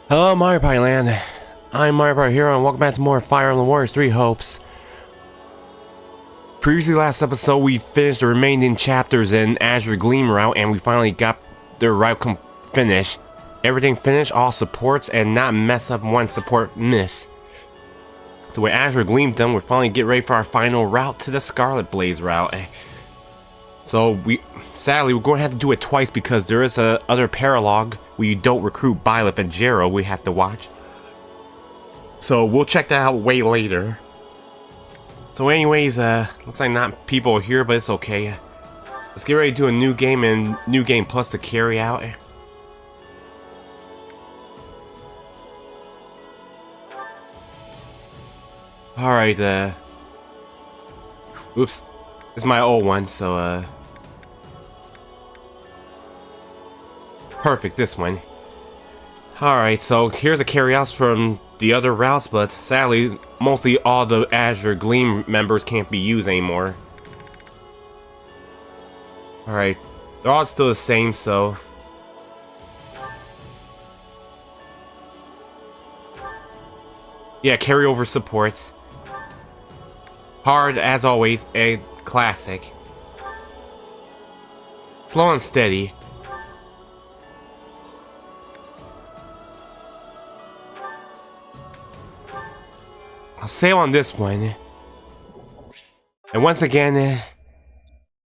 Hello Mario Party Land, I'm Mario Party Hero and welcome back to more Fire Emblem Warriors 3 Hopes. Previously last episode we finished the remaining chapters in Azure Gleam route and we finally got the route finished. Everything finished, all supports, and not mess up one support miss. So with Azure Gleam done, we're finally get ready for our final route to the Scarlet Blaze route. So sadly we're going to have to do it twice because there is a other paralogue where you don't recruit Byleth and Jero we have to watch. So we'll check that out way later. So anyways, looks like not people are here, but it's okay. Let's get ready to do a new game and new game plus to carry out. Alright, oops. This is my old one, so perfect, this one. Alright, so here's a carryouts from the other routes, but sadly, mostly all the Azure Gleam members can't be used anymore. Alright, they're all still the same, so... yeah, carryover supports. Hard as always, a classic. Slow and steady. I'll sail on this one. And once again,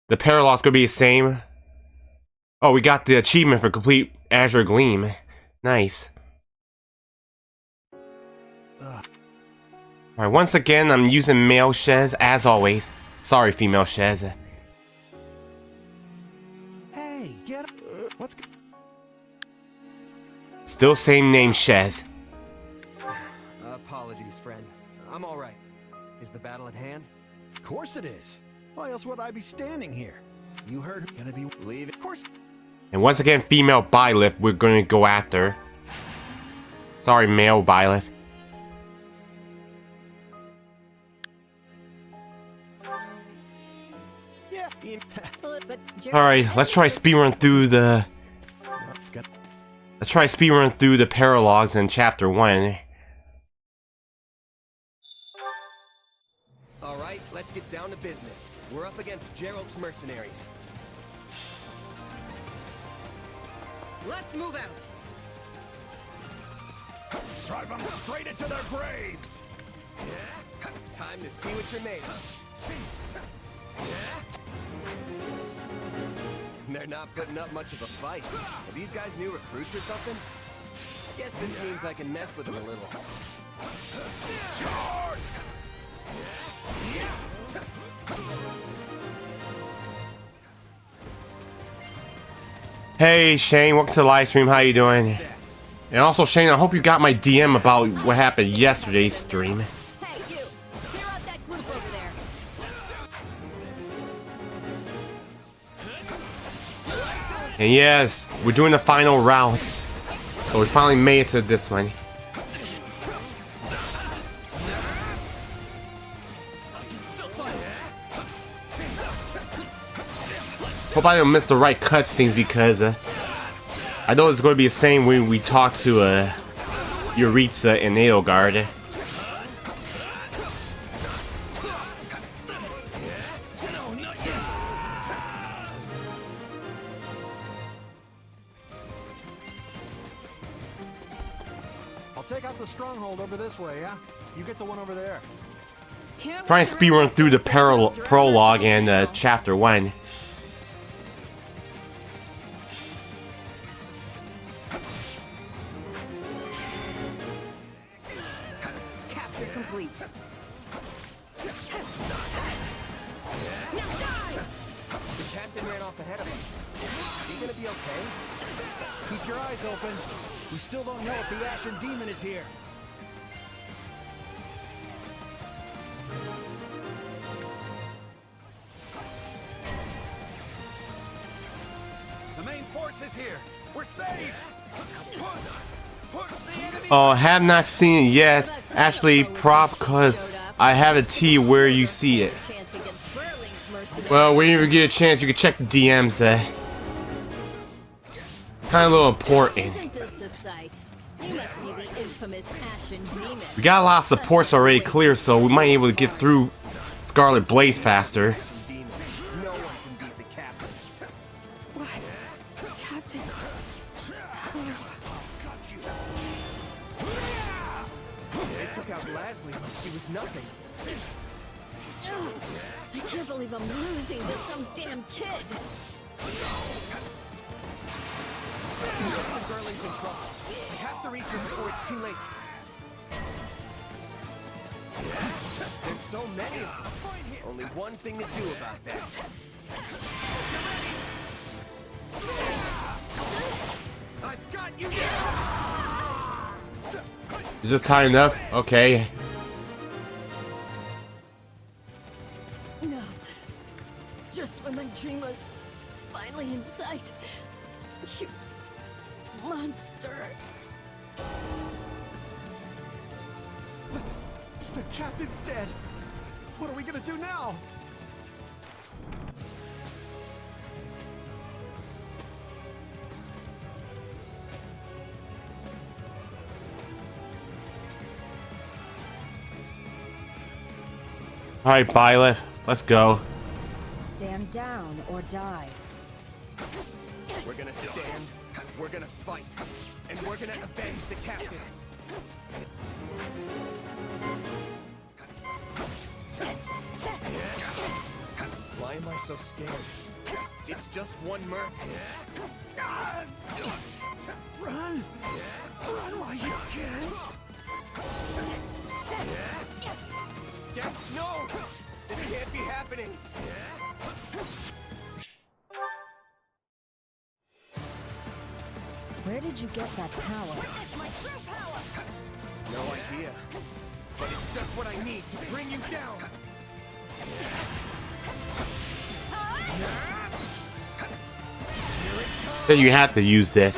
the parallel's gonna be the same. Oh, we got the achievement for complete Azure Gleam. Nice. Alright, once again, I'm using male Shez as always. Sorry, female Shez. Hey, get what's Still same name, Shez. Apologies, friend. I'm alright. Is the battle at hand? Of course it is. Why else would I be standing here? You heard gonna be leaving. Of course. And once again, female Byleth we're gonna go after. Sorry, male Byleth. Yeah. Alright, let's try speedrun through the... Let's try speedrun through the paralogs in chapter 1. Alright, let's get down to business. We're up against Gerald's mercenaries. Let's move out! Drive them straight into their graves. Time to see what you're made of. They're not putting up much of a fight. Are these guys new recruits or something? I guess this means I can mess with them a little. Charge! Hey Shane, welcome to the live stream. How you doing? And also Shane, I hope you got my DM about what happened yesterday's stream. Hey, you! Clear out that group over there. And yes, we're doing the final route. So we finally made it to this one. Hope I don't miss the right cutscenes because I know it's going to be the same when we talk to Yuritsa and Edelgard. I'll take out the stronghold over this way, yeah? You get the one over there. Try and speedrun through the prologue and chapter 1. Capture complete. The captain ran off ahead of us. Is he gonna be okay? Keep your eyes open. We still don't know if the Ashen Demon is here. The main force is here. We're safe. Push. Push the enemy. Oh, I have not seen it yet. Actually, prop cause I have a T where you see it. Chance against Burling's mercenaries. Well, when you get a chance, you can check the DMs. Kind of a little important. Isn't this a sight? You must be the infamous Ashen Demon. We got a lot of supports already clear, so we might be able to get through Scarlet Blaze faster. Demon. No one can beat the captain. What? Captain? They took out Leslie like she was nothing. Ugh, I can't believe I'm losing to some damn kid. Burling's in trouble. I have to reach him before it's too late. There's so many of them. Only one thing to do about that. I've got you now! Is this time enough? Okay. No. Just when my dream was finally in sight. You monster. The captain's dead. What are we gonna do now? Alright, Violet, let's go. Stand down or die. We're gonna stand, we're gonna fight, and we're gonna avenge the captain. Why am I so scared? It's just one merc. Run! Run while you can! Yes, no! This can't be happening! Where did you get that power? Witness my true power! No idea. But it's just what I need to bring you down! Then you have to use this.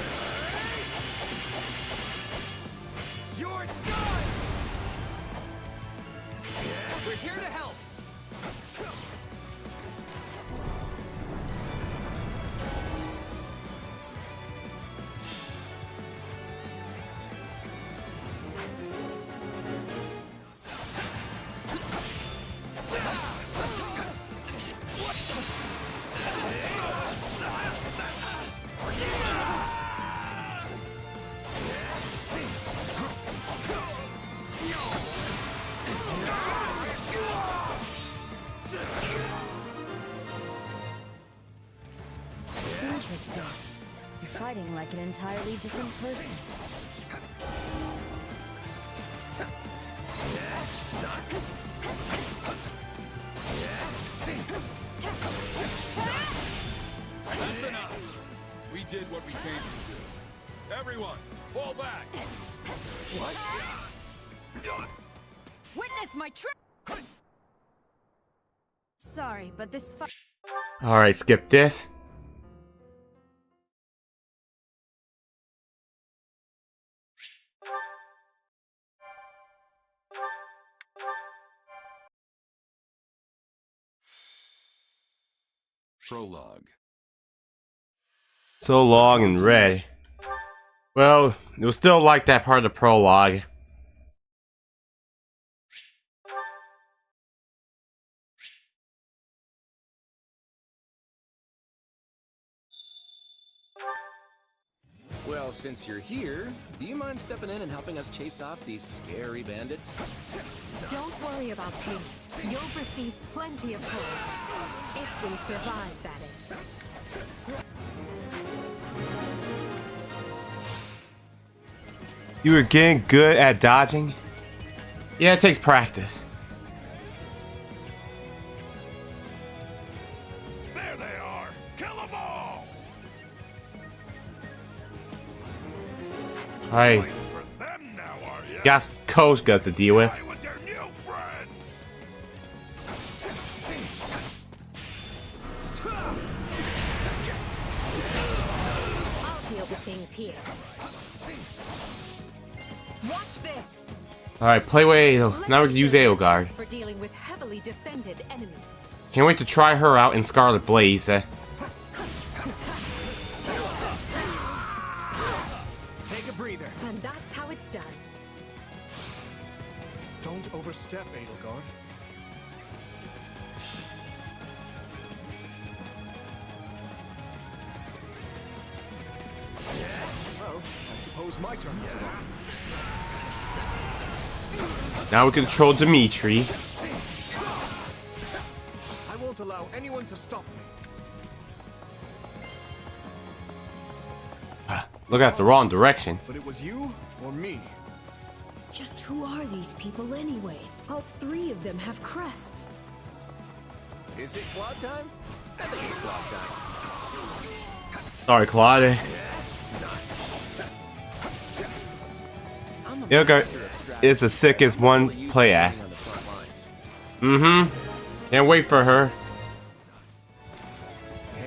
You're done! We're here to help! Interesting. You're fighting like an entirely different person. That's enough. We did what we came to do. Everyone, fall back. What? Witness my true. Sorry, but this fight. Alright, skip this. Prologue. So long and red. Well, it was still like that part of the prologue. Well, since you're here, do you mind stepping in and helping us chase off these scary bandits? Don't worry about payment. You'll receive plenty of gold. If we survive, that is. You were getting good at dodging? Yeah, it takes practice. There they are. Kill them all. Alright, Fighting for them now, are you? got Coach got to deal with. Try with their new friends. I'll deal with things here. Watch this. Alright, play with Aedo. Now we can use Aeogard. For dealing with heavily defended enemies. Can't wait to try her out in Scarlet Blaze. Take a breather. And that's how it's done. Don't overstep, Edelgard. Well, I suppose my turn to arrive. Now we control Dimitri. I won't allow anyone to stop me. Look at the wrong direction. But it was you or me. Just who are these people anyway? All three of them have crests. Is it Claude time? I think it's Claude time. Sorry, Claude. I'm a Aeogard master of strategy. is the sickest one Really used play to as. being on the front lines. Mm-hmm. Can't wait for her.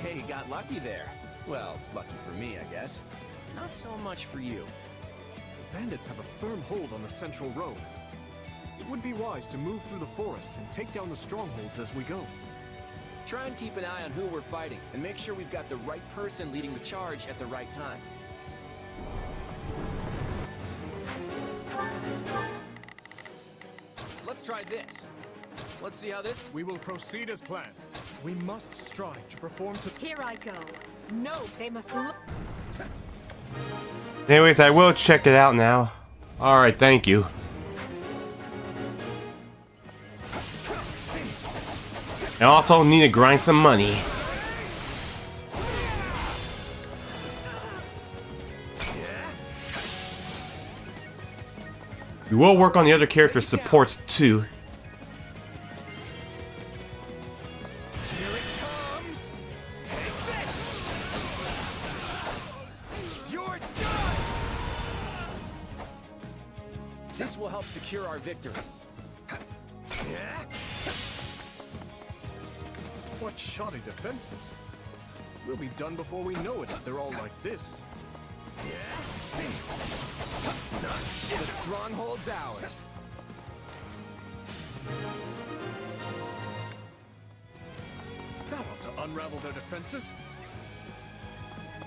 Hey, got lucky there. Well, lucky for me, I guess. Not so much for you. The bandits have a firm hold on the central road. It would be wise to move through the forest and take down the strongholds as we go. Try and keep an eye on who we're fighting, and make sure we've got the right person leading the charge at the right time. Let's try this. Let's see how this. We will proceed as planned. We must strive to perform to. Here I go. No, they must look. Anyways, I will check it out now. Alright, thank you. I also need to grind some money. We will work on the other character supports too. Here it comes. Take this. You're done. This will help secure our victory. What shoddy defenses. We'll be done before we know it if they're all like this. The stronghold's ours. That ought to unravel their defenses.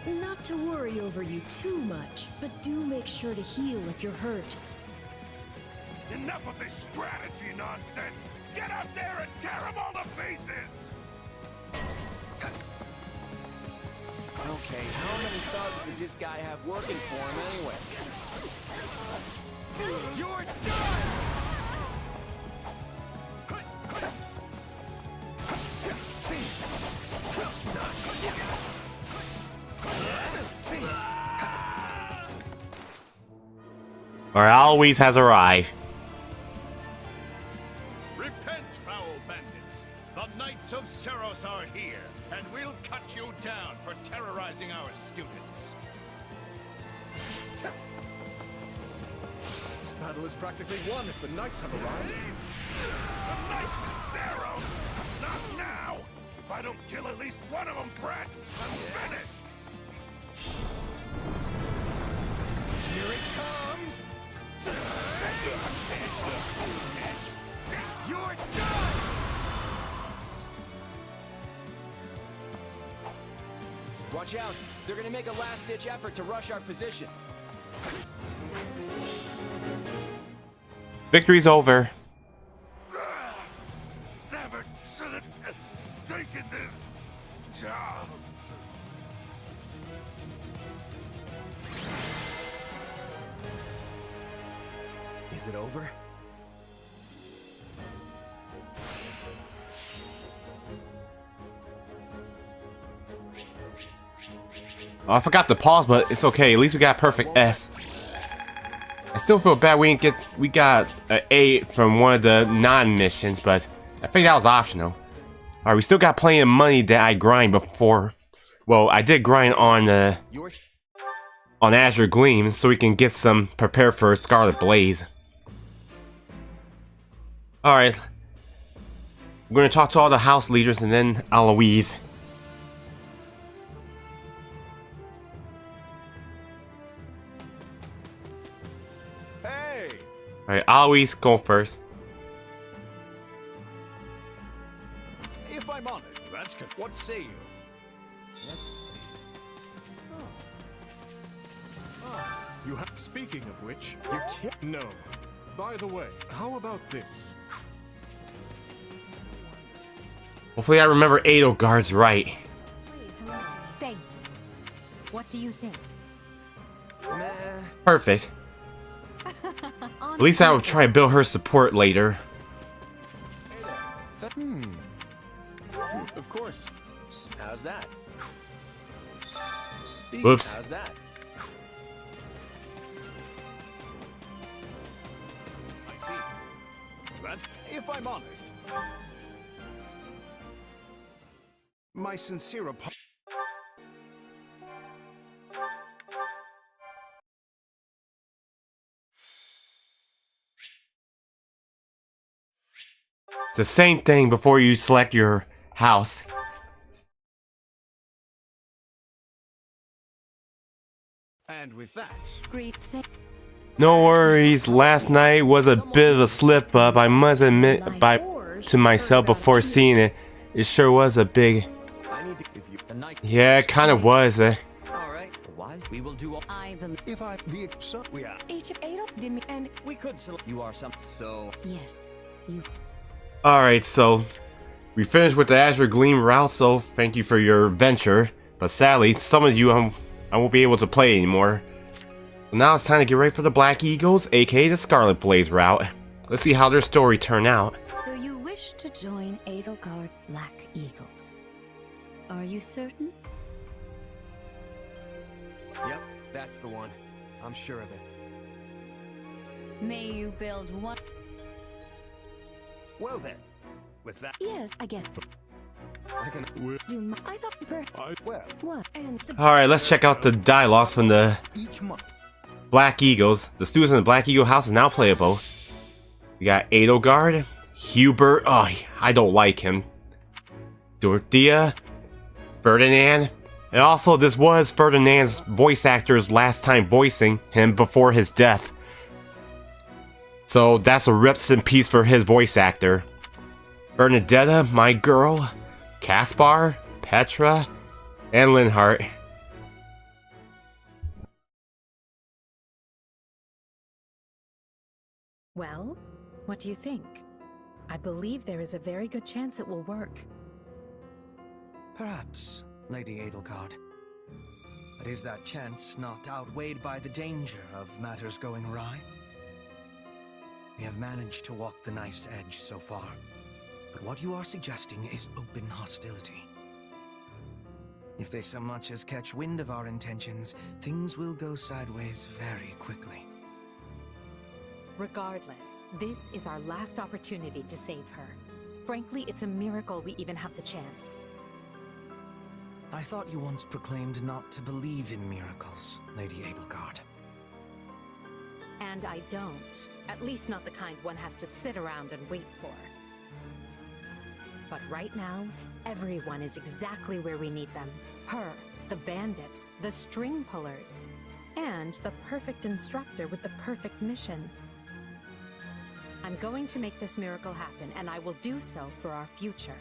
Not to worry over you too much, but do make sure to heal if you're hurt. Enough of this strategy nonsense. Get out there and tear them all to pieces. Okay, how many thugs does this guy have working for him anyway? You're done. Alright, Alois has arrived. Repent, foul bandits. The Knights of Seros are here, and we'll cut you down for terrorizing our students. This battle is practically won if the knights have arrived. The Knights of Seros! Not now! If I don't kill at least one of them, brats, I'm finished! Here it comes! You're done! Watch out. They're gonna make a last-ditch effort to rush our position. Victory's over. Never should have taken this job. Is it over? Oh, I forgot to pause, but it's okay. At least we got perfect S. I still feel bad we got an A from one of the non-missions, but I think that was optional. Alright, we still got plenty of money that I grind before. Well, I did grind on Azure Gleam, so we can get some prepared for Scarlet Blaze. Alright. We're gonna talk to all the house leaders and then Alois. Hey! Alright, Alois, go first. If I'm honored, that's good. What say you? Let's see. You have. Speaking of which, you can't. No. By the way, how about this? Hopefully I remember Edelgard's right. Please listen. Thank you. What do you think? Meh. Perfect. At least I will try to build her support later. Of course. How's that? Speak. Whoops. How's that? I see. That's. If I'm honest. My sincere apologies. It's the same thing before you select your house. And with that, Great say. No worries, last night was a bit of a slip up. I must admit to myself before seeing it. It sure was a big... I need to. If you. The night. Yeah, it kinda was. All right. Wise. We will do all. I believe. if I the so we are. And We could. You are some. So. Yes, you. Alright, so we finished with the Azure Gleam route, so thank you for your venture. But sadly, some of you I won't be able to play anymore. Now it's time to get ready for the Black Eagles, aka the Scarlet Blaze route. Let's see how their story turned out. So you wish to join Edelgard's Black Eagles. Are you certain? Yep, that's the one. I'm sure of it. May you build one. Well then, with that, Yes, I get. I can. Do my, I thought well, what and the Alright, let's check out the dialogues from the each month. Black Eagles. The students in the Black Eagle house is now playable. We got Edelgard, Hubert, oh, I don't like him. Dorothea, Ferdinand, and also this was Ferdinand's voice actor's last time voicing him before his death. So that's a rest in peace for his voice actor. Bernadetta, my girl, Caspar, Petra, and Linhart. Well, what do you think? I believe there is a very good chance it will work. Perhaps, Lady Edelgard. But is that chance not outweighed by the danger of matters going awry? We have managed to walk the knife's edge so far, but what you are suggesting is open hostility. If they so much as catch wind of our intentions, things will go sideways very quickly. Regardless, this is our last opportunity to save her. Frankly, it's a miracle we even have the chance. I thought you once proclaimed not to believe in miracles, Lady Edelgard. And I don't. At least not the kind one has to sit around and wait for. But right now, everyone is exactly where we need them. Her, the bandits, the string pullers, and the perfect instructor with the perfect mission. I'm going to make this miracle happen, and I will do so for our future.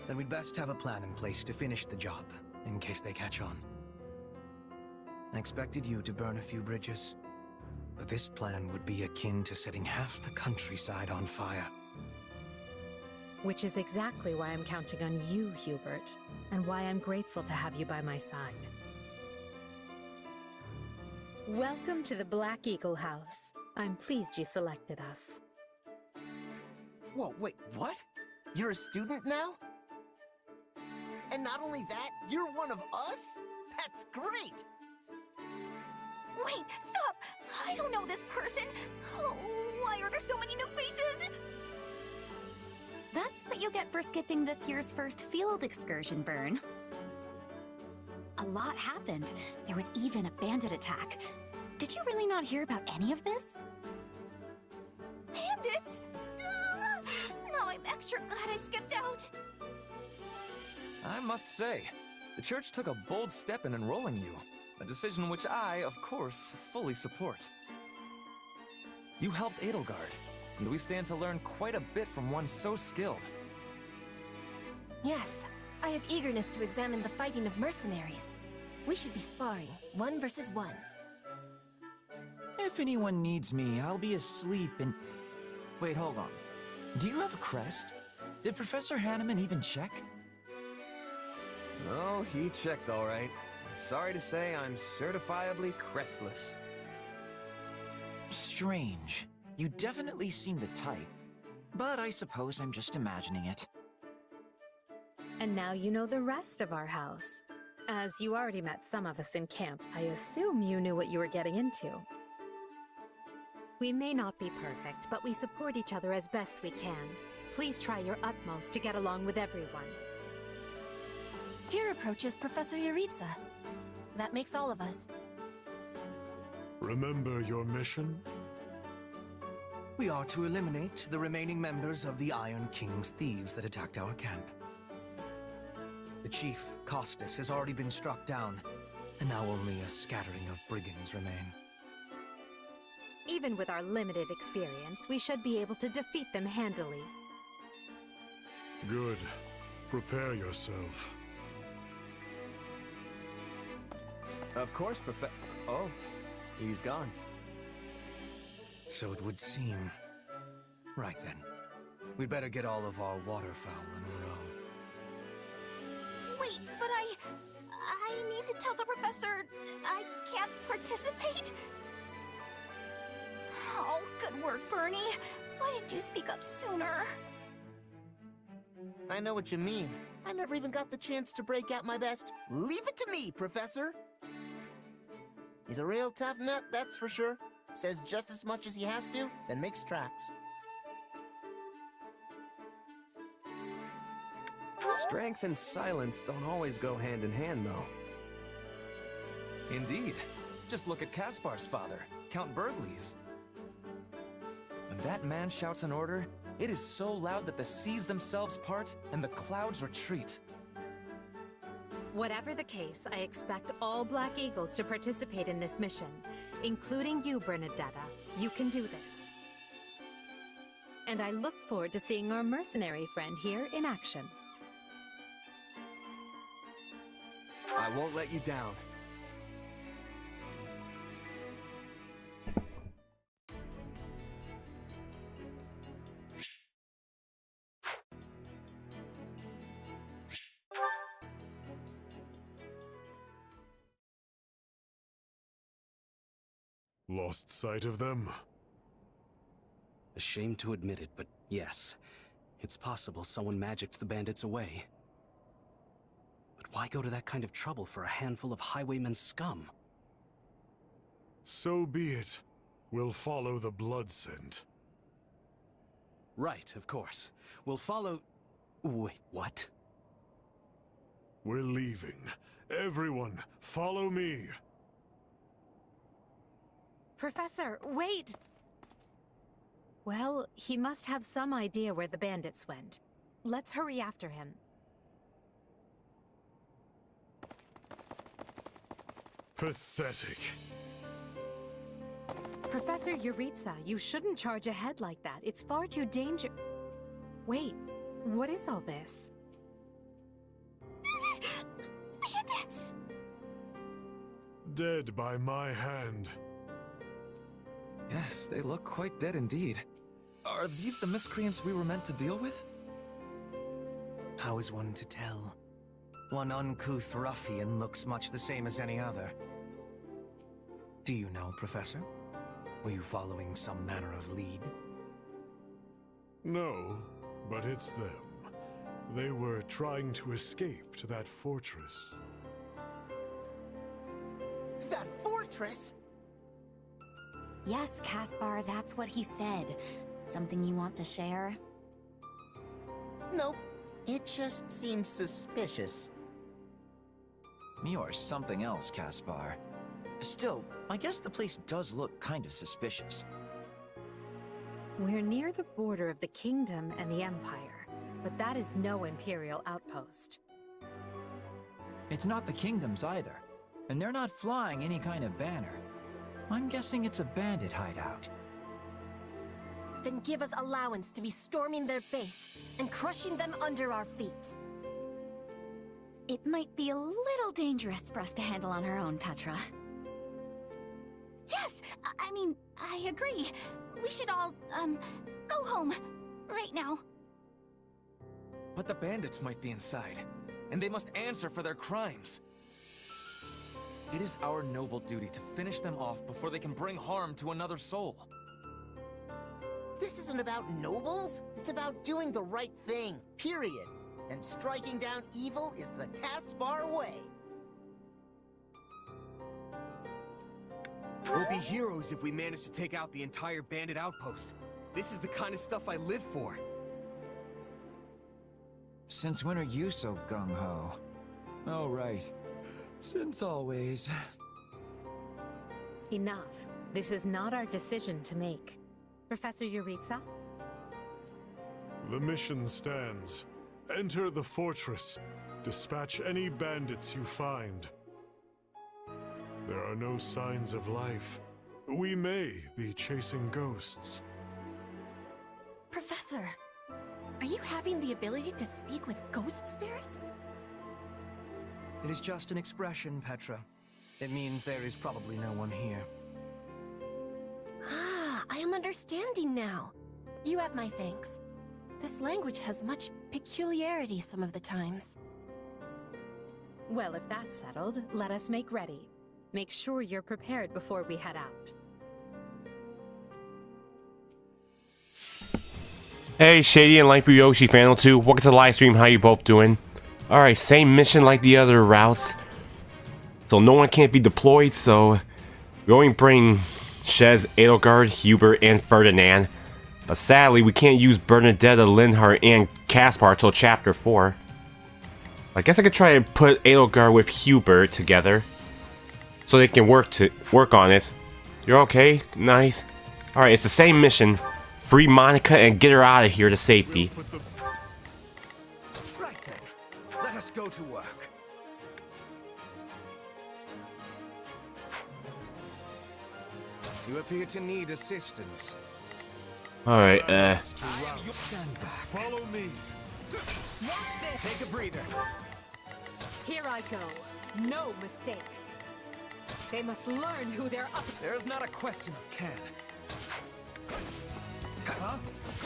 Then we'd best have a plan in place to finish the job, in case they catch on. I expected you to burn a few bridges, but this plan would be akin to setting half the countryside on fire. Which is exactly why I'm counting on you, Hubert, and why I'm grateful to have you by my side. Welcome to the Black Eagle House. I'm pleased you selected us. Whoa, wait, what? You're a student now? And not only that, you're one of us? That's great! Wait, stop! I don't know this person! Oh, why are there so many new faces? That's what you get for skipping this year's first field excursion, Byrne. A lot happened. There was even a bandit attack. Did you really not hear about any of this? Bandits? Ugh! Now I'm extra glad I skipped out. I must say, the church took a bold step in enrolling you. A decision which I, of course, fully support. You helped Edelgard, and we stand to learn quite a bit from one so skilled. Yes, I have eagerness to examine the fighting of mercenaries. We should be sparring, 1 versus 1. If anyone needs me, I'll be asleep and... Wait, hold on. Do you have a crest? Did Professor Hanneman even check? Oh, he checked all right. Sorry to say, I'm certifiably crestless. Strange. You definitely seem the type. But I suppose I'm just imagining it. And now you know the rest of our house. As you already met some of us in camp, I assume you knew what you were getting into. We may not be perfect, but we support each other as best we can. Please try your utmost to get along with everyone. Here approaches Professor Yaritza. That makes all of us. Remember your mission? We are to eliminate the remaining members of the Iron King's thieves that attacked our camp. The chief, Costas, has already been struck down, and now only a scattering of brigands remain. Even with our limited experience, we should be able to defeat them handily. Good. Prepare yourself. Of course, Oh, he's gone. So it would seem. Right then. We'd better get all of our waterfowl in a row. Wait, but I need to tell the professor I can't participate? Oh, good work, Bernie. Why didn't you speak up sooner? I know what you mean. I never even got the chance to break out my best. Leave it to me, Professor! He's a real tough nut, that's for sure. Says just as much as he has to, then makes tracks. Strength and silence don't always go hand in hand, though. Indeed. Just look at Caspar's father, Count Burgley's. When that man shouts an order, it is so loud that the seas themselves part and the clouds retreat. Whatever the case, I expect all Black Eagles to participate in this mission, including you, Bernadetta. You can do this. And I look forward to seeing our mercenary friend here in action. I won't let you down. Lost sight of them? Ashamed to admit it, but yes. It's possible someone magicked the bandits away. But why go to that kind of trouble for a handful of highwaymen scum? So be it. We'll follow the blood scent. Right, of course. We'll follow... Wait, what? We're leaving. Everyone, follow me! Professor, wait! Well, he must have some idea where the bandits went. Let's hurry after him. Pathetic. Professor Yuritsa, you shouldn't charge ahead like that. It's far too dangerous. Wait, what is all this? Bandits! Dead by my hand. Yes, they look quite dead indeed. Are these the miscreants we were meant to deal with? How is one to tell? One uncouth ruffian looks much the same as any other. Do you know, Professor? Were you following some manner of lead? No, but it's them. They were trying to escape to that fortress. That fortress? Yes, Caspar, that's what he said. Something you want to share? Nope. It just seems suspicious. You're something else, Caspar. Still, I guess the place does look kind of suspicious. We're near the border of the Kingdom and the Empire, but that is no Imperial outpost. It's not the Kingdom's either, and they're not flying any kind of banner. I'm guessing it's a bandit hideout. Then give us allowance to be storming their base and crushing them under our feet. It might be a little dangerous for us to handle on our own, Petra. Yes! I mean, I agree. We should all, go home. Right now. But the bandits might be inside, and they must answer for their crimes. It is our noble duty to finish them off before they can bring harm to another soul. This isn't about nobles. It's about doing the right thing, period. And striking down evil is the Caspar way. We'll be heroes if we manage to take out the entire bandit outpost. This is the kind of stuff I live for. Since when are you so gung-ho? Oh, right. Since always. Enough. This is not our decision to make. Professor Yuritsa? The mission stands. Enter the fortress. Dispatch any bandits you find. There are no signs of life. We may be chasing ghosts. Professor, are you having the ability to speak with ghost spirits? It is just an expression, Petra. It means there is probably no one here. Ah, I am understanding now. You have my thanks. This language has much peculiarity some of the times. Well, if that's settled, let us make ready. Make sure you're prepared before we head out. Hey, Shady and Light Blue Yoshi Fan 2, welcome to the live stream. How you both doing? Alright, same mission like the other routes. So no one can't be deployed, so we only bring Shez, Edelgard, Hubert, and Ferdinand. But sadly, we can't use Bernadetta, Linhardt, and Caspar till Chapter 4. I guess I could try to put Edelgard with Hubert together, so they can work on it. You're okay? Nice. Alright, it's the same mission. Free Monica and get her out of here to safety. Right then, let us go to work. You appear to need assistance. Alright, Stand back. Follow me. Watch this! Take a breather. Here I go. No mistakes. They must learn who they're up. There's not a question of can. Huh?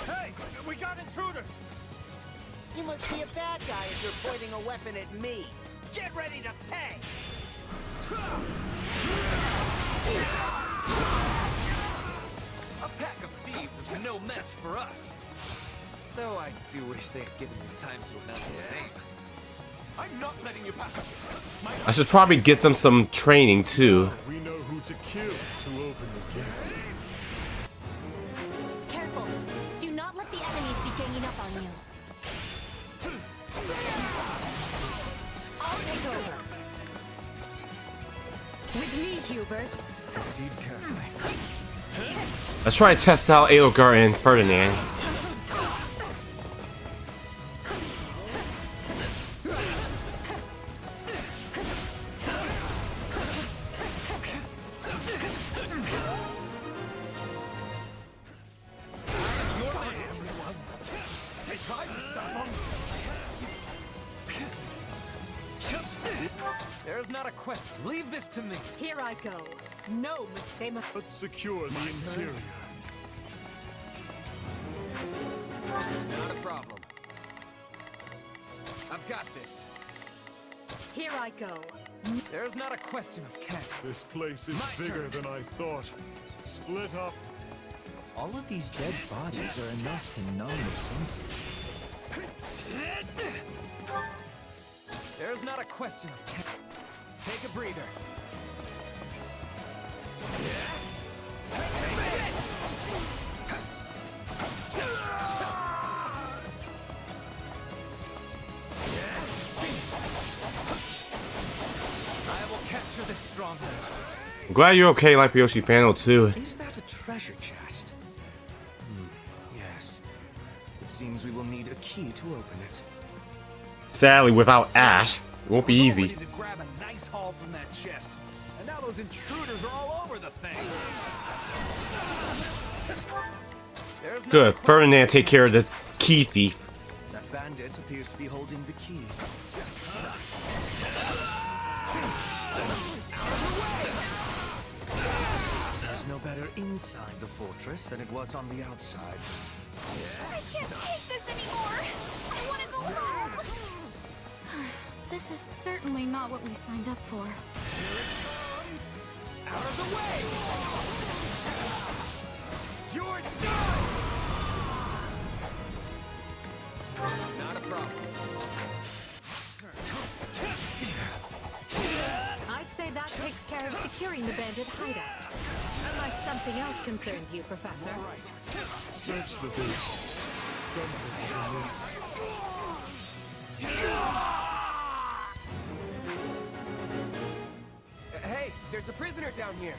Hey! We got intruders! You must be a bad guy if you're pointing a weapon at me. Get ready to pay! A pack of thieves is no match for us. Though I do wish they had given me time to announce their name. I'm not letting you pass. I should probably get them some training too. We know who to kill to open the gate. Careful. Do not let the enemies be ganging up on you. I'll take over. With me, Hubert. Proceed carefully. Let's try to test out Edelgard and Ferdinand. There's not a question. Leave this to me. Here I go. No mistake. Let's secure the interior. Not a problem. I've got this. Here I go. There's not a question of can. This place is bigger than I thought. Split up. All of these dead bodies are enough to numb the senses. There's not a question of can. Take a breather. I will capture this stronghold. I'm glad you're okay, like Yoshi Panel 2. Is that a treasure chest? Yes. It seems we will need a key to open it. Sadly, without Ash, it won't be easy. To grab a nice haul from that chest. And now those intruders are all over the thing. Good, Ferdinand take care of the key thief. That bandit appears to be holding the key. There's no better inside the fortress than it was on the outside. I can't take this anymore. I want to go home. This is certainly not what we signed up for. Out of the way! You're done! Not a problem. I'd say that takes care of securing the bandit's hideout. Unless something else concerns you, Professor. Right. Search the basement. Something is amiss. Hey, there's a prisoner down here.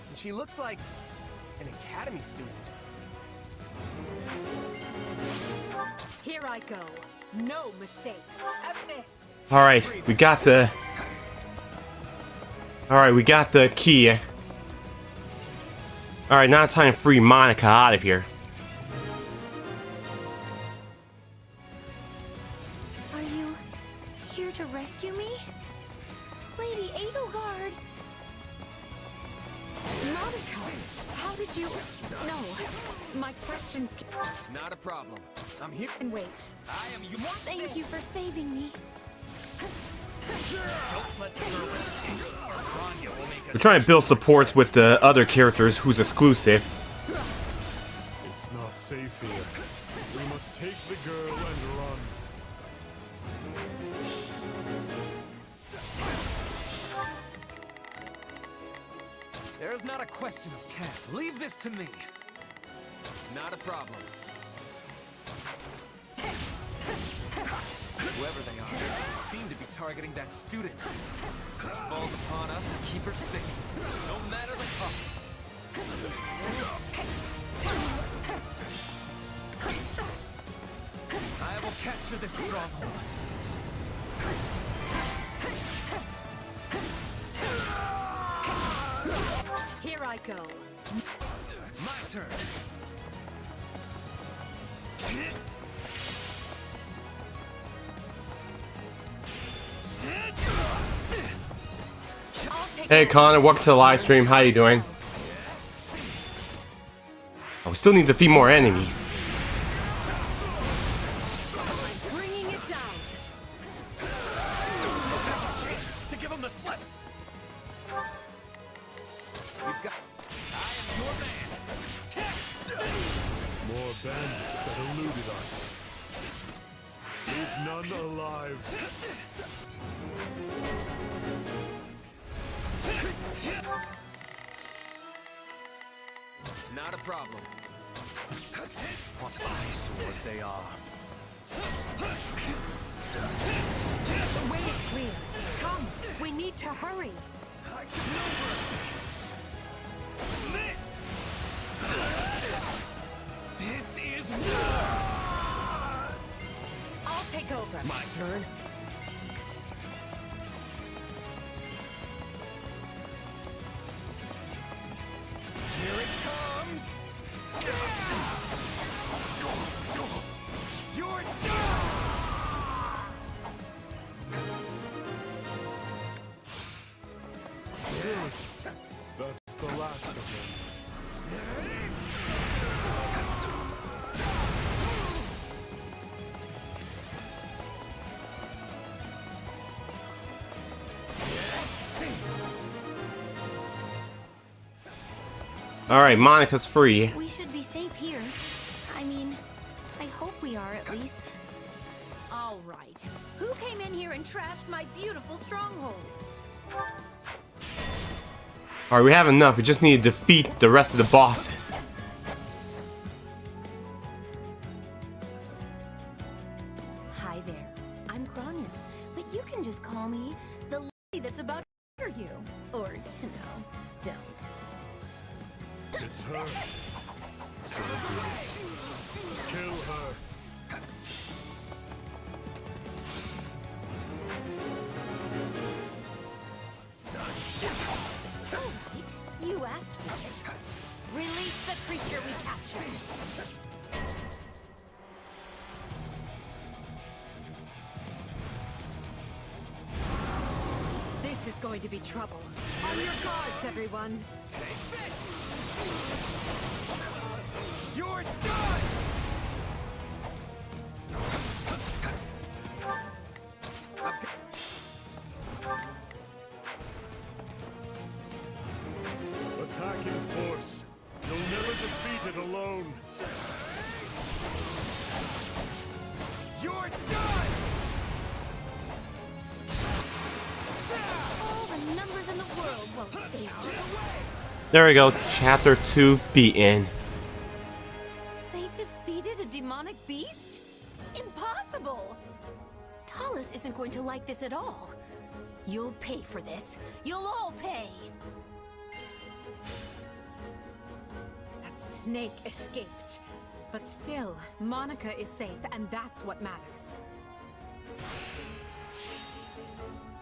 And she looks like an academy student. Here I go. No mistakes. At this. Alright, we got the... Alright, we got the key. Alright, now it's time to free Monica out of here. Are you here to rescue me? Lady Edelgard! Monica, how did you... No, my questions... Not a problem. I'm here. And wait. I am you. Thank you for saving me. Don't let the girl escape. Grania will make We're trying to build supports with the other characters who's exclusive. It's not safe here. We must take the girl and run. There's not a question of Cat. Leave this to me. Not a problem. Whoever they are, they seem to be targeting that student. It falls upon us to keep her safe, no matter the cost. I will capture this stronghold. Here I go. My turn. Hey Connor, welcome to the live stream. How you doing? Oh, we still need to defeat more enemies. Bringing it down. to give him the slip. We've got. I am your man. More bandits that eluded us. Leave none alive. Not a problem. What eyesores they are. The way is clear. Come, we need to hurry. Smith! This is I'll take over. My turn. Here it comes. You're done. That's the last of them. Alright, Monica's free. We should be safe here. I mean, I hope we are at least. All right. Who came in here and trashed my beautiful stronghold? Alright, we have enough. We just need to defeat the rest of the bosses. Hi there. I'm Grania, but you can just call me the lady that's about to murder you. Or, don't. It's her. So be it. Kill her. All right, you asked for it. Release the creature we captured. This is going to be trouble. On your guards, everyone. Take this. You're done. Attack in force. You'll never defeat it alone. You're done. All the numbers in the world won't save you. There we go. Chapter 2 beaten. They defeated a demonic beast? Impossible! Talus isn't going to like this at all. You'll pay for this. You'll all pay. That snake escaped. But still, Monica is safe, and that's what matters.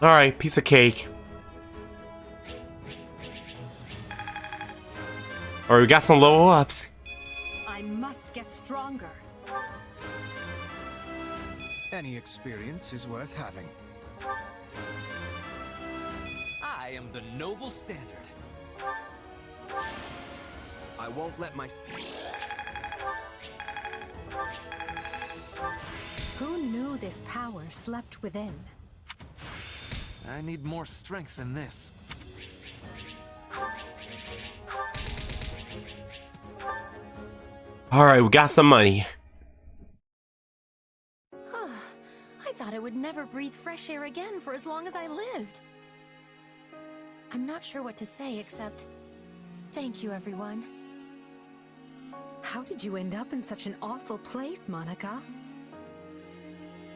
Alright, piece of cake. Alright, we got some level ups. I must get stronger. Any experience is worth having. I am the noble standard. I won't let my... Who knew this power slept within? I need more strength than this. Alright, we got some money. I thought I would never breathe fresh air again for as long as I lived. I'm not sure what to say except... thank you, everyone. How did you end up in such an awful place, Monica?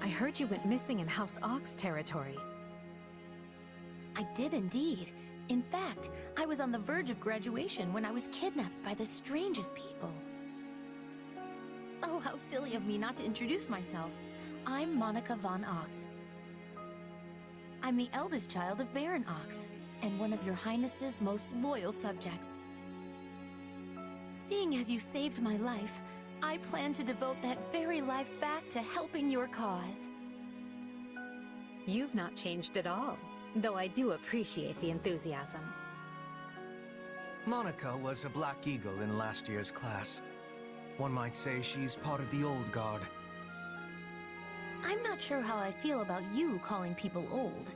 I heard you went missing in House Ox territory. I did indeed. In fact, I was on the verge of graduation when I was kidnapped by the strangest people. Oh, how silly of me not to introduce myself. I'm Monica von Ox. I'm the eldest child of Baron Ox, and one of your Highness's most loyal subjects. Seeing as you saved my life, I plan to devote that very life back to helping your cause. You've not changed at all, though I do appreciate the enthusiasm. Monica was a Black Eagle in last year's class. One might say she's part of the old guard. I'm not sure how I feel about you calling people old.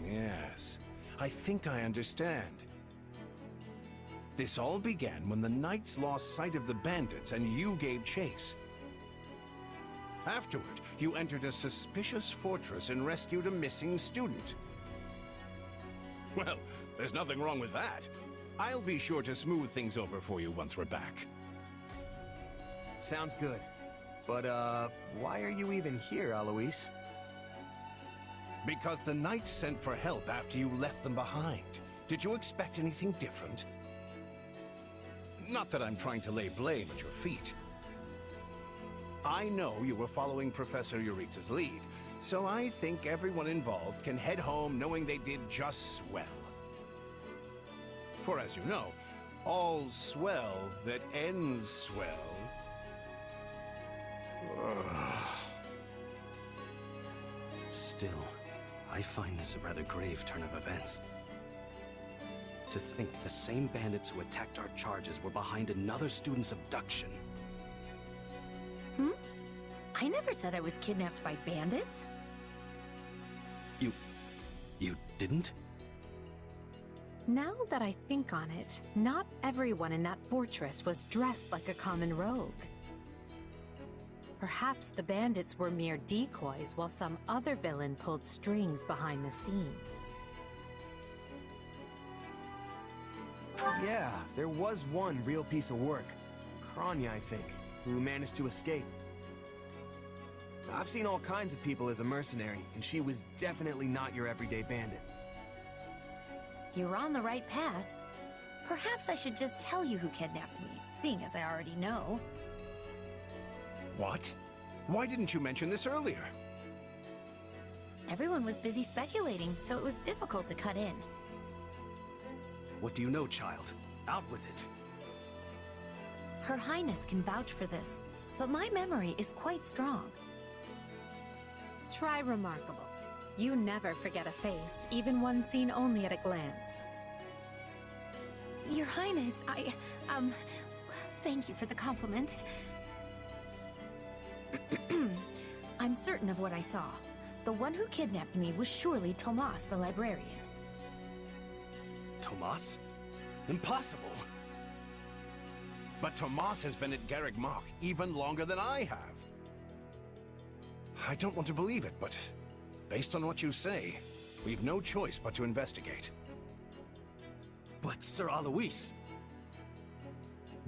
Yes. I think I understand. This all began when the Knights lost sight of the bandits and you gave chase. Afterward, you entered a suspicious fortress and rescued a missing student. Well, there's nothing wrong with that. I'll be sure to smooth things over for you once we're back. Sounds good. But, why are you even here, Alois? Because the Knights sent for help after you left them behind. Did you expect anything different? Not that I'm trying to lay blame at your feet. I know you were following Professor Euritza's lead, so I think everyone involved can head home knowing they did just swell. For as you know, all swell that ends swell... Still, I find this a rather grave turn of events. To think the same bandits who attacked our charges were behind another student's abduction. I never said I was kidnapped by bandits. You didn't? Now that I think on it, not everyone in that fortress was dressed like a common rogue. Perhaps the bandits were mere decoys while some other villain pulled strings behind the scenes. Yeah, there was one real piece of work. Kranya, I think, who managed to escape. I've seen all kinds of people as a mercenary, and she was definitely not your everyday bandit. You're on the right path. Perhaps I should just tell you who kidnapped me, seeing as I already know. What? Why didn't you mention this earlier? Everyone was busy speculating, so it was difficult to cut in. What do you know, child? Out with it. Her Highness can vouch for this, but my memory is quite strong. Try remarkable. You never forget a face, even one seen only at a glance. Your Highness, thank you for the compliment. I'm certain of what I saw. The one who kidnapped me was surely Tomas the librarian. Tomas? Impossible! But Tomas has been at Garreg Mach even longer than I have. I don't want to believe it, but based on what you say, we've no choice but to investigate. But Sir Alois...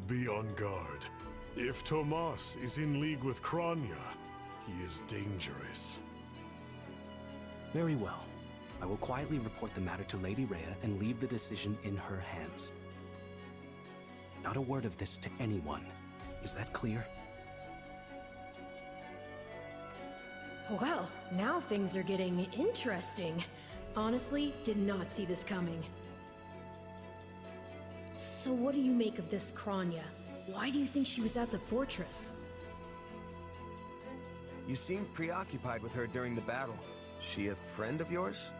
Be on guard. If Tomas is in league with Kranya, he is dangerous. Very well. I will quietly report the matter to Lady Rhea and leave the decision in her hands. Not a word of this to anyone. Is that clear? Well, now things are getting interesting. Honestly, did not see this coming. So what do you make of this Kranya? Why do you think she was at the fortress? You seemed preoccupied with her during the battle. She a friend of yours?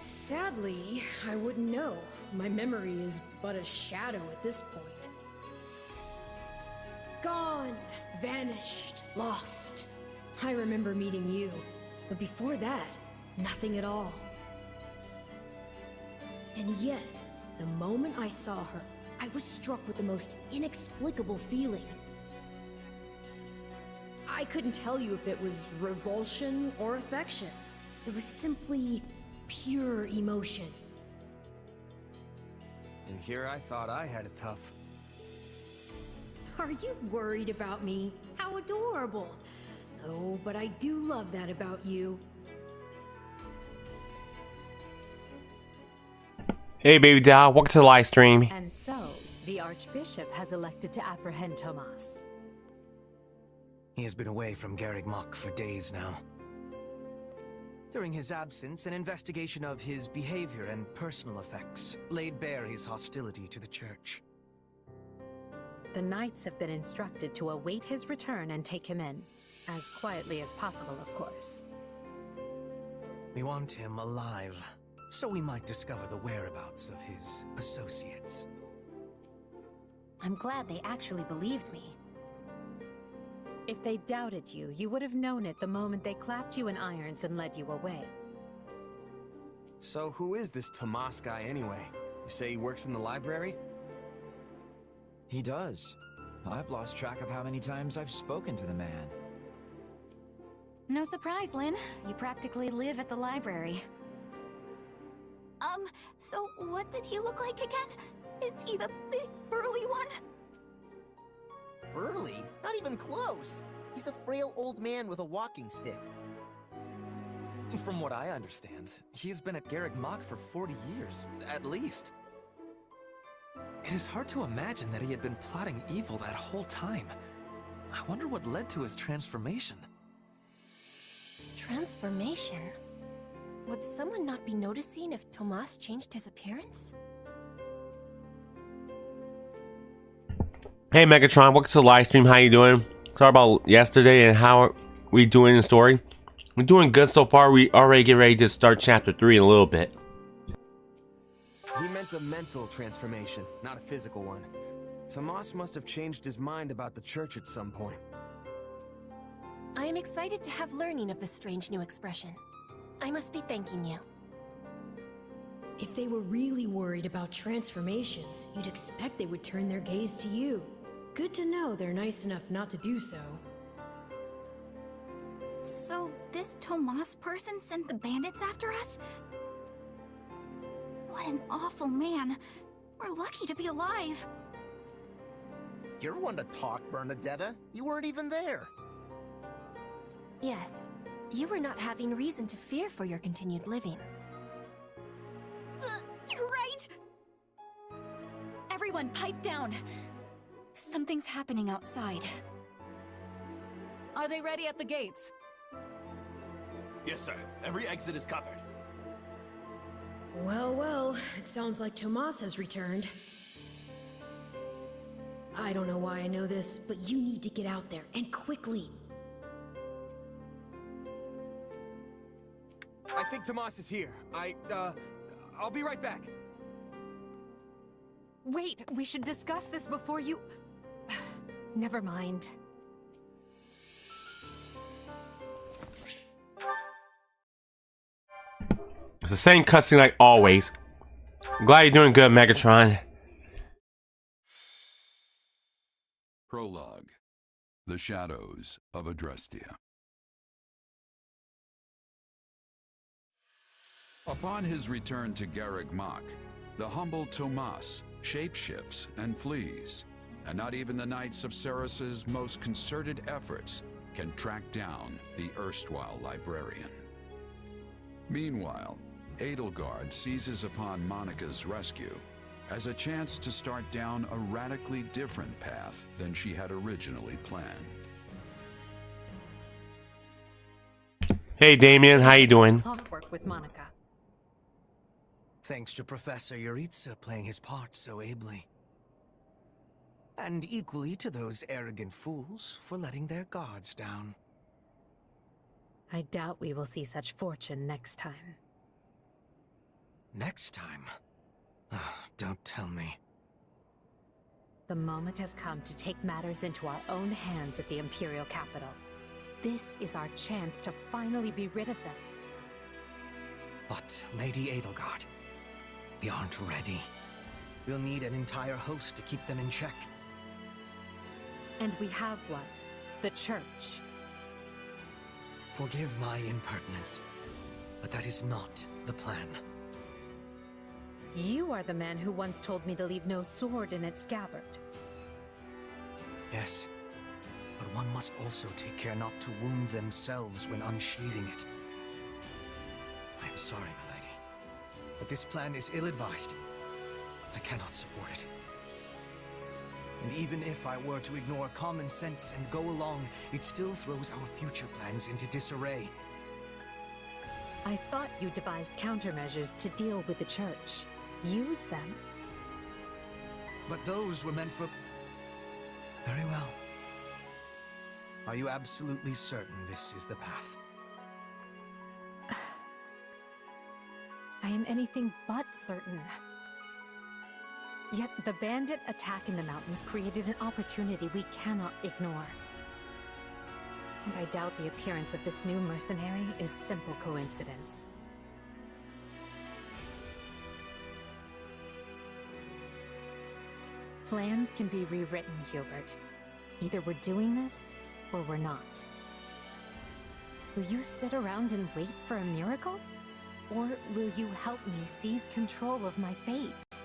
Sadly, I wouldn't know. My memory is but a shadow at this point. Gone, vanished, lost. I remember meeting you, but before that, nothing at all. And yet, the moment I saw her, I was struck with the most inexplicable feeling. I couldn't tell you if it was revulsion or affection. It was simply pure emotion. And here I thought I had it tough. Are you worried about me? How adorable! Oh, but I do love that about you. Hey baby doll, welcome to the live stream. And so, the Archbishop has elected to apprehend Tomas. He has been away from Garreg Mach for days now. During his absence, an investigation of his behavior and personal effects laid bare his hostility to the Church. The Knights have been instructed to await his return and take him in. As quietly as possible, of course. We want him alive, so we might discover the whereabouts of his associates. I'm glad they actually believed me. If they doubted you, you would have known it the moment they clapped you in irons and led you away. So who is this Tomas guy anyway? You say he works in the library? He does. I've lost track of how many times I've spoken to the man. No surprise, Lynn. You practically live at the library. So what did he look like again? Is he the big, burly one? Burly? Not even close. He's a frail old man with a walking stick. From what I understand, he's been at Garreg Mach for 40 years, at least. It is hard to imagine that he had been plotting evil that whole time. I wonder what led to his transformation. Transformation? Would someone not be noticing if Tomas changed his appearance? Hey Megatron, welcome to the live stream. How you doing? Sorry about yesterday and how are we doing in the story? We're doing good so far. We already get ready to start chapter 3 in a little bit. He meant a mental transformation, not a physical one. Tomas must have changed his mind about the Church at some point. I am excited to have learning of this strange new expression. I must be thanking you. If they were really worried about transformations, you'd expect they would turn their gaze to you. Good to know they're nice enough not to do so. So this Tomas person sent the bandits after us? What an awful man. We're lucky to be alive. You're one to talk, Bernadetta. You weren't even there. Yes, you were not having reason to fear for your continued living. You're right! Everyone, pipe down! Something's happening outside. Are they ready at the gates? Yes, sir. Every exit is covered. Well, well, it sounds like Tomas has returned. I don't know why I know this, but you need to get out there, and quickly. I think Tomas is here. I'll be right back. Wait, we should discuss this before you... Never mind. It's the same cutscene like always. I'm glad you're doing good, Megatron. Prologue. The Shadows of Adrestia. Upon his return to Garreg Mach, the humble Tomas shapeshifts and flees, and not even the Knights of Ceres's most concerted efforts can track down the erstwhile librarian. Meanwhile, Edelgard seizes upon Monica's rescue as a chance to start down a radically different path than she had originally planned. Hey Damien, how you doing? Clockwork with Monica. Thanks to Professor Yuritsa playing his part so ably. And equally to those arrogant fools for letting their guards down. I doubt we will see such fortune next time. Next time? Oh, don't tell me. The moment has come to take matters into our own hands at the Imperial capital. This is our chance to finally be rid of them. But, Lady Edelgard, we aren't ready. We'll need an entire host to keep them in check. And we have one. The Church. Forgive my impertinence, but that is not the plan. You are the man who once told me to leave no sword in its scabbard. Yes, but one must also take care not to wound themselves when unsheathing it. I am sorry, milady, but this plan is ill-advised. I cannot support it. And even if I were to ignore common sense and go along, it still throws our future plans into disarray. I thought you devised countermeasures to deal with the Church. Use them. But those were meant for... Very well. Are you absolutely certain this is the path? I am anything but certain. Yet the bandit attack in the mountains created an opportunity we cannot ignore. And I doubt the appearance of this new mercenary is simple coincidence. Plans can be rewritten, Hubert. Either we're doing this, or we're not. Will you sit around and wait for a miracle? Or will you help me seize control of my fate?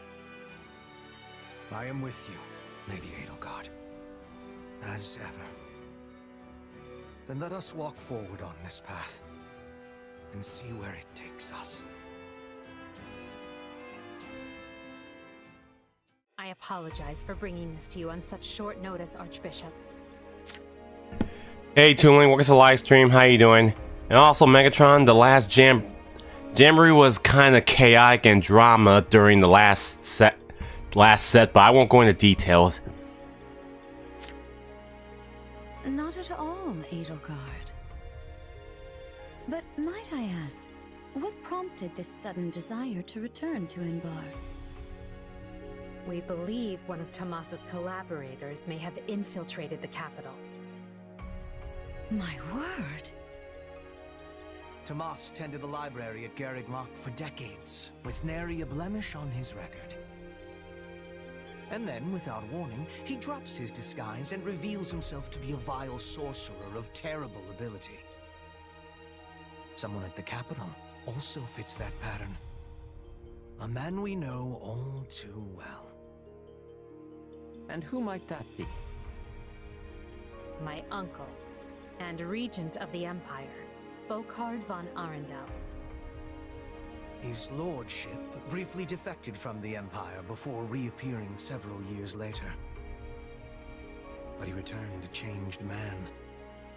I am with you, Lady Edelgard. As ever. Then let us walk forward on this path, and see where it takes us. I apologize for bringing this to you on such short notice, Archbishop. Hey Toonling, welcome to the live stream. How you doing? And also Megatron, the last Jamboree was kind of chaotic and drama during the last set, but I won't go into details. Not at all, Edelgard. But might I ask, what prompted this sudden desire to return to Inbar? We believe one of Tomas's collaborators may have infiltrated the capital. My word! Tomas tended the library at Garreg Mach for decades, with nary a blemish on his record. And then, without warning, he drops his disguise and reveals himself to be a vile sorcerer of terrible ability. Someone at the capital also fits that pattern. A man we know all too well. And who might that be? My uncle, and regent of the Empire, Bokhard von Arundel. His lordship briefly defected from the Empire before reappearing several years later. But he returned a changed man,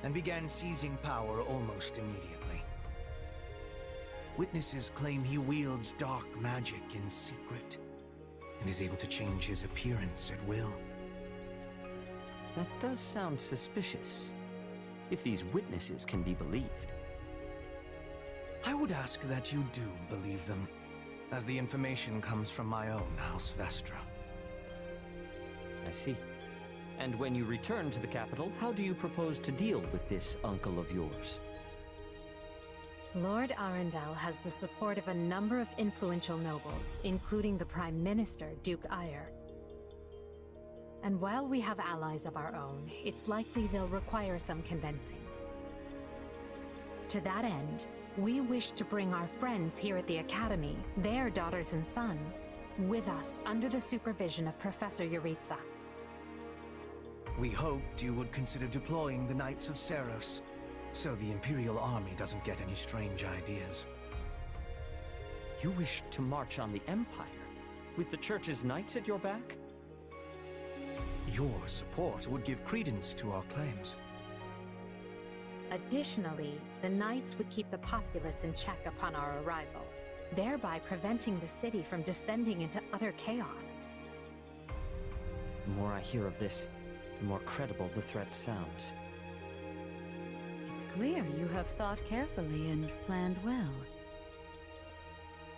and began seizing power almost immediately. Witnesses claim he wields dark magic in secret, and is able to change his appearance at will. That does sound suspicious, if these witnesses can be believed. I would ask that you do believe them, as the information comes from my own House Vestra. I see. And when you return to the capital, how do you propose to deal with this uncle of yours? Lord Arundel has the support of a number of influential nobles, including the Prime Minister, Duke Ayer. And while we have allies of our own, it's likely they'll require some convincing. To that end, we wish to bring our friends here at the Academy, their daughters and sons, with us under the supervision of Professor Yuritsa. We hoped you would consider deploying the Knights of Seros, so the Imperial Army doesn't get any strange ideas. You wish to march on the Empire, with the Church's knights at your back? Your support would give credence to our claims. Additionally, the Knights would keep the populace in check upon our arrival, thereby preventing the city from descending into utter chaos. The more I hear of this, the more credible the threat sounds. It's clear you have thought carefully and planned well.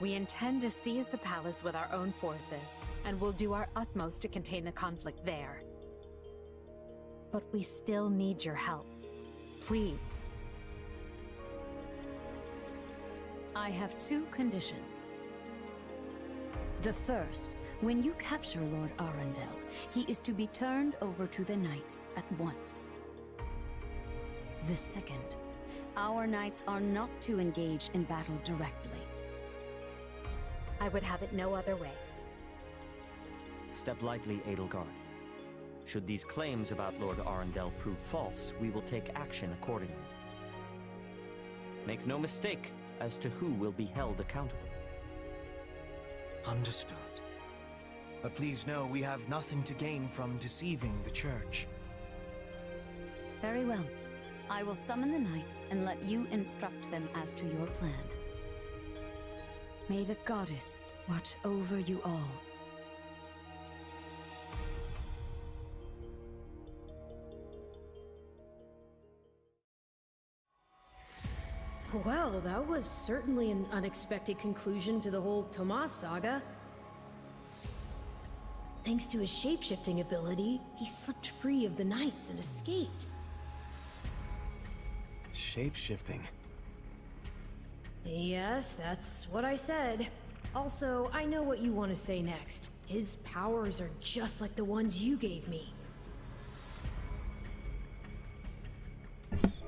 We intend to seize the palace with our own forces, and we'll do our utmost to contain the conflict there. But we still need your help. Please. I have 2 conditions. The first, when you capture Lord Arundel, he is to be turned over to the Knights at once. The second, our Knights are not to engage in battle directly. I would have it no other way. Step lightly, Edelgard. Should these claims about Lord Arundel prove false, we will take action accordingly. Make no mistake as to who will be held accountable. Understood. But please know we have nothing to gain from deceiving the Church. Very well. I will summon the Knights and let you instruct them as to your plan. May the Goddess watch over you all. Well, that was certainly an unexpected conclusion to the whole Tomas saga. Thanks to his shape-shifting ability, he slipped free of the Knights and escaped. Shape-shifting? Yes, that's what I said. Also, I know what you want to say next. His powers are just like the ones you gave me.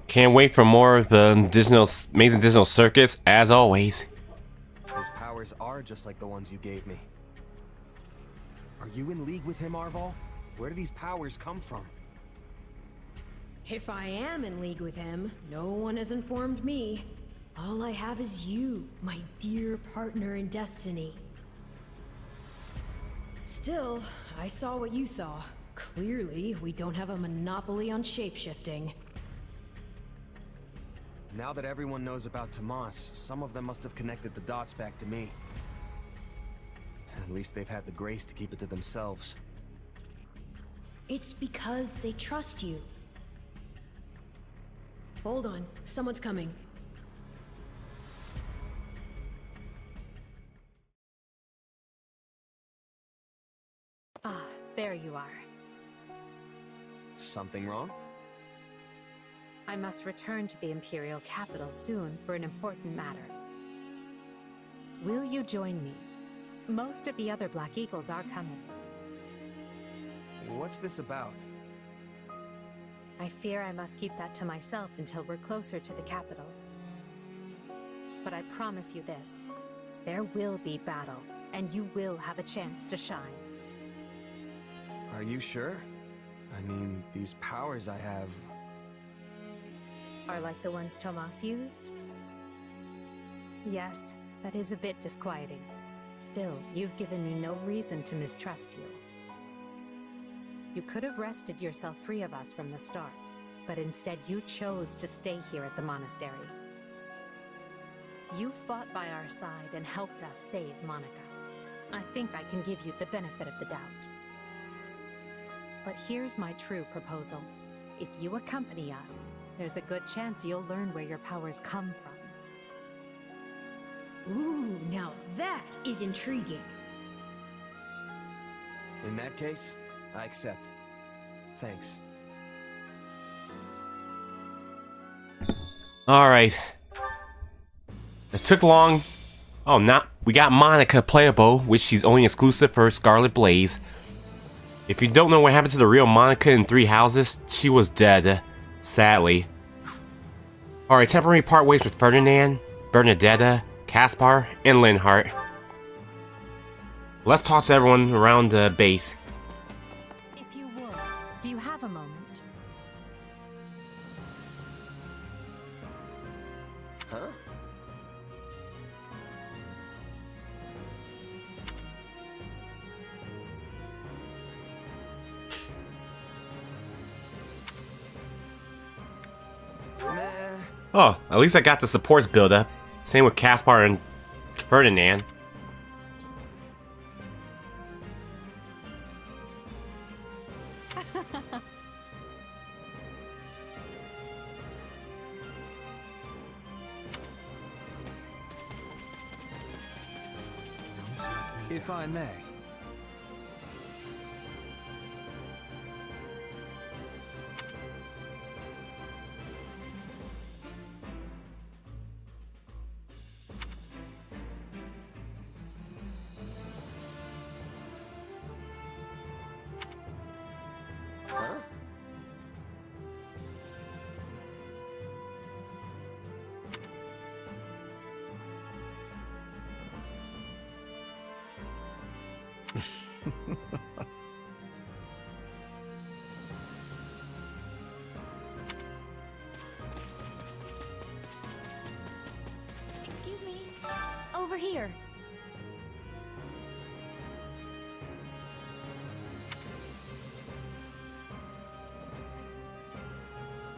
Can't wait for more of the amazing digital circus, as always. His powers are just like the ones you gave me. Are you in league with him, Arval? Where do these powers come from? If I am in league with him, no one has informed me. All I have is you, my dear partner in destiny. Still, I saw what you saw. Clearly, we don't have a monopoly on shapeshifting. Now that everyone knows about Tomas, some of them must have connected the dots back to me. At least they've had the grace to keep it to themselves. It's because they trust you. Hold on, someone's coming. Ah, there you are. Something wrong? I must return to the Imperial capital soon for an important matter. Will you join me? Most of the other Black Eagles are coming. What's this about? I fear I must keep that to myself until we're closer to the capital. But I promise you this. There will be battle, and you will have a chance to shine. Are you sure? I mean, these powers I have... Are like the ones Tomas used? Yes, that is a bit disquieting. Still, you've given me no reason to mistrust you. You could have wrested yourself free of us from the start, but instead you chose to stay here at the monastery. You fought by our side and helped us save Monica. I think I can give you the benefit of the doubt. But here's my true proposal. If you accompany us, there's a good chance you'll learn where your powers come from. Ooh, now that is intriguing. In that case, I accept. Thanks. Alright. It took long. Oh, not. We got Monica playable, which she's only exclusive for Scarlet Blaze. If you don't know what happened to the real Monica in Three Houses, she was dead. Sadly. Alright, temporary part ways with Ferdinand, Bernadetta, Caspar, and Linhardt. Let's talk to everyone around the base. If you would, do you have a moment? Huh? Oh, at least I got the supports build up. Same with Caspar and Ferdinand. If I may. Huh? Excuse me. Over here.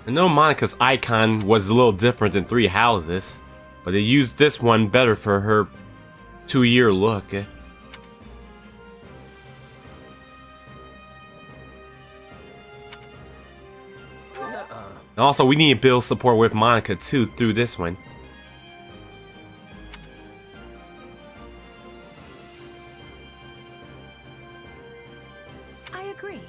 I know Monica's icon was a little different than Three Houses, but they used this one better for her 2-year look. And also, we need to build support with Monica too through this one. I agree.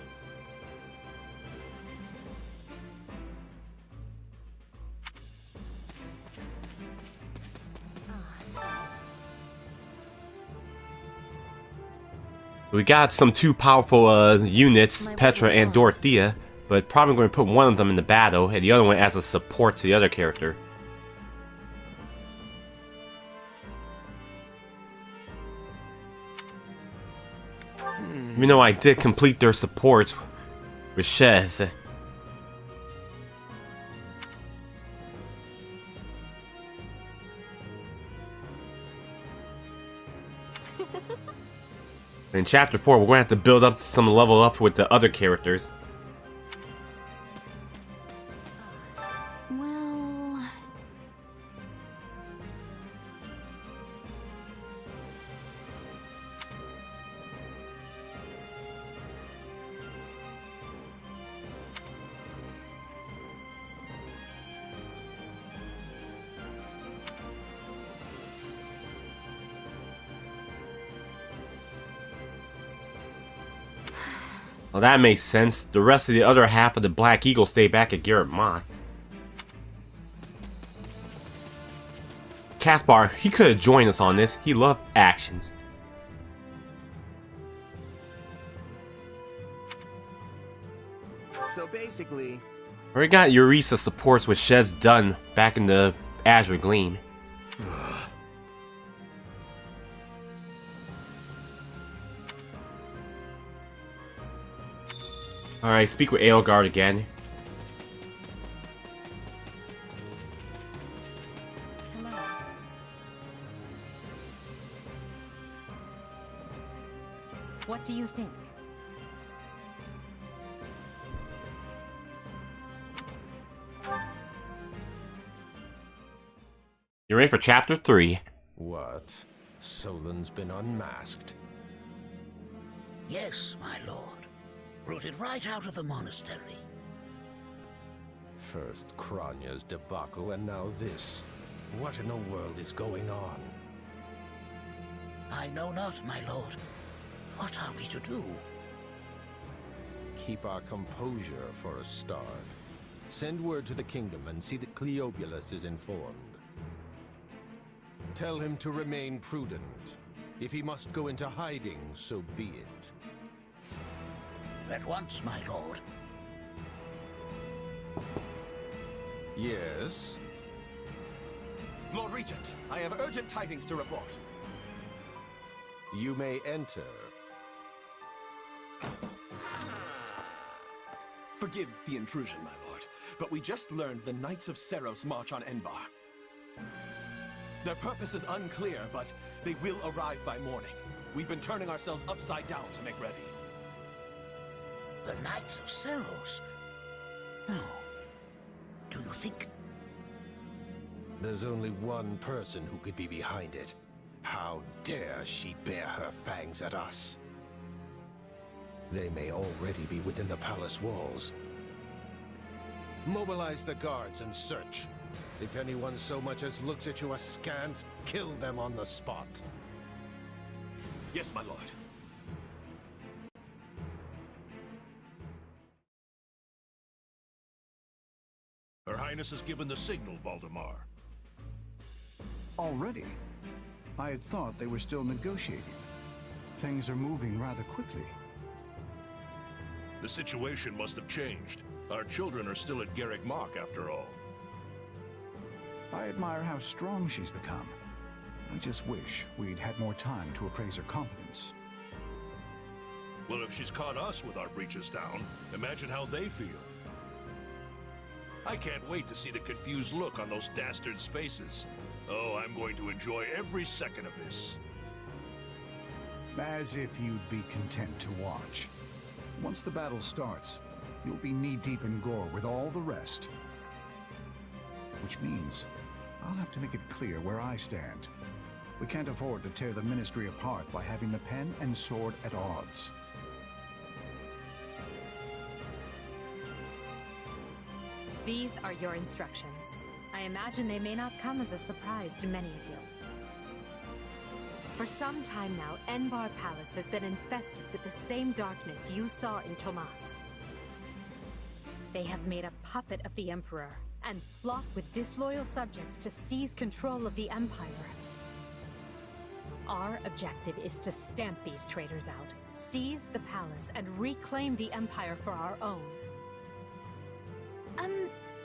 We got some two powerful units, Petra and Dorothea, but probably going to put one of them in the battle and the other one as a support to the other character. Even though I did complete their supports with Shez. In chapter 4, we're going to have to build up some level up with the other characters. Well... Well, that makes sense. The rest of the other half of the Black Eagle stay back at Garrett Mach. Caspar, he could have joined us on this. He loved actions. So basically... We got Eureka supports with Shez done back in the Azure Gleam. Alright, speak with Edelgard again. What do you think? You're ready for chapter 3. What? Solon's been unmasked? Yes, my lord. Rooted right out of the monastery. First Kranya's debacle and now this. What in the world is going on? I know not, my lord. What are we to do? Keep our composure for a start. Send word to the kingdom and see that Cleobulus is informed. Tell him to remain prudent. If he must go into hiding, so be it. At once, my lord. Yes? Lord Regent, I have urgent tidings to report. You may enter. Forgive the intrusion, my lord, but we just learned the Knights of Seros march on Enbar. Their purpose is unclear, but they will arrive by morning. We've been turning ourselves upside down to make ready. The Knights of Seros? No. Do you think... There's only one person who could be behind it. How dare she bare her fangs at us? They may already be within the palace walls. Mobilize the guards and search. If anyone so much as looks at you askance, kill them on the spot. Yes, my lord. Her Highness has given the signal, Valdemar. Already? I had thought they were still negotiating. Things are moving rather quickly. The situation must have changed. Our children are still at Garrick Mach, after all. I admire how strong she's become. I just wish we'd had more time to appraise her competence. Well, if she's caught us with our breeches down, imagine how they feel. I can't wait to see the confused look on those dastards' faces. Oh, I'm going to enjoy every second of this. As if you'd be content to watch. Once the battle starts, you'll be knee-deep in gore with all the rest. Which means I'll have to make it clear where I stand. We can't afford to tear the Ministry apart by having the pen and sword at odds. These are your instructions. I imagine they may not come as a surprise to many of you. For some time now, Enbar Palace has been infested with the same darkness you saw in Tomas. They have made a puppet of the Emperor and plot with disloyal subjects to seize control of the Empire. Our objective is to stamp these traitors out, seize the palace, and reclaim the Empire for our own.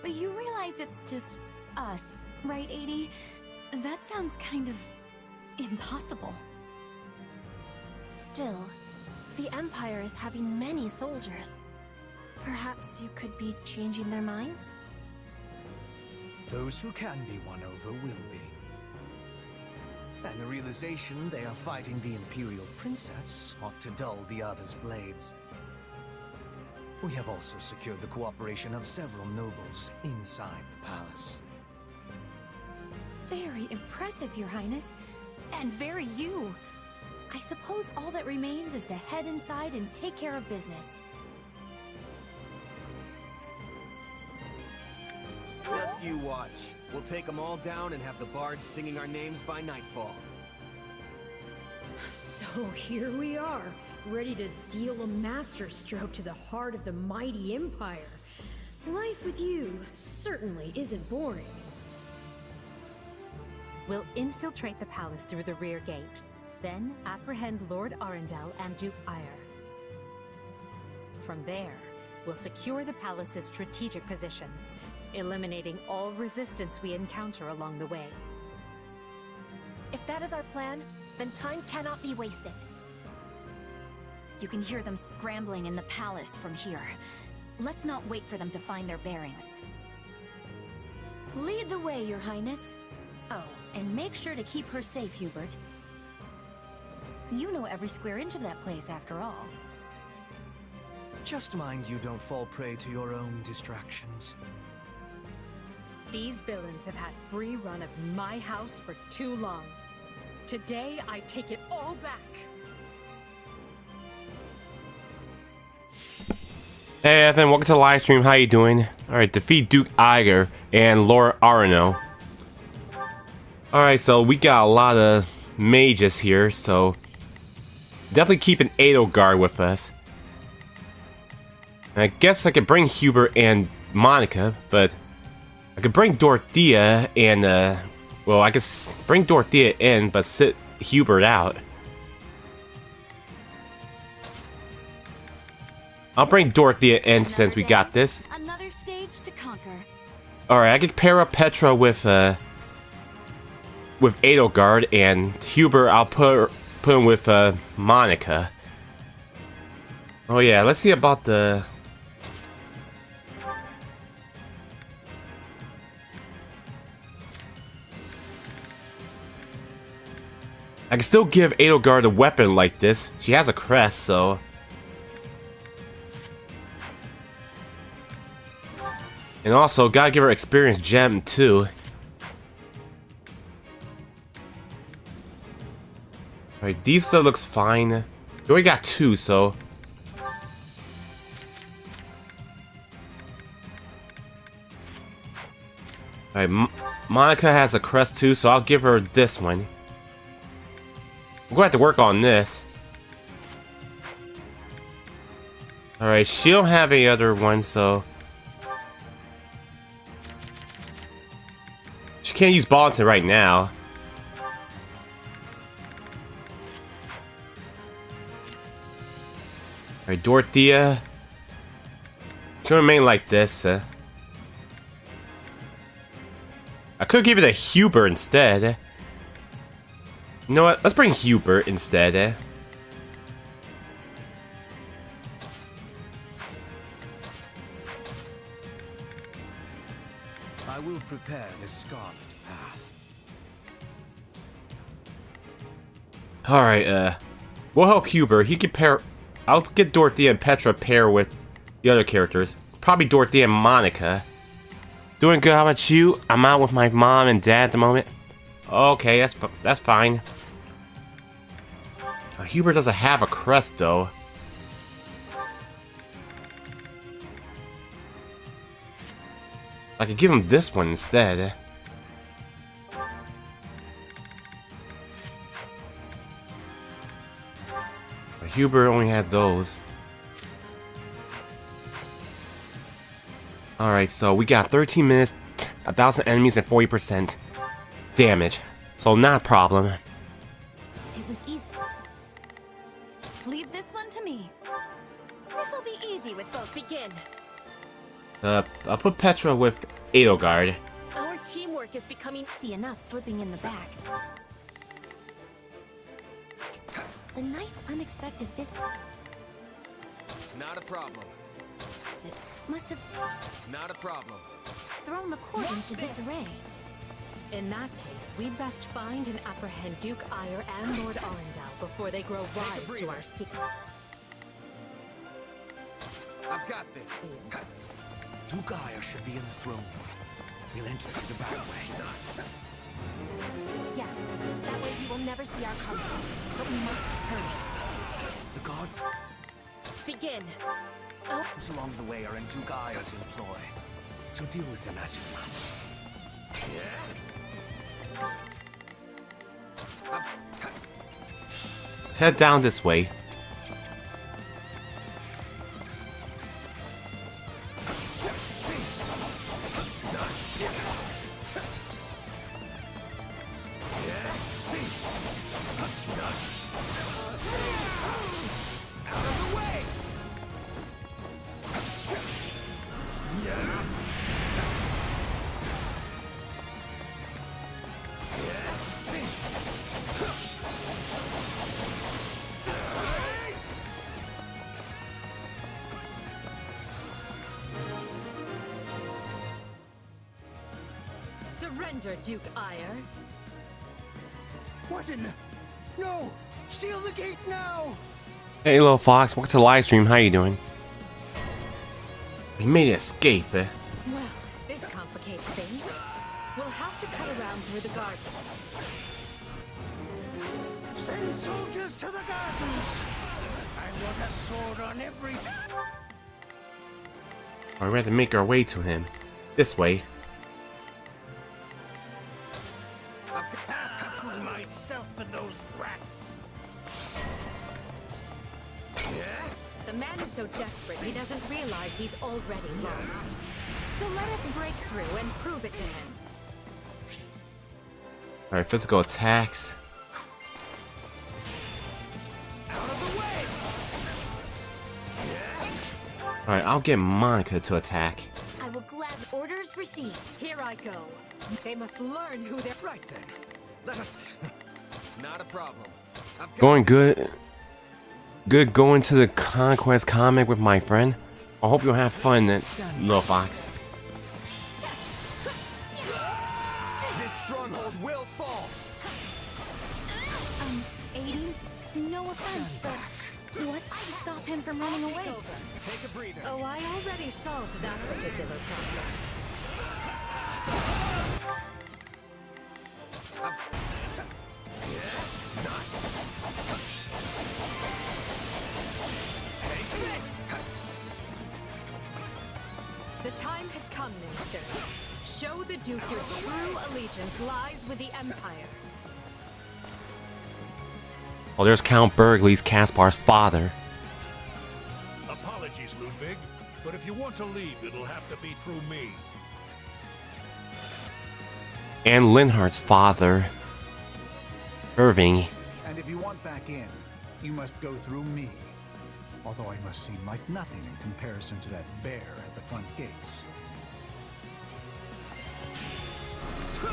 You realize it's just us, right, 80? That sounds kind of impossible. Still, the Empire is having many soldiers. Perhaps you could be changing their minds? Those who can be won over will be. And the realization they are fighting the Imperial Princess ought to dull the others' blades. We have also secured the cooperation of several nobles inside the palace. Very impressive, Your Highness. And very you. I suppose all that remains is to head inside and take care of business. Just you watch. We'll take them all down and have the bards singing our names by nightfall. So here we are, ready to deal a masterstroke to the heart of the mighty Empire. Life with you certainly isn't boring. We'll infiltrate the palace through the rear gate, then apprehend Lord Arundel and Duke Ire. From there, we'll secure the palace's strategic positions, eliminating all resistance we encounter along the way. If that is our plan, then time cannot be wasted. You can hear them scrambling in the palace from here. Let's not wait for them to find their bearings. Lead the way, Your Highness. Oh, and make sure to keep her safe, Hubert. You know every square inch of that place, after all. Just mind you don't fall prey to your own distractions. These villains have had free run of my house for too long. Today, I take it all back. Hey Evan, welcome to the live stream. How you doing? Alright, defeat Duke Iger and Lord Arno. Alright, so we got a lot of mages here, so definitely keep an Edelgard with us. And I guess I could bring Hubert and Monica, but I could bring Dorothea and, well, I could bring Dorothea in, but sit Hubert out. I'll bring Dorothea in since we got this. Another stage to conquer. Alright, I could pair up Petra with Edelgard, and Hubert I'll put him with Monica. Oh yeah, let's see about the... I can still give Edelgard a weapon like this. She has a crest, so... And also, gotta give her experience gem too. Alright, Disa looks fine. We already got 2, so... Alright, Monica has a crest too, so I'll give her this one. I'm gonna have to work on this. Alright, she don't have any other one, so she can't use Bolton right now. Alright, Dorothea. She'll remain like this. I could give it a Hubert instead. You know what? Let's bring Hubert instead. I will prepare the Scarlet path. Alright, we'll help Hubert. He can pair. I'll get Dorothea and Petra pair with the other characters. Probably Dorothea and Monica. Doing good. How about you? I'm out with my mom and dad at the moment. Okay, that's fine. Hubert doesn't have a crest though. I could give him this one instead. But Hubert only had those. Alright, so we got 13 minutes, 1,000 enemies, and 40% damage. So not a problem. It was easy. Leave this one to me. This'll be easy with both. Begin. I'll put Petra with Edelgard. Our teamwork is becoming enough slipping in the back. The knight's unexpected fit. Not a problem. It must have Not a problem. thrown the court into disarray. In that case, we'd best find and apprehend Duke Ire and Lord Arundel before they grow wise to our scheme. I've got this. Duke Ire should be in the throne room. We'll enter through the back way. Yes, that way we will never see our coming. But we must hurry. The guard Begin. along the way are in Duke Ire's employ, so deal with them as you must. Let's head down this way. Surrender, Duke Ire. What in the... No! Seal the gate now! Hey, little fox, welcome to the live stream. How you doing? He made an escape. Well, this complicates things. We'll have to cut around through the gardens. Send soldiers to the gardens! I want a sword on every... Alright, we have to make our way to him. This way. Between myself and those rats. The man is so desperate he doesn't realize he's already lost. So let us break through and prove it to him. Alright, physical attacks. Alright, I'll get Monica to attack. I will gladly orders received. Here I go. They must learn who they're... Right then. Let us... Not a problem. Going good. Good going to the Conquest comic with my friend. I hope you'll have fun, little fox. This stronghold will fall! 80? No offense, but what's to stop him from running away? Take a breather. Oh, I already solved that particular problem. The time has come, ministers. Show the Duke your true allegiance lies with the Empire. Oh, there's Count Burgley's Caspar's father. Apologies, Vig, but if you want to leave, it'll have to be through me. And Linhardt's father, Irving. And if you want back in, you must go through me. Although I must seem like nothing in comparison to that bear at the front gates. You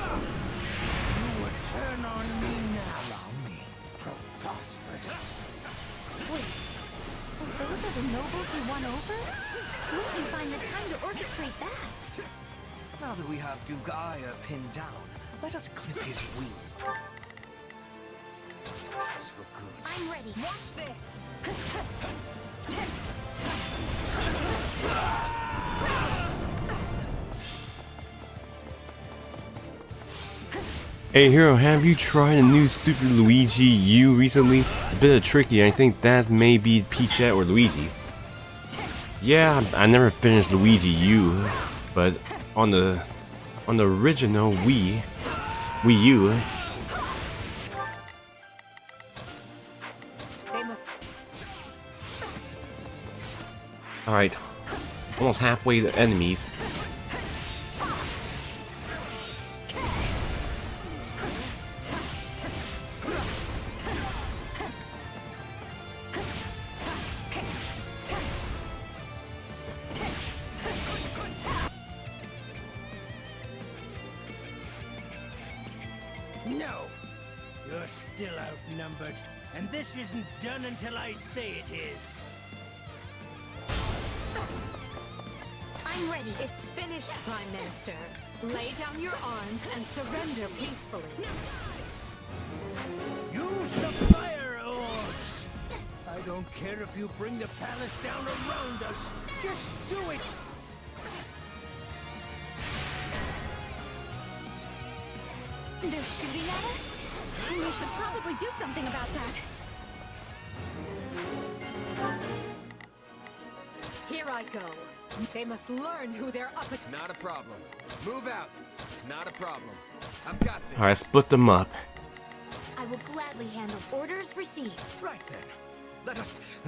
would turn on me now. Allow me. Preposterous. Wait, so those are the nobles you won over? Where did you find the time to orchestrate that? Now that we have Duke Aya pinned down, let us clip his wing. This for good. I'm ready. Watch this. Hey Hero, have you tried a new Super Luigi U recently? A bit tricky, I think that may be Peachette or Luigi. Yeah, I never finished Luigi U, but on the original Wii U. Alright, almost halfway to enemies. No, you're still outnumbered, and this isn't done until I say it is. I'm ready. It's finished, Prime Minister. Lay down your arms and surrender peacefully. Use the fire orbs! I don't care if you bring the palace down around us. Just do it! They're shooting at us? We should probably do something about that. Here I go. They must learn who they're up against. Not a problem. Move out. Not a problem. I've got this. Alright, split them up. I will gladly handle orders received. Right then. Let us...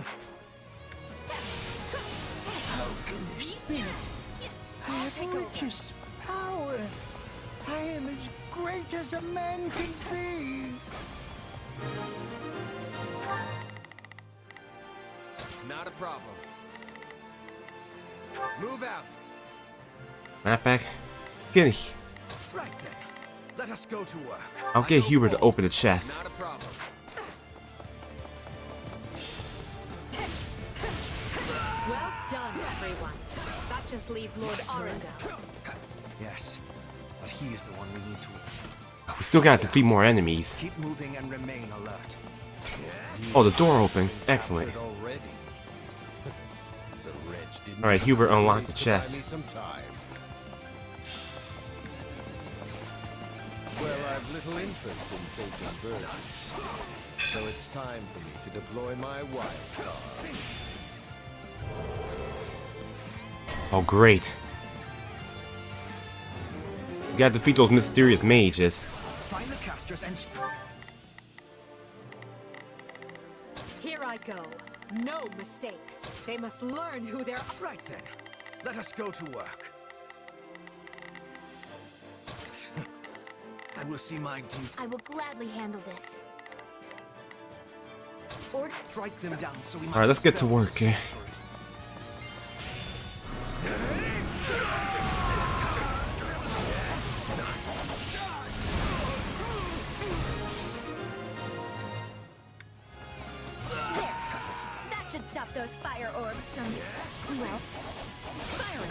How can this be? I have Witch's power. I am as great as a man can be. Not a problem. Move out. Matter of fact, get Right then. Let us go to work. I'll get Huber to open the chest. Not a problem. Well done, everyone. That just leaves Lord Arundel. Yes, but he is the one we need to... We still gotta defeat more enemies. Keep moving and remain alert. Oh, the door opened. Excellent. Alright, Hubert unlocked the chest. Well, I've little interest in facing birds, so it's time for me to deploy my wild card. Oh, great. We gotta defeat those mysterious mages. Find the casters and... Here I go. No mistakes. They must learn who they're... Right then. Let us go to work. I will see my team. I will gladly handle this. Strike them down so we... Alright, let's get to work. Should stop those fire orbs from, well, firing.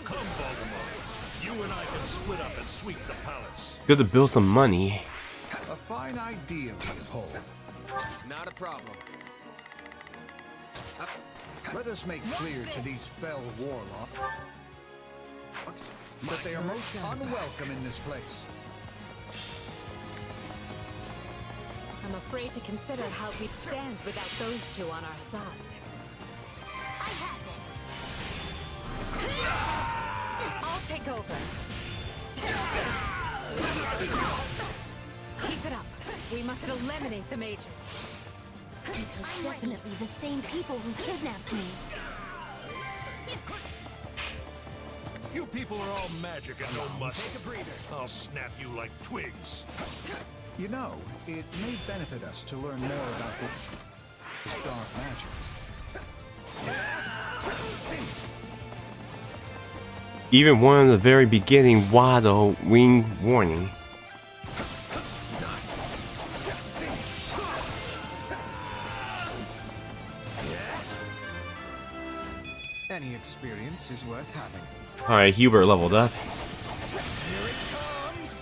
Come, Voldemort. You and I can split up and sweep the palace. Good to build some money. A fine idea, Leopold. Not a problem. Let us make clear to these fell warlocks that they are most unwelcome in this place. I'm afraid to consider how we'd stand without those two on our side. I have this. I'll take over. Keep it up. We must eliminate the mages. These are definitely the same people who kidnapped me. You people are all magic and no muscle. Take a breather. I'll snap you like twigs. You know, it may benefit us to learn more about this dark magic. Even one in the very beginning, Waddle wing warning. Any experience is worth having. Alright, Hubert leveled up. Here it comes.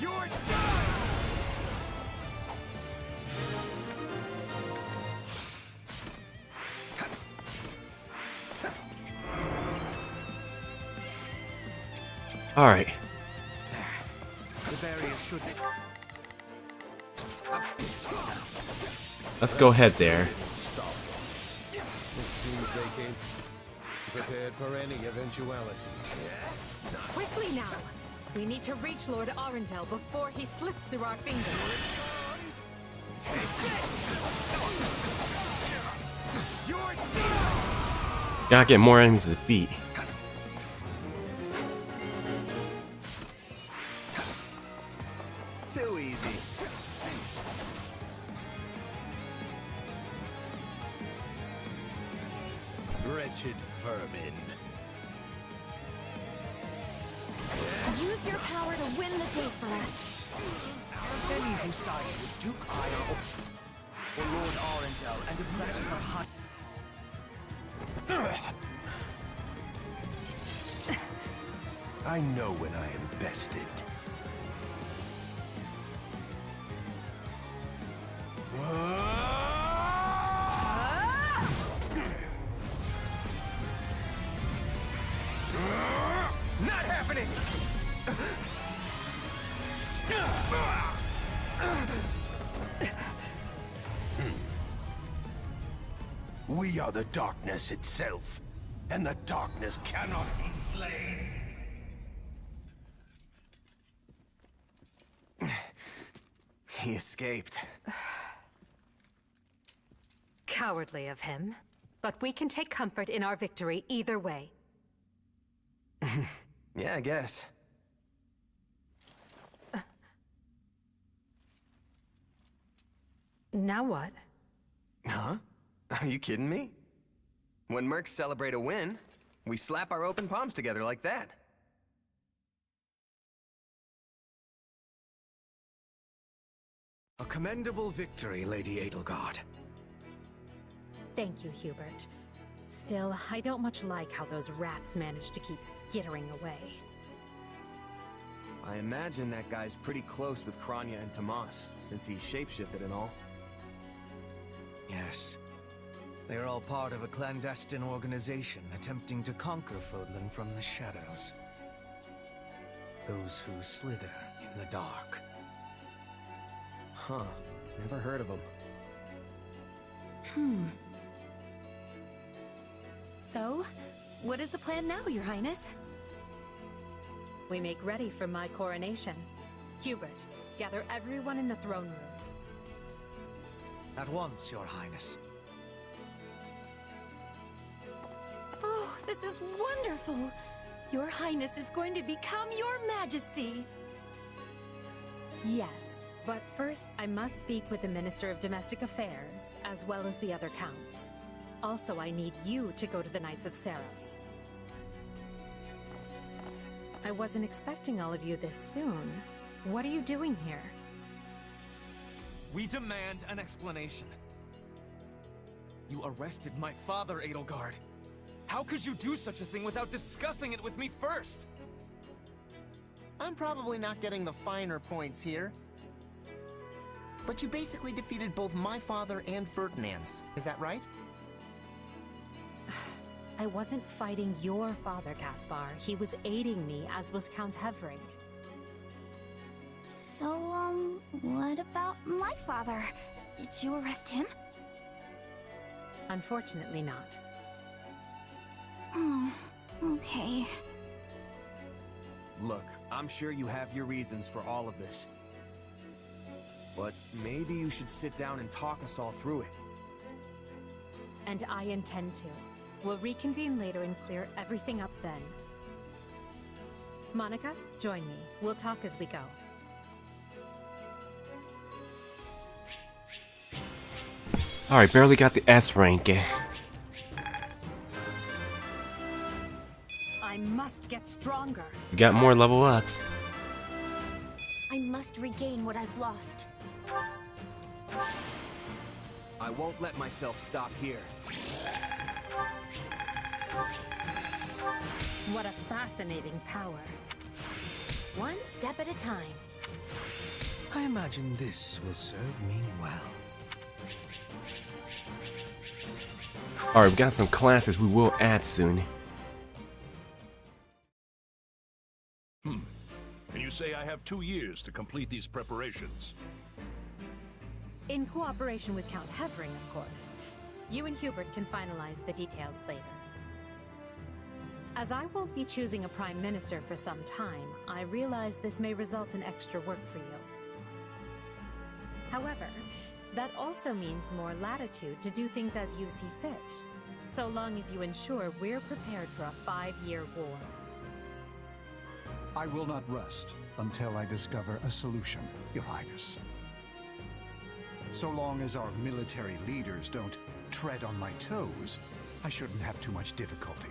You're done. Alright. The barrier should be. Let's go ahead there. It seems they came prepared for any eventuality. Quickly now! We need to reach Lord Arundel before he slips through our fingers. Gotta get more enemies to defeat. Too easy. Wretched vermin. Use your power to win the day for us. Any who sided with Duke Io or Lord Arundel and oppressed her high. I know when I am bested. Not happening. We are the darkness itself, and the darkness cannot be slain. He escaped. Cowardly of him. But we can take comfort in our victory either way. Yeah, I guess. Now what? Huh? Are you kidding me? When mercs celebrate a win, we slap our open palms together like that. A commendable victory, Lady Edelgard. Thank you, Hubert. Still, I don't much like how those rats managed to keep skittering away. I imagine that guy's pretty close with Kranya and Tomas, since he shapeshifted and all. Yes. They are all part of a clandestine organization attempting to conquer Fodlan from the shadows. Those who slither in the dark. Huh. Never heard of him. So, what is the plan now, Your Highness? We make ready for my coronation. Hubert, gather everyone in the throne room. At once, Your Highness. Oh, this is wonderful! Your Highness is going to become Your Majesty! Yes, but first I must speak with the Minister of Domestic Affairs, as well as the other counts. Also, I need you to go to the Knights of Seros. I wasn't expecting all of you this soon. What are you doing here? We demand an explanation. You arrested my father, Edelgard. How could you do such a thing without discussing it with me first? I'm probably not getting the finer points here. But you basically defeated both my father and Ferdinand's. Is that right? I wasn't fighting your father, Caspar. He was aiding me, as was Count Hevring. So, what about my father? Did you arrest him? Unfortunately not. Oh, okay. Look, I'm sure you have your reasons for all of this. But maybe you should sit down and talk us all through it. And I intend to. We'll reconvene later and clear everything up then. Monica, join me. We'll talk as we go. Alright, barely got the S rank. I must get stronger. We got more level ups. I must regain what I've lost. I won't let myself stop here. What a fascinating power. One step at a time. I imagine this will serve me well. Alright, we got some classes we will add soon. And you say I have 2 years to complete these preparations. In cooperation with Count Hevering, of course. You and Hubert can finalize the details later. As I won't be choosing a Prime Minister for some time, I realize this may result in extra work for you. However, that also means more latitude to do things as you see fit, so long as you ensure we're prepared for a 5-year war. I will not rest until I discover a solution, Your Highness. So long as our military leaders don't tread on my toes, I shouldn't have too much difficulty.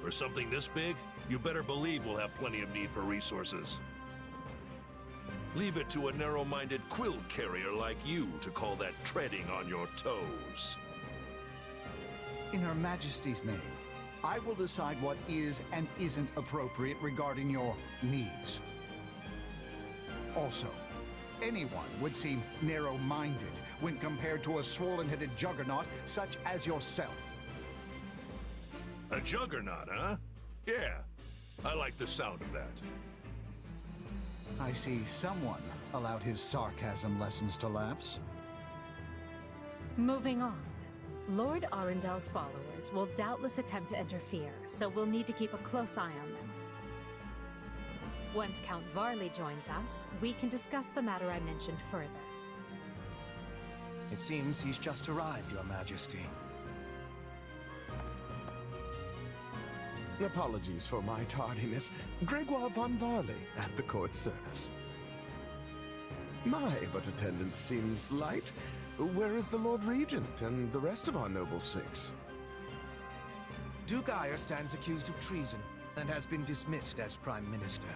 For something this big, you better believe we'll have plenty of need for resources. Leave it to a narrow-minded quill carrier like you to call that treading on your toes. In Her Majesty's name, I will decide what is and isn't appropriate regarding your needs. Also, anyone would seem narrow-minded when compared to a swollen-headed juggernaut such as yourself. A juggernaut, huh? Yeah, I like the sound of that. I see someone allowed his sarcasm lessons to lapse. Moving on. Lord Arundel's followers will doubtless attempt to interfere, so we'll need to keep a close eye on them. Once Count Varley joins us, we can discuss the matter I mentioned further. It seems he's just arrived, Your Majesty. Apologies for my tardiness. Gregoire von Varley at the court service. My, but attendance seems light. Where is the Lord Regent and the rest of our noble six? Duke Eyre stands accused of treason and has been dismissed as Prime Minister.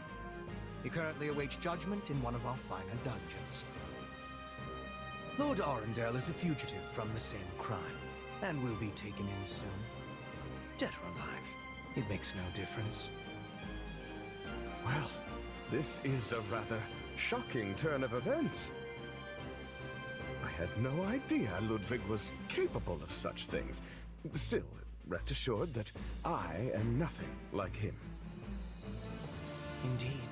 He currently awaits judgment in one of our finer dungeons. Lord Arundel is a fugitive from the same crime, and will be taken in soon. Dead or alive, it makes no difference. Well, this is a rather shocking turn of events. I had no idea Ludwig was capable of such things. Still, rest assured that I am nothing like him. Indeed.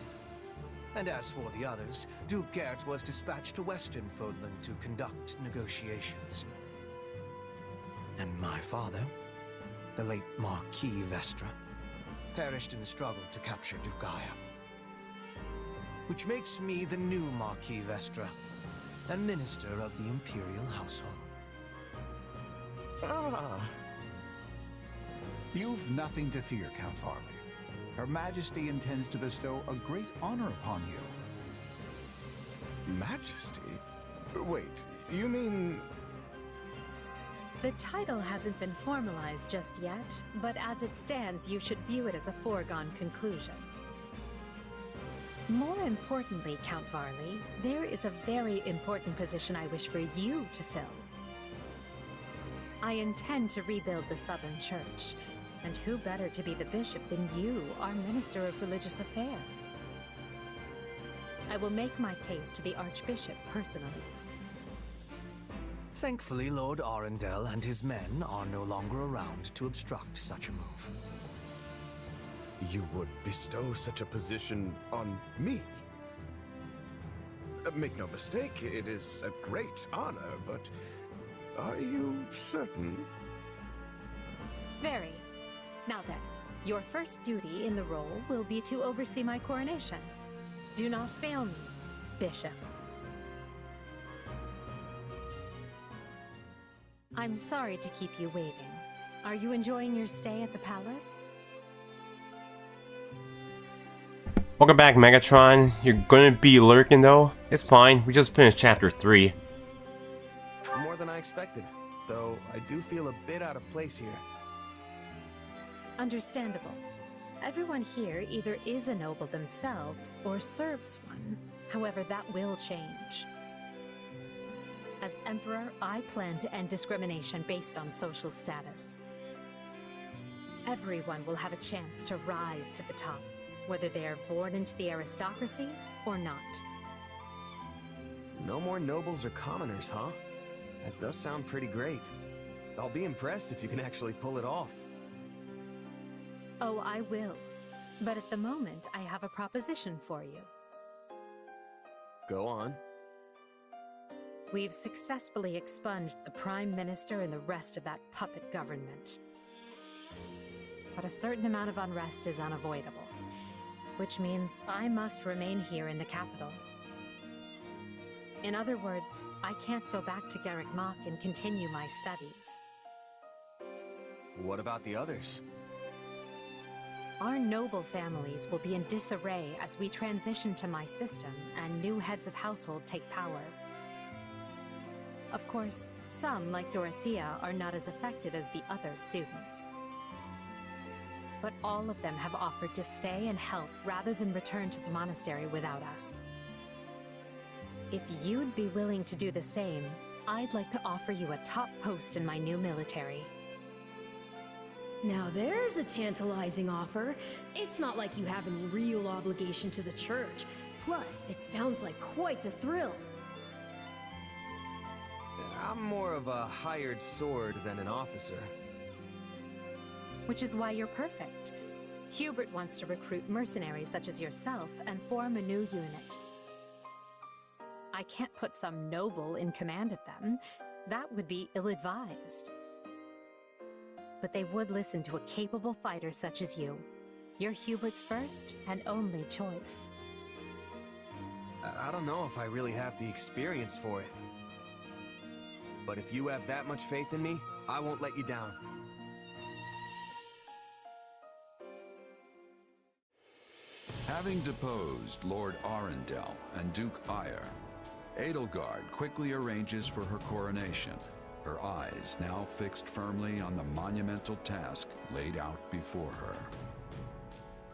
And as for the others, Duke Gert was dispatched to Western Fodland to conduct negotiations. And my father, the late Marquis Vestra, perished in the struggle to capture Duke Eyre. Which makes me the new Marquis Vestra, and Minister of the Imperial Household. Ah. You've nothing to fear, Count Varley. Her Majesty intends to bestow a great honor upon you. Majesty? Wait, you mean... The title hasn't been formalized just yet, but as it stands, you should view it as a foregone conclusion. More importantly, Count Varley, there is a very important position I wish for you to fill. I intend to rebuild the Southern Church, and who better to be the bishop than you, our Minister of Religious Affairs? I will make my case to the Archbishop personally. Thankfully, Lord Arundel and his men are no longer around to obstruct such a move. You would bestow such a position on me? Make no mistake, it is a great honor, but are you certain? Very. Now then, your first duty in the role will be to oversee my coronation. Do not fail me, Bishop. I'm sorry to keep you waiting. Are you enjoying your stay at the palace? Welcome back, Megatron. You're gonna be lurking though? It's fine, we just finished chapter 3. More than I expected, though I do feel a bit out of place here. Understandable. Everyone here either is a noble themselves or serves one. However, that will change. As Emperor, I plan to end discrimination based on social status. Everyone will have a chance to rise to the top, whether they are born into the aristocracy or not. No more nobles or commoners, huh? That does sound pretty great. I'll be impressed if you can actually pull it off. Oh, I will. But at the moment, I have a proposition for you. Go on. We've successfully expunged the Prime Minister and the rest of that puppet government. But a certain amount of unrest is unavoidable, which means I must remain here in the capital. In other words, I can't go back to Garrick Mach and continue my studies. What about the others? Our noble families will be in disarray as we transition to my system and new heads of household take power. Of course, some, like Dorothea, are not as affected as the other students. But all of them have offered to stay and help rather than return to the monastery without us. If you'd be willing to do the same, I'd like to offer you a top post in my new military. Now there's a tantalizing offer. It's not like you have any real obligation to the church. Plus, it sounds like quite the thrill. I'm more of a hired sword than an officer. Which is why you're perfect. Hubert wants to recruit mercenaries such as yourself and form a new unit. I can't put some noble in command of them. That would be ill-advised. But they would listen to a capable fighter such as you. You're Hubert's first and only choice. I don't know if I really have the experience for it. But if you have that much faith in me, I won't let you down. Having deposed Lord Arundel and Duke Eyre, Edelgard quickly arranges for her coronation, her eyes now fixed firmly on the monumental task laid out before her.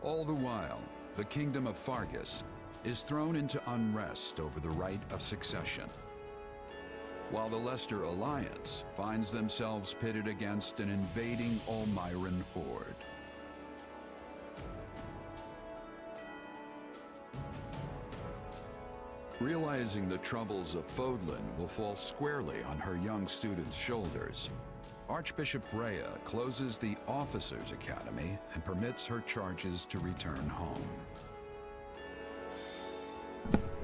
All the while, the kingdom of Fargus is thrown into unrest over the right of succession, while the Leicester Alliance finds themselves pitted against an invading Almiran horde. Realizing the troubles of Fodlan will fall squarely on her young students' shoulders, Archbishop Rhea closes the Officers' Academy and permits her charges to return home.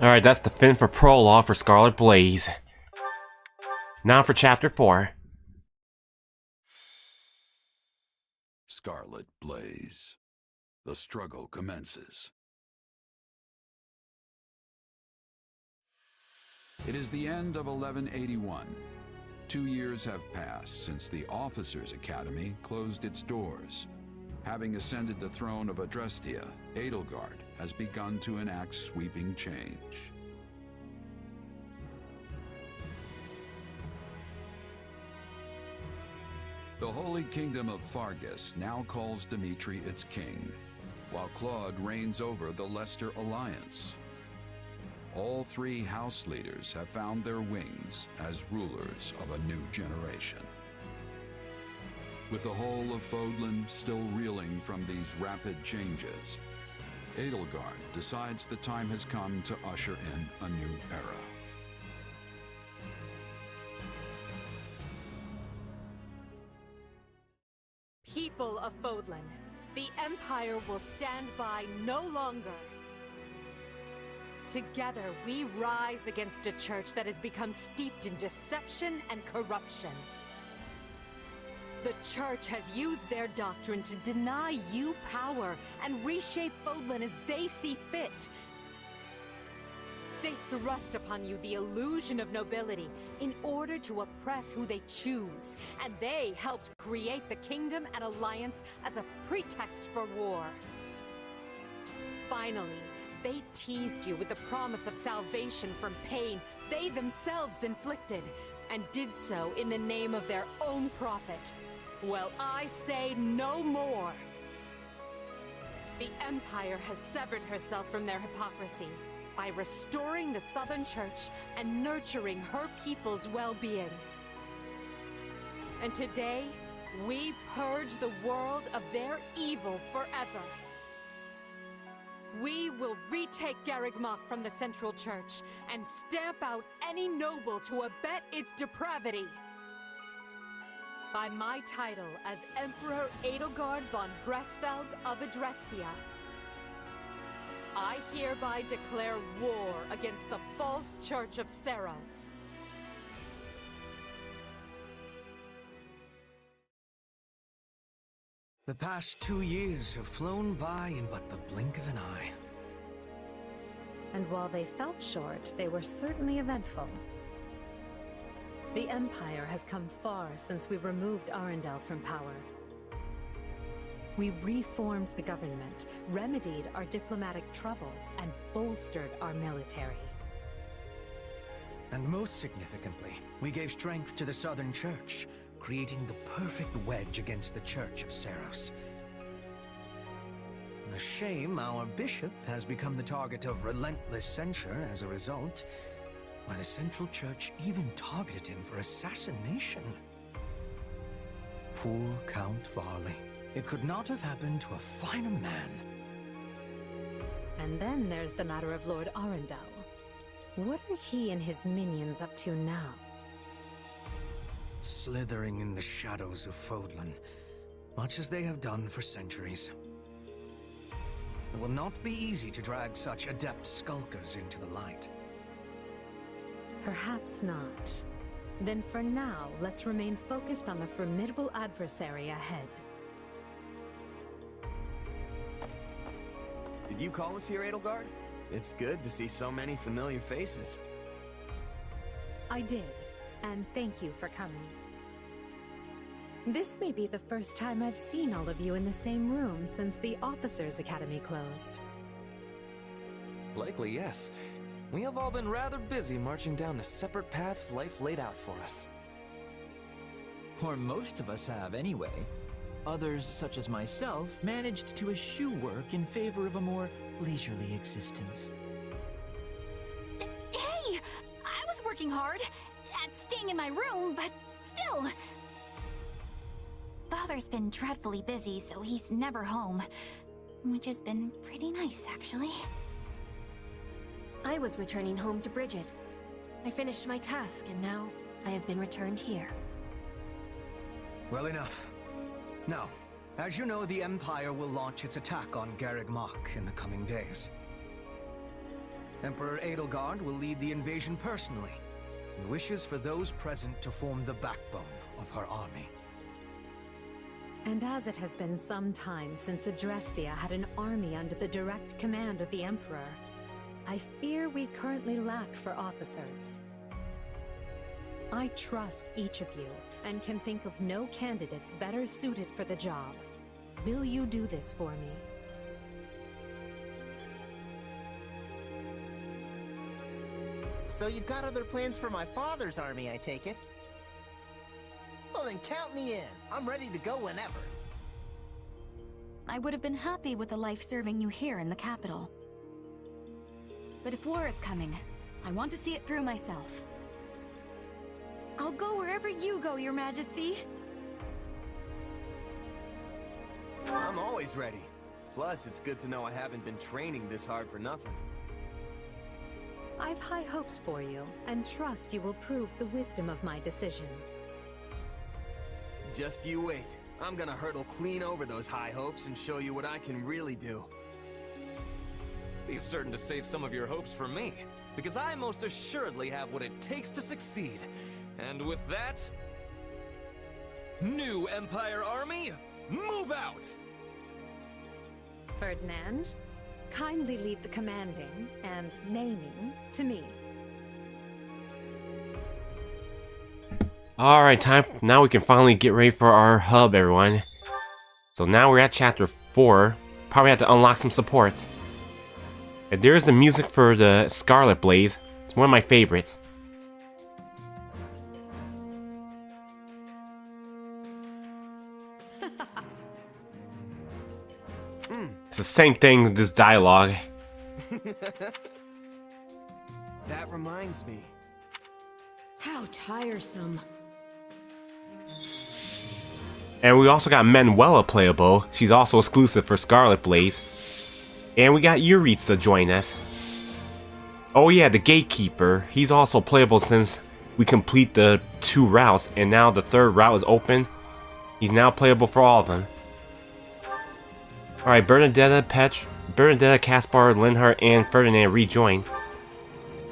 Alright, that's the fin for prologue for Scarlet Blaze. Now for chapter 4. Scarlet Blaze. The struggle commences. It is the end of 1181. 2 years have passed since the Officers' Academy closed its doors. Having ascended the throne of Adrestia, Edelgard has begun to enact sweeping change. The Holy Kingdom of Fargus now calls Dimitri its king, while Claude reigns over the Leicester Alliance. All three house leaders have found their wings as rulers of a new generation. With the whole of Fodlan still reeling from these rapid changes, Edelgard decides the time has come to usher in a new era. People of Fodlan, the Empire will stand by no longer. Together, we rise against a church that has become steeped in deception and corruption. The church has used their doctrine to deny you power and reshape Fodlan as they see fit. They thrust upon you the illusion of nobility in order to oppress who they choose, and they helped create the kingdom and alliance as a pretext for war. Finally, they teased you with the promise of salvation from pain they themselves inflicted, and did so in the name of their own profit. Well, I say no more. The Empire has severed herself from their hypocrisy by restoring the Southern Church and nurturing her people's well-being. And today, we purge the world of their evil forever. We will retake Garreg Mach from the Central Church and stamp out any nobles who abet its depravity. By my title as Emperor Edelgard von Hresfeld of Adrestia, I hereby declare war against the false Church of Seros. The past 2 years have flown by in but the blink of an eye. And while they felt short, they were certainly eventful. The Empire has come far since we removed Arundel from power. We reformed the government, remedied our diplomatic troubles, and bolstered our military. And most significantly, we gave strength to the Southern Church, creating the perfect wedge against the Church of Seros. A shame our bishop has become the target of relentless censure as a result, why the Central Church even targeted him for assassination. Poor Count Varley. It could not have happened to a finer man. And then there's the matter of Lord Arundel. What are he and his minions up to now? Slithering in the shadows of Fodlan, much as they have done for centuries. It will not be easy to drag such adept skulkers into the light. Perhaps not. Then for now, let's remain focused on the formidable adversary ahead. Did you call us here, Edelgard? It's good to see so many familiar faces. I did, and thank you for coming. This may be the first time I've seen all of you in the same room since the Officers' Academy closed. Likely, yes. We have all been rather busy marching down the separate paths life laid out for us. Or most of us have, anyway. Others, such as myself, managed to eschew work in favor of a more leisurely existence. Hey! I was working hard at staying in my room, but still... Father's been dreadfully busy, so he's never home. Which has been pretty nice, actually. I was returning home to Bridget. I finished my task, and now I have been returned here. Well enough. Now, as you know, the Empire will launch its attack on Garreg Mach in the coming days. Emperor Edelgard will lead the invasion personally, and wishes for those present to form the backbone of her army. And as it has been some time since Adrestia had an army under the direct command of the Emperor, I fear we currently lack for officers. I trust each of you, and can think of no candidates better suited for the job. Will you do this for me? So you've got other plans for my father's army, I take it? Well then count me in. I'm ready to go whenever. I would have been happy with a life serving you here in the capital. But if war is coming, I want to see it through myself. I'll go wherever you go, Your Majesty. I'm always ready. Plus, it's good to know I haven't been training this hard for nothing. I've high hopes for you, and trust you will prove the wisdom of my decision. Just you wait. I'm gonna hurtle clean over those high hopes and show you what I can really do. Be certain to save some of your hopes for me, because I most assuredly have what it takes to succeed. And with that... New Empire Army, move out! Ferdinand, Kindly leave the commanding and naming to me. Alright, time. Now we can finally get ready for our hub, everyone. So now we're at chapter 4. Probably have to unlock some supports. And there's the music for the Scarlet Blaze. It's one of my favorites. It's the same thing with this dialogue. That reminds me. How tiresome. And we also got Manuela playable. She's also exclusive for Scarlet Blaze. And we got Yuritsa join us. Oh yeah, the Gatekeeper. He's also playable since we complete the 2 routes. And now the 3rd route is open. He's now playable for all of them. Alright, Bernadetta, Caspar, Linhardt, and Ferdinand rejoin.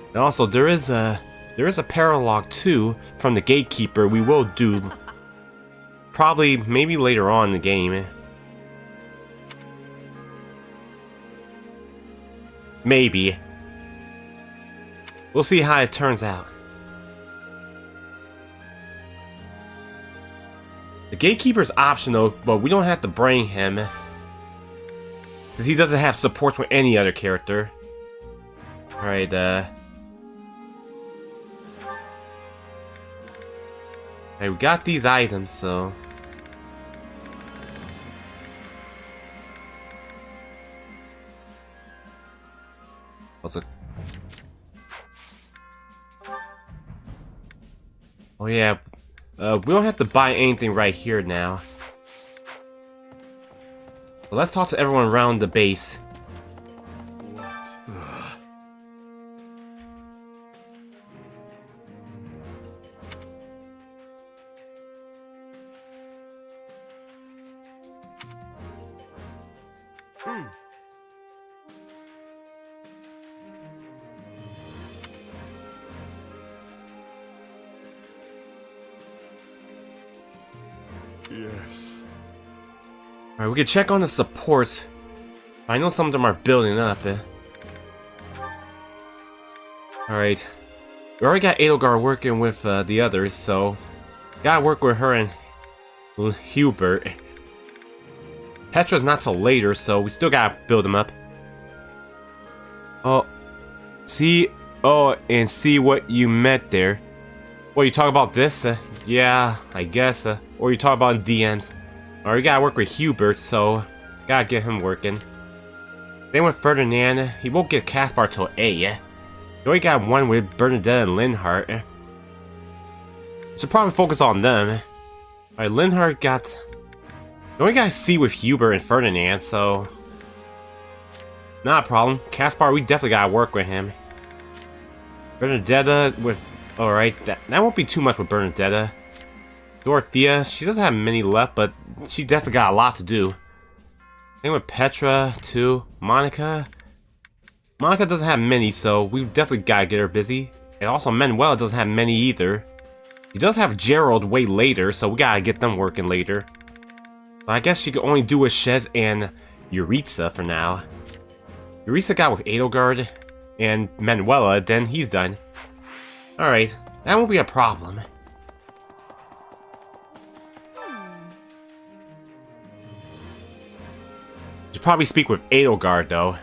And also, there is a paralogue too from the Gatekeeper we will do probably maybe later on in the game. Maybe. We'll see how it turns out. The Gatekeeper's optional, but we don't have to bring him, because he doesn't have support with any other character. Alright, we got these items, so... Also... Oh yeah, we don't have to buy anything right here now. But let's talk to everyone around the base. Yes. Alright, we can check on the supports. I know some of them are building up. Alright. We already got Edelgard working with the others, so... Gotta work with her and Hubert. Petra's not till later, so we still gotta build them up. Oh. See... Oh, and see what you meant there. Well, you talk about this? Yeah, I guess. Or you talk about DMs. Alright, we gotta work with Hubert, so gotta get him working. Then with Ferdinand, he won't get Caspar till A. We already got one with Bernadette and Linhardt. Should probably focus on them. Alright, Linhardt got... We only got C with Hubert and Ferdinand, so... Not a problem. Caspar, we definitely gotta work with him. Bernadetta with... Alright, that won't be too much with Bernadetta. Dorothea, she doesn't have many left, but she definitely got a lot to do. Same with Petra, too. Monica doesn't have many, so we definitely gotta get her busy. And also Manuela doesn't have many either. He does have Gerald way later, so we gotta get them working later. But I guess she could only do with Shez and Yuritsa for now. Yuritsa got with Edelgard and Manuela, then he's done. Alright, that won't be a problem. Should probably speak with Edelgard, though.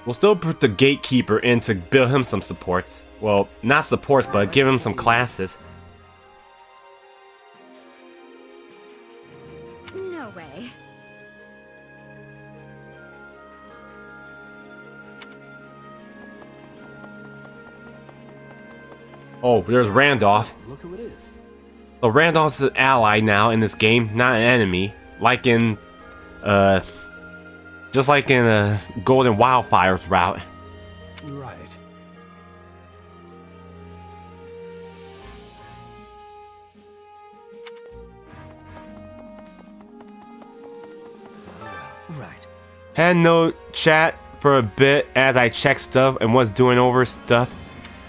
We'll still put the Gatekeeper in to build him some supports. Well, not supports, but give him some classes. No way. Oh, there's Randolph. Look who it is. So Randolph's an ally now in this game, not an enemy. Like in, just like in Golden Wildfires route. Right. Right. Had no chat for a bit as I checked stuff and was doing over stuff.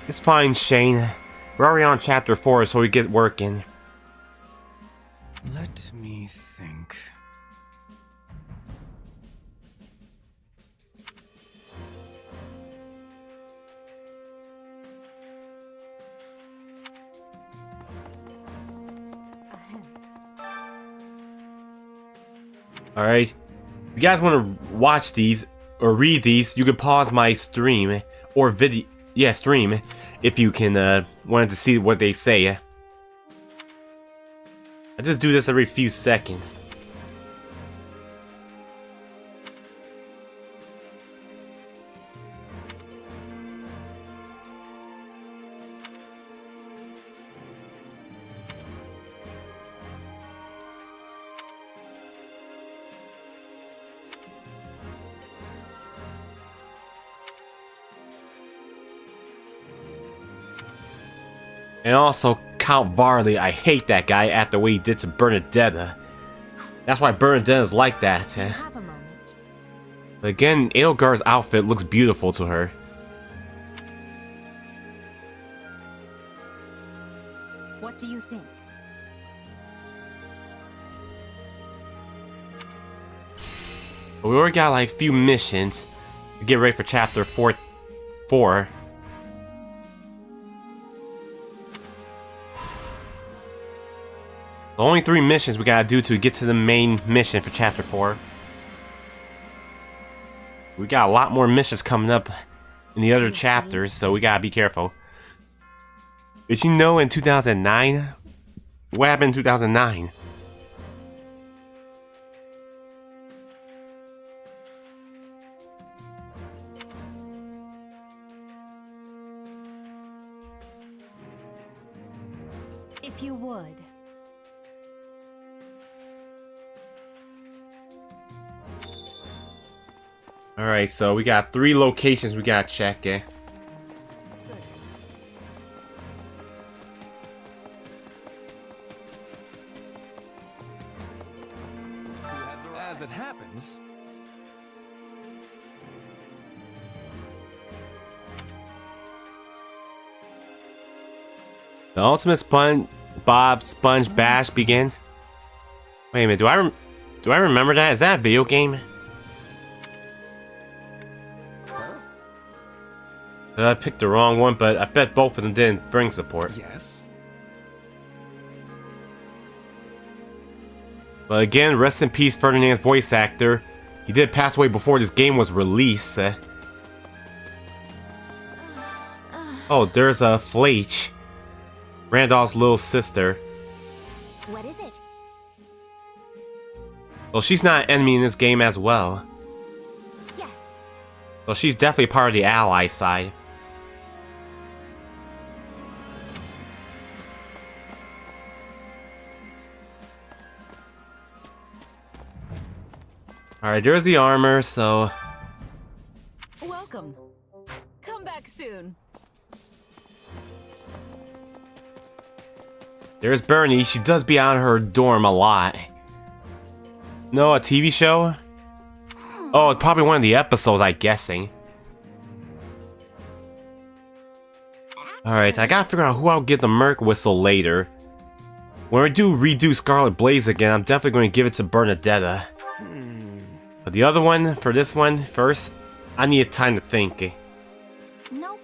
It's fine, Shane. We're already on chapter 4, so we get working. Let me think. Alright. If you guys want to watch these or read these, you can pause my stream or video. Yeah, stream if you can wanted to see what they say. I just do this every few seconds. And also, Count Varley, I hate that guy after what he did to Bernadetta. That's why Bernadetta's like that. Have a moment. But again, Edelgard's outfit looks beautiful to her. What do you think? But we already got like a few missions to get ready for chapter 4. The only 3 missions we gotta do to get to the main mission for chapter 4. We got a lot more missions coming up in the other chapters, so we gotta be careful. Did you know in 2009? What happened in 2009? If you would. Alright, so we got 3 locations we gotta check, eh? As it happens, The ultimate SpongeBob Sponge Bash begins. Wait a minute, do I remember that? Is that a video game? I picked the wrong one, but I bet both of them didn't bring support. yes. But again, rest in peace, Ferdinand's voice actor. He did pass away before this game was released. Oh, there's a Fleich, Randolph's little sister. What is it? Well, she's not an enemy in this game as well. Yes. Well, she's definitely part of the ally side. Alright, there's the armor, so... Welcome. Come back soon. There's Bernie. She does be out of her dorm a lot. No, a TV show? Oh, it's probably one of the episodes, I'm guessing. Alright, I gotta figure out who I'll give the Merc Whistle later. When we do redo Scarlet Blaze again, I'm definitely going to give it to Bernadetta. But the other one, for this one, first, I need time to think. Nope.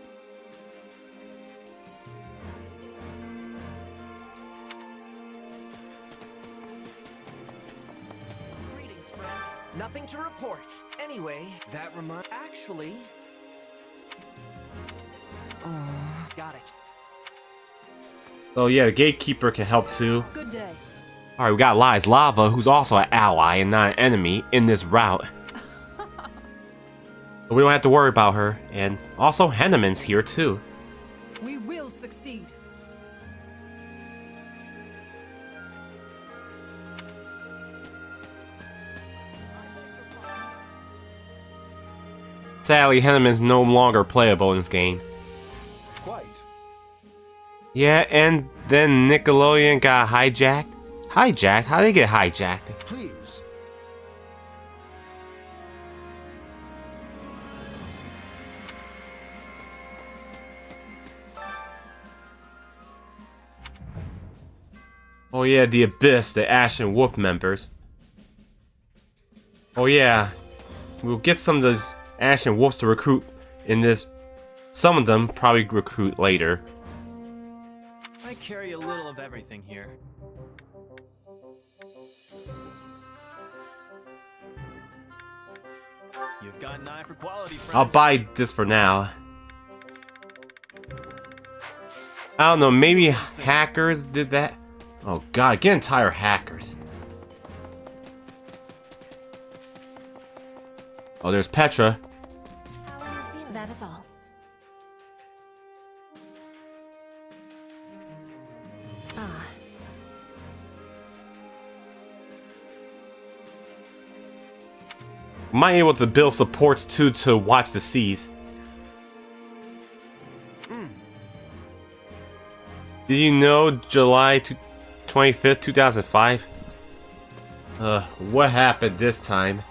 Greetings, friend. Nothing to report. Anyway, that actually... got it. So yeah, the Gatekeeper can help too. Good day. Alright, we got Lies Lava, who's also an ally and not an enemy in this route. So we don't have to worry about her. And also, Henneman's here too. We will succeed. Sadly, Henneman's no longer playable in this game. Quite. Yeah, and then Nickelodeon got hijacked. Hijacked? How did they get hijacked? Please. Oh yeah, the Abyss, the Ash and Wolf members. Oh yeah, we'll get some of the Ash and Wolves to recruit in this. Some of them probably recruit later. I carry a little of everything here. You've got an eye for quality, friend. I'll buy this for now. I don't know, maybe hackers did that? Oh god, getting tired of hackers. Oh, there's Petra. That is all. Might be able to build supports too to watch the seas. Did you know July 25th, 2005? What happened this time?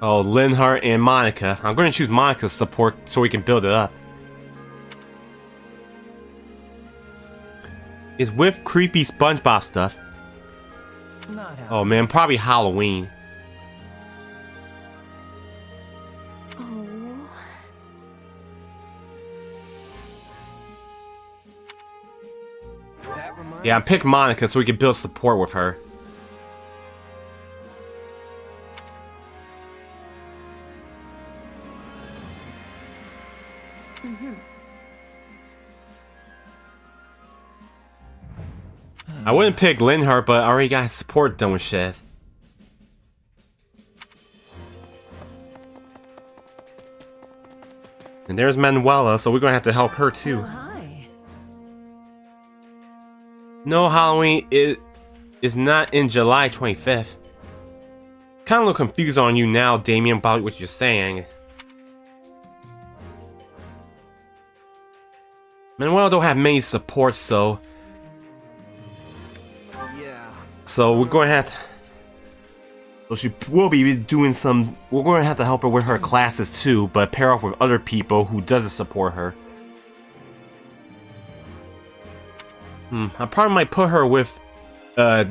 Oh, Linhardt and Monica. I'm going to choose Monica's support so we can build it up. It's with creepy SpongeBob stuff. Oh man, probably Halloween. Oh. Yeah, I'm picking Monica so we can build support with her. I wouldn't pick Linhardt, but I already got support done with Shez. And there's Manuela, so we're gonna have to help her too. Hi. No, Halloween is not in July 25th. Kind of a little confused on you now, Damien, about what you're saying. Manuela don't have many supports, so we're going to have to... So she will be doing some... We're going to have to help her with her classes too, but pair up with other people who doesn't support her. I probably might put her with... Yeah,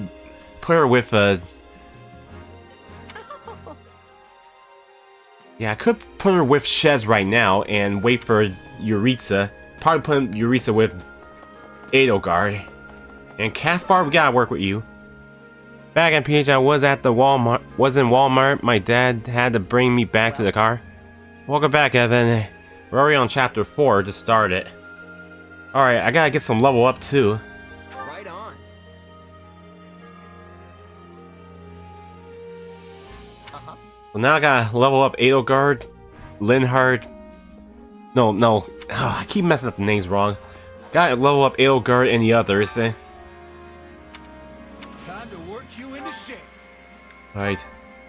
I could put her with Shez right now and wait for Yuritsa. Probably put Yuritsa with Edelgard. And Caspar, we gotta work with you. Back at PH, I was in Walmart. My dad had to bring me back to the car. Welcome back, Evan. We're already on chapter 4 to start it. Alright, I gotta get some level up too. Right on. Well, now I gotta level up Edelgard, Linhardt. No. Oh, I keep messing up the names wrong. Gotta level up Edelgard and the others. Alright,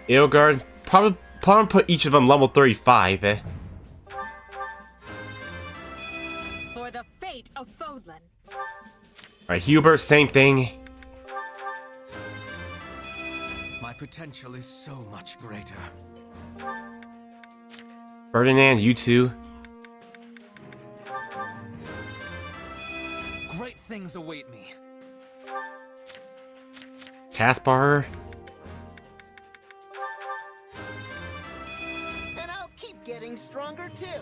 Edelgard, probably put each of them level 35, For the fate of Fodlan. Alright, Hubert, same thing. My potential is so much greater. Ferdinand, you too. Great things await me. Caspar. Getting stronger too.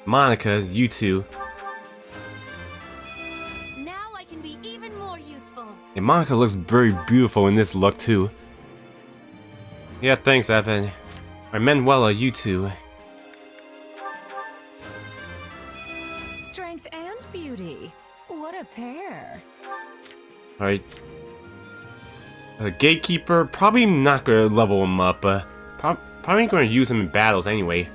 Monica, you too. Now I can be even more useful. And Monica looks very beautiful in this look too. Yeah, thanks, Evan. Alright, Manuela, you too. Strength and beauty. What a pair. Alright. Gatekeeper, probably not gonna level him up, but probably going to use him in battles anyway.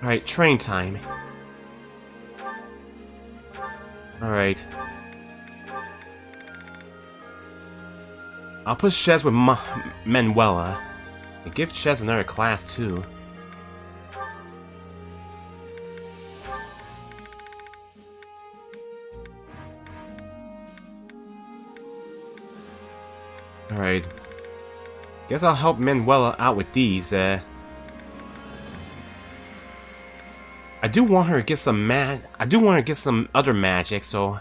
Alright, train time. Alright. I'll put Shez with Manuela. And give Shez another class too. Alright. Guess I'll help Manuela out with these. I do want her to get some I do want her to get some other magic, so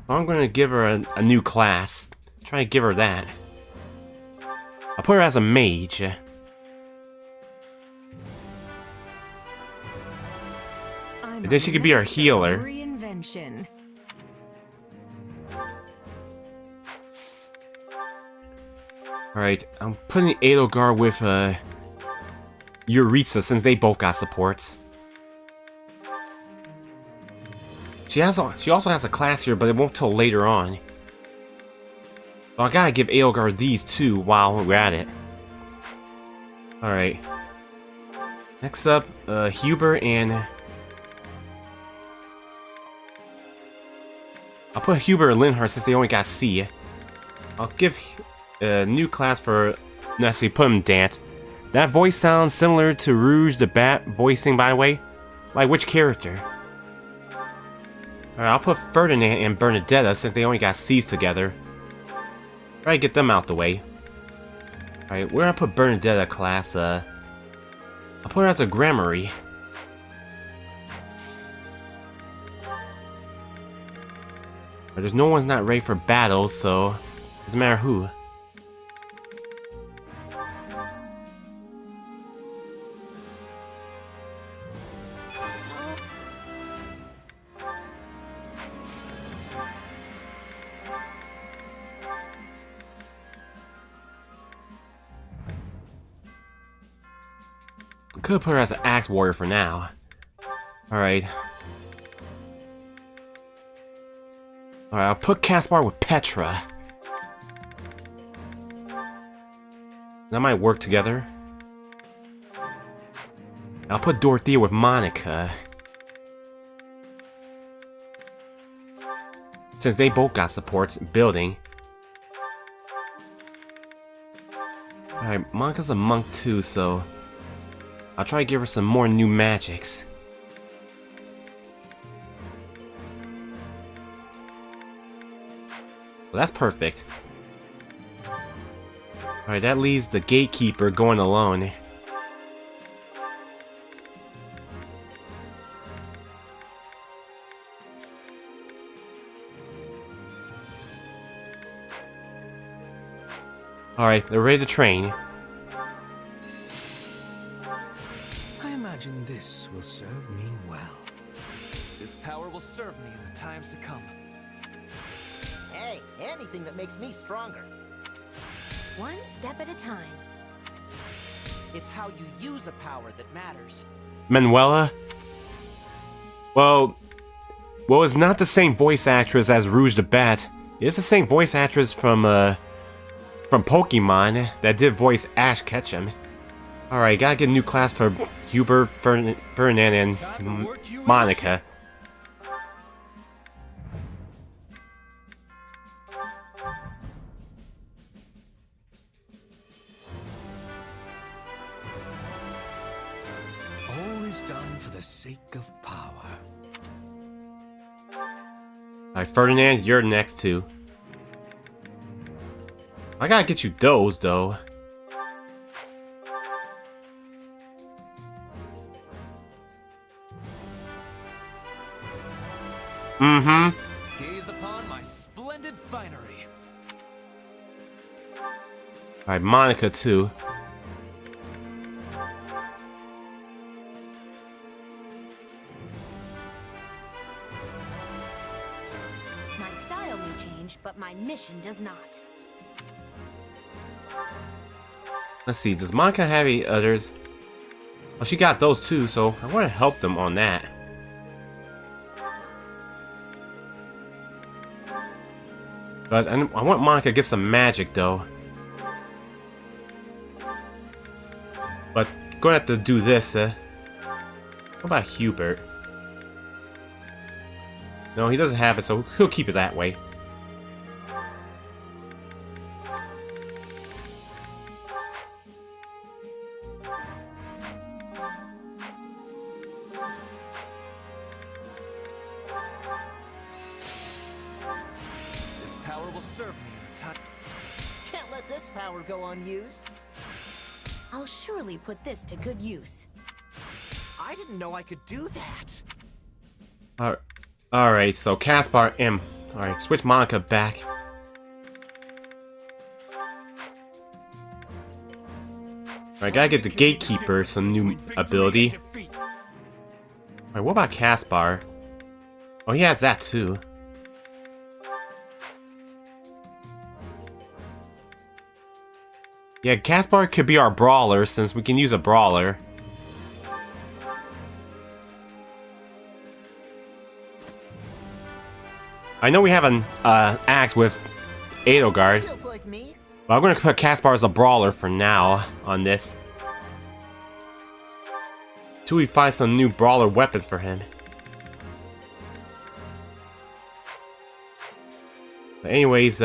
I'm gonna give her a new class. Try to give her that. I'll put her as a mage. And then she could be our healer. Reinvention. Alright, I'm putting Edelgard with Euritza since they both got supports. She also has a class here, but it won't till later on. So I gotta give Edelgard these two while we're at it. Alright. Next up, Hubert and... I'll put Hubert and Linhardt since they only got C. I'll give a new class for... No, actually, put him Dance. That voice sounds similar to Rouge the Bat voicing, by the way. Like, which character? Alright, I'll put Ferdinand and Bernadetta since they only got C's together. Try to get them out the way. Alright, where I put Bernadetta class, I'll put her as a Gramarye. But there's no one's not ready for battle, so doesn't matter who. Could put her as an axe warrior for now. Alright. Alright, I'll put Caspar with Petra. That might work together. I'll put Dorothea with Monica. Since they both got supports building. Alright, Monica's a monk too, so I'll try to give her some more new magics. Well, that's perfect. Alright, that leaves the gatekeeper going alone. Alright, they're ready to train. I imagine this will serve me well. This power will serve me in the times to come. Hey, anything that makes me stronger. One step at a time. It's how you use a power that matters. Manuela? Well, it's not the same voice actress as Rouge the Bat. It's the same voice actress from Pokemon that did voice Ash Ketchum. Alright, gotta get a new class for Hubert, Ferdinand, and Monica. All is done for the sake of power. Alright, Ferdinand, you're next too. I gotta get you those, though. Gaze upon my splendid finery. Alright, Monica too. My style may change, but my mission does not. Let's see, does Monica have any others? Well, she got those too, so I want to help them on that. But I want Monica to get some magic, though. But gonna have to do this. What about Hubert? No, he doesn't have it, so he'll keep it that way. This power will serve me in the time. let this power go unused. I'll surely put this to good use. I didn't know I could do that. Alright, so Caspar M. Alright, switch Monica back. Alright, gotta get the Gatekeeper some new ability. Alright, what about Caspar? Oh, he has that too. Yeah, Caspar could be our brawler since we can use a brawler. I know we have an axe with Edelgard, but I'm gonna put Caspar as a brawler for now on this. Till we find some new brawler weapons for him. But anyways,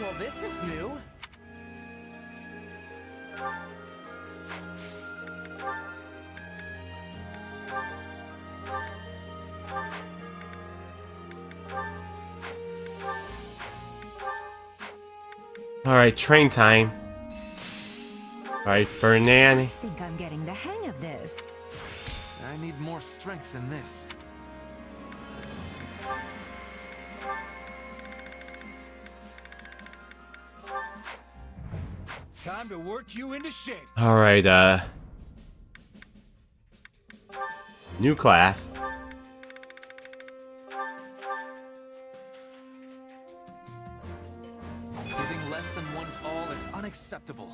Well, this is new. alright, train time. Alright, Fernand. I think I'm getting the hang of this. I need more strength than this. Time to work you into shape. Alright, new class. Giving less than one's all is unacceptable.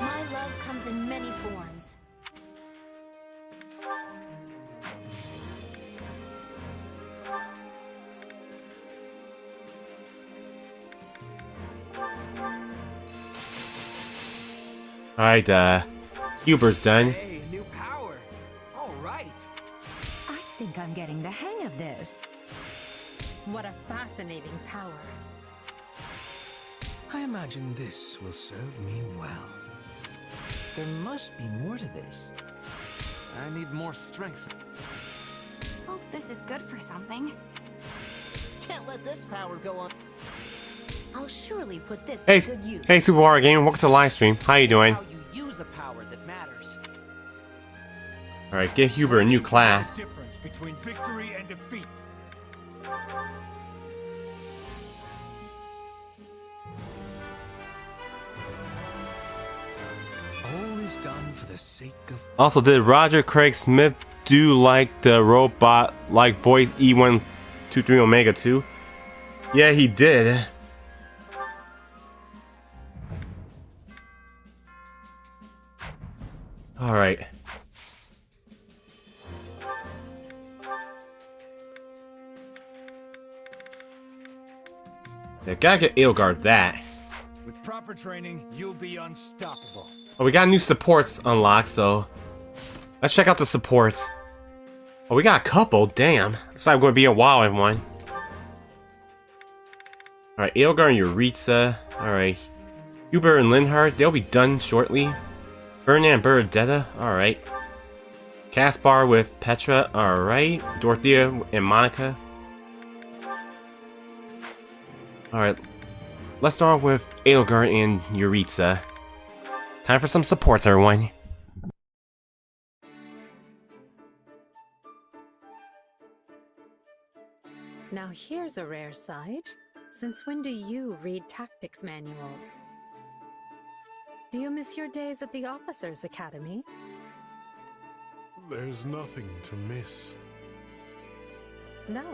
My love comes in many forms. Alright, Huber's done. Hey, new power. All right. I think I'm getting the hang of this. What a fascinating power. I imagine this will serve me well. There must be more to this. I need more strength. Hope this is good for something. Can't let this power go on. I'll surely put this Hey, to good use. hey, Super War Game, welcome to the live stream. How you doing? How you use a power that matters. Alright, get Huber a new class. The difference between victory and defeat. All is done for the sake of Also, did Roger Craig Smith do like the robot like voice E123 Omega 2? Yeah, he did. Alright. Yeah, gotta get Edelgard that. With proper training, you'll be unstoppable. Oh, we got new supports unlocked, so let's check out the supports. Oh, we got a couple. Damn. Looks like I'm going to be a wild one. Alright, Edelgard and Yuritsa. Alright. Huber and Linhardt, they'll be done shortly. Fernand and Bernadetta. Alright. Caspar with Petra. Alright. Dorothea and Monica. Alright. Let's start off with Edelgard and Yuritsa. Time for some supports, everyone. Now here's a rare sight. Since when do you read tactics manuals? Do you miss your days at the Officers' Academy? There's nothing to miss. No,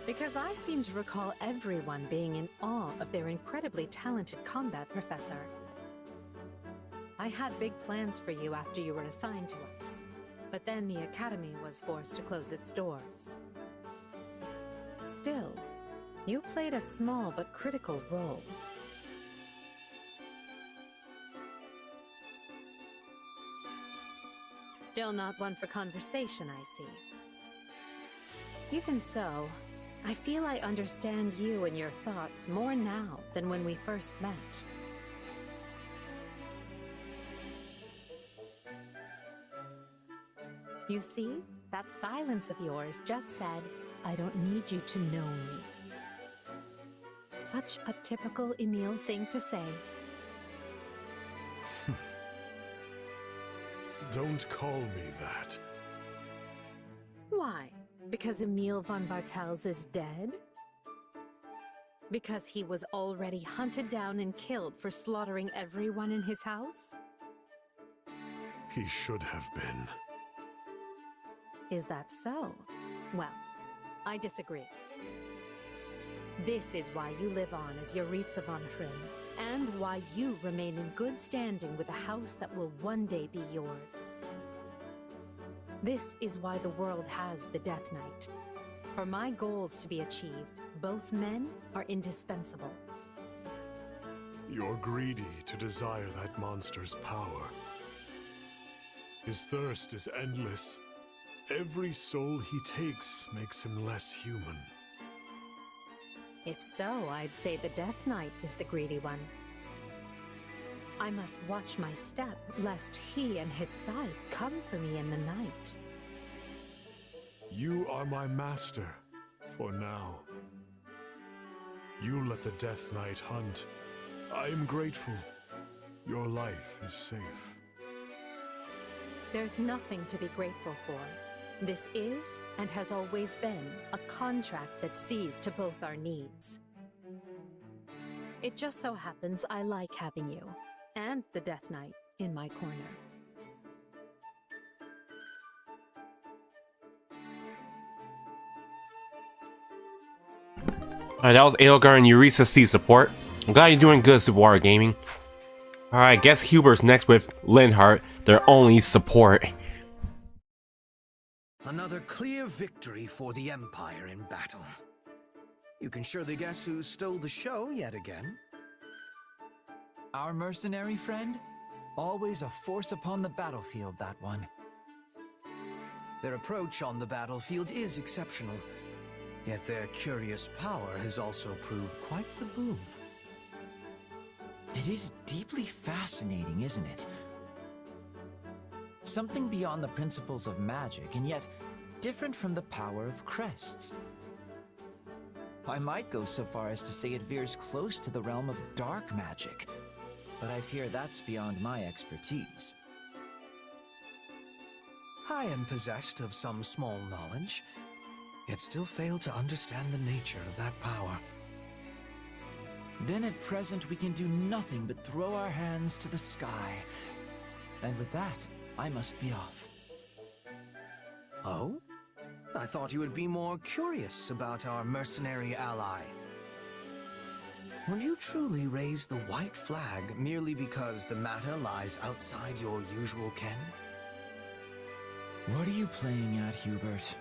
because I seem to recall everyone being in awe of their incredibly talented combat professor. I had big plans for you after you were assigned to us, but then the Academy was forced to close its doors. Still, you played a small but critical role. Still not one for conversation, I see. Even so, I feel I understand you and your thoughts more now than when we first met. You see, that silence of yours just said, I don't need you to know me. Such a typical Emil thing to say. Don't call me that. Why? Because Emil von Bartels is dead? Because he was already hunted down and killed for slaughtering everyone in his house? He should have been. Is that so? Well, I disagree. This is why you live on as Yaritza von Hrym, and why you remain in good standing with a house that will one day be yours. This is why the world has the Death Knight. For my goals to be achieved, both men are indispensable. You're greedy to desire that monster's power. His thirst is endless. Every soul he takes makes him less human. If so, I'd say the Death Knight is the greedy one. I must watch my step, lest he and his scythe come for me in the night. You are my master, for now. You let the Death Knight hunt. I am grateful. Your life is safe. There's nothing to be grateful for. This is, and has always been, a contract that sees to both our needs. It just so happens I like having you, and the Death Knight, in my corner. Alright, that was Edelgard and Eureka C support. I'm glad you're doing good, Super Water Gaming. Alright, guess Hubert's next with Linhardt, their only support. Another clear victory for the Empire in battle. You can surely guess who stole the show yet again. Our mercenary friend? Always a force upon the battlefield, that one. Their approach on the battlefield is exceptional, yet their curious power has also proved quite the boon. It is deeply fascinating, isn't it? Something beyond the principles of magic, and yet different from the power of crests. I might go so far as to say it veers close to the realm of dark magic, but I fear that's beyond my expertise. I am possessed of some small knowledge, yet still fail to understand the nature of that power. Then at present we can do nothing but throw our hands to the sky. And with that, I must be off. Oh? I thought you would be more curious about our mercenary ally. Will you truly raise the white flag merely because the matter lies outside your usual ken? What are you playing at, Hubert?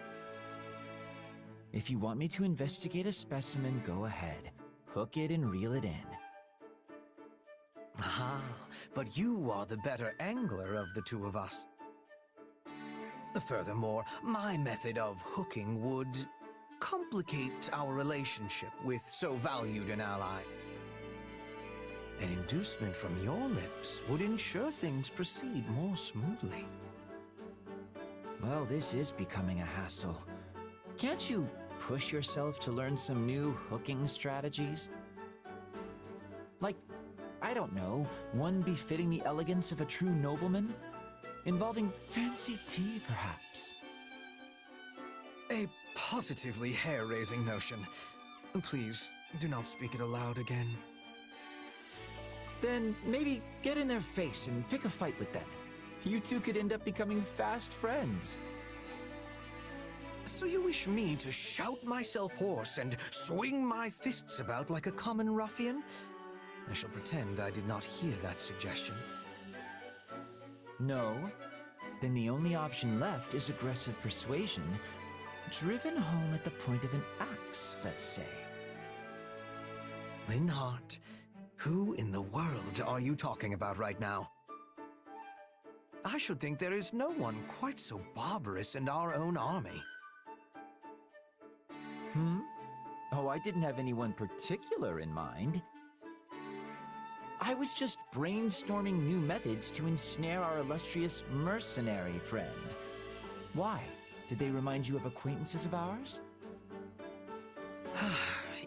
If you want me to investigate a specimen, go ahead. Hook it and reel it in. Ah, but you are the better angler of the two of us. Furthermore, my method of hooking would complicate our relationship with so valued an ally. An inducement from your lips would ensure things proceed more smoothly. Well, this is becoming a hassle. Can't you push yourself to learn some new hooking strategies? Like, I don't know, one befitting the elegance of a true nobleman? Involving fancy tea, perhaps? A positively hair-raising notion. Please, do not speak it aloud again. Then maybe get in their face and pick a fight with them. You two could end up becoming fast friends. So you wish me to shout myself hoarse and swing my fists about like a common ruffian? I shall pretend I did not hear that suggestion. No. Then the only option left is aggressive persuasion, driven home at the point of an axe, let's say. Linhardt, who in the world are you talking about right now? I should think there is no one quite so barbarous in our own army. Hmm? Oh, I didn't have anyone particular in mind. I was just brainstorming new methods to ensnare our illustrious mercenary friend. Why? Did they remind you of acquaintances of ours?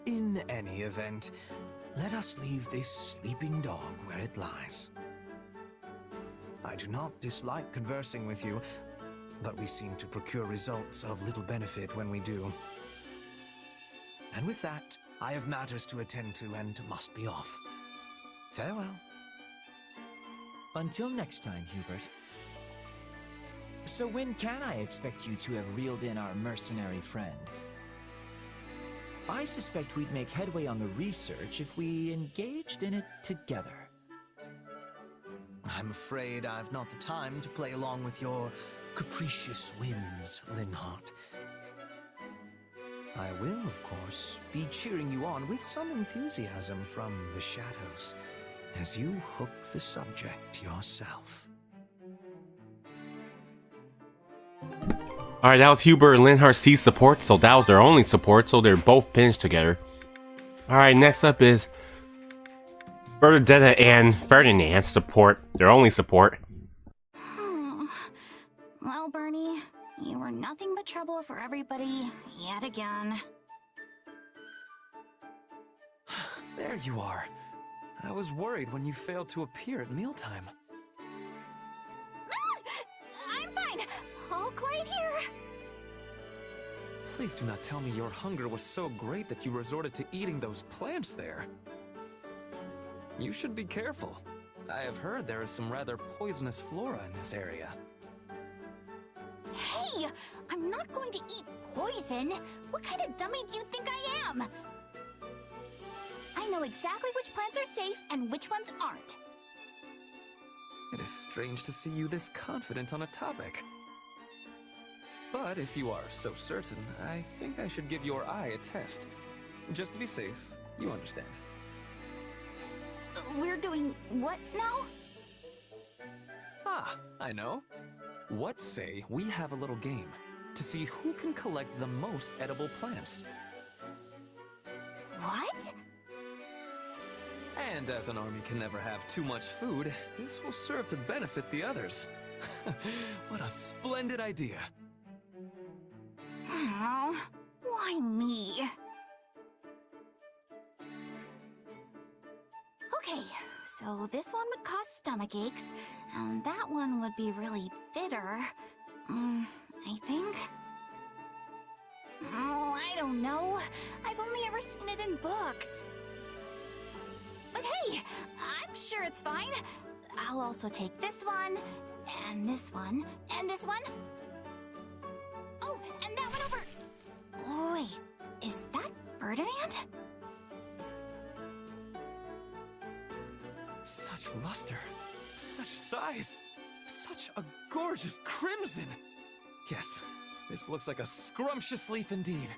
In any event, let us leave this sleeping dog where it lies. I do not dislike conversing with you, but we seem to procure results of little benefit when we do. And with that, I have matters to attend to and must be off. Farewell. Until next time, Hubert. So when can I expect you to have reeled in our mercenary friend? I suspect we'd make headway on the research if we engaged in it together. I'm afraid I've not the time to play along with your capricious whims, Linhardt. I will, of course, be cheering you on with some enthusiasm from the shadows as you hook the subject yourself. Alright, that was Hubert and Linhardt's C support, so that was their only support, so they're both finished together. Alright, next up is Bernadetta and Ferdinand's support, their only support. Well, Bernie, you were nothing but trouble for everybody, yet again. There you are. I was worried when you failed to appear at mealtime. I'm fine. All quiet here. Please do not tell me your hunger was so great that you resorted to eating those plants there. You should be careful. I have heard there is some rather poisonous flora in this area. Hey, I'm not going to eat poison. What kind of dummy do you think I am? I know exactly which plants are safe and which ones aren't. It is strange to see you this confident on a topic. But if you are so certain, I think I should give your eye a test. Just to be safe, you understand. We're doing what now? Ah, I know. What say we have a little game to see who can collect the most edible plants? What? And as an army can never have too much food, this will serve to benefit the others. What a splendid idea. Oh, why me? Okay, so this one would cause stomach aches, and that one would be really bitter. I think. Oh, I don't know. I've only ever seen it in books. But hey, I'm sure it's fine. I'll also take this one, and this one, and this one. Oh, and that one over. Wait, is that Ferdinand? Such luster, such size, such a gorgeous crimson. Yes, this looks like a scrumptious leaf indeed.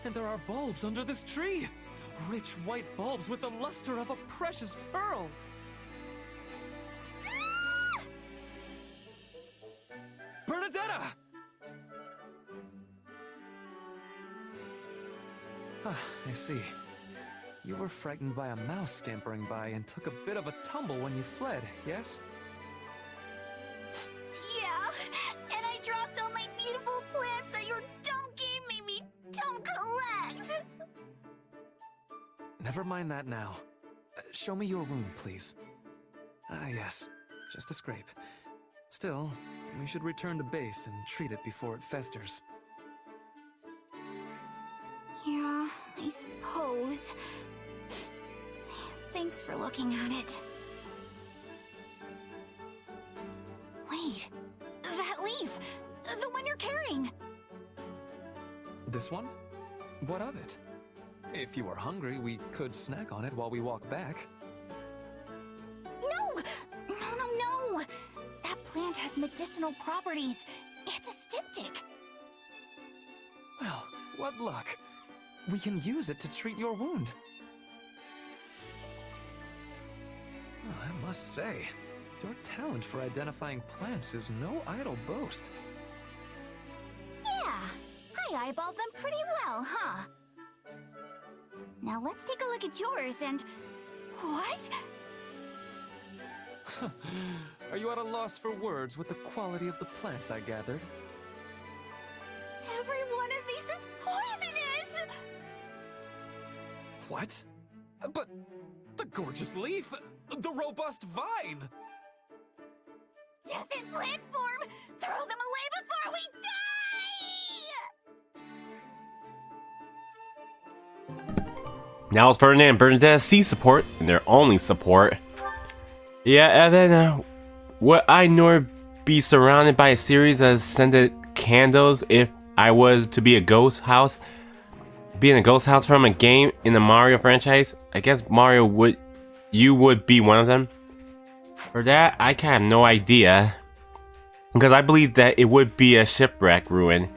And there are bulbs under this tree. Rich white bulbs with the luster of a precious pearl. Bernadetta! I see. You were frightened by a mouse scampering by and took a bit of a tumble when you fled, yes? Yeah, and I dropped all my beautiful plants that your dumb game made me dumb collect. Never mind that now. Show me your wound, please. Ah, yes. Just a scrape. Still, we should return to base and treat it before it festers. Yeah, I suppose. Thanks for looking at it. Wait, that leaf! The one you're carrying! This one? What of it? If you are hungry, we could snack on it while we walk back. No! No! That plant has medicinal properties. It's a styptic. Well, what luck. We can use it to treat your wound. Oh, I must say, your talent for identifying plants is no idle boast. Yeah, I eyeballed them pretty well, huh? Now let's take a look at yours and... What? Are you at a loss for words with the quality of the plants I gathered? Every one of these is poisonous! What? But the gorgeous leaf, the robust vine! Death in plant form! Throw them away before we die! Now it's Ferdinand and Bernadette C support, and their only support. Yeah, Evan, would I nor be surrounded by a series of scented candles if I was to be a ghost house? Being a ghost house from a game in the Mario franchise? I guess Mario would... You would be one of them? For that, I kind of have no idea. Because I believe that it would be a shipwreck ruin.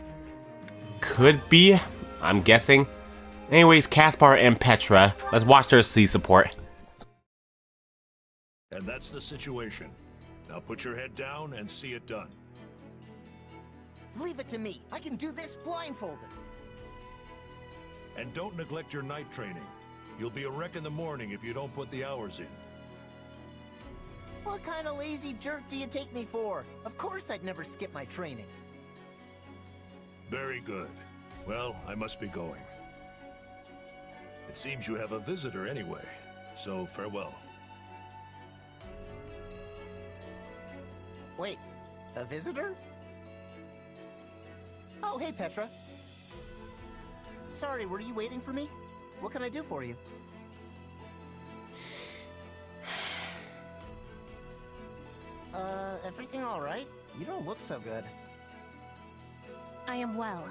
Could be, I'm guessing. Anyways, Caspar and Petra, let's watch their C support. And that's the situation. Now put your head down and see it done. Leave it to me. I can do this blindfolded. And don't neglect your night training. You'll be a wreck in the morning if you don't put the hours in. What kind of lazy jerk do you take me for? Of course I'd never skip my training. Very good. Well, I must be going. It seems you have a visitor anyway, so farewell. Wait, a visitor? Oh, hey, Petra. Sorry, were you waiting for me? What can I do for you? Everything all right? You don't look so good. I am well.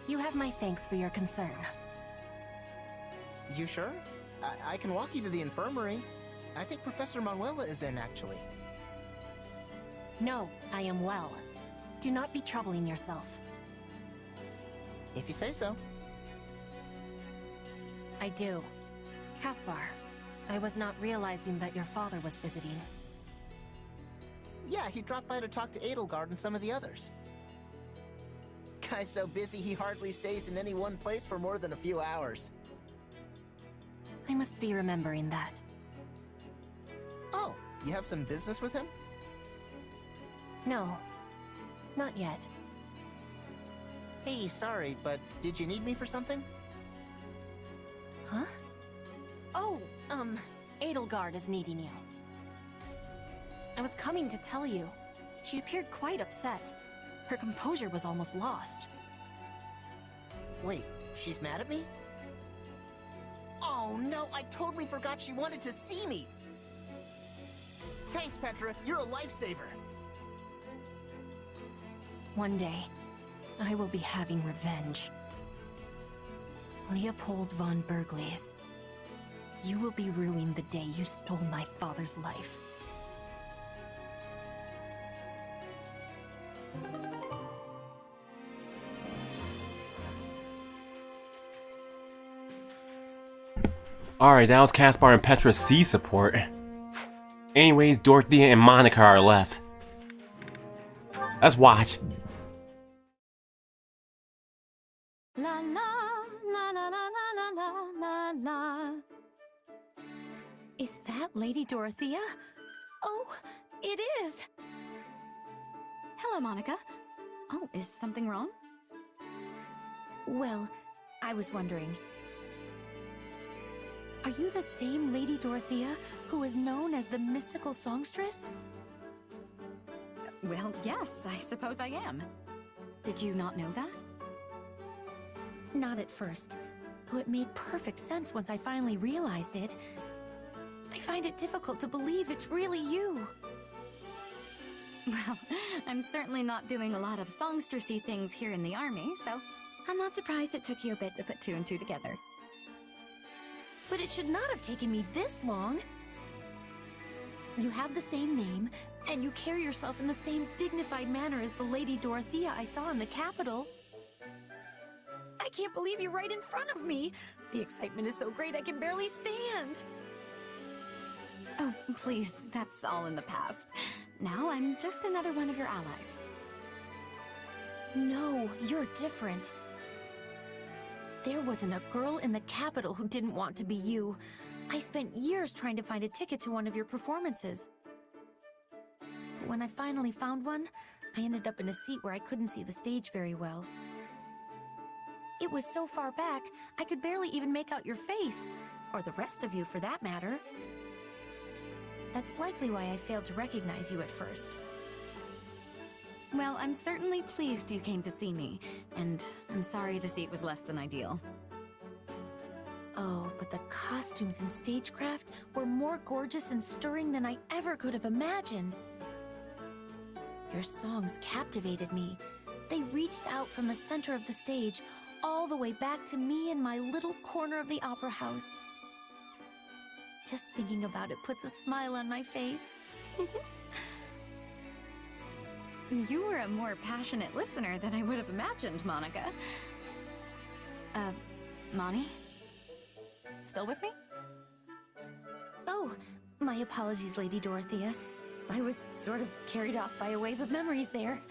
You have my thanks for your concern. You sure? I can walk you to the infirmary. I think Professor Manuela is in, actually. No, I am well. Do not be troubling yourself. If you say so. I do. Caspar, I was not realizing that your father was visiting. Yeah, he dropped by to talk to Edelgard and some of the others. Guy's so busy he hardly stays in any one place for more than a few hours. I must be remembering that. Oh, you have some business with him? No, not yet. Hey, sorry, but did you need me for something? Huh? Oh, Edelgard is needing you. I was coming to tell you. She appeared quite upset. Her composure was almost lost. Wait, she's mad at me? Oh no, I totally forgot she wanted to see me! Thanks, Petra, you're a lifesaver! One day, I will be having revenge. Leopold von Bergles, you will be ruining the day you stole my father's life. Alright, that was Caspar and Petra's C support. Anyways, Dorothea and Monica are left. Let's watch. La la la la la la la la la. Is that Lady Dorothea? Oh, it is! Hello, Monica. Oh, is something wrong? Well, I was wondering. Are you the same Lady Dorothea who is known as the mystical songstress? Well, yes, I suppose I am. Did you not know that? Not at first, though it made perfect sense once I finally realized it. I find it difficult to believe it's really you. Well, I'm certainly not doing a lot of songstressy things here in the army, so I'm not surprised it took you a bit to put two and two together. But it should not have taken me this long. You have the same name, and you carry yourself in the same dignified manner as the Lady Dorothea I saw in the capital. I can't believe you're right in front of me. The excitement is so great I can barely stand. Oh, please, that's all in the past. Now I'm just another one of your allies. No, you're different. There wasn't a girl in the capital who didn't want to be you. I spent years trying to find a ticket to one of your performances. But when I finally found one, I ended up in a seat where I couldn't see the stage very well. It was so far back, I could barely even make out your face, or the rest of you for that matter. That's likely why I failed to recognize you at first. Well, I'm certainly pleased you came to see me, and I'm sorry the seat was less than ideal. Oh, but the costumes and stagecraft were more gorgeous and stirring than I ever could have imagined. Your songs captivated me. They reached out from the center of the stage, all the way back to me in my little corner of the opera house. Just thinking about it puts a smile on my face. You were a more passionate listener than I would have imagined, Monica. Moni? Still with me? Oh, my apologies, Lady Dorothea. I was sort of carried off by a wave of memories there.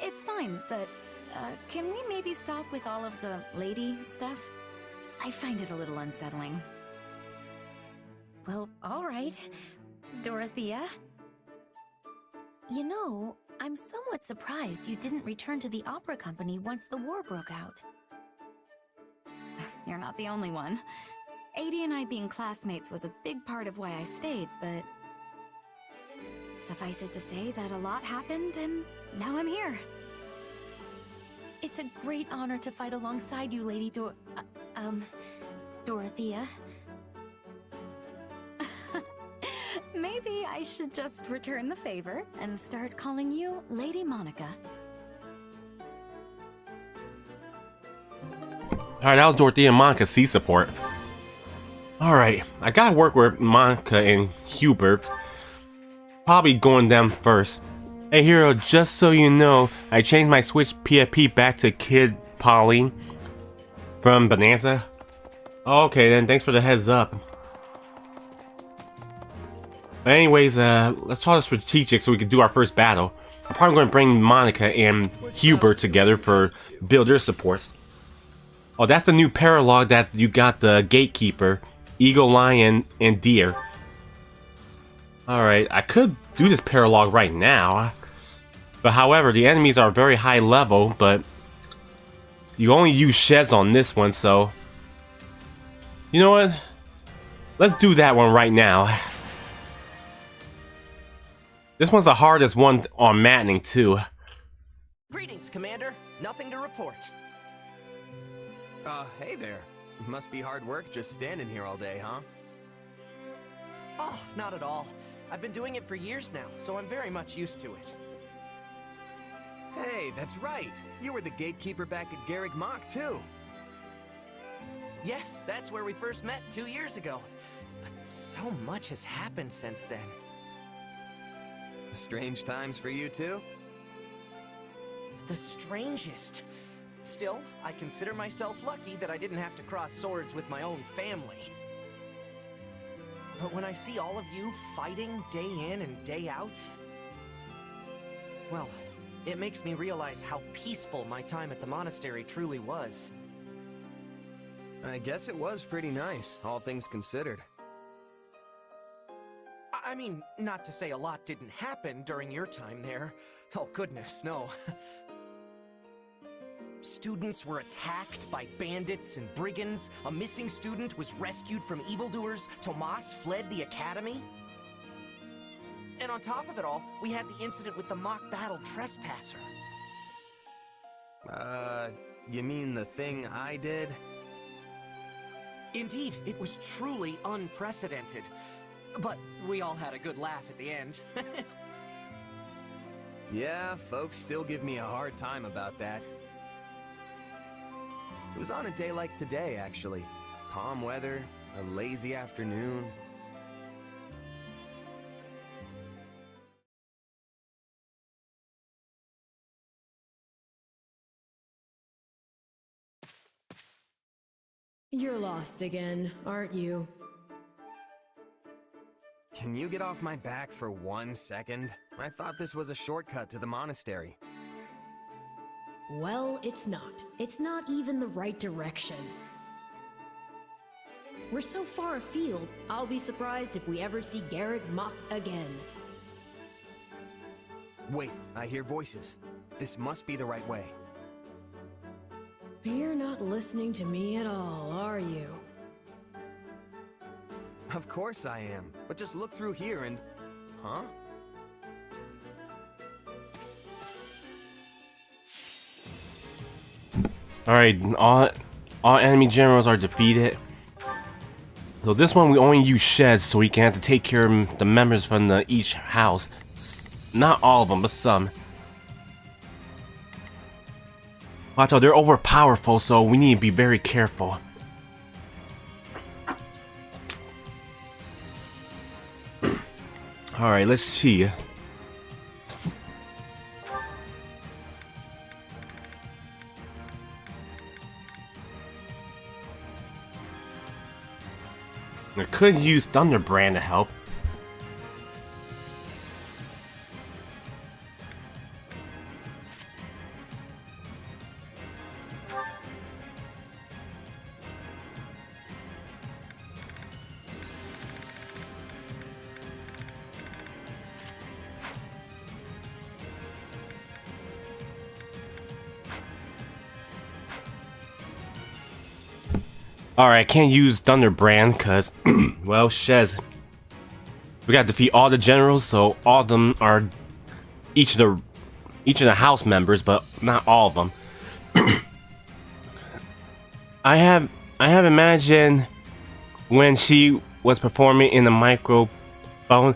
It's fine, but, can we maybe stop with all of the lady stuff? I find it a little unsettling. Well, all right, Dorothea. You know, I'm somewhat surprised you didn't return to the opera company once the war broke out. You're not the only one. Adie and I being classmates was a big part of why I stayed, but suffice it to say that a lot happened, and now I'm here. It's a great honor to fight alongside you, Lady Dorothea. Maybe I should just return the favor and start calling you Lady Monica. Alright, that was Dorothea and Monica C support. Alright, I gotta work with Monica and Hubert. Probably going them first. Hey Hero, just so you know, I changed my Switch PFP back to Kid Pauline from Bonanza. Okay then, thanks for the heads up. But anyways, let's try the strategic so we can do our first battle. I'm probably going to bring Monica and Hubert together for builder supports. Oh, that's the new paralog that you got, the Gatekeeper, Eagle, Lion, and Deer. Alright, I could do this paralog right now. But however, the enemies are very high level, but you only use Shez on this one, so... You know what? Let's do that one right now. This one's the hardest one on Maddening, too. Greetings, Commander. Nothing to report. Hey there. Must be hard work just standing here all day, huh? Oh, not at all. I've been doing it for years now, so I'm very much used to it. Hey, that's right. You were the gatekeeper back at Garrick Mach, too. Yes, that's where we first met 2 years ago. But so much has happened since then. Strange times for you, too? The strangest. Still, I consider myself lucky that I didn't have to cross swords with my own family. But when I see all of you fighting day in and day out, well, it makes me realize how peaceful my time at the monastery truly was. I guess it was pretty nice, all things considered. I mean, not to say a lot didn't happen during your time there. Oh goodness, no. Students were attacked by bandits and brigands, a missing student was rescued from evildoers, Tomas fled the academy. And on top of it all, we had the incident with the mock battle trespasser. You mean the thing I did? Indeed, it was truly unprecedented. But we all had a good laugh at the end. Yeah, folks still give me a hard time about that. It was on a day like today, actually. Calm weather, a lazy afternoon. You're lost again, aren't you? Can you get off my back for 1 second? I thought this was a shortcut to the monastery. Well, it's not. It's not even the right direction. We're so far afield, I'll be surprised if we ever see Garrick Mach again. Wait, I hear voices. This must be the right way. You're not listening to me at all, are you? Of course I am. But just look through here and... Huh? Alright, all enemy generals are defeated. So this one we only use Shez, so we can have to take care of the members from each house. Not all of them, but some. Watch out, they're overpowerful, so we need to be very careful. Alright, let's see. I could use Thunderbrand to help. Alright, I can't use Thunderbrand because, well, Shez. We gotta defeat all the generals, so all of them are each of the house members, but not all of them. I have imagined when she was performing in the microphone.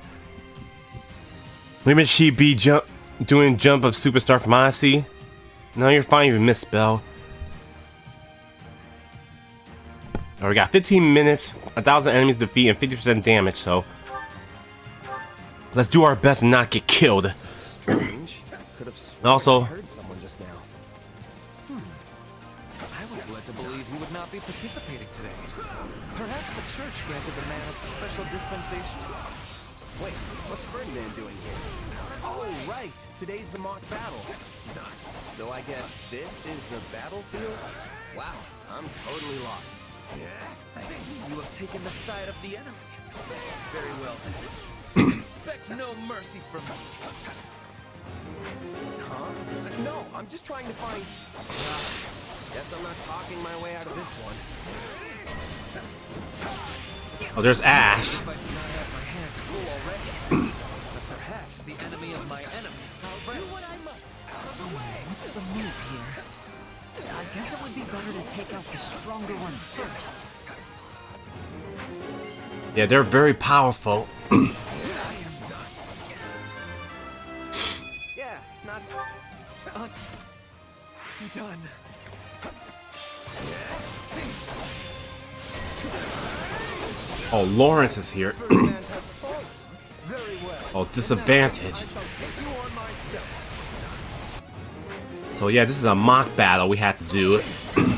Maybe she'd be doing Jump of Superstar from Odyssey. No, you're fine, you misspell. We got 15 minutes, 1,000 enemies to defeat, and 50% damage, so let's do our best and not get killed. Strange. Could have sworn Also, I heard someone just now. I was led to believe he would not be participating today. Perhaps the church granted the man a special dispensation. Wait, what's Ferdinand doing here? Oh, right. Today's the mock battle. So I guess this is the battlefield? Wow, I'm totally lost. I see you have taken the side of the enemy. Very well then. Expect no mercy from me. Huh? No, I'm just trying to find... Guess I'm not talking my way out of this one. Oh, there's Ash. If I do not have my hands full already. But perhaps the enemy of my enemies. I'll do what I must. Out of the way. What's the move here? I guess it would be better to take out the stronger one first. Yeah, they're very powerful. Yeah, not done. Oh, Lawrence is here. Oh, disadvantage. So yeah, this is a mock battle we have to do. Forgive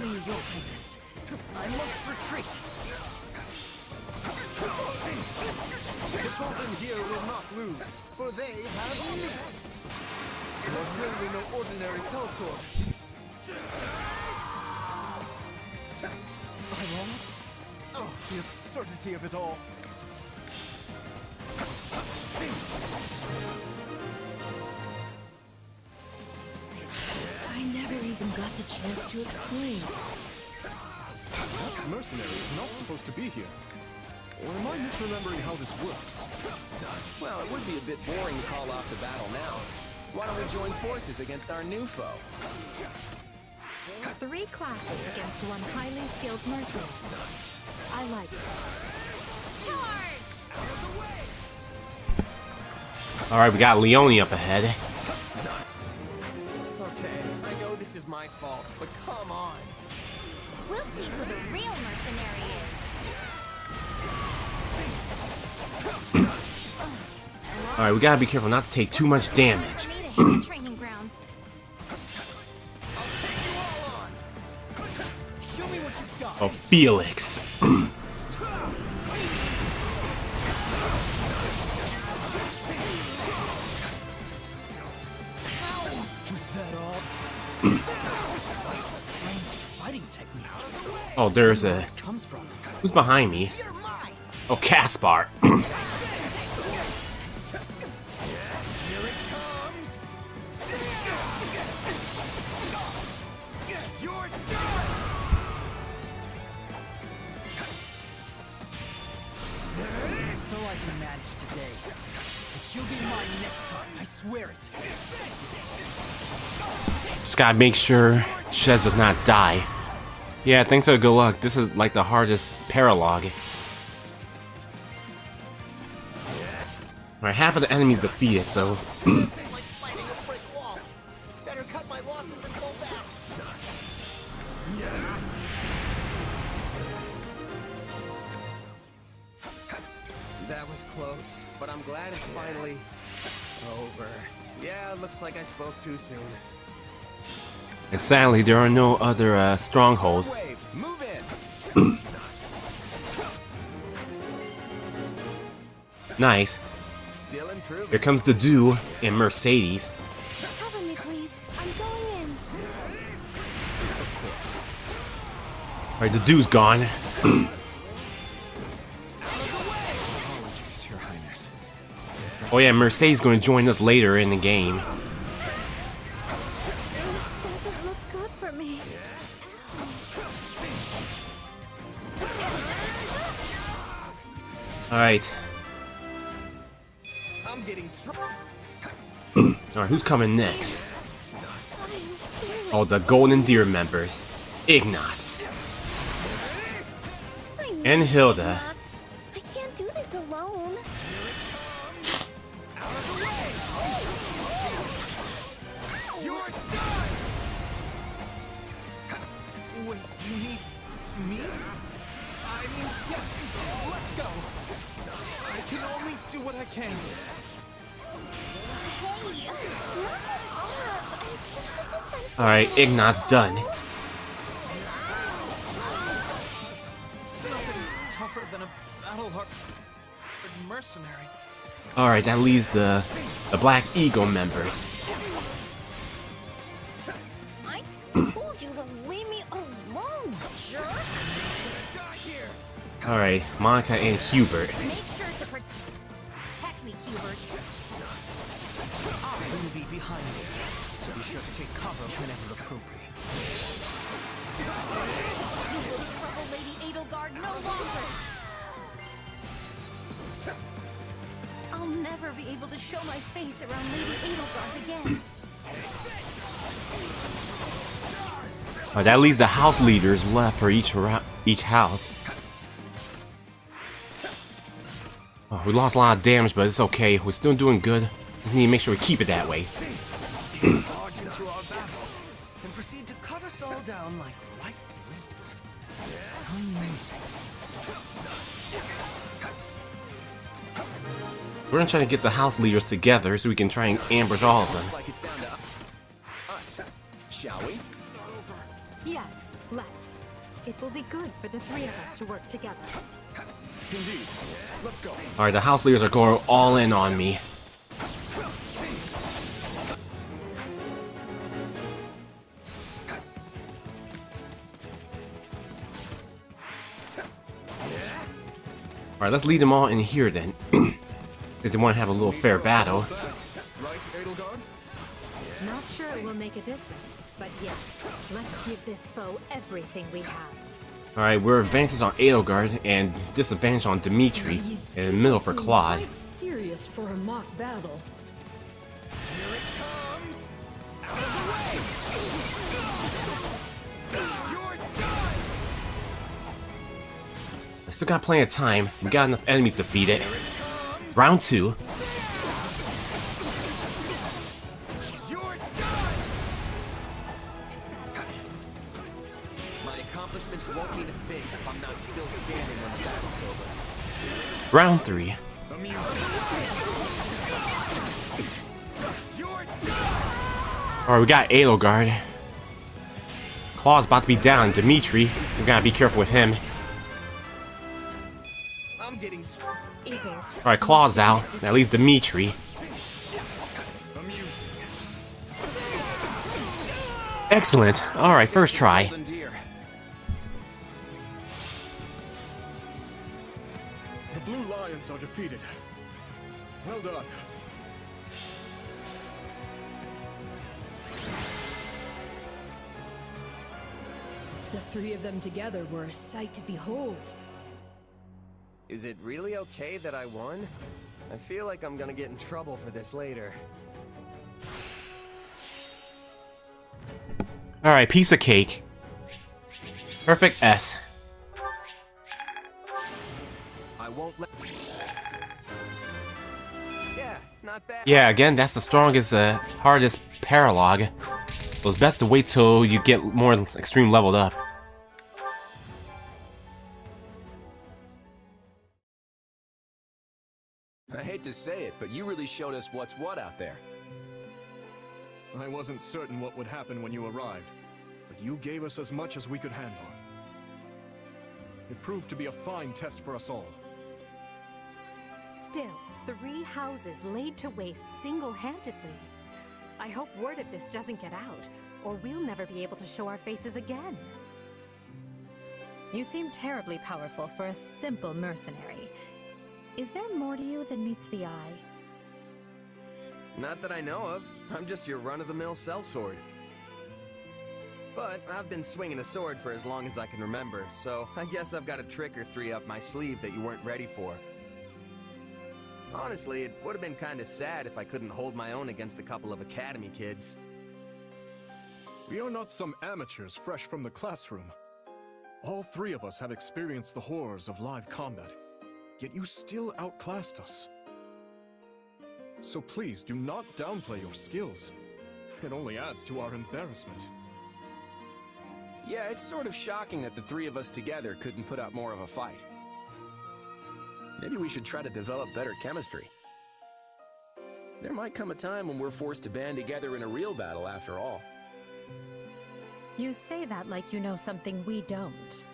me, Your Highness. I must retreat. The golden deer will not lose, for they have me. You're really no ordinary sellsword. I lost? Oh, the absurdity of it all. I never even got the chance to explain. That mercenary is not supposed to be here. Or am I misremembering how this works? Well, it would be a bit boring to call off the battle now. Why don't we join forces against our new foe? 3 classes against 1 highly skilled mercenary. I like it. Charge! Alright, we got Leone up ahead. Okay, I know this is my fault, but come on. We'll see who the real mercenary is. Alright, we gotta be careful not to take too much damage. Training grounds. Show me what you've got. Oh, Felix. Oh, there's a... Who's behind me? Oh, Caspar. It's all I can manage today. But you'll be mine next time, I swear it. Just gotta make sure Shez does not die. Yeah, thanks for the good luck. This is like the hardest paralogue. Alright, half of the enemies defeated, so... Better cut my losses and pull back. That was close, but I'm glad it's finally over. Yeah, looks like I spoke too soon. And sadly, there are no other strongholds. Move in. Nice. Still improving. Here comes the Dew and Mercedes. Cover me, please. I'm going in. Alright, the Dew's gone. Apologies, Your Highness. Oh yeah, Mercedes going to join us later in the game. This doesn't look good for me. Alright. I'm getting strong. Alright, who's coming next? Oh, the Golden Deer members. Ignatz. And Hilda. I can't do this alone. You're done. Wait, you need me? I mean, yes. Let's go. I can only do what I can. Alright, Ignatz done. Nothing's tougher than a battle-hardened mercenary. Alright, that leaves the Black Eagle members. I told you to leave me alone, jerk. Alright, Monica and Hubert. Make sure to protect me, Hubert. I will be behind you, so be sure to take cover whenever appropriate. You will trouble Lady Edelgard no longer. I'll never be able to show my face around Lady Edelgard again. Alright, that leaves the house leaders left for each house. Oh, we lost a lot of damage, but it's okay. We're still doing good. Just need to make sure we keep it that way. March into our battle and proceed to cut us all down like white wheat. Amazing. We're gonna try to get the house leaders together so we can try and ambush all of them. Looks like it's down to us. Shall we? Yes, let's. It will be good for the three of us to work together. Indeed. Let's go. Alright, the house leaders are going all in on me. Alright, let's lead them all in here then. Because they want to have a little fair battle. Right, Edelgard? Not sure it will make a difference, but yes, let's give this foe everything we have. Alright, we're advantage on Edelgard and disadvantage on Dimitri in the middle for Claude. Quite serious for a mock battle. Here it comes! Out of the way! You're done! I still got plenty of time. We got enough enemies defeated. Round 2. You're done! My accomplishments won't mean a thing if I'm not still standing when the battle's over. Round 3. Alright, we got Edelgard. Claw's about to be down. Dimitri, we gotta be careful with him. I'm getting Alright, Claw's out. That leaves Dimitri. Excellent. Alright, first try. Blue Lions are defeated. Well done. The three of them together were a sight to behold. Is it really okay that I won? I feel like I'm gonna get in trouble for this later. Alright, piece of cake. Perfect S. I won't let... Yeah, not bad. Yeah, again, that's the strongest, hardest paralog. So it's best to wait till you get more extreme leveled up. I hate to say it, but you really showed us what's what out there. I wasn't certain what would happen when you arrived, but you gave us as much as we could handle. It proved to be a fine test for us all. Still, 3 houses laid to waste single-handedly. I hope word of this doesn't get out, or we'll never be able to show our faces again. You seem terribly powerful for a simple mercenary. Is there more to you than meets the eye? Not that I know of. I'm just your run-of-the-mill sellsword. But I've been swinging a sword for as long as I can remember, so I guess I've got a trick or 3 up my sleeve that you weren't ready for. Honestly, it would have been kinda sad if I couldn't hold my own against a couple of academy kids. We are not some amateurs fresh from the classroom. All 3 of us have experienced the horrors of live combat, yet you still outclassed us. So please do not downplay your skills. It only adds to our embarrassment. Yeah, it's sort of shocking that the 3 of us together couldn't put up more of a fight. Maybe we should try to develop better chemistry. There might come a time when we're forced to band together in a real battle after all. You say that like you know something we don't.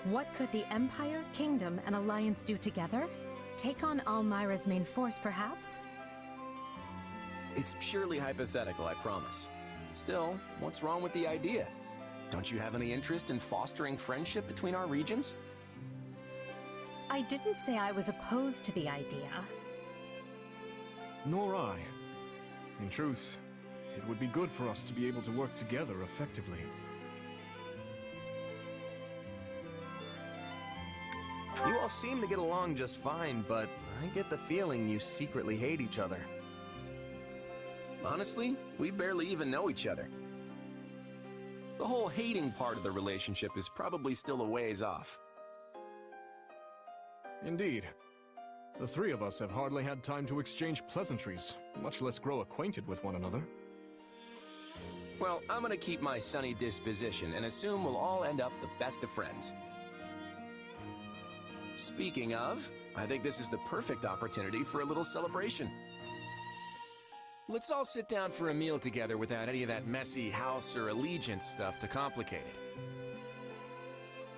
What could the Empire, Kingdom, and Alliance do together? Take on Almyra's main force, perhaps? It's purely hypothetical, I promise. Still, what's wrong with the idea? Don't you have any interest in fostering friendship between our regions? I didn't say I was opposed to the idea. Nor I. In truth, it would be good for us to be able to work together effectively. You all seem to get along just fine, but I get the feeling you secretly hate each other. Honestly, we barely even know each other. The whole hating part of the relationship is probably still a ways off. Indeed. The 3 of us have hardly had time to exchange pleasantries, much less grow acquainted with one another. Well, I'm gonna keep my sunny disposition and assume we'll all end up the best of friends. Speaking of, I think this is the perfect opportunity for a little celebration. Let's all sit down for a meal together without any of that messy house or allegiance stuff to complicate it.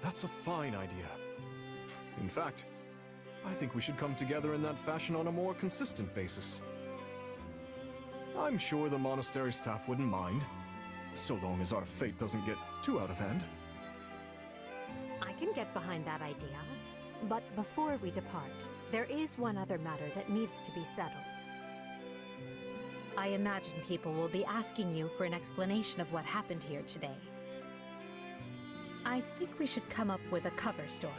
That's a fine idea. In fact, I think we should come together in that fashion on a more consistent basis. I'm sure the monastery staff wouldn't mind, so long as our fate doesn't get too out of hand. I can get behind that idea. But before we depart, there is one other matter that needs to be settled. I imagine people will be asking you for an explanation of what happened here today. I think we should come up with a cover story.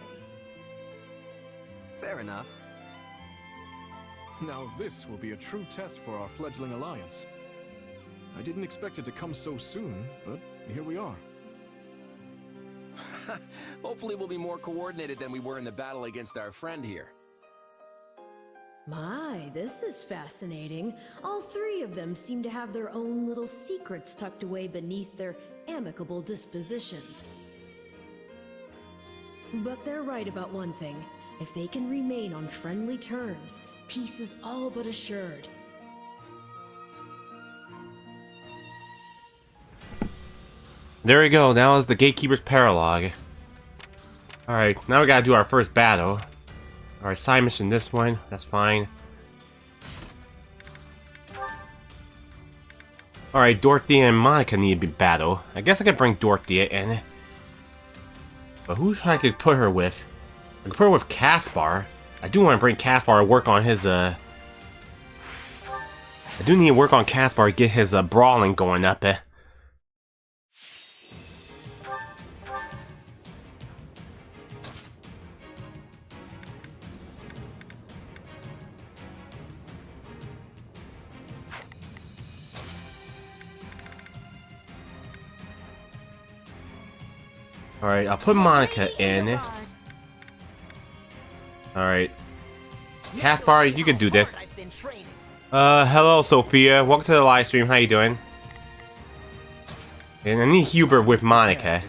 Fair enough. Now this will be a true test for our fledgling alliance. I didn't expect it to come so soon, but here we are. Hopefully we'll be more coordinated than we were in the battle against our friend here. My, this is fascinating. All 3 of them seem to have their own little secrets tucked away beneath their amicable dispositions. But they're right about one thing. If they can remain on friendly terms, peace is all but assured. There we go, that was the Gatekeeper's Paralog. Alright, now we gotta do our first battle. Alright, side mission this one, that's fine. Alright, Dorothea and Monica need to be battle. I guess I could bring Dorothea in. But who I could put her with? I can put it with Caspar. I do want to bring Caspar to work on his I do need to work on Caspar to get his brawling going up. Alright, I'll put Monica in. Alright. Caspar, you can do this. Hello Sophia. Welcome to the live stream. How you doing? And I need Hubert with Monica.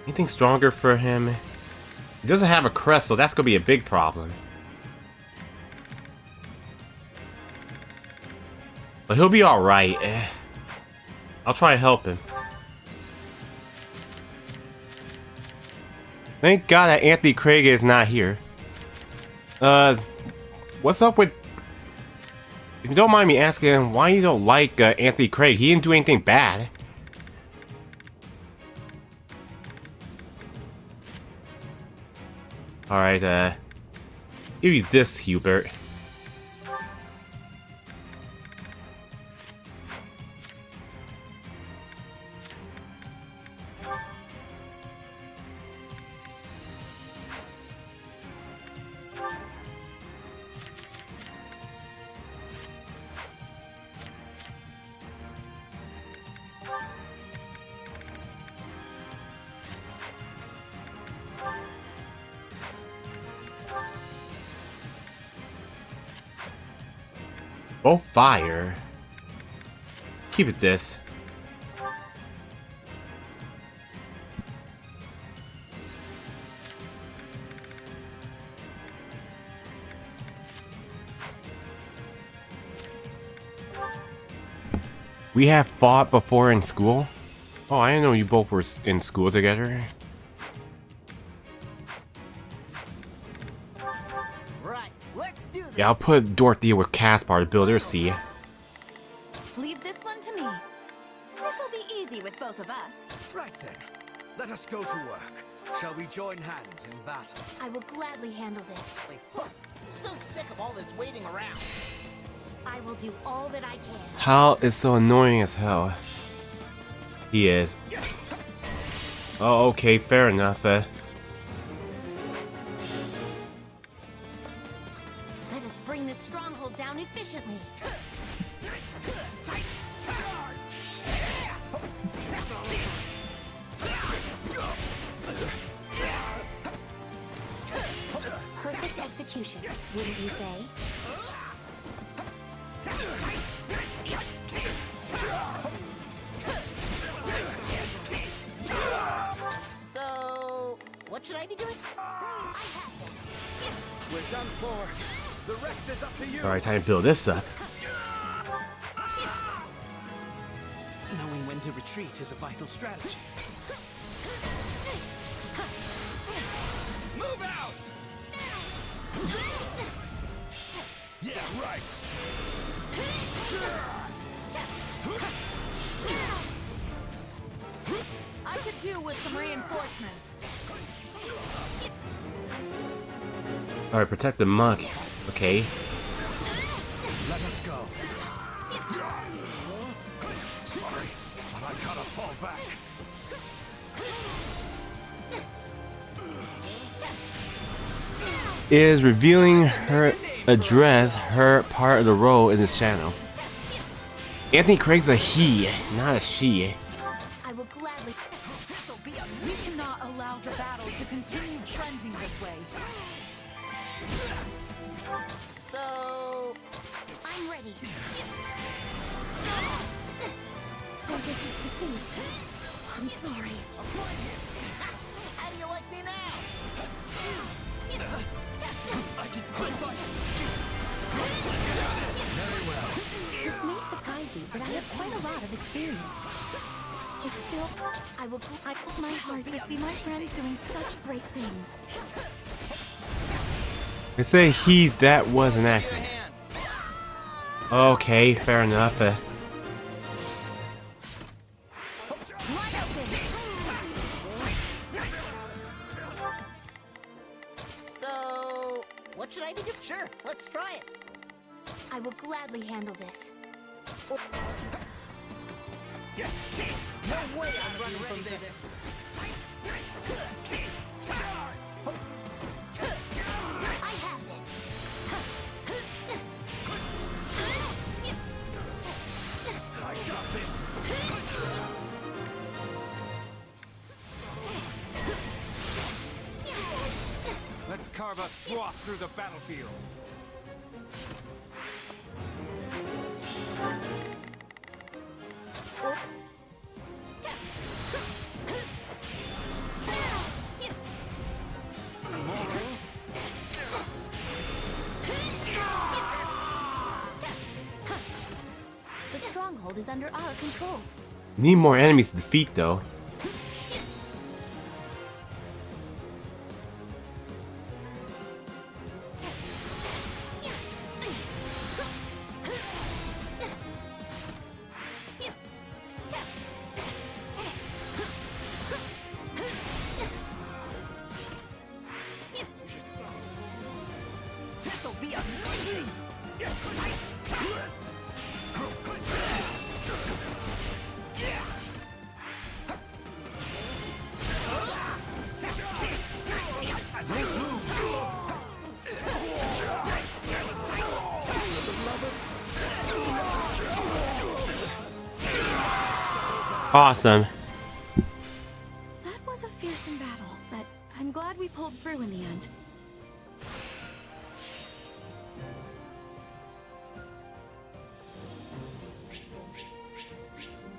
Anything stronger for him? He doesn't have a crest, so that's gonna be a big problem. But he'll be alright. I'll try to help him. Thank God that Anthony Craig is not here. What's up with... If you don't mind me asking, why you don't like Anthony Craig? He didn't do anything bad. Alright, give you this, Hubert. Both fire. Keep it this. We have fought before in school? Oh, I didn't know you both were in school together. Yeah, I'll put Dorothea with Caspar to build her sea. Leave this one to me. This'll be easy with both of us. Right then. Let us go to work. Shall we join hands in battle? I will gladly handle this. I'm so sick of all this waiting around. I will do all that I can. Hal is so annoying as hell. He is. Oh, okay, fair enough. Let us bring this stronghold down efficiently. Perfect execution, wouldn't you say? So, what should I be doing? I have this. We're done for. The rest is up to you. Alright, time to build this up. Knowing when to retreat is a vital strategy. Move out! Yeah, right. I could do with some reinforcements. Alright, protect the mug. Okay. Let us go. Sorry, but I gotta fall back. Is revealing her address her part of the role in this channel? Anthony Craig's a he, not a she. I will gladly. This'll be We cannot allow the battle to continue trending this way. So, I'm ready. So this is defeat. I'm sorry. how do you like me now? I can still fight. This may surprise you, but I have quite a lot of experience. It feels I will close my heart to see my friends doing such great things. They say he, that was an accident. Okay, fair enough. Wide open! So, what should I be doing? Sure, let's try it. I will gladly handle this. No way I'm running from this. I have this. I got this. Let's carve a swath through the battlefield. The stronghold is under our control. Need more enemies to defeat, though. This'll be amazing. Awesome. That was a fearsome battle, but I'm glad we pulled through in the end.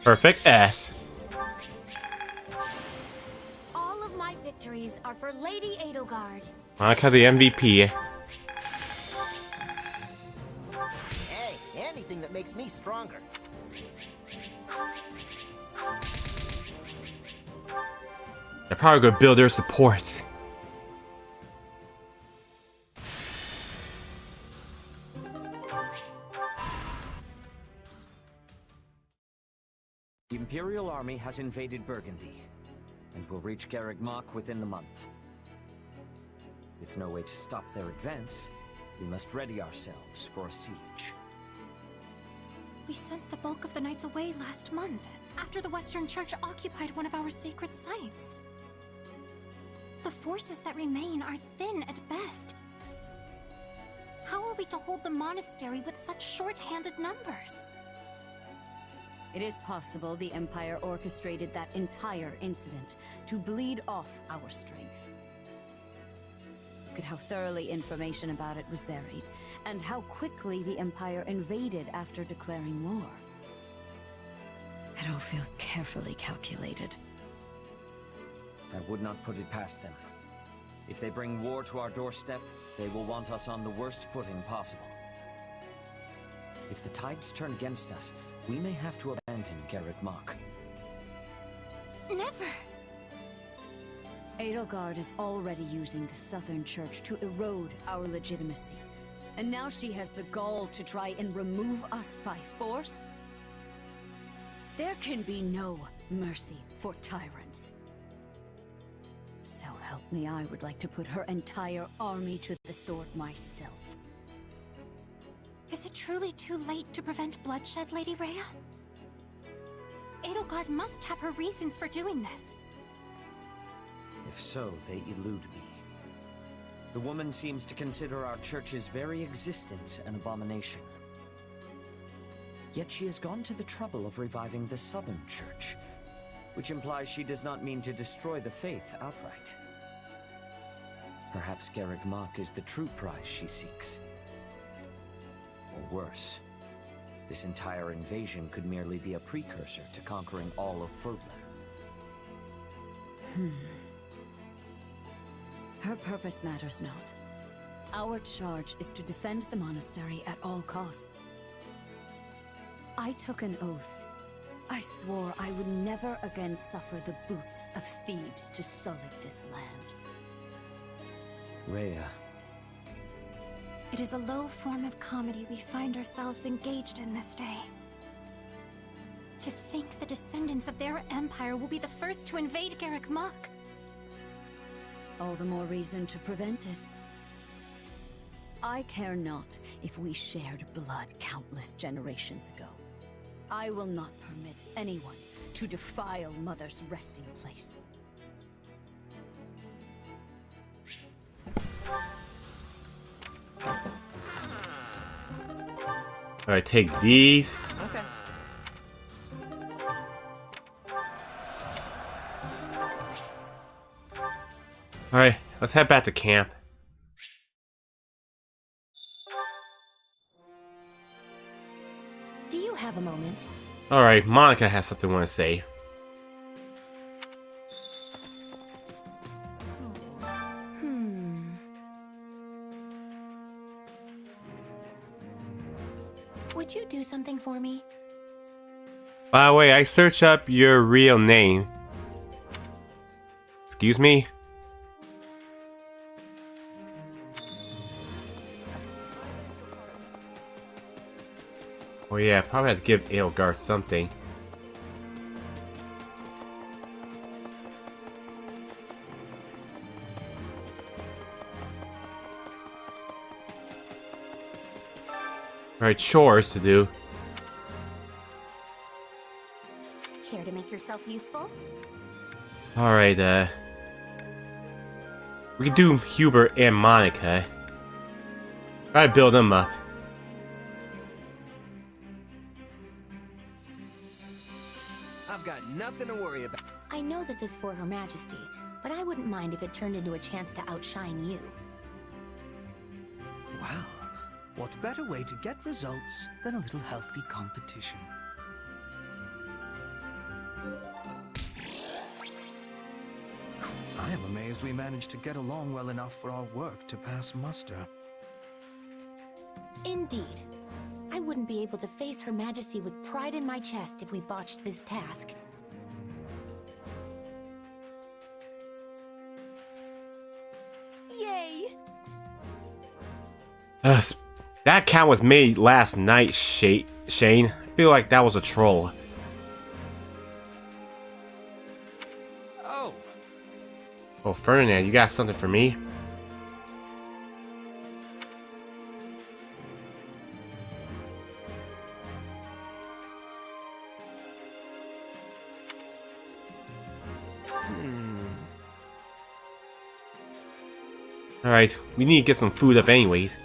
Perfect S. All of my victories are for Lady Edelgard. I like how the MVP. Hey, anything that makes me stronger. They're probably gonna build their support. The Imperial Army has invaded Burgundy, and will reach Garreg Mach within the month. With no way to stop their advance, we must ready ourselves for a siege. We sent the bulk of the knights away last month, after the Western Church occupied one of our sacred sites. The forces that remain are thin at best. How are we to hold the monastery with such short-handed numbers? It is possible the Empire orchestrated that entire incident to bleed off our strength. Look at how thoroughly information about it was buried, and how quickly the Empire invaded after declaring war. It all feels carefully calculated. I would not put it past them. If they bring war to our doorstep, they will want us on the worst footing possible. If the tides turn against us, we may have to abandon Garreg Mach. Never! Edelgard is already using the Southern Church to erode our legitimacy. And now she has the gall to try and remove us by force? There can be no mercy for tyrants. So help me, I would like to put her entire army to the sword myself. Is it truly too late to prevent bloodshed, Lady Rhea? Edelgard must have her reasons for doing this. If so, they elude me. The woman seems to consider our church's very existence an abomination. Yet she has gone to the trouble of reviving the Southern Church, which implies she does not mean to destroy the faith outright. Perhaps Garreg Mach is the true prize she seeks. Or worse, this entire invasion could merely be a precursor to conquering all of Fodlan. Her purpose matters not. Our charge is to defend the monastery at all costs. I took an oath. I swore I would never again suffer the boots of thieves to sully this land. Rhea. It is a low form of comedy we find ourselves engaged in this day. To think the descendants of their empire will be the first to invade Garrick Mach. All the more reason to prevent it. I care not if we shared blood countless generations ago. I will not permit anyone to defile Mother's resting place. Alright, take these. Okay. Alright, let's head back to camp. Do you have a moment? Alright, Monica has something to want to say. Would you do something for me? By the way, I searched up your real name. Excuse me? Oh yeah, probably have to give Edelgard something. Alright, chores to do. Care to make yourself useful? Alright, we can do Hubert and Monica. Try to build them up. I've got nothing to worry about. I know this is for Her Majesty, but I wouldn't mind if it turned into a chance to outshine you. Well, what better way to get results than a little healthy competition? I am amazed we managed to get along well enough for our work to pass muster. Indeed. I wouldn't be able to face Her Majesty with pride in my chest if we botched this task. Yay! That count was made last night, Shane. I feel like that was a troll. Oh, Ferdinand, you got something for me? Alright, we need to get some food up anyways.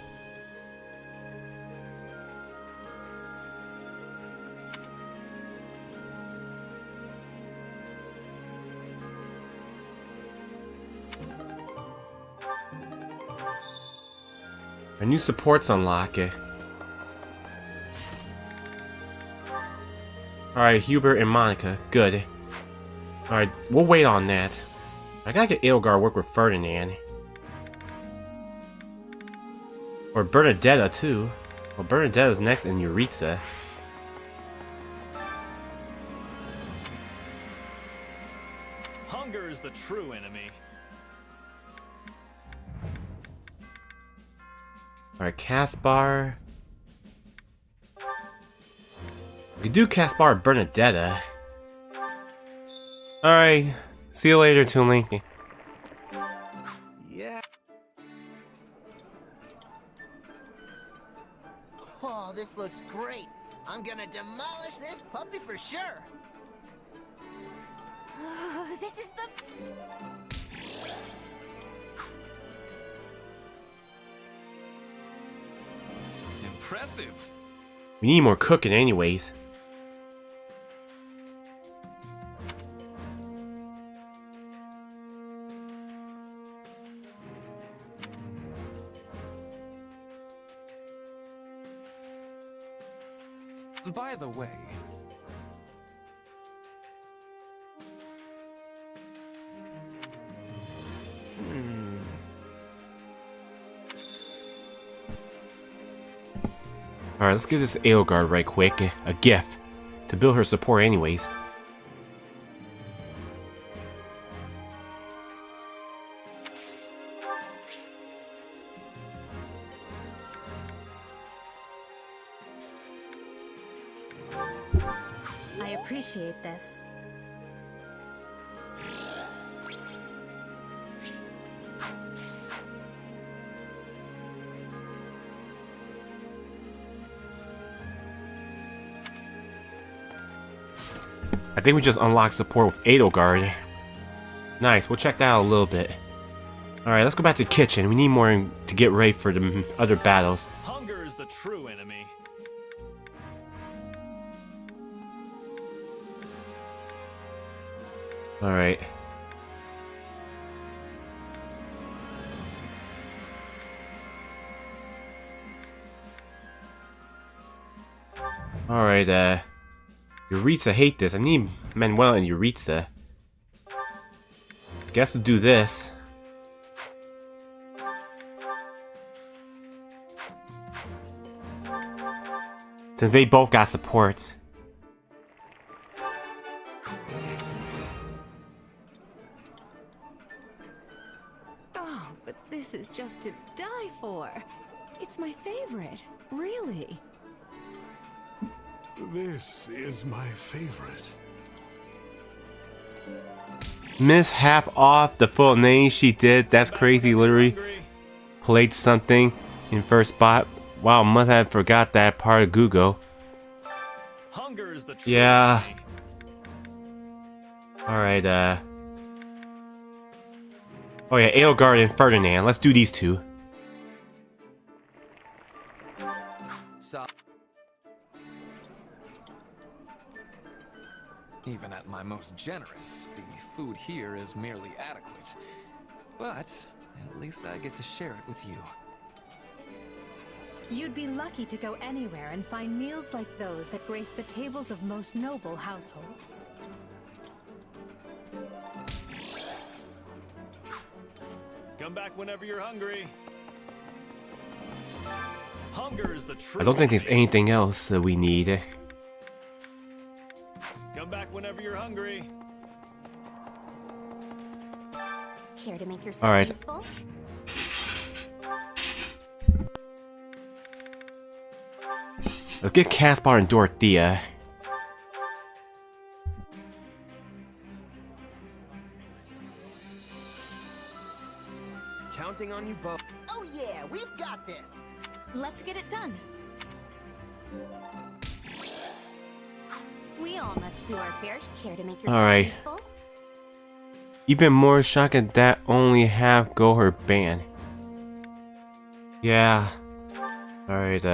Our new supports unlock it. Alright, Hubert and Monica. Good. Alright, we'll wait on that. I gotta get Edelgard to work with Ferdinand. Or Bernadetta, too. Well, Bernadetta's next in Euritza. Hunger is the true enemy. Alright, Caspar. We do Caspar Bernadetta. Alright, see you later, Toon Link. Yeah. Oh, this looks great. I'm gonna demolish this puppy for sure. This is the... Impressive. We need more cooking anyways. By the way, Alright, let's give this Edelgard right quick a gift to build her support anyways. appreciate this. I think we just unlocked support with Edelgard. Nice, we'll check that out a little bit. Alright, let's go back to the kitchen. We need more to get ready for the other battles. Hunger is the true enemy. Alright. Alright, Yuritsa hate this. I need Manuel and Yuritsa. Guess to do this. Since they both got support. Oh, but this is just to die for. It's my favorite, really. This is my favorite. Miss half off the full name she did. That's crazy. Literally played something in first spot. Wow, must have forgot that part of Google. Hunger is the true Yeah. enemy. Alright, oh yeah, Edelgard and Ferdinand. Let's do these two. Even at my most generous, the food here is merely adequate. But at least I get to share it with you. You'd be lucky to go anywhere and find meals like those that grace the tables of most noble households. Come back whenever you're hungry. Hunger is the true I don't think there's enemy. anything else that we need. Come back whenever you're hungry. Care to make yourself All right. useful? Let's get Caspar and Dorothea. Counting on you both. Oh yeah, we've got this. Let's get it done. We all must do our fair share to make yourself Alright. useful. Even more shocking that only half Goher banned. Yeah. Alright,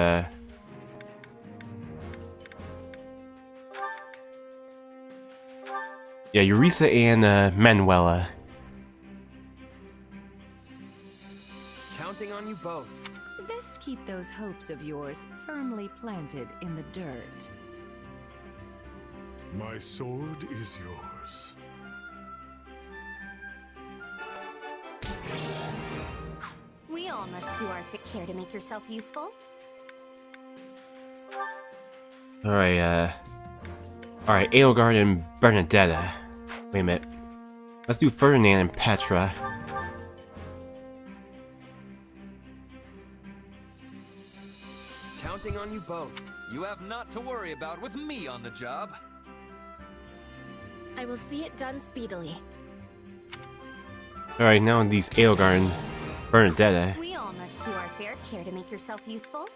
yeah, Yuritsa and Manuela. Counting on you both. Best keep those hopes of yours firmly planted in the dirt. My sword is yours. We all must do our care to make yourself useful. Alright, alright, Edelgard and Bernadetta. Wait a minute. Let's do Ferdinand and Petra. Counting on you both. You have not to worry about with me on the job. I will see it done speedily. Alright, now these Edelgard and Bernadetta. We all must do our fair care to make yourself useful.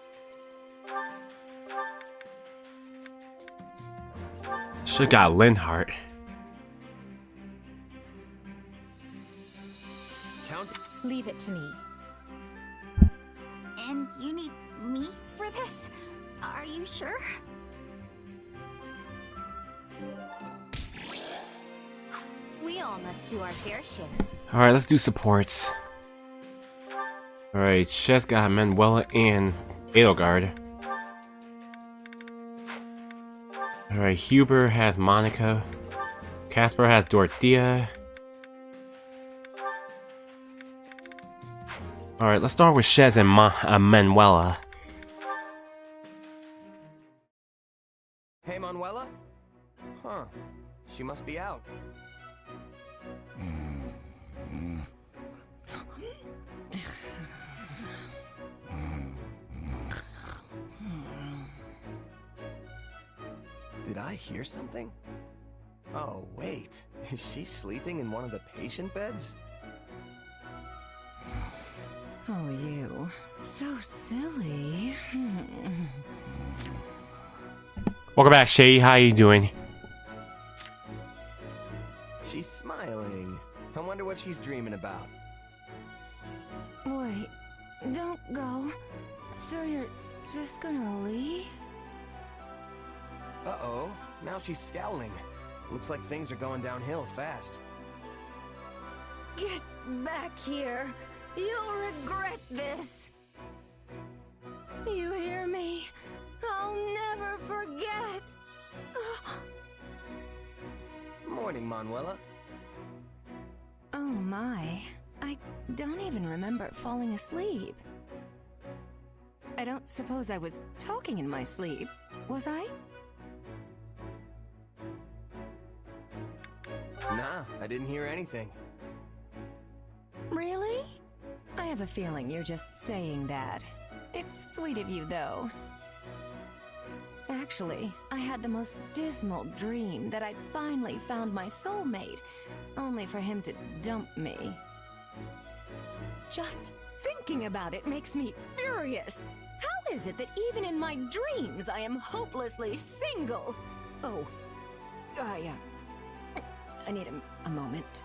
Should've got Linhart. Leave it to me. And you need me for this? Are you sure? We all must do our fair share. Alright, let's do supports. Alright, Shez got Manuela and Edelgard. Alright, Huber has Monica. Caspar has Dorothea. Alright, let's start with Shez and Manuela. Hey, Manuela? Huh. She must be out. Did I hear something? Oh, wait. Is she sleeping in one of the patient beds? Oh, you. So silly. Welcome back, Shay. How you doing? She's smiling. I wonder what she's dreaming about. Wait, don't go. So you're just gonna leave? Uh-oh. Now she's scowling. Looks like things are going downhill fast. Get back here. You'll regret this. You hear me? I'll never forget. Morning, Manuela. Oh my. I don't even remember falling asleep. I don't suppose I was talking in my sleep, was I? Nah, I didn't hear anything. Really? I have a feeling you're just saying that. It's sweet of you, though. Actually, I had the most dismal dream that I'd finally found my soulmate, only for him to dump me. Just thinking about it makes me furious. How is it that even in my dreams I am hopelessly single? Oh, I need a moment.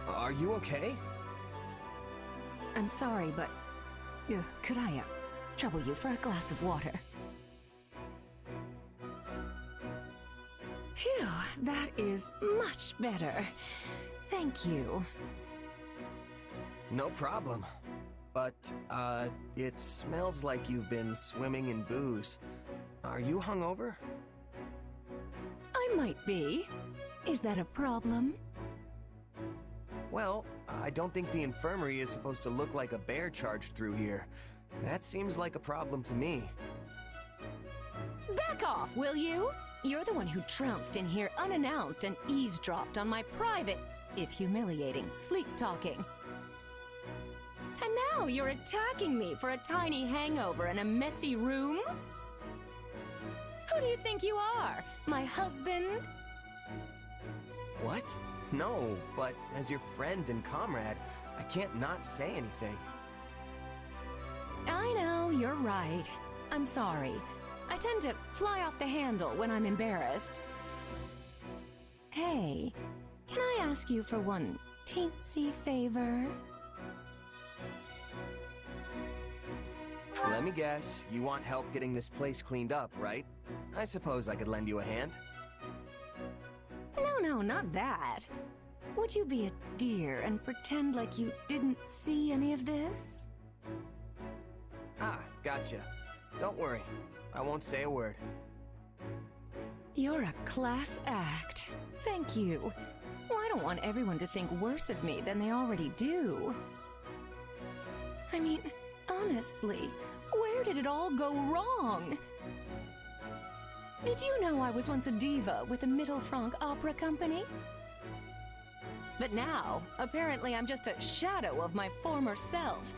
Are you okay? I'm sorry, but could I trouble you for a glass of water? Phew, that is much better. Thank you. No problem. But, it smells like you've been swimming in booze. Are you hungover? I might be. Is that a problem? Well, I don't think the infirmary is supposed to look like a bear charged through here. That seems like a problem to me. Back off, will you? You're the one who trounced in here unannounced and eavesdropped on my private, if humiliating, sleep-talking. And now you're attacking me for a tiny hangover in a messy room? Who do you think you are? My husband? What? No, but as your friend and comrade, I can't not say anything. I know, you're right. I'm sorry. I tend to fly off the handle when I'm embarrassed. Hey, can I ask you for one teensy favor? Let me guess, you want help getting this place cleaned up, right? I suppose I could lend you a hand. No, not that. Would you be a dear and pretend like you didn't see any of this? Ah, gotcha. Don't worry, I won't say a word. You're a class act. Thank you. Well, I don't want everyone to think worse of me than they already do. I mean, honestly, where did it all go wrong? Did you know I was once a diva with the Mittelfranc Opera Company? But now, apparently I'm just a shadow of my former self.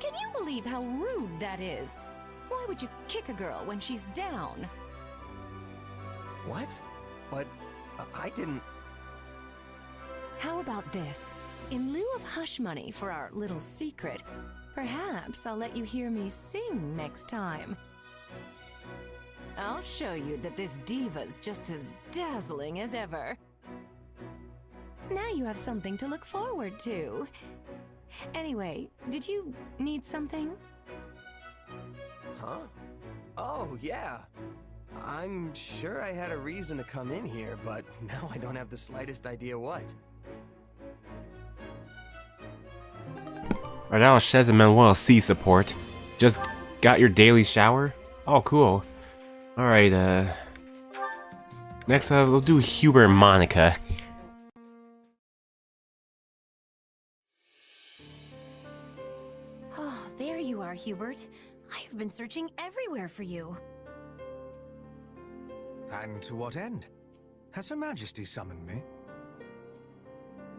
Can you believe how rude that is? Why would you kick a girl when she's down? What? But I didn't... How about this? In lieu of hush money for our little secret, perhaps I'll let you hear me sing next time. I'll show you that this diva's just as dazzling as ever. Now you have something to look forward to. Anyway, did you need something? Huh? Oh, yeah. I'm sure I had a reason to come in here, but now I don't have the slightest idea what. Right now, Shez and Manuel C support. Just got your daily shower? Oh, cool. Alright, next we'll do Hubert and Monica. Oh, there you are, Hubert. I have been searching everywhere for you. And to what end? Has Her Majesty summoned me?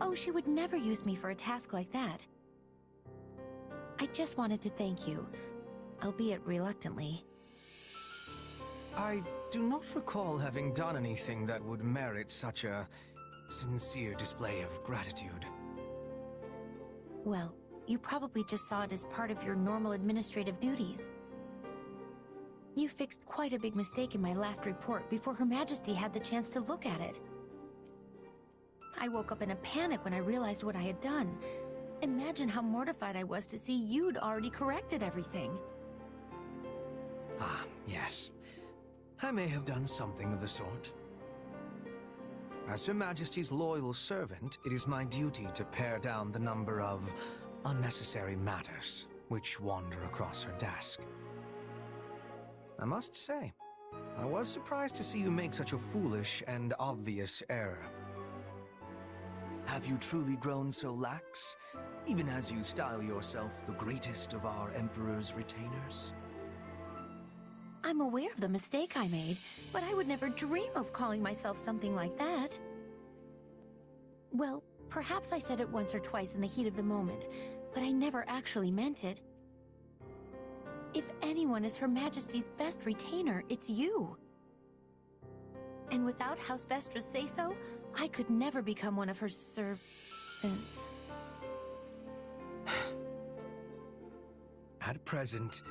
Oh, she would never use me for a task like that. I just wanted to thank you, albeit reluctantly. I do not recall having done anything that would merit such a sincere display of gratitude. Well, you probably just saw it as part of your normal administrative duties. You fixed quite a big mistake in my last report before Her Majesty had the chance to look at it. I woke up in a panic when I realized what I had done. Imagine how mortified I was to see you'd already corrected everything. Ah, yes. I may have done something of the sort. As Her Majesty's loyal servant, it is my duty to pare down the number of unnecessary matters which wander across her desk. I must say, I was surprised to see you make such a foolish and obvious error. Have you truly grown so lax, even as you style yourself the greatest of our Emperor's retainers? I'm aware of the mistake I made, but I would never dream of calling myself something like that. Well, perhaps I said it once or twice in the heat of the moment, but I never actually meant it. If anyone is Her Majesty's best retainer, it's you. And without House Vestra's say-so, I could never become one of her servants. At present,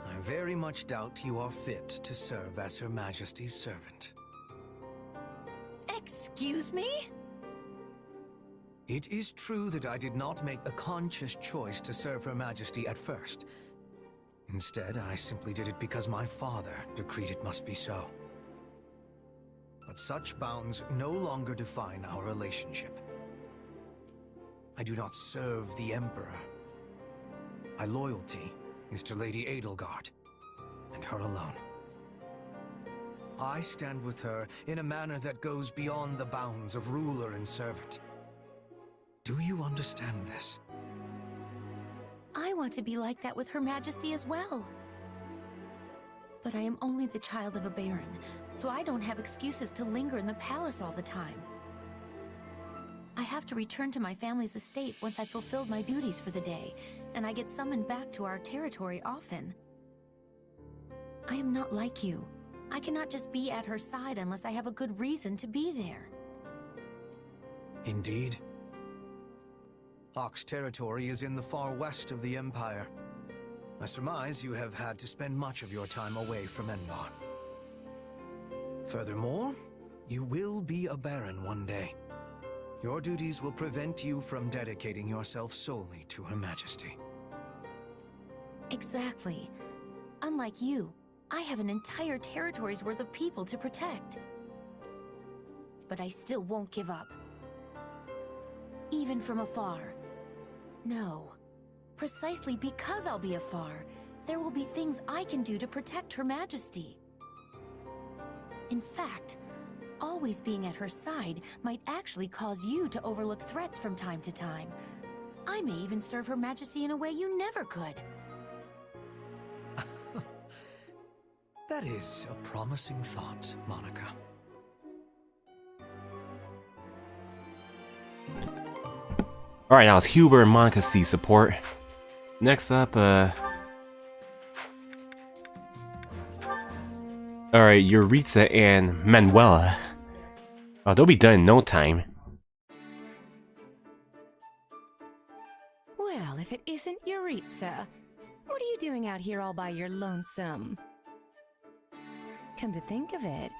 I very much doubt you are fit to serve as Her Majesty's servant. Excuse me? It is true that I did not make a conscious choice to serve Her Majesty at first. Instead, I simply did it because my father decreed it must be so. But such bounds no longer define our relationship. I do not serve the Emperor. My loyalty is to Lady Edelgard, and her alone. I stand with her in a manner that goes beyond the bounds of ruler and servant. Do you understand this? I want to be like that with Her Majesty as well. But I am only the child of a baron, so I don't have excuses to linger in the palace all the time. I have to return to my family's estate once I've fulfilled my duties for the day, and I get summoned back to our territory often. I am not like you. I cannot just be at her side unless I have a good reason to be there. Indeed. Ox territory is in the far west of the Empire. I surmise you have had to spend much of your time away from Enbar. Furthermore, you will be a baron one day. Your duties will prevent you from dedicating yourself solely to Her Majesty. Exactly. Unlike you, I have an entire territory's worth of people to protect. But I still won't give up. Even from afar. No. Precisely because I'll be afar, there will be things I can do to protect Her Majesty. In fact, always being at her side might actually cause you to overlook threats from time to time. I may even serve Her Majesty in a way you never could. That is a promising thought, Monica. Alright, that was Huber and Monica C support. Next up, alright, Yuritsa and Manuela. Oh, they'll be done in no time. Well, if it isn't Yuritsa, what are you doing out here all by your lonesome? Come to think of it,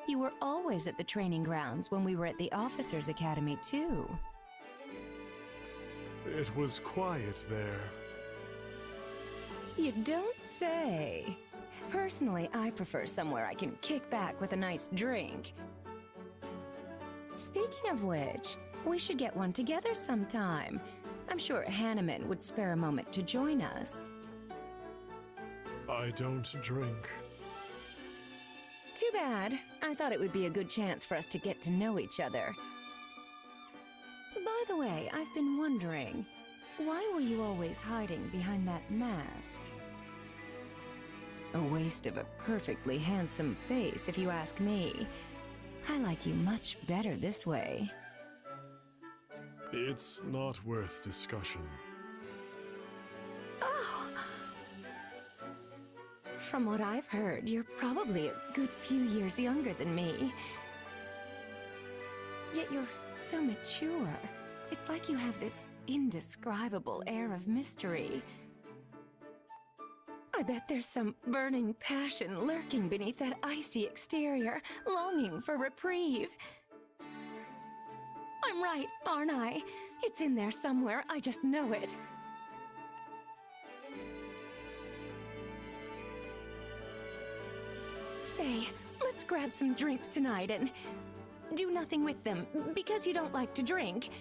you were always at the training grounds when we were at the Officers' Academy, too. It was quiet there. You don't say. Personally, I prefer somewhere I can kick back with a nice drink. Speaking of which, we should get one together sometime. I'm sure Hanneman would spare a moment to join us. I don't drink. Too bad. I thought it would be a good chance for us to get to know each other. By the way, I've been wondering, why were you always hiding behind that mask? A waste of a perfectly handsome face, if you ask me. I like you much better this way. It's not worth discussion. Oh! From what I've heard, you're probably a good few years younger than me. Yet you're so mature. It's like you have this indescribable air of mystery. I bet there's some burning passion lurking beneath that icy exterior, longing for reprieve. I'm right, aren't I? It's in there somewhere, I just know it. Say, let's grab some drinks tonight and do nothing with them, because you don't like to drink.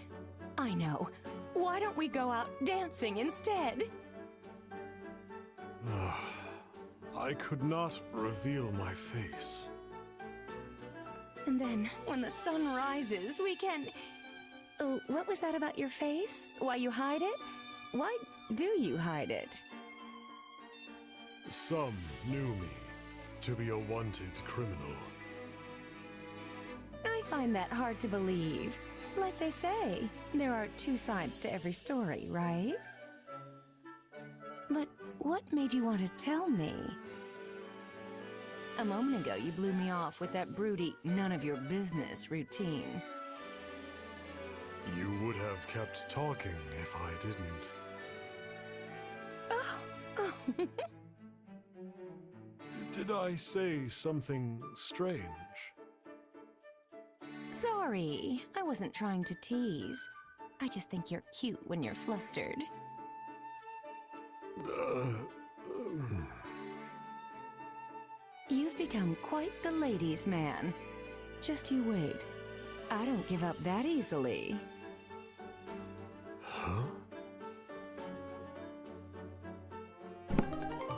I know. Why don't we go out dancing instead? I could not reveal my face. And then, when the sun rises, we can... Oh, what was that about your face? Why you hide it? Why do you hide it? Some knew me to be a wanted criminal. I find that hard to believe. Like they say, there are two sides to every story, right? But what made you want to tell me? A moment ago, you blew me off with that broody, none-of-your-business routine. You would have kept talking if I didn't. Oh. Did I say something strange? Sorry, I wasn't trying to tease. I just think you're cute when you're flustered. You've become quite the ladies' man. Just you wait. I don't give up that easily. Huh?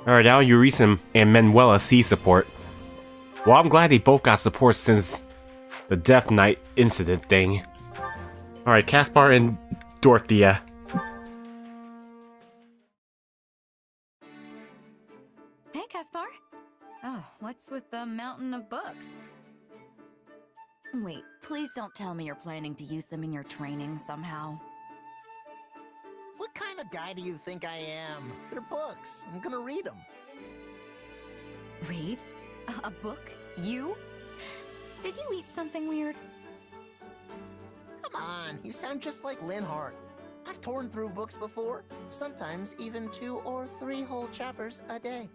Alright, now Eureka and Manuela see support. Well, I'm glad they both got support since the Death Knight incident thing. Alright, Caspar and Dorothea. Hey, Caspar. Oh, what's with the mountain of books? Wait, please don't tell me you're planning to use them in your training somehow. What kind of guy do you think I am? They're books. I'm gonna read them. Read? A book? You? Did you eat something weird? Come on, you sound just like Linhart. I've torn through books before, sometimes even 2 or 3 whole chapters a day.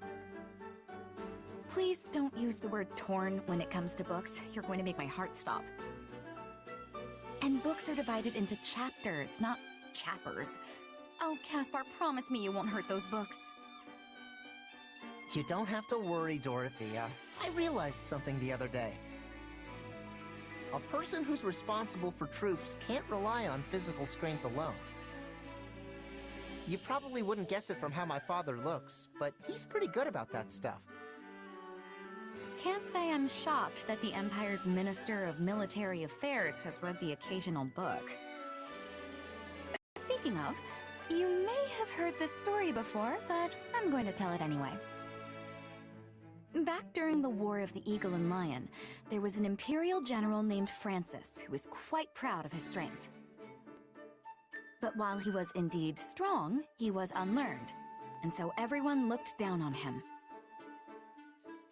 Please don't use the word torn when it comes to books. You're going to make my heart stop. And books are divided into chapters, not chappers. Oh, Caspar, promise me you won't hurt those books. You don't have to worry, Dorothea. I realized something the other day. A person who's responsible for troops can't rely on physical strength alone. You probably wouldn't guess it from how my father looks, but he's pretty good about that stuff. Can't say I'm shocked that the Empire's Minister of Military Affairs has read the occasional book. Speaking of, you may have heard this story before, but I'm going to tell it anyway. Back during the War of the Eagle and Lion, there was an Imperial general named Francis who was quite proud of his strength. But while he was indeed strong, he was unlearned, and so everyone looked down on him.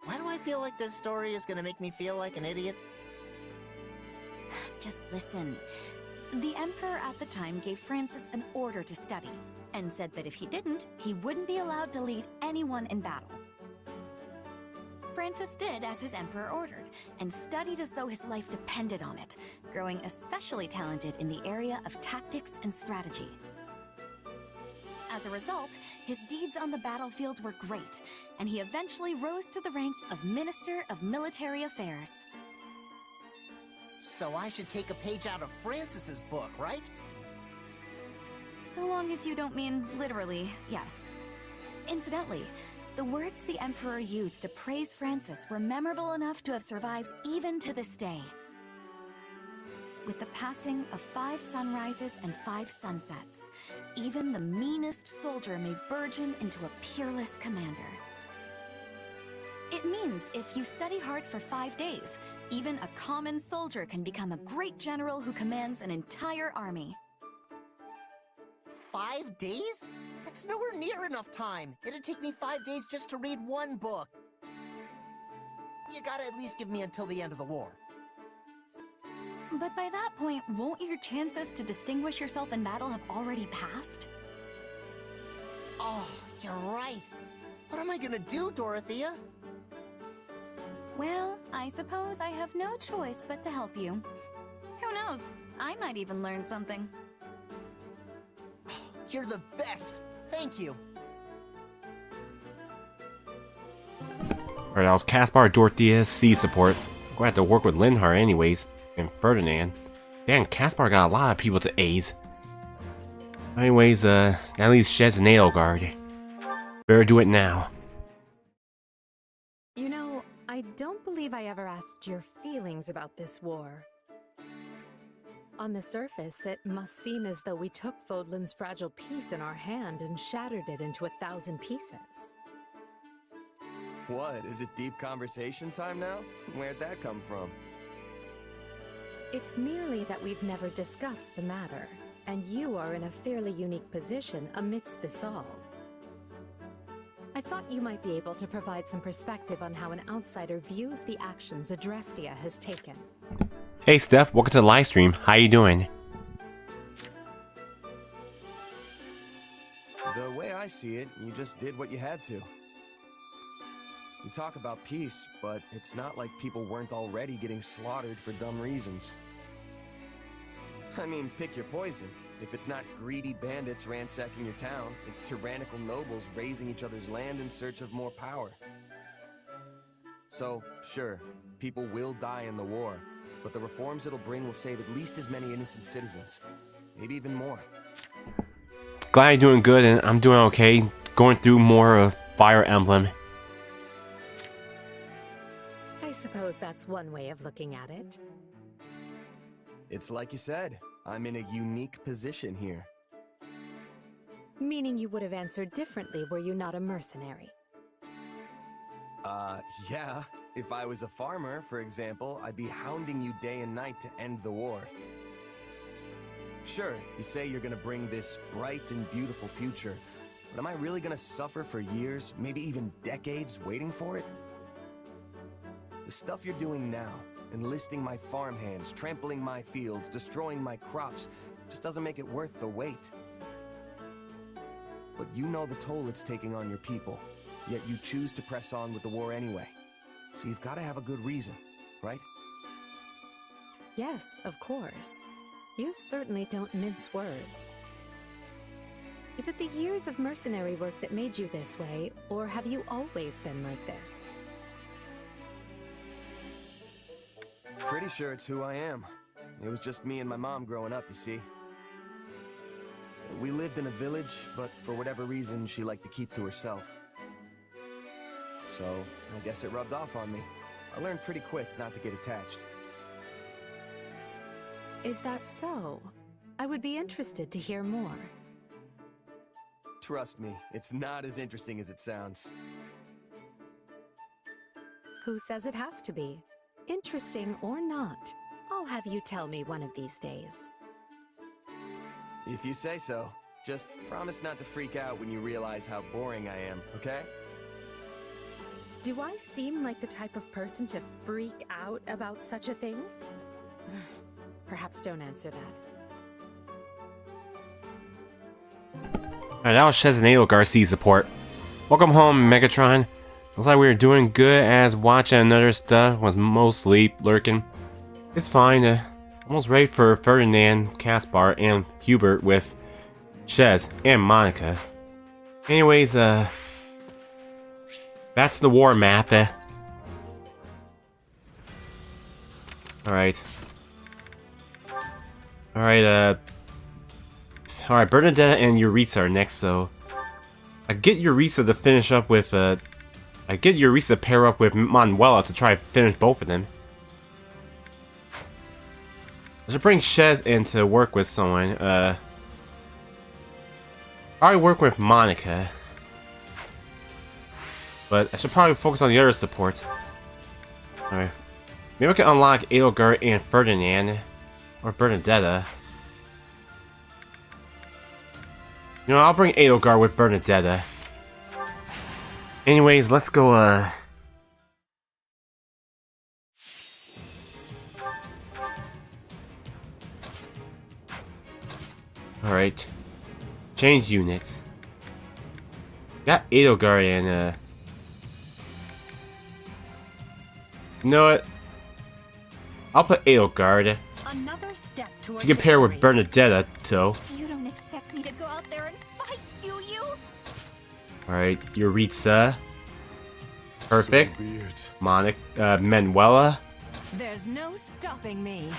Why do I feel like this story is gonna make me feel like an idiot? Just listen. The Emperor at the time gave Francis an order to study, and said that if he didn't, he wouldn't be allowed to lead anyone in battle. Francis did as his Emperor ordered, and studied as though his life depended on it, growing especially talented in the area of tactics and strategy. As a result, his deeds on the battlefield were great, and he eventually rose to the rank of Minister of Military Affairs. So I should take a page out of Francis's book, right? So long as you don't mean literally, yes. Incidentally, the words the Emperor used to praise Francis were memorable enough to have survived even to this day. With the passing of 5 sunrises and 5 sunsets, even the meanest soldier may burgeon into a peerless commander. It means if you study hard for 5 days, even a common soldier can become a great general who commands an entire army. 5 days? That's nowhere near enough time. It'd take me 5 days just to read one book. You gotta at least give me until the end of the war. But by that point, won't your chances to distinguish yourself in battle have already passed? Oh, you're right. What am I gonna do, Dorothea? Well, I suppose I have no choice but to help you. Who knows? I might even learn something. You're the best. Thank you. Alright, that was Caspar, Dorothea, C support. I'm gonna have to work with Linhart anyways. And Ferdinand. Damn, Caspar got a lot of people to aid. Anyways, at least Shez and Edelgard. Better do it now. You know, I don't believe I ever asked your feelings about this war. On the surface, it must seem as though we took Fodlan's fragile piece in our hand and shattered it into 1,000 pieces. What, is it deep conversation time now? Where'd that come from? It's merely that we've never discussed the matter, and you are in a fairly unique position amidst this all. I thought you might be able to provide some perspective on how an outsider views the actions Adrestia has taken. Hey Steph, welcome to the live stream. How you doing? The way I see it, you just did what you had to. You talk about peace, but it's not like people weren't already getting slaughtered for dumb reasons. I mean, pick your poison. If it's not greedy bandits ransacking your town, it's tyrannical nobles raising each other's land in search of more power. So, sure, people will die in the war, but the reforms it'll bring will save at least as many innocent citizens. Maybe even more. Glad you're doing good, and I'm doing okay. Going through more of Fire Emblem. I suppose that's one way of looking at it. It's like you said, I'm in a unique position here. Meaning you would have answered differently were you not a mercenary. Yeah. If I was a farmer, for example, I'd be hounding you day and night to end the war. Sure, you say you're gonna bring this bright and beautiful future, but am I really gonna suffer for years, maybe even decades, waiting for it? The stuff you're doing now, enlisting my farmhands, trampling my fields, destroying my crops, just doesn't make it worth the wait. But you know the toll it's taking on your people, yet you choose to press on with the war anyway. So you've got to have a good reason, right? Yes, of course. You certainly don't mince words. Is it the years of mercenary work that made you this way, or have you always been like this? Pretty sure it's who I am. It was just me and my mom growing up, you see. We lived in a village, but for whatever reason, she liked to keep to herself. So, I guess it rubbed off on me. I learned pretty quick not to get attached. Is that so? I would be interested to hear more. Trust me, it's not as interesting as it sounds. Who says it has to be? Interesting or not, I'll have you tell me one of these days. If you say so. Just promise not to freak out when you realize how boring I am, okay? Do I seem like the type of person to freak out about such a thing? Perhaps don't answer that. Alright, that was Shez and Edelgard C support. Welcome home, Megatron. Looks like we were doing good as watching another stuff was mostly lurking. It's fine. Almost ready for Ferdinand, Caspar, and Hubert with Shez and Monica. Anyways, that's the war map. Alright. Alright, Bernadetta and Eureka are next, so I get Eureka to finish up with, I get Eureka to pair up with Manuela to try to finish both of them. I should bring Shez in to work with someone, I work with Monica. But I should probably focus on the other support. Alright. Maybe I can unlock Edelgard and Ferdinand. Or Bernadetta. You know, I'll bring Edelgard with Bernadetta. Anyways, let's go, Alright. Change units. Got Edelgard and, you know what? I'll put Edelgard Another step toward to compare with victory. Bernadetta, so. You don't expect me to go out there and fight, do you? Alright, Yuritsa. Perfect. So be it. Manuela. There's no stopping me.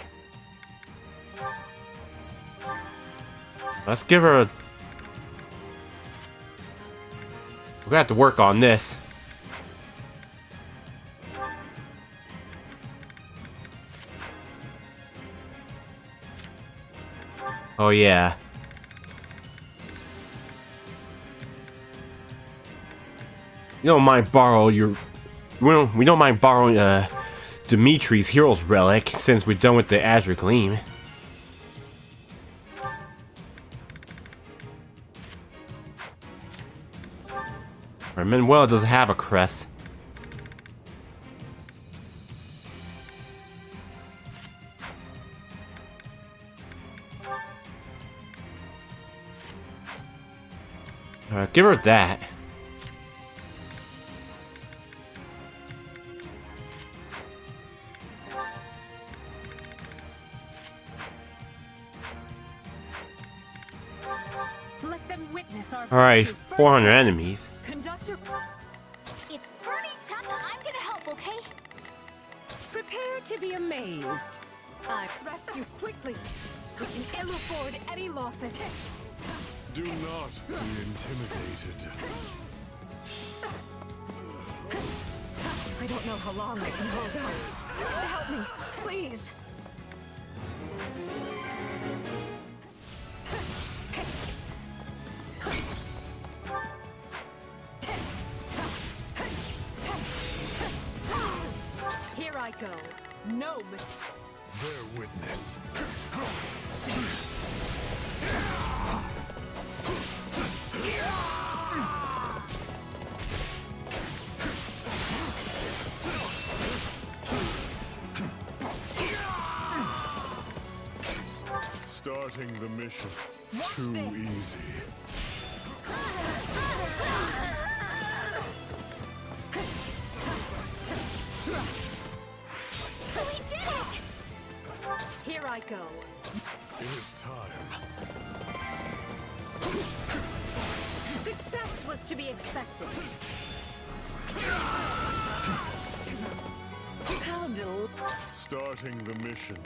Let's give her a... We're gonna have to work on this. Oh yeah. You don't mind borrow your... We don't mind borrowing Dimitri's Hero's Relic since we're done with the Azure Gleam. Manuel doesn't have a crest. Give her that. Let them witness our Alright, virtue. 400 enemies. Conductor, It's Bernie's time. I'm gonna help, okay? Prepare to be amazed. I rescue quickly. We can ill afford any losses. Do not be intimidated. I don't know how long I can hold out. Help me, please. Here I go. No mistake. Bear witness. Starting the mission. Too easy. We did it! Here I go. It is time. Success was to be expected. How del... Starting the mission.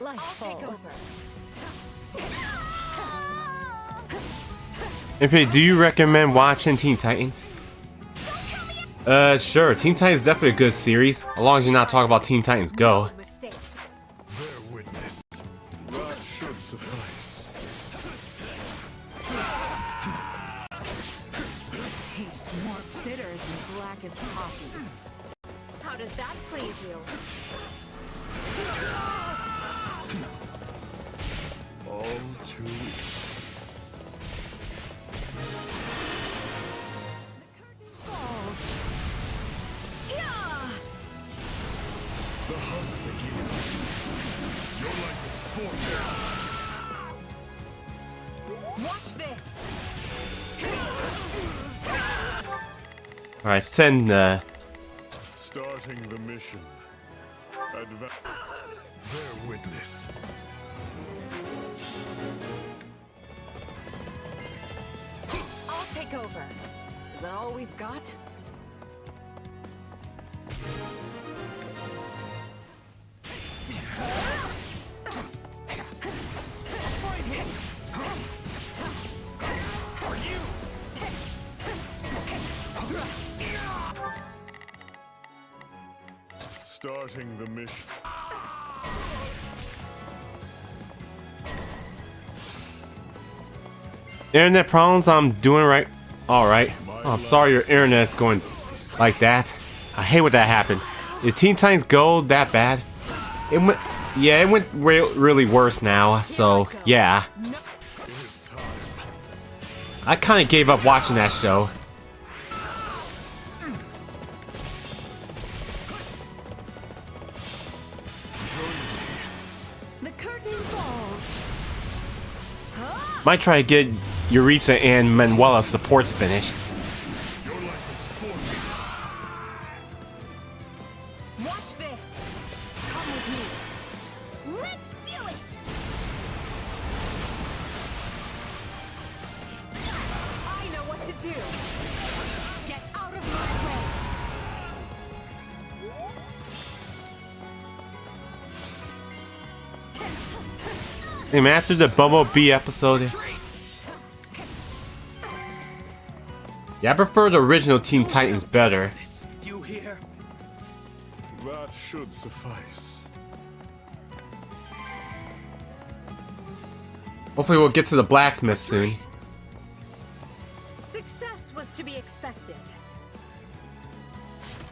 I'll take over. MP, do you recommend watching Teen Titans? Sure. Teen Titans is definitely a good series, as long as you're not talking about Teen Titans Go. Mistake. Bear witness. That should suffice. Tastes more bitter than black as coffee. How does that please you? All too easy. Falls. Yeah! The hunt begins. Your life is forfeit. Watch this. Alright, send Starting the mission. Bear witness. I'll take over. Is that all we've got? Starting the mission. internet problems. I'm doing right. Alright. Oh, sorry your internet's going like that. I hate when that happens. Is Teen Titans Go that bad? It went... Yeah, it went really worse now, so yeah. It is time. I kind of gave up watching that show. The curtain falls. Might try to get Yuritsa and Manuela supports finish. Watch this. Come with me. Let's do it. I know what to do. Get out of my way. Same after the Bumblebee episode. Yeah, I prefer the original Teen Titans better. You hear? That should suffice. Hopefully we'll get to the blacksmith soon. Success was to be expected.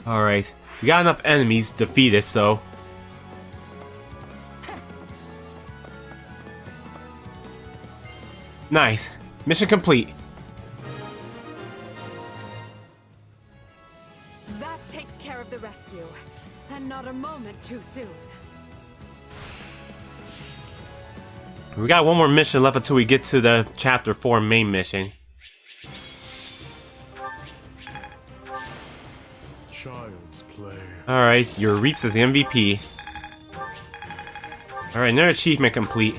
Alright. We got enough enemies to defeat us, so. Nice. Mission complete. That takes care of the rescue. And not a moment too soon. We got one more mission left until we get to the Chapter 4 main mission. Child's play. Alright, Yuritsa's the MVP. Alright, another achievement complete.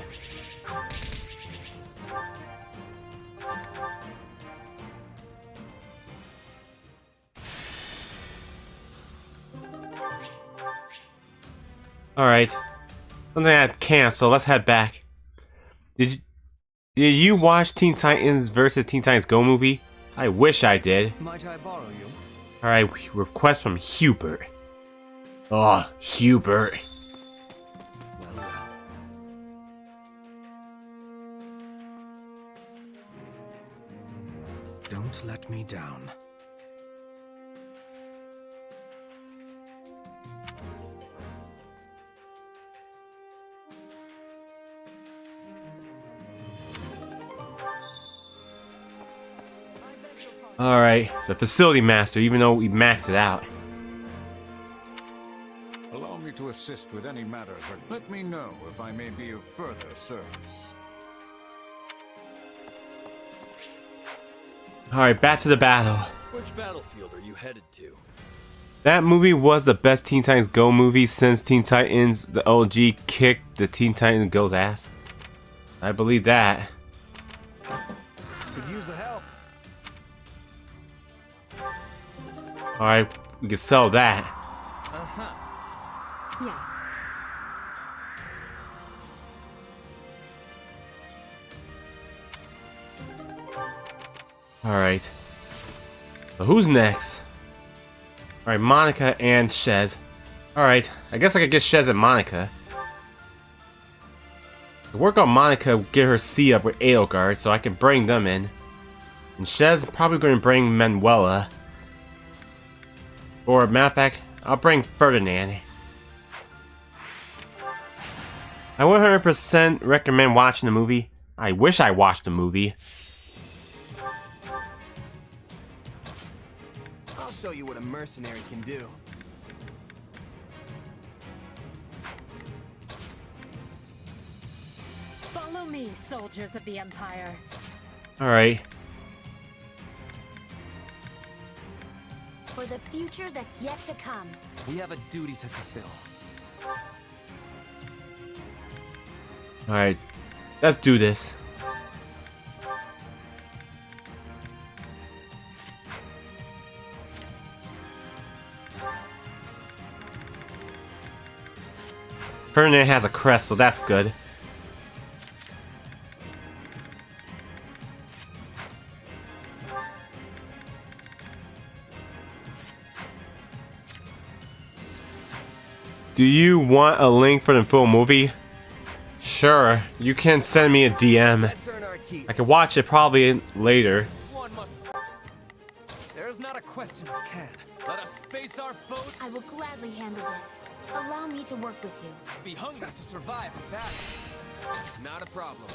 Alright. Something I had canceled. Let's head back. Did you watch Teen Titans vs. Teen Titans Go movie? I wish I did. Might I borrow you? Alright, request from Hubert. Oh, Hubert. Well, well. Don't let me down. Alright, the facility master, even though we maxed it out. Allow me to assist with any matters. Let me know if I may be of further service. Alright, back to the battle. Which battlefield are you headed to? That movie was the best Teen Titans Go movie since Teen Titans, the OG, kicked the Teen Titans Go's ass. I believe that. Could use the help. Alright, we can sell that. Yes. Alright. So who's next? Alright, Monica and Shez. Alright, I guess I could get Shez and Monica. Work on Monica, get her C up with Edelgard so I can bring them in. And Shez probably going to bring Manuela. Or matter of fact, I'll bring Ferdinand. I 100% recommend watching the movie. I wish I watched the movie. I'll show you what a mercenary can do. Follow me, soldiers of the Empire. Alright. For the future that's yet to come. We have a duty to fulfill. Alright. Let's do this. Ferdinand has a crest, so that's good. Do you want a link for the full movie? Sure, you can send me a DM. I can watch it probably later. One must. There is not a question of can. Let us face our foe. I will gladly handle this. Allow me to work with you. Be hungry to survive a battle. Not a problem.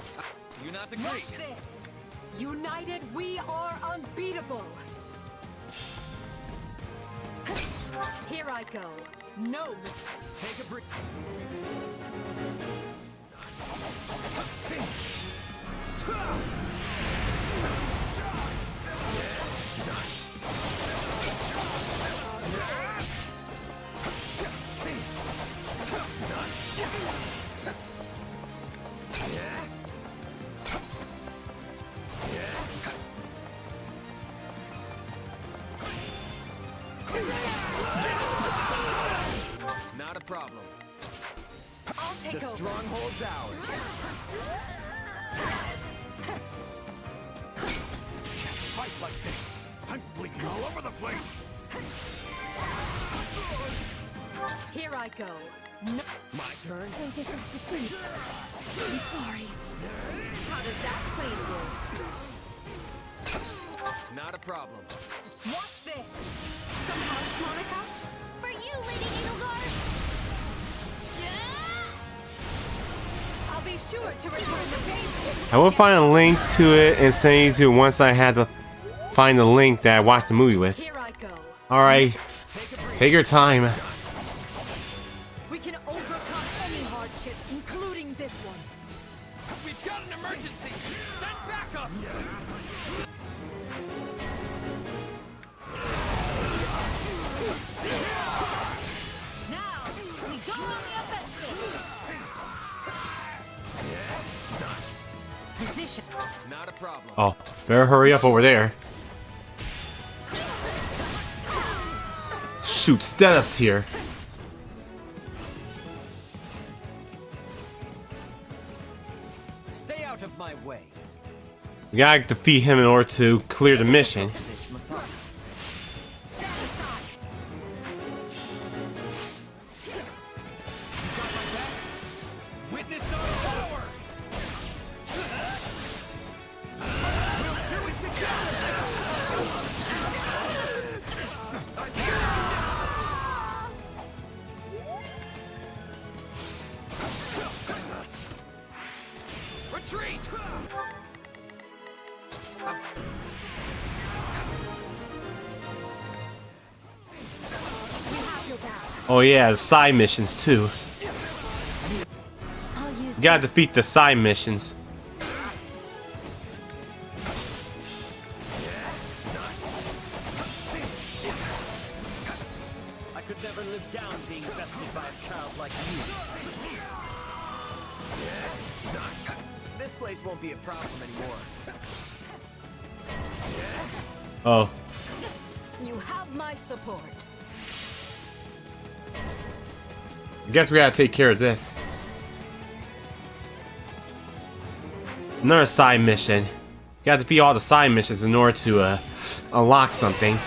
You not agree? Watch this. United, we are unbeatable. Here I go. No mistake. Take a break. Not a problem. I'll take The over. stronghold's ours. Can't fight like this. I'm bleeding all over the place. Here I go. No. My turn. So this is defeat. I'm sorry. How does that please you? Not a problem. Watch this. Somehow, Monica? For you, Lady Edelgard! I'll be sure to return the favor. I will find a link to it and send you to it once I had to find the link that I watched the movie with. Here I go. Alright, take your time. We can overcome any hardship, including this one. We've got an emergency. Send backup. Now, we go on the offensive. Position. Not a problem. Oh, better hurry up over there. Shoot, Steadup's here. Stay out of my way. We gotta defeat him in order to clear the mission. This method. Stand aside. Witness our power. We'll do it together. Retreat. Oh yeah, the side missions too. I'll use You gotta defeat the side missions. I could never live down being bested by a child like you. This place won't be a problem anymore. Oh, You have my support. I guess we gotta take care of this. Another side mission. You gotta defeat all the side missions in order to unlock something. You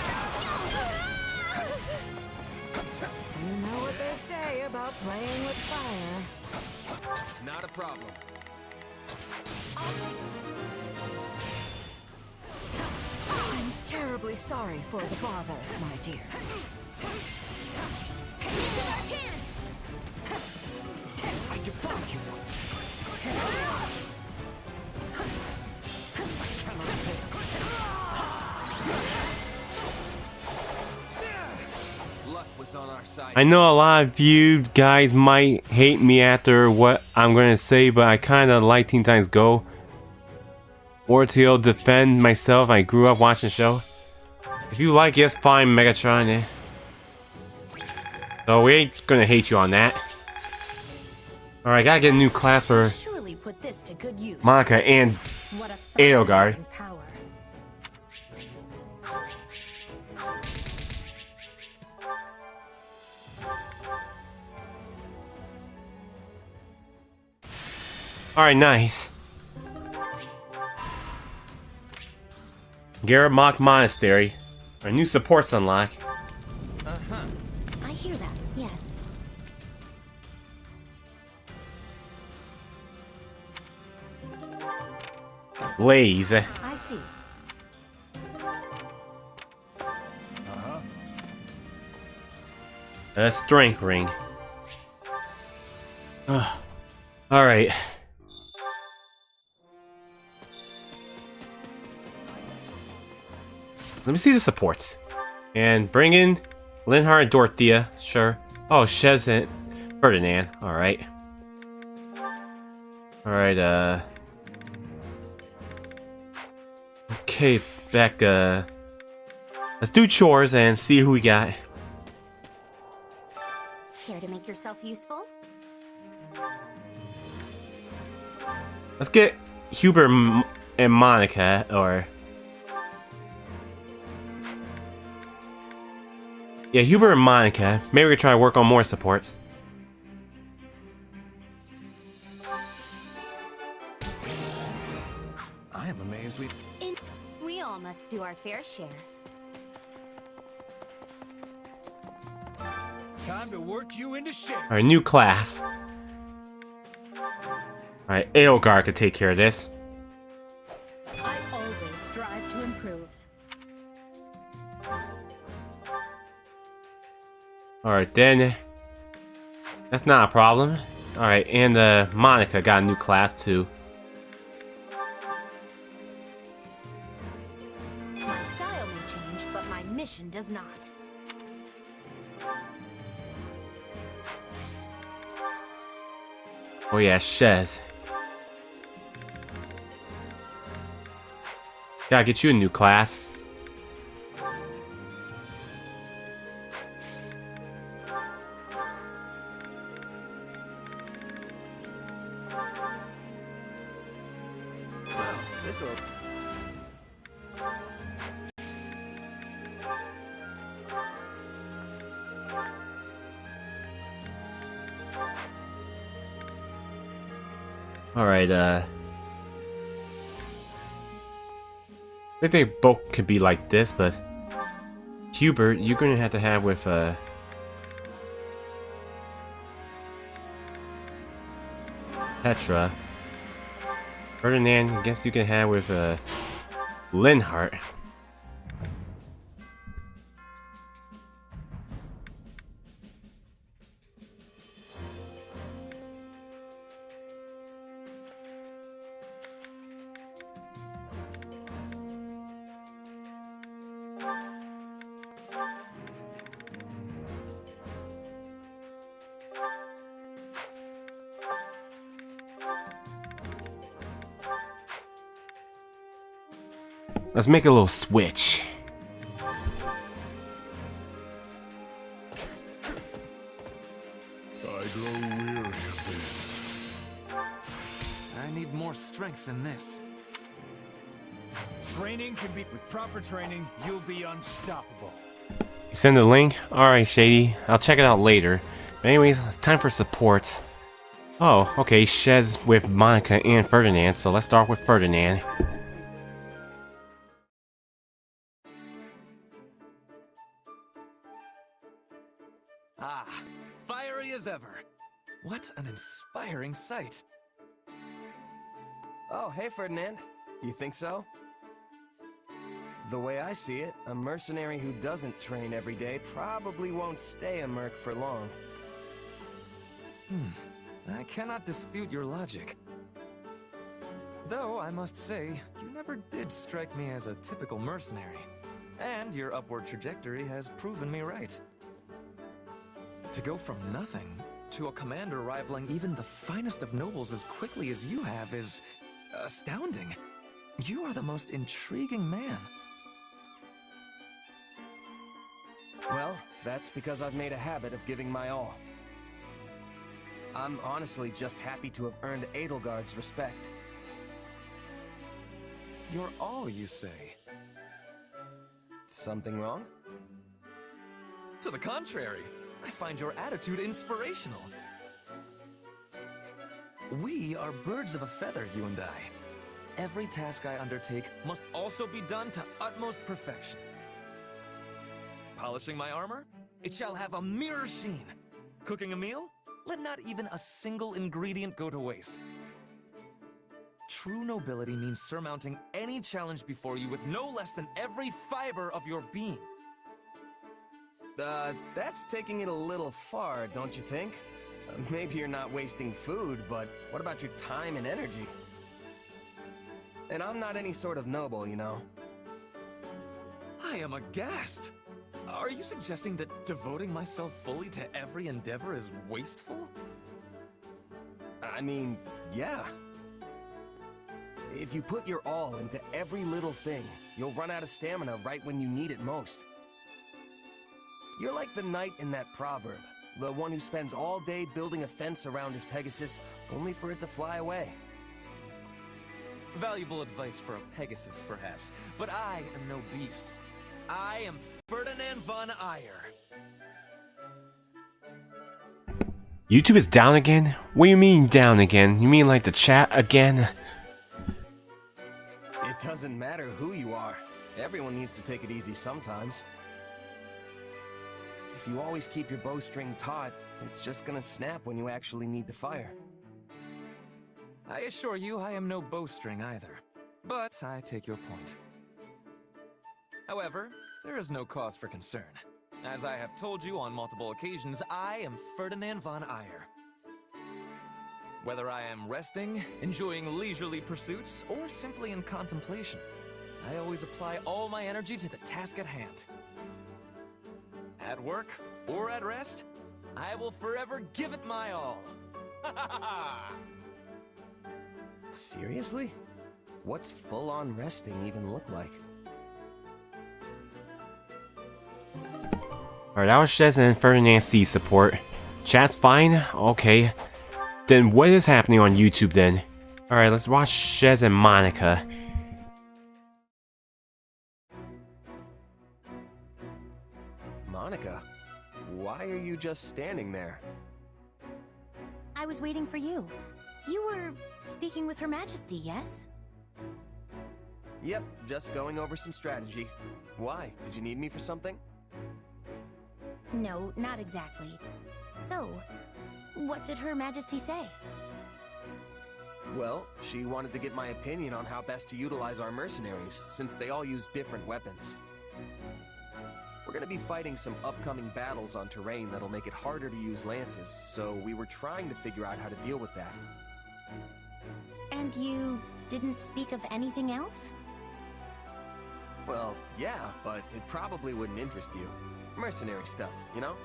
know what they say about playing with fire. Not a problem. I'm terribly sorry for the bother, my dear. This is our chance! I defy you. Luck was on our side. I know a lot of you guys might hate me after what I'm gonna say, but I kinda like Teen Titans Go. Or to defend myself, I grew up watching the show. If you like it, it's fine, Megatron. Eh? So we ain't gonna hate you on that. Alright, gotta get a new class for surely put this to good use. Monica and What a Edelgard. fascinating power. Alright, nice. Garrett Mock Monastery. Our new supports unlock. I hear that, yes. Blaze. I see. A strength ring. Alright. Let me see the supports. And bring in Linhardt and Dorothea. Sure. Oh, Shez and Ferdinand. Alright. Alright, okay, back, let's do chores and see who we got. Care to make yourself useful? Let's get Hubert and Monica, or... Yeah, Hubert and Monica. Maybe we could try to work on more supports. I am amazed We all must do our fair share. Time to work you into shape. Alright, new class. Alright, Edelgard could take care of this. I always strive to improve. Alright, then. That's not a problem. Alright, and Monica got a new class too. My style may change, but my mission does not. Oh yeah, Shez. Gotta get you a new class. This'll... Alright, I think they both could be like this, but Hubert, you're gonna have to have with Petra. Ferdinand, I guess you can have with Linhardt. Let's make a little switch. I grow weary of this. I need more strength than this. Training can be... With proper training, you'll be unstoppable. You send the link? Alright, Shady. I'll check it out later. But anyways, it's time for support. Oh, okay, Shez with Monica and Ferdinand, so let's start with Ferdinand. Ah, fiery as ever. What an inspiring sight. Oh, hey, Ferdinand. You think so? The way I see it, a mercenary who doesn't train every day probably won't stay a merc for long. I cannot dispute your logic. Though, I must say, you never did strike me as a typical mercenary. And your upward trajectory has proven me right. To go from nothing to a commander rivaling even the finest of nobles as quickly as you have is astounding. You are the most intriguing man. Well, that's because I've made a habit of giving my all. I'm honestly just happy to have earned Edelgard's respect. You're all, you say? Something wrong? To the contrary, I find your attitude inspirational. We are birds of a feather, you and I. Every task I undertake must also be done to utmost perfection. Polishing my armor? It shall have a mirror sheen. Cooking a meal? Let not even a single ingredient go to waste. True nobility means surmounting any challenge before you with no less than every fiber of your being. That's taking it a little far, don't you think? Maybe you're not wasting food, but what about your time and energy? And I'm not any sort of noble, you know. I am aghast. Are you suggesting that devoting myself fully to every endeavor is wasteful? I mean, yeah. If you put your all into every little thing, you'll run out of stamina right when you need it most. You're like the knight in that proverb, the one who spends all day building a fence around his Pegasus, only for it to fly away. Valuable advice for a Pegasus, perhaps, but I am no beast. I am Ferdinand von Ayer. YouTube is down again? What do you mean down again? You mean like the chat again? It doesn't matter who you are. Everyone needs to take it easy sometimes. If you always keep your bowstring taut, it's just gonna snap when you actually need to fire. I assure you I am no bowstring either, but I take your point. However, there is no cause for concern. As I have told you on multiple occasions, I am Ferdinand von Ayer. Whether I am resting, enjoying leisurely pursuits, or simply in contemplation, I always apply all my energy to the task at hand. At work or at rest, I will forever give it my all. Seriously? What's full-on resting even look like? Alright, that was Shez and Ferdinand C support. Chat's fine? Okay. Then what is happening on YouTube then? Alright, let's watch Shez and Monica. Monica, why are you just standing there? I was waiting for you. You were speaking with Her Majesty, yes? Yep, just going over some strategy. Why? Did you need me for something? No, not exactly. So, what did Her Majesty say? Well, she wanted to get my opinion on how best to utilize our mercenaries, since they all use different weapons. We're gonna be fighting some upcoming battles on terrain that'll make it harder to use lances, so we were trying to figure out how to deal with that. And you didn't speak of anything else? Well, yeah, but it probably wouldn't interest you. Mercenary stuff, you know?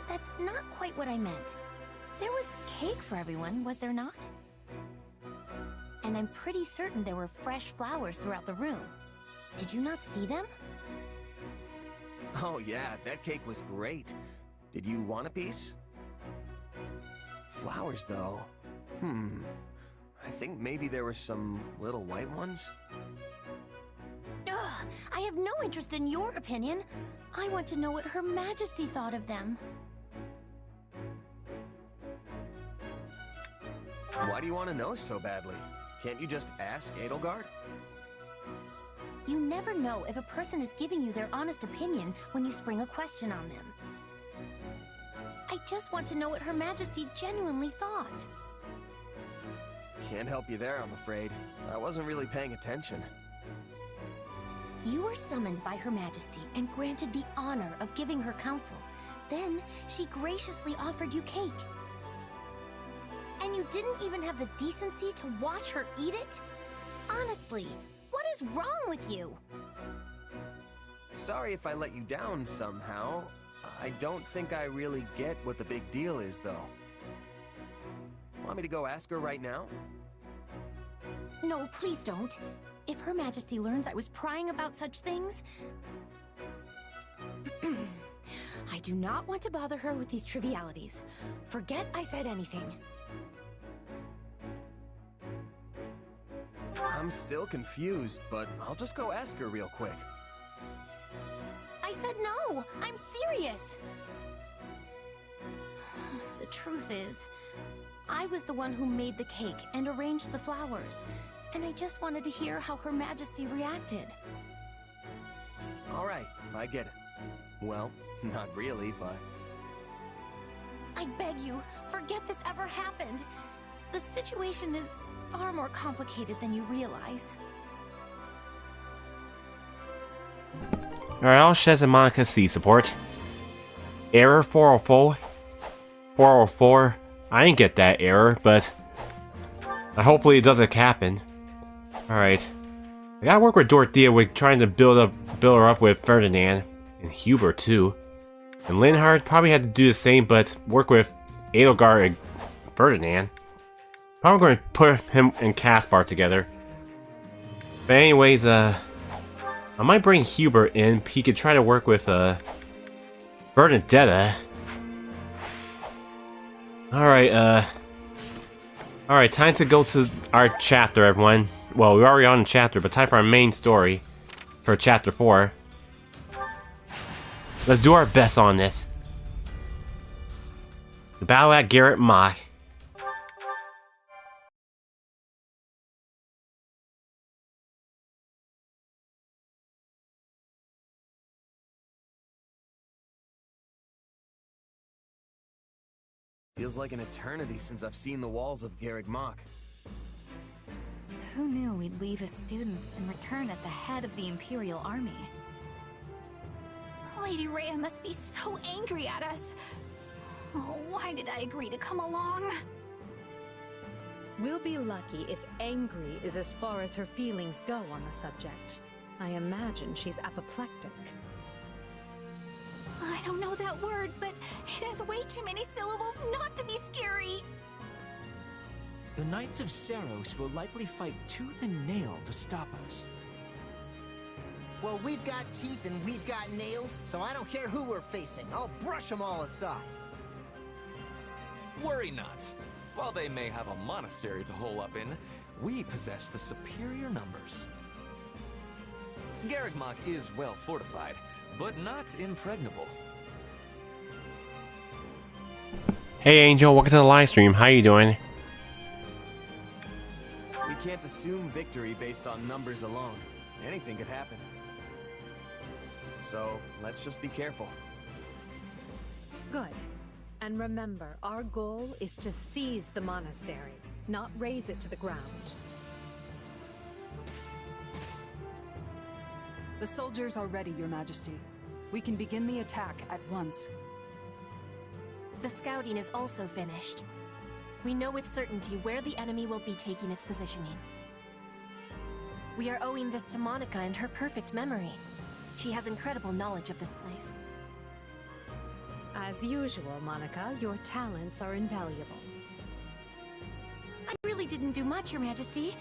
That's not quite what I meant. There was cake for everyone, was there not? And I'm pretty certain there were fresh flowers throughout the room. Did you not see them? Oh yeah, that cake was great. Did you want a piece? Flowers, though. I think maybe there were some little white ones? Ugh, I have no interest in your opinion. I want to know what Her Majesty thought of them. Why do you want to know so badly? Can't you just ask Edelgard? You never know if a person is giving you their honest opinion when you spring a question on them. I just want to know what Her Majesty genuinely thought. Can't help you there, I'm afraid. I wasn't really paying attention. You were summoned by Her Majesty and granted the honor of giving her counsel. Then, she graciously offered you cake. And you didn't even have the decency to watch her eat it? Honestly, what is wrong with you? Sorry if I let you down somehow. I don't think I really get what the big deal is, though. Want me to go ask her right now? No, please don't. If Her Majesty learns I was prying about such things... I do not want to bother her with these trivialities. Forget I said anything. I'm still confused, but I'll just go ask her real quick. I said no! I'm serious! The truth is, I was the one who made the cake and arranged the flowers, and I just wanted to hear how Her Majesty reacted. Alright, I get it. Well, not really, but... I beg you, forget this ever happened. The situation is far more complicated than you realize. Alright, I'll Shez and Monica C support. Error 404. 404. I didn't get that error, but hopefully it doesn't happen. Alright. I gotta work with Dorothea with trying to build her up with Ferdinand and Hubert too. And Linhard probably had to do the same, but work with Edelgard and Ferdinand. Probably going to put him and Caspar together. But anyways, I might bring Hubert in. He could try to work with Bernadetta. Alright, alright, time to go to our chapter, everyone. Well, we're already on the chapter, but time for our main story for chapter 4. Let's do our best on this. The battle at Garrett Mach. Feels like an eternity since I've seen the walls of Garreg Mach. Who knew we'd leave as students and return at the head of the Imperial Army? Lady Rhea must be so angry at us. Oh, why did I agree to come along? We'll be lucky if angry is as far as her feelings go on the subject. I imagine she's apoplectic. I don't know that word, but it has way too many syllables not to be scary. The Knights of Seiros will likely fight tooth and nail to stop us. Well, we've got teeth and we've got nails, so I don't care who we're facing. I'll brush them all aside. Worry not. While they may have a monastery to hole up in, we possess the superior numbers. Garreg Mach is well fortified, but not impregnable. Hey Angel, welcome to the live stream. How you doing? We can't assume victory based on numbers alone. Anything could happen. So, let's just be careful. Good. And remember, our goal is to seize the monastery, not raze it to the ground. The soldiers are ready, Your Majesty. We can begin the attack at once. The scouting is also finished. We know with certainty where the enemy will be taking its positioning. We are owing this to Monica and her perfect memory. She has incredible knowledge of this place. As usual, Monica, your talents are invaluable. I really didn't do much, Your Majesty.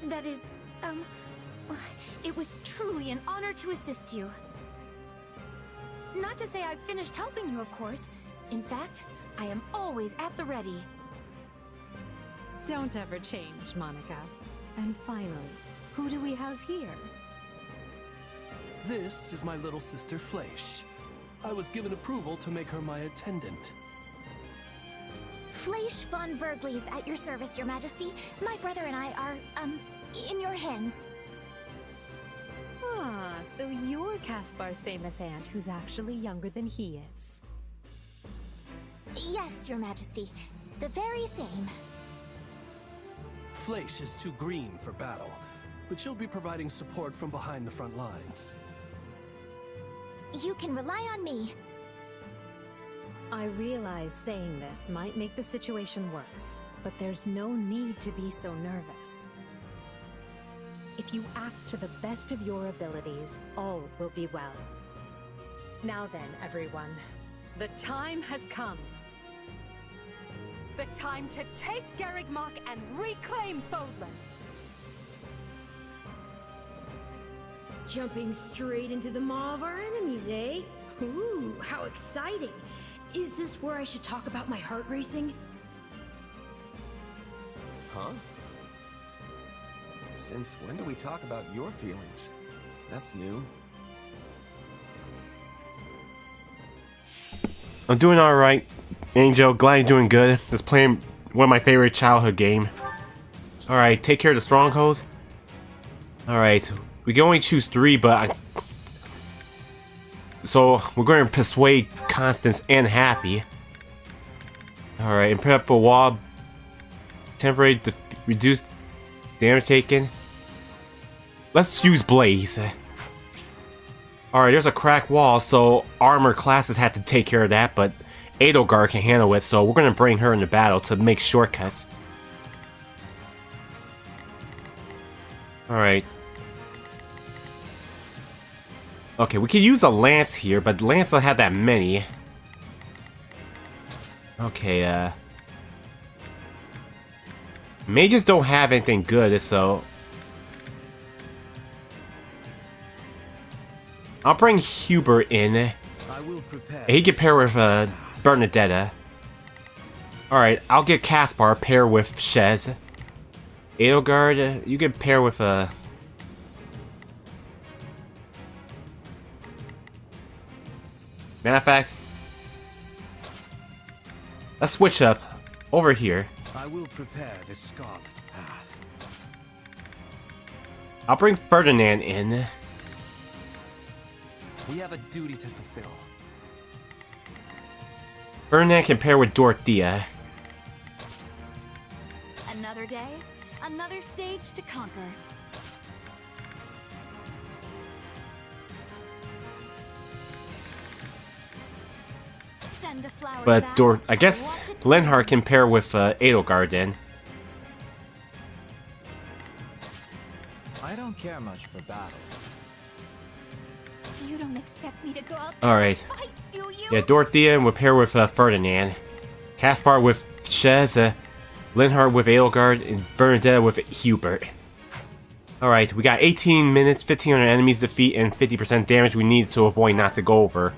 That is, it was truly an honor to assist you. Not to say I've finished helping you, of course. In fact, I am always at the ready. Don't ever change, Monica. And finally, who do we have here? This is my little sister Fleisch. I was given approval to make her my attendant. Fleisch von Bergley's at your service, Your Majesty. My brother and I are, in your hands. Ah, so you're Caspar's famous aunt who's actually younger than he is. Yes, Your Majesty. The very same. Fleisch is too green for battle, but she'll be providing support from behind the front lines. You can rely on me. I realize saying this might make the situation worse, but there's no need to be so nervous. If you act to the best of your abilities, all will be well. Now then, everyone, the time has come. The time to take Garreg Mach and reclaim Fodlan. Jumping straight into the maw of our enemies, eh? Ooh, how exciting! Is this where I should talk about my heart racing? Huh? Since when do we talk about your feelings? That's new. I'm doing alright, Angel. Glad you're doing good. Just playing one of my favorite childhood game. Alright, take care of the strongholds. Alright, we can only choose 3, but so we're going to persuade Constance and Happy. Alright, and put up a wall. Temporary to reduce damage taken. Let's use Blaze. Alright, there's a cracked wall, so armor classes had to take care of that, but Edelgard can handle it, so we're going to bring her into battle to make shortcuts. Alright. Okay, we could use a lance here, but lance don't have that many. Okay, mages don't have anything good, so I'll bring Hubert in. He can pair with Bernadetta. Alright, I'll get Caspar pair with Shez. Edelgard, you can pair with Matter of fact, let's switch up over here. I will prepare the Scarlet path. I'll bring Ferdinand in. We have a duty to fulfill. Ferdinand can pair with Dorothea. Another day, another stage to conquer. Send a flower But back. I guess Linhardt can pair with Edelgard then. I don't care much for battle. You don't expect me to go out Alright. and fight, do you? Yeah, Dorothea will pair with Ferdinand. Caspar with Shez. Linhardt with Edelgard. And Bernadetta with Hubert. Alright, we got 18 minutes, 1,500 enemies to defeat, and 50% damage we need to avoid not to go over.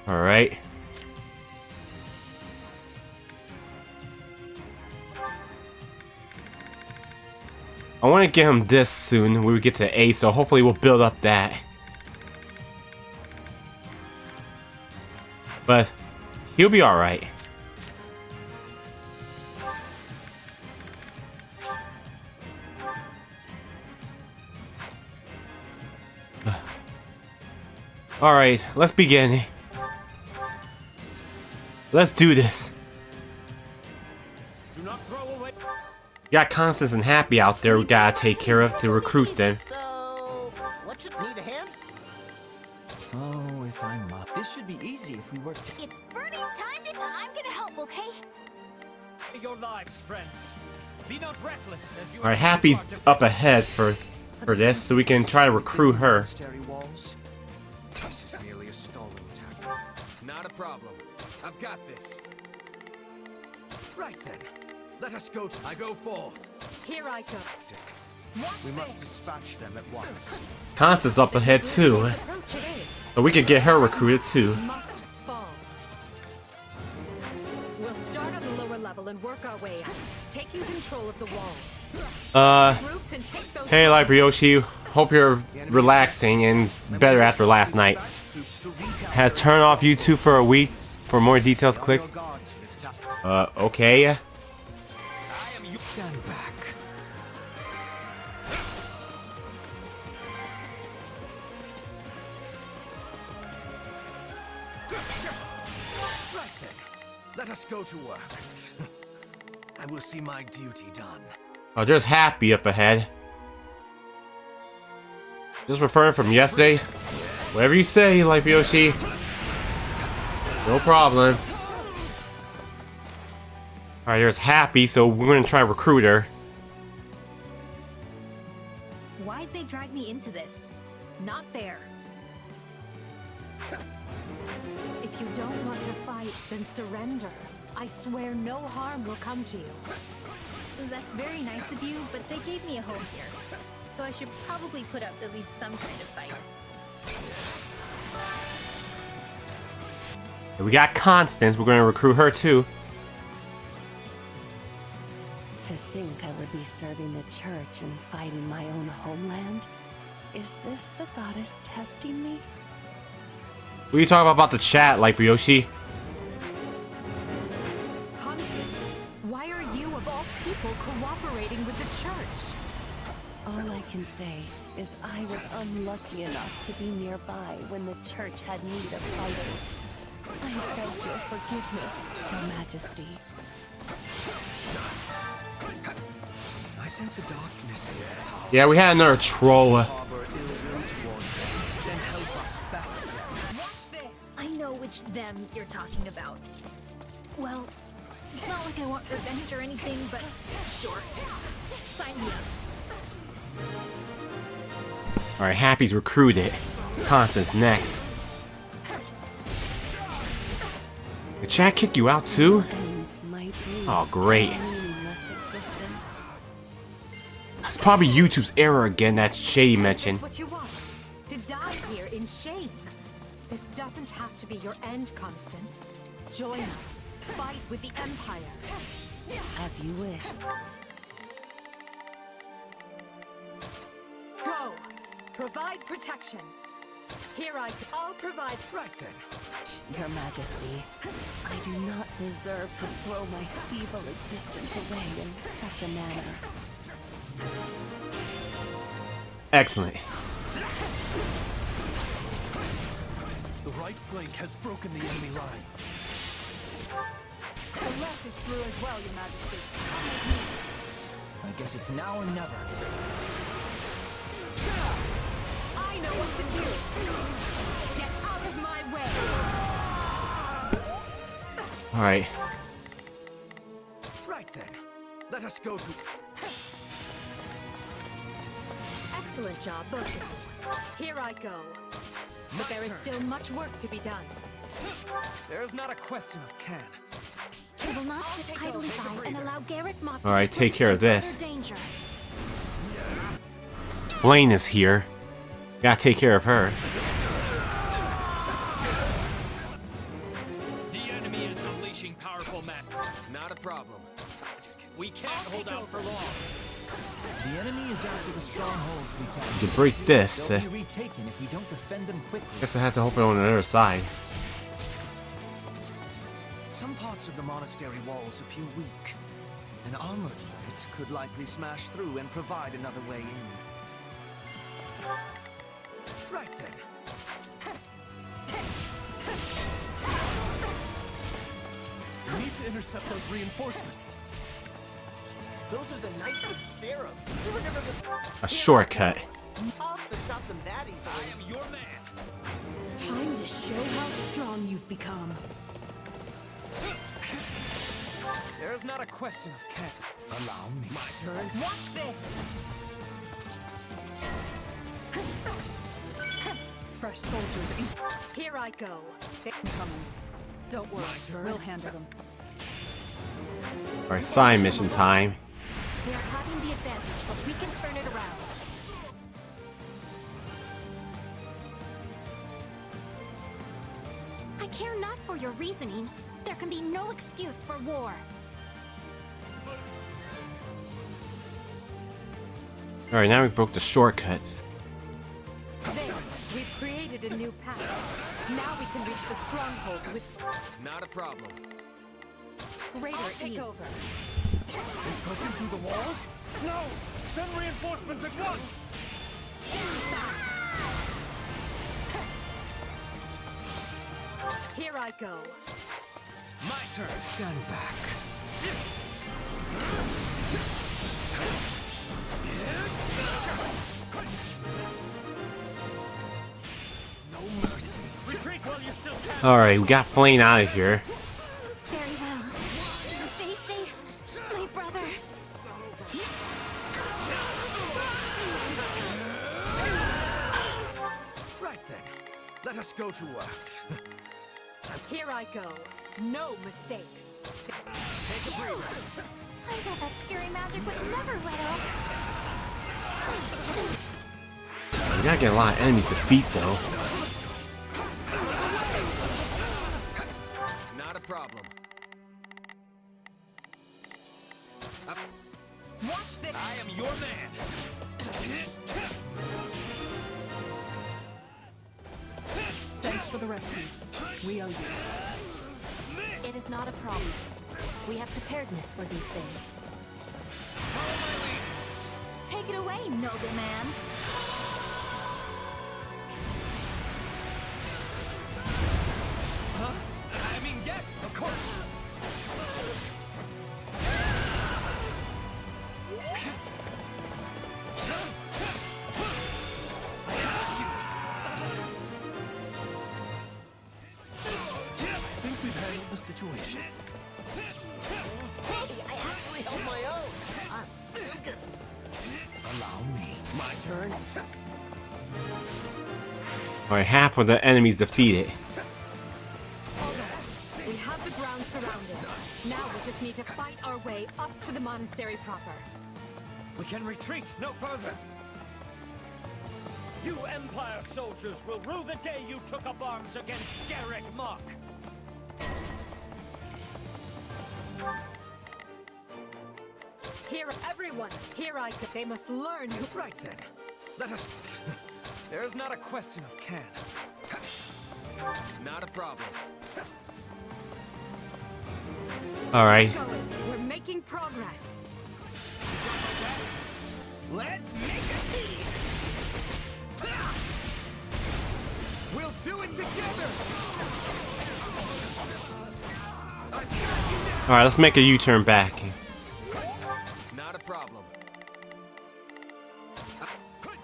Alright. I want to get him this soon when we get to A, so hopefully we'll build up that. But he'll be alright. Alright, let's begin. Let's do this. Do not throw away. Got Constance and Happy out there we gotta take care of to recruit them. So, what should need a hand? Oh, if I must. This should be easy if we work together. It's Bernie's time to... I'm gonna help, okay? Your lives, friends. Be not reckless as you Alright, Happy's up ahead for this, so we can try to recruit her. Walls. This is merely a stalling tactic. Not a problem. I've got this. Right then. Let us go to... I go forth. Here I go. We must dispatch them at once. Constance up ahead too, so we could get her recruited too. Must fall. We'll start on the lower level and work our way up, taking control of the walls. Groups and take those. Hey Librioshi, hope you're relaxing and better after last night. Has turned off YouTube for a week. For more details, click. Okay. Stand back. Right then. Let us go to work. I will see my duty done. Oh, there's Happy up ahead. Just referring from yesterday. Whatever you say, Librioshi. No problem. Alright, there's Happy, so we're gonna try to recruit her. Why'd they drag me into this? Not fair. If you don't want to fight, then surrender. I swear no harm will come to you. That's very nice of you, but they gave me a home here. So I should probably put up at least some kind of fight. We got Constance, we're gonna recruit her too. To think I would be serving the church and fighting my own homeland? Is this the goddess testing me? What are you talking about the chat, Librioshi? Constance, why are you of all people cooperating with the church? All I can say is I was unlucky enough to be nearby when the church had need of fighters. I beg your forgiveness, Your Majesty. I sense a darkness here. Yeah, we had another troll. I know which them like I want revenge or anything, but sure. Sign me up. Alright, Happy's recruited. Constance next. Did Chad kick you out too? Oh, great. That's probably YouTube's error again, that Shady mentioned. What you want? To die here in shame. This doesn't have to be your end, Constance. Join us. Fight with the Empire. As you wish. Go! Provide protection. Here I'll provide. Right then. Your Majesty, I do not deserve to throw my feeble existence away in such a manner. Excellent. The right flank has broken the enemy line. The left is through as well, Your Majesty. I guess it's now or never. I know what to do. Get out of my way. Alright. Right then. Let us go to... Excellent job, both of you. Here I go. But there is still much work to be done. There's not a question of can. I will not sit idly by and allow Garrett Mock to Alright, be take placed care in of this. further danger. Blaine is here. Gotta take care of her. The enemy is unleashing powerful magic. Not a problem. We can't hold out for long. The enemy is after the strongholds we can. To break this, They'll be retaken if we don't defend them quickly. guess I have to hope it on the other side. Some parts of the monastery walls appear weak. An armored unit could likely smash through and provide another way in. Right then. We need to intercept those reinforcements. Those are the Knights of Saros. We were never A shortcut. to stop them that easily. I am your man. Time to show how strong you've become. There's not a question of can. Allow me. My turn. Watch this. Fresh soldiers in. Here I go. They're coming. Don't worry. We'll handle them. Alright, side mission time. We are having the advantage, but we can turn it around. I care not for your reasoning. There can be no excuse for war. Alright, now we broke the shortcuts. There. We've created a new path. Now we can reach the stronghold with. Not a problem. Raider, take over. Broken through the walls? No! Send reinforcements at once! Here I go. My turn. Stand back. No mercy. Retreat while you still can. Alright, we got Blaine out of here. Very well. Stay safe, my brother. Right then. Let us go to work. Here I go. No mistakes. Take a breather. I thought that scary magic would never let up. We gotta get a lot of enemies to defeat though. Not a problem. Watch this. I am your man. Thanks for the rescue. We owe you. It is not a problem. We have preparedness for these things. Take it away, noble man. Huh? I mean, yes, of course. I think we've handled the situation. hold my own. I'm so good. Allow me. My turn. Alright, half of the enemies defeated. We have the ground surrounded. Now we just need to fight our way up to the monastery proper. We can retreat no further. You Empire soldiers will rue the day you took up arms against Garrick Mach. Hear everyone! Hear I that they must learn who— Right then. Let us... There's not a question of can. Not a problem. Alright. We're making progress. Let's make a scene! We'll do it together! Alright, let's make a U-turn back. Not a problem.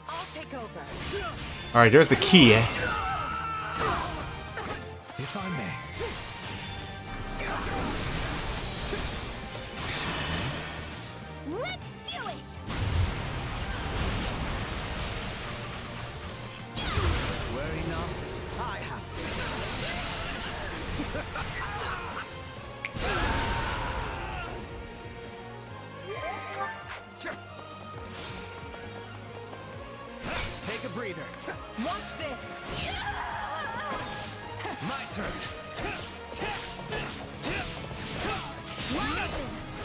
I'll take over. Alright, there's the key, eh? If I may. Let's do it! Worry not. I have this. Take a breather. Watch this! My turn.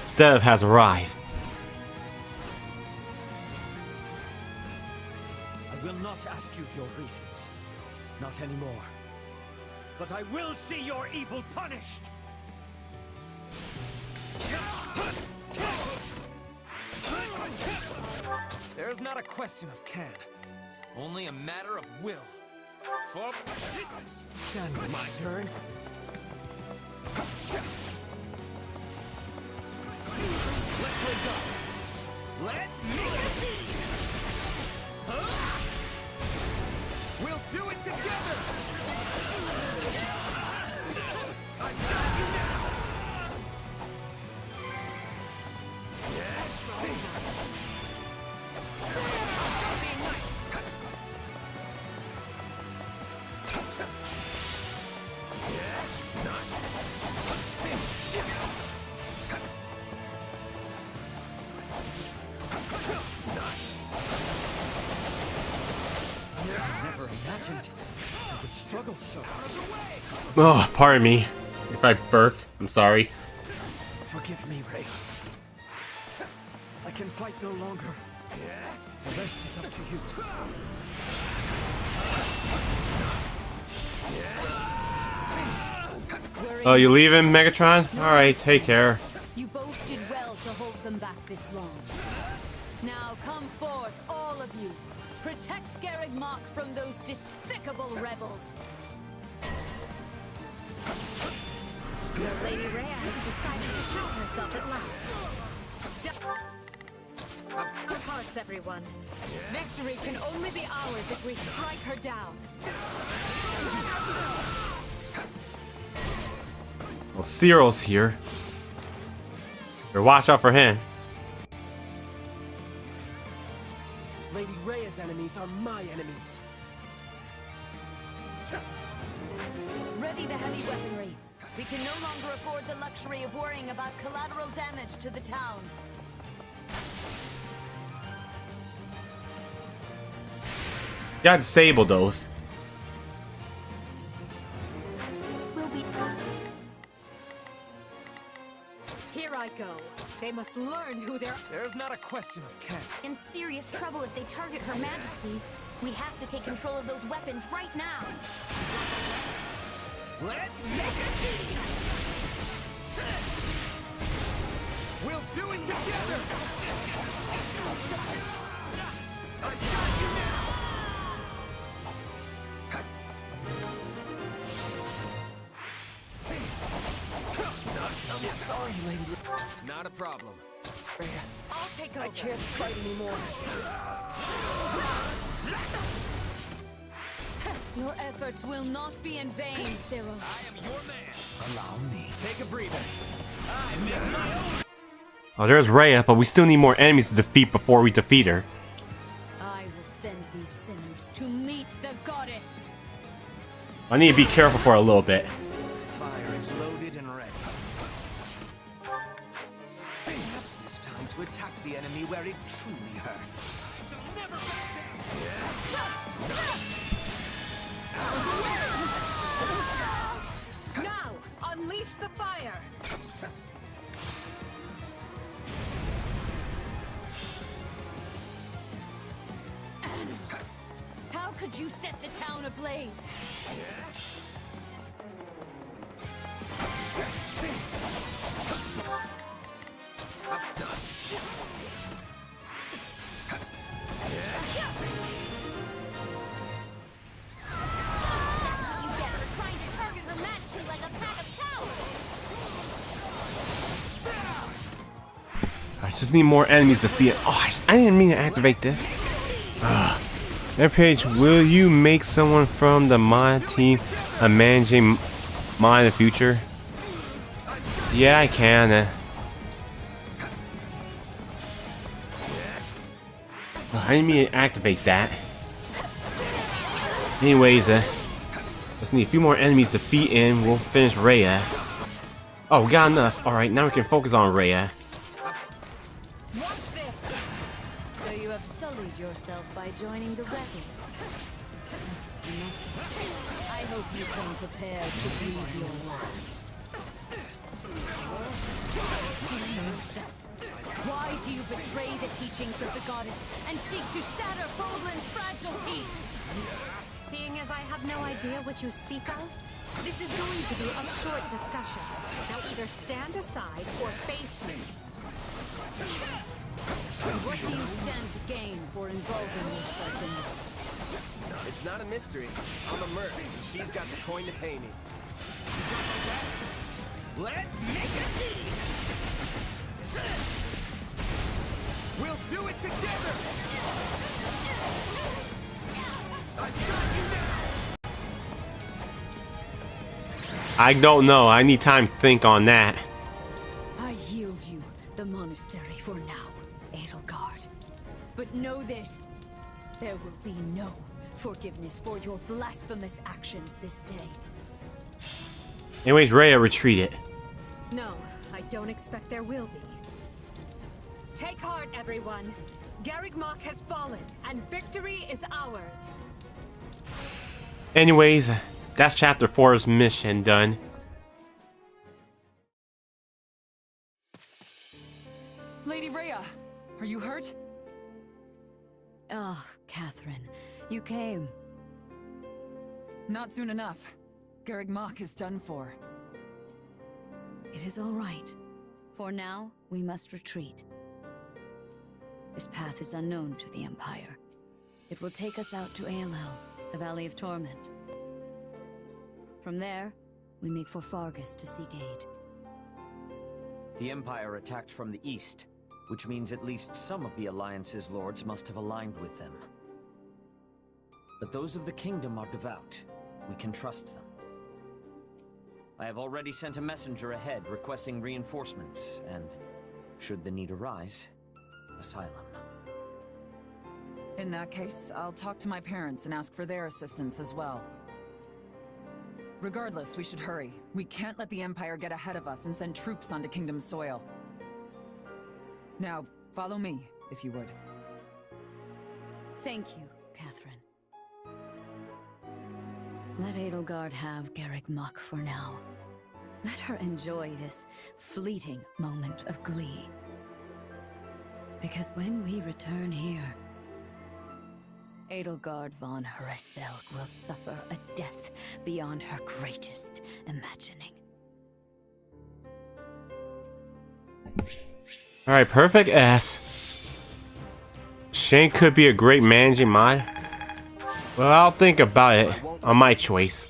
Stev has arrived. I will not ask you your reasons. Not anymore. But I will see your evil punished! There's not a question of can. Only a matter of will. Stand by. My turn. Let's wake up. Let's make a scene. We'll do it together. I've got you now. Don't be nice. Never imagined you would struggle so. Oh, pardon me if I burped. I'm sorry. Forgive me, Ray. I can fight no longer. The rest is up to you. Oh, you leaving, Megatron? Alright, take care. You both did well to hold them back this long. Now come forth, all of you. Protect Garrick Mach from those despicable rebels. So Lady Rhea has decided to show herself at last. Our hearts, everyone. Victory can only be ours if we strike her down. Well, Cyril's here. Better watch out for him. Lady Rhea's enemies are my enemies. Ready the heavy weaponry. We can no longer afford the luxury of worrying about collateral damage to the town. Gotta disable those. Here I go. They must learn who they're— There's not a question of can. In serious trouble if they target Her Majesty. We have to take control of those weapons right now. Let's make a scene. We'll do it together. I've got you now. I'm sorry, Lady. Not a problem. I'll take over. I can't fight anymore. Your efforts will not be in vain, Cyril. I am your man. Allow me. Take a breather. I make my own. Oh, there's Rhea, but we still need more enemies to defeat before we defeat her. I will send these sinners to meet the goddess. I need to be careful for a little bit. Fire is loaded and ready. Perhaps it is time to attack the enemy where it truly hurts. Now, unleash the fire! Animals! How could you set the town ablaze? I just need more enemies to defeat. Oh, I didn't mean to activate this. That page, will you make someone from the mod team a managing mod in the future? Yeah, I can. I didn't mean to activate that. Anyways, just need a few more enemies to defeat and we'll finish Rhea. Oh, we got enough. Alright, now we can focus on Rhea. Watch this! So you have sullied yourself by joining the rebels. I hope you come prepared to breathe your last. Explain yourself. Why do you betray the teachings of the goddess and seek to shatter Bodlin's fragile peace? Seeing as I have no idea what you speak of, this is going to be a short discussion. Now either stand aside or face me. What do you stand to gain for involving yourself in this? It's not a mystery. I'm a merc, and she's got the coin to pay me. Let's make a scene! We'll do it together! I've got you now! I don't know. I need time to think on that. I yield you the monastery for now, Edelgard. But know this, there will be no forgiveness for your blasphemous actions this day. Anyways, Rhea retreated. No, I don't expect there will be. Take heart, everyone. Garreg has fallen, and victory is ours. Anyways, that's chapter 4's mission done. Lady Rhea, are you hurt? Ah, Catherine, you came. Not soon enough. Garreg is done for. It is all right. For now, we must retreat. This path is unknown to the Empire. It will take us out to Aelhel, the Valley of Torment. From there, we make for Fargus to seek aid. The Empire attacked from the east, which means at least some of the Alliance's lords must have aligned with them. But those of the Kingdom are devout. We can trust them. I have already sent a messenger ahead requesting reinforcements, and, should the need arise, asylum. In that case, I'll talk to my parents and ask for their assistance as well. Regardless, we should hurry. We can't let the Empire get ahead of us and send troops onto Kingdom soil. Now, follow me, if you would. Thank you, Catherine. Let Edelgard have Garreg for now. Let her enjoy this fleeting moment of glee. Because when we return here, Edelgard von Hresvelg will suffer a death beyond her greatest imagining. Alright, perfect S. Shane could be a great managing mod. Well, I'll think about it on my choice.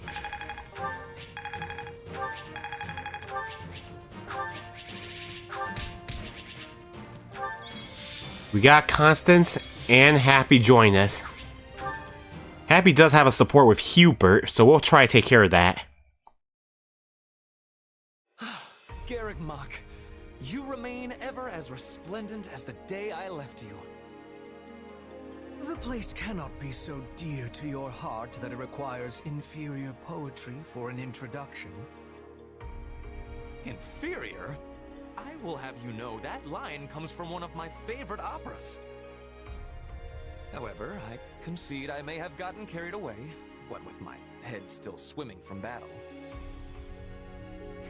We got Constance and Happy join us. Happy does have a support with Hubert, so we'll try to take care of that. Garreg, You remain ever as resplendent as the day I left you. The place cannot be so dear to your heart that it requires inferior poetry for an introduction. Inferior? I will have you know that line comes from one of my favorite operas. However, I concede I may have gotten carried away, what with my head still swimming from battle.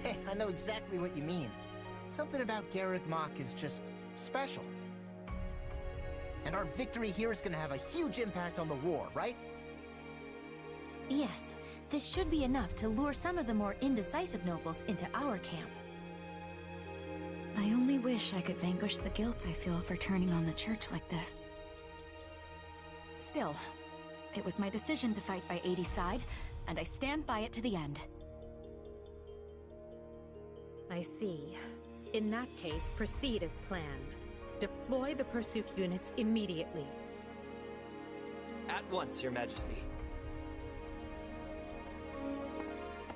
Hey, I know exactly what you mean. Something about Garreg Mach is just special. And our victory here is gonna have a huge impact on the war, right? Yes, this should be enough to lure some of the more indecisive nobles into our camp. I only wish I could vanquish the guilt I feel for turning on the church like this. Still, it was my decision to fight by 80's side, and I stand by it to the end. I see. In that case, proceed as planned. Deploy the pursuit units immediately. At once, Your Majesty.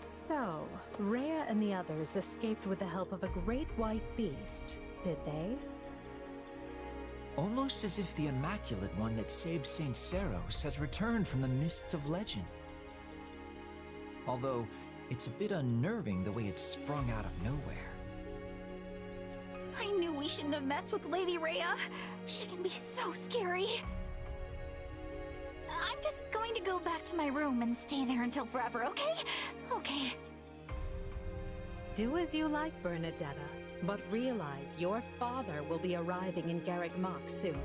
So, Rhea and the others escaped with the help of a great white beast, did they? Almost as if the Immaculate One that saved St. Seros has returned from the mists of legend. Although, it's a bit unnerving the way it sprung out of nowhere. I knew we shouldn't have messed with Lady Rhea. She can be so scary. I'm just going to go back to my room and stay there until forever, okay? Okay. Do as you like, Bernadetta, but realize your father will be arriving in Garreg Mach soon.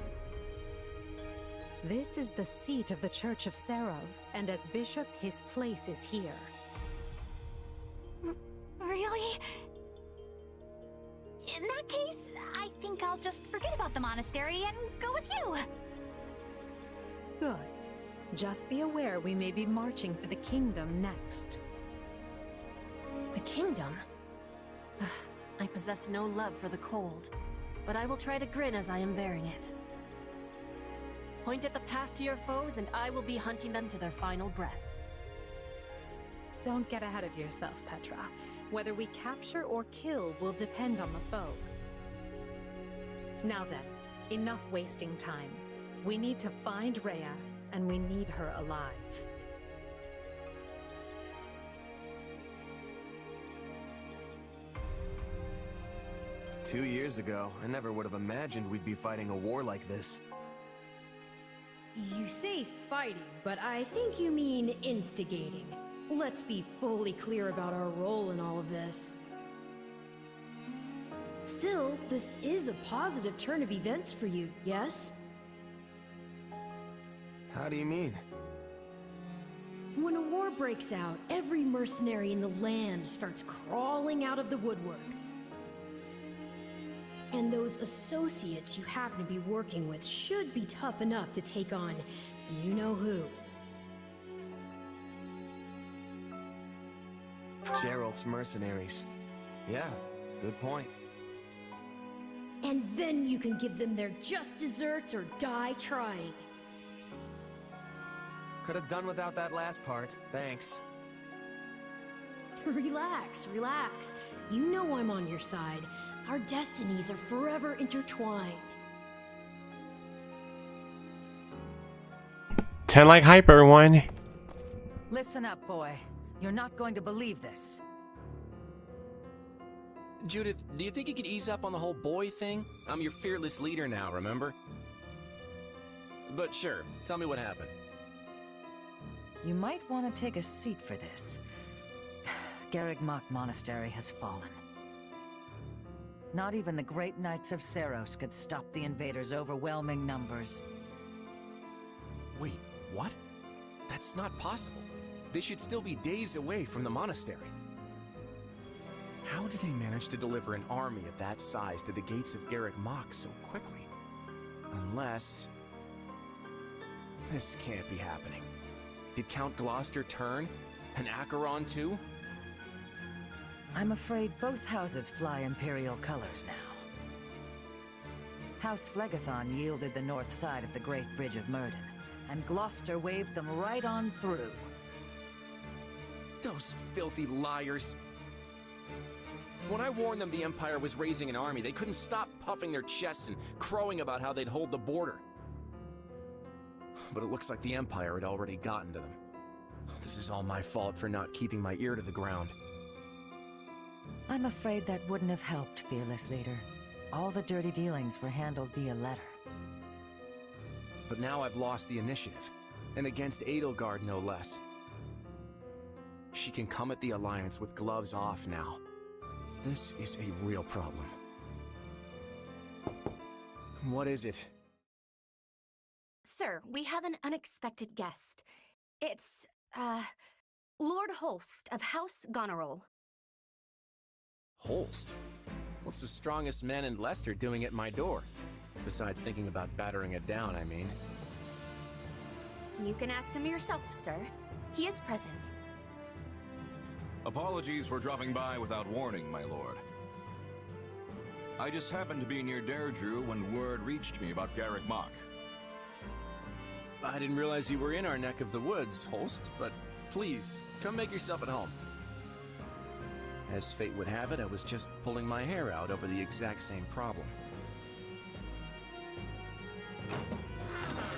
This is the seat of the Church of Seros, and as bishop, his place is here. Really? In that case, I think I'll just forget about the monastery and go with you. Good. Just be aware we may be marching for the kingdom next. The kingdom? I possess no love for the cold, but I will try to grin as I am bearing it. Point at the path to your foes, and I will be hunting them to their final breath. Don't get ahead of yourself, Petra. Whether we capture or kill will depend on the foe. Now then, enough wasting time. We need to find Rhea, and we need her alive. "2 years ago, I never would have imagined we'd be fighting a war like this. You say fighting, but I think you mean instigating. Let's be fully clear about our role in all of this. Still, this is a positive turn of events for you, yes? How do you mean? When a war breaks out, every mercenary in the land starts crawling out of the woodwork. And those associates you happen to be working with should be tough enough to take on you-know-who. Gerald's mercenaries. Yeah, good point. And then you can give them their just desserts or die trying. Could have done without that last part, thanks. Relax, relax. You know I'm on your side. Our destinies are forever intertwined. 10 like hype, everyone. Listen up, boy. You're not going to believe this. Judith, do you think you could ease up on the whole boy thing? I'm your fearless leader now, remember? But sure, tell me what happened. You might want to take a seat for this. Garreg Mach Monastery has fallen. Not even the great knights of Seros could stop the invaders' overwhelming numbers. Wait, what? That's not possible. They should still be days away from the monastery. How did they manage to deliver an army of that size to the gates of Garreg Mach so quickly? Unless... this can't be happening. Did Count Gloucester turn? And Acheron too? I'm afraid both houses fly Imperial colors now. House Phlegethon yielded the north side of the Great Bridge of Myrden, and Gloucester waved them right on through. Those filthy liars! When I warned them the Empire was raising an army, they couldn't stop puffing their chests and crowing about how they'd hold the border. But it looks like the Empire had already gotten to them. This is all my fault for not keeping my ear to the ground. I'm afraid that wouldn't have helped, fearless leader. All the dirty dealings were handled via letter. But now I've lost the initiative, and against Edelgard no less. She can come at the Alliance with gloves off now. This is a real problem. What is it? Sir, we have an unexpected guest. It's, Lord Holst of House Goneril. Holst? What's the strongest man in Leicester doing at my door? Besides thinking about battering it down, I mean. You can ask him yourself, sir. He is present. Apologies for dropping by without warning, my lord. I just happened to be near Deirdre when word reached me about Garrick Mach. I didn't realize you were in our neck of the woods, Holst, but please, come make yourself at home. As fate would have it, I was just pulling my hair out over the exact same problem.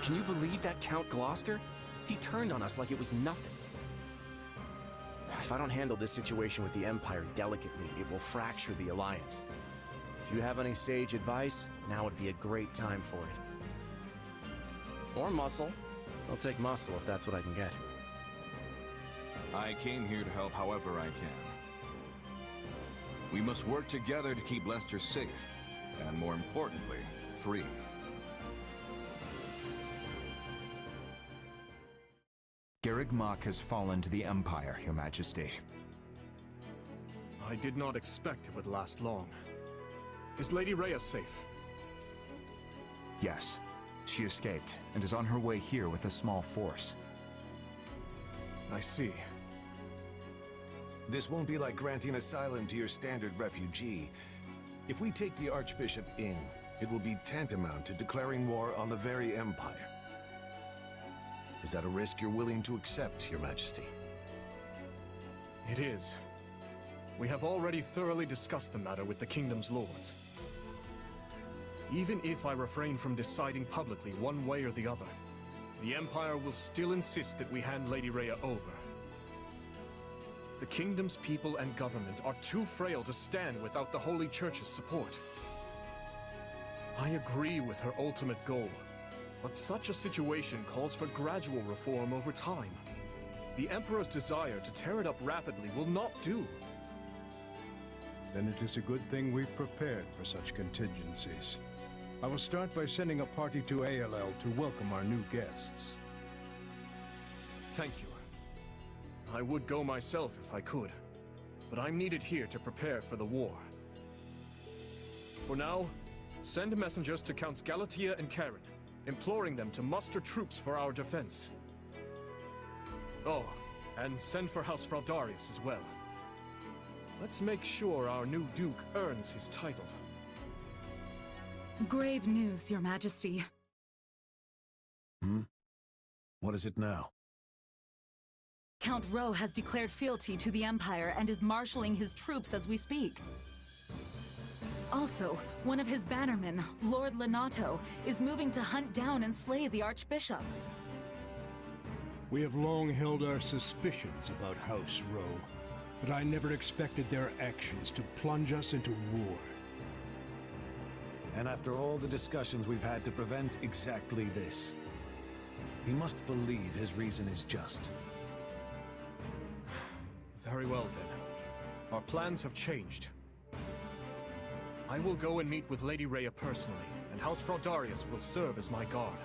Can you believe that Count Gloucester? He turned on us like it was nothing. If I don't handle this situation with the Empire delicately, it will fracture the Alliance. If you have any sage advice, now would be a great time for it. Or muscle. I'll take muscle if that's what I can get. I came here to help however I can. We must work together to keep Leicester safe, and more importantly, free. Garrick Mach has fallen to the Empire, Your Majesty. I did not expect it would last long. Is Lady Rhea safe? Yes. She escaped, and is on her way here with a small force. I see. This won't be like granting asylum to your standard refugee. If we take the Archbishop in, it will be tantamount to declaring war on the very Empire. Is that a risk you're willing to accept, Your Majesty? It is. We have already thoroughly discussed the matter with the Kingdom's lords. Even if I refrain from deciding publicly one way or the other, the Empire will still insist that we hand Lady Rhea over. The Kingdom's people and government are too frail to stand without the Holy Church's support. I agree with her ultimate goal, but such a situation calls for gradual reform over time. The Emperor's desire to tear it up rapidly will not do. Then it is a good thing we've prepared for such contingencies. I will start by sending a party to ALL to welcome our new guests. Thank you. I would go myself if I could, but I'm needed here to prepare for the war. For now, send messengers to Counts Galatea and Karen, imploring them to muster troops for our defense. Oh, and send for House Fraldarius as well. Let's make sure our new Duke earns his title. Grave news, Your Majesty. What is it now? Count Rowe has declared fealty to the Empire and is marshalling his troops as we speak. Also, one of his bannermen, Lord Lenato, is moving to hunt down and slay the Archbishop. We have long held our suspicions about House Rowe, but I never expected their actions to plunge us into war. And after all the discussions we've had to prevent exactly this, he must believe his reason is just. Very well then. Our plans have changed. I will go and meet with Lady Rhea personally, and House Fraldarius will serve as my guard.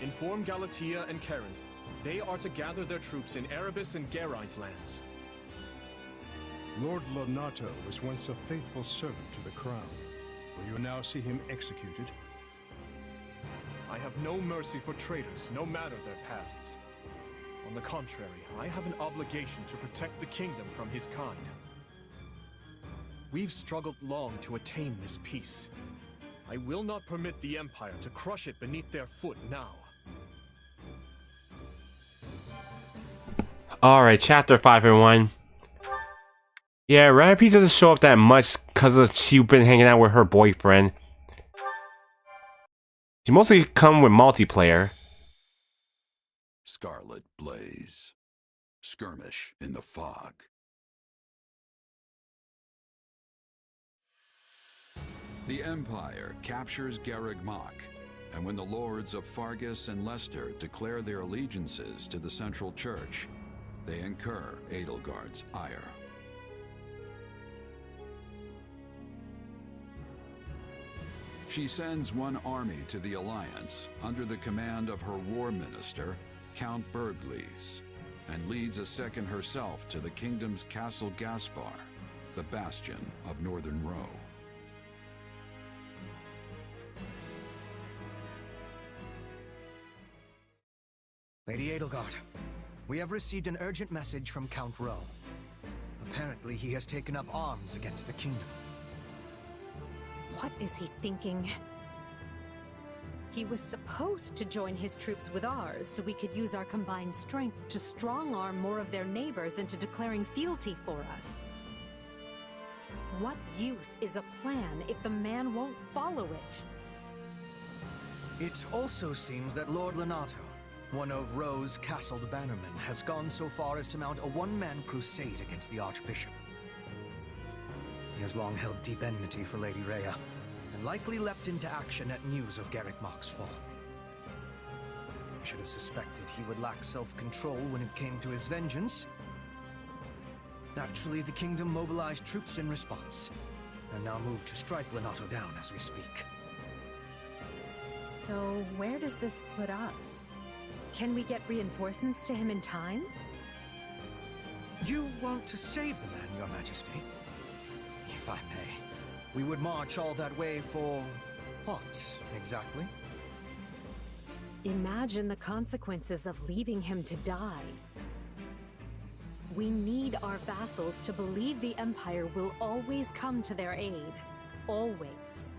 Inform Galatea and Karen. They are to gather their troops in Erebus and Geraint lands. Lord Lenato was once a faithful servant to the crown. Will you now see him executed? I have no mercy for traitors, no matter their pasts. On the contrary, I have an obligation to protect the kingdom from his kind. We've struggled long to attain this peace. I will not permit the Empire to crush it beneath their foot now. Alright, chapter 5 everyone. Yeah, Rampy doesn't show up that much because she's been hanging out with her boyfriend. She mostly come with multiplayer. Scarlet blaze. Skirmish in the fog. The Empire captures Garreg Mach, and when the lords of Fargus and Leicester declare their allegiances to the Central Church, they incur Edelgard's ire. She sends one army to the Alliance under the command of her war minister, Count Bergles, and leads a second herself to the kingdom's Castle Gaspar, the bastion of Northern Row. Lady Edelgard, we have received an urgent message from Count Rowe. Apparently, he has taken up arms against the kingdom. What is he thinking? He was supposed to join his troops with ours so we could use our combined strength to strong-arm more of their neighbors into declaring fealty for us. What use is a plan if the man won't follow it? It also seems that Lord Lenato, one of Rowe's castled bannermen, has gone so far as to mount a one-man crusade against the Archbishop. He has long held deep enmity for Lady Rhea, and likely leapt into action at news of Garreg Mach's fall. I should have suspected he would lack self-control when it came to his vengeance. Naturally, the kingdom mobilized troops in response, and now move to strike Lenato down as we speak. So where does this put us? Can we get reinforcements to him in time? You want to save the man, Your Majesty? If I may, we would march all that way for what, exactly? Imagine the consequences of leaving him to die. We need our vassals to believe the Empire will always come to their aid. Always.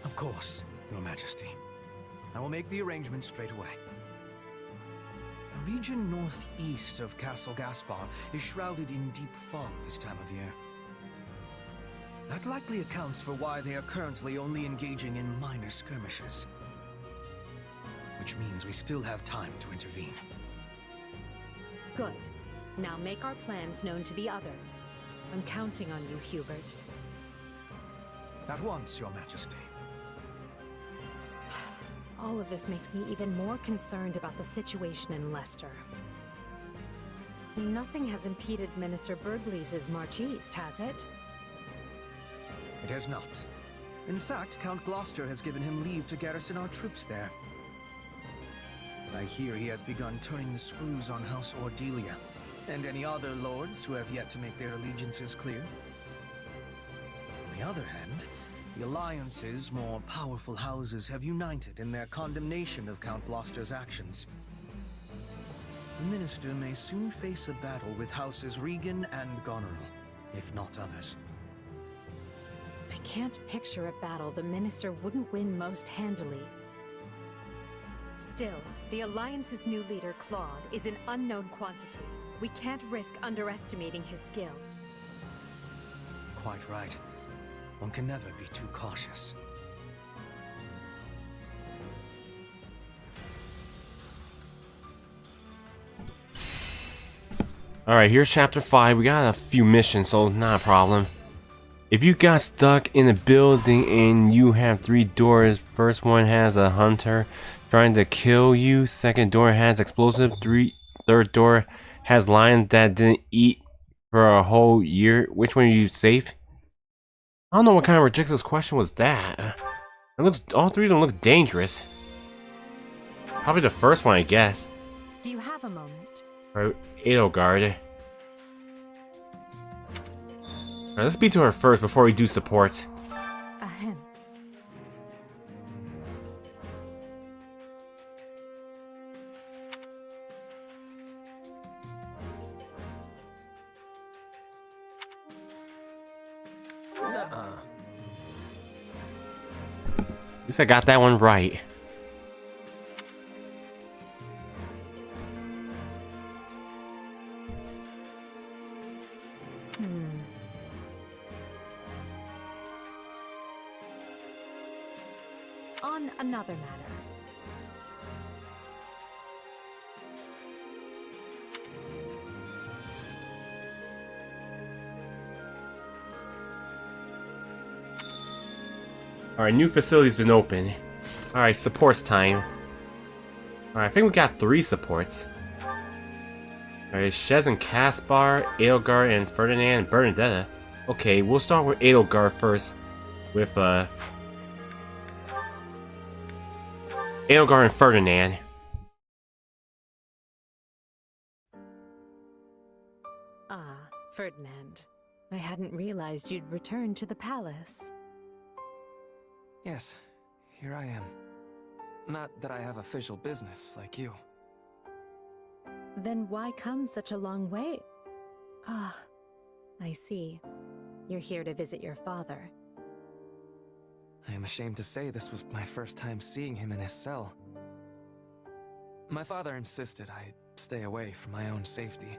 Of course, Your Majesty. I will make the arrangements straight away. The region northeast of Castle Gaspar is shrouded in deep fog this time of year. That likely accounts for why they are currently only engaging in minor skirmishes. Which means we still have time to intervene. Good. Now make our plans known to the others. I'm counting on you, Hubert. At once, Your Majesty. All of this makes me even more concerned about the situation in Leicester. Nothing has impeded Minister Bergles' march east, has it? It has not. In fact, Count Gloucester has given him leave to garrison our troops there. I hear he has begun turning the screws on House Ordelia, and any other lords who have yet to make their allegiances clear. On the other hand, the Alliance's more powerful houses have united in their condemnation of Count Gloucester's actions. The Minister may soon face a battle with Houses Regan and Goneril, if not others. I can't picture a battle the Minister wouldn't win most handily. Still, the Alliance's new leader, Claude, is an unknown quantity. We can't risk underestimating his skill. Quite right. One can never be too cautious. Alright, here's chapter 5. We got a few missions, so not a problem. If you got stuck in a building and you have 3 doors, first one has a hunter trying to kill you, second door has explosive, third door has lions that didn't eat for a whole year, which one are you safe? I don't know what kind of ridiculous question was that. It looks, all 3 of them look dangerous. Probably the first one, I guess. Do you have a moment? Or Edelgard. Alright, let's speak to her first before we do support. Ahem. At least I got that one right. On another matter. Alright, new facility's been open. Alright, supports time. Alright, I think we got 3 supports. Alright, Shez and Caspar, Edelgard and Ferdinand and Bernadetta. Okay, we'll start with Edelgard first. With Edelgard and Ferdinand. Ah, Ferdinand. I hadn't realized you'd returned to the palace. Yes, here I am. Not that I have official business like you. Then why come such a long way? Ah, I see. You're here to visit your father. I am ashamed to say this was my first time seeing him in his cell. My father insisted I stay away for my own safety.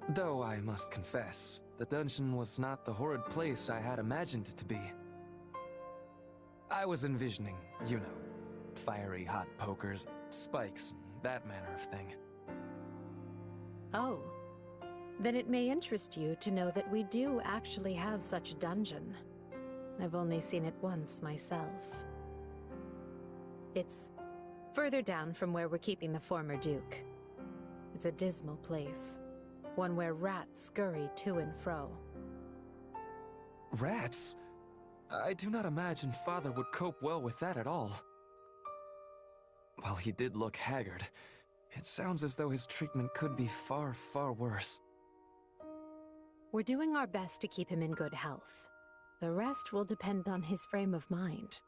Though I must confess, the dungeon was not the horrid place I had imagined it to be. I was envisioning, you know, fiery hot pokers, spikes, that manner of thing. Oh. Then it may interest you to know that we do actually have such a dungeon. I've only seen it once myself. It's further down from where we're keeping the former Duke. It's a dismal place. One where rats scurry to and fro. Rats? I do not imagine Father would cope well with that at all. While he did look haggard, it sounds as though his treatment could be far, far worse. We're doing our best to keep him in good health. The rest will depend on his frame of mind.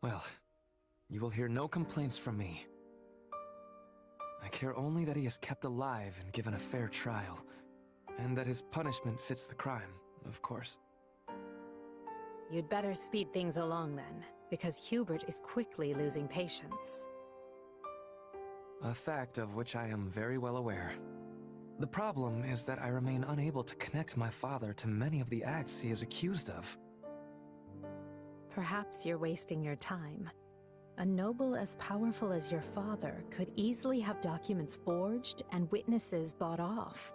Well, you will hear no complaints from me. I care only that he is kept alive and given a fair trial, and that his punishment fits the crime, of course. You'd better speed things along then, because Hubert is quickly losing patience. A fact of which I am very well aware. The problem is that I remain unable to connect my father to many of the acts he is accused of. Perhaps you're wasting your time. A noble as powerful as your father could easily have documents forged and witnesses bought off.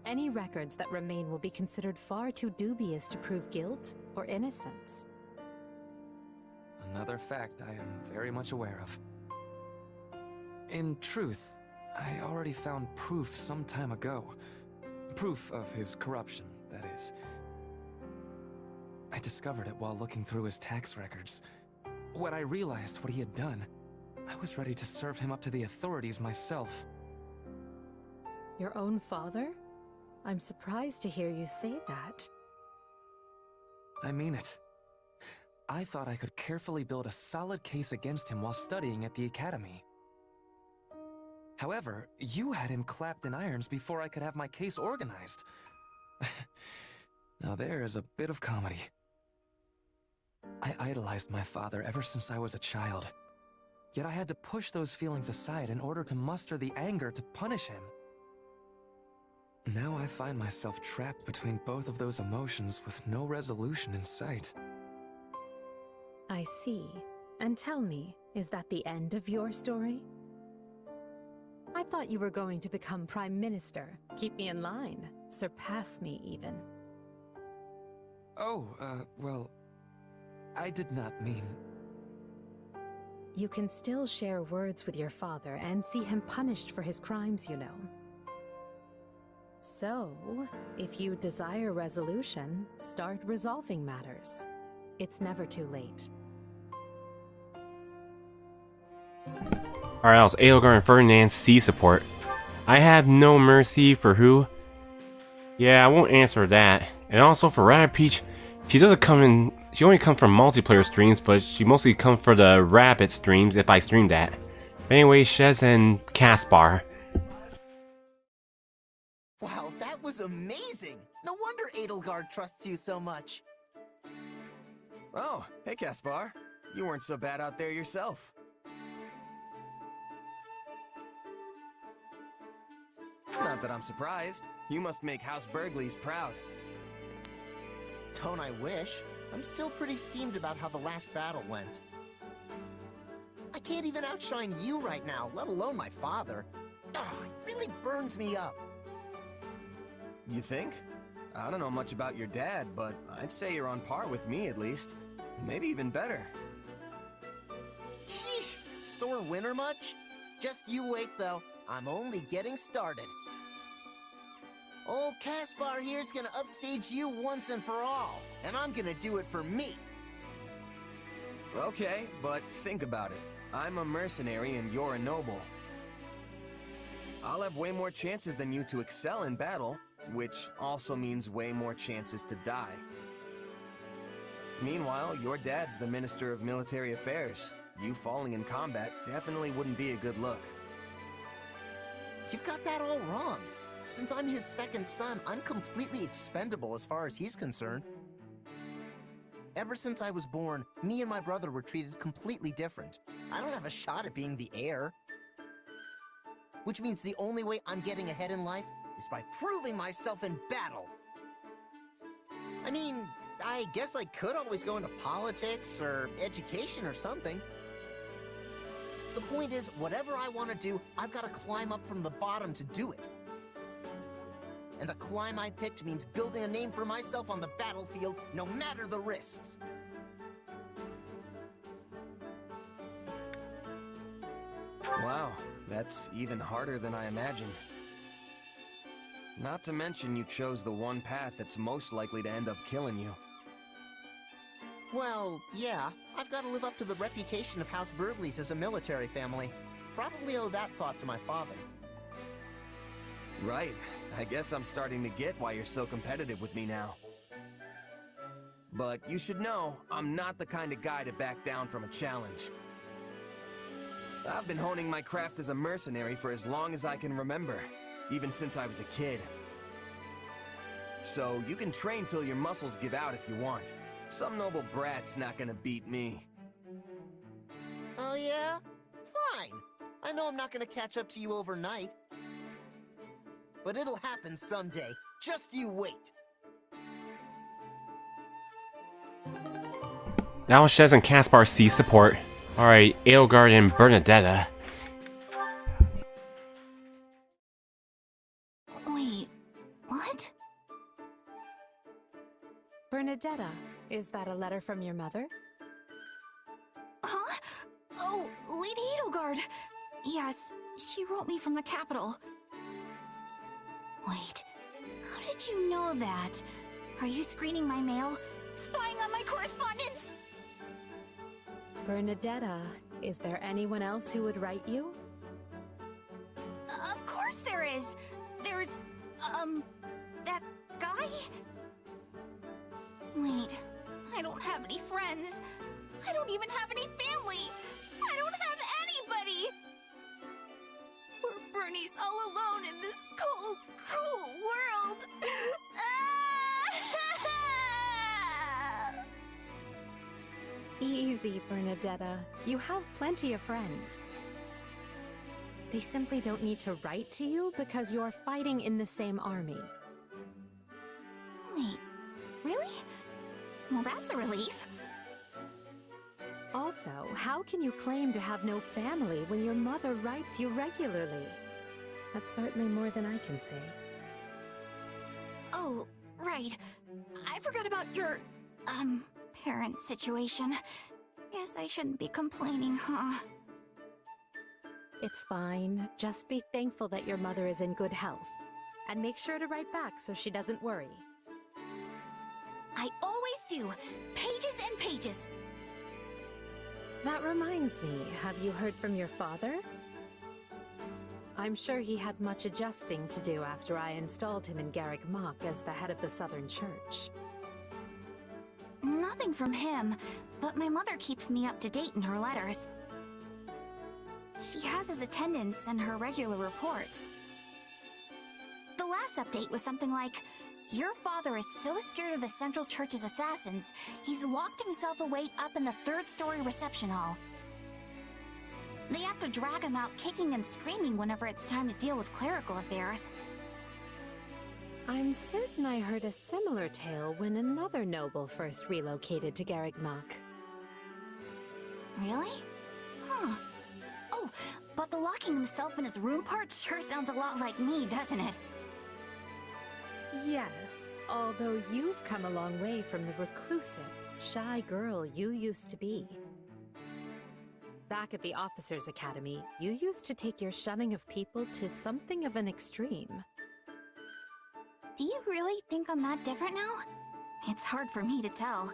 Any records that remain will be considered far too dubious to prove guilt or innocence. Another fact I am very much aware of. In truth, I already found proof some time ago. Proof of his corruption, that is. I discovered it while looking through his tax records. When I realized what he had done, I was ready to serve him up to the authorities myself. Your own father? I'm surprised to hear you say that. I mean it. I thought I could carefully build a solid case against him while studying at the academy. However, you had him clapped in irons before I could have my case organized. Now there is a bit of comedy. I idolized my father ever since I was a child. Yet I had to push those feelings aside in order to muster the anger to punish him. Now I find myself trapped between both of those emotions with no resolution in sight. I see. And tell me, is that the end of your story? I thought you were going to become Prime Minister, keep me in line, surpass me even. Oh, well, I did not mean... You can still share words with your father and see him punished for his crimes, you know. So, if you desire resolution, start resolving matters. It's never too late. Alright, that was Edelgard and Ferdinand's C support. I have no mercy for who? Yeah, I won't answer that. And also for Rabbit Peach, she doesn't come in. She only comes from multiplayer streams, but she mostly comes for the Rabbit streams if I stream that. But anyway, Shez and Caspar. Wow, that was amazing! No wonder Edelgard trusts you so much. Oh, hey Caspar. You weren't so bad out there yourself. Not that I'm surprised. You must make House Burgleys proud. Don't I wish? I'm still pretty steamed about how the last battle went. I can't even outshine you right now, let alone my father. It really burns me up. You think? I don't know much about your dad, but I'd say you're on par with me at least. Maybe even better. Sheesh, sore winner much? Just you wait though, I'm only getting started. Old Caspar here's gonna upstage you once and for all, and I'm gonna do it for me. Okay, but think about it. I'm a mercenary and you're a noble. I'll have way more chances than you to excel in battle, which also means way more chances to die. Meanwhile, your dad's the Minister of Military Affairs. You falling in combat definitely wouldn't be a good look. You've got that all wrong. Since I'm his second son, I'm completely expendable as far as he's concerned. Ever since I was born, me and my brother were treated completely different. I don't have a shot at being the heir. Which means the only way I'm getting ahead in life is by proving myself in battle. I mean, I guess I could always go into politics or education or something. The point is, whatever I want to do, I've got to climb up from the bottom to do it. And the climb I picked means building a name for myself on the battlefield, no matter the risks. Wow, that's even harder than I imagined. Not to mention you chose the one path that's most likely to end up killing you. Well, yeah, I've got to live up to the reputation of House Burgleys as a military family. Probably owe that thought to my father. Right. I guess I'm starting to get why you're so competitive with me now. But you should know, I'm not the kind of guy to back down from a challenge. I've been honing my craft as a mercenary for as long as I can remember, even since I was a kid. So you can train till your muscles give out if you want. Some noble brat's not gonna beat me. Oh yeah? Fine. I know I'm not gonna catch up to you overnight. But it'll happen someday. Just you wait. That was Shez and Caspar C support. Alright, Edelgard and Bernadetta. Wait, what? Bernadetta, is that a letter from your mother? Huh? Oh, Lady Edelgard! Yes, she wrote me from the capital. Wait, how did you know that? Are you screening my mail? Spying on my correspondence? Bernadetta, is there anyone else who would write you? Of course there is! There's, that guy? Wait, I don't have any friends. I don't even have any family. I don't have anybody! Poor Bernie's all alone in this cold, cruel world. Easy, Bernadetta. You have plenty of friends. They simply don't need to write to you because you're fighting in the same army. Wait, really? Well, that's a relief. Also, how can you claim to have no family when your mother writes you regularly? That's certainly more than I can say. Oh, right. I forgot about your, parent situation. Guess I shouldn't be complaining, huh? It's fine. Just be thankful that your mother is in good health. And make sure to write back so she doesn't worry. I always do. Pages and pages. That reminds me, have you heard from your father? I'm sure he had much adjusting to do after I installed him in Garreg Mach as the head of the Southern Church. Nothing from him, but my mother keeps me up to date in her letters. She has his attendance and her regular reports. The last update was something like, "Your father is so scared of the Central Church's assassins, he's locked himself away up in the third-story reception hall. They have to drag him out kicking and screaming whenever it's time to deal with clerical affairs." I'm certain I heard a similar tale when another noble first relocated to Garreg-Mach. Really? Huh. Oh, but the locking himself in his room part sure sounds a lot like me, doesn't it? Yes, although you've come a long way from the reclusive, shy girl you used to be. Back at the Officers' Academy, you used to take your shunning of people to something of an extreme. Do you really think I'm that different now? It's hard for me to tell.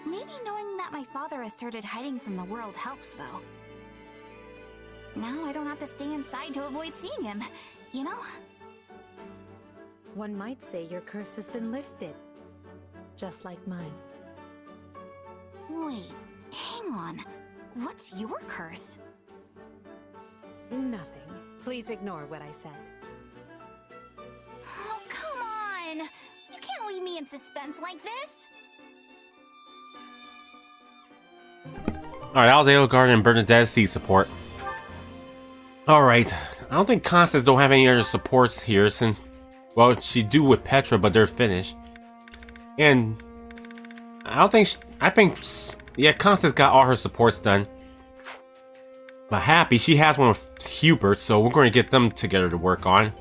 Maybe knowing that my father has started hiding from the world helps, though. Now I don't have to stay inside to avoid seeing him, you know? One might say your curse has been lifted, just like mine. Wait, hang on. What's your curse? Nothing. Please ignore what I said. Oh, come on! You can't leave me in suspense like this! Alright, that was Edelgard and Bernadette's seed support. Alright, I don't think Constance don't have any other supports here since, well, she do with Petra, but they're finished. And I think, yeah, Constance got all her supports done. But Happy, she has one with Hubert, so we're going to get them together to work on.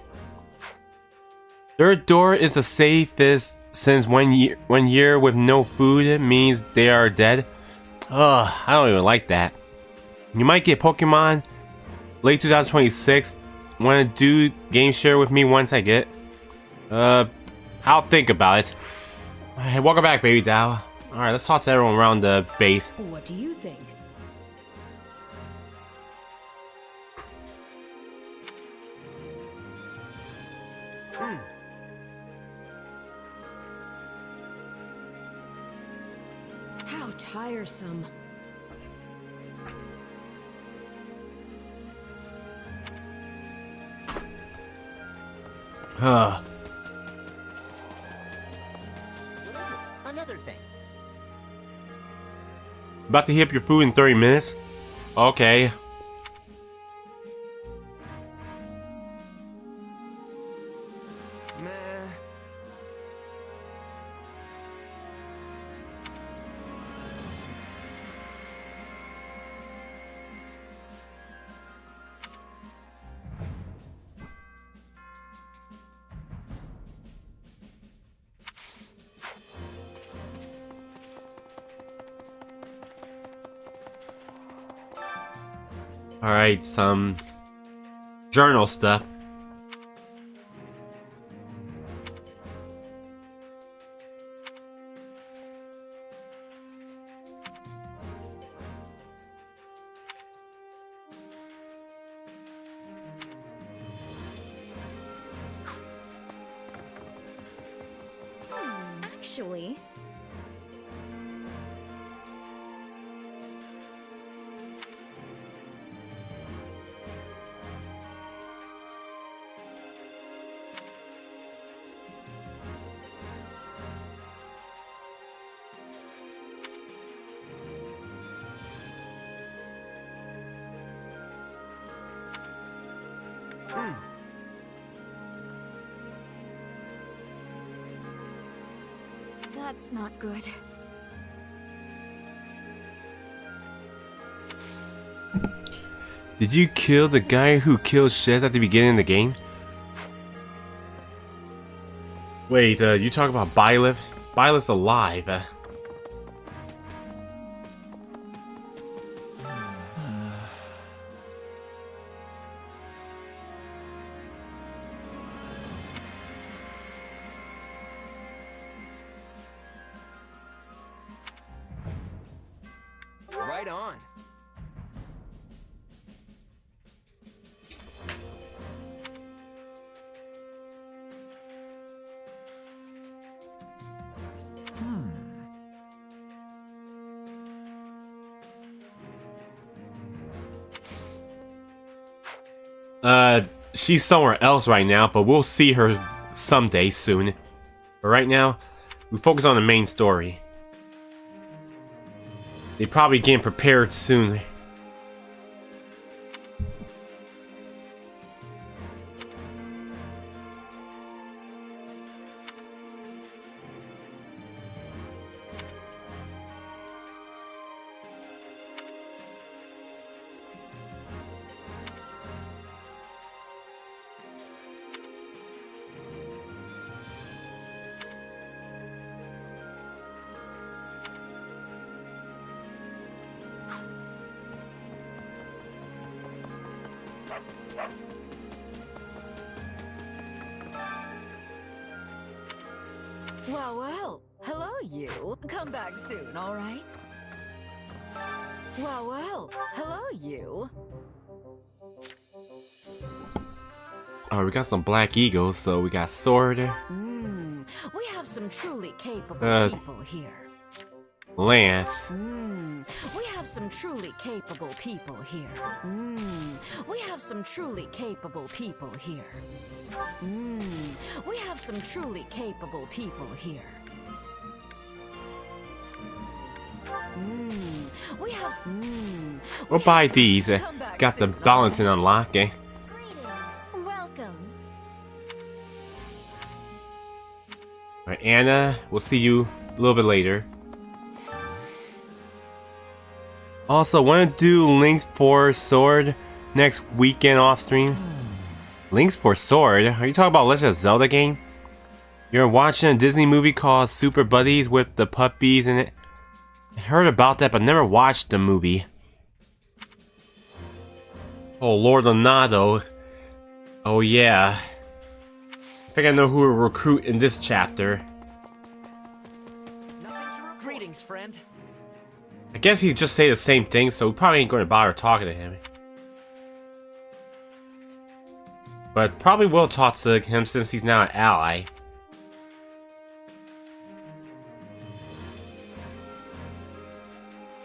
Their door is the safest since 1 year with no food means they are dead. Ugh, I don't even like that. You might get Pokemon late 2026. Want to do game share with me once I get? I'll think about it. Hey, welcome back, baby Dow. Alright, let's talk to everyone around the base. What do you think? How tiresome. Huh. What is it? Another thing. About to hit your food in 30 minutes? Okay. Alright, some journal stuff. Actually... That's not good. Did you kill the guy who killed Shez at the beginning of the game? Wait, you talk about Byleth? Byleth's alive. Right on. She's somewhere else right now, but we'll see her someday soon. But right now, we focus on the main story. They probably getting prepared soon. Well, well. Hello, you. Come back soon, all right? Well, well. Hello, you. Oh, we got some black eagles, so we got sword. We have some truly capable people here. Lance. We have some truly capable people here. We have some truly capable people here. We have some truly capable people here. We have. We'll buy these. Got the balance and unlock, eh? Welcome. Alright, Anna, we'll see you a little bit later. Also, want to do Links for Sword next weekend off stream? Links for Sword? Are you talking about Legend of Zelda game? You're watching a Disney movie called Super Buddies with the puppies in it? I heard about that, but never watched the movie. Oh, Lord Leonardo. Oh, yeah. I think I know who to recruit in this chapter. Greetings, friend. I guess he'd just say the same thing, so we probably ain't going to bother talking to him. But probably will talk to him since he's now an ally.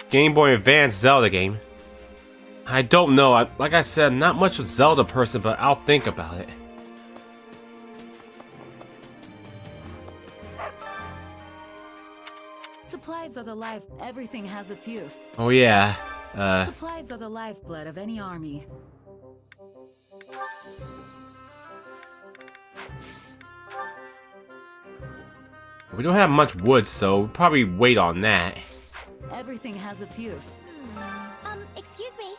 Game Boy Advance Zelda game. I don't know. Like I said, I'm not much of a Zelda person, but I'll think about it. Supplies are the life. Everything has its use. Oh yeah. Supplies are the lifeblood of any army. We don't have much wood, so we'll probably wait on that. Everything has its use. Excuse me.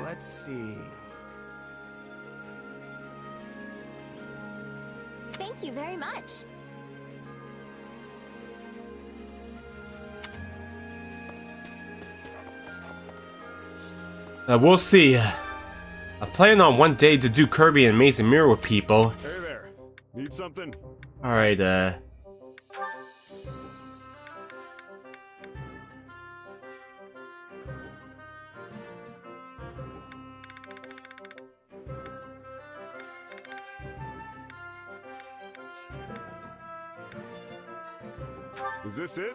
Let's see. Thank you very much. We'll see. I plan on one day to do Kirby and Amazing Mirror with people. Hey there. Need something? Alright, Is this it?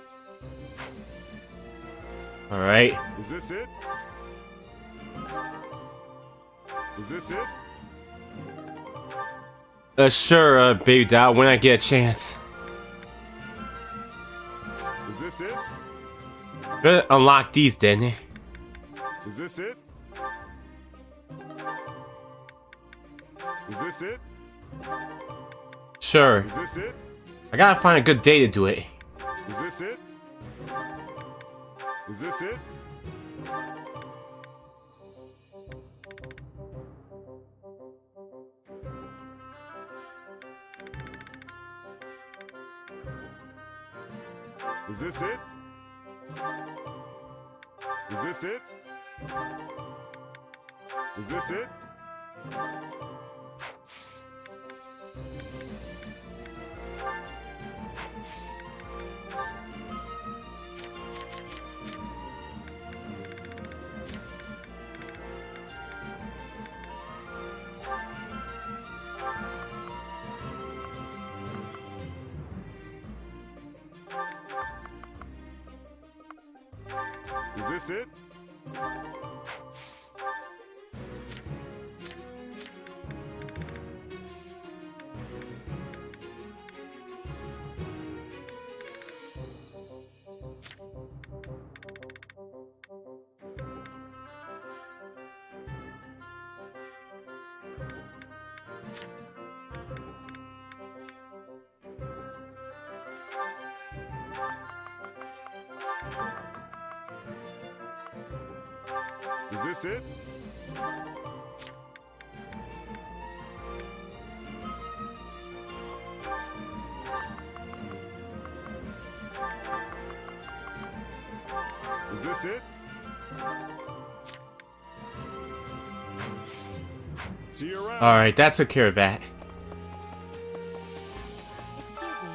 Alright. Is this it? Is this it? Sure, baby doll, when I get a chance. Is this it? Better unlock these then. Is this it? Is this it? Sure. Is this it? I gotta find a good day to do it. Is this it? Is this it? Is this it? Is this it? Is this it? Is this it? Is this it? Is this it? See you around. Alright, that took care of that. Excuse me.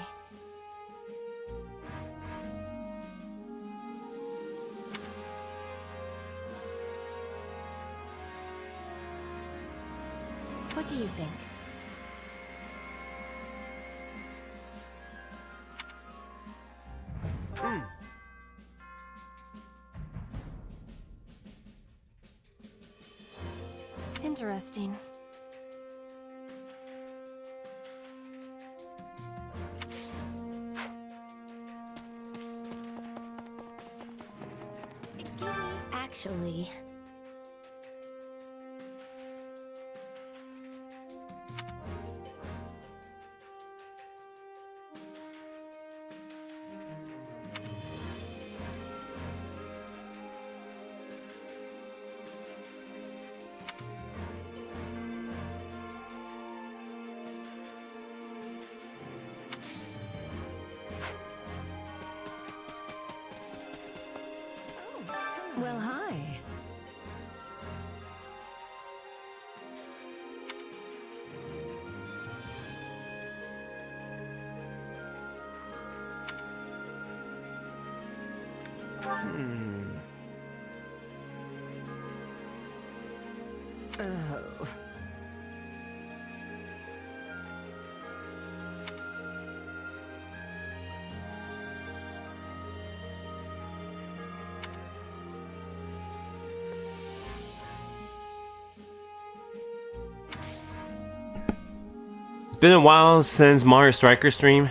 What do you think? Interesting. Excuse me. Actually... Well, hi. Oh. It's been a while since Mario Striker stream.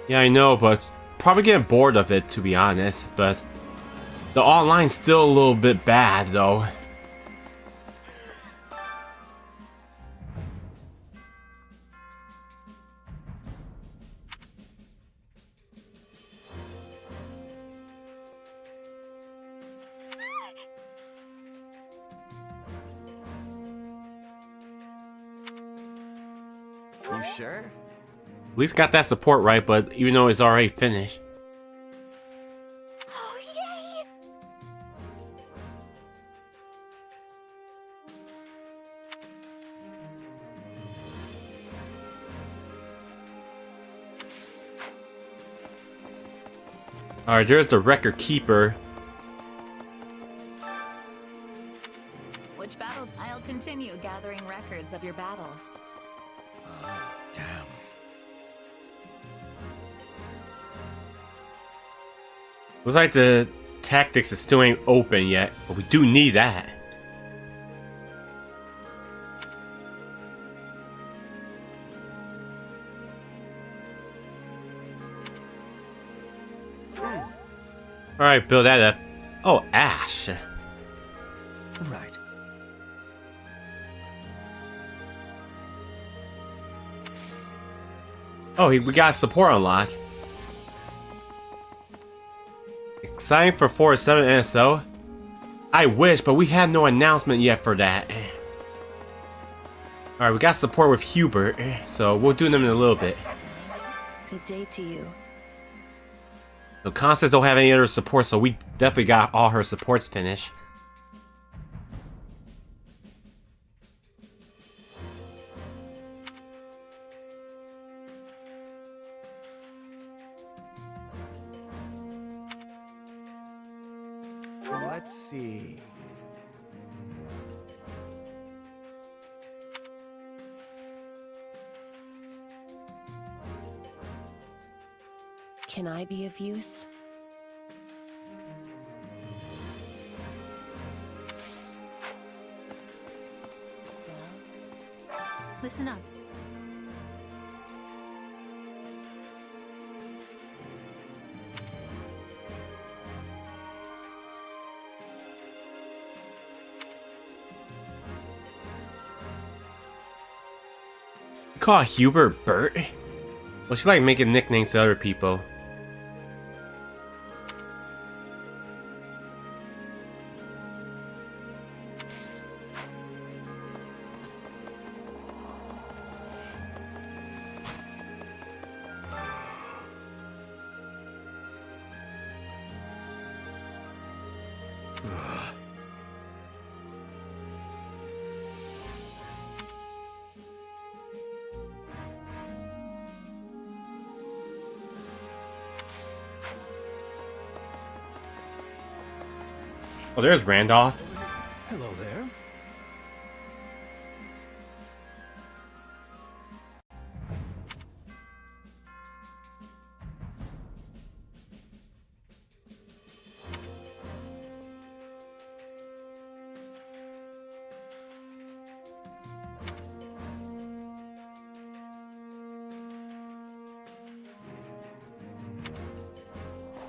Yeah, I know, but probably getting bored of it, to be honest. But the online's still a little bit bad, though. You sure? At least got that support right, but even though it's already finished. Oh, yay! Alright, there's the record keeper. Which battle? I'll continue gathering records of your battles. Damn. Looks like the tactics is still ain't open yet, but we do need that. Alright, build that up. Oh, Ash. Right. Oh, we got support unlock. Exciting for 4-7 NSO. I wish, but we had no announcement yet for that. Alright, we got support with Hubert, so we'll do them in a little bit. Good day to you. So Constance don't have any other support, so we definitely got all her supports finished. Let's see. Can I be of use? Listen up. You call Hubert Bert? Well, she like making nicknames to other people. Oh, there's Randolph. Hello there.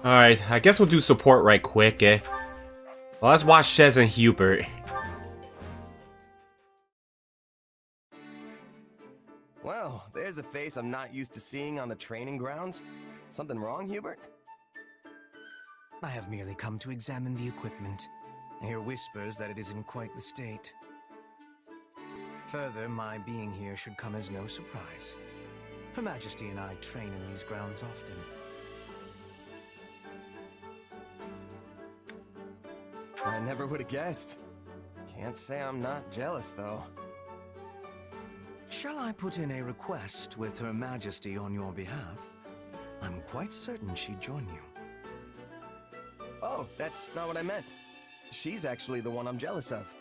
Alright, I guess we'll do support right quick, eh? Well, let's watch Shez and Hubert. Well, there's a face I'm not used to seeing on the training grounds. Something wrong, Hubert? I have merely come to examine the equipment. I hear whispers that it is in quite the state. Further, my being here should come as no surprise. Her Majesty and I train in these grounds often. I never would have guessed. Can't say I'm not jealous, though. Shall I put in a request with Her Majesty on your behalf? I'm quite certain she'd join you. Oh, that's not what I meant. She's actually the one I'm jealous of.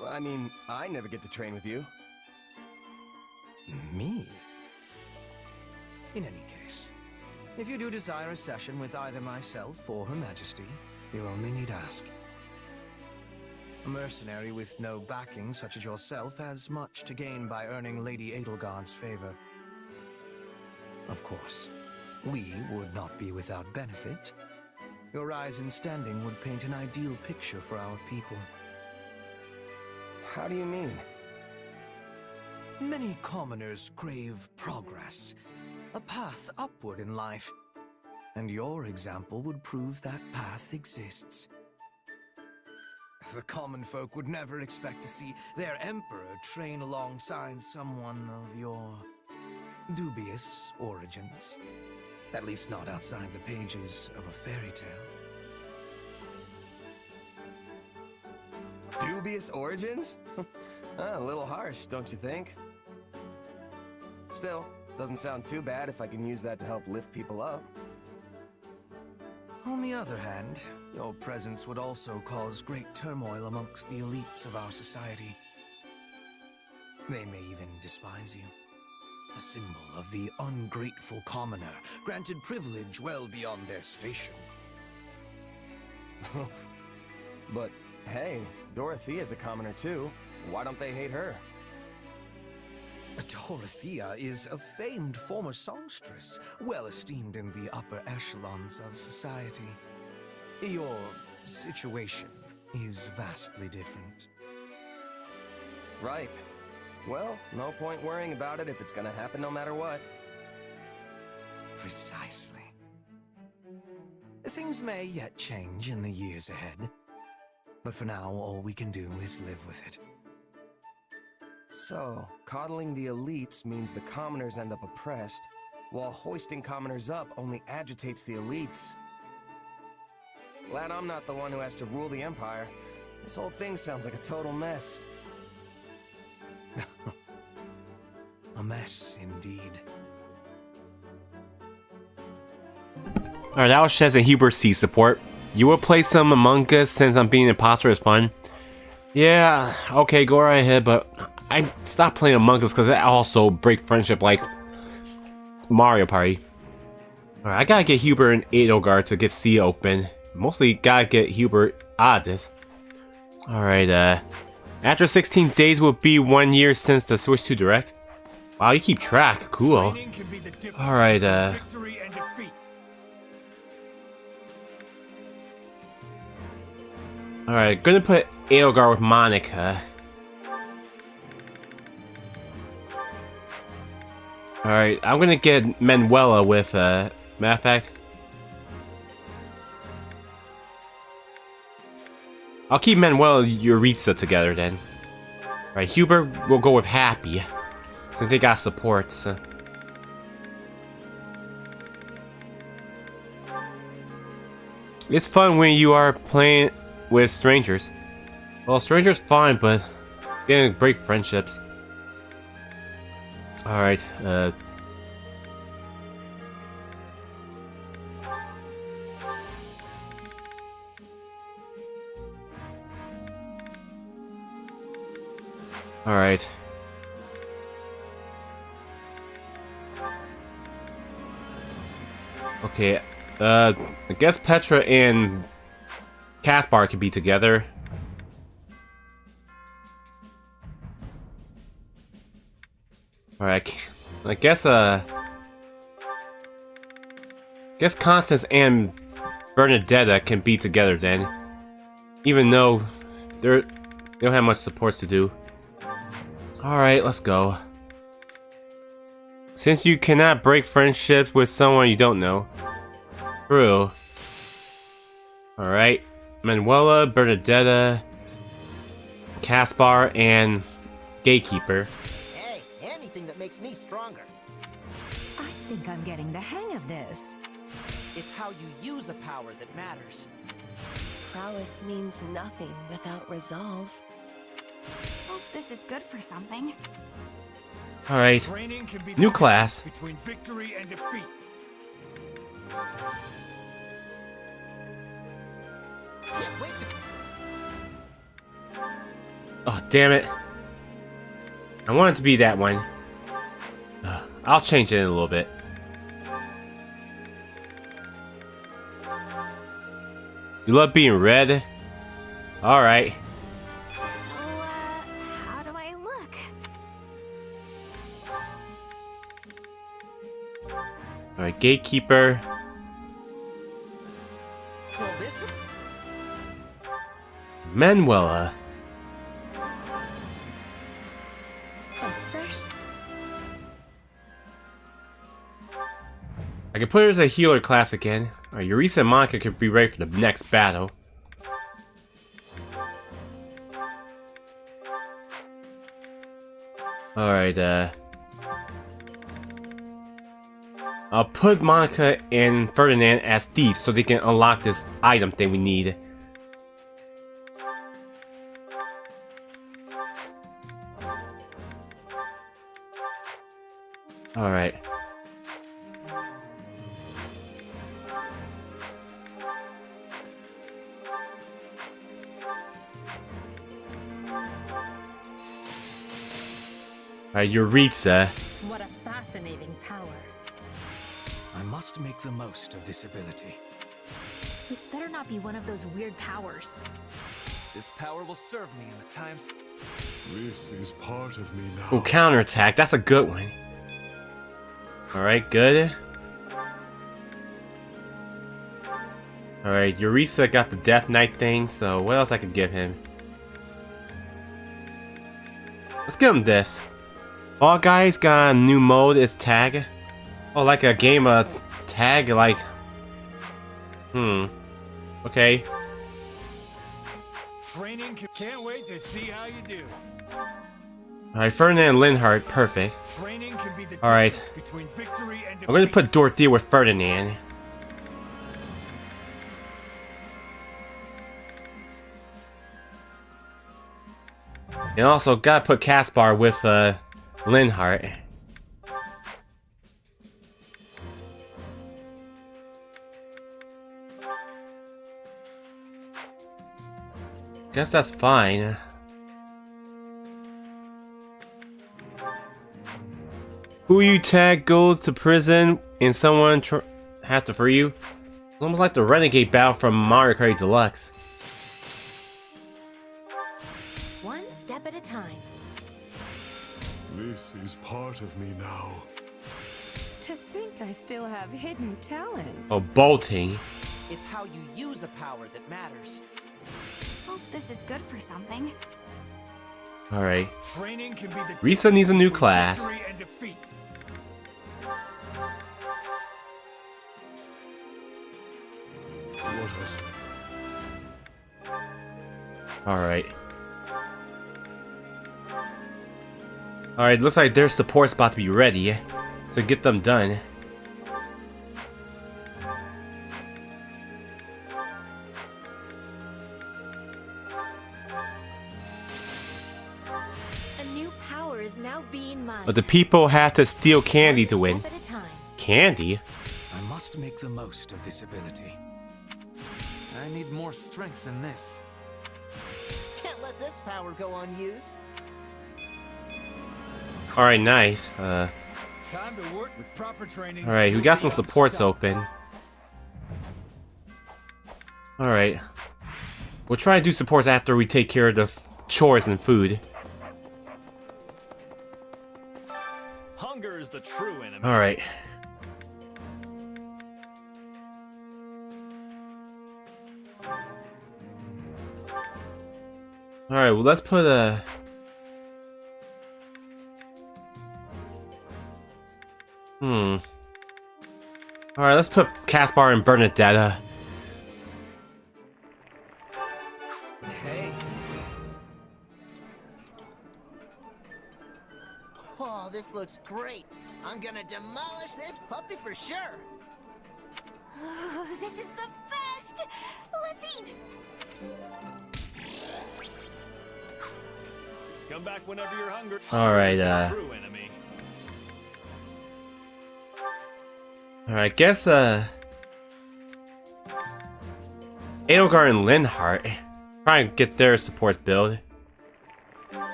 Well, I mean, I never get to train with you. Me? In any case, if you do desire a session with either myself or Her Majesty, you only need ask. A mercenary with no backing, such as yourself, has much to gain by earning Lady Edelgard's favor. Of course, we would not be without benefit. Your rise in standing would paint an ideal picture for our people. How do you mean? Many commoners crave progress, a path upward in life. And your example would prove that path exists. The common folk would never expect to see their emperor train alongside someone of your dubious origins. At least not outside the pages of a fairy tale. Dubious origins? A little harsh, don't you think? Still, doesn't sound too bad if I can use that to help lift people up. On the other hand, your presence would also cause great turmoil amongst the elites of our society. They may even despise you. A symbol of the ungrateful commoner, granted privilege well beyond their station. But hey, Dorothea's a commoner too. Why don't they hate her? Dorothea is a famed former songstress, well esteemed in the upper echelons of society. Your situation is vastly different. Right. Well, no point worrying about it if it's gonna happen no matter what. Precisely. Things may yet change in the years ahead, but for now all we can do is live with it. So, coddling the elites means the commoners end up oppressed, while hoisting commoners up only agitates the elites. Glad I'm not the one who has to rule the Empire. This whole thing sounds like a total mess. A mess, indeed. Alright, that was Shez and Hubert C support. You will play some Among Us since I'm being an imposter is fun. Yeah, okay, go right ahead, but I stopped playing Among Us because that also break friendship like Mario Party. Alright, I gotta get Hubert and Edelgard to get C open. Mostly gotta get Hubert out of this. Alright, after 16 days will be 1 year since the Switch 2 Direct. Wow, you keep track. Cool. Alright, Alright, gonna put Edelgard with Monica. Alright, I'm gonna get Manuela with, matter of fact. I'll keep Manuela and Yuritsa together then. Alright, Hubert will go with Happy, since they got support, so. It's fun when you are playing with strangers. Well, strangers fine, but getting to break friendships. Alright, Alright. Okay, I guess Petra and Caspar could be together. Alright, I guess Constance and Bernadetta can be together then. Even though they don't have much supports to do. Alright, let's go. Since you cannot break friendships with someone you don't know. True. Alright. Manuela, Bernadetta, Caspar, and Gatekeeper. Hey, anything that makes me stronger. I think I'm getting the hang of this. It's how you use a power that matters. Prowess means nothing without resolve. Hope this is good for something. Alright. New class. Between victory and defeat. Oh, damn it. I want it to be that one. I'll change it in a little bit. You love being red? Alright. So, how do I look? Alright, Gatekeeper. Well, this... Manuela. I can put her as a healer class again. Alright, Eureka and Monica could be ready for the next battle. Alright, I'll put Monica and Ferdinand as thieves so they can unlock this item thing we need. Alright. Alright, Eureka. What a fascinating power. I must make the most of this ability. This better not be one of those weird powers. This power will serve me in the times. This is part of me now. Oh, counterattack. That's a good one. Alright, good. Alright, Eureka got the Death Knight thing, so what else I could give him? Let's give him this. All Guys got a new mode, it's tag. Oh, like a game of tag, like... Okay. Training can't wait to see how you do. Alright, Ferdinand and Linhardt, perfect. Training can be the Alright. difference between victory and I'm gonna put Dorothea with Ferdinand. And also gotta put Caspar with Linhardt. Guess that's fine. Who you tag goes to prison and someone have to free you. It's almost like the Renegade battle from Mario Kart Deluxe. One step at a time. This is part of me now. To think I still have hidden talents. Oh, bolting. It's how you use a power that matters. Hope this is good for something. Alright. Training can be the Risa needs a new class. victory and defeat. What else? Alright. Alright, looks like their support's about to be ready. So get them done. now being mine. But the people have to steal candy to win. Step at a time. Candy? I must make the most of this ability. I need more strength than this. Can't let this power go unused. Alright, nice. Time to work with proper training. Alright, we got some supports open. Alright. We'll try to do supports after we take care of the chores and food. Hunger is the true enemy. Alright. Alright, well let's put a... Alright, let's put Caspar and Bernadetta. Hey. Oh, this looks great. I'm gonna demolish this puppy for sure. Oh, this is the best! Let's eat! Come back whenever you're hungry. Alright, True enemy. Alright, guess, Edelgard and Linhardt. Try and get their support build.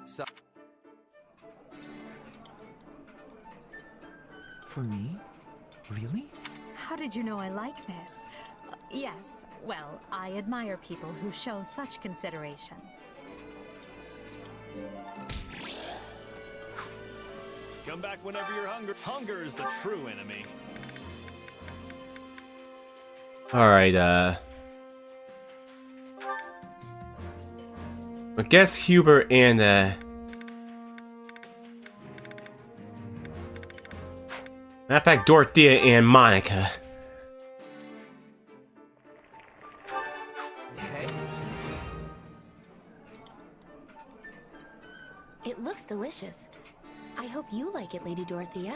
So for me? Really? How did you know I like this? Yes, well, I admire people who show such consideration. Come back whenever you're hungry. Hunger is the true enemy. Alright, I guess Hubert and, matter of fact, Dorothea and Monica. Hey. It looks delicious. I hope you like it, Lady Dorothea.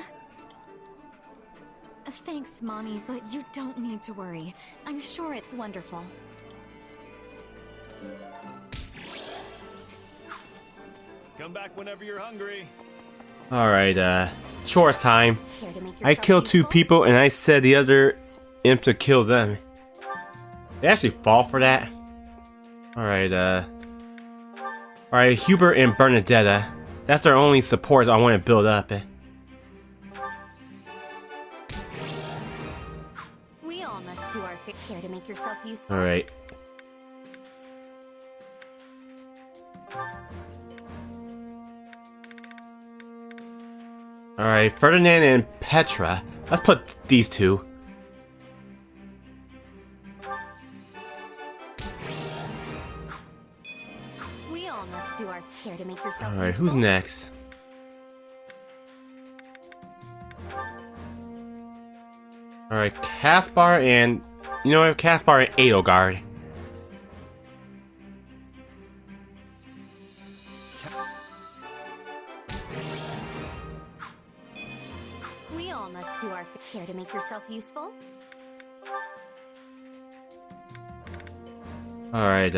Thanks, Mommy, but you don't need to worry. I'm sure it's wonderful. Come back whenever you're hungry. Alright, chores time. I killed 2 people and I said the other imp to kill them. They actually fall for that? Alright, Alright, Hubert and Bernadetta. That's their only support I want to build up. We all must do our care to make yourself useful. Alright. Alright, Ferdinand and Petra. Let's put these 2. We all must do our care to make yourself Alright, useful. who's next? Alright, Caspar and... You know what? Caspar and Edelgard. We all must do our care to make yourself useful. Alright,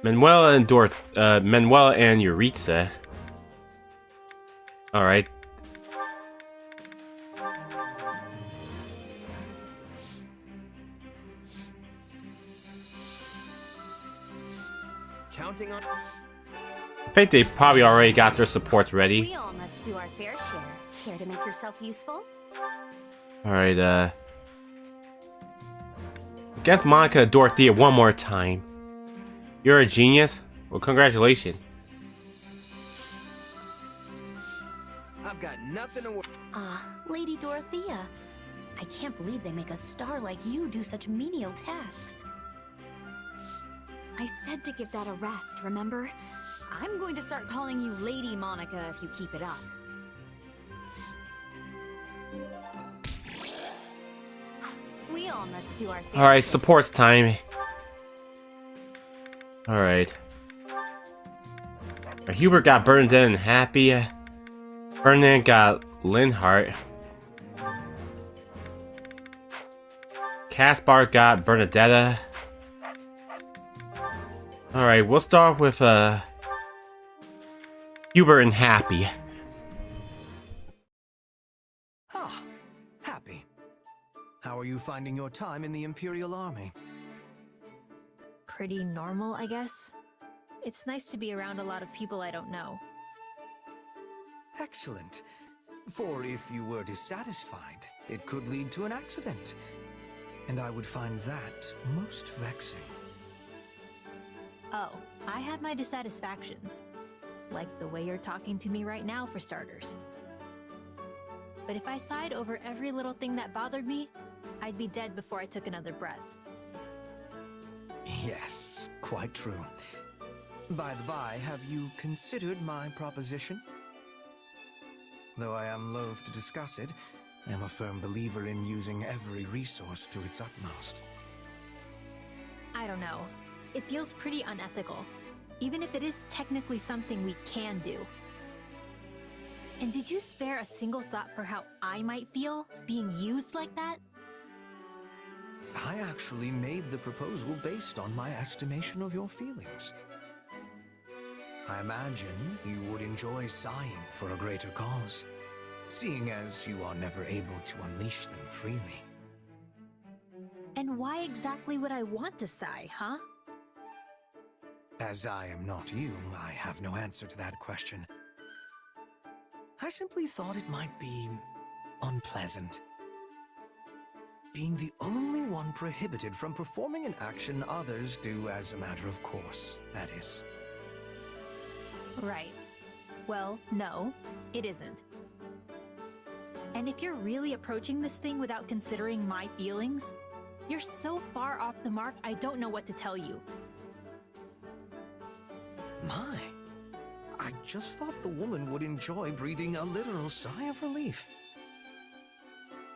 Manuela and Manuela and Yuritsa. Alright. Counting on... I think they probably already got their supports ready. We all must do our fair share. Care to make yourself useful? Alright, I guess Monica and Dorothea one more time. You're a genius? Well, congratulations. I've got nothing to worry. Ah, Lady Dorothea. I can't believe they make a star like you do such menial tasks. I said to give that a rest, remember? I'm going to start calling you Lady Monica if you keep it up. We all must do our fair Alright, share. supports time. Alright. Hubert got Bernadette and Happy. Ferdinand got Linhardt. Caspar got Bernadetta. Alright, we'll start with Hubert and Happy. Ah, Happy. How are you finding your time in the Imperial Army? Pretty normal, I guess. It's nice to be around a lot of people I don't know. Excellent. For if you were dissatisfied, it could lead to an accident. And I would find that most vexing. Oh, I have my dissatisfactions. Like the way you're talking to me right now, for starters. But if I sighed over every little thing that bothered me, I'd be dead before I took another breath. Yes, quite true. By the by, have you considered my proposition? Though I am loath to discuss it, I am a firm believer in using every resource to its utmost. I don't know. It feels pretty unethical, even if it is technically something we can do. And did you spare a single thought for how I might feel being used like that? I actually made the proposal based on my estimation of your feelings. I imagine you would enjoy sighing for a greater cause, seeing as you are never able to unleash them freely. And why exactly would I want to sigh, huh? As I am not you, I have no answer to that question. I simply thought it might be unpleasant. Being the only one prohibited from performing an action others do as a matter of course, that is. Right. Well, no, it isn't. And if you're really approaching this thing without considering my feelings, you're so far off the mark, I don't know what to tell you. My, I just thought the woman would enjoy breathing a literal sigh of relief.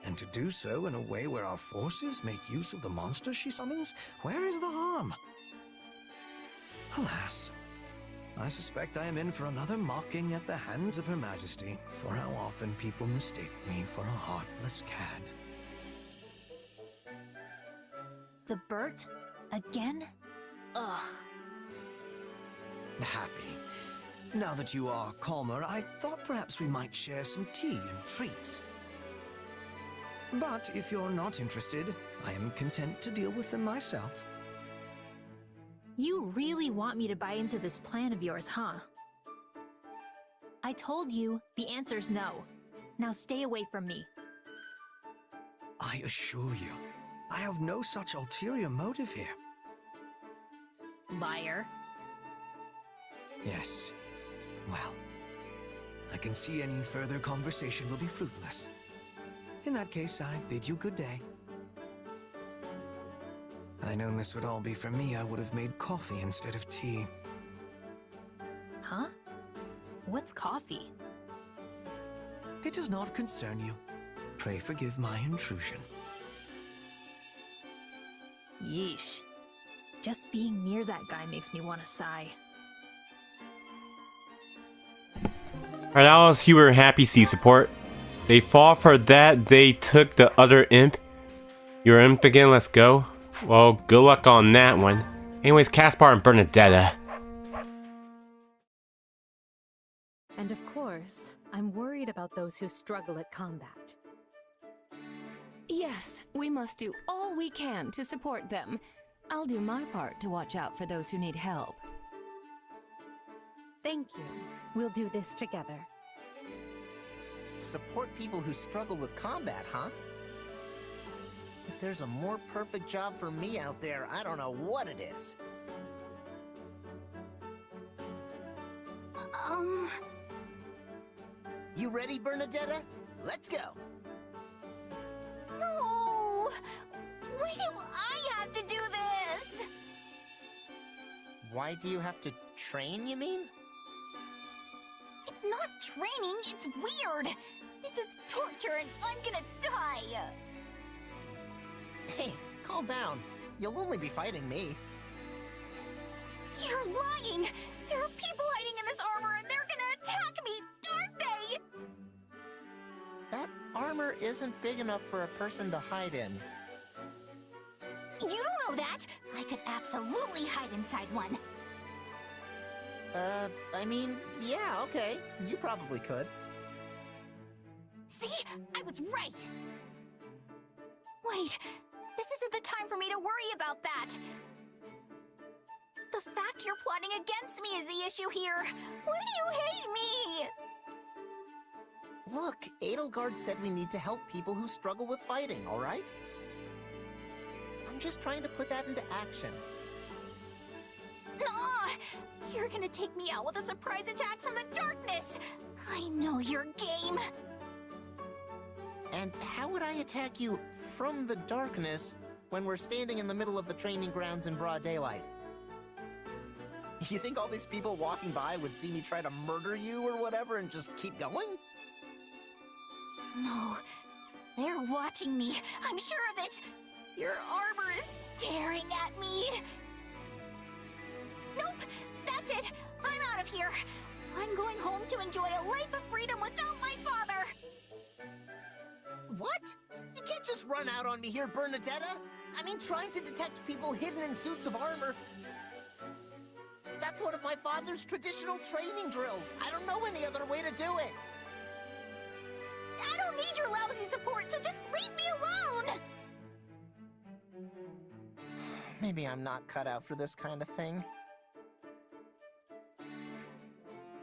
And to do so in a way where our forces make use of the monster she summons, where is the harm? Alas, I suspect I am in for another mocking at the hands of Her Majesty for how often people mistake me for a heartless cad. The Bert? Again? Ugh. Happy. Now that you are calmer, I thought perhaps we might share some tea and treats. But if you're not interested, I am content to deal with them myself. You really want me to buy into this plan of yours, huh? I told you, the answer's no. Now stay away from me. I assure you, I have no such ulterior motive here. Liar. Yes. Well, I can see any further conversation will be fruitless. In that case, I bid you good day. Had I known this would all be for me, I would have made coffee instead of tea. Huh? What's coffee? It does not concern you. Pray forgive my intrusion. Yeesh. Just being near that guy makes me want to sigh. Alright, that was Hubert and Happy C support. They fought for that, they took the other imp. You're imp again, let's go. Well, good luck on that one. Anyways, Caspar and Bernadetta. And of course, I'm worried about those who struggle at combat. Yes, we must do all we can to support them. I'll do my part to watch out for those who need help. Thank you. We'll do this together. Support people who struggle with combat, huh? If there's a more perfect job for me out there, I don't know what it is. You ready, Bernadetta? Let's go! No! Why do I have to do this? Why do you have to train, you mean? It's not training, it's weird! This is torture and I'm gonna die! Hey, calm down. You'll only be fighting me. You're lying! There are people hiding in this armor and they're gonna attack me, aren't they? That armor isn't big enough for a person to hide in. know that. I could absolutely hide inside one. I mean, yeah, okay. You probably could. See? I was right! Wait, this isn't the time for me to worry about that! The fact you're plotting against me is the issue here! Why do you hate me? Look, Edelgard said we need to help people who struggle with fighting, alright? I'm just trying to put that into action. Nah! You're gonna take me out with a surprise attack from the darkness! I know your game! And how would I attack you from the darkness when we're standing in the middle of the training grounds in broad daylight? You think all these people walking by would see me try to murder you or whatever and just keep going? No. They're watching me. I'm sure of it. Your armor is staring at me. Nope. That's it. I'm out of here. I'm going home to enjoy a life of freedom without my father. What? You can't just run out on me here, Bernadetta. I mean, trying to detect people hidden in suits of armor. That's one of my father's traditional training drills. I don't know any other way to do it. I don't need your lousy support, so just leave me alone! Maybe I'm not cut out for this kind of thing.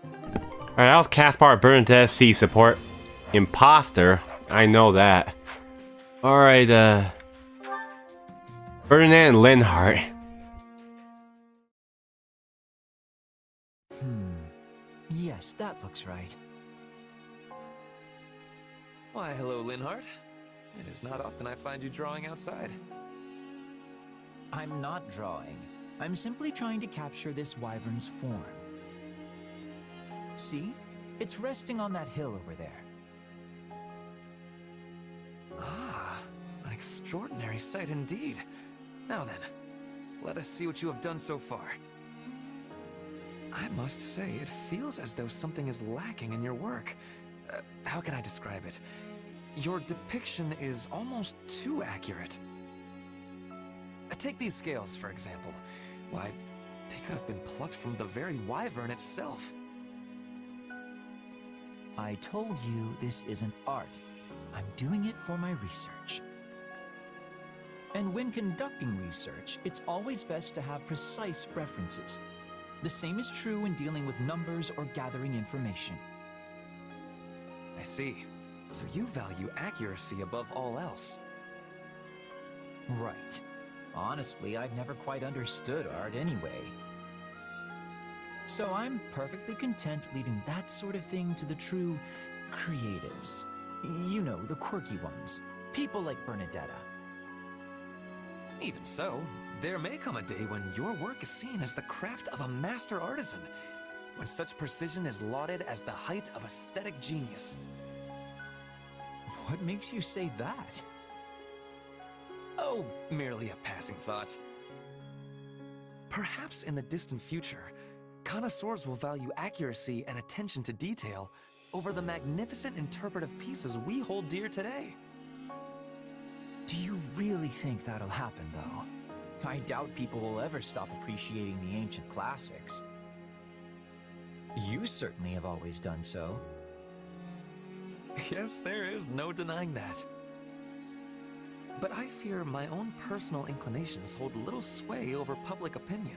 Alright, that was Caspar Bernadette C support. Imposter. I know that. Alright, Ferdinand Linhart. Yes, that looks right. Why, hello, Linhart. It is not often I find you drawing outside. I'm not drawing. I'm simply trying to capture this wyvern's form. See? It's resting on that hill over there. Ah, an extraordinary sight indeed. Now then, let us see what you have done so far. I must say, it feels as though something is lacking in your work. How can I describe it? Your depiction is almost too accurate. Take these scales, for example. Why, they could have been plucked from the very wyvern itself. I told you this isn't art. I'm doing it for my research. And when conducting research, it's always best to have precise references. The same is true when dealing with numbers or gathering information. I see. So you value accuracy above all else. Right. Honestly, I've never quite understood art anyway. So I'm perfectly content leaving that sort of thing to the true creatives. You know, the quirky ones. People like Bernadetta. Even so, there may come a day when your work is seen as the craft of a master artisan, when such precision is lauded as the height of aesthetic genius. What makes you say that? Oh, merely a passing thought. Perhaps in the distant future, connoisseurs will value accuracy and attention to detail over the magnificent interpretive pieces we hold dear today. Do you really think that'll happen, though? I doubt people will ever stop appreciating the ancient classics. You certainly have always done so. Yes, there is no denying that. But I fear my own personal inclinations hold little sway over public opinion.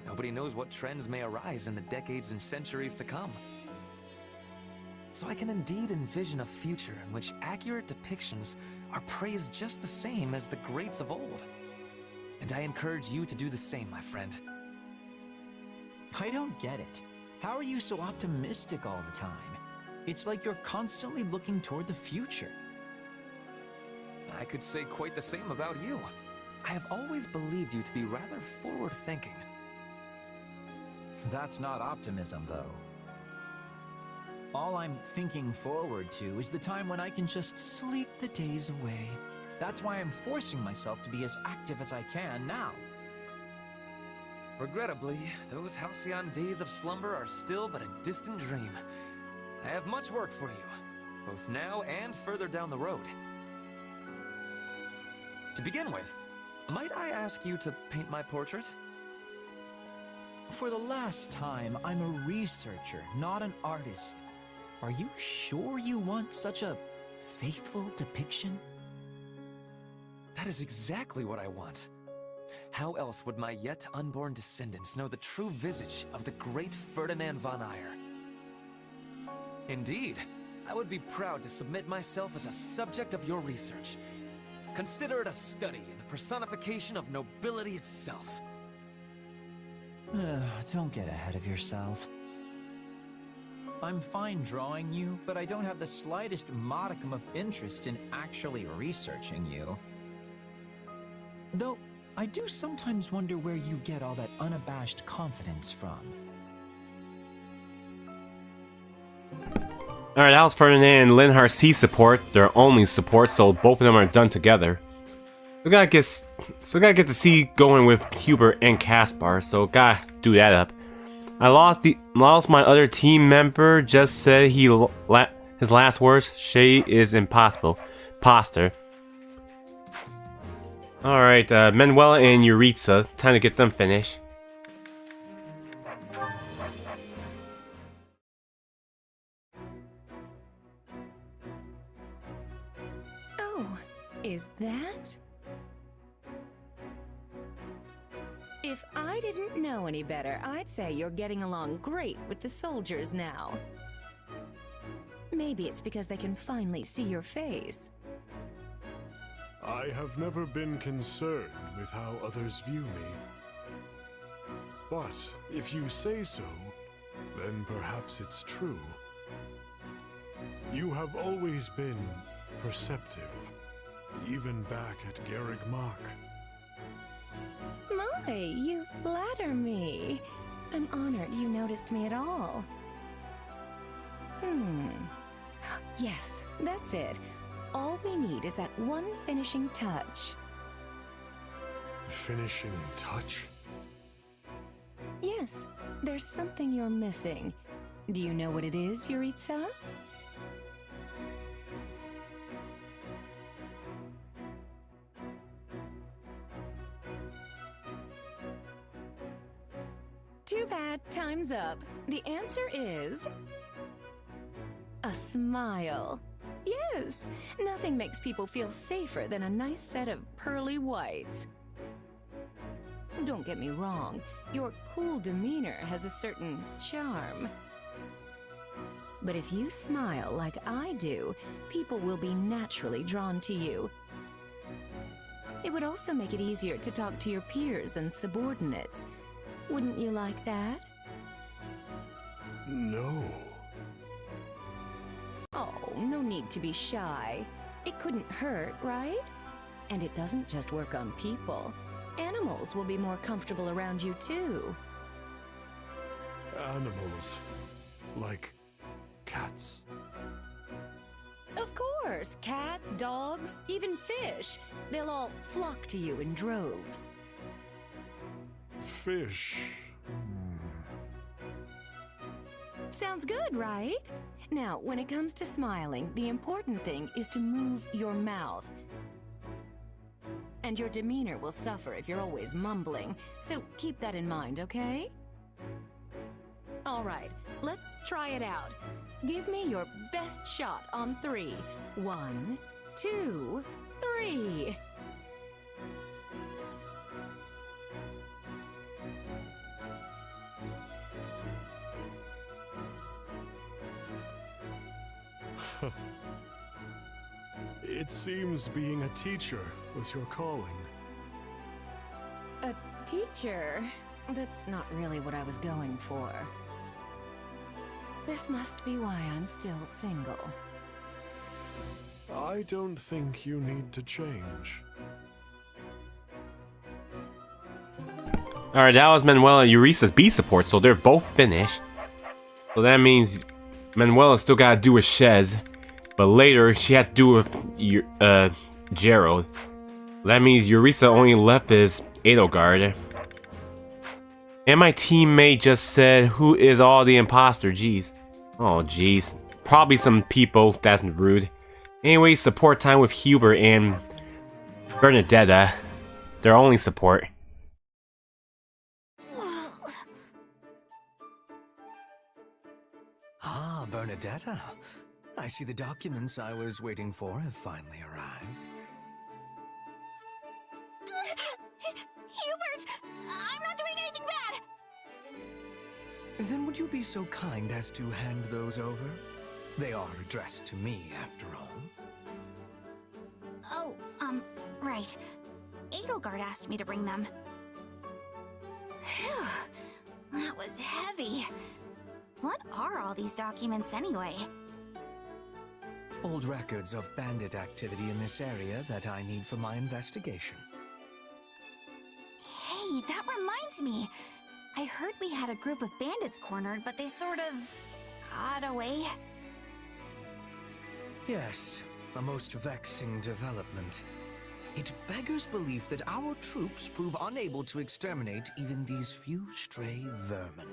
Nobody knows what trends may arise in the decades and centuries to come. So I can indeed envision a future in which accurate depictions are praised just the same as the greats of old. And I encourage you to do the same, my friend. I don't get it. How are you so optimistic all the time? It's like you're constantly looking toward the future. I could say quite the same about you. I have always believed you to be rather forward-thinking. That's not optimism, though. All I'm thinking forward to is the time when I can just sleep the days away. That's why I'm forcing myself to be as active as I can now. Regrettably, those halcyon days of slumber are still but a distant dream. I have much work for you, both now and further down the road. To begin with, Might I ask you to paint my portrait? For the last time, I'm a researcher, not an artist. Are you sure you want such a faithful depiction? That is exactly what I want. How else would my yet unborn descendants know the true visage of the great Ferdinand von Eyre? Indeed, I would be proud to submit myself as a subject of your research. Consider it a study in the personification of nobility itself. Don't get ahead of yourself. I'm fine drawing you, but I don't have the slightest modicum of interest in actually researching you. Though, I do sometimes wonder where you get all that unabashed confidence from. Alright, that was Ferdinand and Linhart C support, their only support, so both of them are done together. We gotta get the C going with Hubert and Caspar, so gotta do that up. I lost my other team member. Just said his last words. Shay is impossible. Imposter. All right, Manuela and Yuritsa. Time to get them finished. Oh, is that? If I didn't know any better, I'd say you're getting along great with the soldiers now. Maybe it's because they can finally see your face. I have never been concerned with how others view me. But if you say so, then perhaps it's true. You have always been perceptive, even back at Garreg Mach. My, you flatter me. I'm honored you noticed me at all. Yes, that's it. All we need is that one finishing touch. Finishing touch? Yes, there's something you're missing. Do you know what it is, Yuritsa? Too bad, time's up. The answer is... a smile. Yes, nothing makes people feel safer than a nice set of pearly whites. Don't get me wrong, your cool demeanor has a certain charm. But if you smile like I do, people will be naturally drawn to you. It would also make it easier to talk to your peers and subordinates. Wouldn't you like that? No. Oh, no need to be shy. It couldn't hurt, right? And it doesn't just work on people. Animals will be more comfortable around you, too. Animals. Like cats. Of course! Cats, dogs, even fish. They'll all flock to you in droves. Fish. Sounds good, right? Now, when it comes to smiling, the important thing is to move your mouth. And your demeanor will suffer if you're always mumbling, so keep that in mind, okay? All right, let's try it out. Give me your best shot on 3. 1, 2, 3. It seems being a teacher was your calling. A teacher? That's not really what I was going for. This must be why I'm still single. I don't think you need to change. Alright, that was Manuela and Yuritsa's B support, so they're both finished. So that means Manuela still gotta do with Shez, but later she had to do with Gerald. That means Yuritsa only left is Edelgard. And my teammate just said, who is all the imposter? Jeez. Oh, jeez. Probably some people. That's rude. Anyway, support time with Hubert and Bernadetta. their only support. Ah, Bernadetta. I see the documents I was waiting for have finally arrived. Hubert! I'm not doing anything bad! Then would you be so kind as to hand those over? They are addressed to me, after all. Oh, right. Edelgard asked me to bring them. Phew, that was heavy. What are all these documents anyway? Old records of bandit activity in this area that I need for my investigation. Hey, that reminds me. I heard we had a group of bandits cornered, but they sort of got away. Yes, a most vexing development. It beggars belief that our troops prove unable to exterminate even these few stray vermin.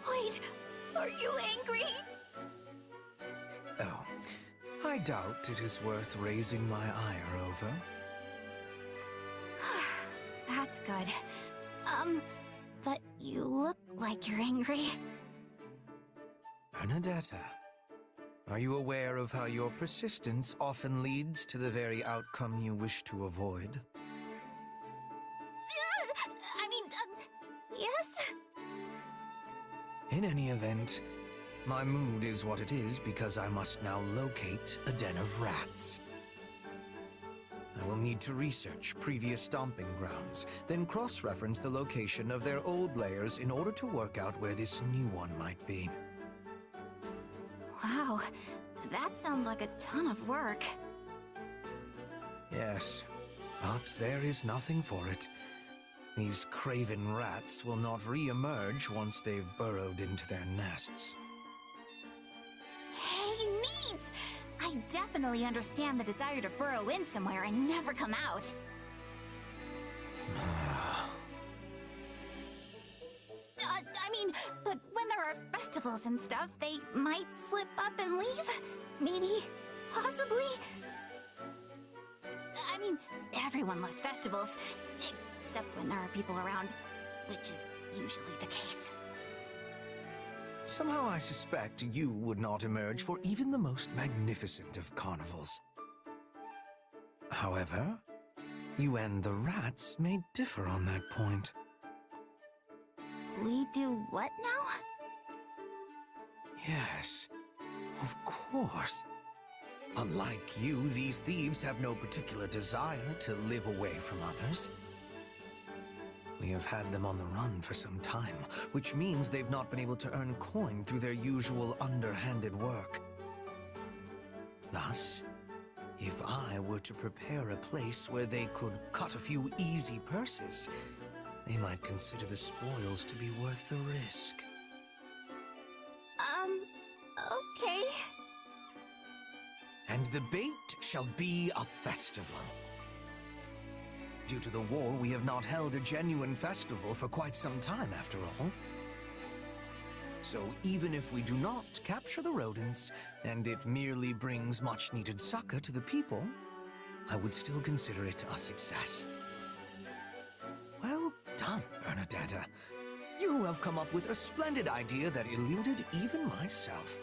Wait, are you angry? Oh, I doubt it is worth raising my ire over. That's good. But you look like you're angry. Bernadetta, are you aware of how your persistence often leads to the very outcome you wish to avoid? I mean, yes? In any event, my mood is what it is because I must now locate a den of rats. I will need to research previous stomping grounds, then cross-reference the location of their old lairs in order to work out where this new one might be. Wow, that sounds like a ton of work. Yes, but there is nothing for it. These craven rats will not re-emerge once they've burrowed into their nests. Hey, neat! I definitely understand the desire to burrow in somewhere and never come out. I mean, but when there are festivals and stuff, they might slip up and leave? Maybe? Possibly? I mean, everyone loves festivals, except when there are people around, which is usually the case. Somehow I suspect you would not emerge for even the most magnificent of carnivals. However, you and the rats may differ on that point. We do what now? Yes, of course. Unlike you, these thieves have no particular desire to live away from others. We have had them on the run for some time, which means they've not been able to earn coin through their usual underhanded work. Thus, if I were to prepare a place where they could cut a few easy purses, they might consider the spoils to be worth the risk. Okay. And the bait shall be a festival. Due to the war, we have not held a genuine festival for quite some time, after all. So even if we do not capture the rodents, and it merely brings much-needed succor to the people, I would still consider it a success. Well done, Bernadetta. You have come up with a splendid idea that eluded even myself.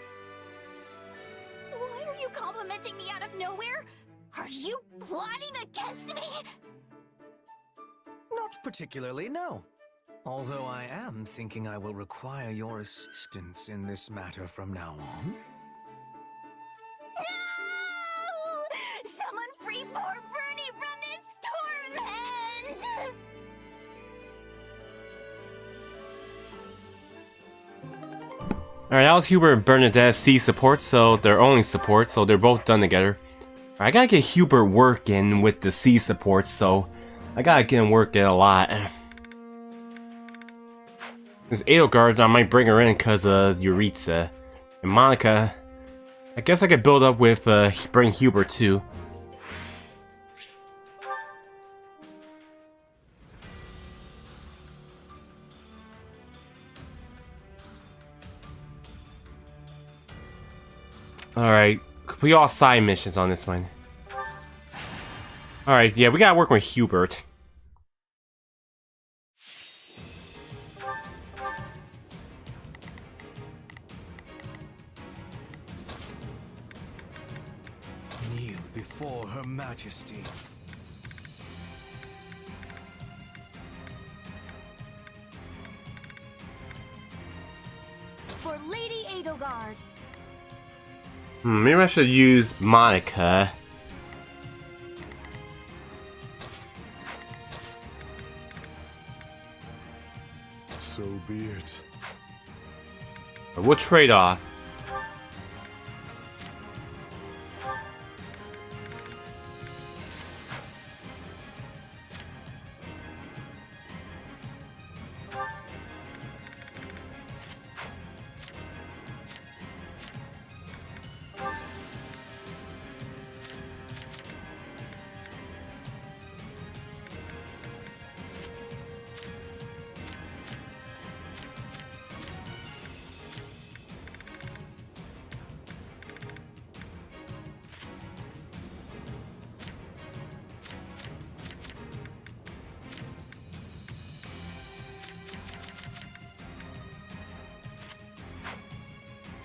Why are you complimenting me out of nowhere? Are you plotting against me? Not particularly, no. Although I am thinking I will require your assistance in this matter from now on. No! Someone free poor Bernie from this torment! Alright, that was Hubert and Bernadette's C support, so their only support, so they're both done together. I gotta get Hubert working with the C support, so I gotta get him working a lot. This Edelgard, I might bring her in because of Yuritsa. And Monica, I guess I could build up with bring Hubert too. Alright, complete all side missions on this one. Alright, yeah, we gotta work with Hubert. Kneel before Her Majesty. For Lady Edelgard. Maybe I should use Monica. So be it. We'll trade off.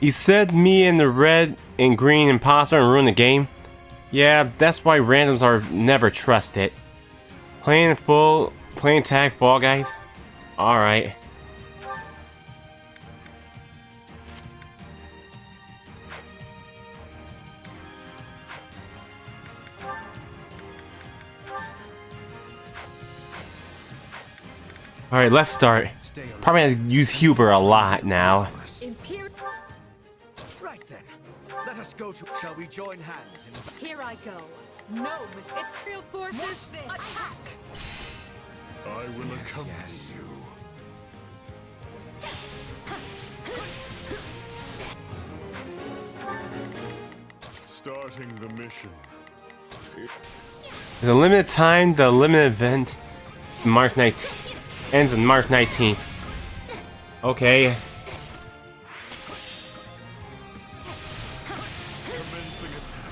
He said me and the red and green imposter and ruined the game. Yeah, that's why randoms are never trusted. Playing tag Fall Guys? Alright. Alright, let's start. Probably have to use Huber a lot now. Right then, let us go to. Shall we join hands in? Here I go. No, it's real forces. Attack! I will accompany you. Starting the mission. There's a limited time, the limited event March 19th. Ends on March 19th. Okay. Commencing attack.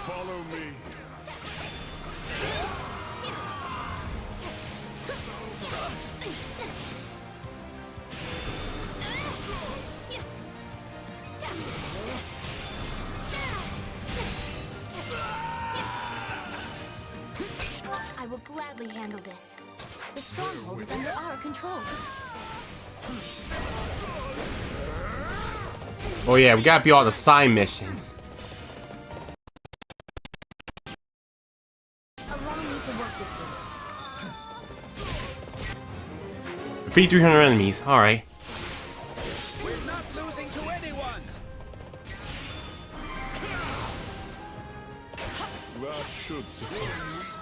Follow me. I will gladly handle this. The stronghold is under our control. Oh yeah, we gotta be all the side missions. Allow me to work with you. Beat 300 enemies, alright. We're not losing to anyone. That should suffice.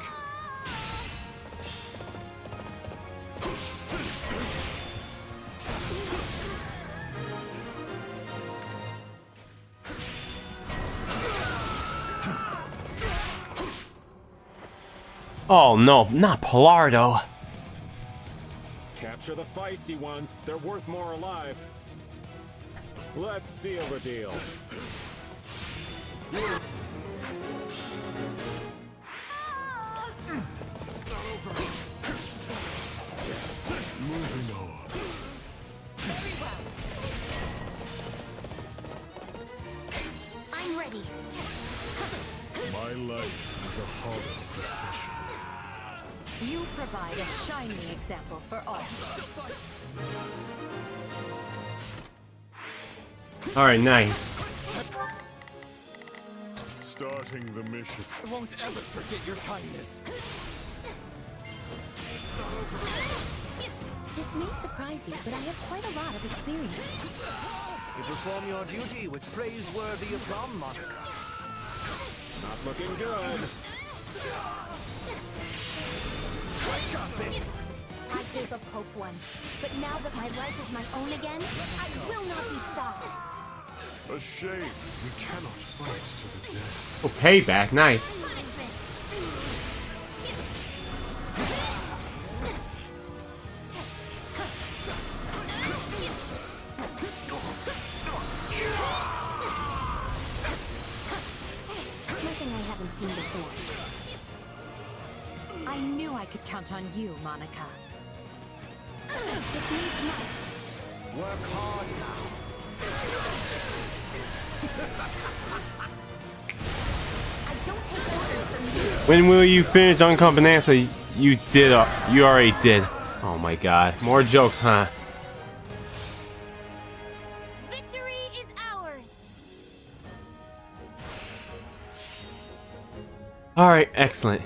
Oh no, not Pilardo. Capture the feisty ones. They're worth more alive. Let's seal the deal. Moving on. I'm ready. My life is a hollow procession. You provide a shining example for all. Alright, nice. Starting the mission. I won't ever forget your kindness. This may surprise you, but I have quite a lot of experience. You perform your duty with praiseworthy aplomb, Monica. Not looking good. I got this. I gave up hope once, but now that my life is my own again, I will not be stopped. A shame we cannot fight to the death. Oh, payback, nice. Nothing I haven't seen before. I could count on you, Monica. It needs must. Work hard now. I don't take orders from you. When will you finish Uncommon Bonanza? You did. You already did. Oh my god. More jokes, huh? Victory is ours. Alright, excellent.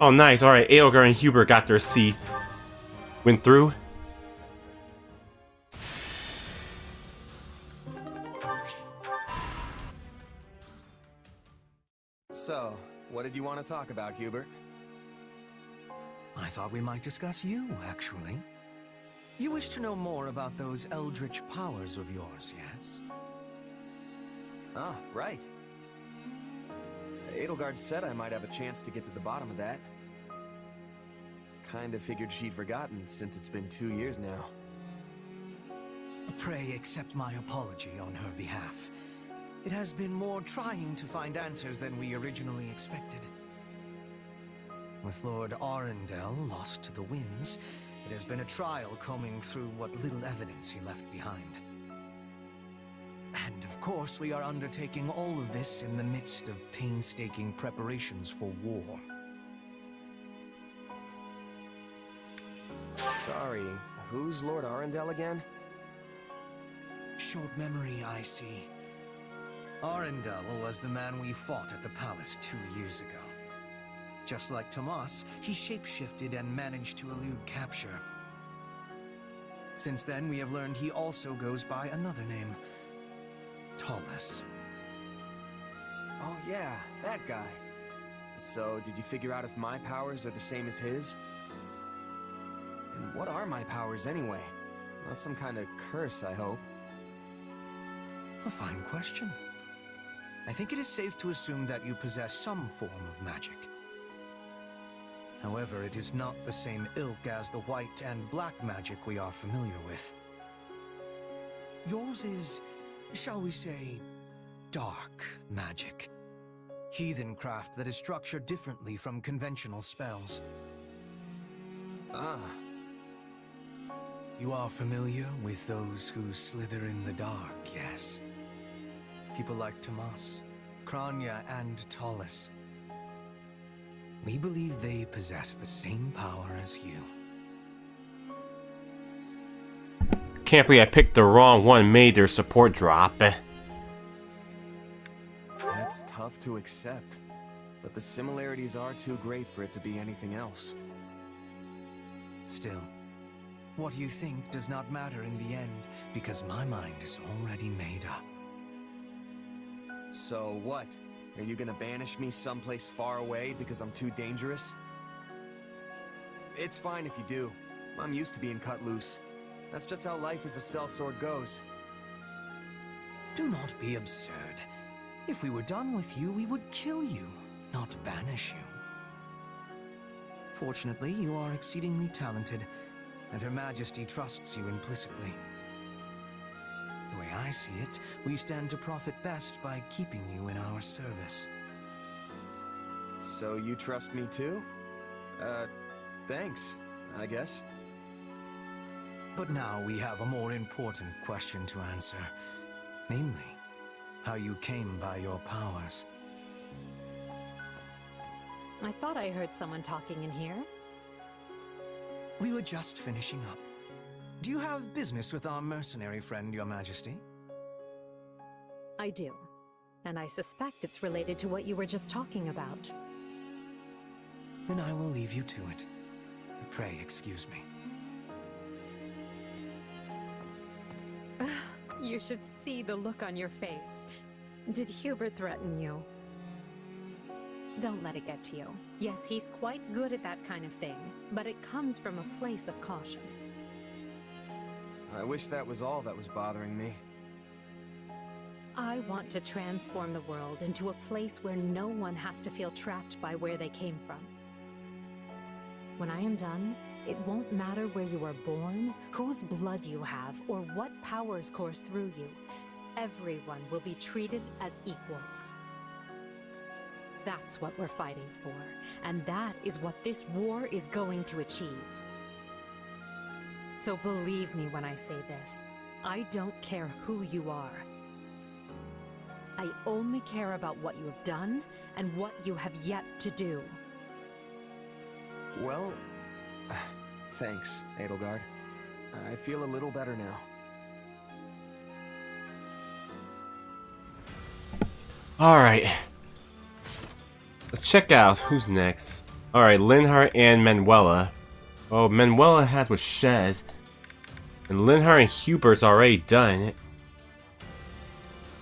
Oh, nice. Alright, Edelgard and Hubert got their seat. Went through. So, what did you want to talk about, Hubert? I thought we might discuss you, actually. You wish to know more about those eldritch powers of yours, yes? Ah, right. Edelgard said I might have a chance to get to the bottom of that. Kind of figured she'd forgotten since it's been 2 years now. Pray accept my apology on her behalf. It has been more trying to find answers than we originally expected. With Lord Arundel lost to the winds, it has been a trial combing through what little evidence he left behind. And of course, we are undertaking all of this in the midst of painstaking preparations for war. Sorry, who's Lord Arundel again? Short memory, I see. Arundel was the man we fought at the palace 2 years ago. Just like Tomas, he shapeshifted and managed to elude capture. Since then, we have learned he also goes by another name. Tallus. Oh yeah, that guy. So, did you figure out if my powers are the same as his? And what are my powers anyway? Not some kind of curse, I hope. A fine question. I think it is safe to assume that you possess some form of magic. However, it is not the same ilk as the white and black magic we are familiar with. Yours is, shall we say, dark magic. Heathen craft that is structured differently from conventional spells. Ah. You are familiar with those who slither in the dark, yes? People like Tomas, Kranya, and Tallus. We believe they possess the same power as you. Can't believe I picked the wrong one, made their support drop. That's tough to accept, but the similarities are too great for it to be anything else. Still, what you think does not matter in the end, because my mind is already made up. So what? Are you gonna banish me someplace far away because I'm too dangerous? It's fine if you do. I'm used to being cut loose. That's just how life as a sellsword goes. Do not be absurd. If we were done with you, we would kill you, not banish you. Fortunately, you are exceedingly talented, and Her Majesty trusts you implicitly. The way I see it, we stand to profit best by keeping you in our service. So you trust me too? Thanks, I guess. But now we have a more important question to answer. Namely, how you came by your powers. I thought I heard someone talking in here. We were just finishing up. Do you have business with our mercenary friend, Your Majesty? I do. And I suspect it's related to what you were just talking about. Then I will leave you to it. Pray excuse me. You should see the look on your face. Did Hubert threaten you? Don't let it get to you. Yes, he's quite good at that kind of thing, but it comes from a place of caution. I wish that was all that was bothering me. I want to transform the world into a place where no one has to feel trapped by where they came from. When I am done, it won't matter where you are born, whose blood you have, or what powers course through you. Everyone will be treated as equals. That's what we're fighting for, and that is what this war is going to achieve. So believe me when I say this, I don't care who you are. I only care about what you have done and what you have yet to do. Well, thanks, Edelgard. I feel a little better now. Alright. Let's check out who's next. Alright, Linhardt and Manuela. Oh, Manuela has with Shez. And Linhardt and Hubert's already done.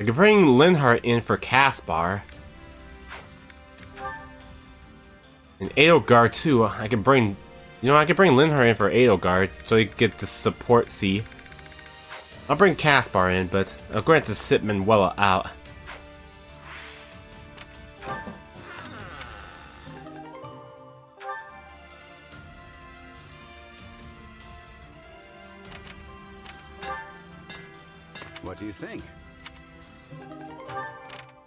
I could bring Linhardt in for Caspar. And Edelgard too. I could bring... You know, I could bring Linhardt in for Edelgard so he could get the support C. I'll bring Caspar in, but I'm going to have to sit Manuela out. What do you think?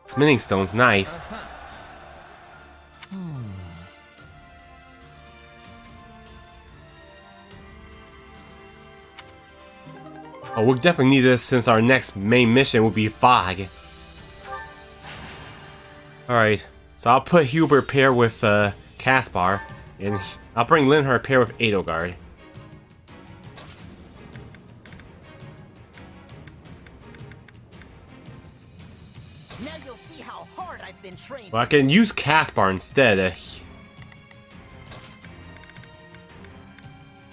Smithing stone's nice. Oh, we'll definitely need this since our next main mission will be Fog. Alright, so I'll put Hubert pair with Caspar, and I'll bring Linhardt pair with Edelgard. Now you'll see how hard I've been trained. Well, I can use Caspar instead.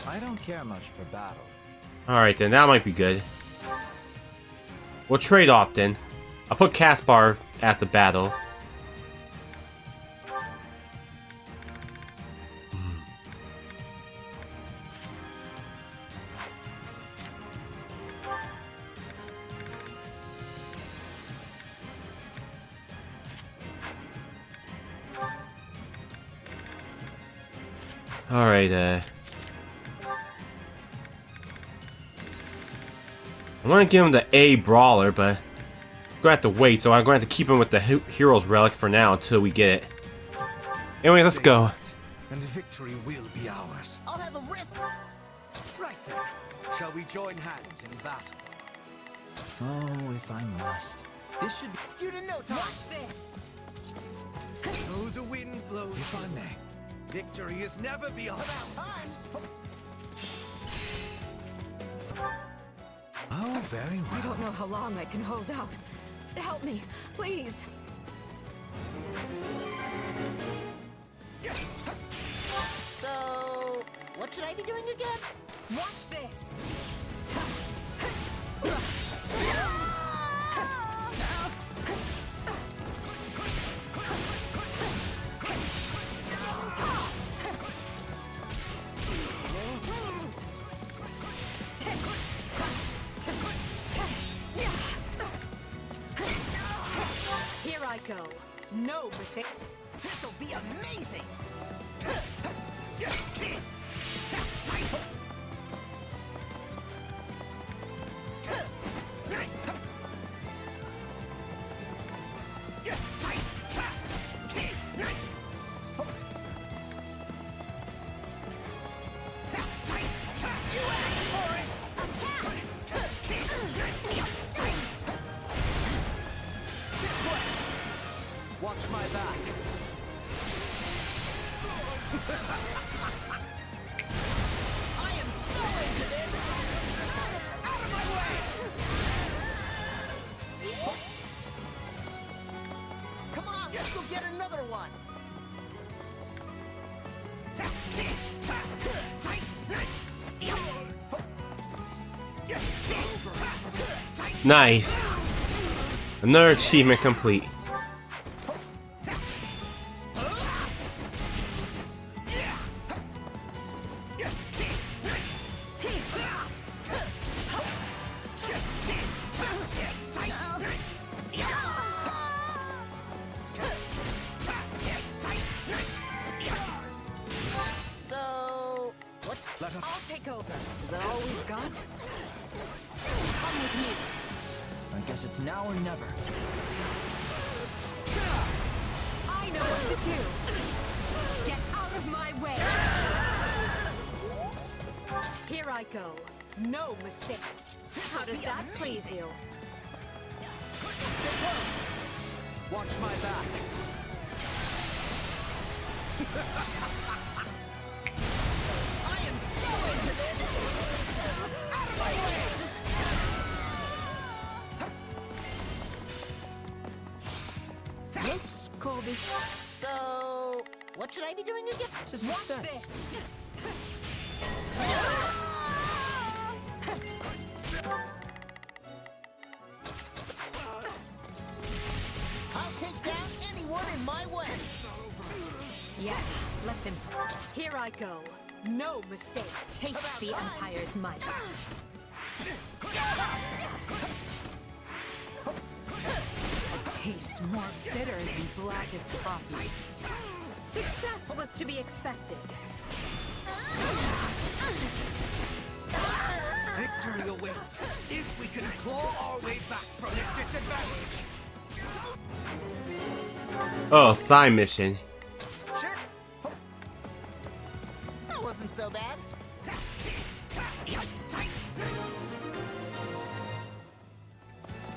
I don't care much for battle. Alright then, that might be good. We'll trade off then. I'll put Caspar at the battle. Alright, I want to give him the A Brawler, but I'm going to have to wait, so I'm going to have to keep him with the Hero's Relic for now until we get it. Anyway, let's go. And victory will be ours. I'll have him rest. Right then, shall we join hands in battle? Oh, if I must. This should be... Student no time. Watch this. Though the wind blows, If I may. victory is never beyond our task. Oh, very well. I don't know how long I can hold out. Help me, please. So, what should I be doing again? Watch this. Here I go. No mistake. This'll be amazing. Watch my back. I am so into this. Out of my way. Come on, let's go get another one. Nice. Another achievement complete. So, over. Is that all we've got? Come with me. I guess it's now or never. I know what to do. Get out of my way. Here I go. No mistake. How does that please you? Stay close. Watch my back. I am so into this. Out of my way. Let's call this. So, what should I be doing again? It's a success. Watch this. I'll take down anyone in my way. Yes, let them. Here I go. No mistake. Taste the Empire's might. A taste more bitter than blackest coffee. Success was to be expected. Victory awaits if we can claw our way back from this disadvantage. Oh, side mission. Sure. That wasn't so bad.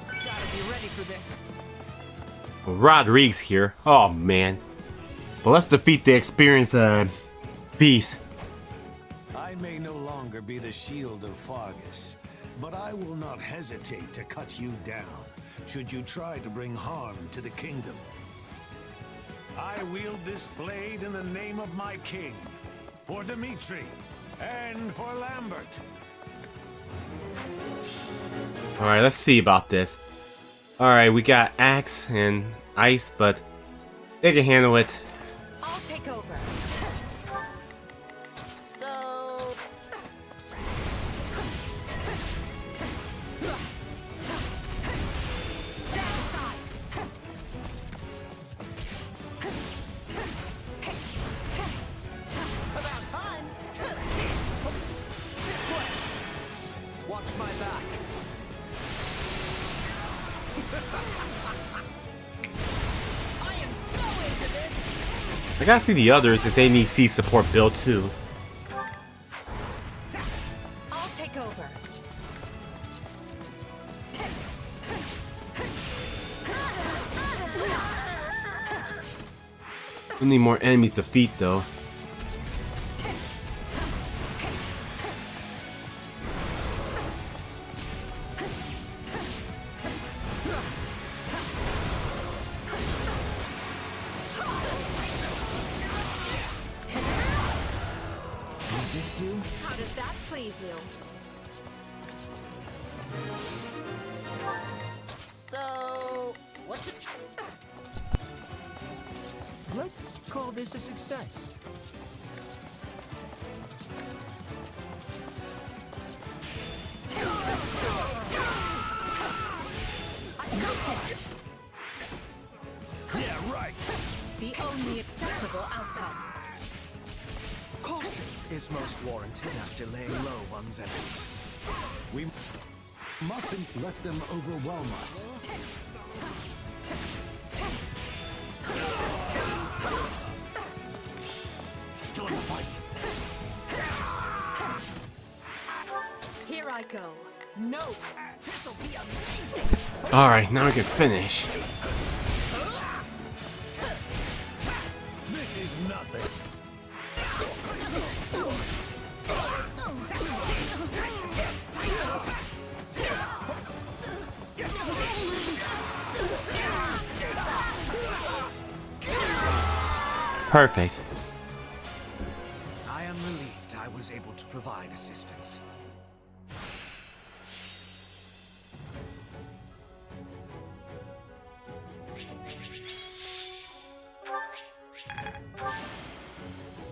Gotta be ready for this. Rodriguez here. Oh man. But let's defeat the experienced beast. I may no longer be the shield of Fargus, but I will not hesitate to cut you down should you try to bring harm to the kingdom. I wield this blade in the name of my king, for Dimitri, and for Lambert. Alright, let's see about this. Alright, we got axe and ice, but they can handle it. I'll take over. So, Stand aside. about time. This way. Watch my back. I am so into this. I gotta see the others if they need C support build too. I'll take over. We need more enemies to defeat though. This do? How does that please you? So, what should... Let's call this a success. Yeah, right. The only acceptable outcome. Caution is most warranted after laying low one's enemy. We mustn't let them overwhelm us. Still in the fight. Here I go. No. This'll be amazing. Alright, now we can finish. This is nothing. Perfect. I am relieved I was able to provide assistance.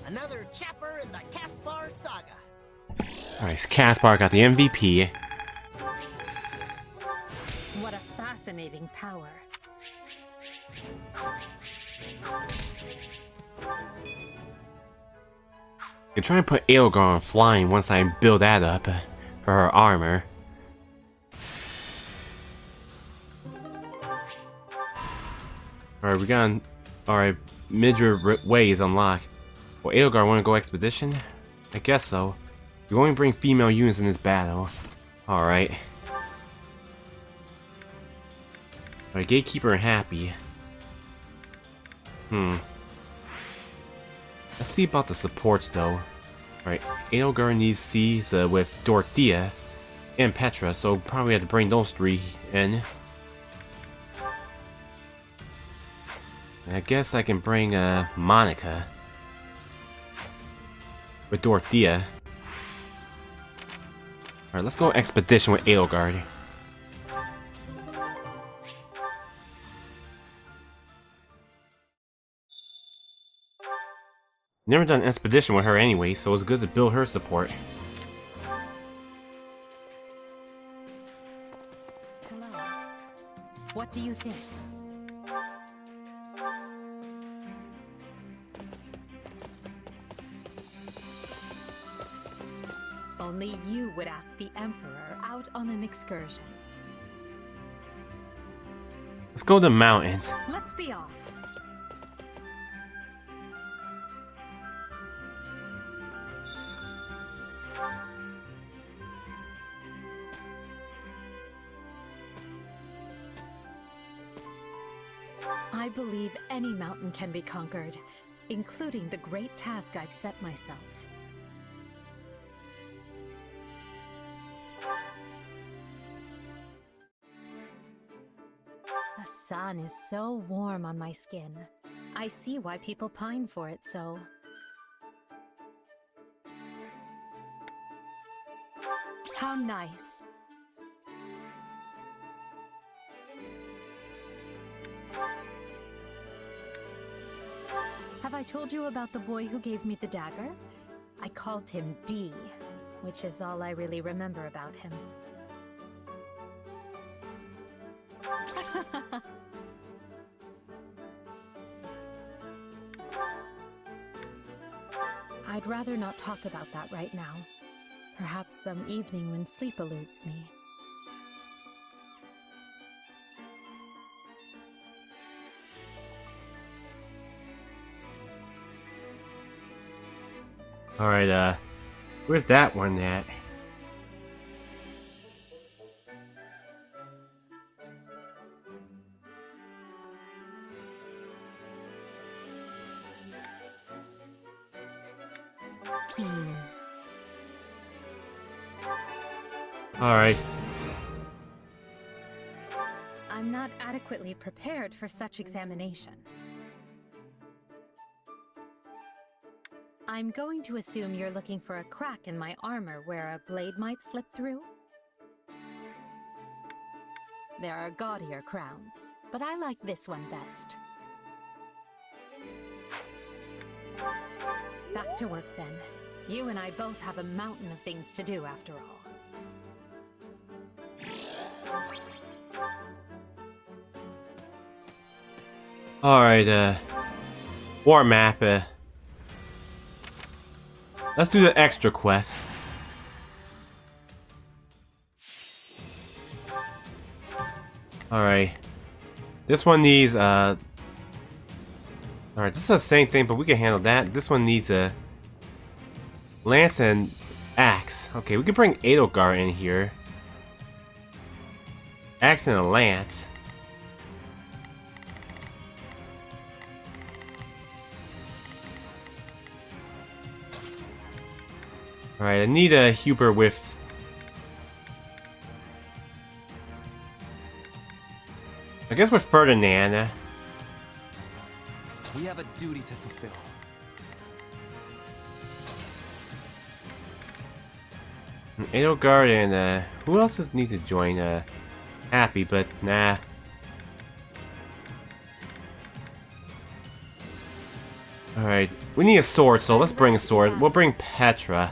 Another chapter in the Caspar saga. Alright, Caspar got the MVP. What a fascinating power. can try and put Edelgard on flying once I build that up for her armor. Alright, we got... Alright, Midra Way is unlocked. Well, Edelgard want to go expedition? I guess so. You only bring female units in this battle. Alright. Alright, Gatekeeper happy. Let's see about the supports though. Alright, Edelgard needs C's with Dorothea and Petra, so probably have to bring those three in. I guess I can bring Monica with Dorothea. Alright, let's go expedition with Edelgard. Never done expedition with her anyway, so it's good to build her support. Hello. What do you think? Only you would ask the Emperor out on an excursion. Let's go to the mountains. Let's be off. I believe any mountain can be conquered, including the great task I've set myself. The sun is so warm on my skin. I see why people pine for it so. How nice. Have I told you about the boy who gave me the dagger? I called him D, which is all I really remember about him. I'd rather not talk about that right now. Perhaps some evening when sleep eludes me. Alright, where's that one at? Alright. I'm not adequately prepared for such examination. I'm going to assume you're looking for a crack in my armor where a blade might slip through. There are gaudier crowns, but I like this one best. Back to work then. You and I both have a mountain of things to do after all. Alright, war map, let's do the extra quest. Alright. This one needs, alright, this is the same thing, but we can handle that. This one needs a lance and axe. Okay, we can bring Edelgard in here. Axe and a lance. Alright, I need a Huber with... I guess with Ferdinand. We have a duty to fulfill. Edelgard and, who else does need to join? Happy, but nah. Alright, we need a sword, so let's bring a sword. We'll bring Petra.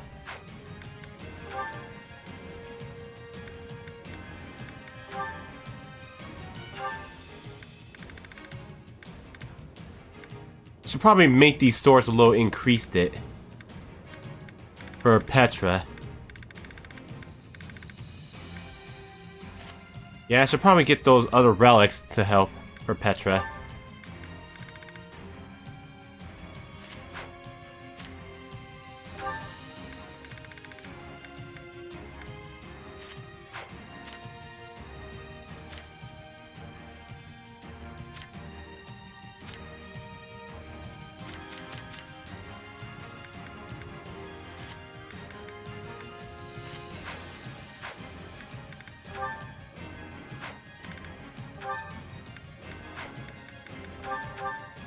Should probably make these swords a little increased it. for Petra. Yeah, I should probably get those other relics to help for Petra.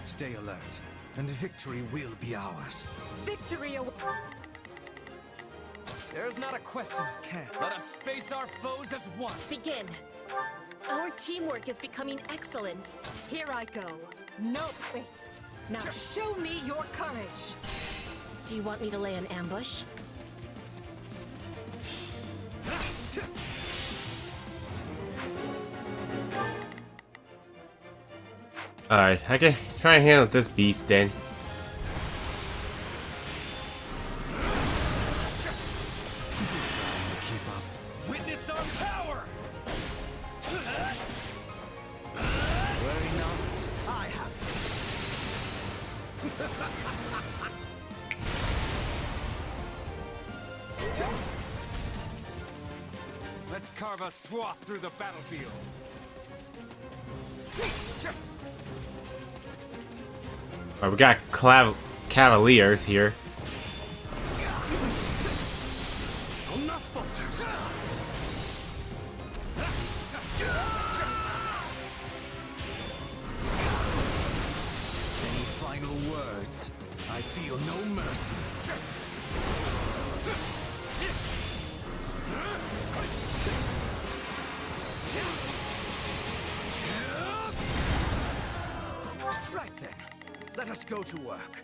Stay alert, and victory will be ours. Victory There's not a question of can. Let us face our foes as one. Begin. Our teamwork is becoming excellent. Here I go. No fates. Now show me your courage. Do you want me to lay an ambush? Alright, I can try and handle this beast then. Witness our power! Worry not, I have this. Let's carve a swath through the battlefield. Alright, we got Cavaliers here. Any final words? I feel no mercy. Right then, let us go to work.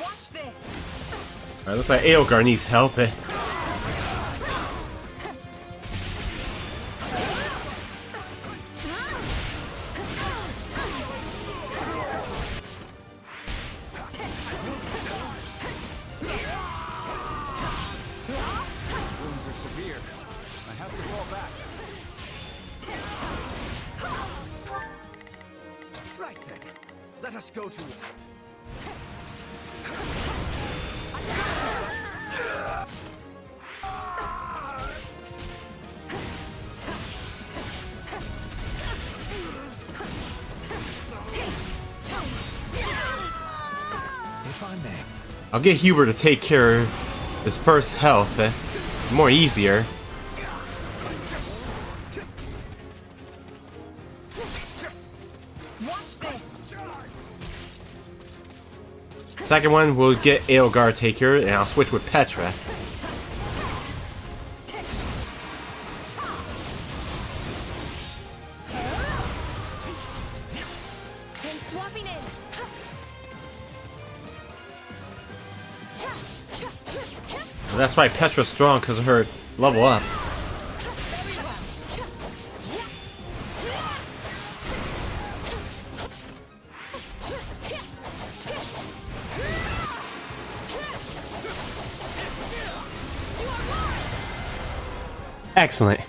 Watch this. Alright, looks like Edelgard needs help. Wounds are severe. I have to fall back. Right then, let us go to work. If I may. I'll get Hubert to take care of his first health. More easier. Watch this. Second one, we'll get Edelgard to take care of it, and I'll switch with Petra. I'm swapping in. That's why Petra's strong, because of her level up. Excellent.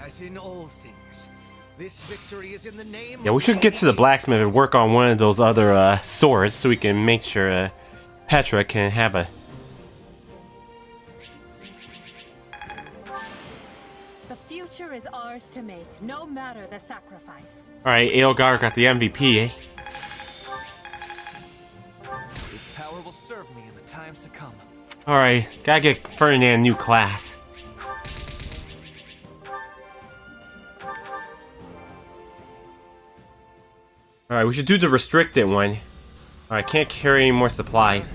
As in all things, this victory is in the name Yeah, we should get to the blacksmith and work on one of those other swords so we can make sure Petra can have a... The future is ours to make, no matter the sacrifice. Alright, Edelgard got the MVP. This power will serve me in the times to come. Alright, gotta get Ferdinand a new class. Alright, we should do the restricted one. Alright, can't carry any more supplies.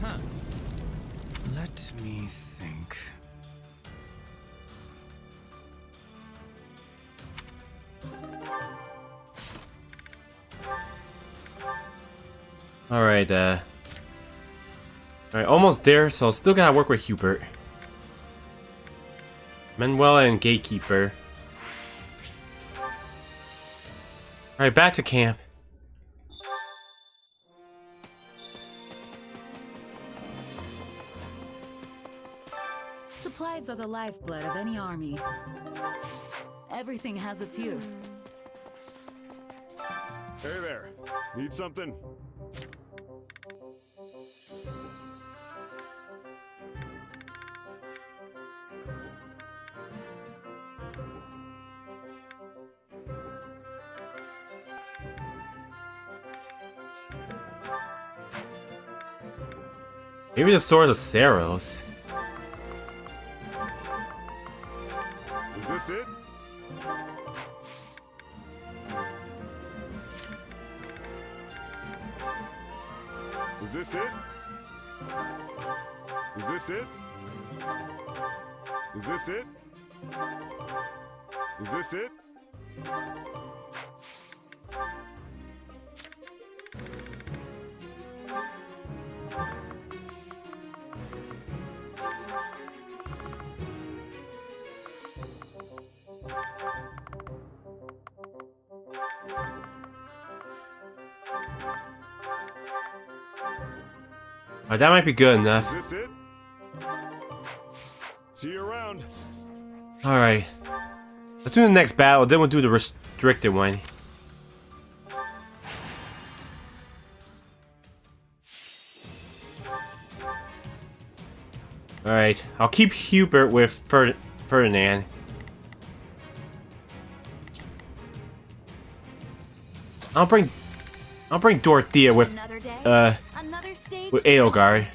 Let me think. Alright, alright, almost there, so still gotta work with Hubert. Manuela and Gatekeeper. Alright, back to camp. Supplies are the lifeblood of any army. Everything has its use. Hey there. Need something? Maybe the Sword of Saros. Is this it? Is this it? Is this it? Is this it? Is this it? Alright, that might be good enough. Is this it? See you around. Alright. Let's do the next battle, then we'll do the restricted one. Alright, I'll keep Hubert with Ferdinand. I'll bring Dorothea with Edelgard.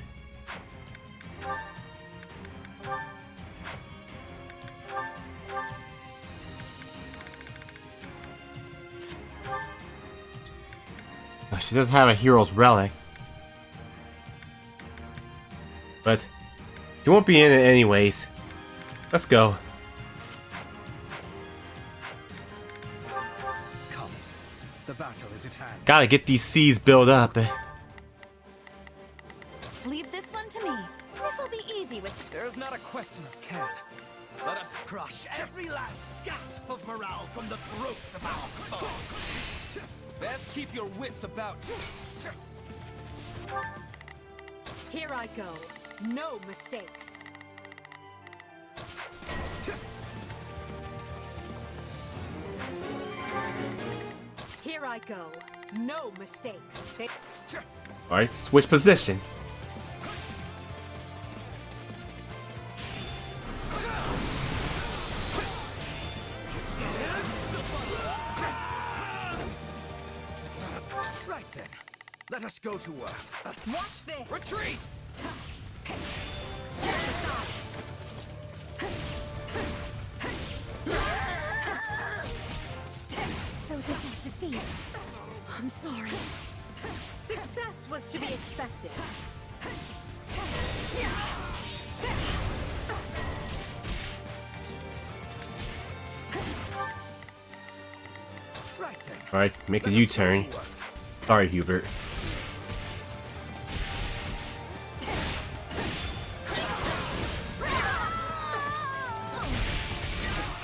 Oh, she doesn't have a hero's relic, but she won't be in it anyways. Let's go. Come, the battle is at hand. Gotta get these seas built up. Leave this one to me. This'll be easy with. There's not a question of can. Let us Crush every last gasp of morale from the throats of our foes. best keep your wits about. Here I go. No mistakes. Here I go. No mistakes. Alright, switch position. Right then, let us go to work. Watch this. Retreat! Step aside. So this is defeat. I'm sorry. Success was to be expected. Right then. Alright, make a U-turn. Sorry, Hubert.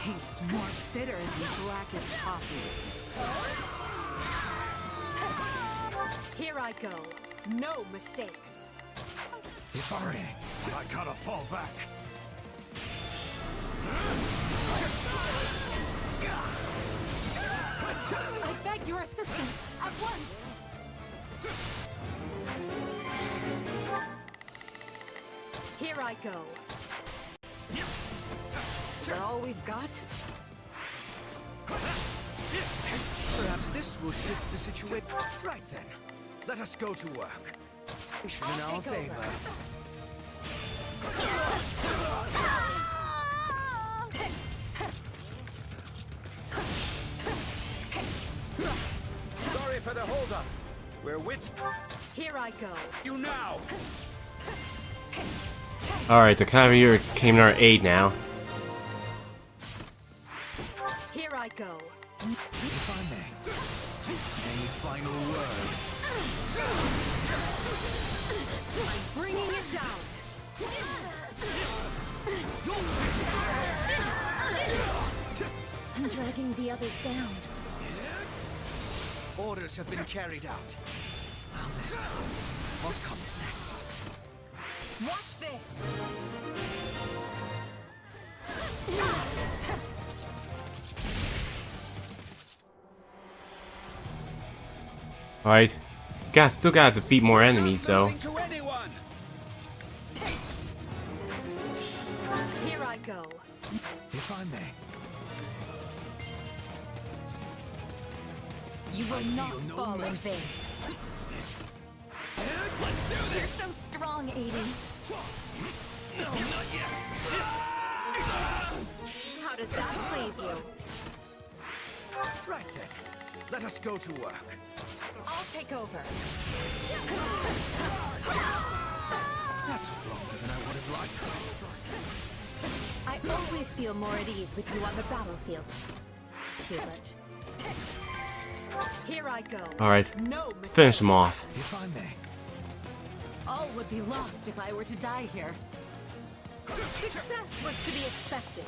Taste more bitter than blackest coffee. Here I go. No mistakes. Sorry, I gotta fall back. I beg your assistance at once. Here I go. Is that all we've got? Perhaps this will shift the situation. Right then, let us go to work. Mission in our favor. Sorry for the holdup. We're with Here I go. you now. Alright, the Cavalier came to our aid now. Here I go. If I may, any final words? I'm bringing it down. I'm dragging the others down. Orders have been carried out. Now then, what comes next? Watch this. Alright. Still gotta defeat more enemies though. Here I go. If I may. You will not fall in vain. Let's do this! You're so strong, Aiden. No, not yet! How does that please you? Right then. Let us go to work. I'll take over. That took longer than I would have liked. I always feel more at ease with you on the battlefield, Hubert. Here I go. Alright, No let's finish him off. If I may. All would be lost if I were to die here. Success was to be expected.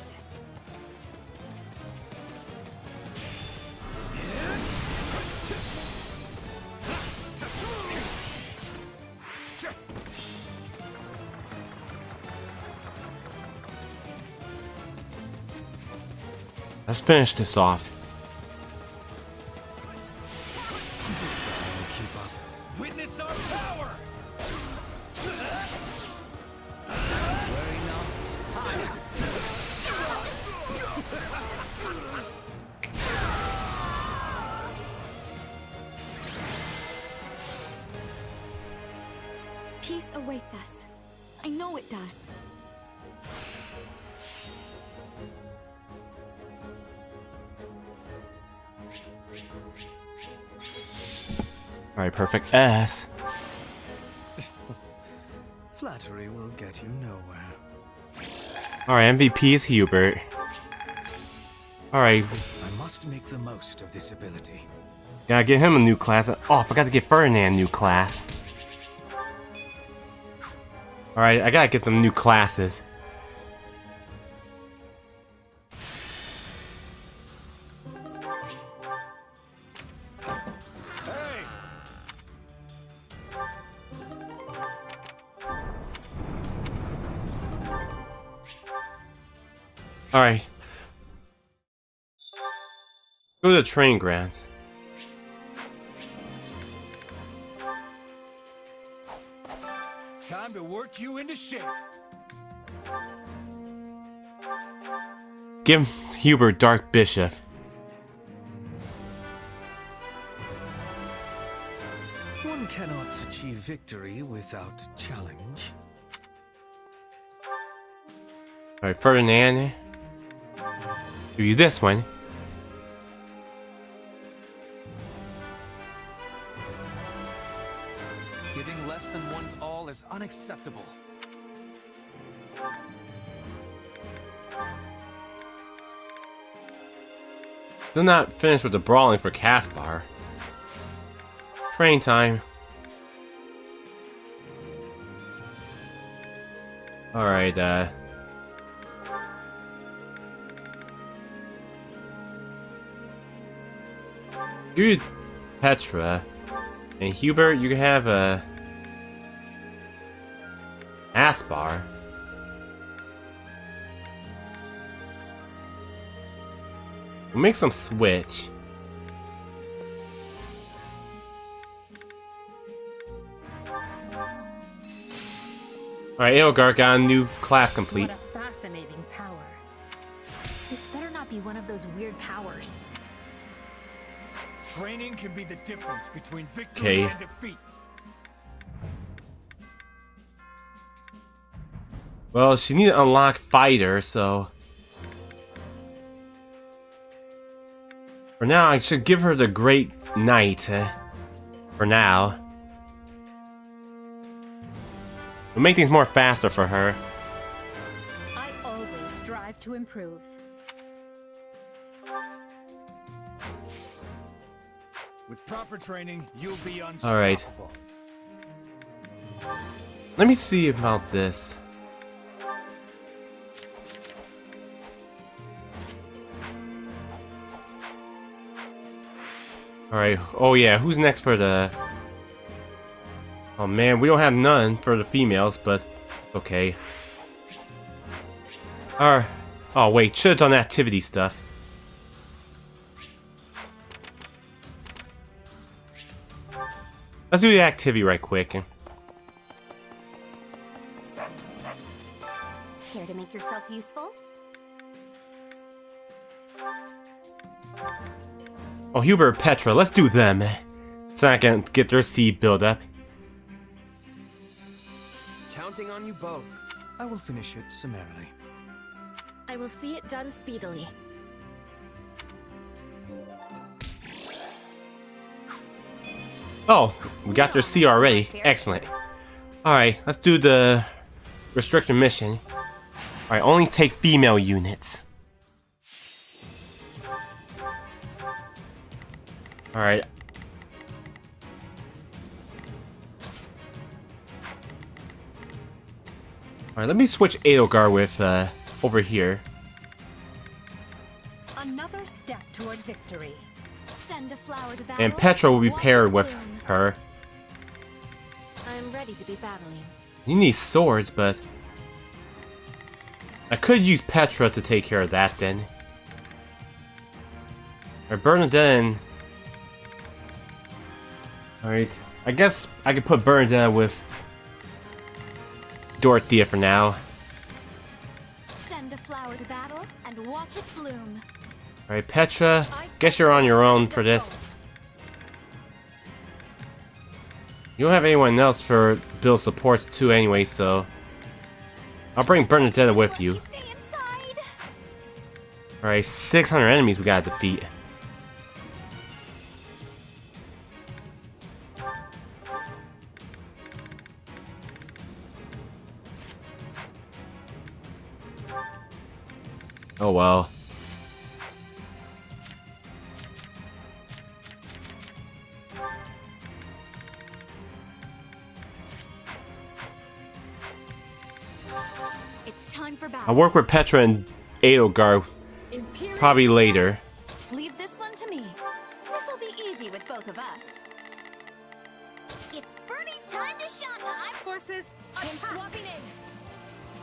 Let's finish this off. Witness our power! Worry not. I have Peace awaits us. I know it does. Alright, perfect S. Flattery will get you nowhere. Alright, MVP is Hubert. Alright. I must make the most of this ability. Gotta get him a new class. Oh, I forgot to get Ferdinand a new class. Alright, I gotta get them new classes. Alright. Go to the train grounds. Time to work you into shape. Give Hubert Dark Bishop. One cannot achieve victory without challenge. Alright, Ferdinand. Give you this one. Giving less than one's all is unacceptable. Still not finished with the brawling for Caspar. Train time. Alright, you Petra. And Hubert, you can have a Aspar. We'll make some switch. Alright, Edelgard got a new class complete. What a fascinating power. This better not be one of those weird powers. Training can be the difference between victory and defeat. Well, she needs to unlock Fighter, so... For now, I should give her the Great Knight. For now. We'll make things more faster for her. I always strive to improve. With proper training, you'll be unstoppable. Alright. Let me see about this. Alright, oh yeah, who's next for the... Oh man, we don't have none for the females, but okay. Alright, Oh wait, should've done activity stuff. Let's do the activity right quick. Care to make yourself useful? Oh, Hubert and Petra, let's do them. So I can get their seed build up. Counting on you both. I will finish it summarily. I will see it done speedily. Oh, we got their seed already. Excellent. Alright, let's do the restricted mission. Alright, only take female units. Alright. Alright, let me switch Edelgard with over here. Another step toward victory. Send a flower to battle. And Petra will be paired with her. I'm ready to be battling. You need swords, but I could use Petra to take care of that then. Or Bernadette and... Alright, I guess I could put Bernadette with Dorothea for now. Send a flower to battle and watch it bloom. Alright, Petra, guess you're on your own for this. You don't have anyone else for build supports too anyway, so I'll bring Bernadette with you. Alright, 600 enemies we gotta defeat. Oh well. It's time for battle. I'll work with Petra and Edelgard probably later. Leave this one to me. This'll be easy with both of us. It's Bernie's time to shine. Horses, I'm swapping in.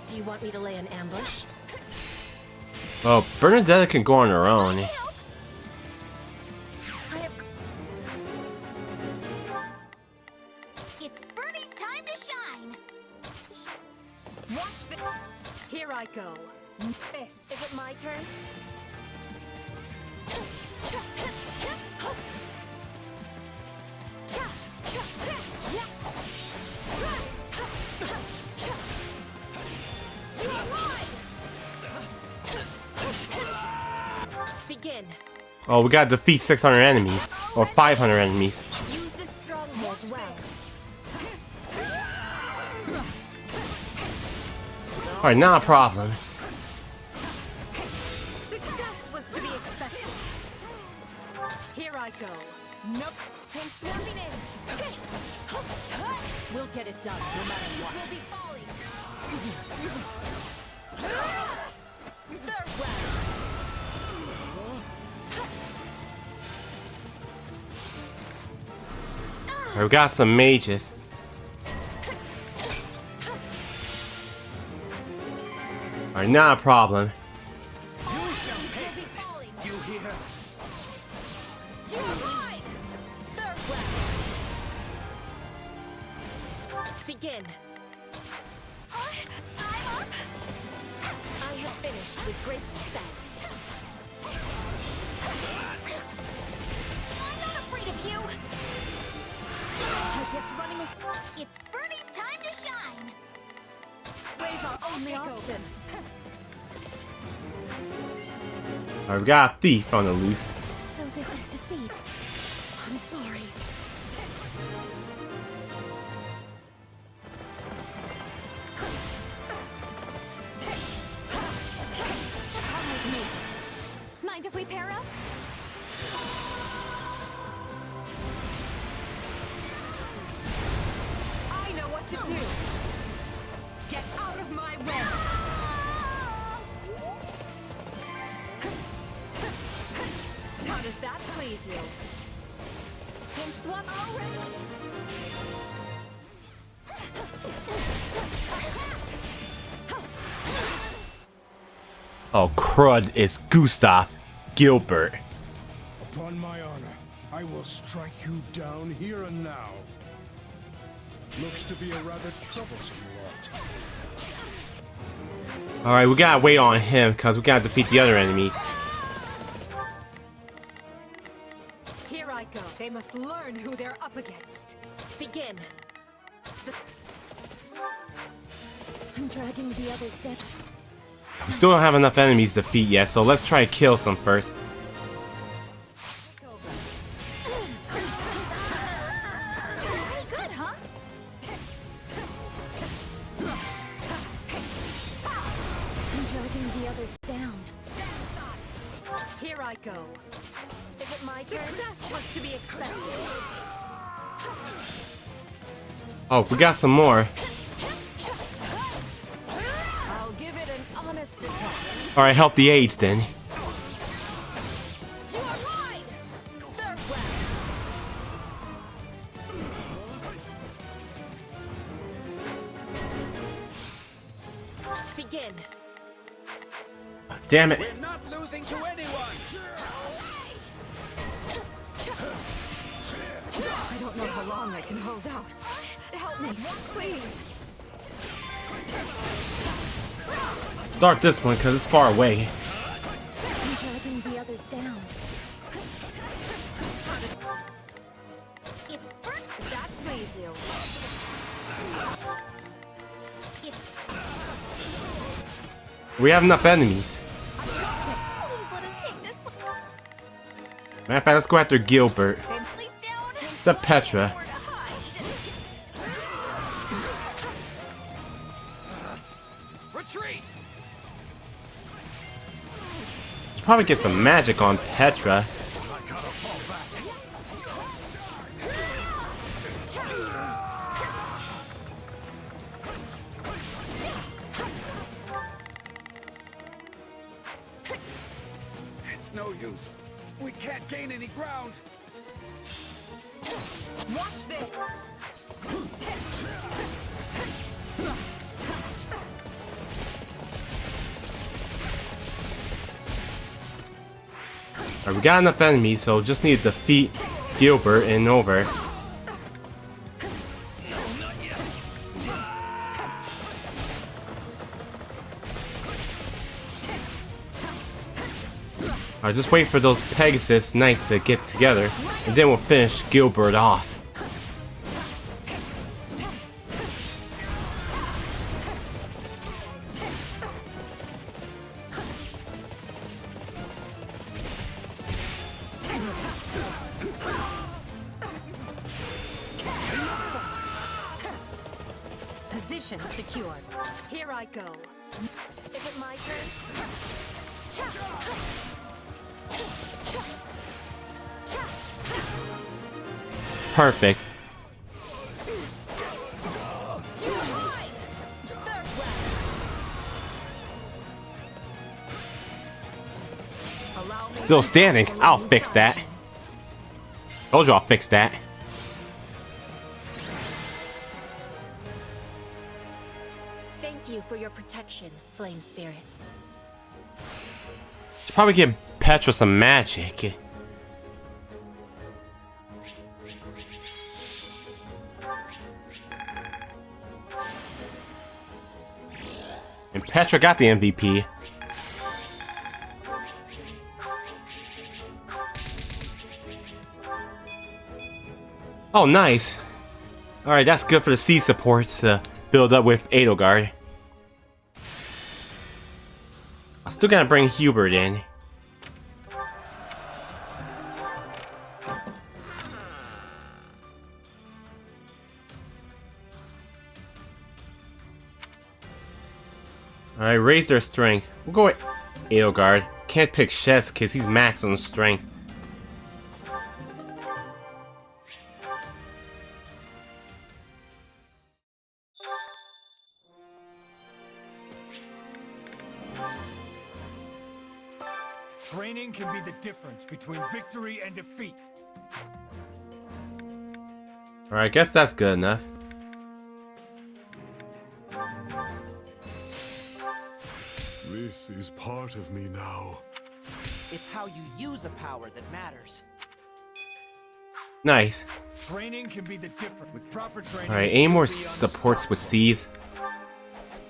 Do you want me to lay an ambush? Well, Bernadette can go on her own. It's Bernie's time to shine. Watch the... Here I go. This, is it my turn? Begin. Oh, we gotta defeat 600 enemies. Or 500 enemies. Use this stronghold well. Alright, not a problem. Success was to be expected. Here I go. Nope. I'm snapping in. We'll get it done no matter what. We'll be falling. Farewell. Alright, we got some mages. Alright, not a problem. You shall pay for this. You hear? Begin. I have finished with great success. I'm not afraid of you. It's running. It's Bernie's time to shine. Raise our only option. Alright, we got a thief on the loose. So this is defeat. I'm sorry. Come with me. Mind if we pair up? I know what to do. Get out of my way. How does that please you? Can swap already. Oh, crud, it's Gustav Gilbert. Upon my honor, I will strike you down here and now. Looks to be a rather troublesome lot. Alright, we gotta wait on him because we gotta defeat the other enemies. Here I go. They must learn who they're up against. Begin. I'm dragging the others down. We still don't have enough enemies to defeat yet, so let's try to kill some first. Good, huh? I'm dragging the others down. Stand aside. Here I go. Is it my turn? Success was to be expected. Oh, we got some more. I'll give it an honest attempt. Alright, help the aides then. You are mine! Farewell! Begin. Damn it. We're not losing to anyone! I don't know how long I can hold out. Help me, please. Start this one because it's far away. I'm dragging the others down. It's burnt. That please you. We have enough enemies. Please let us take this. Matter of fact, let's go after Gilbert. Please down. Except Petra. Retreat! Should probably get some magic on Petra. It's no use. We can't gain any ground. Watch this. Alright, we got enough enemies, so just need to defeat Gilbert and over. Alright, just wait for those Pegasus Knights to get together, and then we'll finish Gilbert off. Position secured. Here I go. Is it my turn? Perfect. Still standing. I'll fix that. Told you I'll fix that. Thank you for your protection, Flame Spirit. Should probably give Petra some magic. And Petra got the MVP. Oh, nice. Alright, that's good for the C support to build up with Edelgard. I still gotta bring Hubert in. Alright, raise their strength. We'll go with Edelgard. Can't pick Shez because he's max on strength. Training can be the difference between victory and defeat. Alright, I guess that's good enough. This is part of me now. It's how you use a power that matters. Nice. Training can be the difference. With proper training. Alright, any more supports with C's?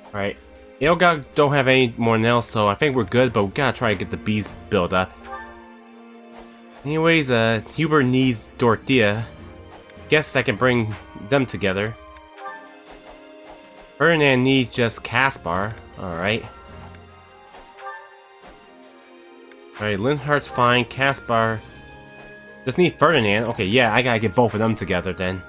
Alright. Edelgard don't have any more nails, so I think we're good, but we gotta try to get the bees built up. Anyways, Hubert needs Dorothea. Guess I can bring them together. Ferdinand needs just Caspar. Alright. Alright, Linhardt's fine. Caspar just need Ferdinand. Okay, yeah, I gotta get both of them together then.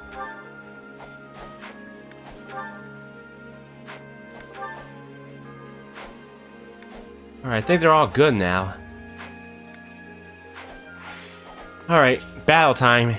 Alright, I think they're all good now. Alright, battle time.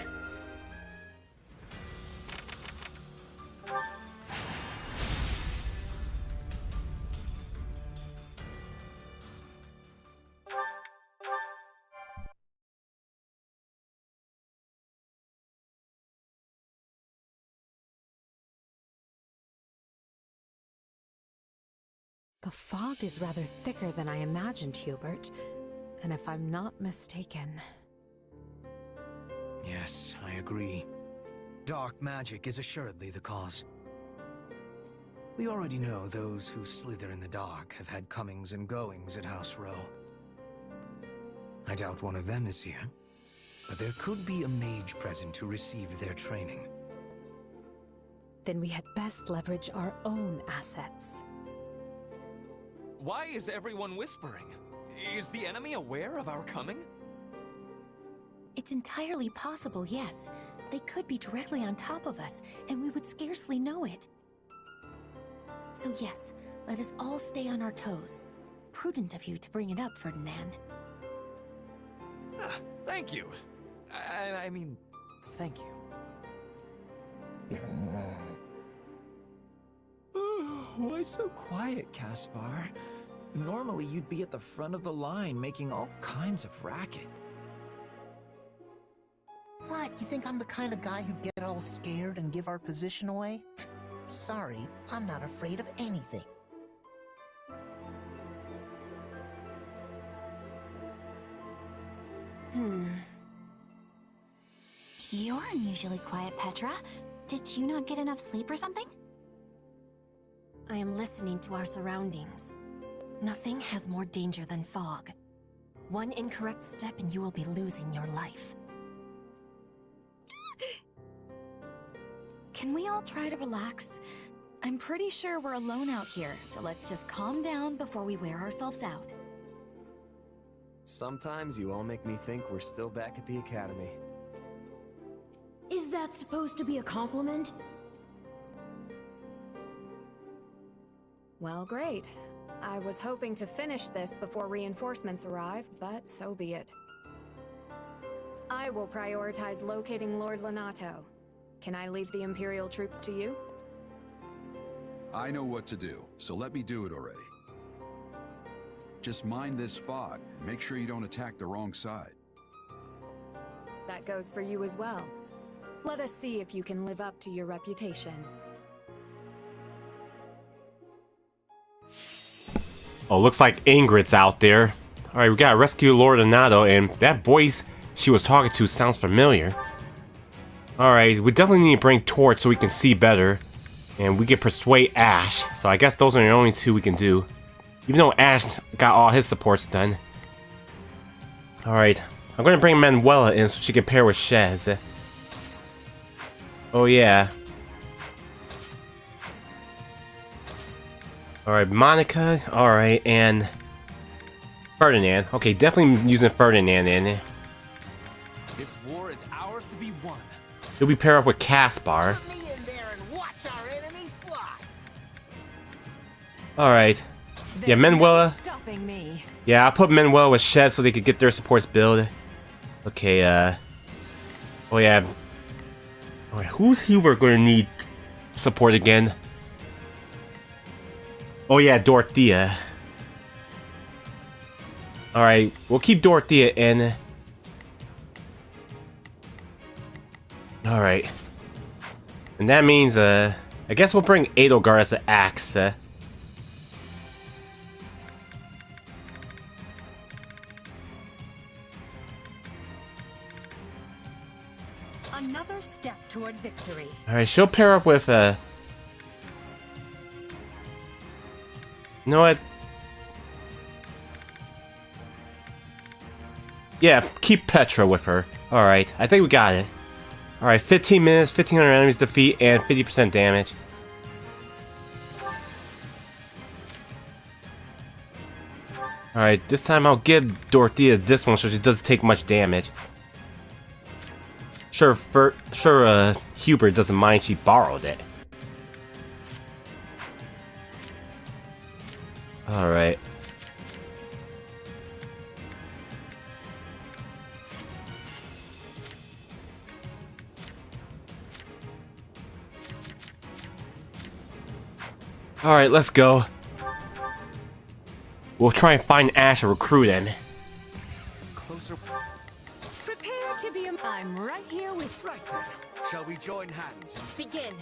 The fog is rather thicker than I imagined, Hubert. And if I'm not mistaken... Yes, I agree. Dark magic is assuredly the cause. We already know those who slither in the dark have had comings and goings at House Row. I doubt one of them is here, but there could be a mage present to receive their training. Then we had best leverage our own assets. Why is everyone whispering? Is the enemy aware of our coming? It's entirely possible, yes. They could be directly on top of us, and we would scarcely know it. So yes, let us all stay on our toes. Prudent of you to bring it up, Ferdinand. Thank you. I mean, thank you. Why so quiet, Caspar? Normally you'd be at the front of the line making all kinds of racket. What, you think I'm the kind of guy who'd get all scared and give our position away? Sorry, I'm not afraid of anything. You're unusually quiet, Petra. Did you not get enough sleep or something? I am listening to our surroundings. Nothing has more danger than fog. One incorrect step and you will be losing your life. Can we all try to relax? I'm pretty sure we're alone out here, so let's just calm down before we wear ourselves out. Sometimes you all make me think we're still back at the academy. Is that supposed to be a compliment? Well, great. I was hoping to finish this before reinforcements arrived, but so be it. I will prioritize locating Lord Lonato. Can I leave the Imperial troops to you? I know what to do, so let me do it already. Just mind this fog, and make sure you don't attack the wrong side. That goes for you as well. Let us see if you can live up to your reputation. Oh, looks like Ingrid's out there. Alright, we gotta rescue Lord Lonato, and that voice she was talking to sounds familiar. Alright, we definitely need to bring Torch so we can see better. And we can persuade Ash, so I guess those are the only two we can do. Even though Ash got all his supports done. Alright, I'm gonna bring Manuela in so she can pair with Shez. Oh yeah. Alright, Monica, alright, and Ferdinand. Okay, definitely using Ferdinand in. This war is ours to be won. He'll be paired up with Caspar. Alright. Yeah, Manuela. Yeah, I'll put Manuela with Shez so they could get their supports build. Okay, oh yeah. Alright, who's Hubert gonna need support again? Oh yeah, Dorothea. Alright, we'll keep Dorothea in. Alright. And that means, I guess we'll bring Edelgard as an axe. Another step toward victory. Alright, she'll pair up with you know what? Yeah, keep Petra with her. Alright, I think we got it. Alright, 15 minutes, 1,500 enemies defeat, and 50% damage. Alright, this time I'll give Dorothea this one so she doesn't take much damage. Sure, Hubert doesn't mind she borrowed it. Alright. Alright, let's go. We'll try and find Ash a recruit in. Closer. Prepare to be I'm right here with... Right then. Shall we join hands? Begin.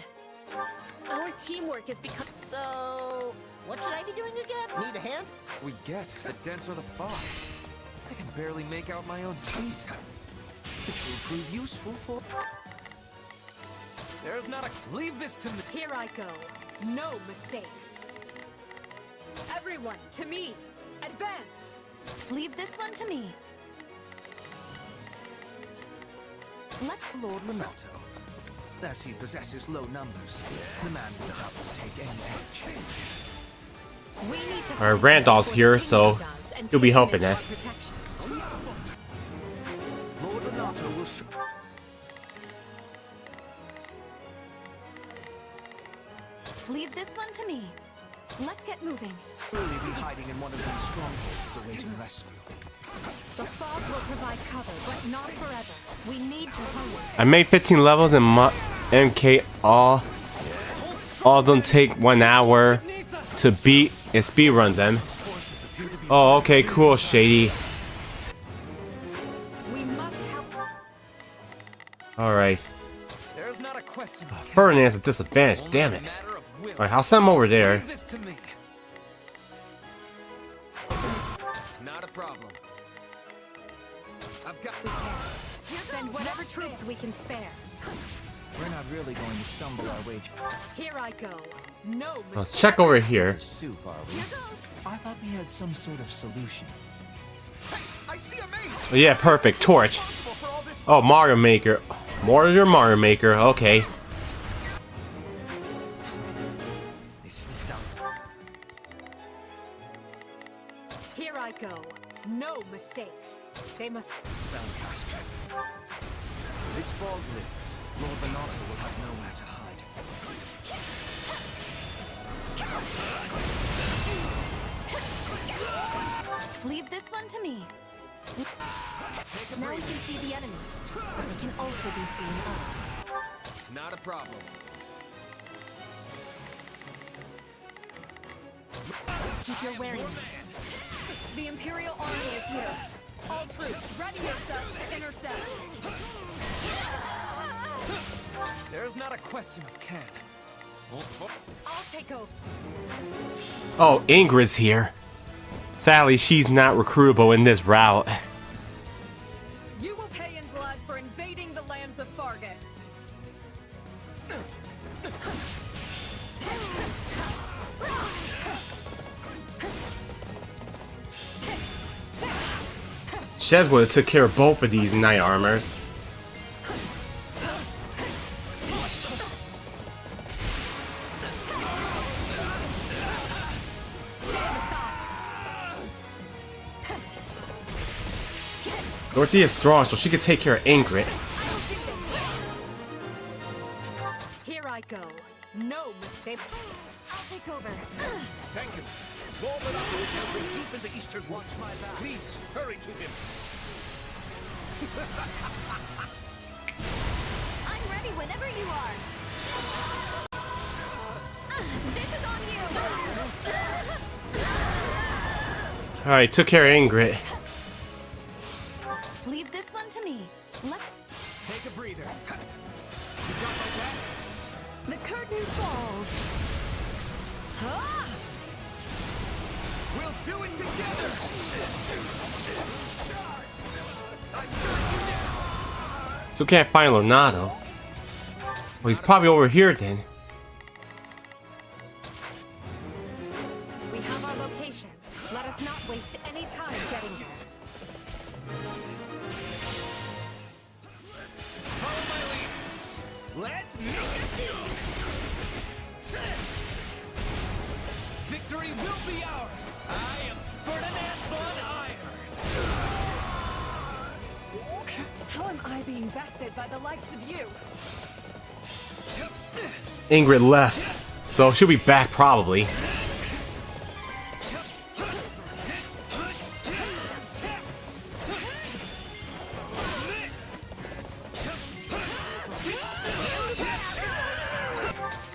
Our teamwork has become... So, what should I be doing again? Need a hand? We get the denser the fog. I can barely make out my own feet. Which will prove useful for... There's not a... Leave this to me. Here I go. No mistakes. Everyone, to me. Advance. Leave this one to me. Let Lord Lonato. As he possesses low numbers, the man will doubtless take any edge. We need to... Alright, Randolph's here, so he'll be helping us. Lord Lonato will show... Leave this one to me. Let's get moving. Will he be hiding in one of these strongholds awaiting rescue? The fog will provide cover, but not forever. We need to hurry. I made 15 levels in MK. All of them take 1 hour to beat and speedrun them. Oh, okay, cool, Shady. We must help. Alright. There's not a question. Ferdinand's at disadvantage, damn it. Alright, I'll send him over there. Leave this to me. Not a problem. I've got... Send whatever troops we can spare. We're not really going to stumble our way. Here I go. No Let's check over here. Soup, are we? I thought we had some sort of solution. I see a mate. Oh, yeah, perfect. Torch. Oh, Mario Maker. Mario Maker. Okay. They sniffed out. Here I go. No mistakes. They must... Spellcaster. This fog lifts. Lord Lonato will have nowhere to hide. Leave this one to me. Now we can see the enemy, but they can also be seeing us. Not a problem. Keep your wariness. The Imperial Army is here. All troops, ready yourselves to intercept. There's not a question of can. I'll take over. Oh, Ingrid's here. Sadly, she's not recruitable in this route. You will pay in blood for invading the lands of Fargus. Shez would have took care of both of these knight armors. Dorothea is strong, so she could take care of Ingrid. Here I go. No mistake. I'll take over. Thank you. Lord Lonato is sheltering deep in the eastern watch. My back. Please, hurry to him. I'm ready whenever you are. This is on you. Alright, took care of Ingrid. Leave this one to me. Take a breather. You got my back? The curtain falls. We'll do it together. So can't find Leonardo. Well, he's probably over here then. We have our location. Let us not waste any time getting there. Follow my lead. Let's make a scene. Victory will be ours. I am Ferdinand von Iron. How am I being bested by the likes of you? Ingrid left, so she'll be back probably.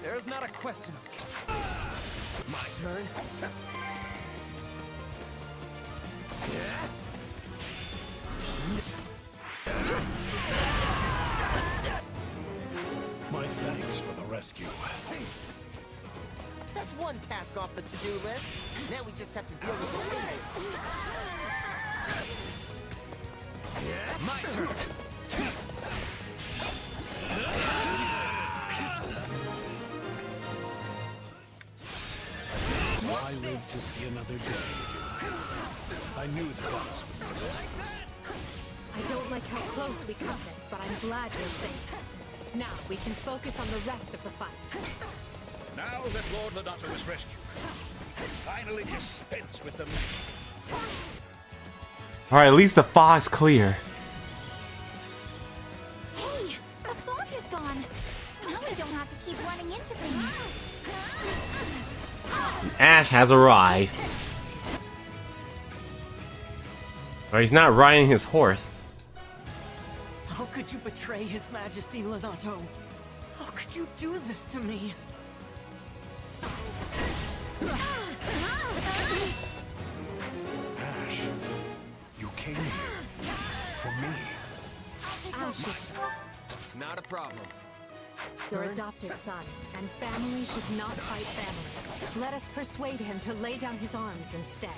There's not a question of... My turn. My thanks for the rescue. That's one task off the to-do list. Now we just have to deal with the My turn. So I live to see another day. I knew the boss would be like this. I don't like how close we cut this, but I'm glad you're safe. Now we can focus on the rest of the fight. Now that Lord Lonato is rescued, we finally dispense with the magic. Alright, at least the fog's clear. Hey, the fog is gone. Now we don't have to keep running into things. Ash has arrived. But he's not riding his horse. How could you betray His Majesty Lonato? How could you do this to me? Ash, you came here for me. Not a problem. Your adopted son, and family should not fight family. Let us persuade him to lay down his arms instead.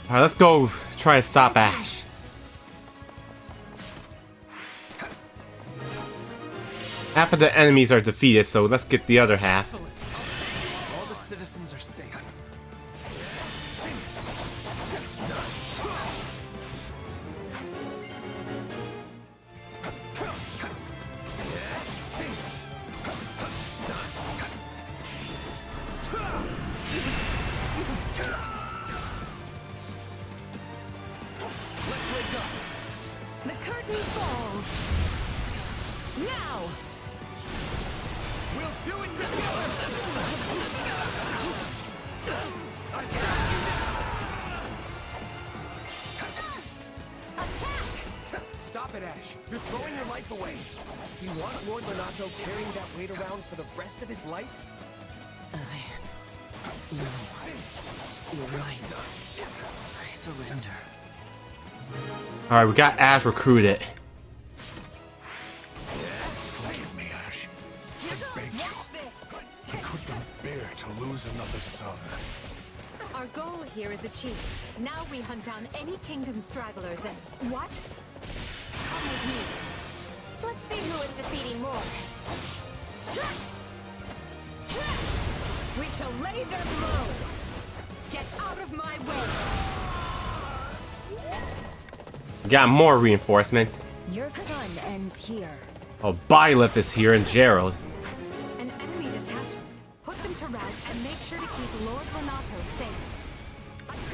Alright, let's go try to stop Ash. Half of the enemies are defeated, so let's get the other half. All the citizens are safe. The curtain falls. Now! We'll do it together! Stop it, Ash. You're throwing your life away. Do you want Lord Lonato carrying that weight around for the rest of his life? No. You're right. I surrender. Alright, we got Ash recruited. Forgive me, Ash. I beg you. I could not bear to lose another son. Our goal here is achieved. Now we hunt down any kingdom stragglers and... What? Come with me. Let's see who is defeating more. We shall lay them low. Get out of my way. Got more reinforcements. Your fun ends here. Oh, Byleth is here and Gerald. An enemy detachment. Put them to rout and make sure to keep Lord Lonato safe.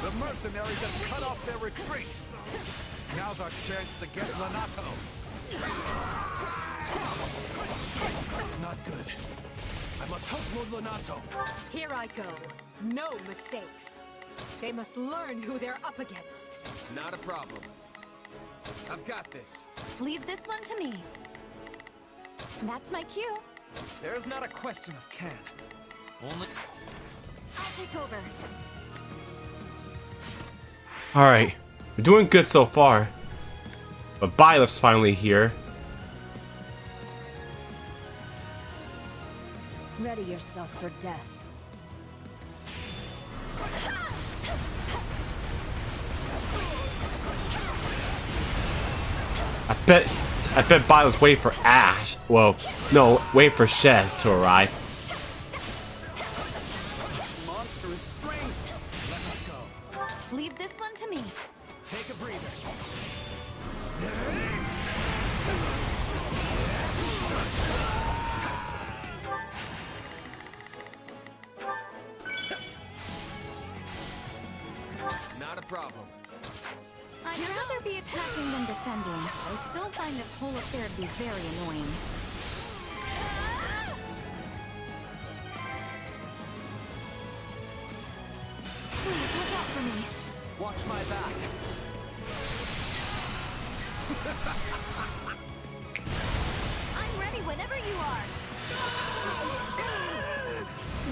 The mercenaries have cut off their retreat. Now's our chance to get Lonato. Not good. I must help Lord Lonato. Here I go. No mistakes. They must learn who they're up against. Not a problem. I've got this. Leave this one to me. That's my cue. There's not a question of can. Only... I'll take over. Alright, we're doing good so far. But Byleth's finally here. Ready yourself for death. I bet Violet's waiting for Ash. Well, no, wait for Shez to arrive. Monstrous strength. Let us go. Leave this one to me. Take a breather. Not a problem. I'd rather be attacking than defending. I still find this whole affair to be very annoying. Please look out for me. Watch my back. I'm ready whenever you are.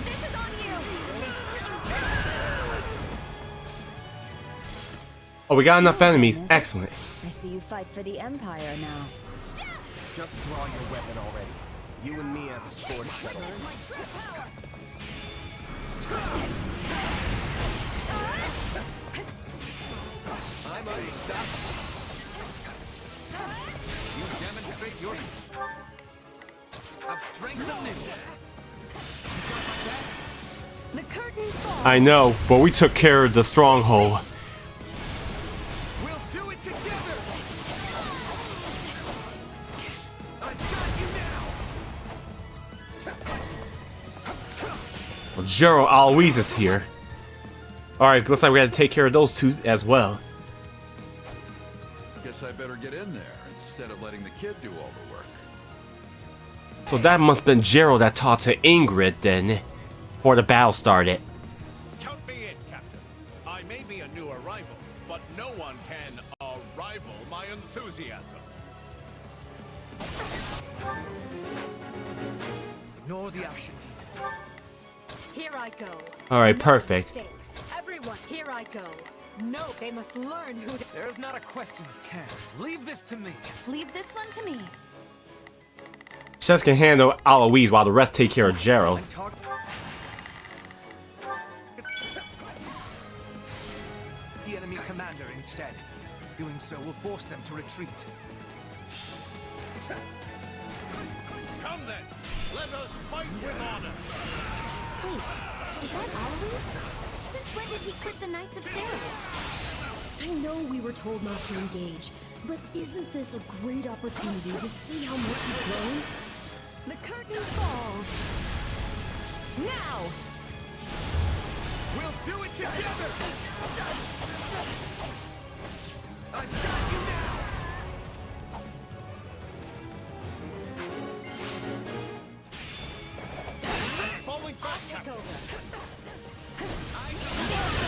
This is on you. Oh, we got enough enemies. Excellent. I see you fight for the Empire now. Just draw your weapon already. You and me have a score to settle. I'm unstoppable. You demonstrate your strength of me. The curtain falls. I know, but we took care of the stronghold. We'll do it together. I've got you now. Well, Gerald Alois is here. Alright, looks like we had to take care of those two as well. Guess I better get in there instead of letting the kid do all the work. So that must have been Gerald that talked to Ingrid then, before the battle started. Count me in, Captain. I may be a new arrival, but no one can rival my enthusiasm. Ignore the Ashen Demon. Here I go. Alright, perfect. Mistakes. Everyone, here I go. No, they must learn who to... There's not a question of can. Leave this to me. Leave this one to me. Shez can handle Alois while the rest take care of Gerald. The enemy commander instead. Doing so will force them to retreat. Come then, let us fight with honor. Wait, is that Alois? Since when did he quit the Knights of Ceres? I know we were told not to engage, but isn't this a great opportunity to see how much you've grown? The curtain falls. Now! We'll do it together! I've got you now! Falling back, Captain.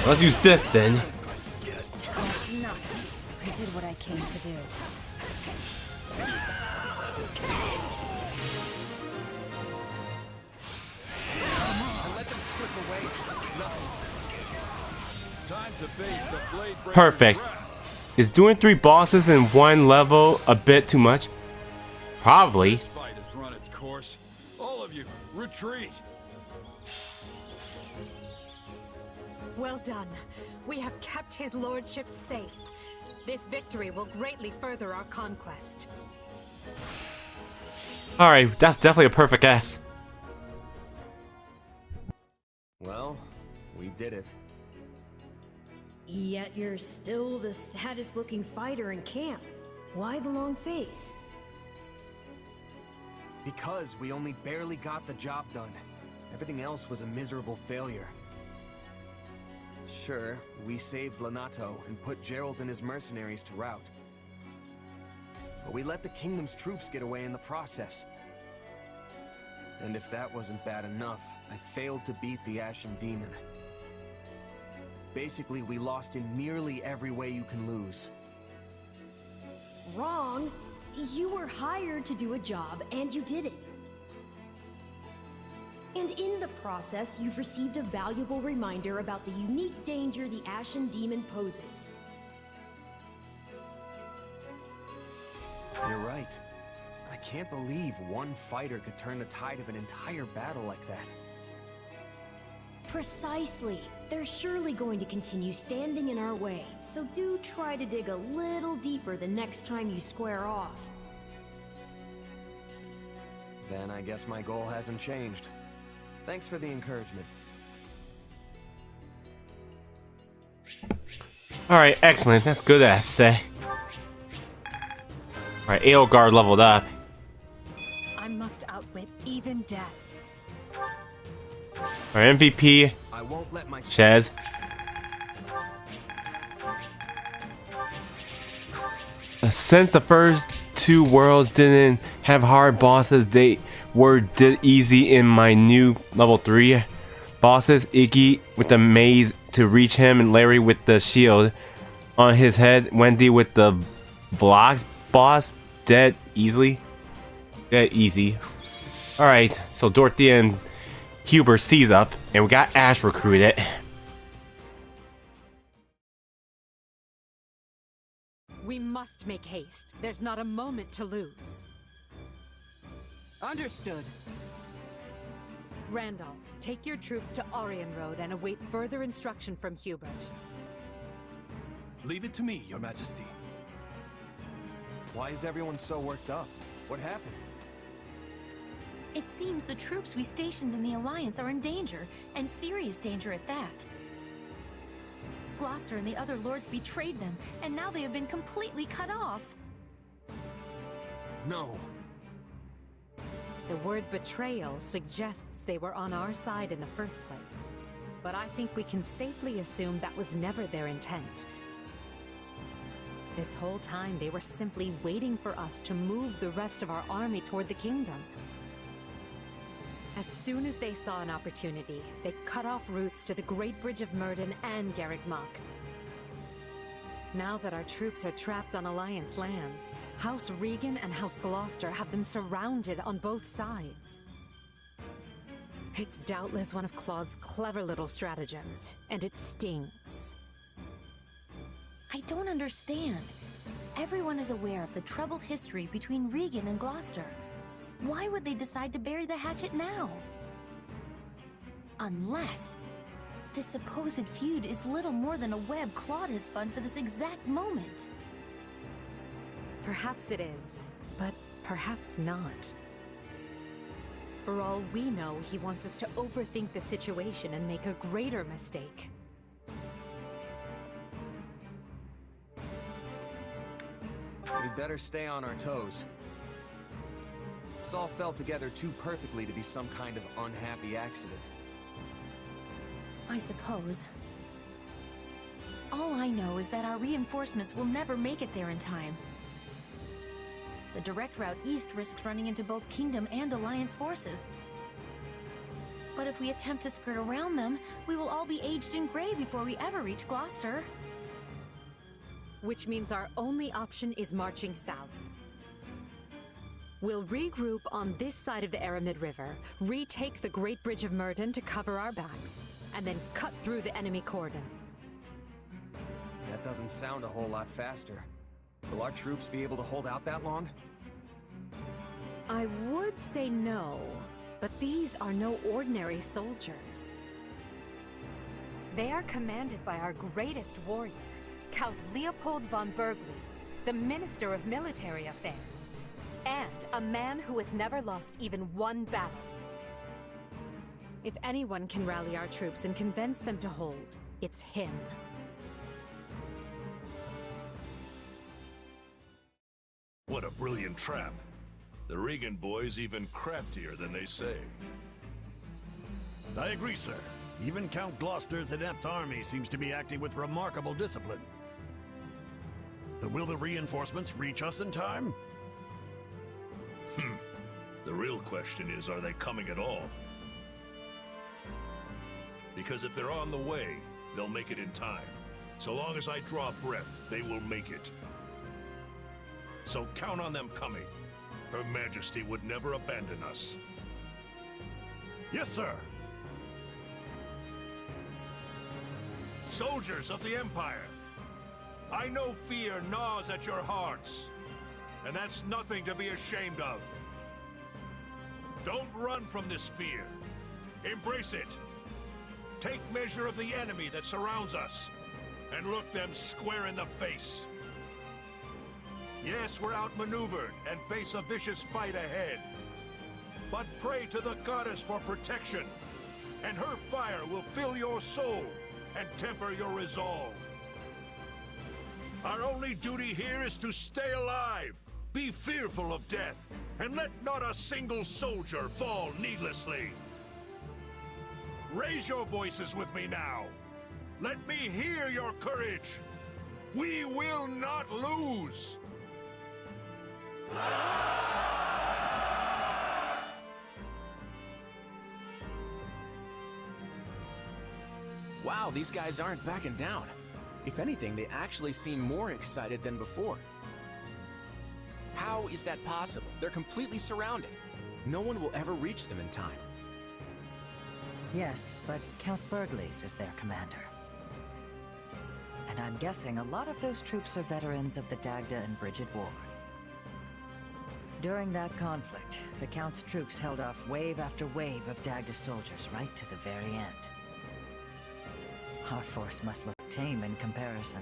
Let's use this then. That's nothing. I did what I came to do. Time to face the blade breaker. Perfect. Is doing 3 bosses in one level a bit too much? Probably. This fight has run its course. All of you, retreat. Well done. We have kept his lordship safe. This victory will greatly further our conquest. Alright, that's definitely a perfect S. Well, we did it. Yet you're still the saddest looking fighter in camp. Why the long face? Because we only barely got the job done. Everything else was a miserable failure. Sure, we saved Lonato and put Gerald and his mercenaries to rout. But we let the kingdom's troops get away in the process. And if that wasn't bad enough, I failed to beat the Ashen Demon. Basically, we lost in nearly every way you can lose. Wrong. You were hired to do a job, and you did it. And in the process, you've received a valuable reminder about the unique danger the Ashen Demon poses. You're right. I can't believe one fighter could turn the tide of an entire battle like that. Precisely. They're surely going to continue standing in our way, so do try to dig a little deeper the next time you square off. Then I guess my goal hasn't changed. Thanks for the encouragement. Alright, excellent. That's good essay. Alright, Edelgard leveled up. I must outwit even death. Our MVP, I won't let my Shez. Since the first two worlds didn't have hard bosses, they did easy in my new level 3 bosses. Iggy with the maze to reach him, and Larry with the shield on his head. Wendy with the vlogs boss dead easy. Alright, so Dorothy and Huber seize up, and we got Ash recruited. We must make haste. There's not a moment to lose. Understood. Randolph, take your troops to Orion Road and await further instruction from Hubert. Leave it to me, Your Majesty. Why is everyone so worked up? What happened? It seems the troops we stationed in the Alliance are in danger, and serious danger at that. Gloucester and the other lords betrayed them, and now they have been completely cut off. No. The word betrayal suggests they were on our side in the first place. But I think we can safely assume that was never their intent. This whole time they were simply waiting for us to move the rest of our army toward the kingdom. As soon as they saw an opportunity, they cut off routes to the Great Bridge of Myrddin and Garreg Mach. Now that our troops are trapped on Alliance lands, House Regan and House Gloucester have them surrounded on both sides. It's doubtless one of Claude's clever little stratagems, and it stings. I don't understand. Everyone is aware of the troubled history between Regan and Gloucester. Why would they decide to bury the hatchet now? Unless this supposed feud is little more than a web Claude has spun for this exact moment. Perhaps it is, but perhaps not. For all we know, he wants us to overthink the situation and make a greater mistake. We'd better stay on our toes. This all fell together too perfectly to be some kind of unhappy accident. I suppose. All I know is that our reinforcements will never make it there in time. The direct route east risks running into both Kingdom and Alliance forces. But if we attempt to skirt around them, we will all be aged in gray before we ever reach Gloucester. Which means our only option is marching south. We'll regroup on this side of the Aramid River, retake the Great Bridge of Myrddin to cover our backs, and then cut through the enemy cordon. That doesn't sound a whole lot faster. Will our troops be able to hold out that long? I would say no, but these are no ordinary soldiers. They are commanded by our greatest warrior, Count Leopold von Berglitz, the Minister of Military Affairs, and a man who has never lost even one battle. If anyone can rally our troops and convince them to hold, it's him. What a brilliant trap. The Regan boys even craftier than they say. I agree, sir. Even Count Gloucester's inept army seems to be acting with remarkable discipline. But will the reinforcements reach us in time? The real question is, are they coming at all? Because if they're on the way, they'll make it in time. So long as I draw breath, they will make it. So count on them coming. Her Majesty would never abandon us. Yes, sir. Soldiers of the Empire, I know fear gnaws at your hearts, and that's nothing to be ashamed of. Don't run from this fear. Embrace it. Take measure of the enemy that surrounds us, and look them square in the face. Yes, we're outmaneuvered and face a vicious fight ahead. But pray to the goddess for protection, and her fire will fill your soul and temper your resolve. Our only duty here is to stay alive, be fearful of death, and let not a single soldier fall needlessly. Raise your voices with me now. Let me hear your courage. We will not lose. Wow, these guys aren't backing down. If anything, they actually seem more excited than before. How is that possible? They're completely surrounded. No one will ever reach them in time. Yes, but Count Burgles is their commander. And I'm guessing a lot of those troops are veterans of the Dagda and Bridget War. During that conflict, the Count's troops held off wave after wave of Dagda soldiers right to the very end. Our force must look tame in comparison.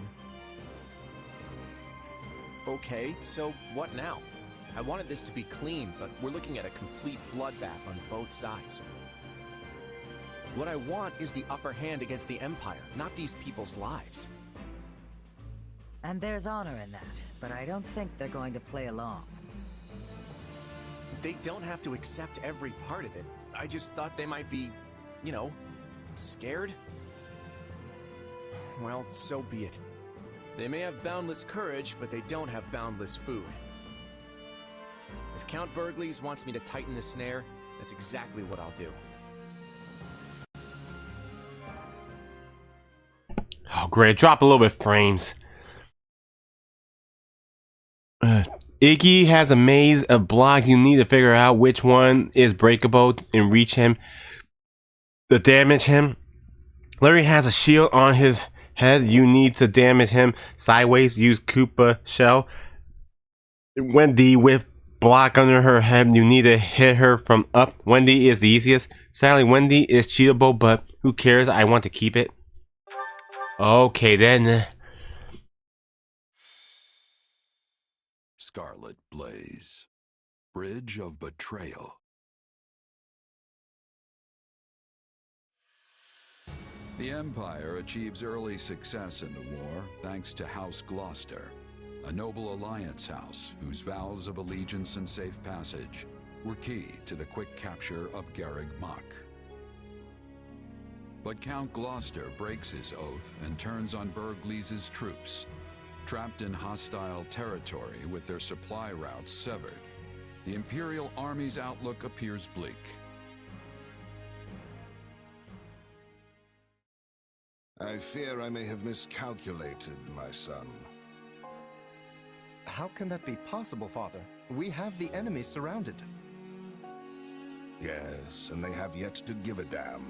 Okay, so what now? I wanted this to be clean, but we're looking at a complete bloodbath on both sides. What I want is the upper hand against the Empire, not these people's lives. And there's honor in that, but I don't think they're going to play along. They don't have to accept every part of it. I just thought they might be, you know, scared. Well, so be it. They may have boundless courage, but they don't have boundless food. If Count Burgles wants me to tighten the snare, that's exactly what I'll do. Oh, great. Drop a little bit frames. Iggy has a maze of blocks. You need to figure out which one is breakable and reach him to damage him. Larry has a shield on his head. You need to damage him sideways. Use Koopa Shell. Wendy with block under her head. You need to hit her from up. Wendy is the easiest. Sadly, Wendy is cheatable, but who cares? I want to keep it. Okay, then. Scarlet Blaze. Bridge of Betrayal. The Empire achieves early success in the war thanks to House Gloucester, a noble alliance house whose vows of allegiance and safe passage were key to the quick capture of Garreg Mach. But Count Gloucester breaks his oath and turns on Burgles' troops. Trapped in hostile territory with their supply routes severed, the Imperial Army's outlook appears bleak. I fear I may have miscalculated, my son. How can that be possible, Father? We have the enemy surrounded. Yes, and they have yet to give a damn.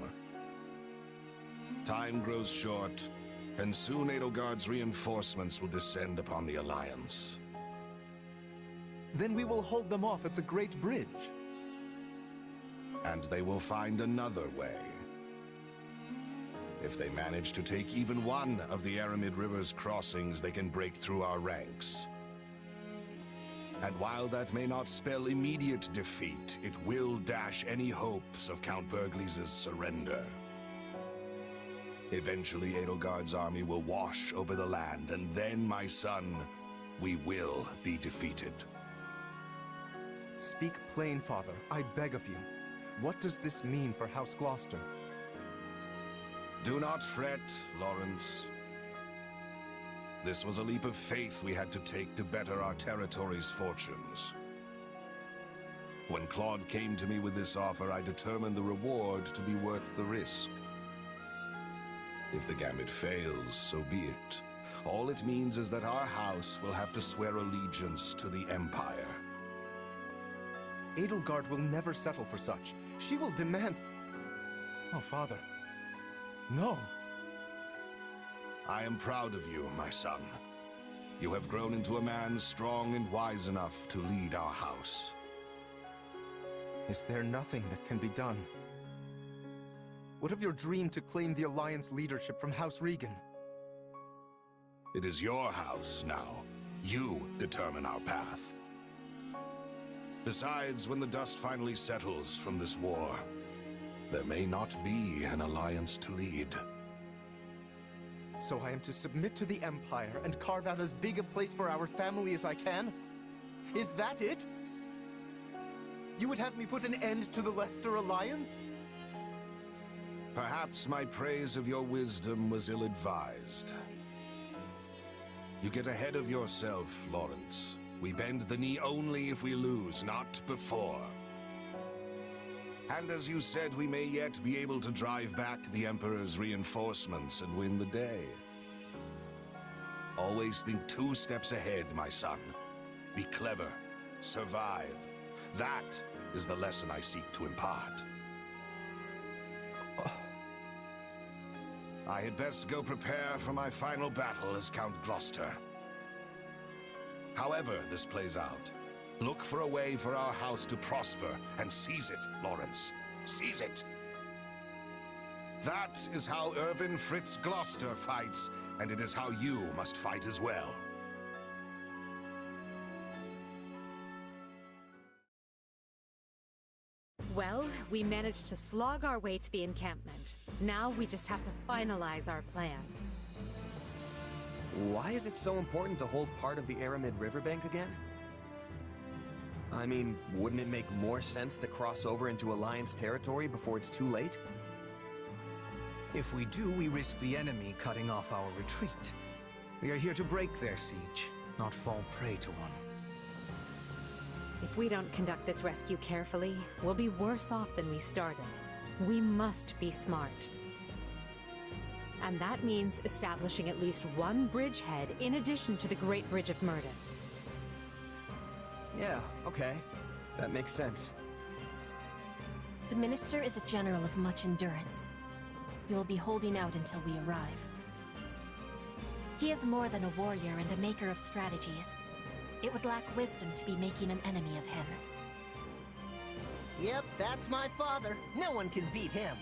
Time grows short, and soon Edelgard's reinforcements will descend upon the Alliance. Then we will hold them off at the Great Bridge. And they will find another way. If they manage to take even one of the Aramid River's crossings, they can break through our ranks. And while that may not spell immediate defeat, it will dash any hopes of Count Burgles' surrender. Eventually, Edelgard's army will wash over the land, and then, my son, we will be defeated. Speak plain, Father. I beg of you. What does this mean for House Gloucester? Do not fret, Lawrence. This was a leap of faith we had to take to better our territory's fortunes. When Claude came to me with this offer, I determined the reward to be worth the risk. If the gambit fails, so be it. All it means is that our house will have to swear allegiance to the Empire. Edelgard will never settle for such. She will demand... Oh, Father. No. I am proud of you, my son. You have grown into a man strong and wise enough to lead our house. Is there nothing that can be done? What of your dream to claim the Alliance leadership from House Regan? It is your house now. You determine our path. Besides, when the dust finally settles from this war, there may not be an Alliance to lead. So I am to submit to the Empire and carve out as big a place for our family as I can? Is that it? You would have me put an end to the Leicester Alliance? Perhaps my praise of your wisdom was ill-advised. You get ahead of yourself, Lawrence. We bend the knee only if we lose, not before. And as you said, we may yet be able to drive back the Emperor's reinforcements and win the day. Always think 2 steps ahead, my son. Be clever. Survive. That is the lesson I seek to impart. I had best go prepare for my final battle as Count Gloucester. However this plays out, look for a way for our house to prosper and seize it, Lawrence. Seize it! That is how Irvin Fritz Gloucester fights, and it is how you must fight as well. Well, we managed to slog our way to the encampment. Now we just have to finalize our plan. Why is it so important to hold part of the Aramid riverbank again? I mean, wouldn't it make more sense to cross over into Alliance territory before it's too late? If we do, we risk the enemy cutting off our retreat. We are here to break their siege, not fall prey to one. If we don't conduct this rescue carefully, we'll be worse off than we started. We must be smart. And that means establishing at least one bridgehead in addition to the Great Bridge of Murder. Yeah, okay. That makes sense. The Minister is a general of much endurance. We will be holding out until we arrive. He is more than a warrior and a maker of strategies. It would lack wisdom to be making an enemy of him. Yep, that's my father. No one can beat him.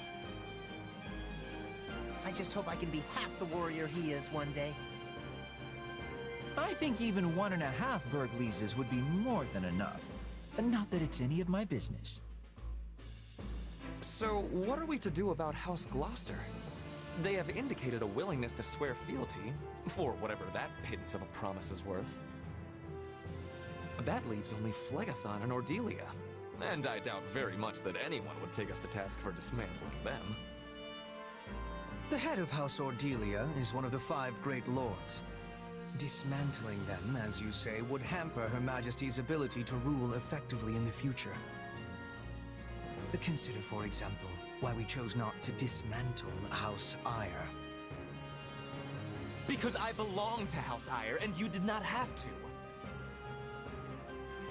I just hope I can be half the warrior he is one day. I think even 1.5 Burgleases would be more than enough. Not that it's any of my business. So, what are we to do about House Gloucester? They have indicated a willingness to swear fealty, for whatever that pittance of a promise is worth. That leaves only Phlegathon and Ordelia, and I doubt very much that anyone would take us to task for dismantling them. The head of House Ordelia is one of the 5 Great Lords. Dismantling them, as you say, would hamper Her Majesty's ability to rule effectively in the future. Consider, for example, why we chose not to dismantle House Ire. Because I belong to House Ire, and you did not have to.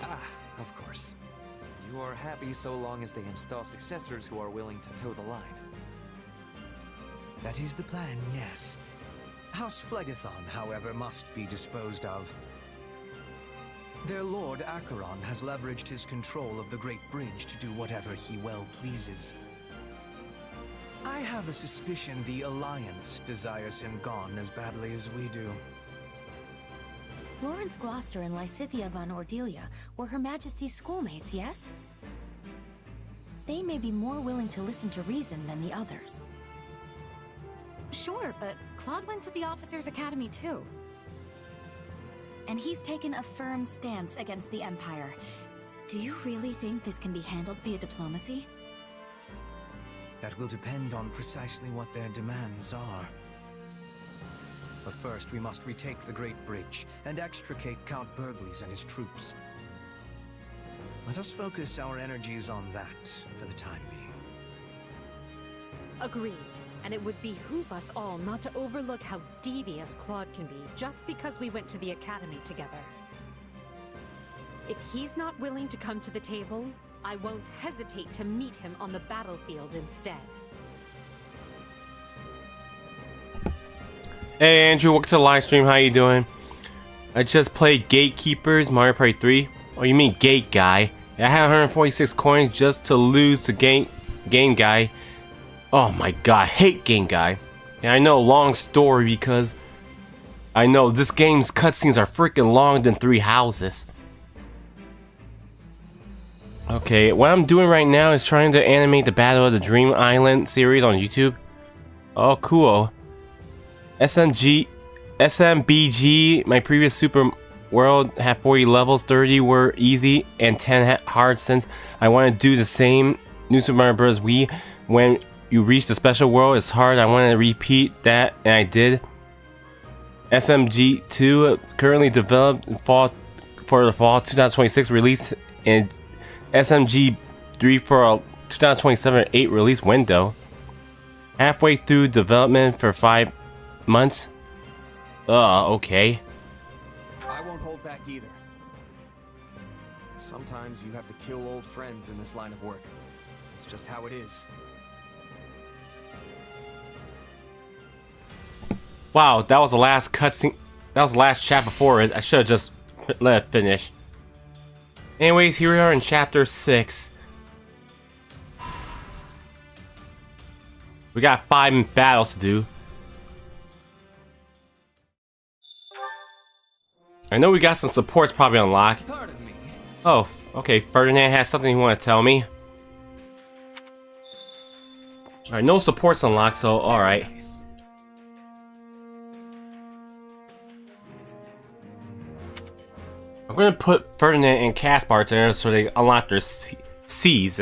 Ah, of course. You are happy so long as they install successors who are willing to toe the line. That is the plan, yes. House Phlegathon, however, must be disposed of. Their Lord Acheron has leveraged his control of the Great Bridge to do whatever he well pleases. I have a suspicion the Alliance desires him gone as badly as we do. Lawrence Gloucester and Lysithea von Ordelia were Her Majesty's schoolmates, yes? They may be more willing to listen to reason than the others. Sure, but Claude went to the Officers' Academy too. And he's taken a firm stance against the Empire. Do you really think this can be handled via diplomacy? That will depend on precisely what their demands are. But first, we must retake the Great Bridge and extricate Count Burgles and his troops. Let us focus our energies on that for the time being. Agreed. And it would behoove us all not to overlook how devious Claude can be just because we went to the academy together. If he's not willing to come to the table, I won't hesitate to meet him on the battlefield instead. Hey Andrew, welcome to the live stream. How you doing? I just played Gatekeepers Mario Party 3. Oh, you mean Gate Guy? I had 146 coins just to lose to Game Guy. Oh my god, I hate Game Guy. And I know, long story, because I know this game's cutscenes are freaking longer than 3 houses. Okay, what I'm doing right now is trying to animate the Battle of the Dream Island series on YouTube. Oh, cool. SMBG, my previous Super World had 40 levels, 30 were easy and 10 hard. Since I want to do the same New Super Mario Bros. Wii, when you reach the special world, it's hard. I want to repeat that, and I did. SMG 2 currently developed for the fall 2026 release, and SMG 3 for a 2027-8 release window. Halfway through development for 5 months. Okay. I won't hold back either. Sometimes you have to kill old friends in this line of work. It's just how it is. Wow, that was the last cutscene. That was the last chat before it. I should have just let it finish. Anyways, here we are in chapter 6. We got 5 battles to do. I know we got some supports probably unlocked. Oh, okay. Ferdinand has something he want to tell me. Alright, no supports unlocked, so alright. I'm gonna put Ferdinand and Caspar there so they unlock their C's.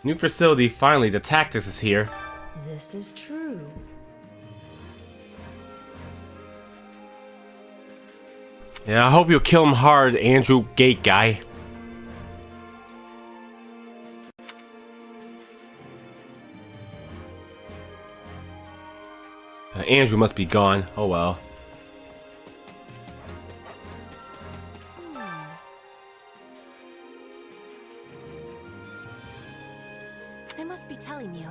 New facility, finally, the Tactics is here. This is true. Yeah, I hope you'll kill him hard, Andrew Gate guy. Andrew must be gone. Oh well. I must be telling you.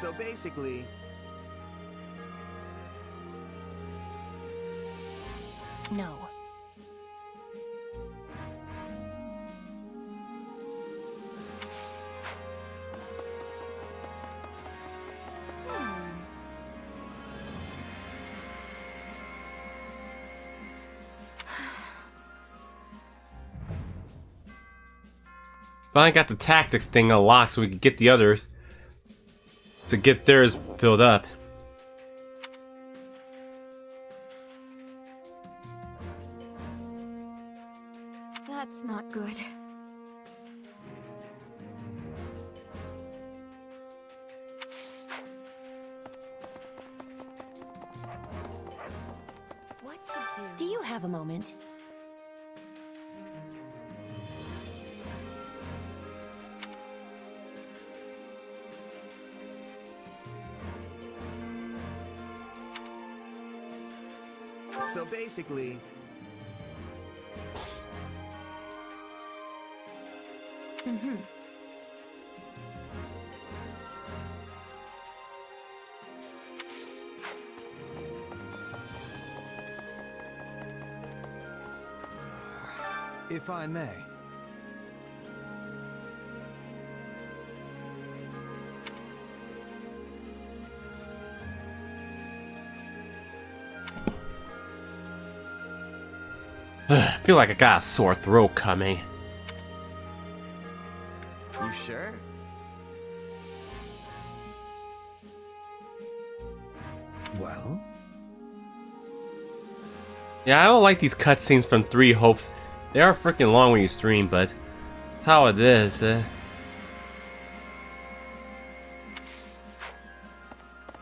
So basically... No. Finally got the Tactics thing unlocked so we can get the others to get theirs filled up. That's not good. What to do? Do you have a moment? So basically... Mm-hmm. If I may. I feel like I got a sore throat coming. You sure? Well? Yeah, I don't like these cutscenes from 3 Hopes. They are freaking long when you stream, but that's how it is. I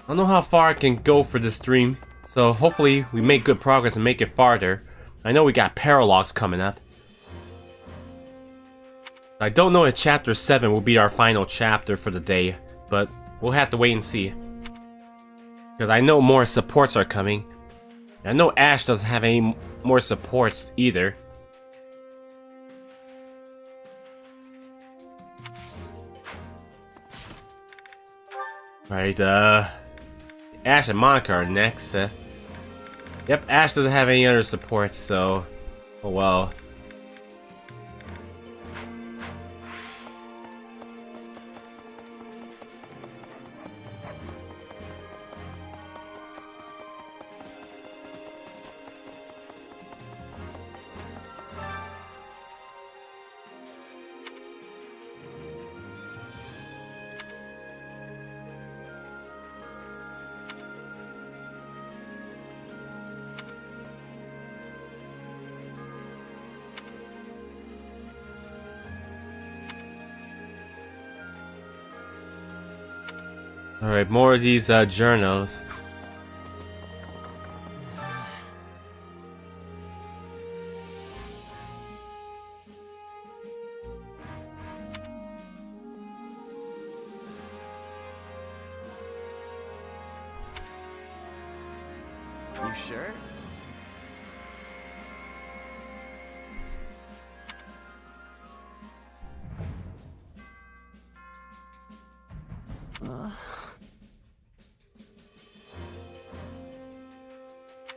don't know how far I can go for this stream, so hopefully we make good progress and make it farther. I know we got Paralogs coming up. I don't know if Chapter 7 will be our final chapter for the day, but we'll have to wait and see. Because I know more supports are coming. I know Ash doesn't have any more supports either. Right, Ash and Monica are next. Yep, Ash doesn't have any other support, so... Oh well. Alright, more of these journals. You sure?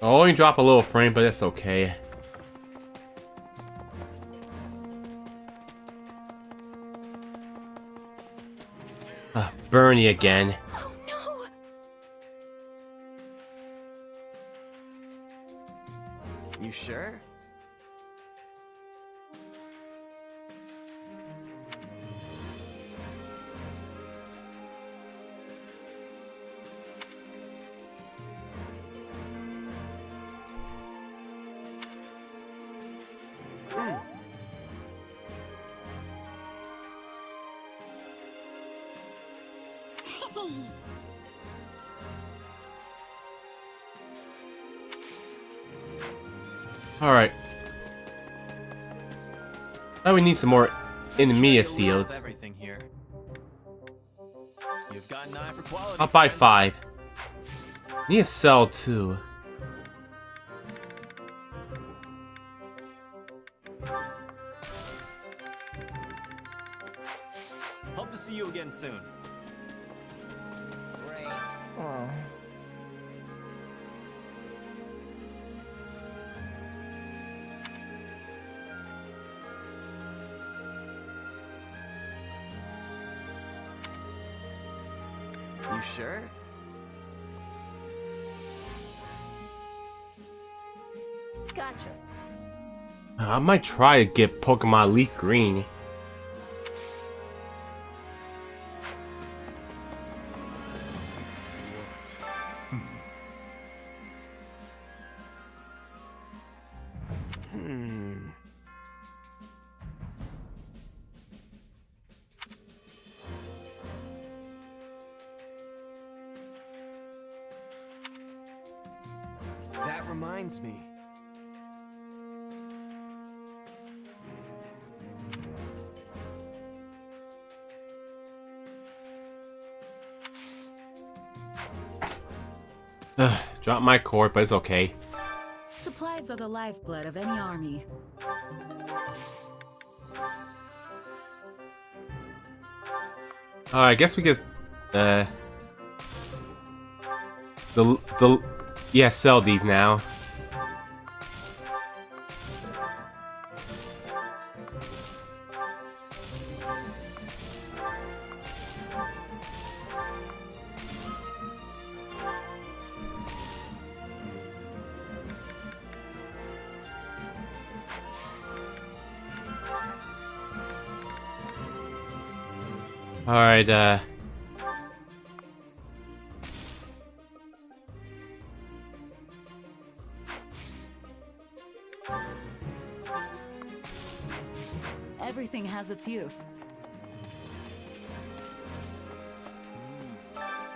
I'll only drop a little frame, but that's okay. Bernie again. Oh no! You sure? Alright. Now we need some more enemy seals. Everything here. You've got an eye for quality. I'll buy 5. Need to sell 2. Hope to see you again soon. Great. Oh. You sure? Gotcha. I might try to get Pokemon Leaf Green. That reminds me. Drop my cord, but it's okay. Supplies are the lifeblood of any army. I guess we just yeah, sell these now. Alright, Everything has its use.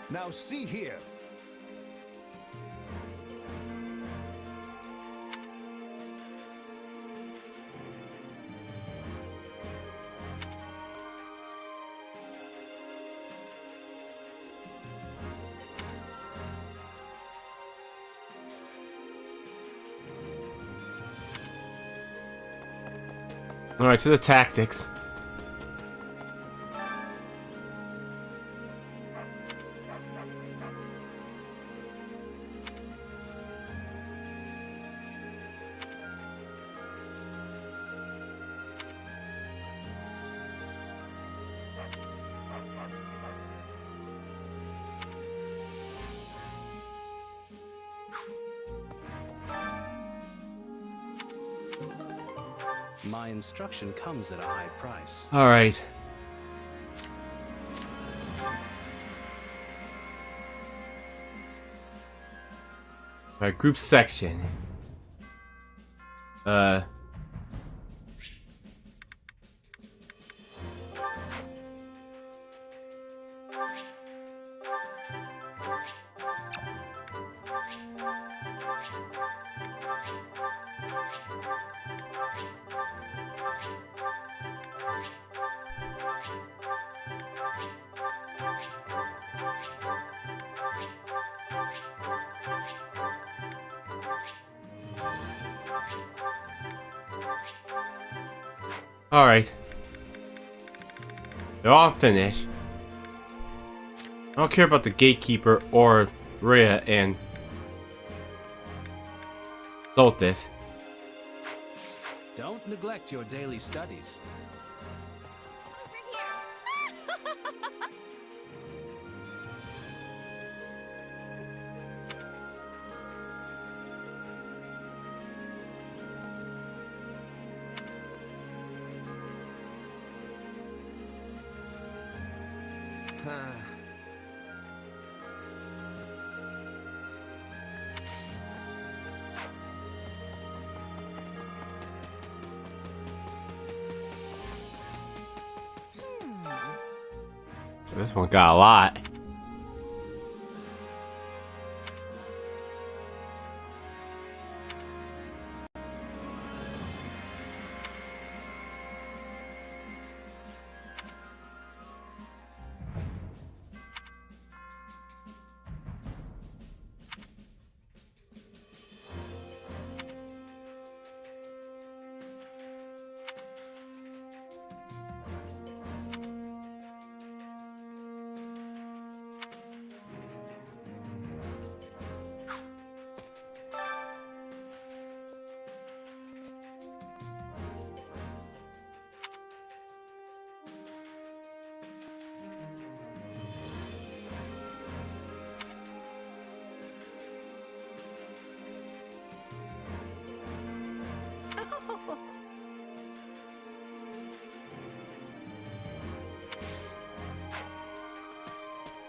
Now see here. alright, to the tactics. My instruction comes at a high price. Alright. Alright, group section. Alright. They're all finished. I don't care about the gatekeeper or Rhea and Soltis. Don't neglect your daily studies. This one got a lot.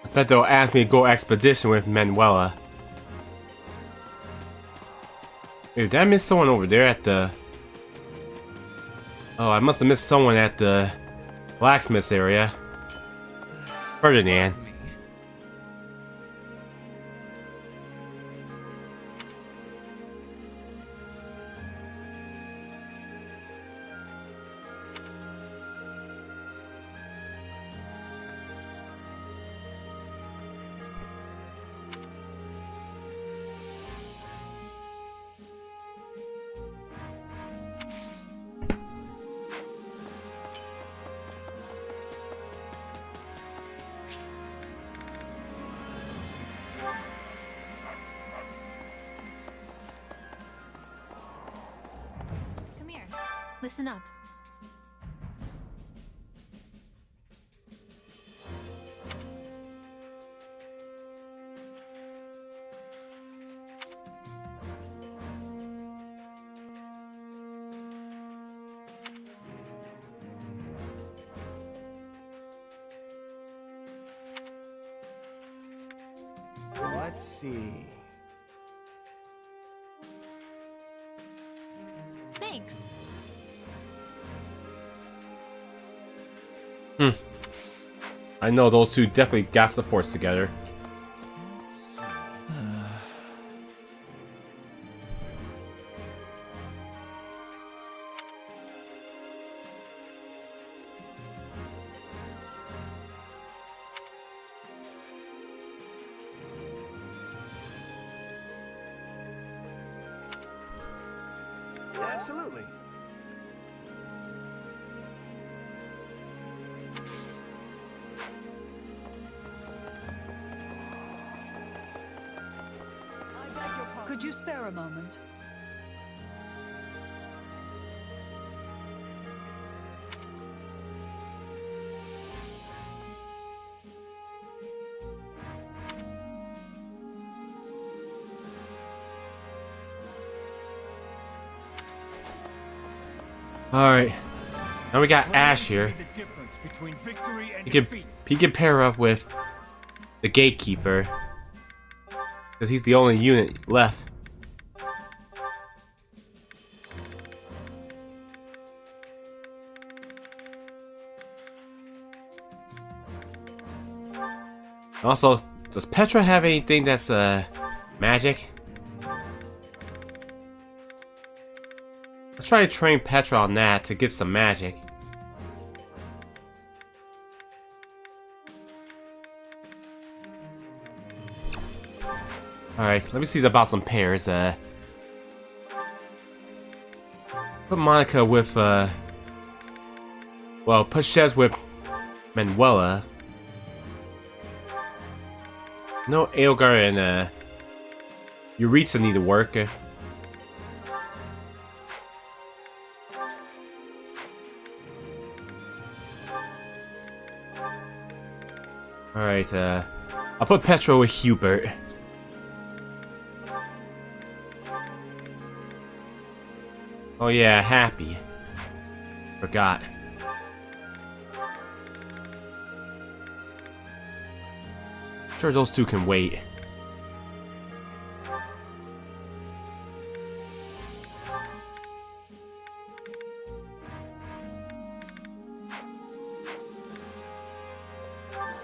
I bet they'll ask me to go expedition with Manuela. Hey, did I miss someone over there at the... Oh, I must have missed someone at the blacksmith's area. Ferdinand. Listen up. Let's see. Thanks. I know those two definitely got supports together. Absolutely. Could you spare a moment? Alright. Now we got Ash here. He can pair up with the Gatekeeper. Because he's the only unit left. Also, does Petra have anything that's magic? Let's try to train Petra on that to get some magic. Alright, let me see about some pairs. Put Monica with well, put Shez with Manuela. No, Edelgard and Yuritsa need to work. Alright, I'll put Petra with Hubert. Oh yeah, Happy. Forgot. Sure, those two can wait.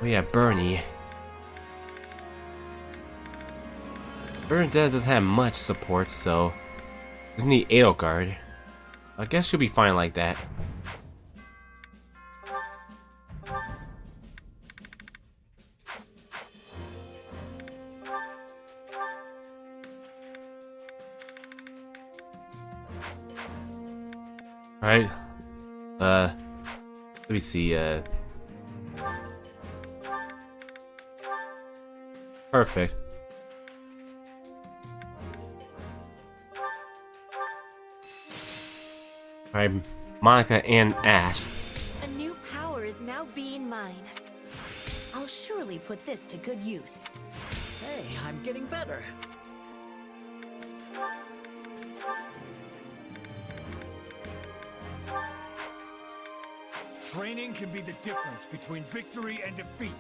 Oh yeah, Bernie. Bernadette doesn't have much support, so doesn't need Edelgard. I guess she'll be fine like that. Alright. Let me see, perfect. Alright, Monica and Ash. A new power is now being mine. I'll surely put this to good use. Hey, I'm getting better. Training can be the difference between victory and defeat.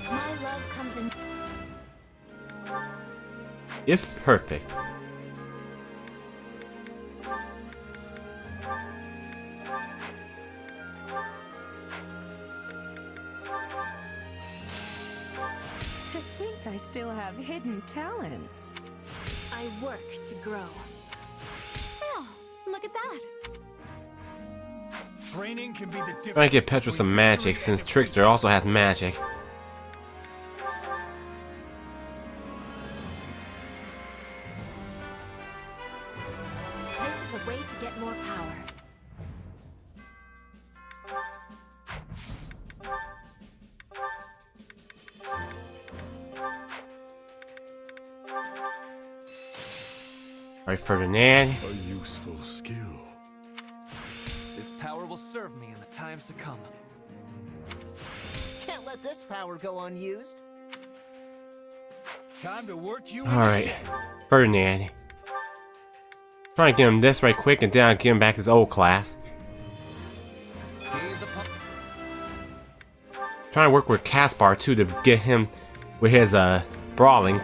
My love comes in. It's perfect. To think I still have hidden talents. I work to grow. Oh, look at that. Training can be the difference. Trying to get Petra some magic since Trickster also has magic. This is a way to get more power. Alright, Ferdinand. A useful skill. This power will serve me in the times to come. Can't let this power go unused. Time to work you. Alright, Ferdinand. Trying to get him this right quick and then I'll give him back his old class. Trying to work with Caspar too to get him with his brawling.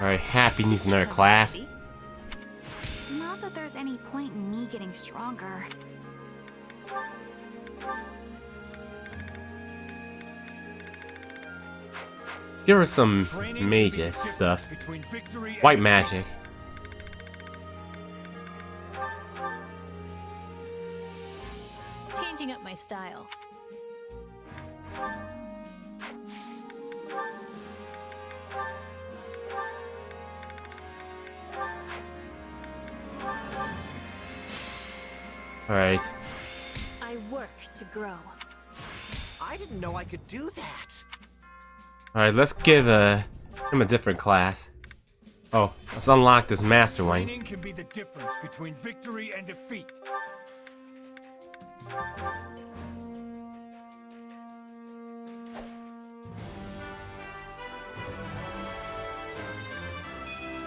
Alright, Happy needs another class. Not that there's any point in me getting stronger. Give her some mages stuff. White magic. Changing up my style. Alright. I I work to grow. I didn't know I could do that. Alright, let's give him a different class. Oh, let's unlock this master one. Training can be the difference between victory and defeat.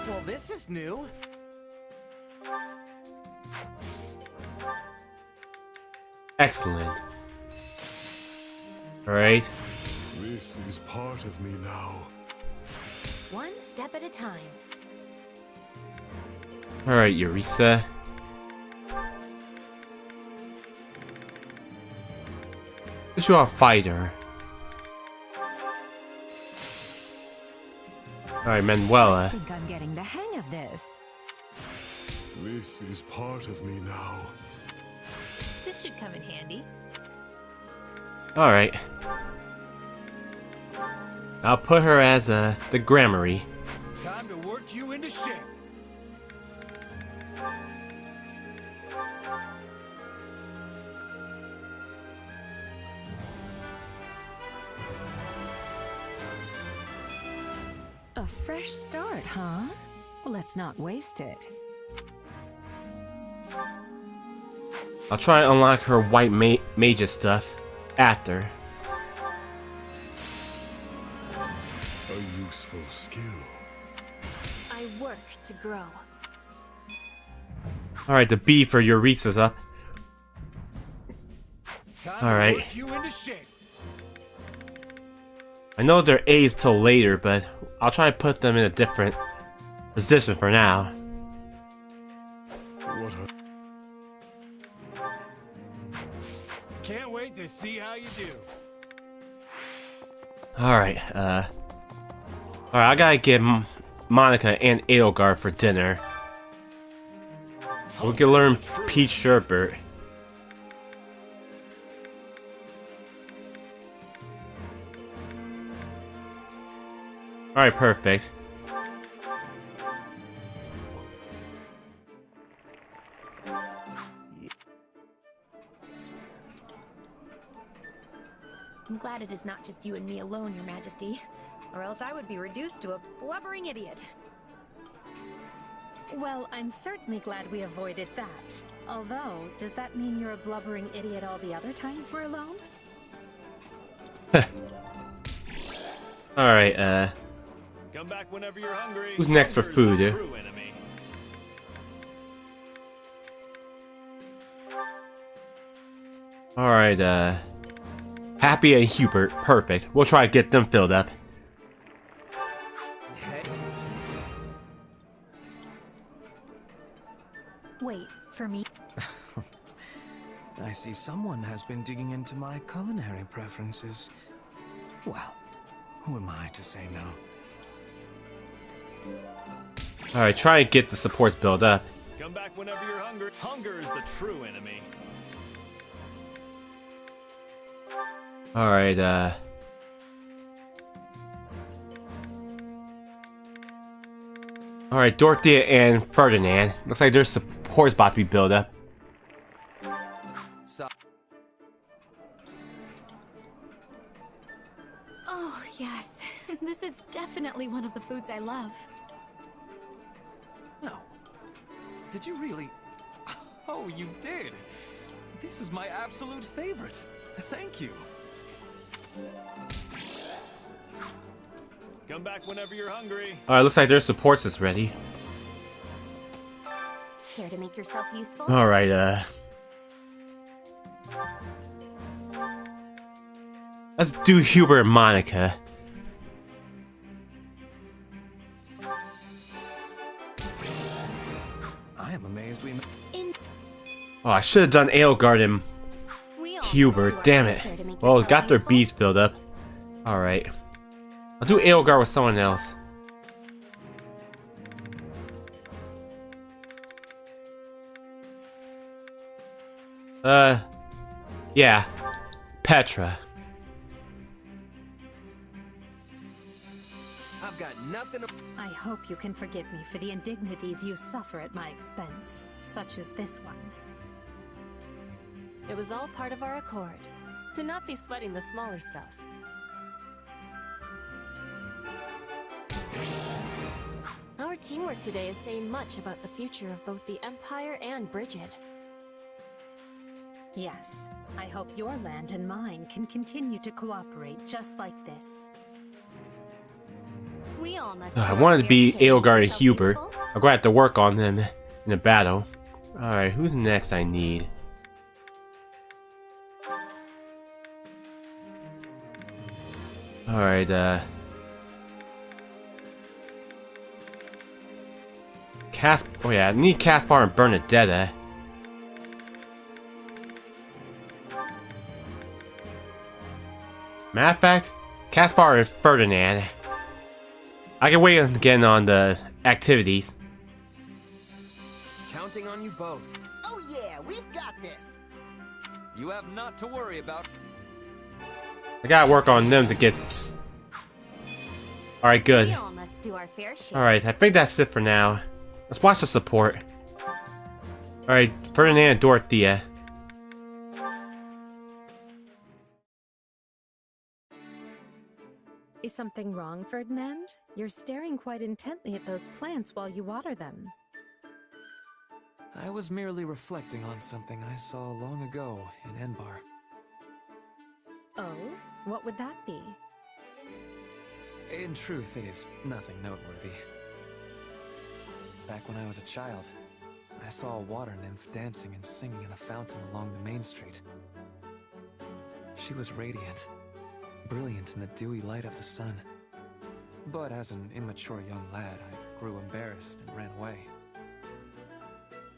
Well, this is new. Excellent. Alright. This is part of me now. One step at a time. Alright, Eureka. But you're a fighter. Alright, Manuela. I think I'm getting the hang of this. This is part of me now. This should come in handy. Alright. I'll put her as the Grammary. Time to work you into shape. A fresh start, huh? Well, let's not waste it. I'll try and unlock her white mages stuff after. A useful skill. I work to grow. Alright, the B for Eureka's up. Alright. Work you into shape. I know they're A's till later, but I'll try to put them in a different position for now. What Can't wait to see how you do. Alright, alright, I gotta get Monica and Edelgard for dinner. We can learn Peach Sherbet. Alright, perfect. I'm glad it is not just you and me alone, Your Majesty, or else I would be reduced to a blubbering idiot. Well, I'm certainly glad we avoided that. Although, does that mean you're a blubbering idiot all the other times we're alone? Alright, Come back whenever you're hungry. who's next for food? True enemy. Alright, Happy and Hubert, perfect. We'll try to get them filled up. Wait, for me? I see someone has been digging into my culinary preferences. Well, who am I to say no? Alright, try and get the supports built up. Come back whenever you're hungry. Hunger is the true enemy. Alright, Alright, Dorothea and Ferdinand. Looks like their support's about to be built up. Oh, yes. This is definitely one of the foods I love. No. Did you really? Oh, you did. This is my absolute favorite. Thank you. Come back whenever you're hungry. Alright, looks like their supports is ready. Care to make yourself useful? Alright, let's do Hubert and Monica. I am amazed we. Oh, I should have done Edelgard and Hubert, damn it. Well, got their B's filled up. Alright. I'll do Edelgard with someone else. Yeah. Petra. I've got nothing to... I hope you can forgive me for the indignities you suffer at my expense, such as this one. It was all part of our accord. To not be sweating the smaller stuff. Our teamwork today is saying much about the future of both the Empire and Bridget. Yes, I hope your land and mine can continue to cooperate just like this. We all must. I wanted to be Edelgard and Hubert. I'm gonna have to work on them in a battle. Alright, who's next I need? Alright, oh yeah, I need Caspar and Bernadetta. Matter of fact, Caspar and Ferdinand. I can wait again on the activities. Counting on you both. Oh yeah, we've got this. You have not to worry about. I gotta work on them to get. Alright, good. We all must do our fair share. Alright, I think that's it for now. Let's watch the support. Alright, Ferdinand and Dorothea. Is something wrong, Ferdinand? You're staring quite intently at those plants while you water them. I was merely reflecting on something I saw long ago in Enbar. Oh? What would that be? In truth, it is nothing noteworthy. Back when I was a child, I saw a water nymph dancing and singing in a fountain along the main street. She was radiant, brilliant in the dewy light of the sun. But as an immature young lad, I grew embarrassed and ran away.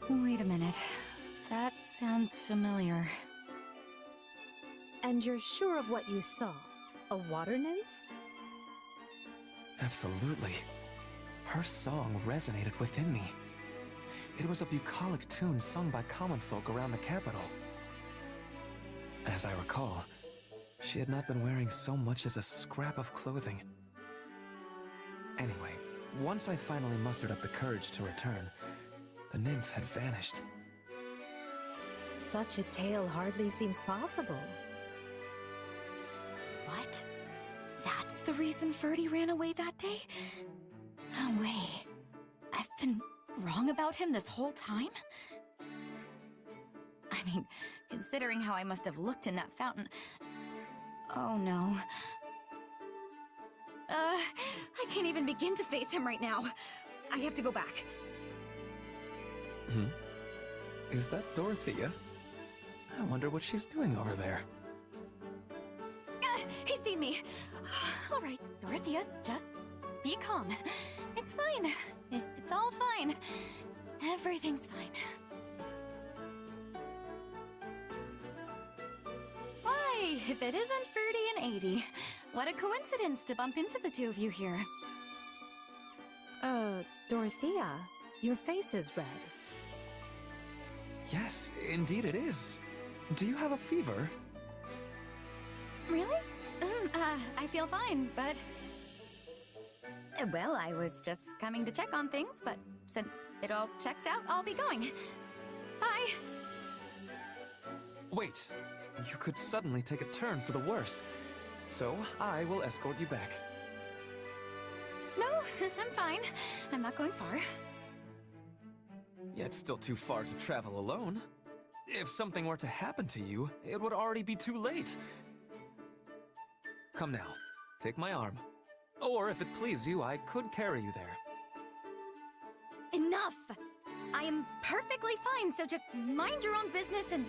Wait a minute. That sounds familiar. And you're sure of what you saw? A water nymph? Absolutely. Her song resonated within me. It was a bucolic tune sung by common folk around the capital. As I recall, she had not been wearing so much as a scrap of clothing. Anyway, once I finally mustered up the courage to return, the nymph had vanished. Such a tale hardly seems possible. What? That's the reason Ferdy ran away that day? No way. I've been wrong about him this whole time? I mean, considering how I must have looked in that fountain... Oh no. I can't even begin to face him right now. I have to go back. Is that Dorothea? I wonder what she's doing over there. He's seen me. All right, Dorothea, just be calm. It's fine. It's all fine. Everything's fine. Why, if it isn't Ferdy and 80, what a coincidence to bump into the two of you here. Dorothea, your face is red. Yes, indeed it is. Do you have a fever? Really? I feel fine, but... Well, I was just coming to check on things, but since it all checks out, I'll be going. Bye! Wait, you could suddenly take a turn for the worse. So, I will escort you back. No, I'm fine. I'm not going far. Yet still too far to travel alone. If something were to happen to you, it would already be too late. Come now, take my arm. Or if it please you, I could carry you there. Enough! I am perfectly fine, so just mind your own business and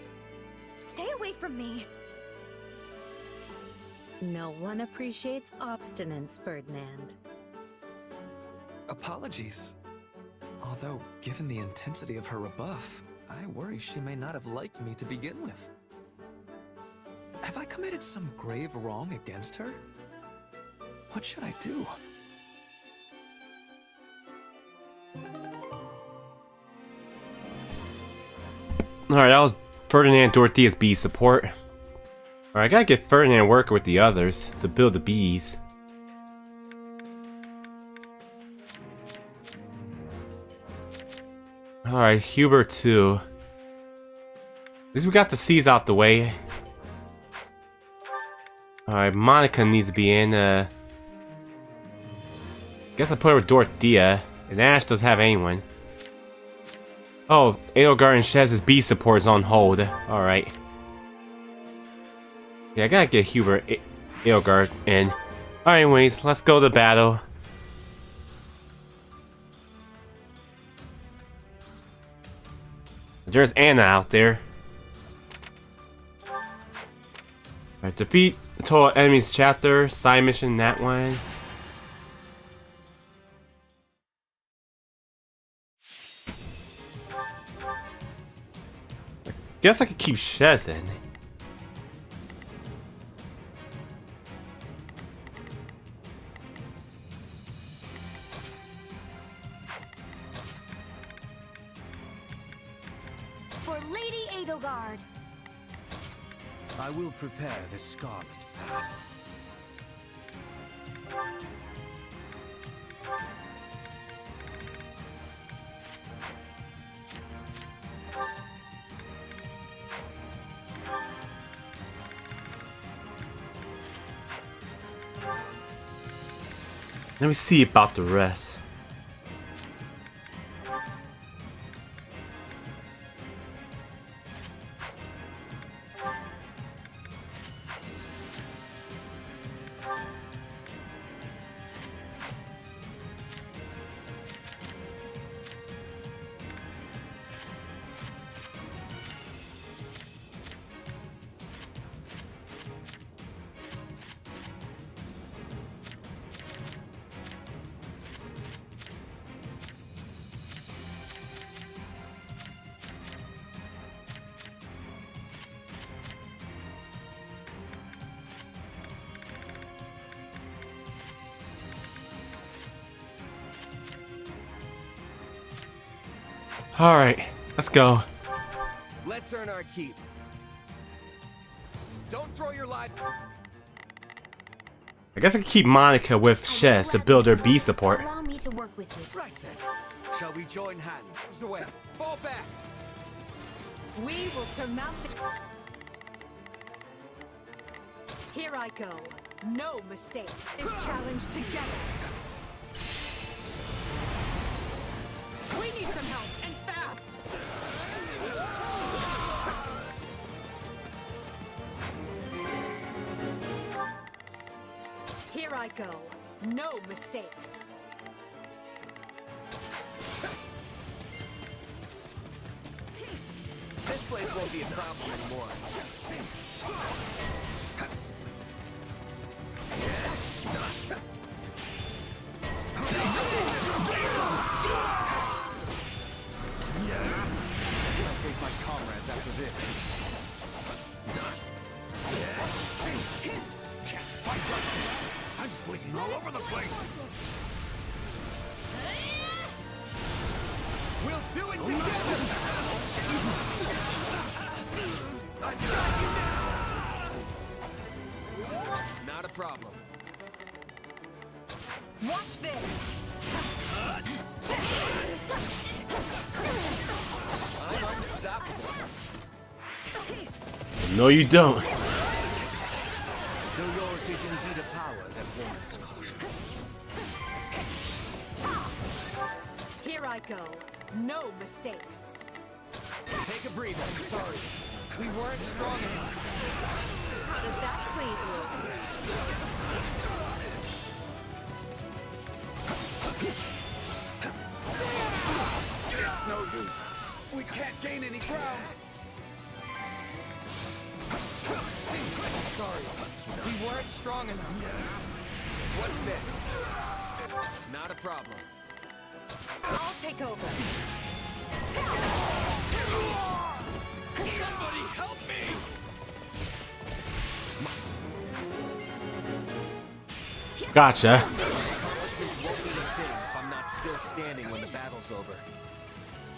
stay away from me. No one appreciates obstinance, Ferdinand. Apologies. Although, given the intensity of her rebuff, I worry she may not have liked me to begin with. Have I committed some grave wrong against her? What should I do? Alright, that was Ferdinand Dorothea's bee support. Alright, I gotta get Ferdinand working with the others to build the bees. Alright, Hubert too. At least we got the C's out the way. Alright, Monica needs to be in. Guess I put her with Dorothea. And Ash doesn't have anyone. Oh, Edelgard and Shez's B support is on hold. Alright. Yeah, I gotta get Hubert Edelgard in. Alright, anyways, let's go to battle. There's Anna out there. Alright, defeat the total enemies chapter. Side mission, that one. Guess I could keep Shez in. For Lady Edelgard. I will prepare the Scarlet path. Let me see about the rest. Alright, let's go. Let's earn our keep. Don't throw your life. I guess I could keep Monica with Shez to build her B support. Allow me to work with you. Right then. Shall we join hands? Away. Fall back. We will surmount the... Here I go. No mistake. This challenge together. We need some help, and fast! Here I go. No mistakes. This place won't be a problem anymore. Face my comrades after this. Can't fight like this. I'm bleeding all over the place. We'll do it together. Not a problem. Watch this! I'm unstoppable. No, you don't. Though yours is indeed a power that warrants caution. Here I go. No mistakes. Take a breather. I'm sorry. We weren't strong enough. How does that please It's no use. We can't gain any ground. I'm sorry. We weren't strong enough. What's next? Not a problem. I'll take over. Somebody help me! Gotcha. Accomplishments won't mean a thing if I'm not still standing when the battle's over.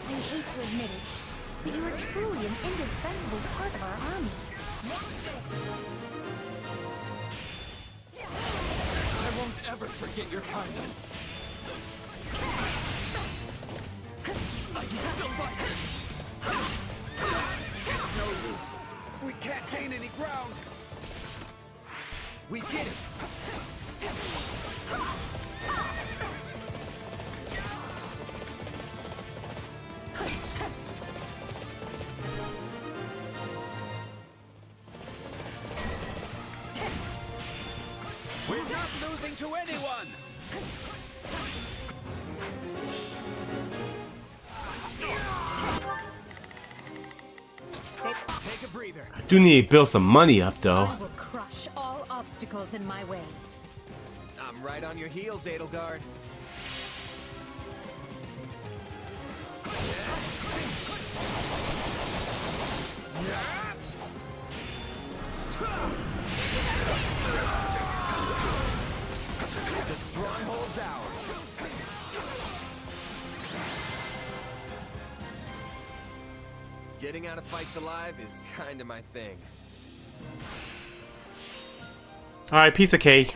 I hate to admit it, but you are truly an indispensable part of our army. Watch this! I won't ever forget your kindness. I can still fight. It's no We can't gain any ground. We did it. We're not losing to anyone! Take a breather. I do need to build some money up though. I will crush all obstacles in my way. I'm right on your heels, Edelgard. The stronghold's ours. Getting out of fights alive is kinda my thing. Alright, piece of cake.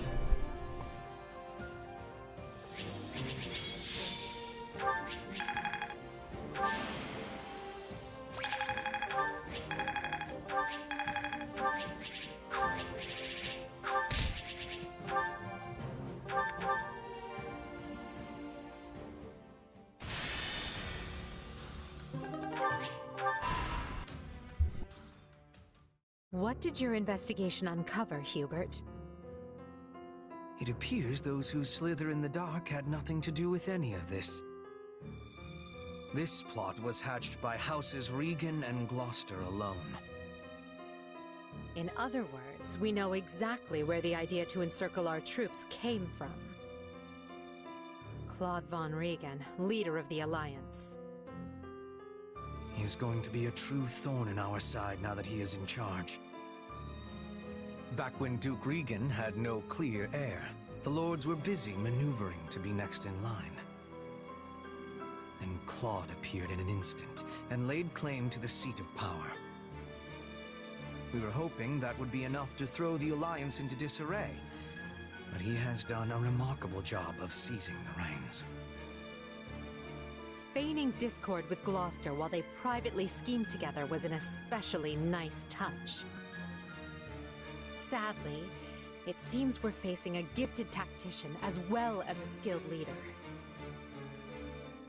What did your investigation uncover, Hubert? It appears those who slither in the dark had nothing to do with any of this. This plot was hatched by Houses Regan and Gloucester alone. In other words, we know exactly where the idea to encircle our troops came from. Claude von Regan, leader of the Alliance. He's going to be a true thorn in our side now that he is in charge. Back when Duke Regan had no clear heir, the Lords were busy maneuvering to be next in line. Then Claude appeared in an instant and laid claim to the seat of power. We were hoping that would be enough to throw the Alliance into disarray, but he has done a remarkable job of seizing the reins. Feigning discord with Gloucester while they privately schemed together was an especially nice touch. Sadly, it seems we're facing a gifted tactician as well as a skilled leader.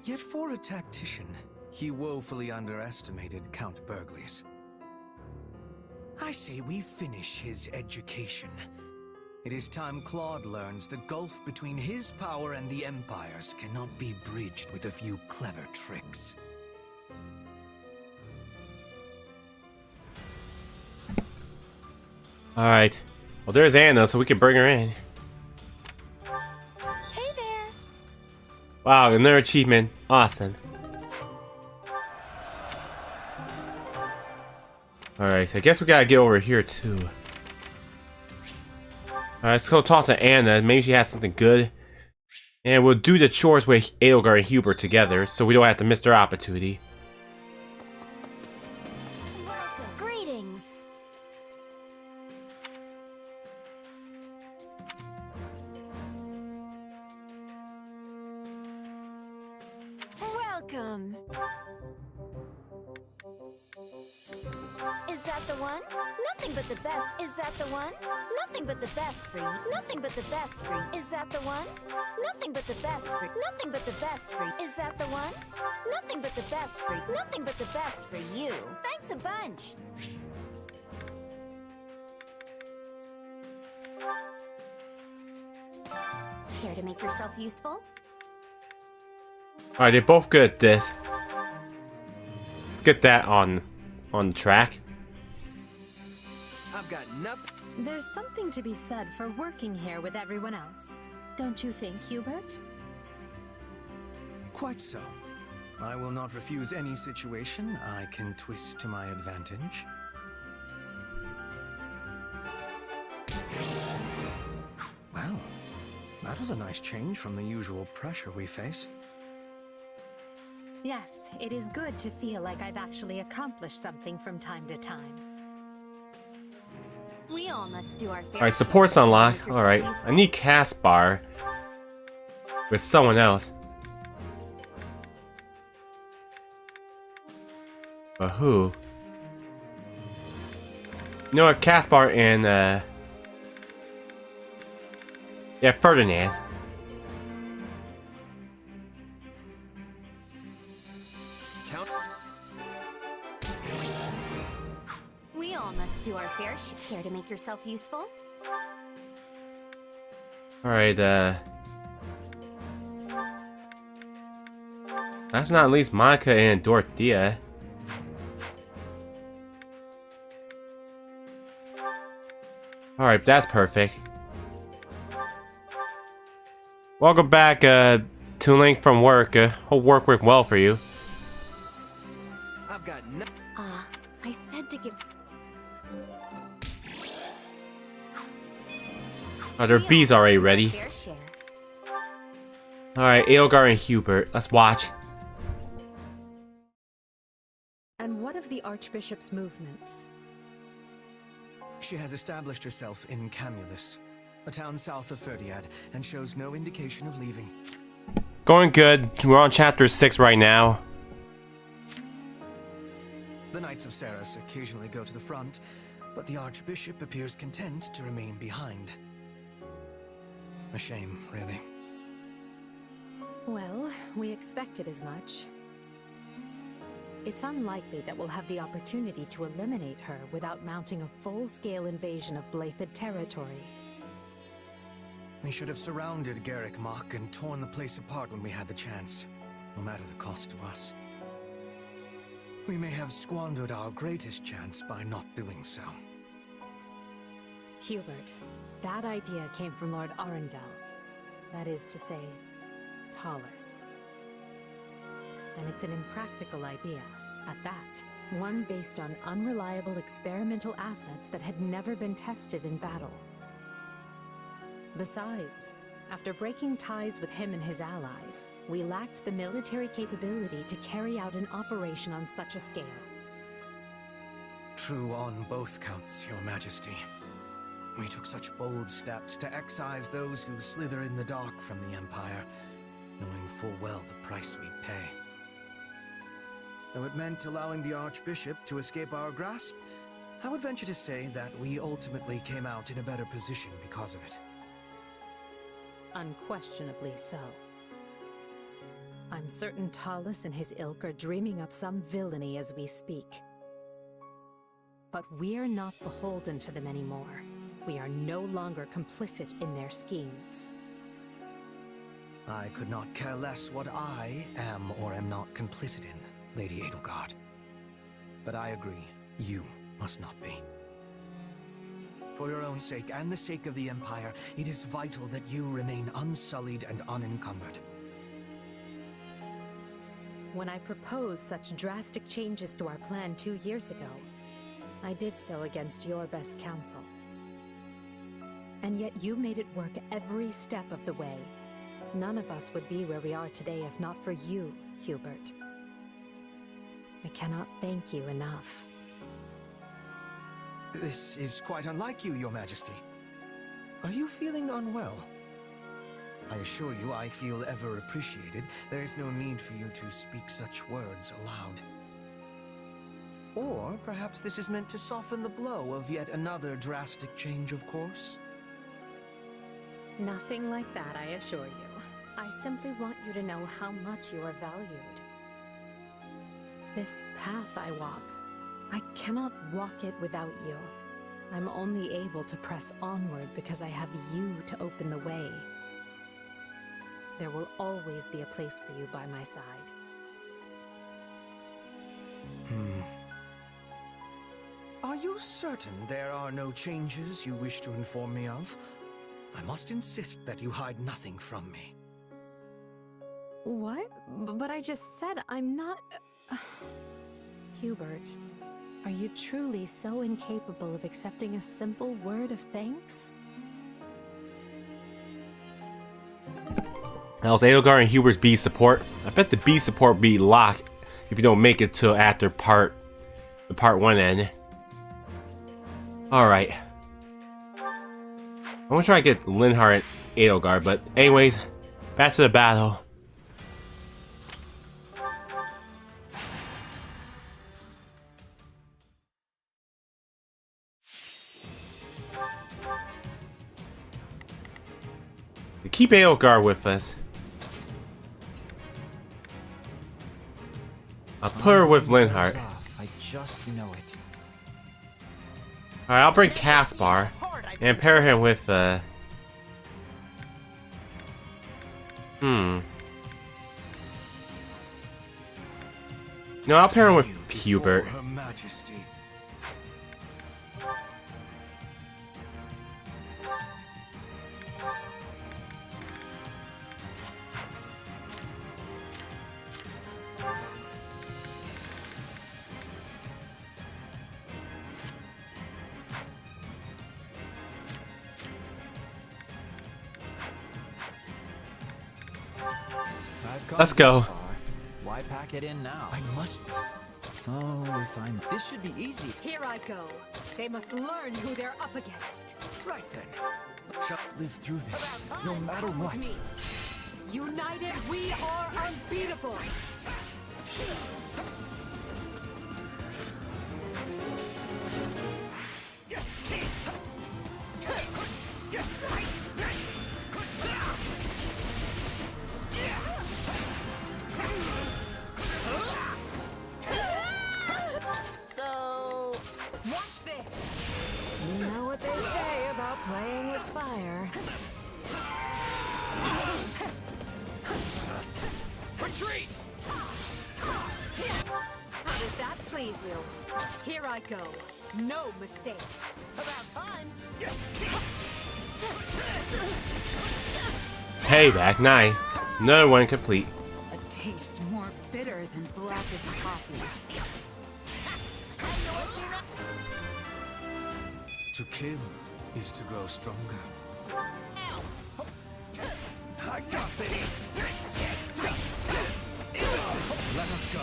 Yet for a tactician, he woefully underestimated Count Burgleys. I say we finish his education. It is time Claude learns the gulf between his power and the Empire's cannot be bridged with a few clever tricks. Alright. Well, there's Anna, so we can bring her in. Hey there. Wow, another achievement. Awesome. Alright, I guess we gotta get over here too. Alright, let's go talk to Anna. Maybe she has something good. And we'll do the chores with Edelgard and Hubert together, so we don't have to miss their opportunity. Greetings. Welcome. Is that the one? Nothing but the best. Is that the one? Nothing but the best for you. Nothing but the best for you. Is that the one? Nothing but the best for. Nothing but the best for you. Is that the one? Nothing but the best for you. Nothing but the best for you. Thanks a bunch. Care to make yourself useful? Alright, they're both good at this. Get that on the track. I've got nothing. There's something to be said for working here with everyone else. Don't you think, Hubert? Quite so. I will not refuse any situation I can twist to my advantage. Well, that was a nice change from the usual pressure we face. Yes, it is good to feel like I've actually accomplished something from time to time. We all must do our fair Alright, support's unlocked. Alright, I need Caspar with someone else. But who? You know what, Caspar and yeah, Ferdinand. We all must do our fair share. Care to make yourself useful? Alright, that's not least Monica and Dorothea. Alright, that's perfect. Welcome back, Link from work. Hope work went well for you. I've got no. I said to give. Oh, their bees already ready. Alright, Edelgard and Hubert. Let's watch. And what of the Archbishop's movements? She has established herself in Camulus, a town south of Ferdiad, and shows no indication of leaving. Going good. We're on chapter 6 right now. The Knights of Ceres occasionally go to the front, but the Archbishop appears content to remain behind. A shame, really. Well, we expected as much. It's unlikely that we'll have the opportunity to eliminate her without mounting a full-scale invasion of Blaidd territory. We should have surrounded Garrick Mach and torn the place apart when we had the chance, no matter the cost to us. We may have squandered our greatest chance by not doing so. Hubert, that idea came from Lord Arundel. That is to say, Tallis. And it's an impractical idea, at that. One based on unreliable experimental assets that had never been tested in battle. Besides, after breaking ties with him and his allies, we lacked the military capability to carry out an operation on such a scale. True on both counts, Your Majesty. We took such bold steps to excise those who slither in the dark from the Empire, knowing full well the price we'd pay. Though it meant allowing the Archbishop to escape our grasp, I would venture to say that we ultimately came out in a better position because of it. Unquestionably so. I'm certain Tallis and his ilk are dreaming up some villainy as we speak. But we're not beholden to them anymore. We are no longer complicit in their schemes. I could not care less what I am or am not complicit in, Lady Edelgard. But I agree, you must not be. For your own sake and the sake of the Empire, it is vital that you remain unsullied and unencumbered. When I proposed such drastic changes to our plan 2 years ago, I did so against your best counsel. And yet you made it work every step of the way. None of us would be where we are today if not for you, Hubert. I cannot thank you enough. This is quite unlike you, Your Majesty. Are you feeling unwell? I assure you I feel ever appreciated. There is no need for you to speak such words aloud. Or perhaps this is meant to soften the blow of yet another drastic change of course? Nothing like that, I assure you. I simply want you to know how much you are valued. This path I walk, I cannot walk it without you. I'm only able to press onward because I have you to open the way. There will always be a place for you by my side. Are you certain there are no changes you wish to inform me of? I must insist that you hide nothing from me. What? But I just said I'm not... Hubert, are you truly so incapable of accepting a simple word of thanks? That was Edelgard and Hubert's B support. I bet the B support be locked if you don't make it till after the part 1 end. Alright. I'm gonna try to get Linhardt and Edelgard, but anyways, back to the battle. Keep Edelgard with us. I'll put her with Linhardt. I just know it. Alright, I'll bring Caspar and pair him with No, I'll pair him with Hubert. Her Majesty. Let's go. Why pack it in now? I must. Oh, if I'm. This should be easy. Here I go. They must learn who they're up against. Right then. Shall live through this, no matter what. Me. United, we are unbeatable. So, watch this. You know what they say about playing with fire. Retreat! How does that please you? Here I go. No mistake. about time. Payback 9. Another one complete. A taste more bitter than blackest coffee. To kill is to grow stronger. I got this. Let us go.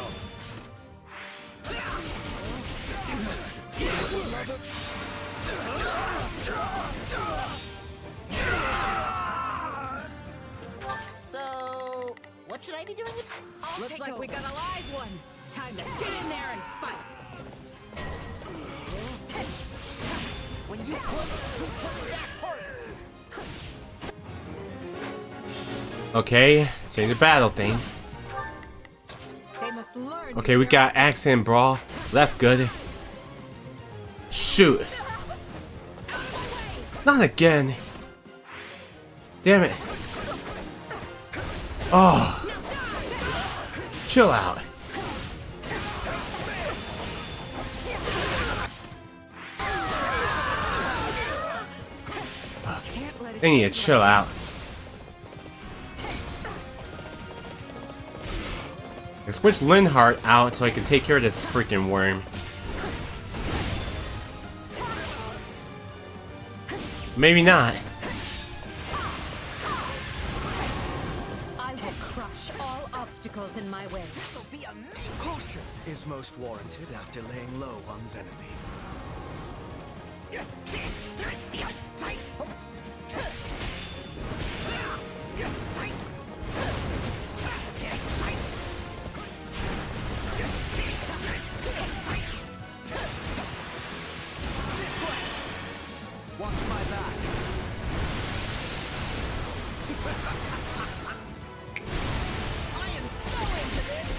So, what should I be doing? Looks like we got a live one. Time to get in there and fight. When you push back harder. Okay, change the battle thing. They must learn. Okay, we got Accent Brawl. That's good. Shoot. Not again. Damn it. Oh. Chill out. They need to chill out. I switch Linhardt out so I can take care of this freaking worm. Maybe not. I will crush all obstacles in my way. This'll be amazing. Caution is most warranted after laying low one's enemy. Watch my back. I am so into this.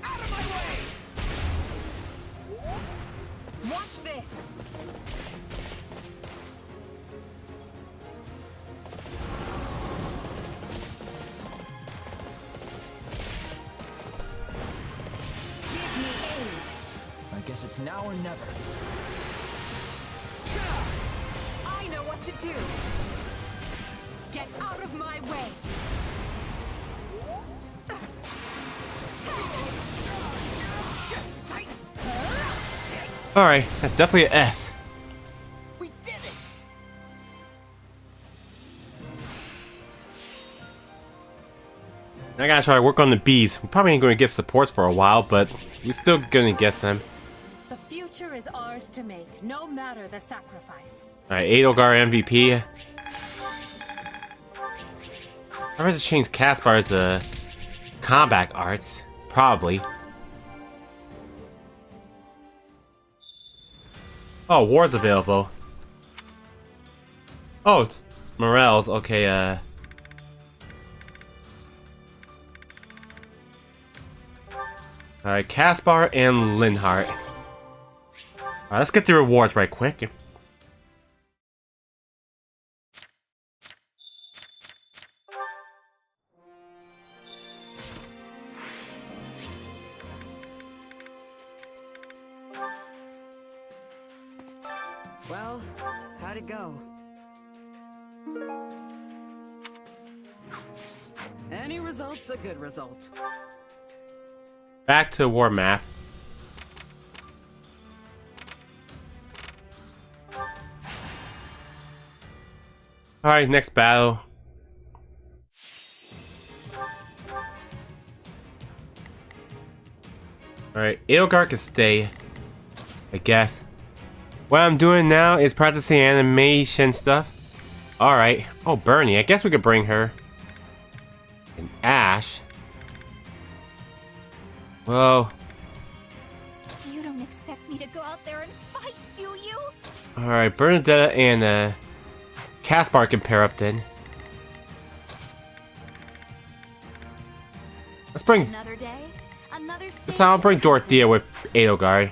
Out of my way. Watch this. Give me aid. I guess it's now or never. I know what to do. Get out of my way. Alright, that's definitely an S. We did it. I gotta try to work on the bees. We probably ain't gonna get supports for a while, but we're still gonna get them. The future is ours to make, no matter the sacrifice. Alright, Edelgard MVP. I'm going to change Caspar's combat arts. Probably. Oh, war's available. Oh, it's Morels, okay, alright, Caspar and Linhart. Alright, let's get the rewards right quick. Well, how'd it go? Any result's a good result. Back to war map. Alright, next battle. Alright, Edelgard can stay, I guess. What I'm doing now is practicing animation stuff. Alright. Oh, Bernie. I guess we could bring her. And Ash. Well. You don't expect me to go out there and fight, do you? Alright, Bernadetta and Caspar can pair up then. Let's bring. Another day, another stage. This time I'll bring Dorothea with Edelgard.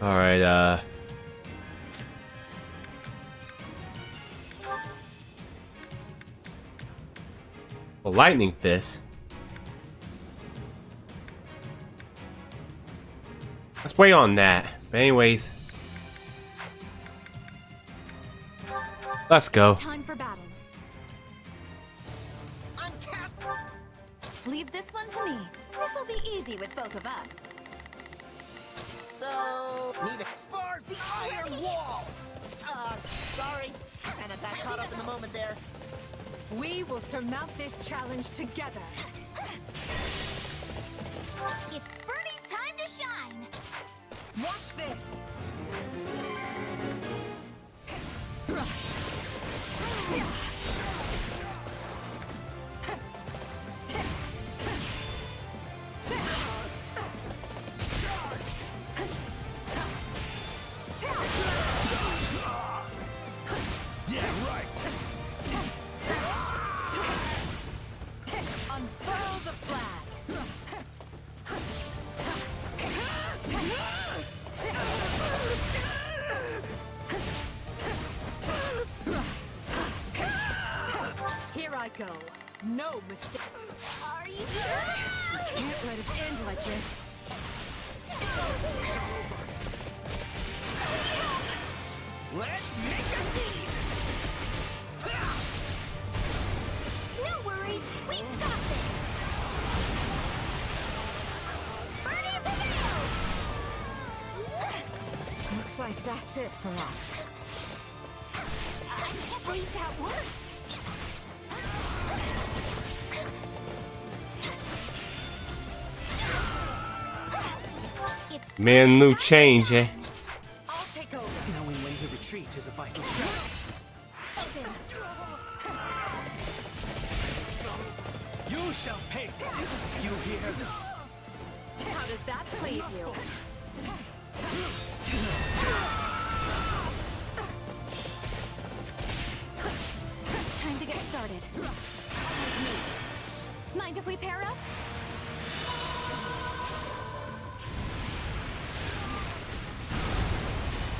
Alright, a lightning fist. Let's wait on that. But anyways, let's go. Time for battle. Leave this one to me. This'll be easy with both of us. So, need a spar the iron wall. Sorry, kinda got caught up in the moment there. We will surmount this challenge together. It's Bernie's time to shine. Watch this. Unfurl the flag. Here I go. No mistake. Are you sure? You can't let it end like this. Let's make a scene. No worries, we've got this. Bernie prevails. Looks like that's it for us. I can't believe that worked. Man, new change, eh? I'll take over. Knowing when to retreat is a vital strategy. You shall pay for this. You hear? How does that please you? Time to get started. Mind if we pair up?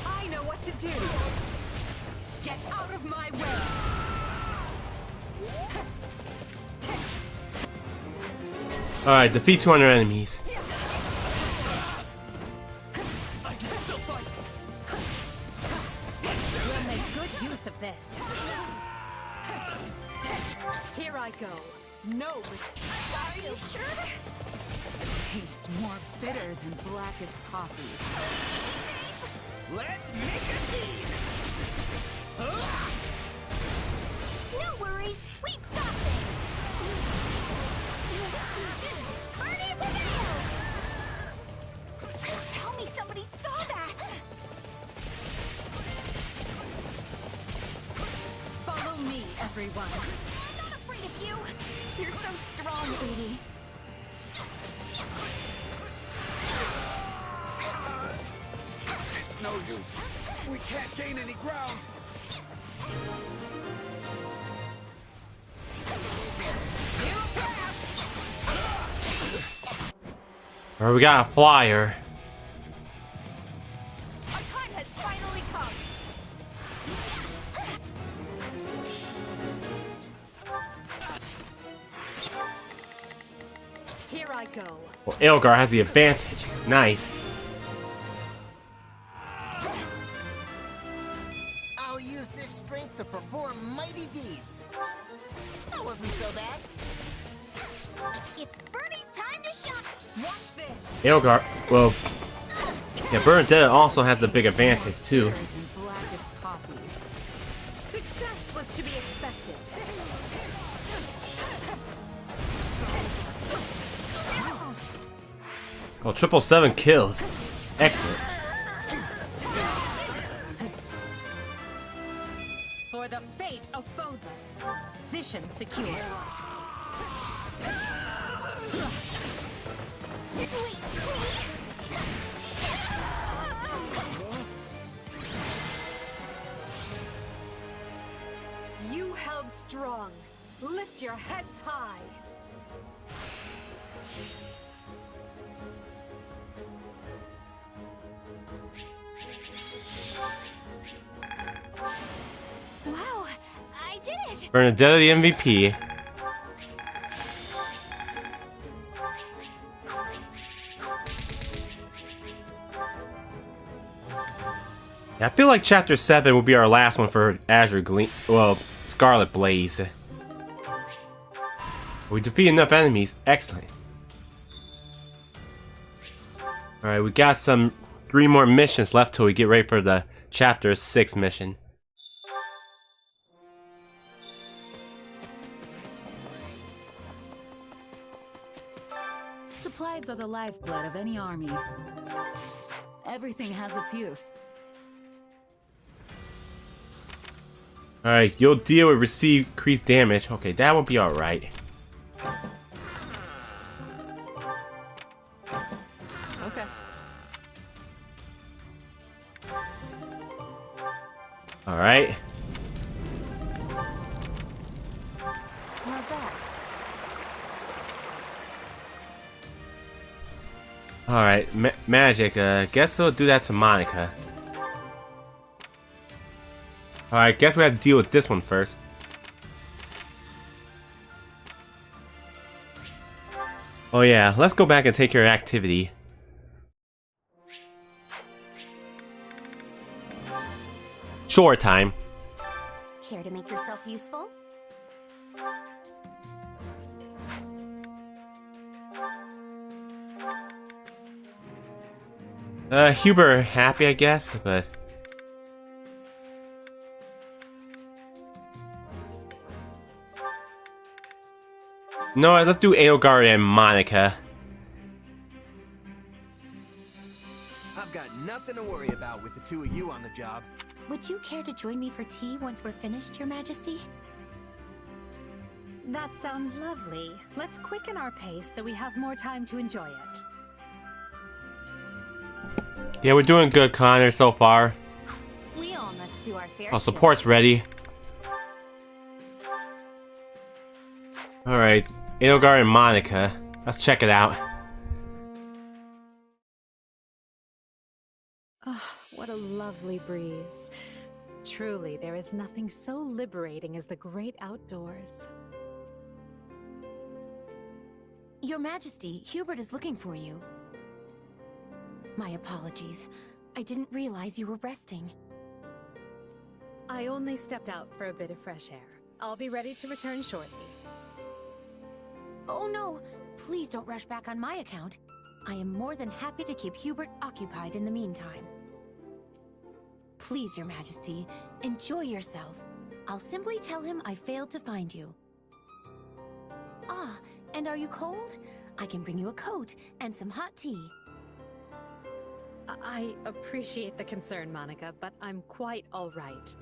I know what to do. Get out of my way. Alright, defeat 200 enemies. I can still fight. We'll make good use of this. Here I go. No. Are you sure? Tastes more bitter than blackest coffee. Let's make a scene. No worries, we've got this. Bernie prevails. Tell one. I'm not afraid of you. You're so strong, Edie. It's no use. We can't gain any ground. Alright, we got a flyer. Our time has finally come. Here I go. Well, Edelgard has the advantage. Nice. I'll use this strength to perform mighty deeds. That wasn't so bad. It's Bernie's time to shine. Watch this. Edelgard, well, yeah, Bernadette also has the big advantage too. Blackest coffee. Success was to be expected. Oh, 777 kills. Excellent. For the fate of Fodor. Position secure. You held strong. Lift your heads high. Wow, I did it. Bernadette the MVP. Yeah, I feel like Chapter 7 will be our last one for Azure Gleam. Well, Scarlet Blaze. We defeat enough enemies. Excellent. Alright, we got 3 more missions left till we get ready for the Chapter 6 mission. Supplies are the lifeblood of any army. Everything has its use. Alright, you'll deal with receive increased damage. Okay, that will be alright. Okay. Alright. How's that? Alright, magic. Guess we'll do that to Monica. Alright, guess we have to deal with this one first. Oh yeah, let's go back and take care of activity. Short time. Care to make yourself useful? Huber happy, I guess, but... No, let's do Edelgard and Monica. I've got nothing to worry about with the two of you on the job. Would you care to join me for tea once we're finished, Your Majesty? That sounds lovely. Let's quicken our pace so we have more time to enjoy it. Yeah, we're doing good, Connor, so far. We all must do our fair Our support's ready. Alright, Edelgard and Monica. Let's check it out. Ah, what a lovely breeze. Truly, there is nothing so liberating as the great outdoors. Your Majesty, Hubert is looking for you. My apologies. I didn't realize you were resting. I only stepped out for a bit of fresh air. I'll be ready to return shortly. Oh no! Please don't rush back on my account. I am more than happy to keep Hubert occupied in the meantime. Please, Your Majesty, enjoy yourself. I'll simply tell him I failed to find you. Ah, and are you cold? I can bring you a coat and some hot tea. I appreciate the concern, Monica, but I'm quite all right.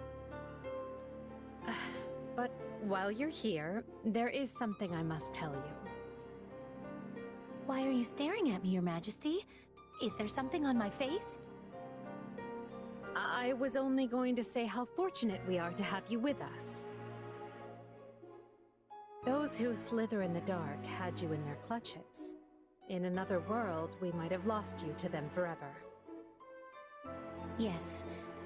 But while you're here, there is something I must tell you. Why are you staring at me, Your Majesty? Is there something on my face? I was only going to say how fortunate we are to have you with us. Those who slither in the dark had you in their clutches. In another world, we might have lost you to them forever. Yes.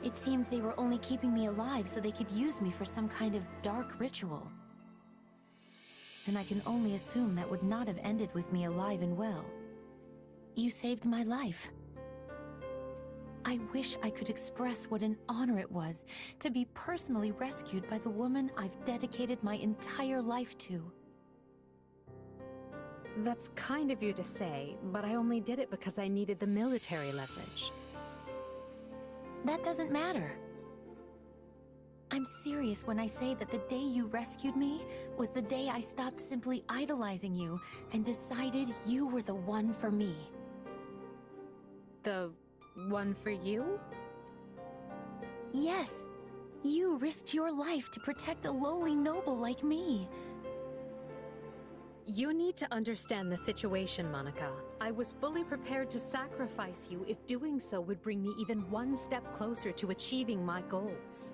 It seemed they were only keeping me alive so they could use me for some kind of dark ritual. And I can only assume that would not have ended with me alive and well. You saved my life. I wish I could express what an honor it was to be personally rescued by the woman I've dedicated my entire life to. That's kind of you to say, but I only did it because I needed the military leverage. That doesn't matter. I'm serious when I say that the day you rescued me was the day I stopped simply idolizing you and decided you were the one for me. The one for you? Yes. You risked your life to protect a lowly noble like me. You need to understand the situation, Monica. I was fully prepared to sacrifice you if doing so would bring me even one step closer to achieving my goals.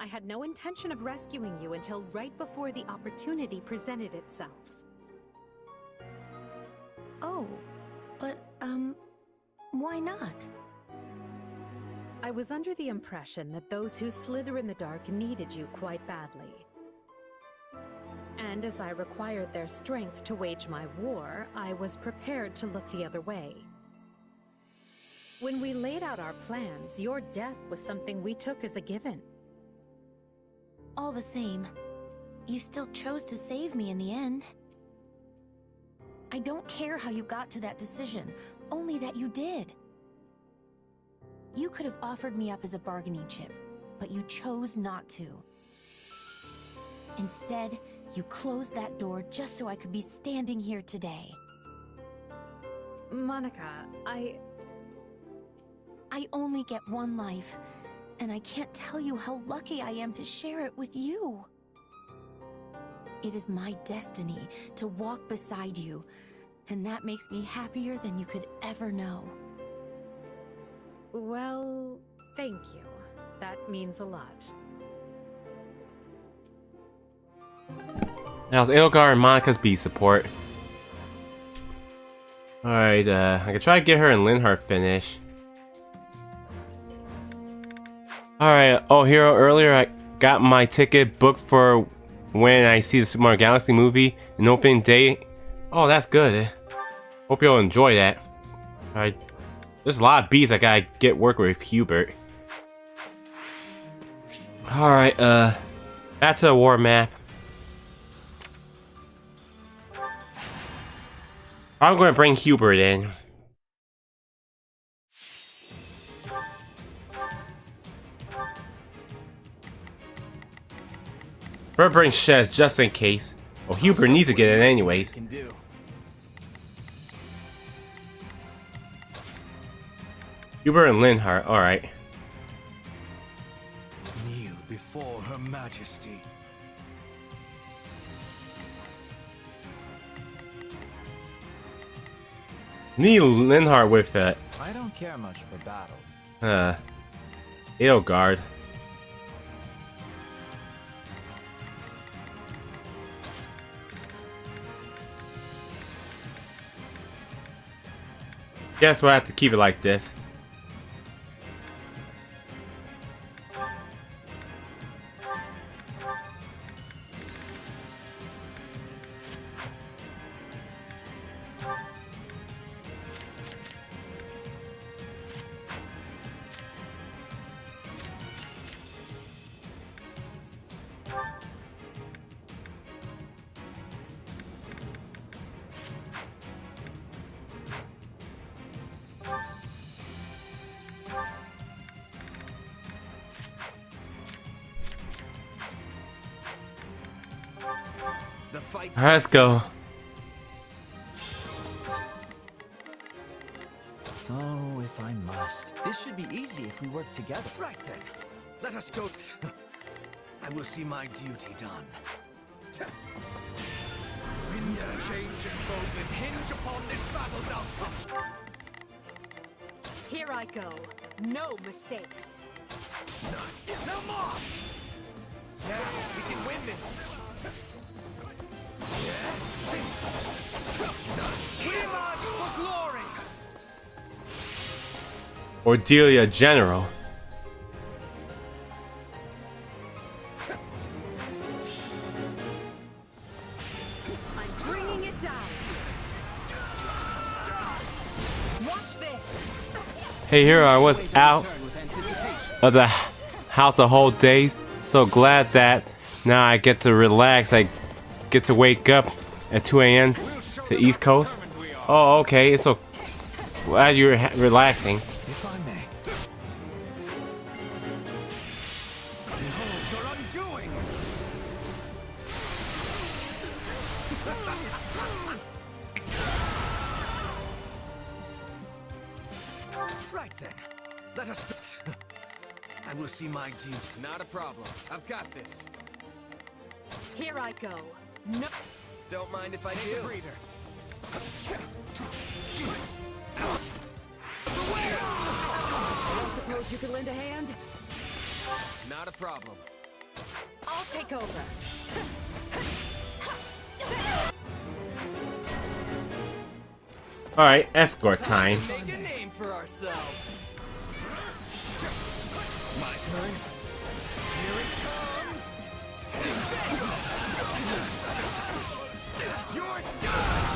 I had no intention of rescuing you until right before the opportunity presented itself. Oh, but, why not? I was under the impression that those who slither in the dark needed you quite badly. And as I required their strength to wage my war, I was prepared to look the other way. When we laid out our plans, your death was something we took as a given. All the same, you still chose to save me in the end. I don't care how you got to that decision, only that you did. You could have offered me up as a bargaining chip, but you chose not to. Instead, you closed that door just so I could be standing here today. Monica, I only get one life, and I can't tell you how lucky I am to share it with you. It is my destiny to walk beside you, and that makes me happier than you could ever know. Well, thank you. That means a lot. Now it's Edelgard and Monica's B support. Alright, I can try to get her and Linhardt finish. Alright, oh Hero, earlier I got my ticket booked for when I see the Super Mario Galaxy movie in opening day. Oh, that's good. Hope you'll enjoy that. Alright, there's a lot of beats I gotta get working with Hubert. Alright, that's a war map. I'm going to bring Hubert in. We'll bring Shez just in case. Well, Hubert needs to get in anyways. Hubert and Linhardt, alright. Kneel before Her Majesty. Need Linhardt with it. I don't care much for battle. Edelgard. Guess we'll have to keep it like this. Alright, let's go. Oh, if I must. This should be easy if we work together. Right then. Let us go. I will see my duty done. Winds of change and movement hinge upon this battle's outcome. Here I go. No mistakes. Now march! Yeah, we can win this. We march for glory! Cordelia General. I'm bringing it down. Watch this. Hey, here I was out of the house the whole day. So glad that now I get to relax. I get to wake up at 2 a.m. to East Coast. Oh, okay. It's so glad you're relaxing. If I may. Behold your undoing! Right then. Let us... I will see my duty. Not a problem. I've got this. Here I go. No. Don't mind if I Take do. a breather. Don't suppose you can lend a hand? Not a problem. I'll take over. Alright, escort time. Make a name for ourselves. My turn. Here it comes. You're done!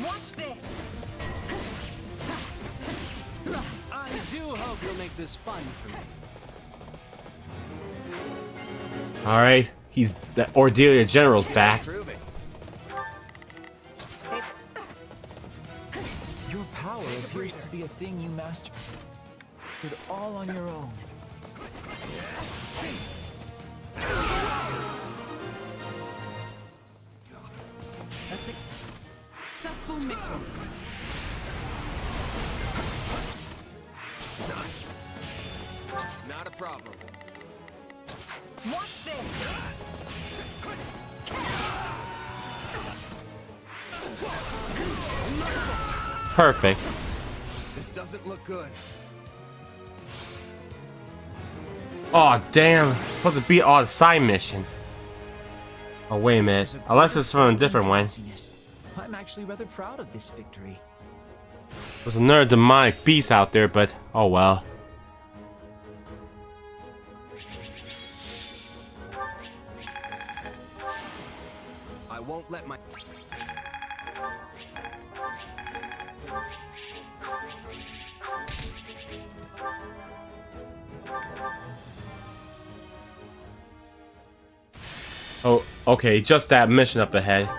Watch this. I do hope you'll make this fun for me. Alright, he's the Cordelia General's back. Your power appears to be a thing you mastered all on your own. A successful mission. Not a problem. Watch this. Perfect. This doesn't look good. Oh damn, supposed to beat all the side missions. Oh wait a minute, unless it's from a different one. I'm actually rather proud of this victory. There's another demonic beast out there, but oh well. I won't let my... Oh, okay, just that mission up ahead.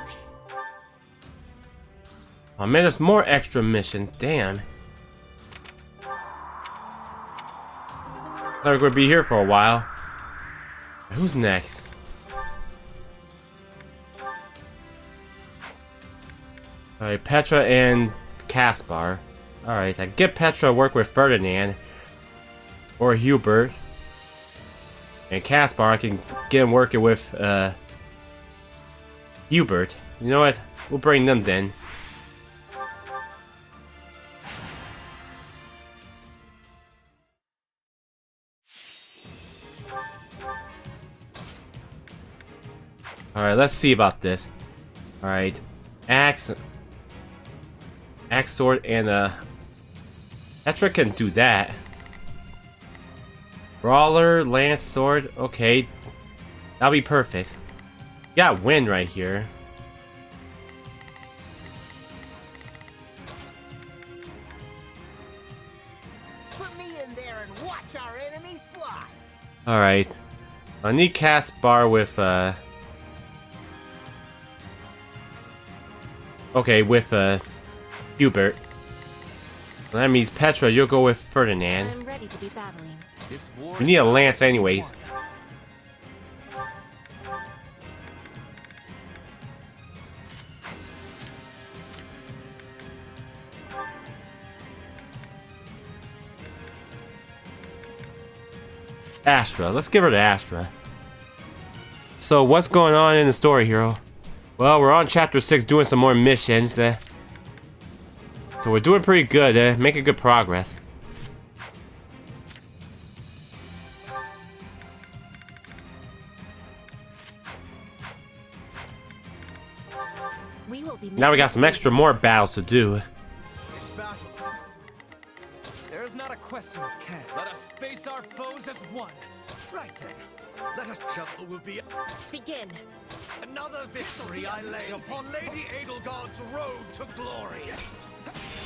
Oh man, there's more extra missions, damn. Thought we were gonna be here for a while. Who's next? Alright, Petra and Caspar. Alright, I get Petra to work with Ferdinand or Hubert. And Caspar, I can get him working with Hubert. You know what? We'll bring them then. Alright, let's see about this. Alright. Axe, sword, and Petra can do that. Brawler, lance, sword. Okay, that'll be perfect. Got wind right here. Put me in there and watch our enemies fly. All right, I need Caspar with okay, with Hubert. That means Petra, you'll go with Ferdinand. I'm ready to be battling. We need a lance anyways. Astra. Let's give her to Astra. So what's going on in the story, hero? Well, we're on chapter 6 doing some more missions. So we're doing pretty good, making good progress. Now we got some extra more battles to do. This battle. There is not a question of can. Let us face our foes as one. Right then. Let us shuttle will be Begin. another victory I lay upon Lady Edelgard's road to glory.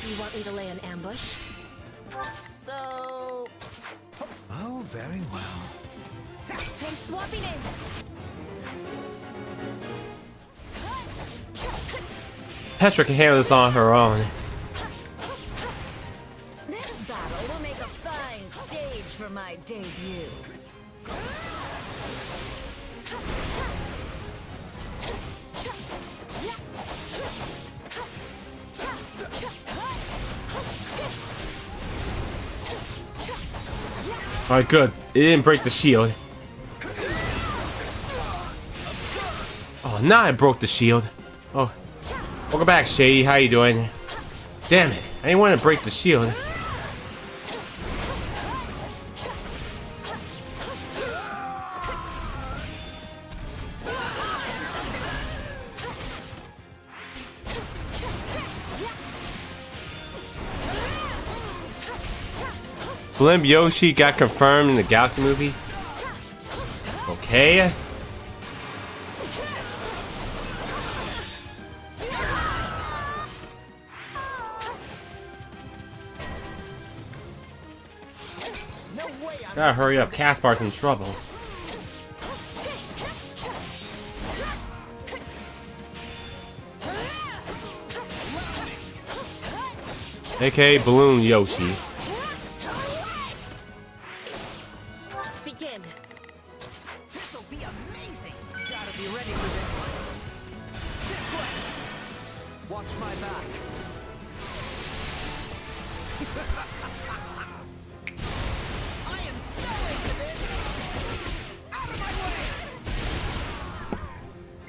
Do you want me to lay an ambush? So... Oh, very well. I'm swapping in. Petra can handle this on her own. This battle will make a fine stage for my debut. Alright, good. It didn't break the shield. Oh, now I broke the shield. Oh. Welcome back, Shady. How you doing? Damn it. I didn't want to break the shield. Blimp Yoshi got confirmed in the Galaxy movie. Okay. Gotta hurry up, Caspar's in trouble. AKA Balloon Yoshi. Begin. This'll be amazing! Gotta be ready for this. This way. Watch my back. I am so into this! Out of my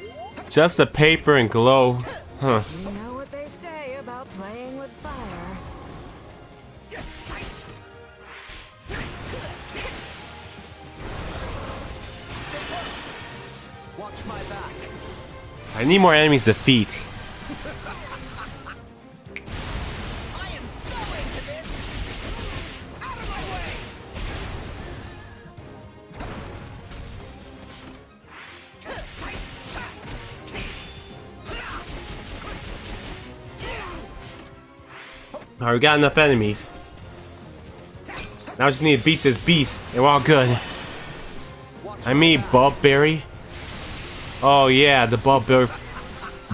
way! Just the paper and glow. Huh. You know what they say about playing with fire. Watch my back. I need more enemies to defeat. I am so into this! Out of my way! Alright, we got enough enemies. Now I just need to beat this beast, and we're all good. I mean, Bulberry. Oh yeah, the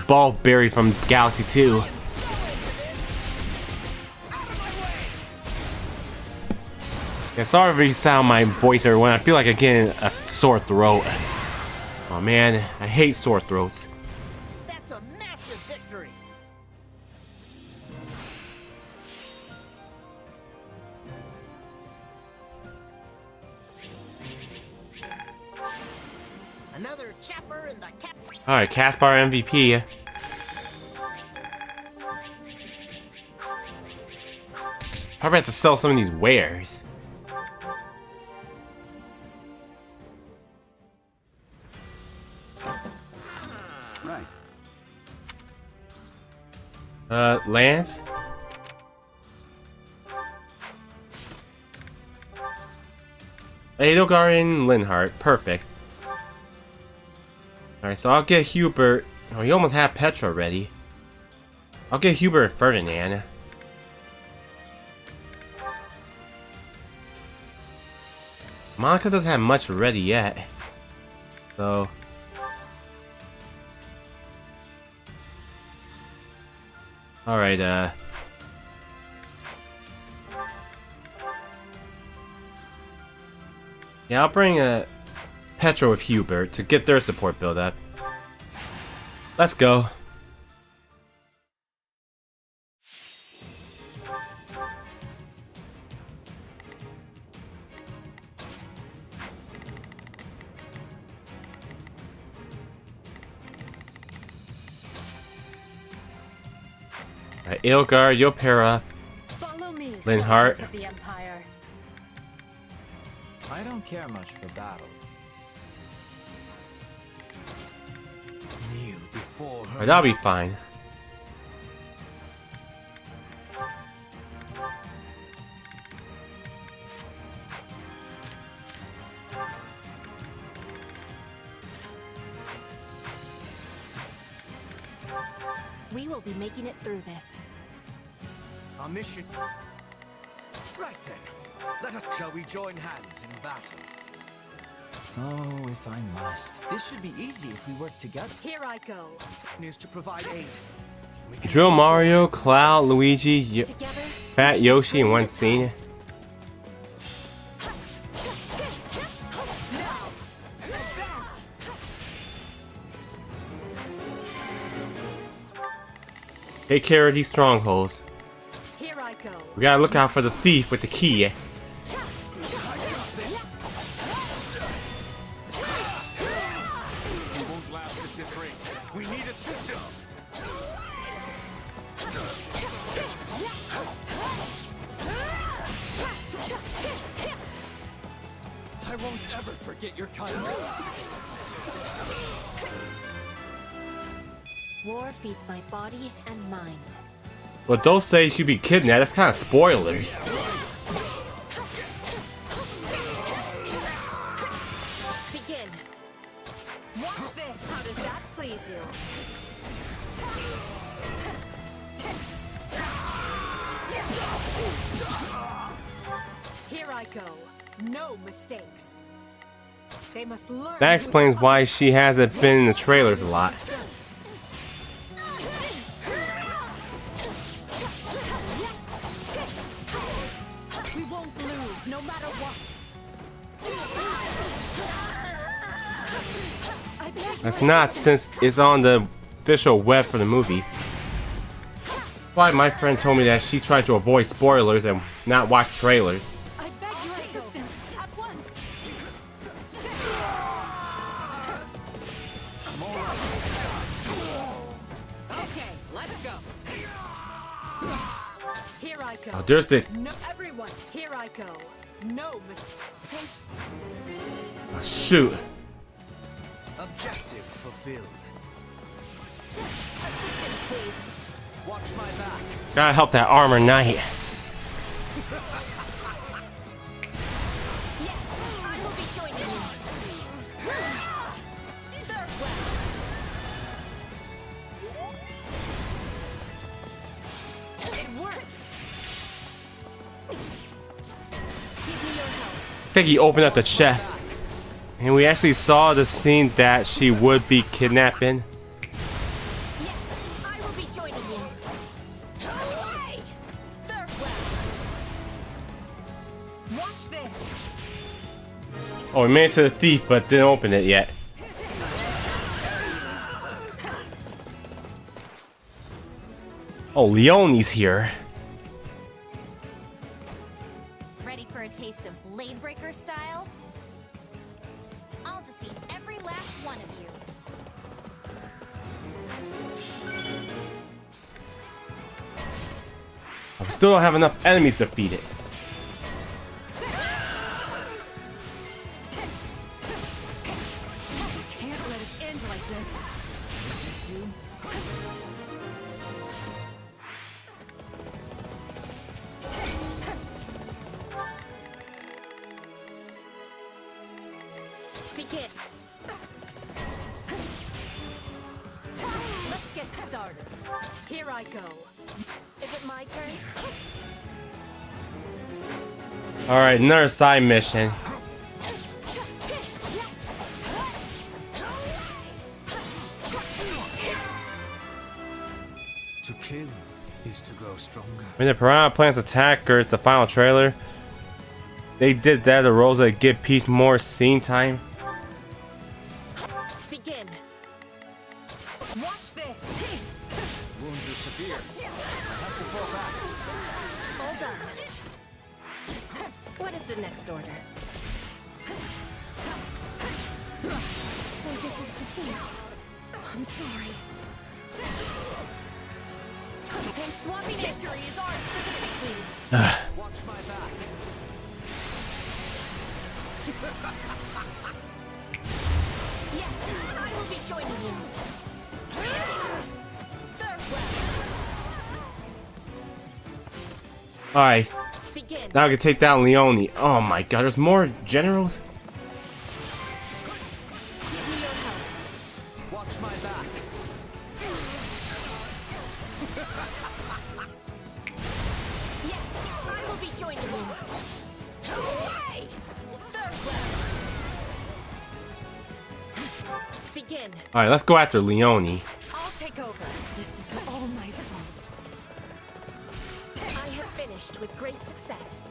Bulberry from Galaxy 2. Yeah, sorry if you sound my voice everyone. I feel like I'm getting a sore throat. Oh man, I hate sore throats. That's a massive victory! Another chapter in the cap. Alright, Caspar MVP. Probably have to sell some of these wares. Right. Lance? Edelgard and Linhardt. Perfect. Alright, so I'll get Hubert. Oh, you almost have Petra ready. I'll get Hubert and Ferdinand. Monica doesn't have much ready yet. So... Alright, yeah, I'll bring Petra with Hubert to get their support build up. Let's go. Edelgard, Yopera, Follow me, Linhardt. soldiers of the Empire. I don't care much for battle. Kneel before her. But that'll be fine. We will be making it through this. Our mission. Right then. Let us. Shall we join hands in battle? Oh, if I must. This should be easy if we work together. Here I go. Is to provide aid. Drill Mario, Cloud, Luigi, Fat Yoshi in one scene. Take care of these strongholds. Here I go. We gotta look out for the thief with the key. We won't last at this rate. We need assistance. I won't ever forget your kindness. War feeds my body and mind. But those say she'd be kidnapped. That's kind of spoilers. Begin. Watch this. How does that please you? Here I go. No mistakes. They must learn. That explains why she hasn't been in the trailers a lot. We won't lose, no matter what. That's not, since it's on the official web for the movie. Why my friend told me that she tried to avoid spoilers and not watch trailers. I beg your assistance at once. Okay, let's go. Here I go. Oh, there's the. No, everyone. Here I go. No mistakes. Oh, shoot. Objective fulfilled. Assistance, please. Watch my back. Gotta help that armor knight. I will be joining you. It worked. Give me your help. I think he opened up the chest. And we actually saw the scene that she would be kidnapping. I will be joining you. Away! Farewell. Watch this. Oh, we made it to the thief, but didn't open it yet. Oh, Leonie's here. Ready for a taste of Blade Breaker style? I'll defeat every last one of you. I still don't have enough enemies defeated. Can't let it end like this. Just do. Begin. Let's get started. Here I go. Is it my turn? Alright, another side mission. To kill is to grow stronger. When the Piranha Plants attack, or it's the final trailer, they did that to Rosa to give Peach more scene time. Begin. Watch this. Wounds are severe. I have to fall back. Hold on. What is the next order? So this is defeat. I'm sorry. Hey, swapping victory is ours. Visitors, please. Watch my back. Yes, I will be joining you. Alright. Begin. Now I can take down Leone. Oh my god, there's more generals? Give me your help. Watch my back. Yes, I will be joining you. Away! Third round. Begin. Alright, let's go after Leone. I'll take over. This is all my fault. I have finished with great success.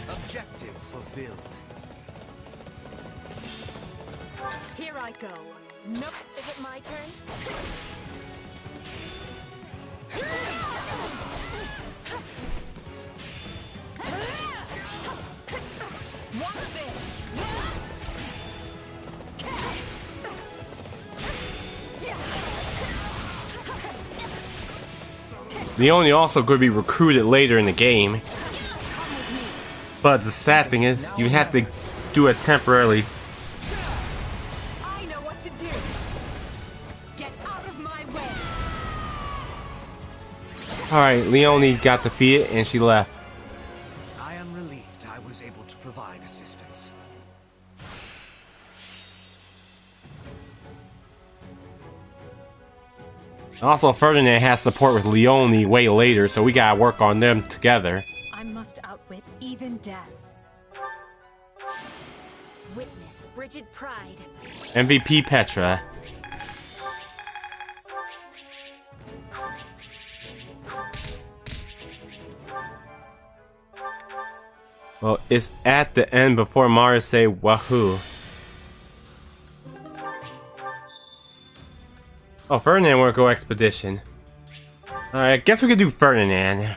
Objective fulfilled. Here I go. Nope. Is it my turn? Watch this. Leone also could be recruited later in the game. But the sad thing is, you have to do it temporarily. I know what to do. Get out of my way. Alright, Leone got defeated and she left. I am relieved I was able to provide assistance. Also, Ferdinand has support with Leone way later, so we gotta work on them together. I must outwit even death. Witness Brigid Pride. MVP Petra. Well, it's at the end before Mario say wahoo. Oh, Ferdinand wanna go expedition. Alright, guess we could do Ferdinand.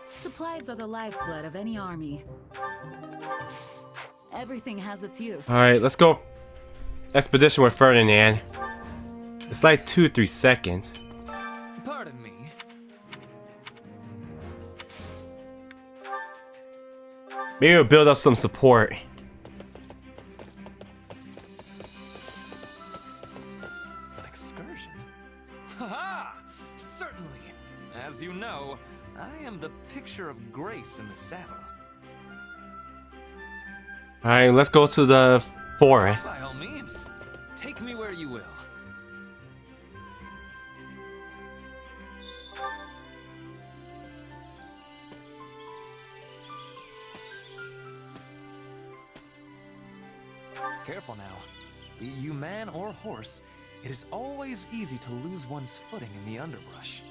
Supplies are the lifeblood of any army. Everything has its use. Alright, let's go expedition with Ferdinand. It's like 2-3 seconds. Pardon me. Maybe we'll build up some support. An excursion? Haha! Certainly! As you know, I am the picture of grace in the saddle. Alright, let's go to the forest. By all means, take me where you will. Careful now. Be you man or horse, it is always easy to lose one's footing in the underbrush.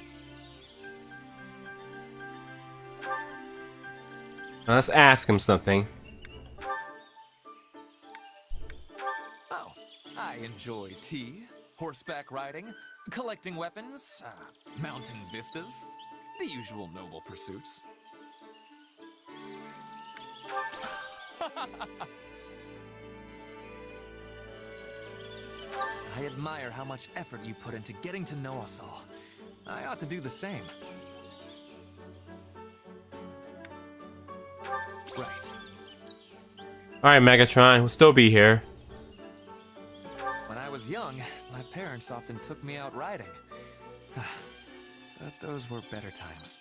Now let's ask him something. Oh, I enjoy tea, horseback riding, collecting weapons, mountain vistas, the usual noble pursuits. I admire how much effort you put into getting to know us all. I ought to do the same. Right. Alright, Megatron, we'll still be here. When I was young, my parents often took me out riding. But those were better times.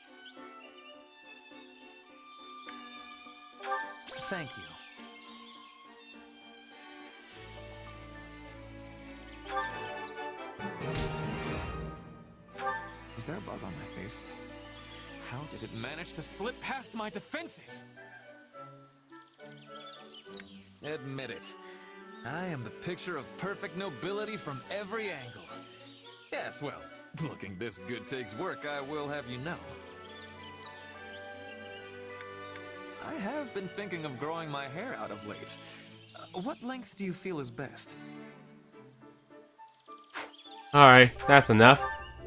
Thank you. Is there a bug on my face? How did it manage to slip past my defenses? Admit it. I am the picture of perfect nobility from every angle. Yes, well, looking this good takes work, I will have you know. I have been thinking of growing my hair out of late. What length do you feel is best? Alright, that's enough.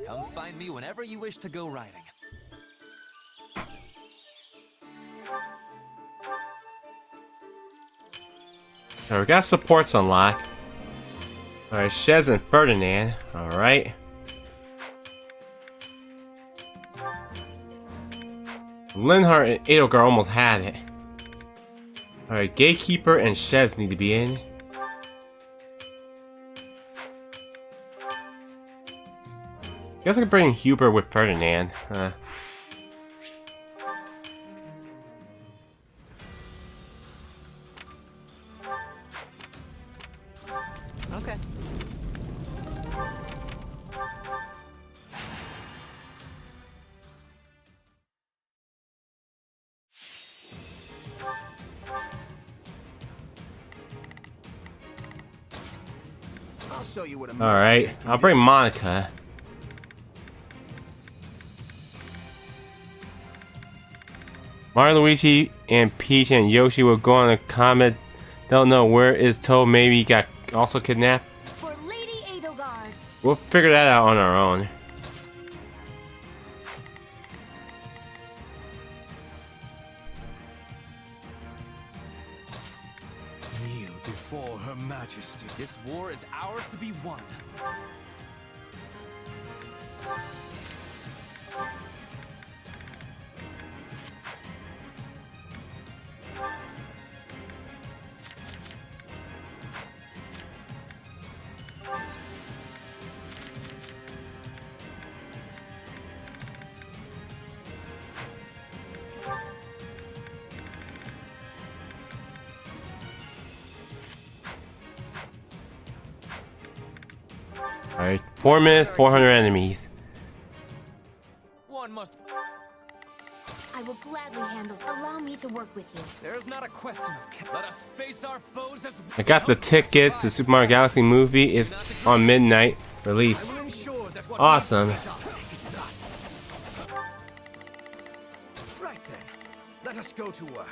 Come find me whenever you wish to go riding. So we got supports unlocked. Alright, Shez and Ferdinand. Alright. Linhardt and Edelgard almost had it. Alright, Gatekeeper and Shez need to be in. Guess I could bring Huber with Ferdinand. Okay. I'll show you what a Alright, I'll bring Monica. Mario, Luigi, and Peach and Yoshi will go on a comet. Don't know where is Toad. Maybe he got also kidnapped. For Lady Edelgard. We'll figure that out on our own. Kneel before Her Majesty. This war is ours to be won. Alright, 4 minutes, 400 enemies. One must. I will gladly handle. Allow me to work with you. There's not a question of. Let us face our foes as. I got the tickets to Super Mario Galaxy movie. It's on midnight release. Awesome. Right then, let us go to work.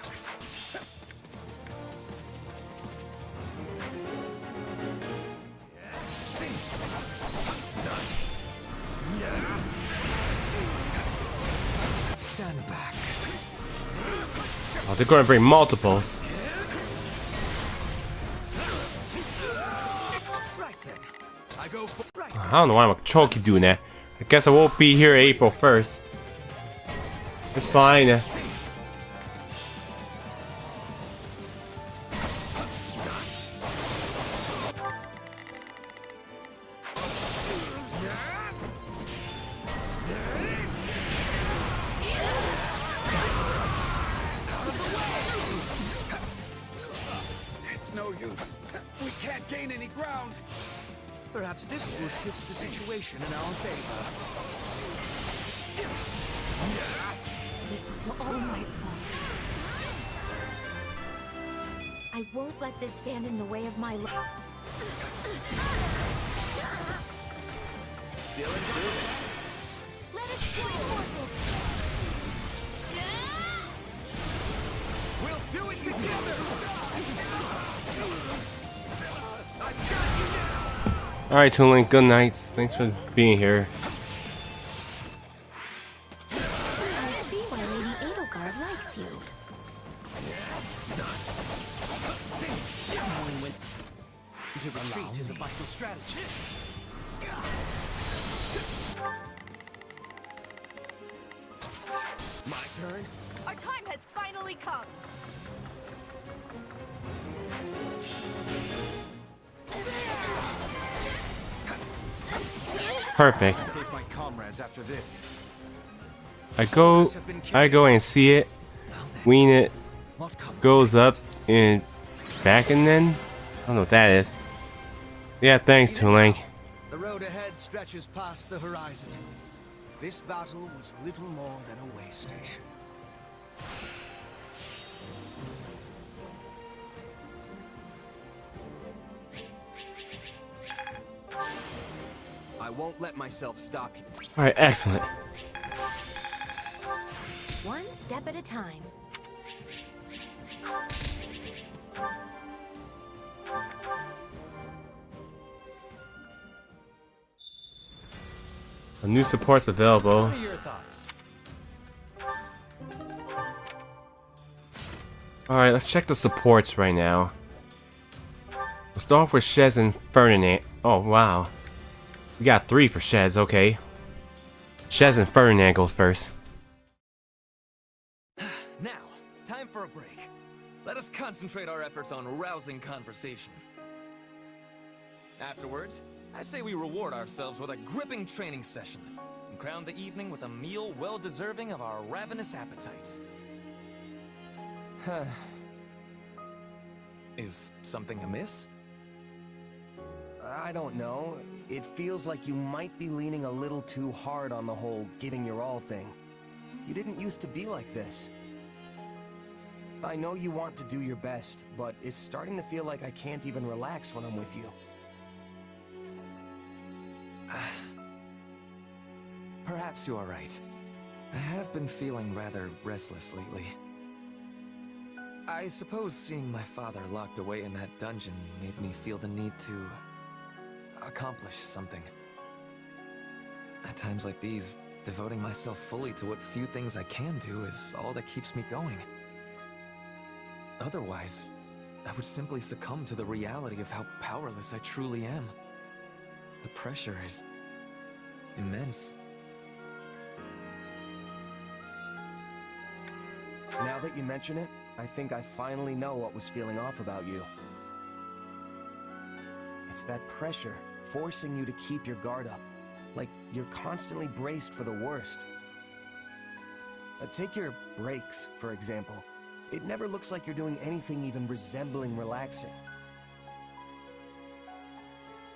Stand back. Oh, they're going to bring multiples. Right then, I go for right. I don't know why I'm a troll keep doing that. I guess I won't be here April 1st. It's fine. It's no use. We can't gain any ground. Perhaps this will shift the situation in our favor. This is all my fault. I won't let this stand in the way of my life. Still improving. Let us join forces. We'll do it together. Alright, Toon Link, good nights. Thanks for being here. I see why Lady Edelgard likes you. Knowing when to retreat is a vital strategy. My turn. Our time has finally come. Perfect. Face my comrades after this. I go and see it, wean it, goes up and back, and then I don't know what that is. Yeah, thanks, Toon Link. The road ahead stretches past the horizon. This battle was little more than a way station. I won't let myself stop you. Alright, excellent. One step at a time. A new support's available. What are your thoughts? Alright, let's check the supports right now. We'll start off with Shez and Ferdinand. Oh, wow. We got 3 for Shez, okay. Shez and Ferdinand goes first. Now, time for a break. Let us concentrate our efforts on rousing conversation. Afterwards, I say we reward ourselves with a gripping training session and crown the evening with a meal well deserving of our ravenous appetites. Is something amiss? I don't know. It feels like you might be leaning a little too hard on the whole giving your all thing. You didn't used to be like this. I know you want to do your best, but it's starting to feel like I can't even relax when I'm with you. Perhaps you are right. I have been feeling rather restless lately. I suppose seeing my father locked away in that dungeon made me feel the need to accomplish something. At times like these, devoting myself fully to what few things I can do is all that keeps me going. Otherwise, I would simply succumb to the reality of how powerless I truly am. The pressure is immense. Now that you mention it, I think I finally know what was feeling off about you. It's that pressure, forcing you to keep your guard up. Like you're constantly braced for the worst. Take your breaks, for example. It never looks like you're doing anything even resembling relaxing.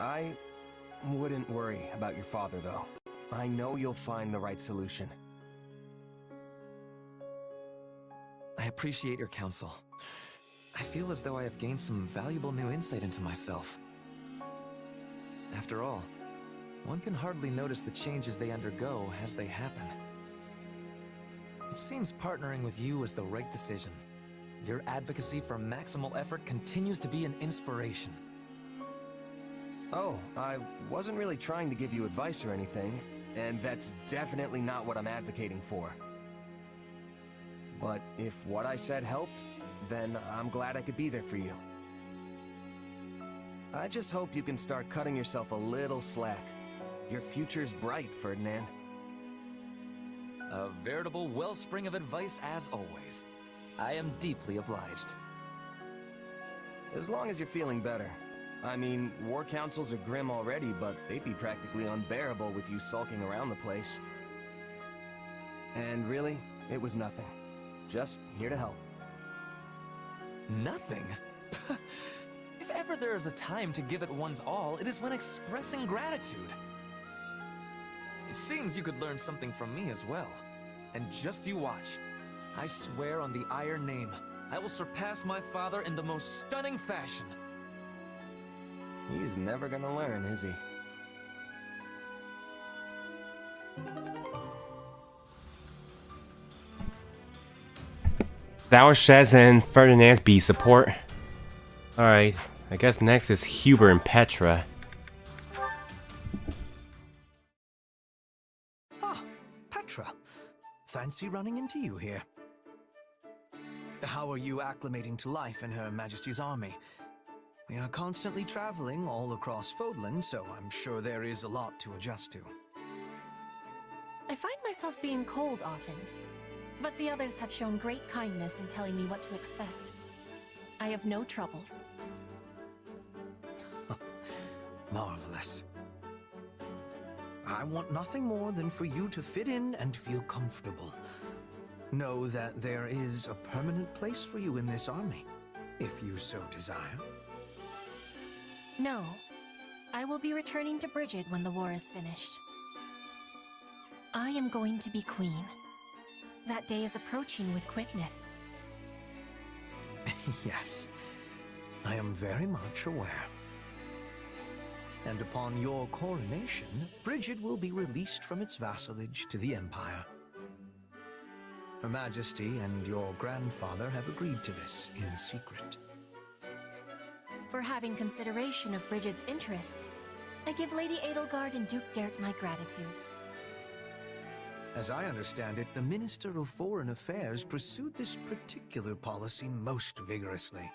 I wouldn't worry about your father, though. I know you'll find the right solution. I appreciate your counsel. I feel as though I have gained some valuable new insight into myself. After all, one can hardly notice the changes they undergo as they happen. It seems partnering with you is the right decision. Your advocacy for maximal effort continues to be an inspiration. Oh, I wasn't really trying to give you advice or anything, and that's definitely not what I'm advocating for. But if what I said helped, then I'm glad I could be there for you. I just hope you can start cutting yourself a little slack. Your future's bright, Ferdinand. A veritable wellspring of advice as always. I am deeply obliged. As long as you're feeling better. I mean, war councils are grim already, but they'd be practically unbearable with you sulking around the place. And really, it was nothing. Just here to help. Nothing? If ever there is a time to give it one's all, it is when expressing gratitude. It seems you could learn something from me as well. And just you watch. I swear on the Iron Name, I will surpass my father in the most stunning fashion. He's never gonna learn, is he? That was Shez and Ferdinand's B support. Alright, I guess next is Hubert and Petra. Ah, Petra. Fancy running into you here. How are you acclimating to life in Her Majesty's army? We are constantly traveling all across Fodlan, so I'm sure there is a lot to adjust to. I find myself being cold often, but the others have shown great kindness in telling me what to expect. I have no troubles. Marvelous. I want nothing more than for you to fit in and feel comfortable. Know that there is a permanent place for you in this army, if you so desire. No, I will be returning to Brigid when the war is finished. I am going to be queen. That day is approaching with quickness. Yes, I am very much aware. And upon your coronation, Brigid will be released from its vassalage to the Empire. Her Majesty and your grandfather have agreed to this in secret. For having consideration of Brigid's interests, I give Lady Edelgard and Duke Gert my gratitude. As I understand it, the Minister of Foreign Affairs pursued this particular policy most vigorously.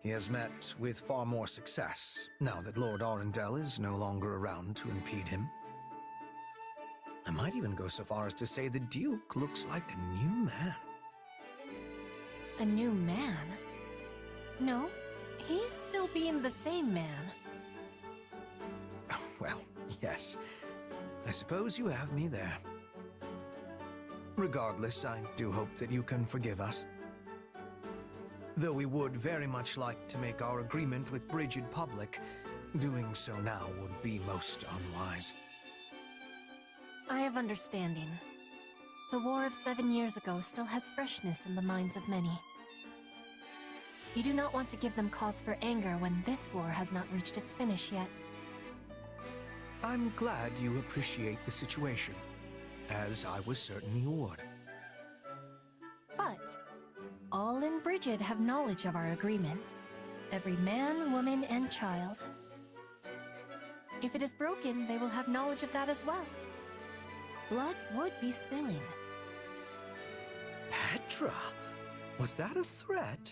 He has met with far more success, now that Lord Arundel is no longer around to impede him. I might even go so far as to say the Duke looks like a new man. A new man? No, he's still being the same man. Well, yes. I suppose you have me there. Regardless, I do hope that you can forgive us. Though we would very much like to make our agreement with Brigid public, doing so now would be most unwise. I have understanding. The war of 7 years ago still has freshness in the minds of many. You do not want to give them cause for anger when this war has not reached its finish yet. I'm glad you appreciate the situation, as I was certain you would. But all in Brigid have knowledge of our agreement. Every man, woman, and child. If it is broken, they will have knowledge of that as well. Blood would be spilling. Petra? Was that a threat?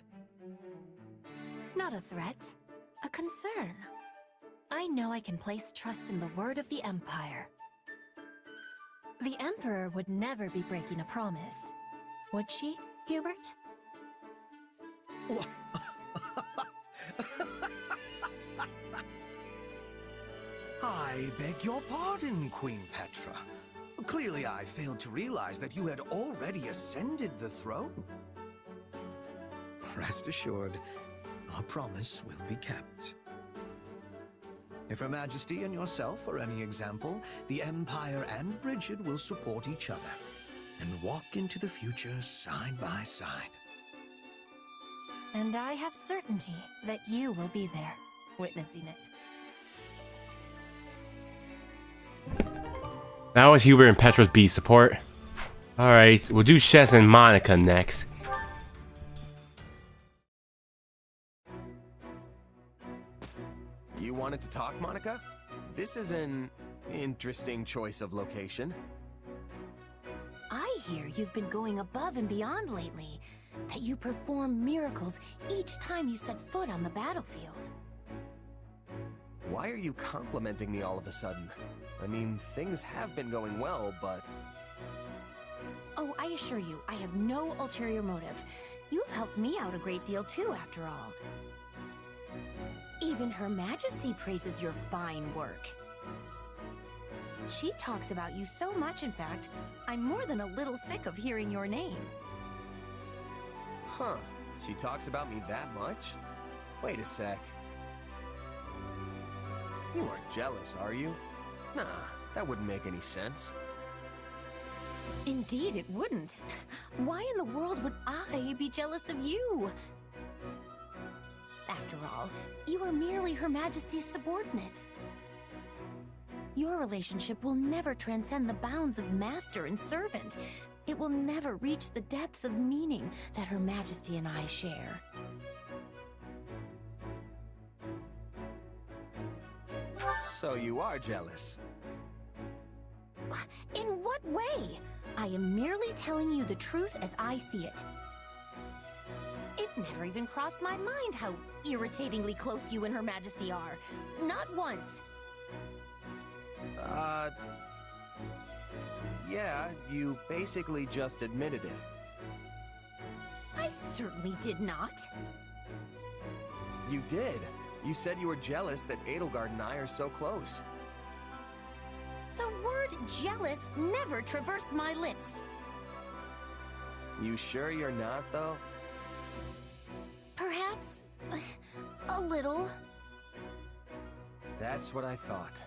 Not a threat, a concern. I know I can place trust in the word of the Empire. The Emperor would never be breaking a promise. Would she, Hubert? I beg your pardon, Queen Petra. Clearly I failed to realize that you had already ascended the throne. Rest assured, our promise will be kept. If Her Majesty and yourself are any example, the Empire and Brigid will support each other and walk into the future side by side. And I have certainty that you will be there, witnessing it. That was Hubert and Petra's B support. Alright, we'll do Shez and Monica next. You wanted to talk, Monica? This is an interesting choice of location. I hear you've been going above and beyond lately. That you perform miracles each time you set foot on the battlefield. Why are you complimenting me all of a sudden? I mean, things have been going well, but... Oh, I assure you, I have no ulterior motive. You've helped me out a great deal too, after all. Even Her Majesty praises your fine work. She talks about you so much, in fact, I'm more than a little sick of hearing your name. Huh, she talks about me that much? Wait a sec. You aren't jealous, are you? Nah, that wouldn't make any sense. Indeed, it wouldn't. Why in the world would I be jealous of you? After all, you are merely Her Majesty's subordinate. Your relationship will never transcend the bounds of master and servant. It will never reach the depths of meaning that Her Majesty and I share. So you are jealous? In what way? I am merely telling you the truth as I see it. It never even crossed my mind how irritatingly close you and Her Majesty are. Not once. Yeah, you basically just admitted it. I certainly did not. You did. You said you were jealous that Edelgard and I are so close. The word jealous never traversed my lips. You sure you're not, though? Perhaps a little. That's what I thought.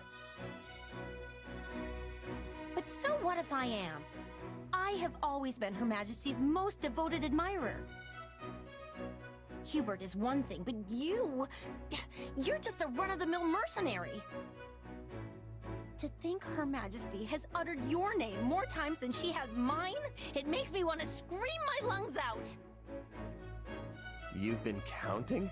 But so what if I am? I have always been Her Majesty's most devoted admirer. Hubert is one thing, but you're just a run-of-the-mill mercenary. To think Her Majesty has uttered your name more times than she has mine, it makes me want to scream my lungs out. You've been counting?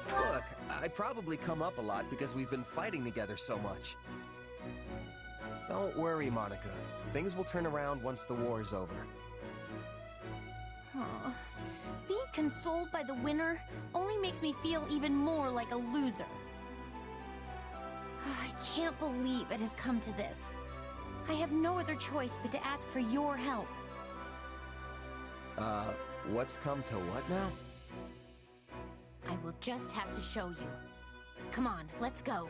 Look, I I'd probably come up a lot because we've been fighting together so much. Don't worry, Monica. Things will turn around once the war's over. Aw. Being consoled by the winner only makes me feel even more like a loser. I can't believe it has come to this. I have no other choice but to ask for your help. What's come to what now? I will just have to show you. Come on, let's go.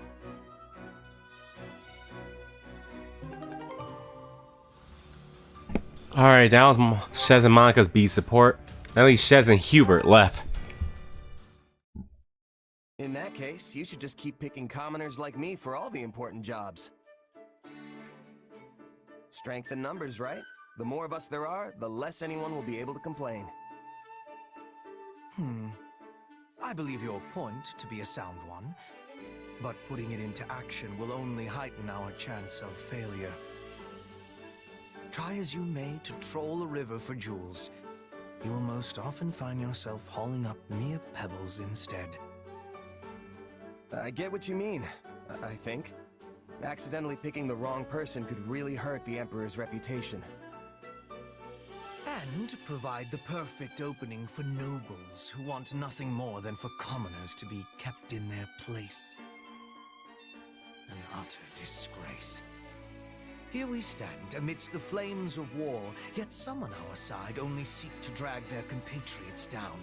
Alright, that was Shez and Monica's B support. At least Shez and Hubert left. In that case, you should just keep picking commoners like me for all the important jobs. Strength in numbers, right? The more of us there are, the less anyone will be able to complain. I believe your point to be a sound one, but putting it into action will only heighten our chance of failure. Try as you may to troll a river for jewels, you will most often find yourself hauling up mere pebbles instead. I get what you mean, I think. Accidentally picking the wrong person could really hurt the Emperor's reputation. And provide the perfect opening for nobles who want nothing more than for commoners to be kept in their place. An utter disgrace. Here we stand amidst the flames of war, yet some on our side only seek to drag their compatriots down.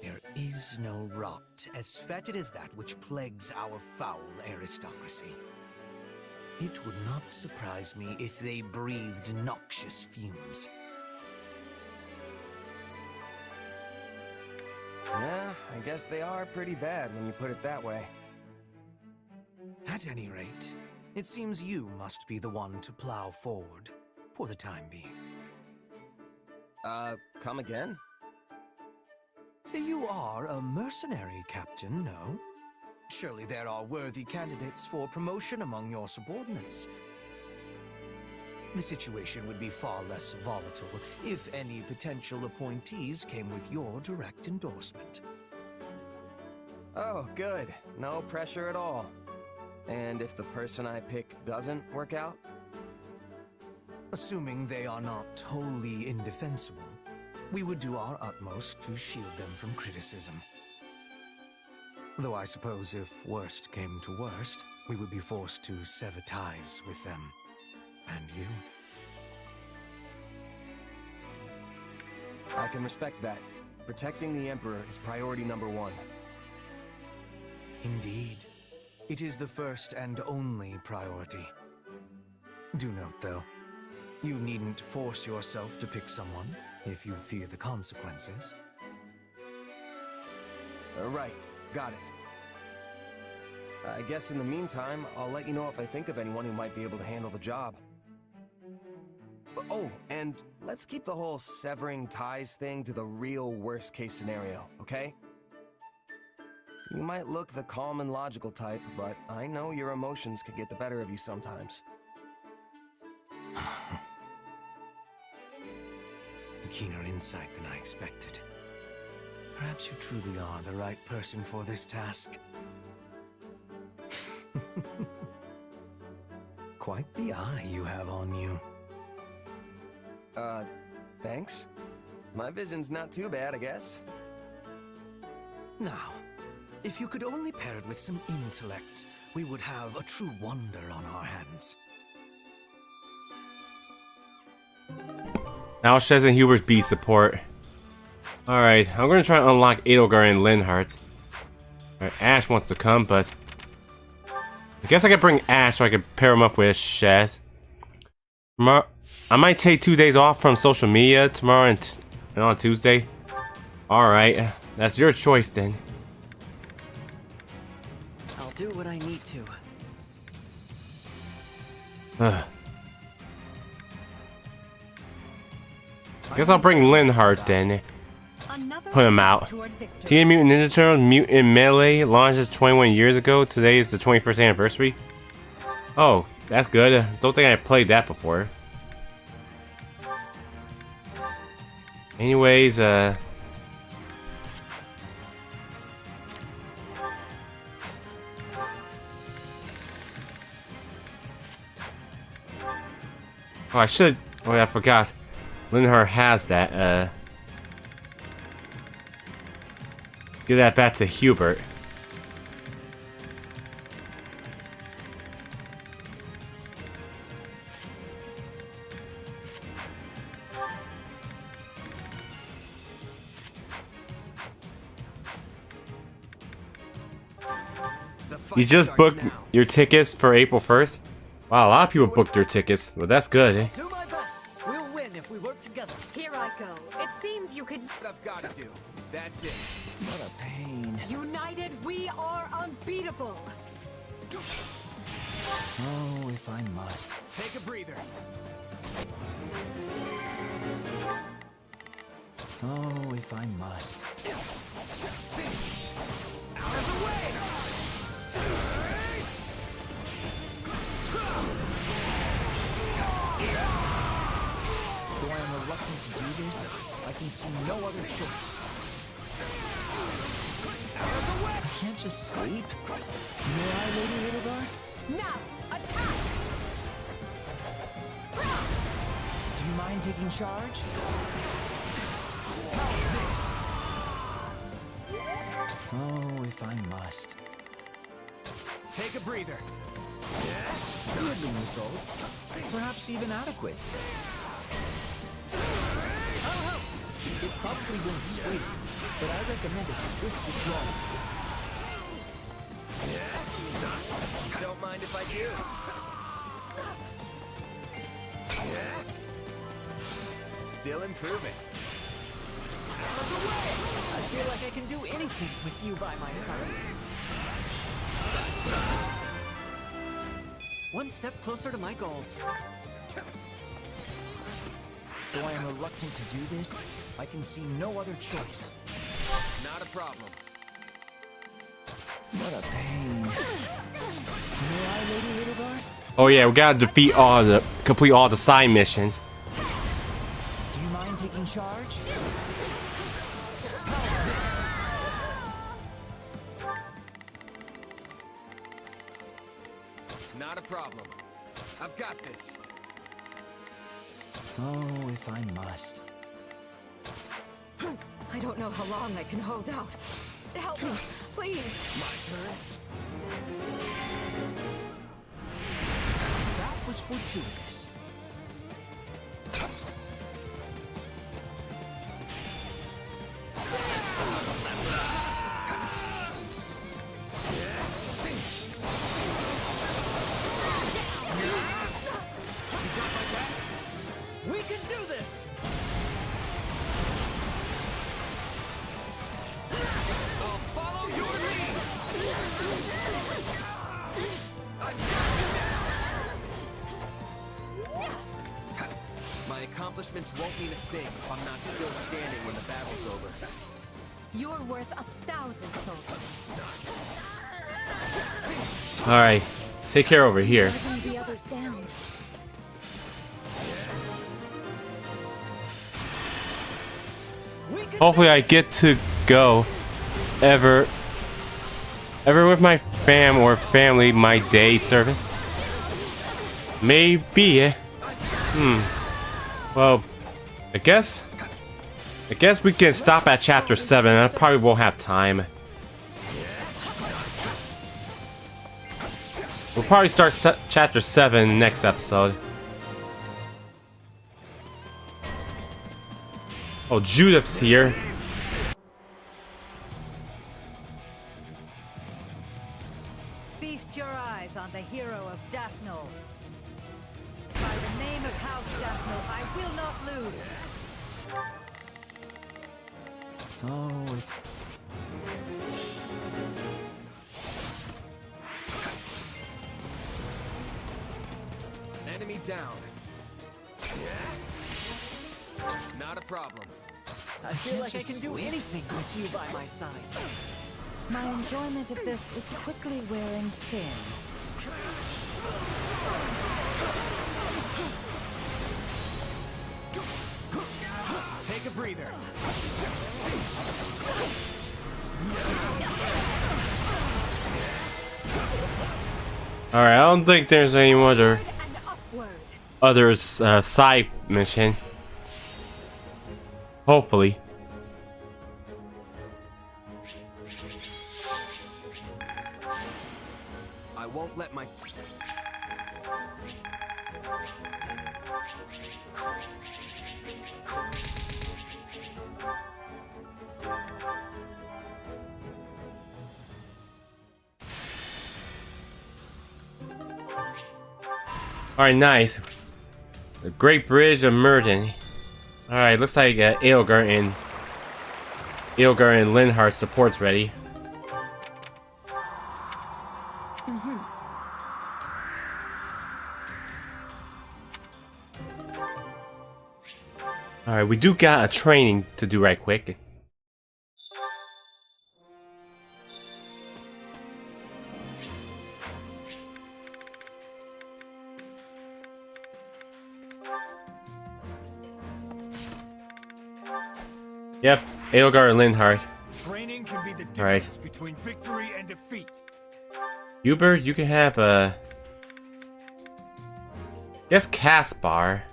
There is no rot as fetid as that which plagues our foul aristocracy. It would not surprise me if they breathed noxious fumes. Yeah, I guess they are pretty bad when you put it that way. At any rate, it seems you must be the one to plow forward, for the time being. Come again? You are a mercenary, Captain, no? Surely there are worthy candidates for promotion among your subordinates. The situation would be far less volatile if any potential appointees came with your direct endorsement. Oh, good. No pressure at all. And if the person I pick doesn't work out? Assuming they are not wholly indefensible, we would do our utmost to shield them from criticism. Though I suppose if worst came to worst, we would be forced to sever ties with them. And you? I can respect that. Protecting the Emperor is priority number one. Indeed. It is the first and only priority. Do note, though, you needn't force yourself to pick someone if you fear the consequences. Right. Got it. I guess in the meantime, I'll let you know if I think of anyone who might be able to handle the job. Oh, and let's keep the whole severing ties thing to the real worst-case scenario, okay? You might look the calm and logical type, but I know your emotions can get the better of you sometimes. A keener insight than I expected. Perhaps you truly are the right person for this task. Quite the eye you have on you. Thanks. My vision's not too bad, I guess. Now, if you could only pair it with some intellect, we would have a true wonder on our hands. Now Shez and Hubert's B support. Alright, I'm gonna try to unlock Edelgard and Linhardt. Alright, Ash wants to come, but I guess I can bring Ash so I can pair him up with Shez. I might take 2 days off from social media tomorrow and on Tuesday. Alright, that's your choice then. I'll do what I need to. Guess I'll bring Linhardt then. Put him out. Teenage Mutant Ninja Turtles Mutant Melee launched 21 years ago. Today is the 21st anniversary. Oh, that's good. Don't think I played that before. Anyways, Oh, I should. Oh, yeah, I forgot. Linhart has that. Give that back to Hubert. You just booked your tickets for April 1st? Wow, a lot of people booked their tickets. Well, that's good, eh? Do my best. We'll win if we work together. Here I go. It seems you could... What I've got to do. That's it. What a pain. United, we are unbeatable. Oh, if I must. Take a breather. Oh, if I must. Out of the way! Though I am reluctant to do this, I can see no other choice. I can't just sleep. May I, Lady Edelgard? Now, attack! Do you mind taking charge? How's this? Oh, if I must. Take a breather. Middling results. Perhaps even adequate. It probably won't sway you, but I recommend a swift withdrawal. Don't mind if I do. Still improving. I feel like I can do anything with you by my side. One step closer to my goals. Though I am reluctant to do this, I can see no other choice. Not a problem. What a pain. May I, Lady Edelgard? Oh yeah, we gotta complete all the side missions. Do you mind taking charge? Not a problem. I've got this. Oh, if I must. I don't know how long I can hold out. Help me, please. My turn. That was fortuitous. We can do this! I'll follow your lead! My accomplishments won't mean a thing if I'm not still standing when the battle's over. You're worth 1,000 soldiers. Alright, take care over here. Driving the others down. Hopefully I get to go ever with my fam or family my day service. Maybe. Well, I guess we can stop at chapter 7. I probably won't have time. We'll probably start chapter 7 next episode. Oh, Judith's here. Feast your eyes on the hero of Daphno. By the name of House Daphno, I will not lose. Oh, Enemy down. Not a problem. I feel like I can do anything with you by my side. My enjoyment of this is quickly wearing thin. Take a breather. Alright, I don't think there's any other other side mission. Hopefully. I won't let my... Alright, nice. The Great Bridge of Murden. Alright, looks like Edelgard and Linhardt support's ready. Alright, we do got a training to do right quick. Yep, Edelgard and Linhardt. Training can be the difference between victory and defeat. Hubert, you can have a... Yes, Caspar.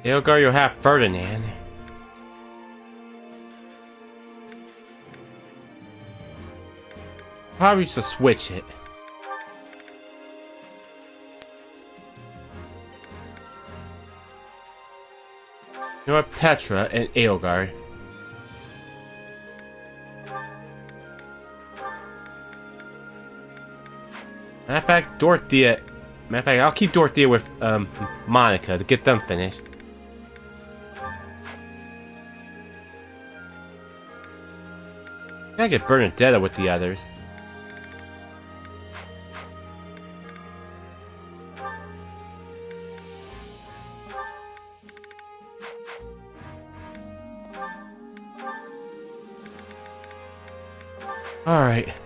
Edelgard, you'll have Ferdinand. Probably should switch it. You know what? Petra and Edelgard. Matter of fact, Dorothea. Matter of fact, I'll keep Dorothea with Monica to get them finished. I get Bernadetta with the others. Alright.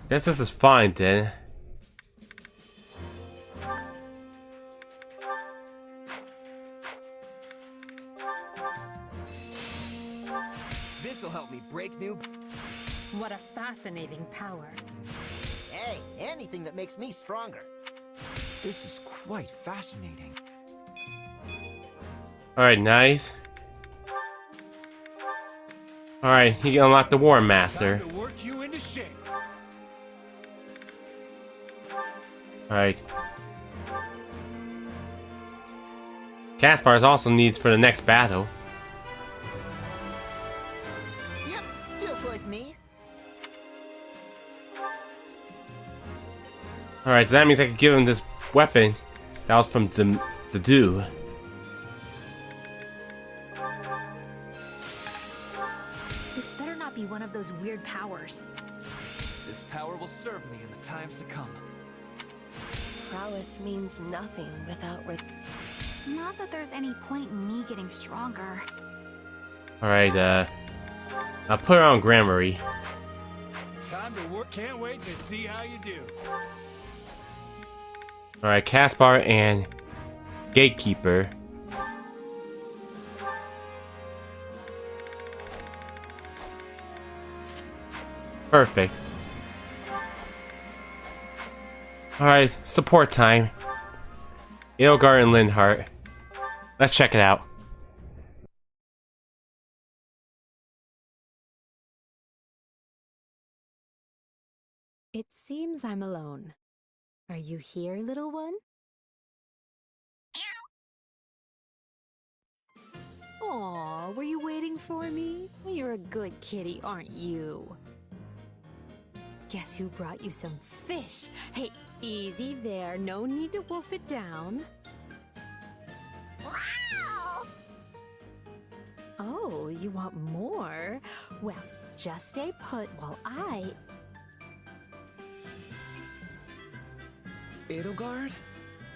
Guess this is fine then. This'll help me break new... What a fascinating power. Hey, anything that makes me stronger. This is quite fascinating. Alright, nice. Alright, he can unlock the War Master. Time to work you into shape. Alright. Caspar also needs for the next battle. Yep, feels like me. Alright, so that means I can give him this weapon that was from the Dew. This better not be one of those weird powers. This power will serve me in the times to come. Prowess means nothing without Not that there's any point in me getting stronger. Alright, I'll put her on Gramarye. Time to work. Can't wait to see how you do. Alright, Caspar and Gatekeeper. Perfect. Alright, support time. Edelgard and Linhardt. Let's check it out. It seems I'm alone. Are you here, little one? Aw, were you waiting for me? You're a good kitty, aren't you? Guess who brought you some fish? Hey, easy there. No need to wolf it down. Oh, you want more? Well, just stay put while I... Edelgard?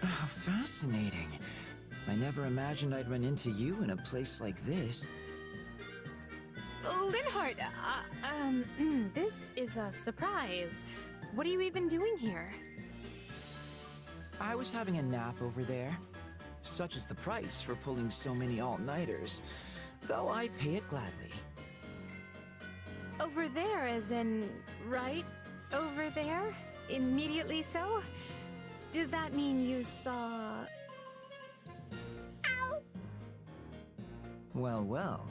Oh, fascinating. I never imagined I'd run into you in a place like this. Linhardt, this is a surprise. What are you even doing here? I was having a nap over there. Such is the price for pulling so many all-nighters, though I pay it gladly. Over there, as in, right over there? Immediately so? Does that mean you saw... Ow! Well, well.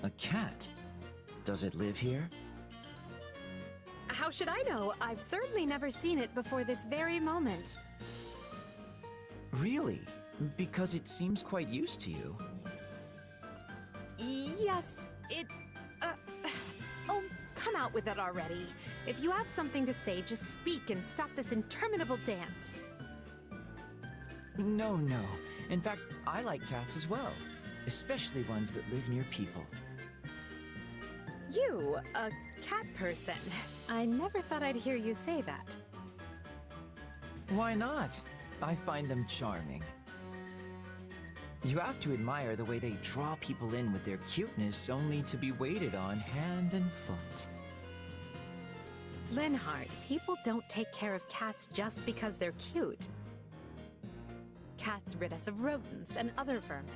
A cat. Does it live here? How should I know? I've certainly never seen it before this very moment. Really? Because it seems quite used to you. Yes, it... Oh, come out with it already. If you have something to say, just speak and stop this interminable dance. No, no. In fact, I like cats as well. Especially ones that live near people. You, a cat person. I never thought I'd hear you say that. Why not? I find them charming. You have to admire the way they draw people in with their cuteness, only to be waited on hand and foot. Linhardt, people don't take care of cats just because they're cute. Cats rid us of rodents and other vermin.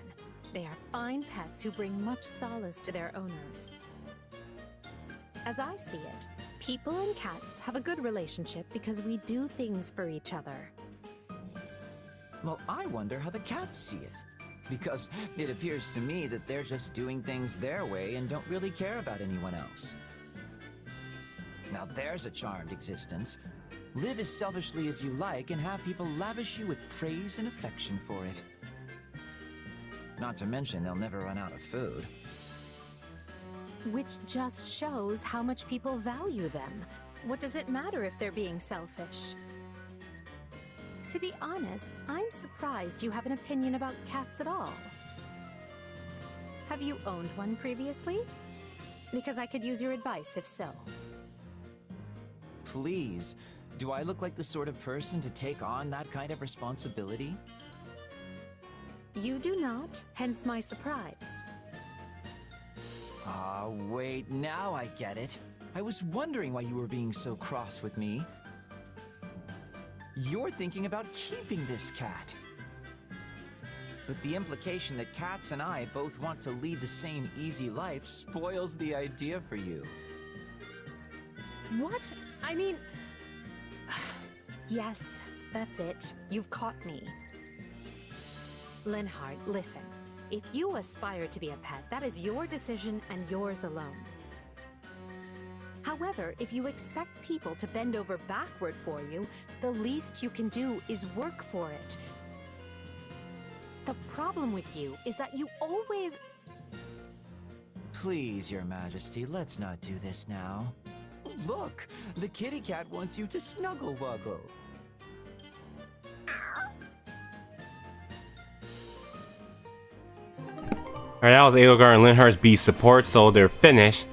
They are fine pets who bring much solace to their owners. As I see it, people and cats have a good relationship because we do things for each other. Well, I wonder how the cats see it. Because it appears to me that they're just doing things their way and don't really care about anyone else. Now there's a charmed existence. Live as selfishly as you like and have people lavish you with praise and affection for it. Not to mention they'll never run out of food. Which just shows how much people value them. What does it matter if they're being selfish? To be honest, I'm surprised you have an opinion about cats at all. Have you owned one previously? Because I could use your advice if so. Please, do I look like the sort of person to take on that kind of responsibility? You do not, hence my surprise. Ah, wait, now I get it. I was wondering why you were being so cross with me. You're thinking about keeping this cat. But the implication that cats and I both want to lead the same easy life spoils the idea for you. What? I mean... Yes, that's it. You've caught me. Linhardt, listen. If you aspire to be a pet, that is your decision and yours alone. However, if you expect people to bend over backward for you, the least you can do is work for it. The problem with you is that you always... Please, Your Majesty, let's not do this now. Look, the kitty cat wants you to snuggle-wuggle. Alright, that was Edelgard and Linhardt's B support, so they're finished.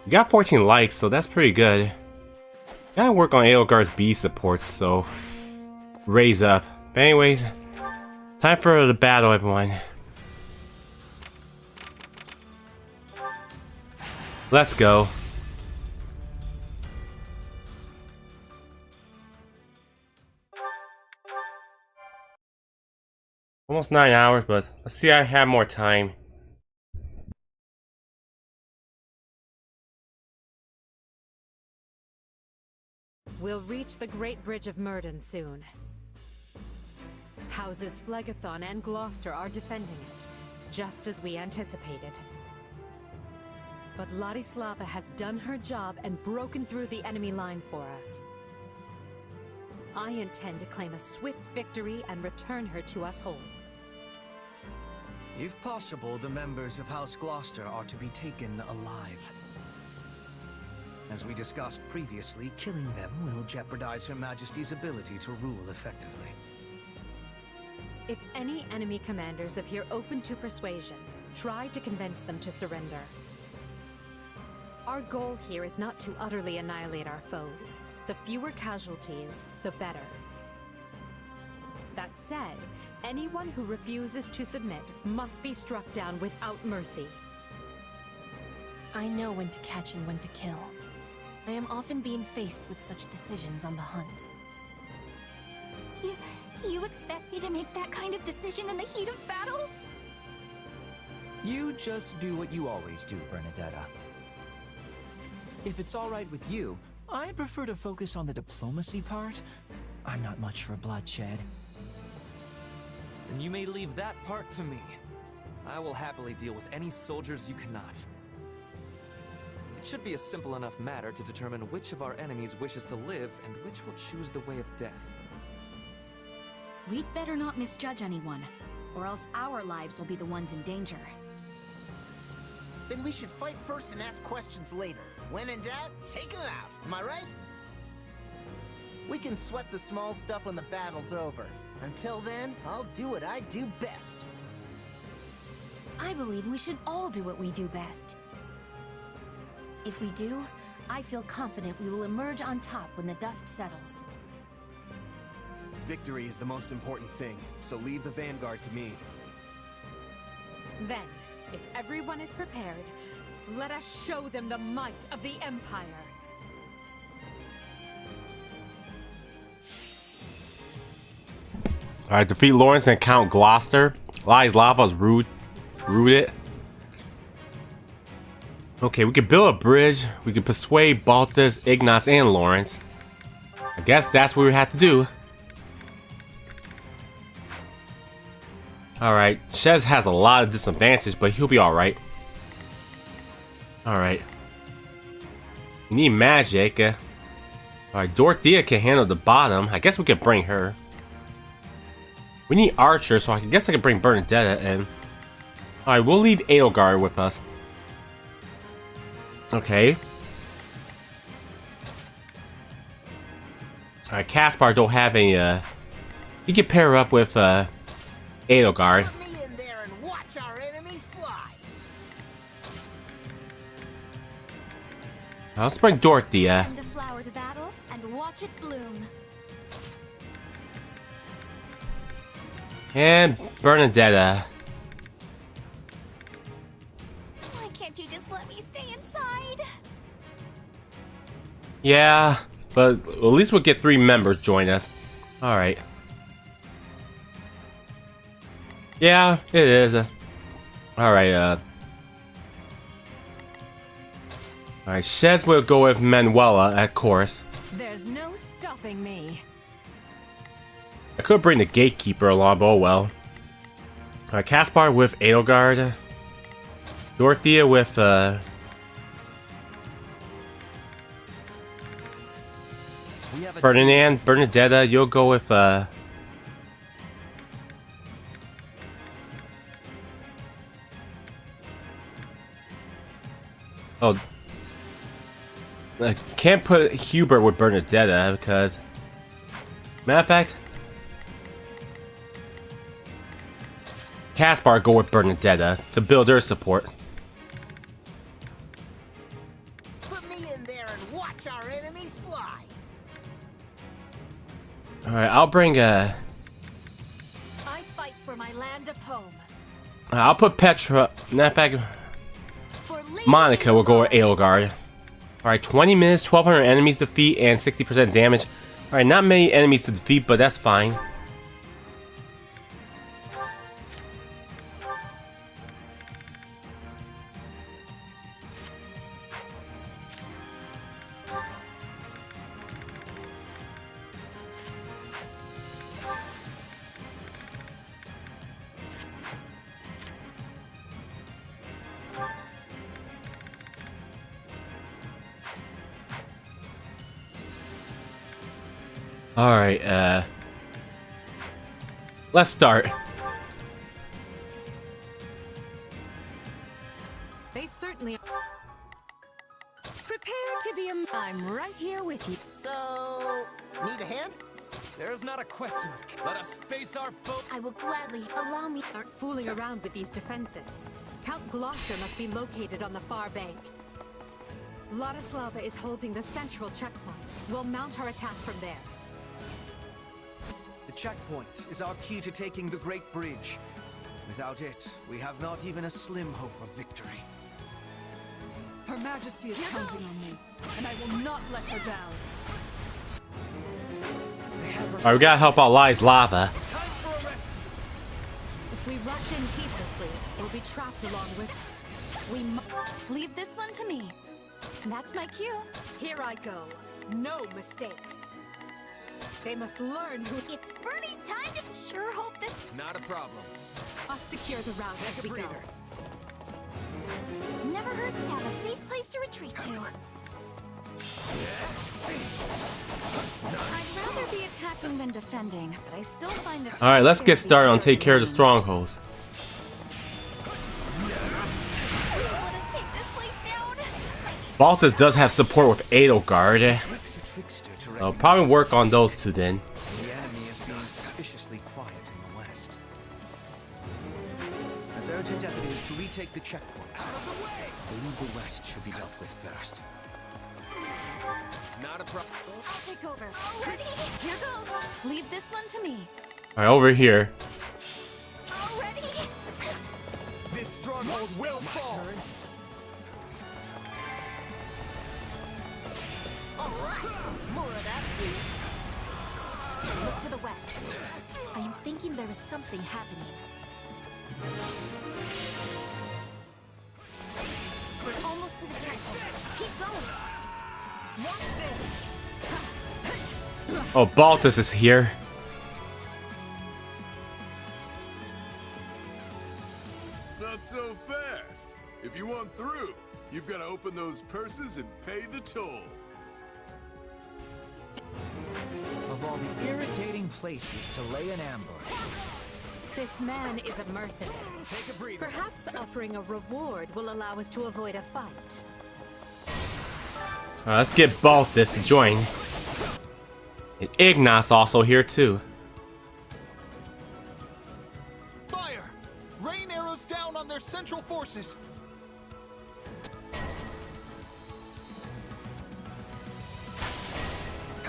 We got 14 likes, so that's pretty good. Gotta work on Edelgard's B supports, so raise up. But anyways, time for the battle, everyone. Let's go. Almost 9 hours, but let's see if I have more time. We'll reach the Great Bridge of Myrden soon. Houses Phlegethon and Gloucester are defending it, just as we anticipated. But Ladislava has done her job and broken through the enemy line for us. I intend to claim a swift victory and return her to us whole. If possible, the members of House Gloucester are to be taken alive. As we discussed previously, killing them will jeopardize Her Majesty's ability to rule effectively. If any enemy commanders appear open to persuasion, try to convince them to surrender. Our goal here is not to utterly annihilate our foes. The fewer casualties, the better. That said, anyone who refuses to submit must be struck down without mercy. I know when to catch and when to kill. I am often being faced with such decisions on the hunt. You expect me to make that kind of decision in the heat of battle? You just do what you always do, Bernadetta. If it's all right with you, I'd prefer to focus on the diplomacy part. I'm not much for bloodshed. Then you may leave that part to me. I will happily deal with any soldiers you cannot. It should be a simple enough matter to determine which of our enemies wishes to live and which will choose the way of death. We'd better not misjudge anyone, or else our lives will be the ones in danger. Then we should fight first and ask questions later. When in doubt, take them out. Am I right? We can sweat the small stuff when the battle's over. Until then, I'll do what I do best. I believe we should all do what we do best. If we do, I feel confident we will emerge on top when the dust settles. Victory is the most important thing, so leave the vanguard to me. Then, if everyone is prepared, let us show them the might of the Empire. Alright, defeat Lawrence and Count Gloucester. Lies Lava's root it. Okay, we could build a bridge. We could persuade Baltus, Ignace, and Lawrence. I guess that's what we have to do. Alright, Shez has a lot of disadvantage, but he'll be alright. Alright. We need magic. Alright, Dorothea can handle the bottom. I guess we could bring her. We need Archer, so I guess I can bring Bernadetta in. Alright, we'll leave Edelgard with us. Okay. Alright, Caspar don't have any, he can pair up with, Edelgard. Put me in there and watch our enemies fly. Let's bring Dorothea. Send a flower to battle and watch it bloom. And Bernadetta. Why can't you just let me stay inside? Yeah, but at least we'll get 3 members join us. Alright. Yeah, it is. Alright, Alright, Shez will go with Manuela, of course. There's no stopping me. I could bring the Gatekeeper along, but oh well. Alright, Caspar with Edelgard. Dorothea with, Ferdinand. Bernadetta, you'll go with, Oh, I can't put Hubert with Bernadetta because, matter of fact, Caspar go with Bernadetta to build their support. Put me in there and watch our enemies fly. All right, I'll bring I fight for my land of home. I'll put Petra. Matter of fact, Monica will go with Edelgard. Alright, 20 minutes, 1,200 enemies to defeat, and 60% damage. Alright, not many enemies to defeat, but that's fine. Alright, let's start. They certainly prepare to be I'm right here with you. So, need a hand? There's not a question of. Let us face our foe. I will gladly allow me. Aren't fooling around with these defenses. Count Gloucester must be located on the far bank. Ladislava is holding the central checkpoint. We'll mount our attack from there. The checkpoint is our key to taking the Great Bridge. Without it, we have not even a slim hope of victory. Her Majesty is counting on me, and I will not let her down. Alright, we gotta help out Lai's lava. If we rush in heedlessly, we'll be trapped along with... We leave this one to me. That's my cue. Here I go. No mistakes. They must learn who... It's Birdie's time to sure hope this... Not a problem. I'll secure the route as we go. Never hurts to have a safe place to retreat to. I'd rather be attacking than defending, but I still find this... Alright, let's get started on take care of the strongholds. Let us take this place down. Baltus does have support with Edelgard. I'll probably work on those two then. The enemy is being suspiciously quiet in the west. As urgent as it is to retake the checkpoint, I believe the west should be dealt with first. Not a problem. I'll take over. Already? Here goes. Leave this one to me. Alright, over here. Already? This stronghold will fall. Alright, more of that, please. Look to the west. I am thinking there is something happening. We're almost to the checkpoint. Keep going. Watch this. Oh, Baltus is here. Not so fast. If you want through, you've got to open those purses and pay the toll. Of all the irritating places to lay an ambush. This man is a mercenary. Take a breather. Perhaps offering a reward will allow us to avoid a fight. Alright, let's get Baltus to join. And Ignas also here too. Fire! Rain arrows down on their central forces. I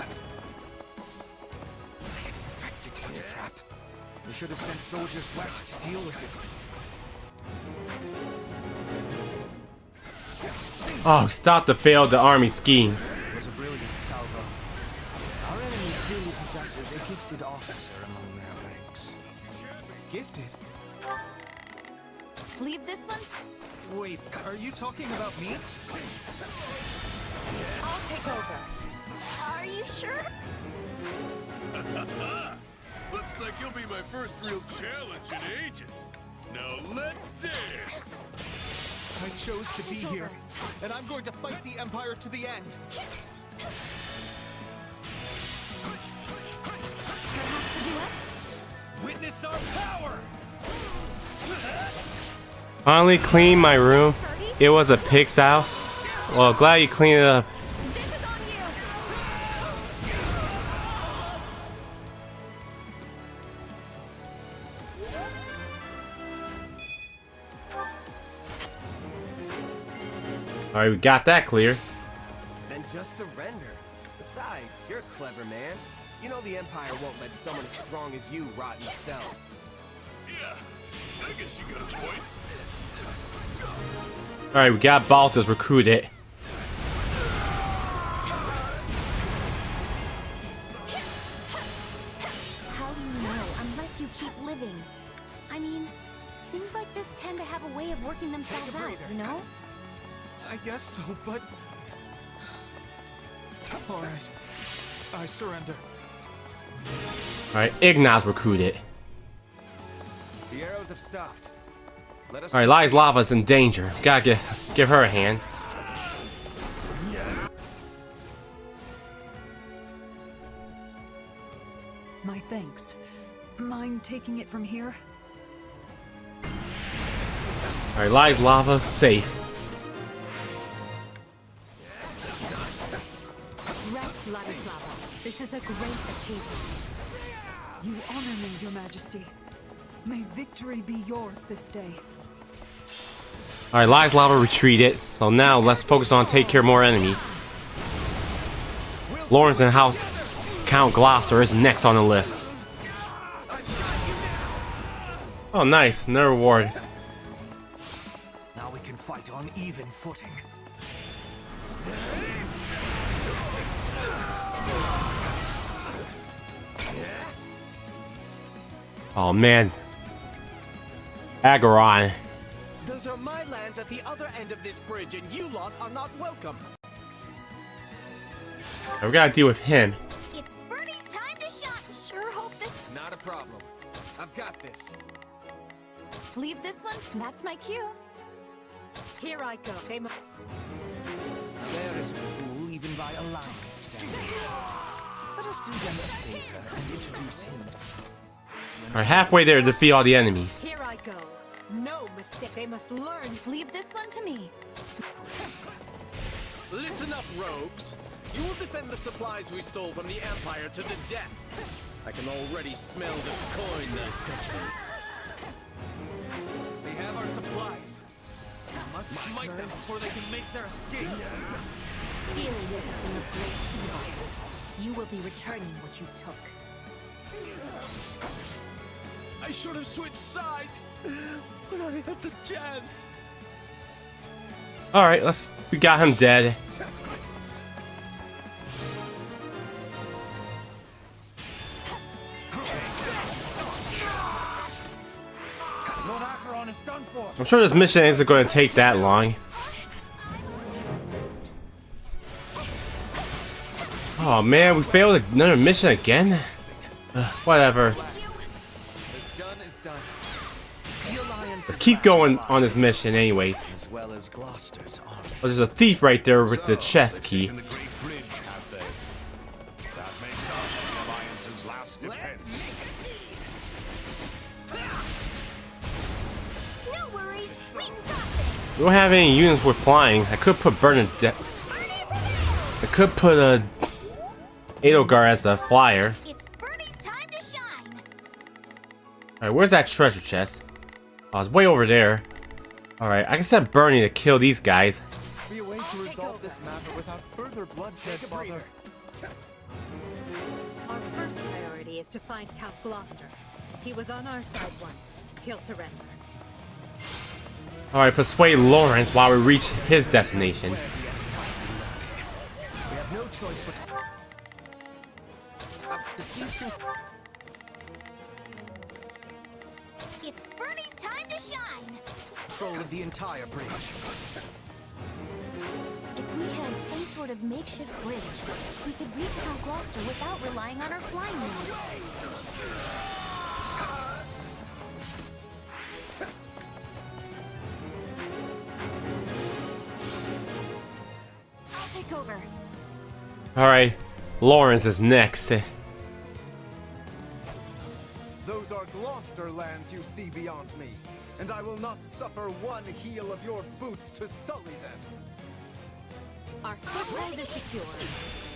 expected such a trap. We should have sent soldiers west to deal with it. Oh, stop to fail the army scheme. It was a brilliant salvo. Our enemy clearly possesses a gifted officer among their ranks. Gifted? Leave this one. Wait, are you talking about me? I'll take over. Are you sure? Looks like you'll be my first real challenge in ages. Now let's dance. I chose to be here, and I'm going to fight the Empire to the end. Perhaps a duet? Witness our power! Finally cleaned my room. It was a pigsty. Well, glad you cleaned it up. This is on you. Alright, we got that clear. Then just surrender. Besides, you're a clever man. You know the Empire won't let someone as strong as you rot in a cell. Yeah, I guess you got a point. Alright, we got Baltus recruited. How do you know unless you keep living? I mean, things like this tend to have a way of working themselves out, you know? I guess so, but... Alright, I surrender. Alright, Ignas recruited. The arrows have stopped. Let us... Alright, Lai's lava's in danger. Gotta give her a hand. My thanks. Mind taking it from here? Alright, Lai's lava safe. Rest, Ladislava. This is a great achievement. You honor me, Your Majesty. May victory be yours this day. Alright, Lai's lava retreated. So now let's focus on take care of more enemies. Lawrence and Count Gloucester is next on the list. Oh, nice. No reward. Now we can fight on even footing. Oh man. Agaron. Those are my lands at the other end of this bridge, and you lot are not welcome. We gotta deal with him. It's Bernie's time to shine. Sure hope this. Not a problem. I've got this. Leave this one. That's my cue. Here I go. There is a fool even by alliance standards. Let us do them a favor and introduce him. We're halfway there to defeat all the enemies. Here I go. No mistake. They must learn. Leave this one to me. Listen up, rogues. You will defend the supplies we stole from the Empire to the death. I can already smell the coin they're fetching. They have our supplies. I must smite them before they can make their escape. Stealing is a thing of great evil. You will be returning what you took. I should have switched sides when I had the chance. All right, we got him dead. Lord Acheron is done for. I'm sure this mission isn't going to take that long. Oh man, we failed another mission again? Whatever. Let's keep going on this mission anyways. As well as Gloucester's army. Oh, there's a thief right there with the chest key. That makes us the Alliance's last defense. No worries. We got this. We don't have any units with flying. I could put Bernadette. I could put a Edelgard as a flyer. It's Bernie's time to shine. Alright, where's that treasure chest? Oh, it's way over there. Alright, I can send Bernie to kill these guys. Be a way to resolve this matter without further bloodshed, Father. Our first priority is to find Count Gloucester. He was on our side once. He'll surrender. Alright, persuade Lawrence while we reach his destination. We have no choice but to cease It's Bernie's time to shine. Control of the entire bridge. If we had some sort of makeshift bridge, we could reach Count Gloucester without relying on our flying units. I'll take over. Alright, Lawrence is next. Those are Gloucester lands you see beyond me, and I will not suffer one heel of your boots to sully them. Our foothold is secure.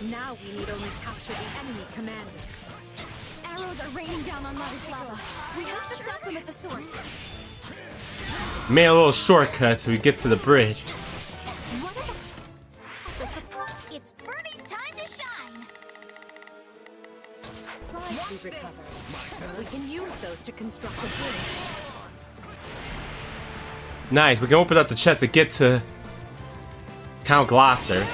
Now we need only capture the enemy commander. Arrows are raining down on Ladislava. We have to stop them at the source. Made a little shortcut so we get to the bridge. It's Bernie's time to shine. Supplies we recover. We can use those to construct a bridge. Nice, we can open up the chest to get to Count Gloucester.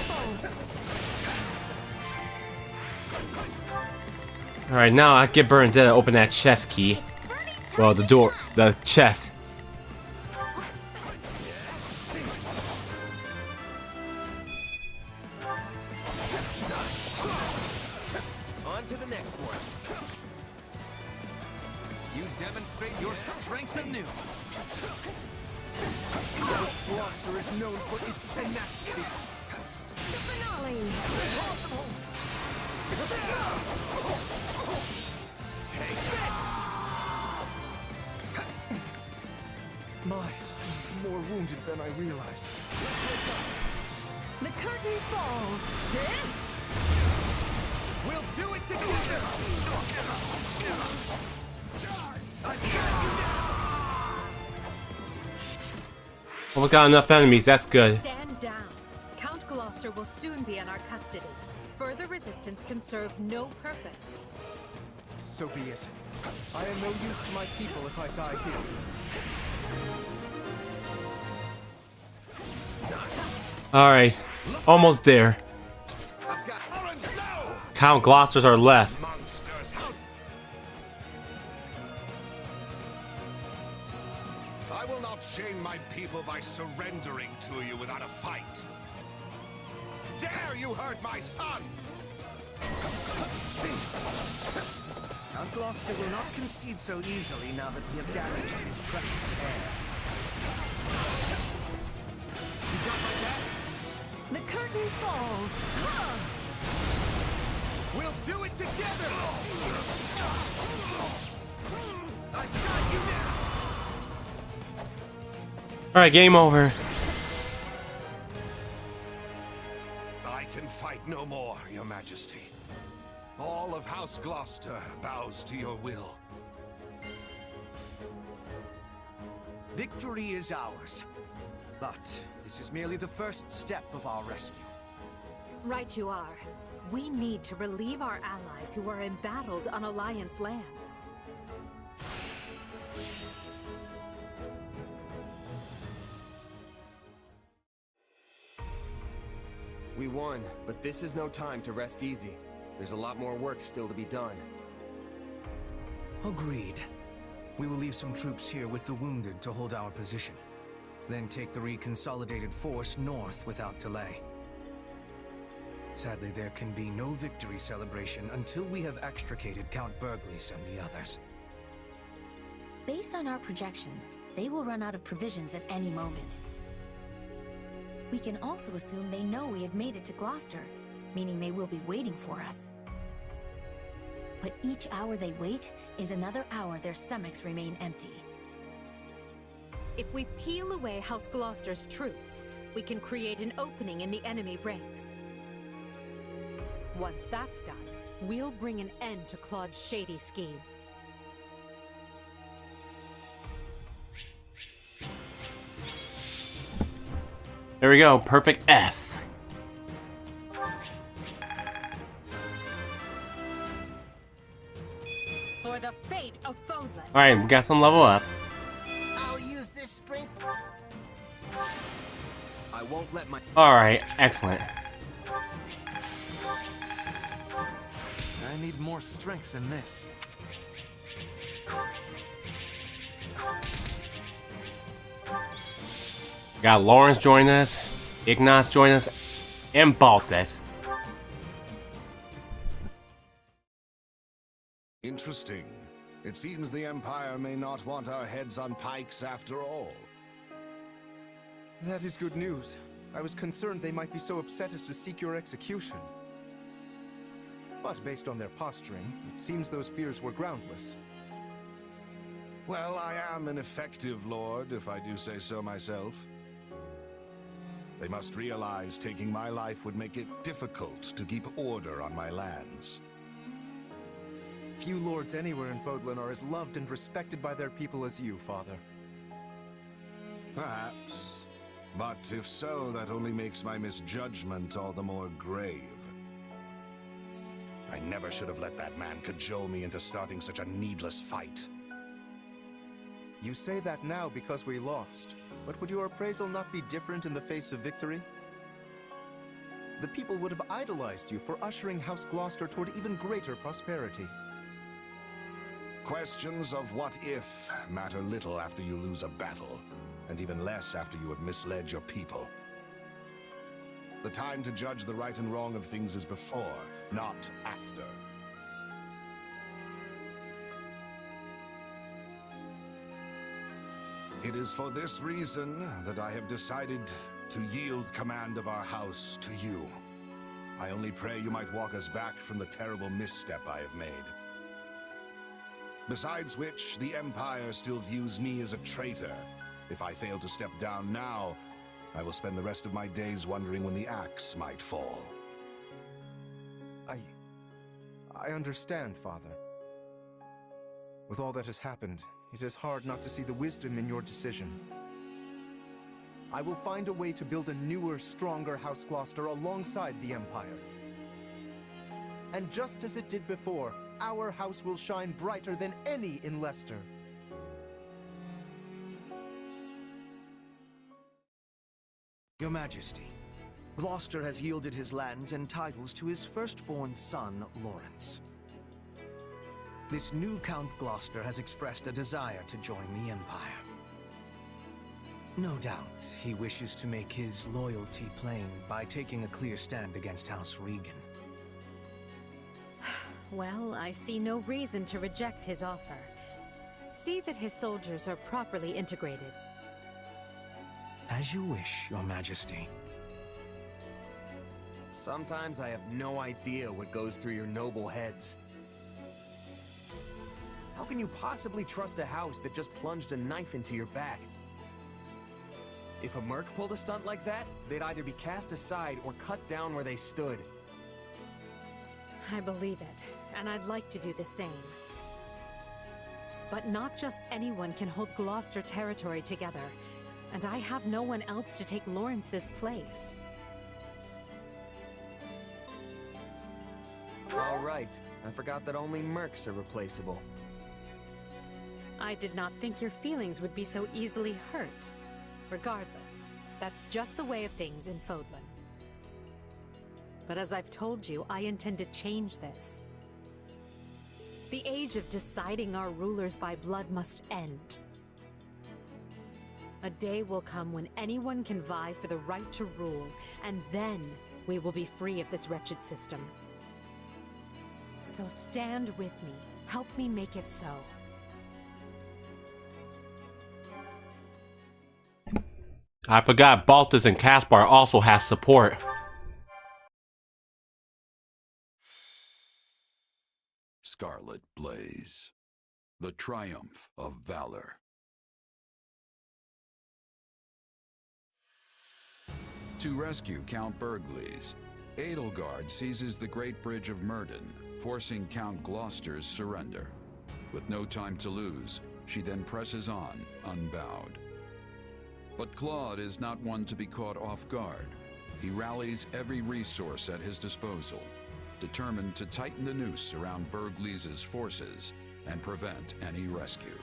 Alright, now I get Bernadette to open that chest key. Well, the door, the chest. On to the next one. You demonstrate your strength anew. This Gloucester is known for its tenacity. The finale! Impossible! Take this! My, I'm more wounded than I realized. The curtain falls. We'll do it together! Almost got enough enemies, that's good. Stand down. Count Gloucester will soon be in our custody. Further resistance can serve no purpose. So be it. I am no use to my people if I die here. Alright, almost there. Count Gloucesters are left. not shame my people by surrendering to you without a fight. Dare you hurt my son! Count Gloucester will not concede so easily now that we have damaged his precious heir. You got my back? The curtain falls. We'll do it together! I've got you now! Alright, game over. I can fight no more, Your Majesty. All of House Gloucester bows to your will. Victory is ours. But this is merely the first step of our rescue. Right you are. We need to relieve our allies who are embattled on Alliance lands. We won, but this is no time to rest easy. There's a lot more work still to be done. Agreed. We will leave some troops here with the wounded to hold our position. Then take the reconsolidated force north without delay. Sadly, there can be no victory celebration until we have extricated Count Burgleys and the others. Based on our projections, they will run out of provisions at any moment. We can also assume they know we have made it to Gloucester, meaning they will be waiting for us. But each hour they wait is another hour their stomachs remain empty. If we peel away House Gloucester's troops, we can create an opening in the enemy ranks. Once that's done, we'll bring an end to Claude's shady scheme. There we go, perfect S. For the fate of Fodlan. Alright, we got some level up. I'll use this strength. I won't let my... Alright, excellent. I need more strength than this. Got Lawrence join us, Ignace join us, and Balthus. Interesting. It seems the Empire may not want our heads on pikes after all. That is good news. I was concerned they might be so upset as to seek your execution. But based on their posturing, it seems those fears were groundless. Well, I am an effective lord, if I do say so myself. They must realize taking my life would make it difficult to keep order on my lands. Few lords anywhere in Fodlan are as loved and respected by their people as you, Father. Perhaps. But if so, that only makes my misjudgment all the more grave. I never should have let that man cajole me into starting such a needless fight. You say that now because we lost, but would your appraisal not be different in the face of victory? The people would have idolized you for ushering House Gloucester toward even greater prosperity. Questions of what if matter little after you lose a battle, and even less after you have misled your people. The time to judge the right and wrong of things is before, not after. It is for this reason that I have decided to yield command of our house to you. I only pray you might walk us back from the terrible misstep I have made. Besides which, the Empire still views me as a traitor. If I fail to step down now, I will spend the rest of my days wondering when the axe might fall. I understand, Father. With all that has happened, it is hard not to see the wisdom in your decision. I will find a way to build a newer, stronger House Gloucester alongside the Empire. And just as it did before, our house will shine brighter than any in Leicester. Your Majesty, Gloucester has yielded his lands and titles to his firstborn son, Lawrence. This new Count Gloucester has expressed a desire to join the Empire. No doubt, he wishes to make his loyalty plain by taking a clear stand against House Regan. Well, I see no reason to reject his offer. See that his soldiers are properly integrated. As you wish, Your Majesty. Sometimes I have no idea what goes through your noble heads. How can you possibly trust a house that just plunged a knife into your back? If a merc pulled a stunt like that, they'd either be cast aside or cut down where they stood. I believe it, and I'd like to do the same. But not just anyone can hold Gloucester territory together, and I have no one else to take Lawrence's place. All right, I forgot that only mercs are replaceable. I did not think your feelings would be so easily hurt. Regardless, that's just the way of things in Fodlan. But as I've told you, I intend to change this. The age of deciding our rulers by blood must end. A day will come when anyone can vie for the right to rule, and then we will be free of this wretched system. So stand with me. Help me make it so. I forgot Baltus and Caspar also has support. Scarlet Blaze. The triumph of valor. To rescue Count Burgleys, Edelgard seizes the Great Bridge of Myrden, forcing Count Gloucester's surrender. With no time to lose, she then presses on, unbowed. But Claude is not one to be caught off guard. He rallies every resource at his disposal, determined to tighten the noose around Burgleys' forces and prevent any rescue.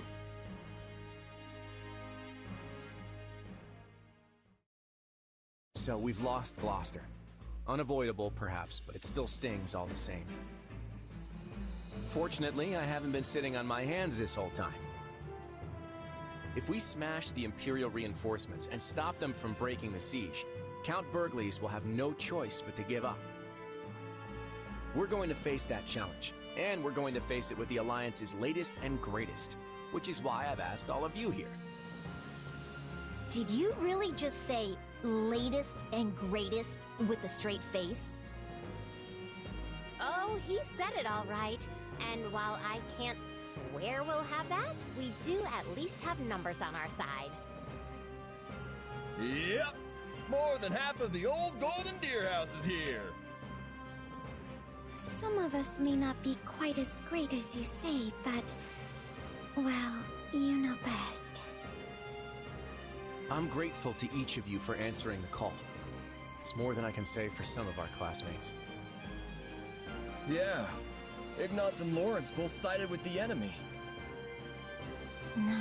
So we've lost Gloucester. Unavoidable, perhaps, but it still stings all the same. Fortunately, I haven't been sitting on my hands this whole time. If we smash the Imperial reinforcements and stop them from breaking the siege, Count Burgleys will have no choice but to give up. We're going to face that challenge, and we're going to face it with the Alliance's latest and greatest, which is why I've asked all of you here. Did you really just say latest and greatest with a straight face? Oh, he said it all right. And while I can't swear we'll have that, we do at least have numbers on our side. Yep! More than half of the old Golden Deer House is here! Some of us may not be quite as great as you say, but... well, you know best. I'm grateful to each of you for answering the call. It's more than I can say for some of our classmates. Yeah. Ignatz and Lawrence both sided with the enemy. No.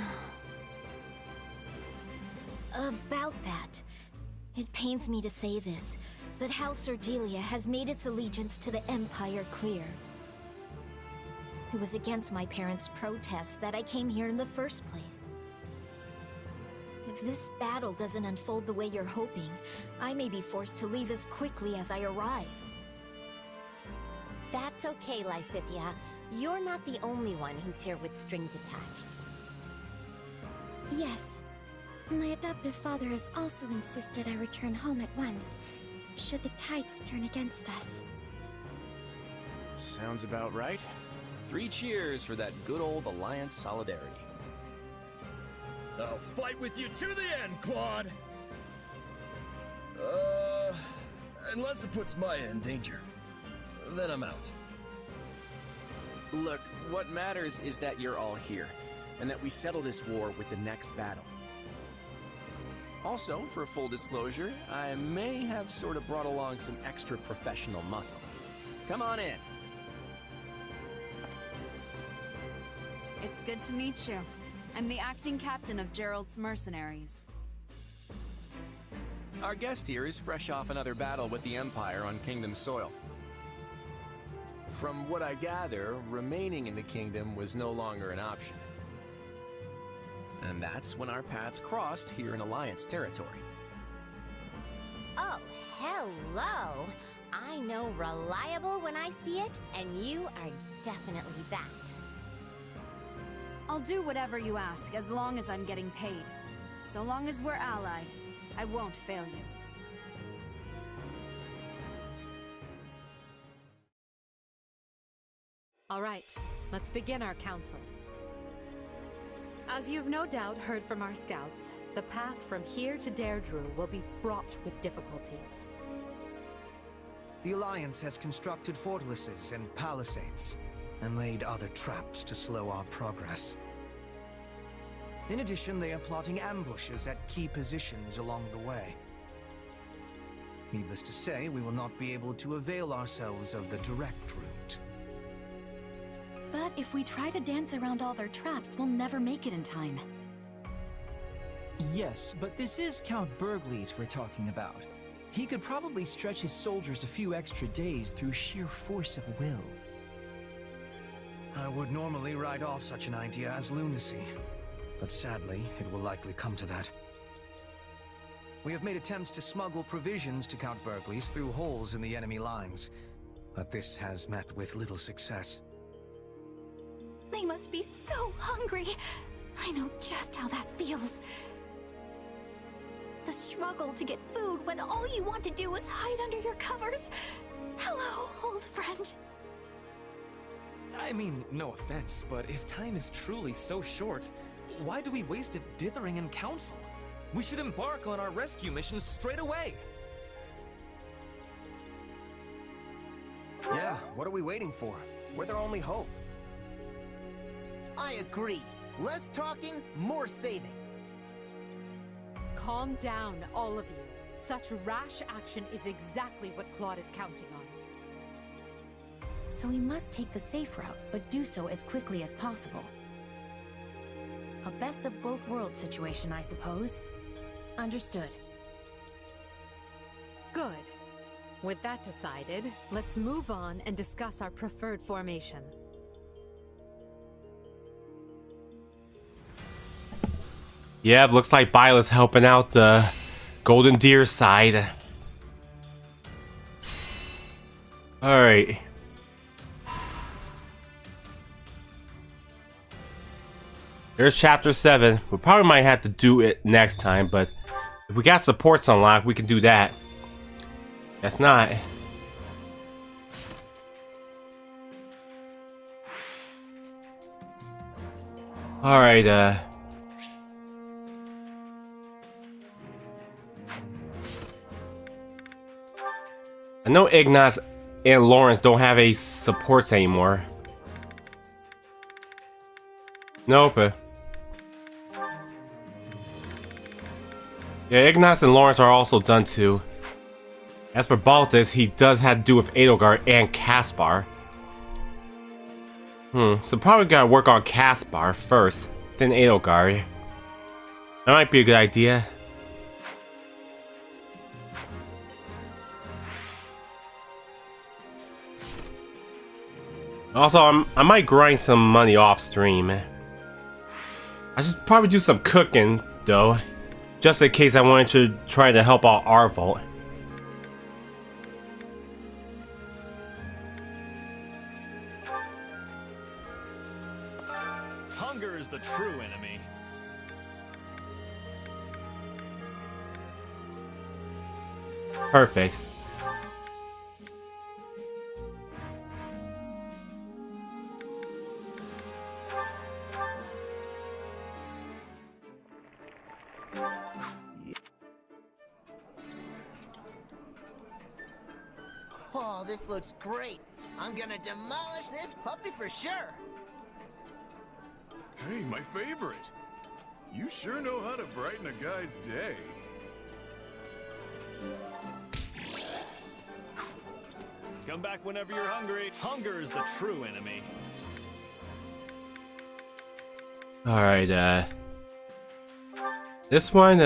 About that. It pains me to say this, but House Ardelia has made its allegiance to the Empire clear. It was against my parents' protest that I came here in the first place. If this battle doesn't unfold the way you're hoping, I may be forced to leave as quickly as I arrived. That's okay, Lysithia. You're not the only one who's here with strings attached. Yes. My adoptive father has also insisted I return home at once, should the tides turn against us. Sounds about right. 3 cheers for that good old Alliance solidarity. I'll fight with you to the end, Claude! Unless it puts Maya in danger. Then I'm out. Look, what matters is that you're all here, and that we settle this war with the next battle. Also, for full disclosure, I may have sort of brought along some extra professional muscle. Come on in. It's good to meet you. I'm the acting captain of Gerald's mercenaries. Our guest here is fresh off another battle with the Empire on Kingdom soil. From what I gather, remaining in the Kingdom was no longer an option. and that's when our paths crossed here in Alliance territory. Oh, hello! I know reliable when I see it, and you are definitely that. I'll do whatever you ask, as long as I'm getting paid. So long as we're allied, I won't fail you. All right, let's begin our council. As you've no doubt heard from our scouts, the path from here to Deirdre will be fraught with difficulties. The Alliance has constructed fortresses and palisades, and laid other traps to slow our progress. In addition, they are plotting ambushes at key positions along the way. Needless to say, we will not be able to avail ourselves of the direct route. But if we try to dance around all their traps, we'll never make it in time. Yes, but this is Count Burgley's we're talking about. He could probably stretch his soldiers a few extra days through sheer force of will. I would normally write off such an idea as lunacy, but sadly, it will likely come to that. We have made attempts to smuggle provisions to Count Burgley's through holes in the enemy lines, but this has met with little success. They must be so hungry. I know just how that feels. The struggle to get food when all you want to do is hide under your covers. Hello, old friend. I mean, no offense, but if time is truly so short, why do we waste it dithering in council? We should embark on our rescue mission straight away! Yeah, what are we waiting for? We're their only hope. I agree. Less talking, more saving. Calm down, all of you. Such rash action is exactly what Claude is counting on. So we must take the safe route, but do so as quickly as possible. A best of both worlds situation, I suppose. Understood. Good. With that decided, let's move on and discuss our preferred formation. Yeah, it looks like Byla's helping out the Golden Deer side. Alright. There's chapter 7. We probably might have to do it next time, but if we got supports unlocked, we can do that. That's not. Alright, I know Ignaz and Lawrence don't have any supports anymore. Nope. Yeah, Ignaz and Lawrence are also done too. As for Baltus, he does have to do with Edelgard and Caspar. So probably gotta work on Caspar first, then Edelgard. That might be a good idea. Also, I might grind some money off stream. I should probably do some cooking, though. Just in case I wanted to try to help out Arvolt. Hunger is the true enemy. Perfect. Oh, this looks great. I'm gonna demolish this puppy for sure. Hey, my favorite. You sure know how to brighten a guy's day. Come back whenever you're hungry. Hunger is the true enemy. Alright, this one,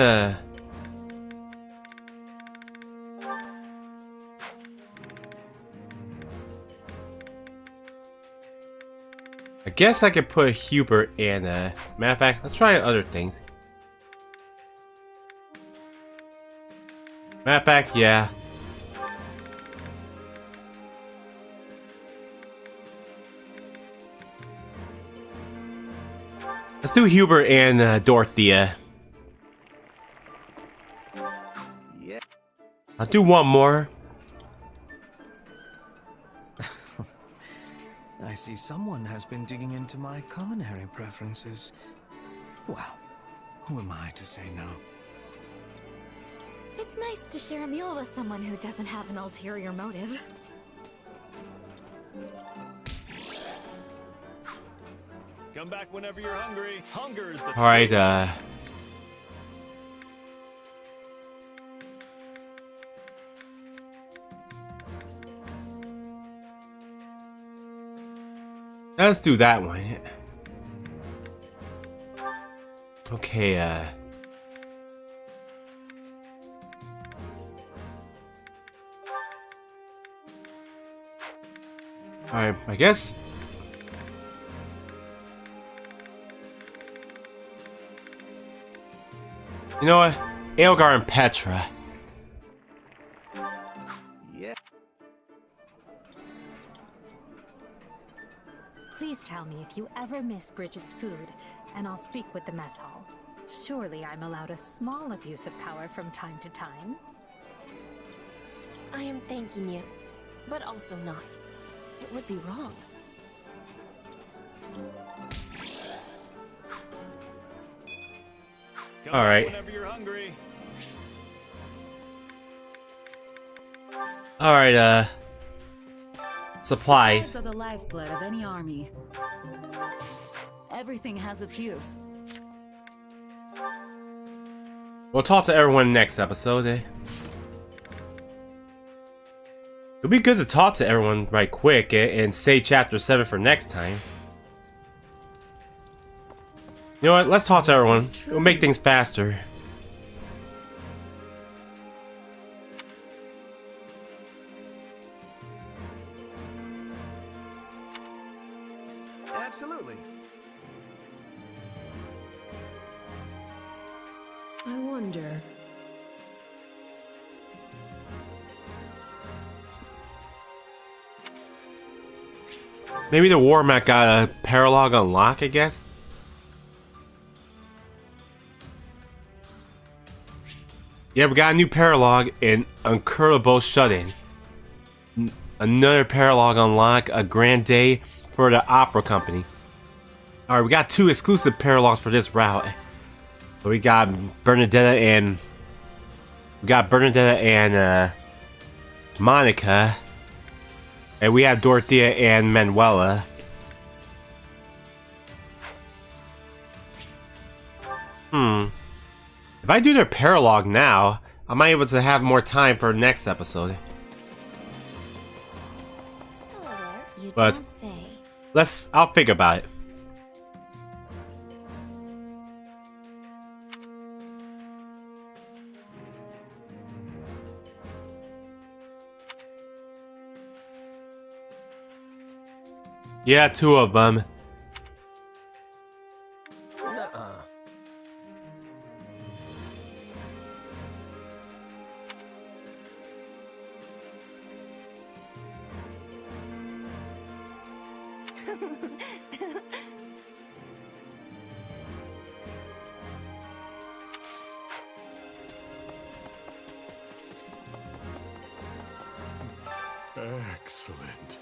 I guess I could put Hubert in. Matter of fact, let's try other things. Matter of fact, yeah. Let's do Hubert and Dorothea. Yeah. I'll do one more. I see someone has been digging into my culinary preferences. Well, who am I to say no? It's nice to share a meal with someone who doesn't have an ulterior motive. Come back whenever you're hungry. Hunger is the All right, let's do that one. Okay, alright, I guess. You know what? Edelgard and Petra. Yeah. Please tell me if you ever miss Bridget's food, and I'll speak with the mess hall. Surely I'm allowed a small abuse of power from time to time. I am thanking you, but also not. It would be wrong. All right. Whenever you're hungry. All right. Supplies. Supplies are the lifeblood of any army. Everything has its use. We'll talk to everyone next episode. It'll be good to talk to everyone right quick and save chapter 7 for next time. You know what? Let's talk to everyone. It'll make things faster. Absolutely. I wonder. Maybe the war map got a paralog unlock, I guess? Yeah, we got a new paralog in Incurable Shut-In. Another paralog unlock, a grand day for the opera company. Alright, we got 2 exclusive paralogs for this route. So we got Bernadetta and Monica. And we have Dorothea and Manuela. If I do their paralog now, I might be able to have more time for next episode. But I'll think about it. Yeah, 2 of them. Excellent.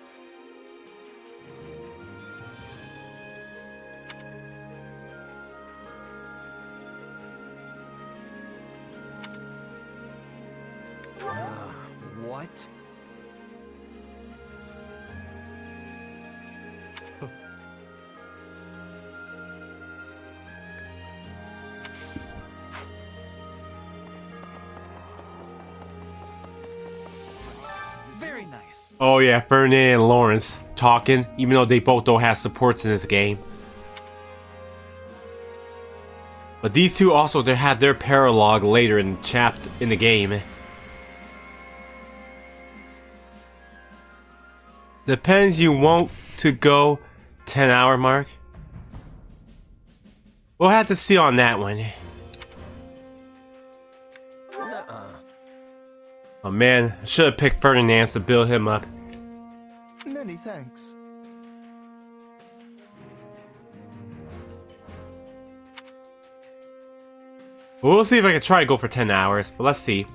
What? Very nice. Oh yeah, Fernand and Lawrence talking, even though they both don't have supports in this game. But these 2 also they had their paralog later in the game. Depends you want to go 10-hour mark. We'll have to see on that one. Oh man, I should have picked Ferdinand to build him up. Many thanks. We'll see if I can try to go for 10 hours, but let's see.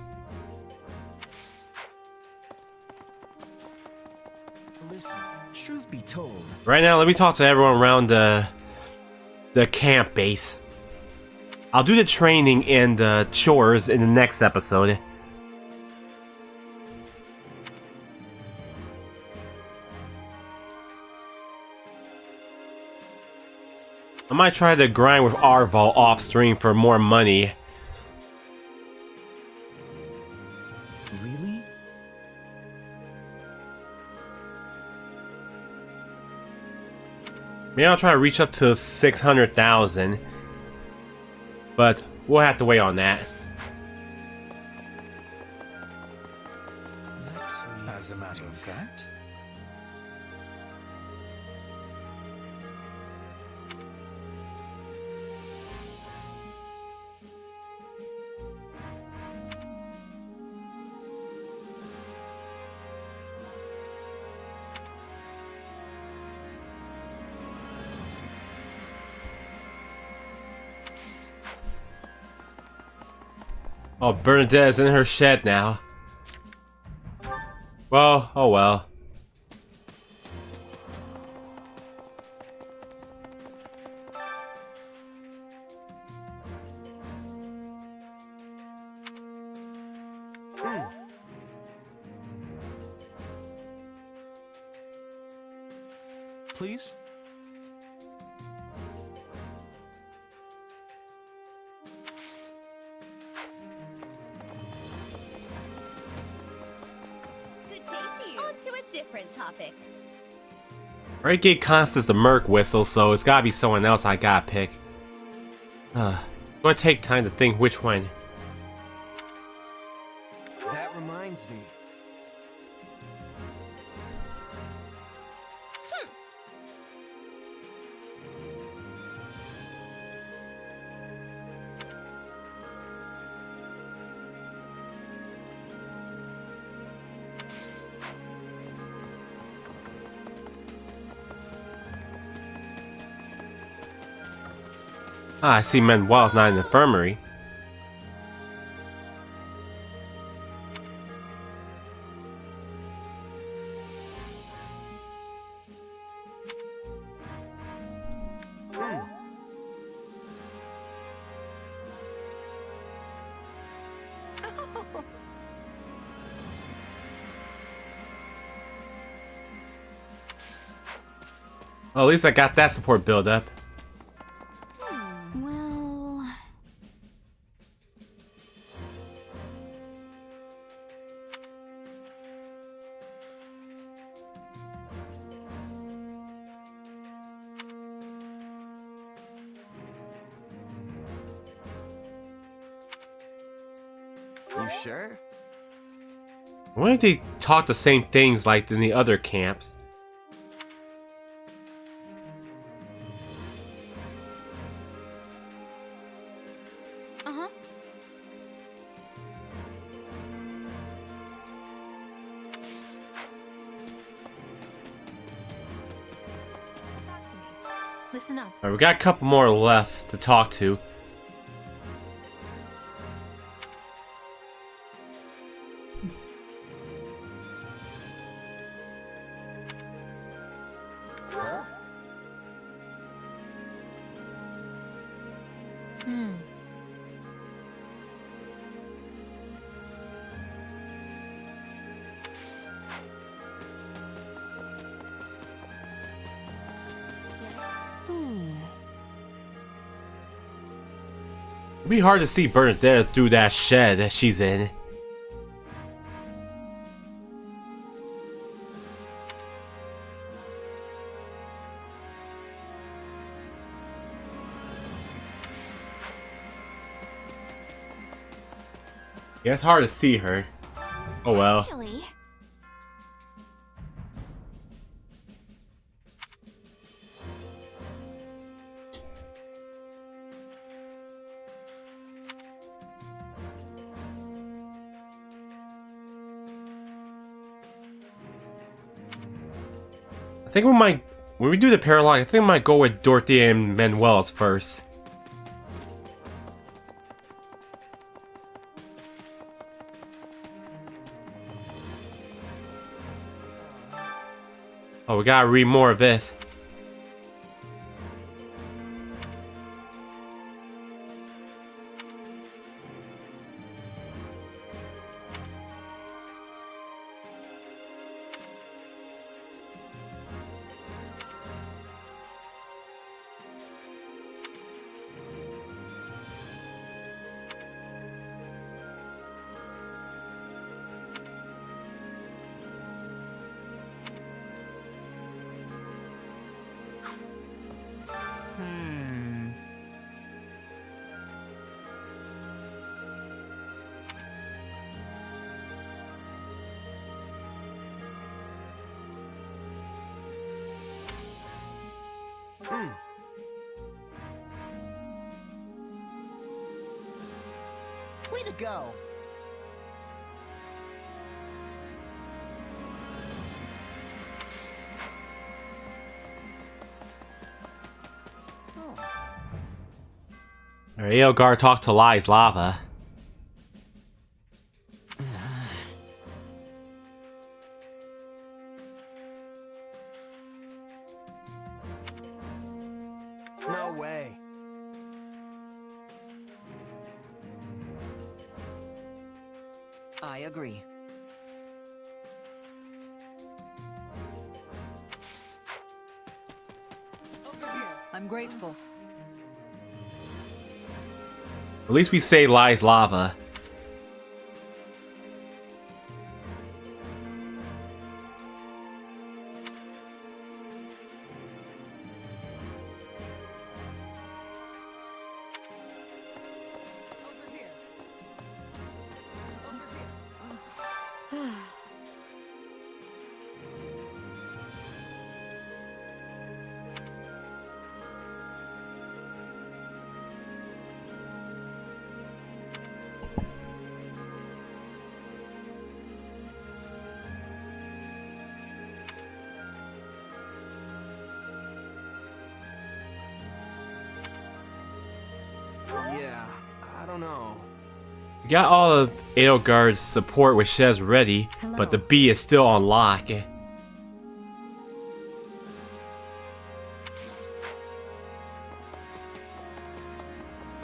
Listen, truth be told, Right now, let me talk to everyone around the camp base. I'll do the training and the chores in the next episode. I might try to grind with Arval off stream for more money. really? Maybe I'll try to reach up to 600,000. But we'll have to wait on that. As a matter of fact, Oh, Bernadette is in her shed now. Well, oh well. Please? Good day to you. On to a different topic. Right, gave Constance the Merc whistle, so it's gotta be someone else I gotta pick. Gonna take time to think which one. That reminds me. Ah, I see Manuel's not in the infirmary. Oh, at least I got that support build up. Well... You sure? Why don't they talk the same things like in the other camps? Uh-huh. Listen up. Alright, we got a couple more left to talk to. It'd be hard to see Bernadette through that shed that she's in. Yeah, it's hard to see her. Oh well. Actually... I think we might, when we do the paralogue, I think I might go with Dorothea and Manuel's first. Oh, we gotta read more of this. Way to go! Alright, Edelgard talked to Lai's Lava. No way. I agree. I'm grateful. At least we say Lai's Lava. Yeah, I don't know. We got all of Edelgard's support with Shez ready, but the bee is still on lock.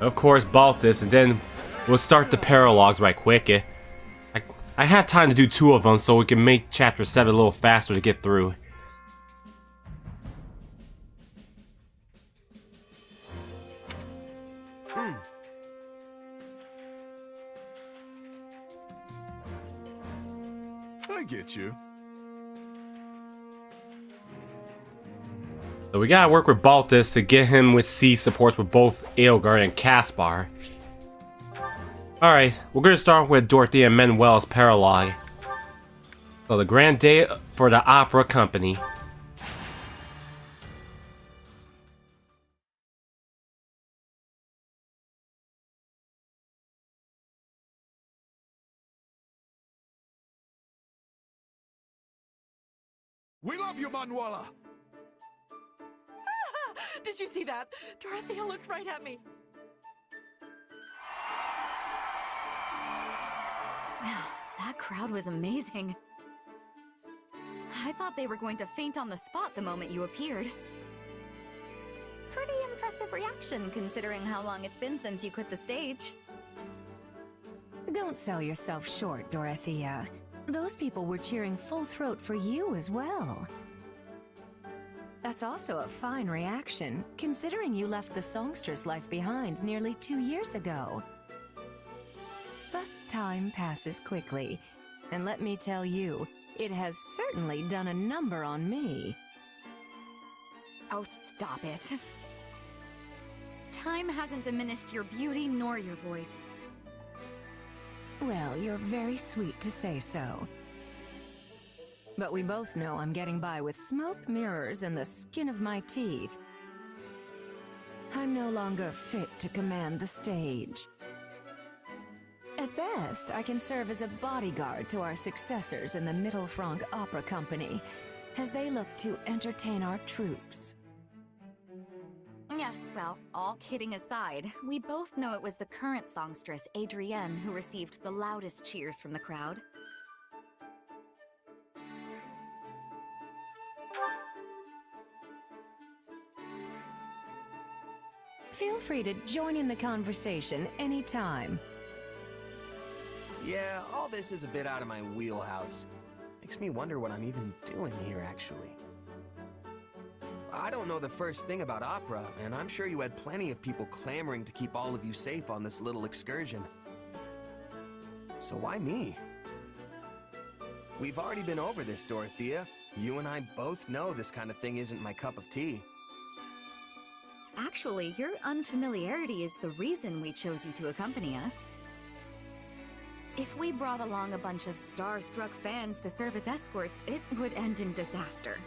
Of course, Balthus, and then we'll start the paralogs right quick. I have time to do 2 of them, so we can make chapter 7 a little faster to get through. I get you. So we gotta work with Balthus to get him with C supports with both Edelgard and Caspar. Alright, we're gonna start with Dorothea and Manuel's paralogue. So the grand day for the opera company. We love you, Manuela! Did you see that? Dorothea looked right at me. Wow, that crowd was amazing. I thought they were going to faint on the spot the moment you appeared. Pretty impressive reaction, considering how long it's been since you quit the stage. Don't sell yourself short, Dorothea. Those people were cheering full throat for you as well. That's also a fine reaction, considering you left the songstress life behind nearly 2 years ago. But time passes quickly, and let me tell you, it has certainly done a number on me. Oh, stop it. Time hasn't diminished your beauty nor your voice. Well, you're very sweet to say so. But we both know I'm getting by with smoke, mirrors, and the skin of my teeth. I'm no longer fit to command the stage. At best, I can serve as a bodyguard to our successors in the Middle Franc Opera Company. as they look to entertain our troops. Yes, well, all kidding aside, we both know it was the current songstress, Adrienne, who received the loudest cheers from the crowd. Feel free to join in the conversation anytime. Yeah, all this is a bit out of my wheelhouse. Makes me wonder what I'm even doing here, actually. I don't know the first thing about opera, and I'm sure you had plenty of people clamoring to keep all of you safe on this little excursion. So why me? We've already been over this, Dorothea. You and I both know this kind of thing isn't my cup of tea. Actually, your unfamiliarity is the reason we chose you to accompany us. If we brought along a bunch of star-struck fans to serve as escorts, it would end in disaster.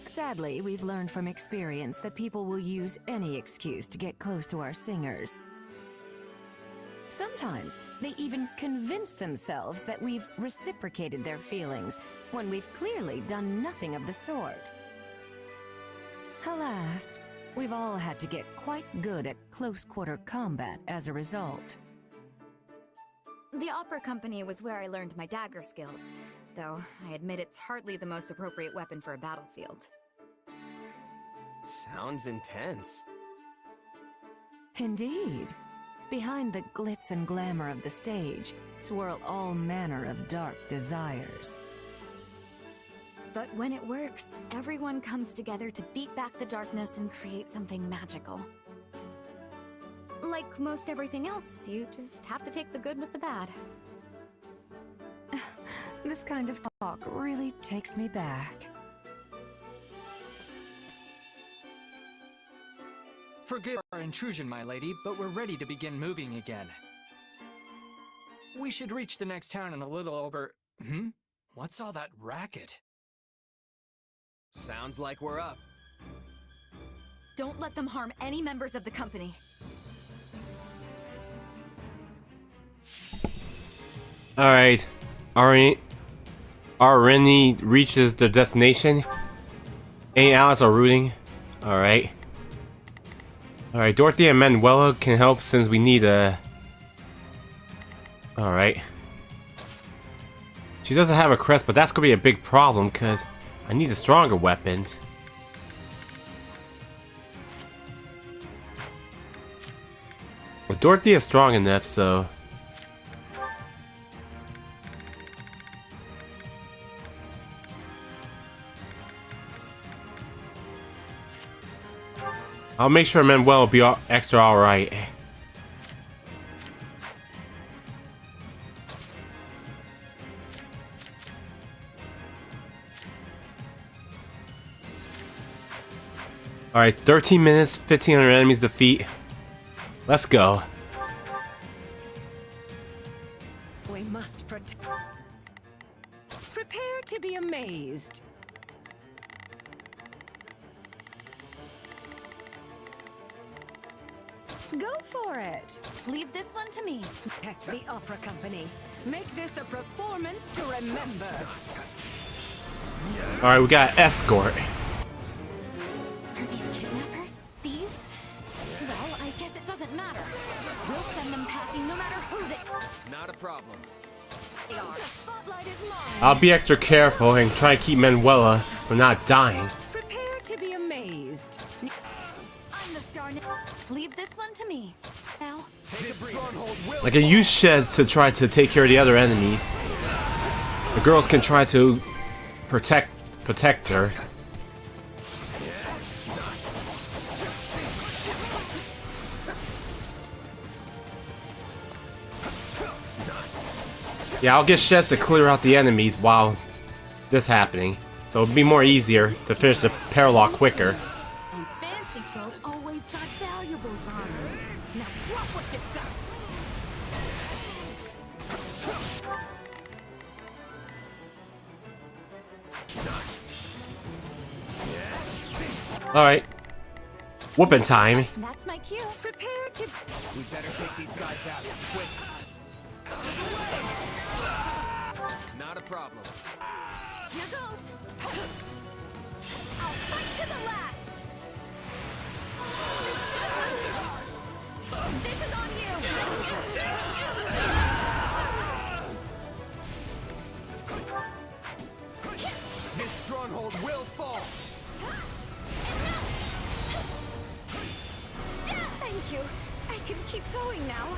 Sadly, we've learned from experience that people will use any excuse to get close to our singers. Sometimes, they even convince themselves that we've reciprocated their feelings, when we've clearly done nothing of the sort. Alas, we've all had to get quite good at close-quarter combat as a result. The opera company was where I learned my dagger skills, though I admit it's hardly the most appropriate weapon for a battlefield. Sounds intense. Indeed. Behind the glitz and glamour of the stage swirl all manner of dark desires. But when it works, everyone comes together to beat back the darkness and create something magical. Like most everything else, you just have to take the good with the bad. This kind of talk really takes me back. Forgive our intrusion, my lady, but we're ready to begin moving again. We should reach the next town in a little over... What's all that racket? Sounds like we're up. Don't let them harm any members of the company. Alright. Rennie reaches the destination. Any allies are rooting. Alright. Alright, Dorothy and Manuela can help since we need a... Alright. She doesn't have a crest, but that's gonna be a big problem, because I need the stronger weapons. But Dorothy is strong enough, so... I'll make sure Manuel will be extra alright. Alright, 13 minutes, 1,500 enemies defeat. Let's go. We must prepare to be amazed. Go for it! Leave this one to me. Protect the opera company. Make this a performance to remember. Alright, we got escort. Are these kidnappers? Thieves? Well, I guess it doesn't matter. We'll send them packing no matter who they... Not a problem. They are. Spotlight is mine. I'll be extra careful and try to keep Manuela from not dying. Prepare to be amazed. I'm the star now. Leave this one to me. Now, I can use Shez to try to take care of the other enemies. The girls can try to protect her. Yeah, I'll get Shez to clear out the enemies while this happening, so it'll be more easier to finish the paralock quicker. Fancy folk always got valuables on them. Now drop what you got. Alright. Whooping time. that's my cue. Prepare to... We better take these guys out, quick. Not a problem. Here goes. I'll fight to the last. This is on you. This stronghold will fall. Thank you. I can keep going now.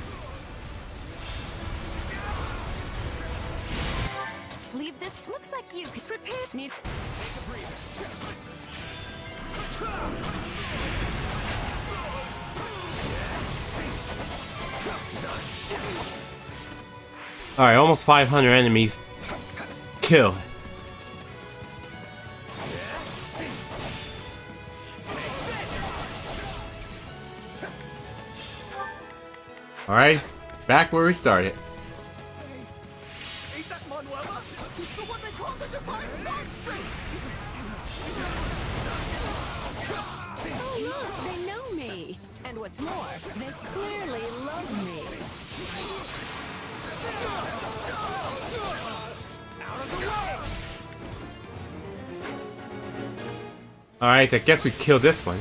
Leave this. Looks like you could prepare. Need. Take a breather. Alright, almost 500 enemies killed. Alright, back where we started. Ain't that Manuela? The one they call the Divine Songstress! Oh, look, they know me. And what's more, they clearly love me. Out of the way! Alright, I guess we killed this one.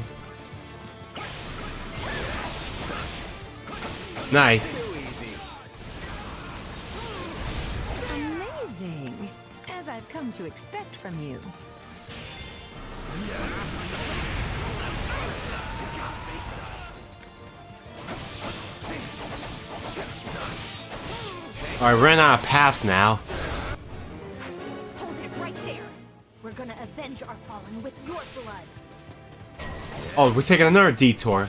Nice. Amazing, as I've come to expect from you. Alright, we're running out of paths now. Hold it right there. We're gonna avenge our fallen with your blood. Oh, we're taking another detour.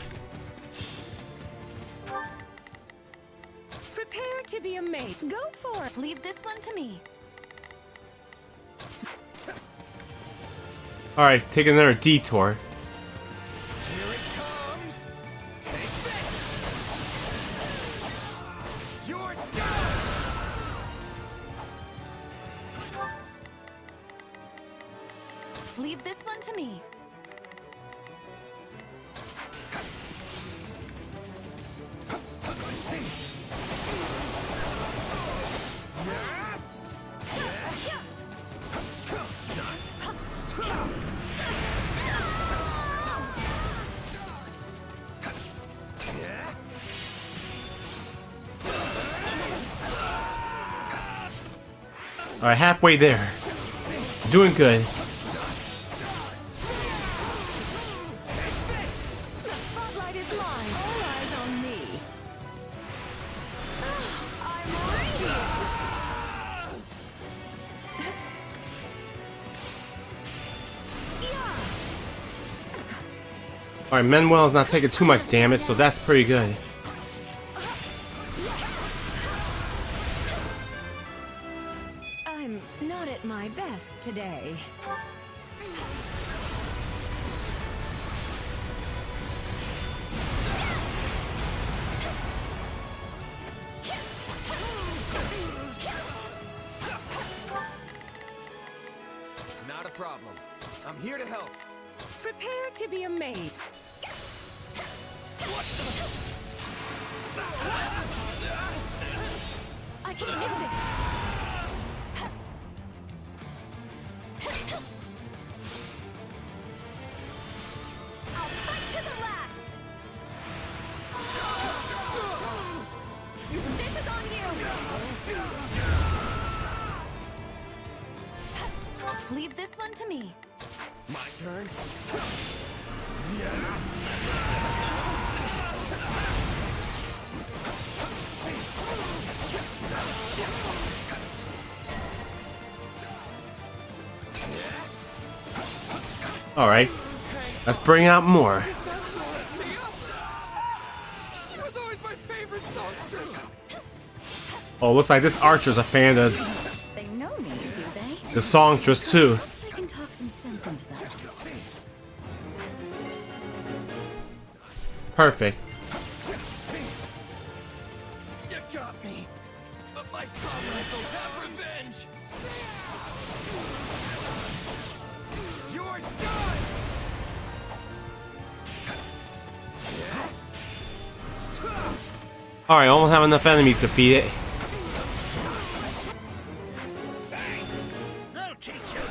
Prepare to be a mate. Go for it. Leave this one to me. Alright, take another detour. Here it comes! Take this! You're done! Leave this one to me. Alright, halfway there. Doing good. The spotlight is mine. All eyes on me. I'm radiant. Alright, Manuel's not taking too much damage, so that's pretty good. I'm not at my best today. Not a problem. I'm here to help. Prepare to be a maid. I can do this. I'll fight to the last. This is on you. Leave this one to me. My turn. Alright, let's bring out more. She was always my favorite songstress. Oh, looks like this archer's a fan of They know me, do they? the songstress too. Perhaps I can talk some sense into them. Perfect. You got me. But my comrades will have revenge. You're done. Alright, almost have enough enemies to defeat it. I'll teach you.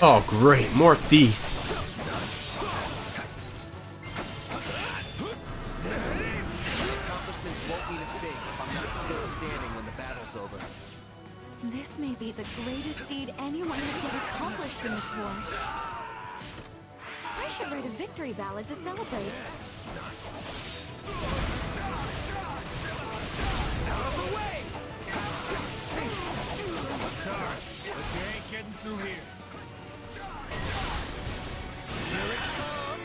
Oh, great. More thieves. Accomplishments won't mean a thing if I'm not still standing when the battle's over. This may be the greatest deed anyone has yet accomplished in this war. I should write a victory ballad to celebrate. Out of the way! Sorry, but you ain't getting through here.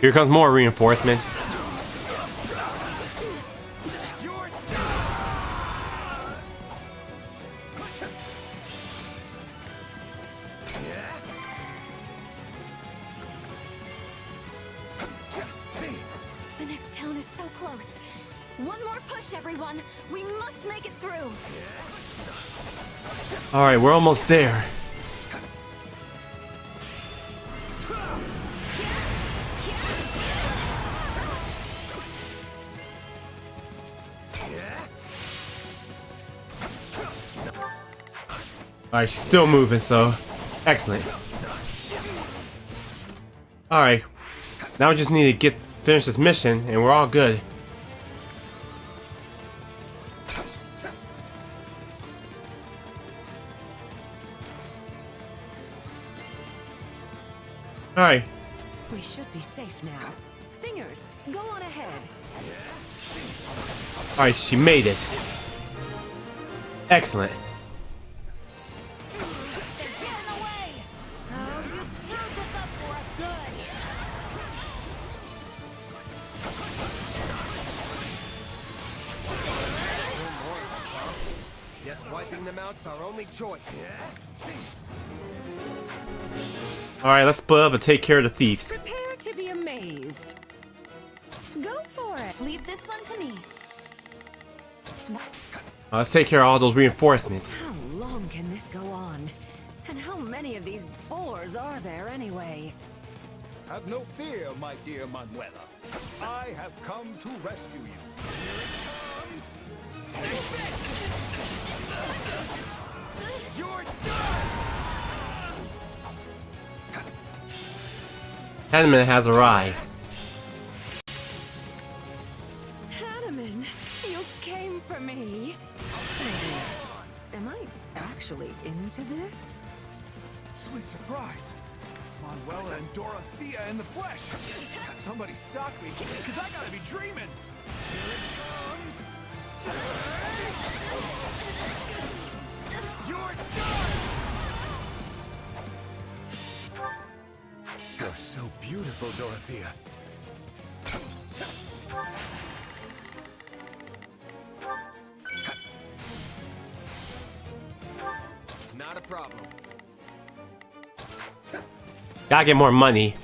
Here comes more reinforcements. The next town is so close. One more push, everyone. We must make it through. Alright, we're almost there. Alright, she's still moving, so excellent. Alright, now we just need to finish this mission and we're all good. Alright. We should be safe now. Singers, go on ahead. Alright, she made it. Excellent. Guess wiping them out's our only choice. Alright, let's split up and take care of the thieves. Prepare to be amazed. Go for it. Leave this one to me. Let's take care of all those reinforcements. How long can this go on? And how many of these boars are there anyway? Have no fear, my dear Manuela. I have come to rescue you. Here it comes. Take this! You're done! Hanneman has arrived. Hanneman, you came for me. Am I actually into this? Sweet surprise. It's Manuela and Dorothea in the flesh. Somebody sock me, because I gotta be dreaming. Here it comes. You're done! You're so beautiful, Dorothea. Not a problem. Gotta get more money.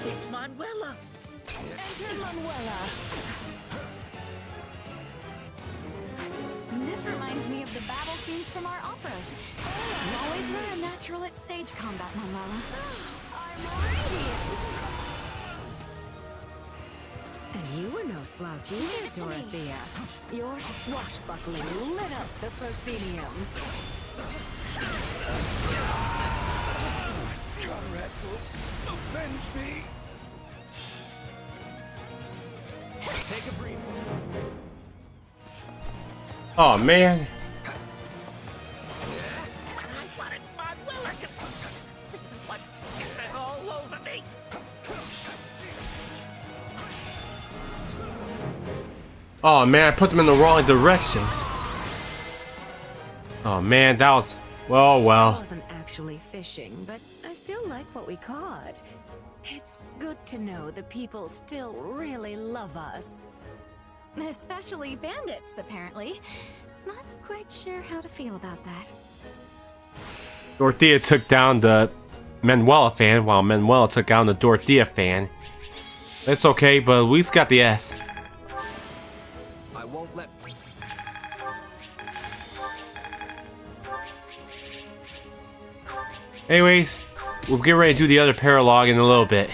It's Manuela. Enter Manuela. This reminds me of the battle scenes from our operas. You always were a natural at stage combat, Manuela. I'm radiant. And you were no slouch either, Dorothea. Your swashbuckling lit up the proscenium. Conrad will avenge me. Take a breather. Oh man. I wanted Manuela to what's skipping all over me. Oh man, I put them in the wrong directions. Oh man, that was I well. wasn't actually fishing, but I still like what we caught. It's good to know the people still really love us. Especially bandits, apparently. Not quite sure how to feel about that. Dorothea took down the Manuela fan, while Manuela took down the Dorothea fan. It's okay, but at least got the S. I won't let. Anyways, we'll get ready to do the other paralogue in a little bit.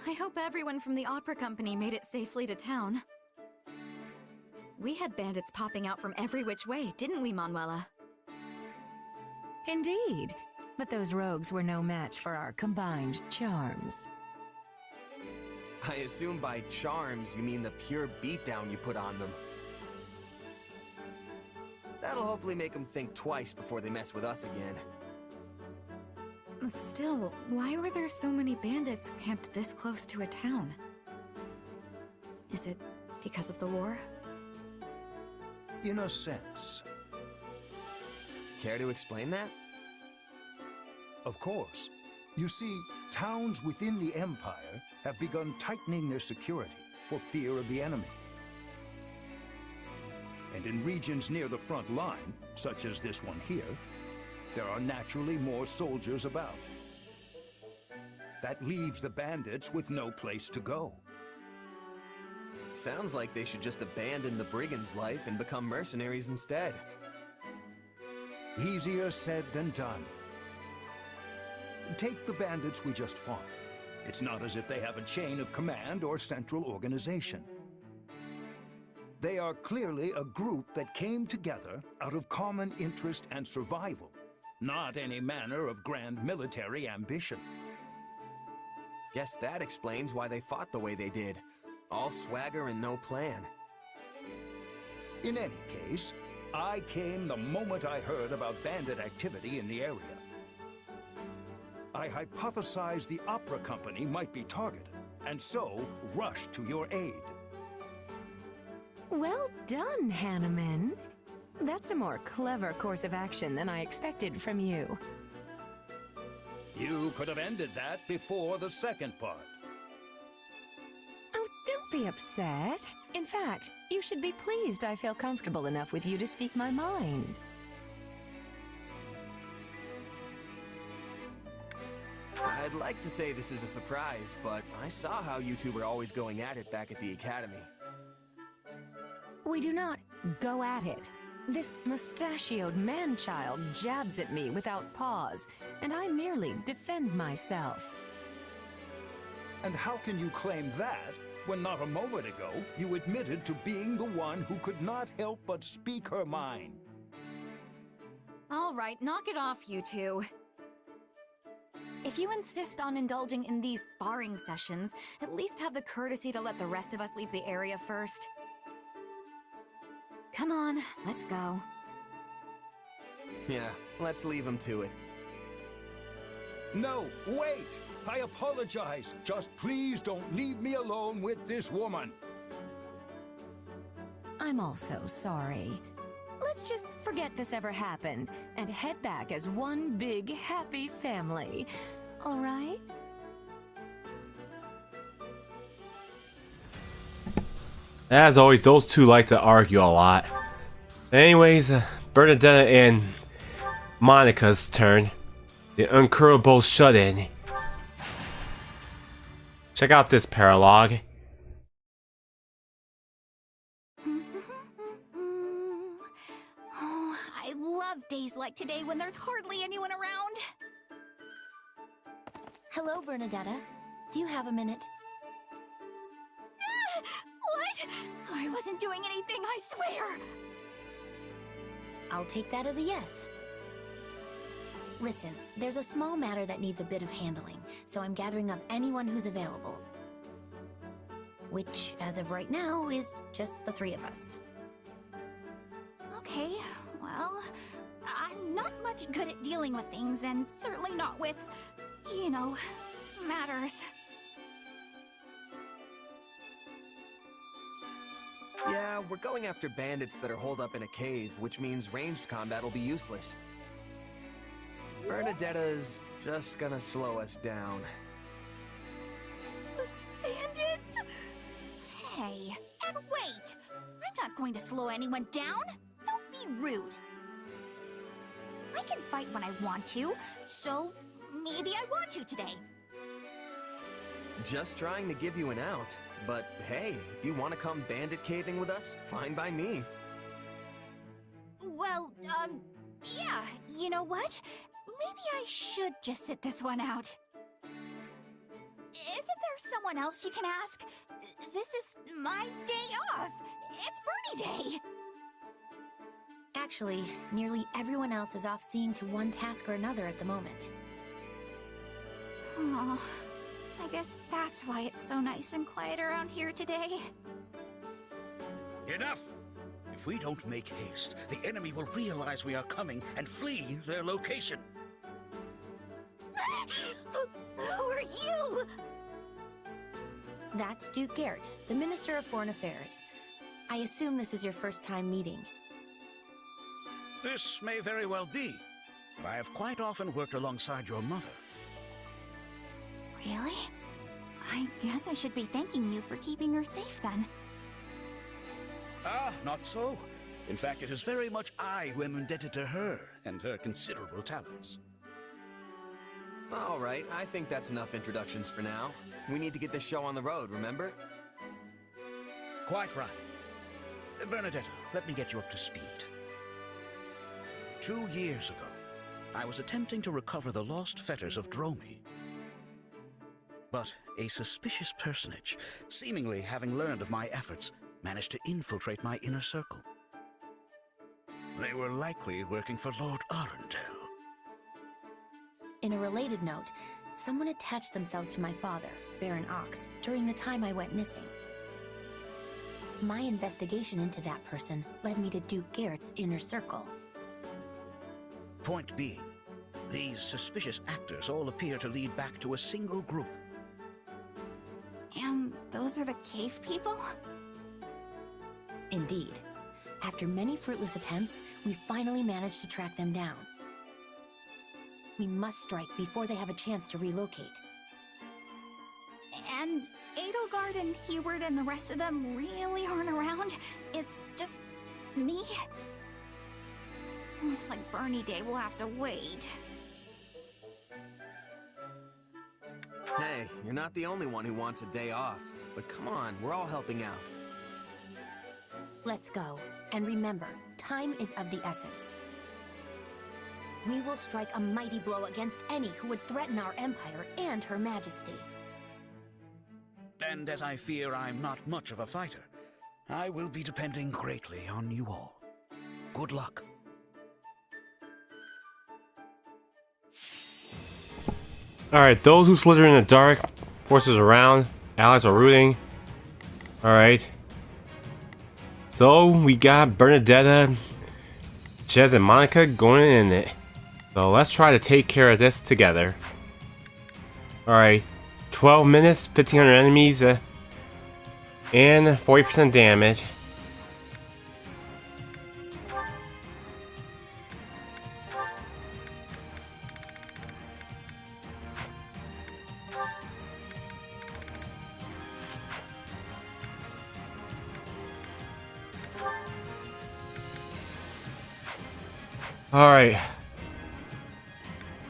I hope everyone from the opera company made it safely to town. We had bandits popping out from every which way, didn't we, Manuela? Indeed. But those rogues were no match for our combined charms. I assume by charms you mean the pure beatdown you put on them. That'll hopefully make them think twice before they mess with us again. Still, why were there so many bandits camped this close to a town? Is it because of the war? In a sense. Care to explain that? Of course. You see, towns within the Empire have begun tightening their security for fear of the enemy. And in regions near the front line, such as this one here, there are naturally more soldiers about. That leaves the bandits with no place to go. Sounds like they should just abandon the brigand's life and become mercenaries instead. Easier said than done. Take the bandits we just fought. It's not as if they have a chain of command or central organization. They are clearly a group that came together out of common interest and survival, not any manner of grand military ambition. Guess that explains why they fought the way they did. All swagger and no plan. In any case, I came the moment I heard about bandit activity in the area. I hypothesized the opera company might be targeted, and so rushed to your aid. Well done, Hanneman. That's a more clever course of action than I expected from you. You could have ended that before the second part. Oh, don't be upset. In fact, you should be pleased I feel comfortable enough with you to speak my mind. I'd like to say this is a surprise, but I saw how you two were always going at it back at the academy. We do not go at it. This mustachioed man-child jabs at me without pause, and I merely defend myself. And how can you claim that when not a moment ago you admitted to being the one who could not help but speak her mind? All right, knock it off, you two. If you insist on indulging in these sparring sessions, at least have the courtesy to let the rest of us leave the area first. Come on, let's go. Yeah, let's leave them to it. No, wait! I apologize. Just please don't leave me alone with this woman. I'm also sorry. Let's just forget this ever happened and head back as one big happy family. All right? As always, those two like to argue a lot. Anyways, Bernadetta and Monica's turn. The Uncurable Shut-In. Check out this paralogue. Oh, I love days like today when there's hardly anyone around. Hello, Bernadetta. Do you have a minute? What? I wasn't doing anything, I swear! I'll take that as a yes. Listen, there's a small matter that needs a bit of handling, so I'm gathering up anyone who's available. Which, as of right now, is just the three of us. Okay, well, I'm not much good at dealing with things, and certainly not with, you know, matters. Yeah, we're going after bandits that are holed up in a cave, which means ranged combat will be useless. Bernadetta's just gonna slow us down. Bandits? Hey, and wait! I'm not going to slow anyone down! Don't be rude. I can fight when I want to, so maybe I want to today. Just trying to give you an out. But hey, if you want to come bandit caving with us, fine by me. Well, yeah, you know what? Maybe I should just sit this one out. Isn't there someone else you can ask? This is my day off. It's Bernie Day. Actually, nearly everyone else is off seeing to one task or another at the moment. Oh, I guess that's why it's so nice and quiet around here today. Enough! If we don't make haste, the enemy will realize we are coming and flee their location. Who are you? That's Duke Garrett, the Minister of Foreign Affairs. I assume this is your first time meeting. This may very well be, but I have quite often worked alongside your mother. Really? I guess I should be thanking you for keeping her safe then. Ah, not so. In fact, it is very much I who am indebted to her and her considerable talents. All right, I think that's enough introductions for now. We need to get this show on the road, remember? Quite right. Bernadetta, let me get you up to speed. 2 years ago, I was attempting to recover the lost fetters of Dromi. But a suspicious personage, seemingly having learned of my efforts, managed to infiltrate my inner circle. They were likely working for Lord Arundel. In a related note, someone attached themselves to my father, Baron Ox, during the time I went missing. My investigation into that person led me to Duke Garrett's inner circle. Point being, these suspicious actors all appear to lead back to a single group. And those are the cave people? Indeed. After many fruitless attempts, we finally managed to track them down. We must strike before they have a chance to relocate. And Edelgard and Hubert and the rest of them really aren't around? It's just me? Looks like Bernie Day will have to wait. Hey, you're not the only one who wants a day off. But come on, we're all helping out. Let's go. And remember, time is of the essence. We will strike a mighty blow against any who would threaten our empire and Her Majesty. And as I fear I'm not much of a fighter, I will be depending greatly on you all. Good luck. Alright, those who slither in the dark, forces around, allies are rooting. Alright. So, we got Bernadetta, Shez, and Monica going in it. So, let's try to take care of this together. Alright. 12 minutes, 1,500 enemies, and 40% damage. Alright.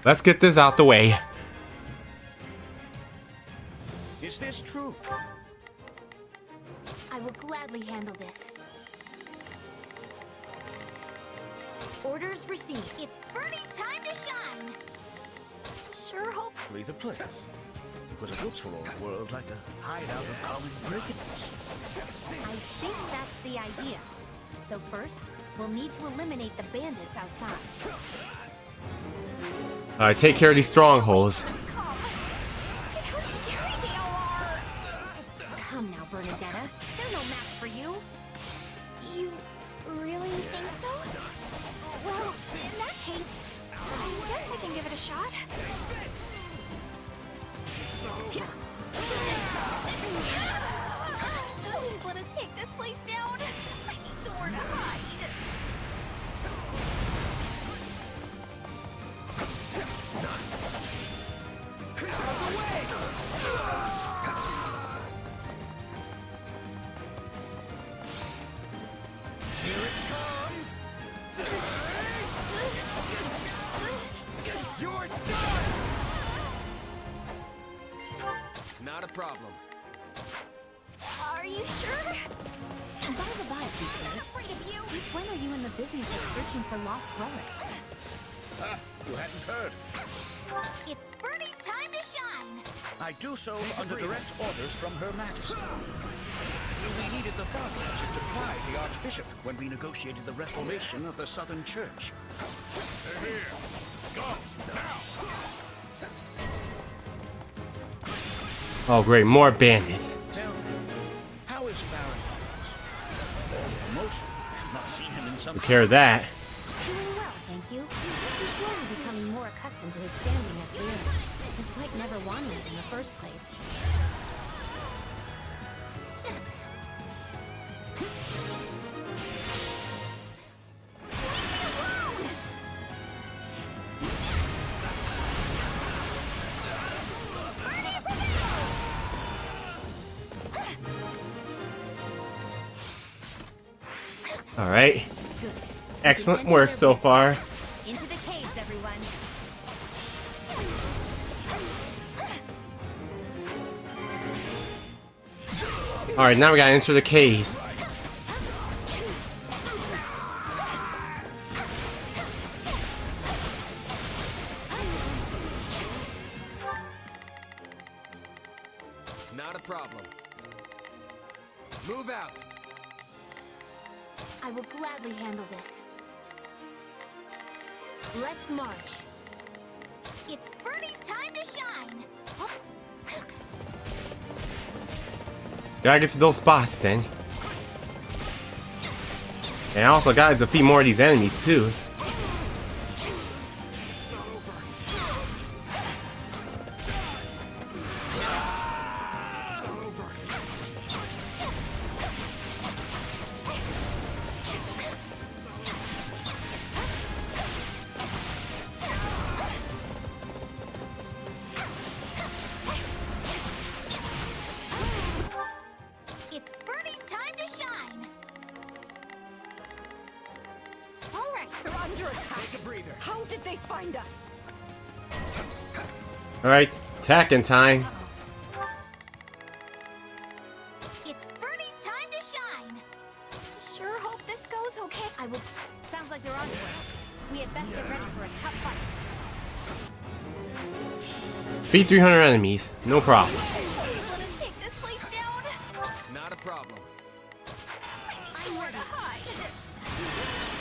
Let's get this out the way. Is this true? I will gladly handle this. Orders received. It's Bernie's time to shine! Sure hope... Leave the place. Because it looks for all the world like a hideout of common brigands. I think that's the idea. So first, we'll need to eliminate the bandits outside. Alright, take care of these strongholds. Come now, Bernadetta. They're no match for you. You really think so? Well, in that case, I guess I can give it a shot. Please let us take this place down. I need somewhere to hide. Here it comes! You're done! Not a problem. Are you sure? By the by, Duke Garrett, since when are you in the business of searching for lost relics? Ah, you hadn't heard. It's Bernie's time to shine! I do so under direct orders from Her Majesty. We needed the blood magic to ply the Archbishop when we negotiated the reformation of the Southern Church. They're here. Go, now! Oh great, more bandits. Tell me, how is Baron? Promotion. I have not seen him in some Take care of that. Doing well, thank you. He's slowly becoming more accustomed to his standing as leader, despite never wanting it in the first place. All right. Excellent work so far. Into the caves, everyone. All right, now we gotta enter the caves. Not a problem. Move out. I will gladly handle this. Let's march. It's Birdie's time to shine. Gotta get to those spots then. And I also gotta defeat more of these enemies too. It's Birdie's time to shine. All right. They're under attack. Take a breather. How did they find us? All right, attacking time. It's Birdie's time to shine. Sure hope this goes okay. I will. Sounds like they're onto us. We had best get ready for a tough fight. Defeat 300 enemies, no problem. Let us take this place down. Not a problem. I'm ready to hide.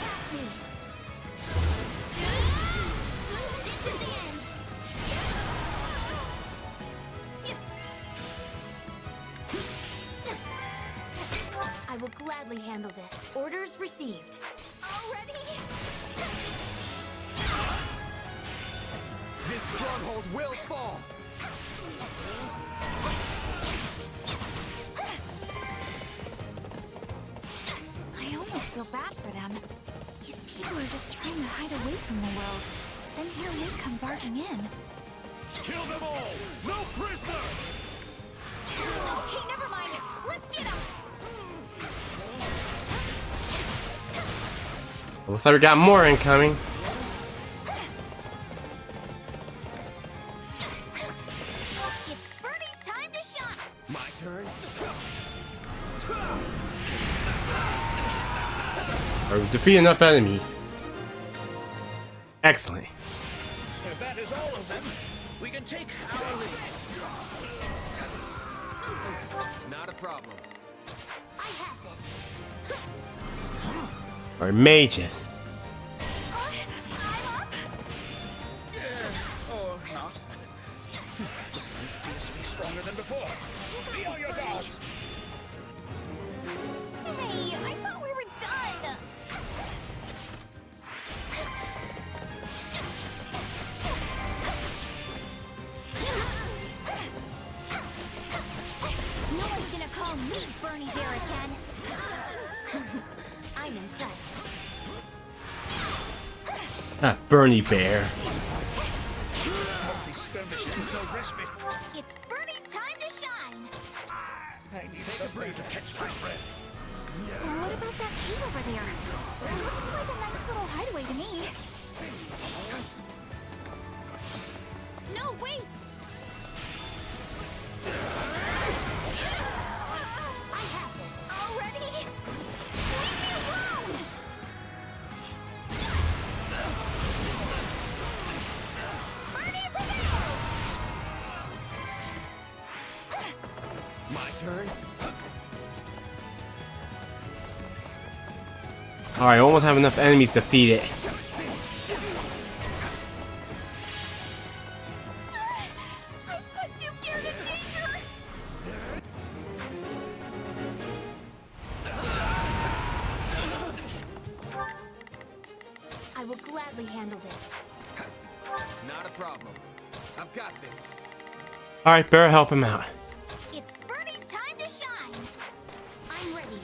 Pass me. This is the end. I will gladly handle this. Orders received. Already? This stronghold will fall. I almost feel bad for them. These people are just trying to hide away from the world. Then here we come barging in. Kill them all! No prisoners! Okay, never mind. Let's get him. Looks like we got more incoming. It's Birdie's time to shine. My turn. Or we defeat enough enemies. Excellent. If that is all of them, we can take our leave. Not a problem. I have this. Or mages. I'm up. Or not. This group appears to be stronger than before. Be on your guards. Hey, I thought we were done. No one's gonna call me Bernie Bear again. I'm impressed. Ah, Bernie Bear. These skirmishes with no respite. It's Birdie's time to shine. I need somebody to catch my breath. What about that cave over there? It looks like a nice little hideaway to me. No, wait! I have this. Already? Leave me alone! Birdie prevails! turn. Alright, almost have enough enemies to defeat it. I put Duke Garrett in danger! I will gladly handle this. Not a problem. I've got this. Alright, better help him out. It's Bernie's time to shine! I'm ready.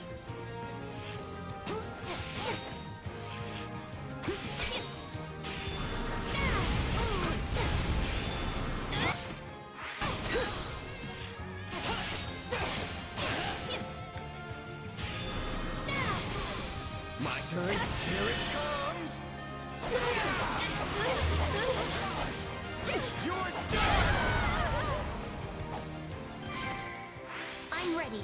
My turn. Here it comes. You're done. I'm ready.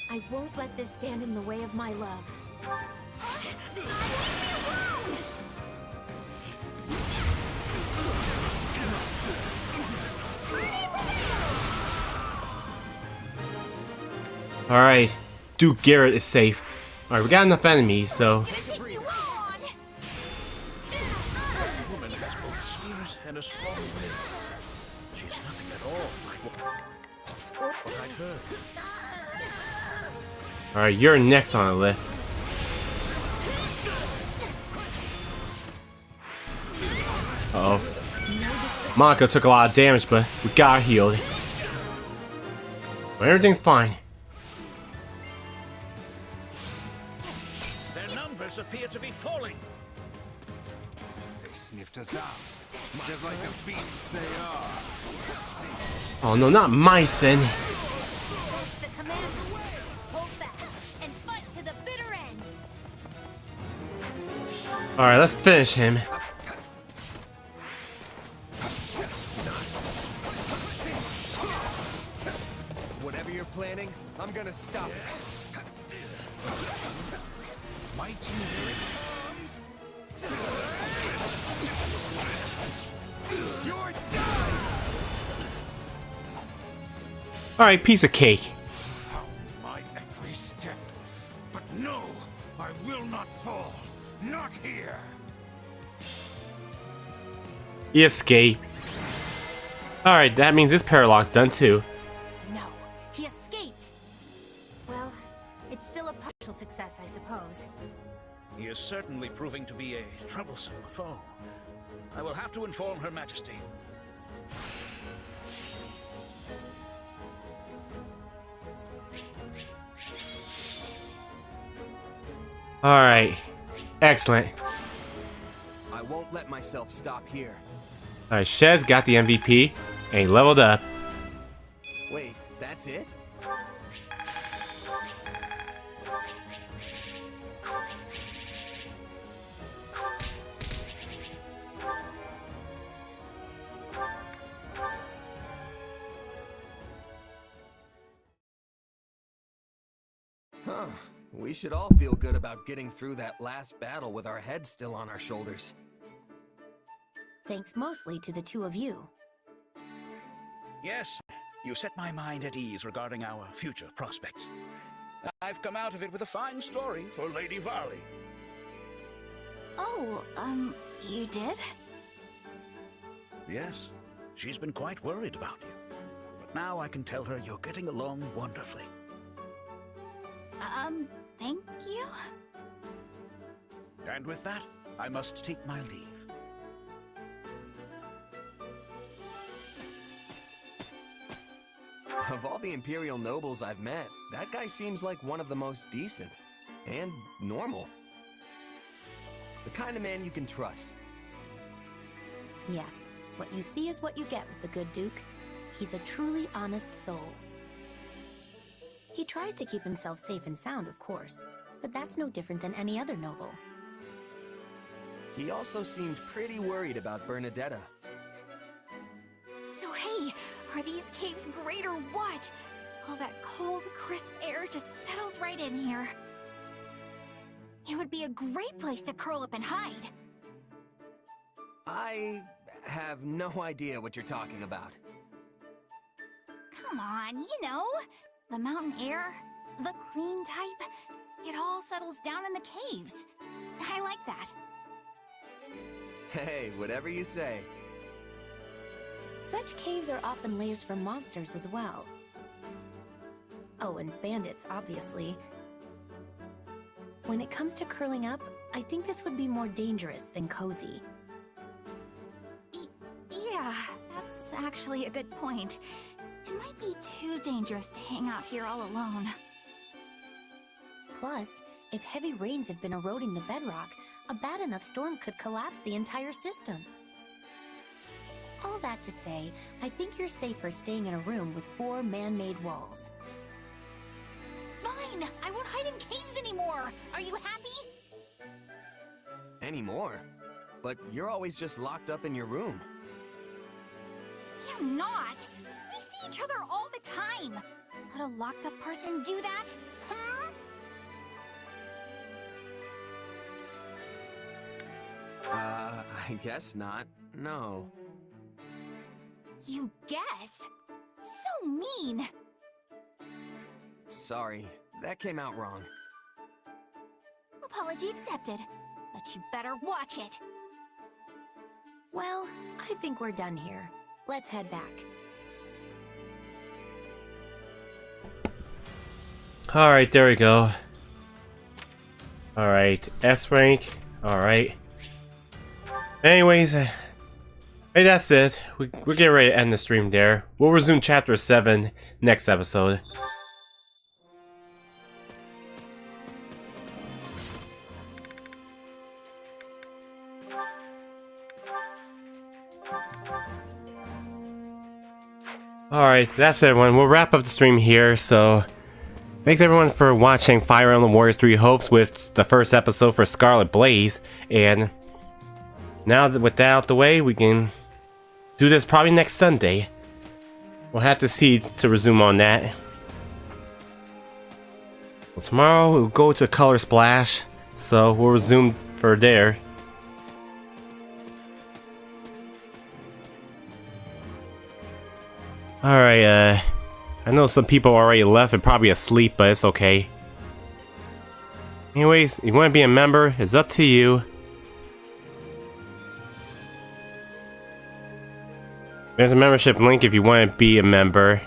I won't let this stand in the way of my love. Alright, Duke Garrett is safe. Alright, we got enough enemies, so... Woman has both spirit and a strong will. She's nothing at all like what I'd heard. Alright, you're next on the list. Uh-oh. Monica took a lot of damage, but we got her healed. But everything's fine. Their numbers appear to be falling. They sniffed us out, just like the beasts they are. Oh no, not Mycen. That's the command. Hold fast and fight to the bitter end. Alright, let's finish him. Whatever you're planning, I'm gonna stop it. Might you hear it comes? You're done! Alright, piece of cake. My every step. But no, I will not fall. Not here. You escape. Alright, that means this parallax done too. No, he escaped. Well, it's still a partial success, I suppose. He is certainly proving to be a troublesome foe. I will have to inform Her Majesty. Alright. Excellent. I won't let myself stop here. Alright, Shez got the MVP and he leveled up. Wait, that's it? Huh. We should all feel good about getting through that last battle with our heads still on our shoulders. Thanks mostly to the two of you. Yes, you set my mind at ease regarding our future prospects. I've come out of it with a fine story for Lady Varley. Oh, you did? Yes, she's been quite worried about you. But now I can tell her you're getting along wonderfully. Thank you? And with that, I must take my leave. Of all the Imperial nobles I've met, that guy seems like one of the most decent. And normal. The kind of man you can trust. Yes, what you see is what you get with the good Duke. He's a truly honest soul. He tries to keep himself safe and sound, of course, but that's no different than any other noble. He also seemed pretty worried about Bernadetta. So hey, are these caves great or what? All that cold, crisp air just settles right in here. It would be a great place to curl up and hide. I have no idea what you're talking about. Come on, you know. The mountain air, the clean type. It all settles down in the caves. I like that. Hey, whatever you say. Such caves are often lairs for monsters as well. Oh, and bandits, obviously. When it comes to curling up, I think this would be more dangerous than cozy. Yeah, that's actually a good point. It might be too dangerous to hang out here all alone. Plus, if heavy rains have been eroding the bedrock, a bad enough storm could collapse the entire system. All that to say, I think you're safer staying in a room with 4 man-made walls. Fine! I won't hide in caves anymore! Are you happy? Anymore? But you're always just locked up in your room. I'm not! We see each other all the time! Could a locked up person do that? Hmm? I guess not. No. You guess? So mean! Sorry, that came out wrong. Apology accepted. But you better watch it. Well, I think we're done here. Let's head back. Alright, there we go. Alright, S rank. Alright. Anyways, hey, that's it. We're getting ready to end the stream there. We'll resume chapter 7 next episode. Alright, that's it everyone. We'll wrap up the stream here, so thanks everyone for watching Fire Emblem Warriors 3 Hopes with the first episode for Scarlet Blaze, and now that with that out the way, we can do this probably next Sunday. We'll have to see to resume on that. Well, tomorrow we'll go to Color Splash, so we'll resume for there. Alright, I know some people already left and probably asleep, but it's okay. Anyways, if you want to be a member, it's up to you. There's a membership link if you want to be a member.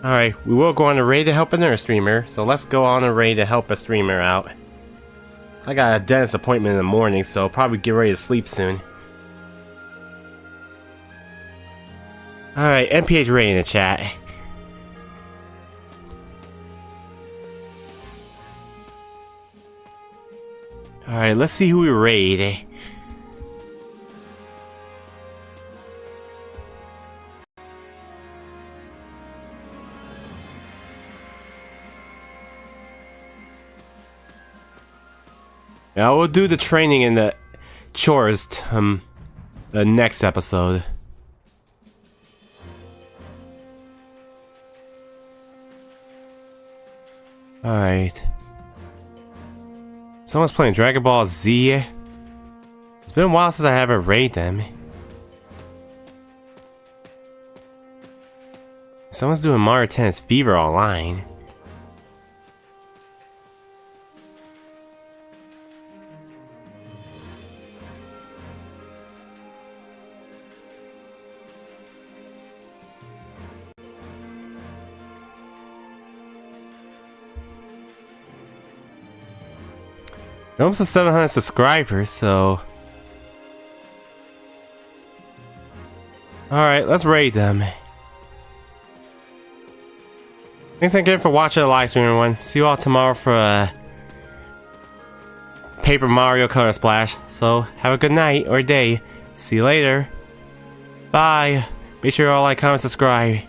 Alright, we will go on a raid to help another streamer, so let's go on a raid to help a streamer out. I got a dentist appointment in the morning, so I'll probably get ready to sleep soon. Alright, MPH raid in the chat. Alright, let's see who we raid. Yeah, we'll do the training in the chores the next episode. Alright. Someone's playing Dragon Ball Z. It's been a while since I haven't raided them. Someone's doing Mario Tennis Fever online. We're almost at 700 subscribers, so... Alright, let's raid them. Thanks again for watching the live stream, everyone. See you all tomorrow for Paper Mario Color Splash. So, have a good night or day. See you later. Bye. Make sure you all like, comment, subscribe.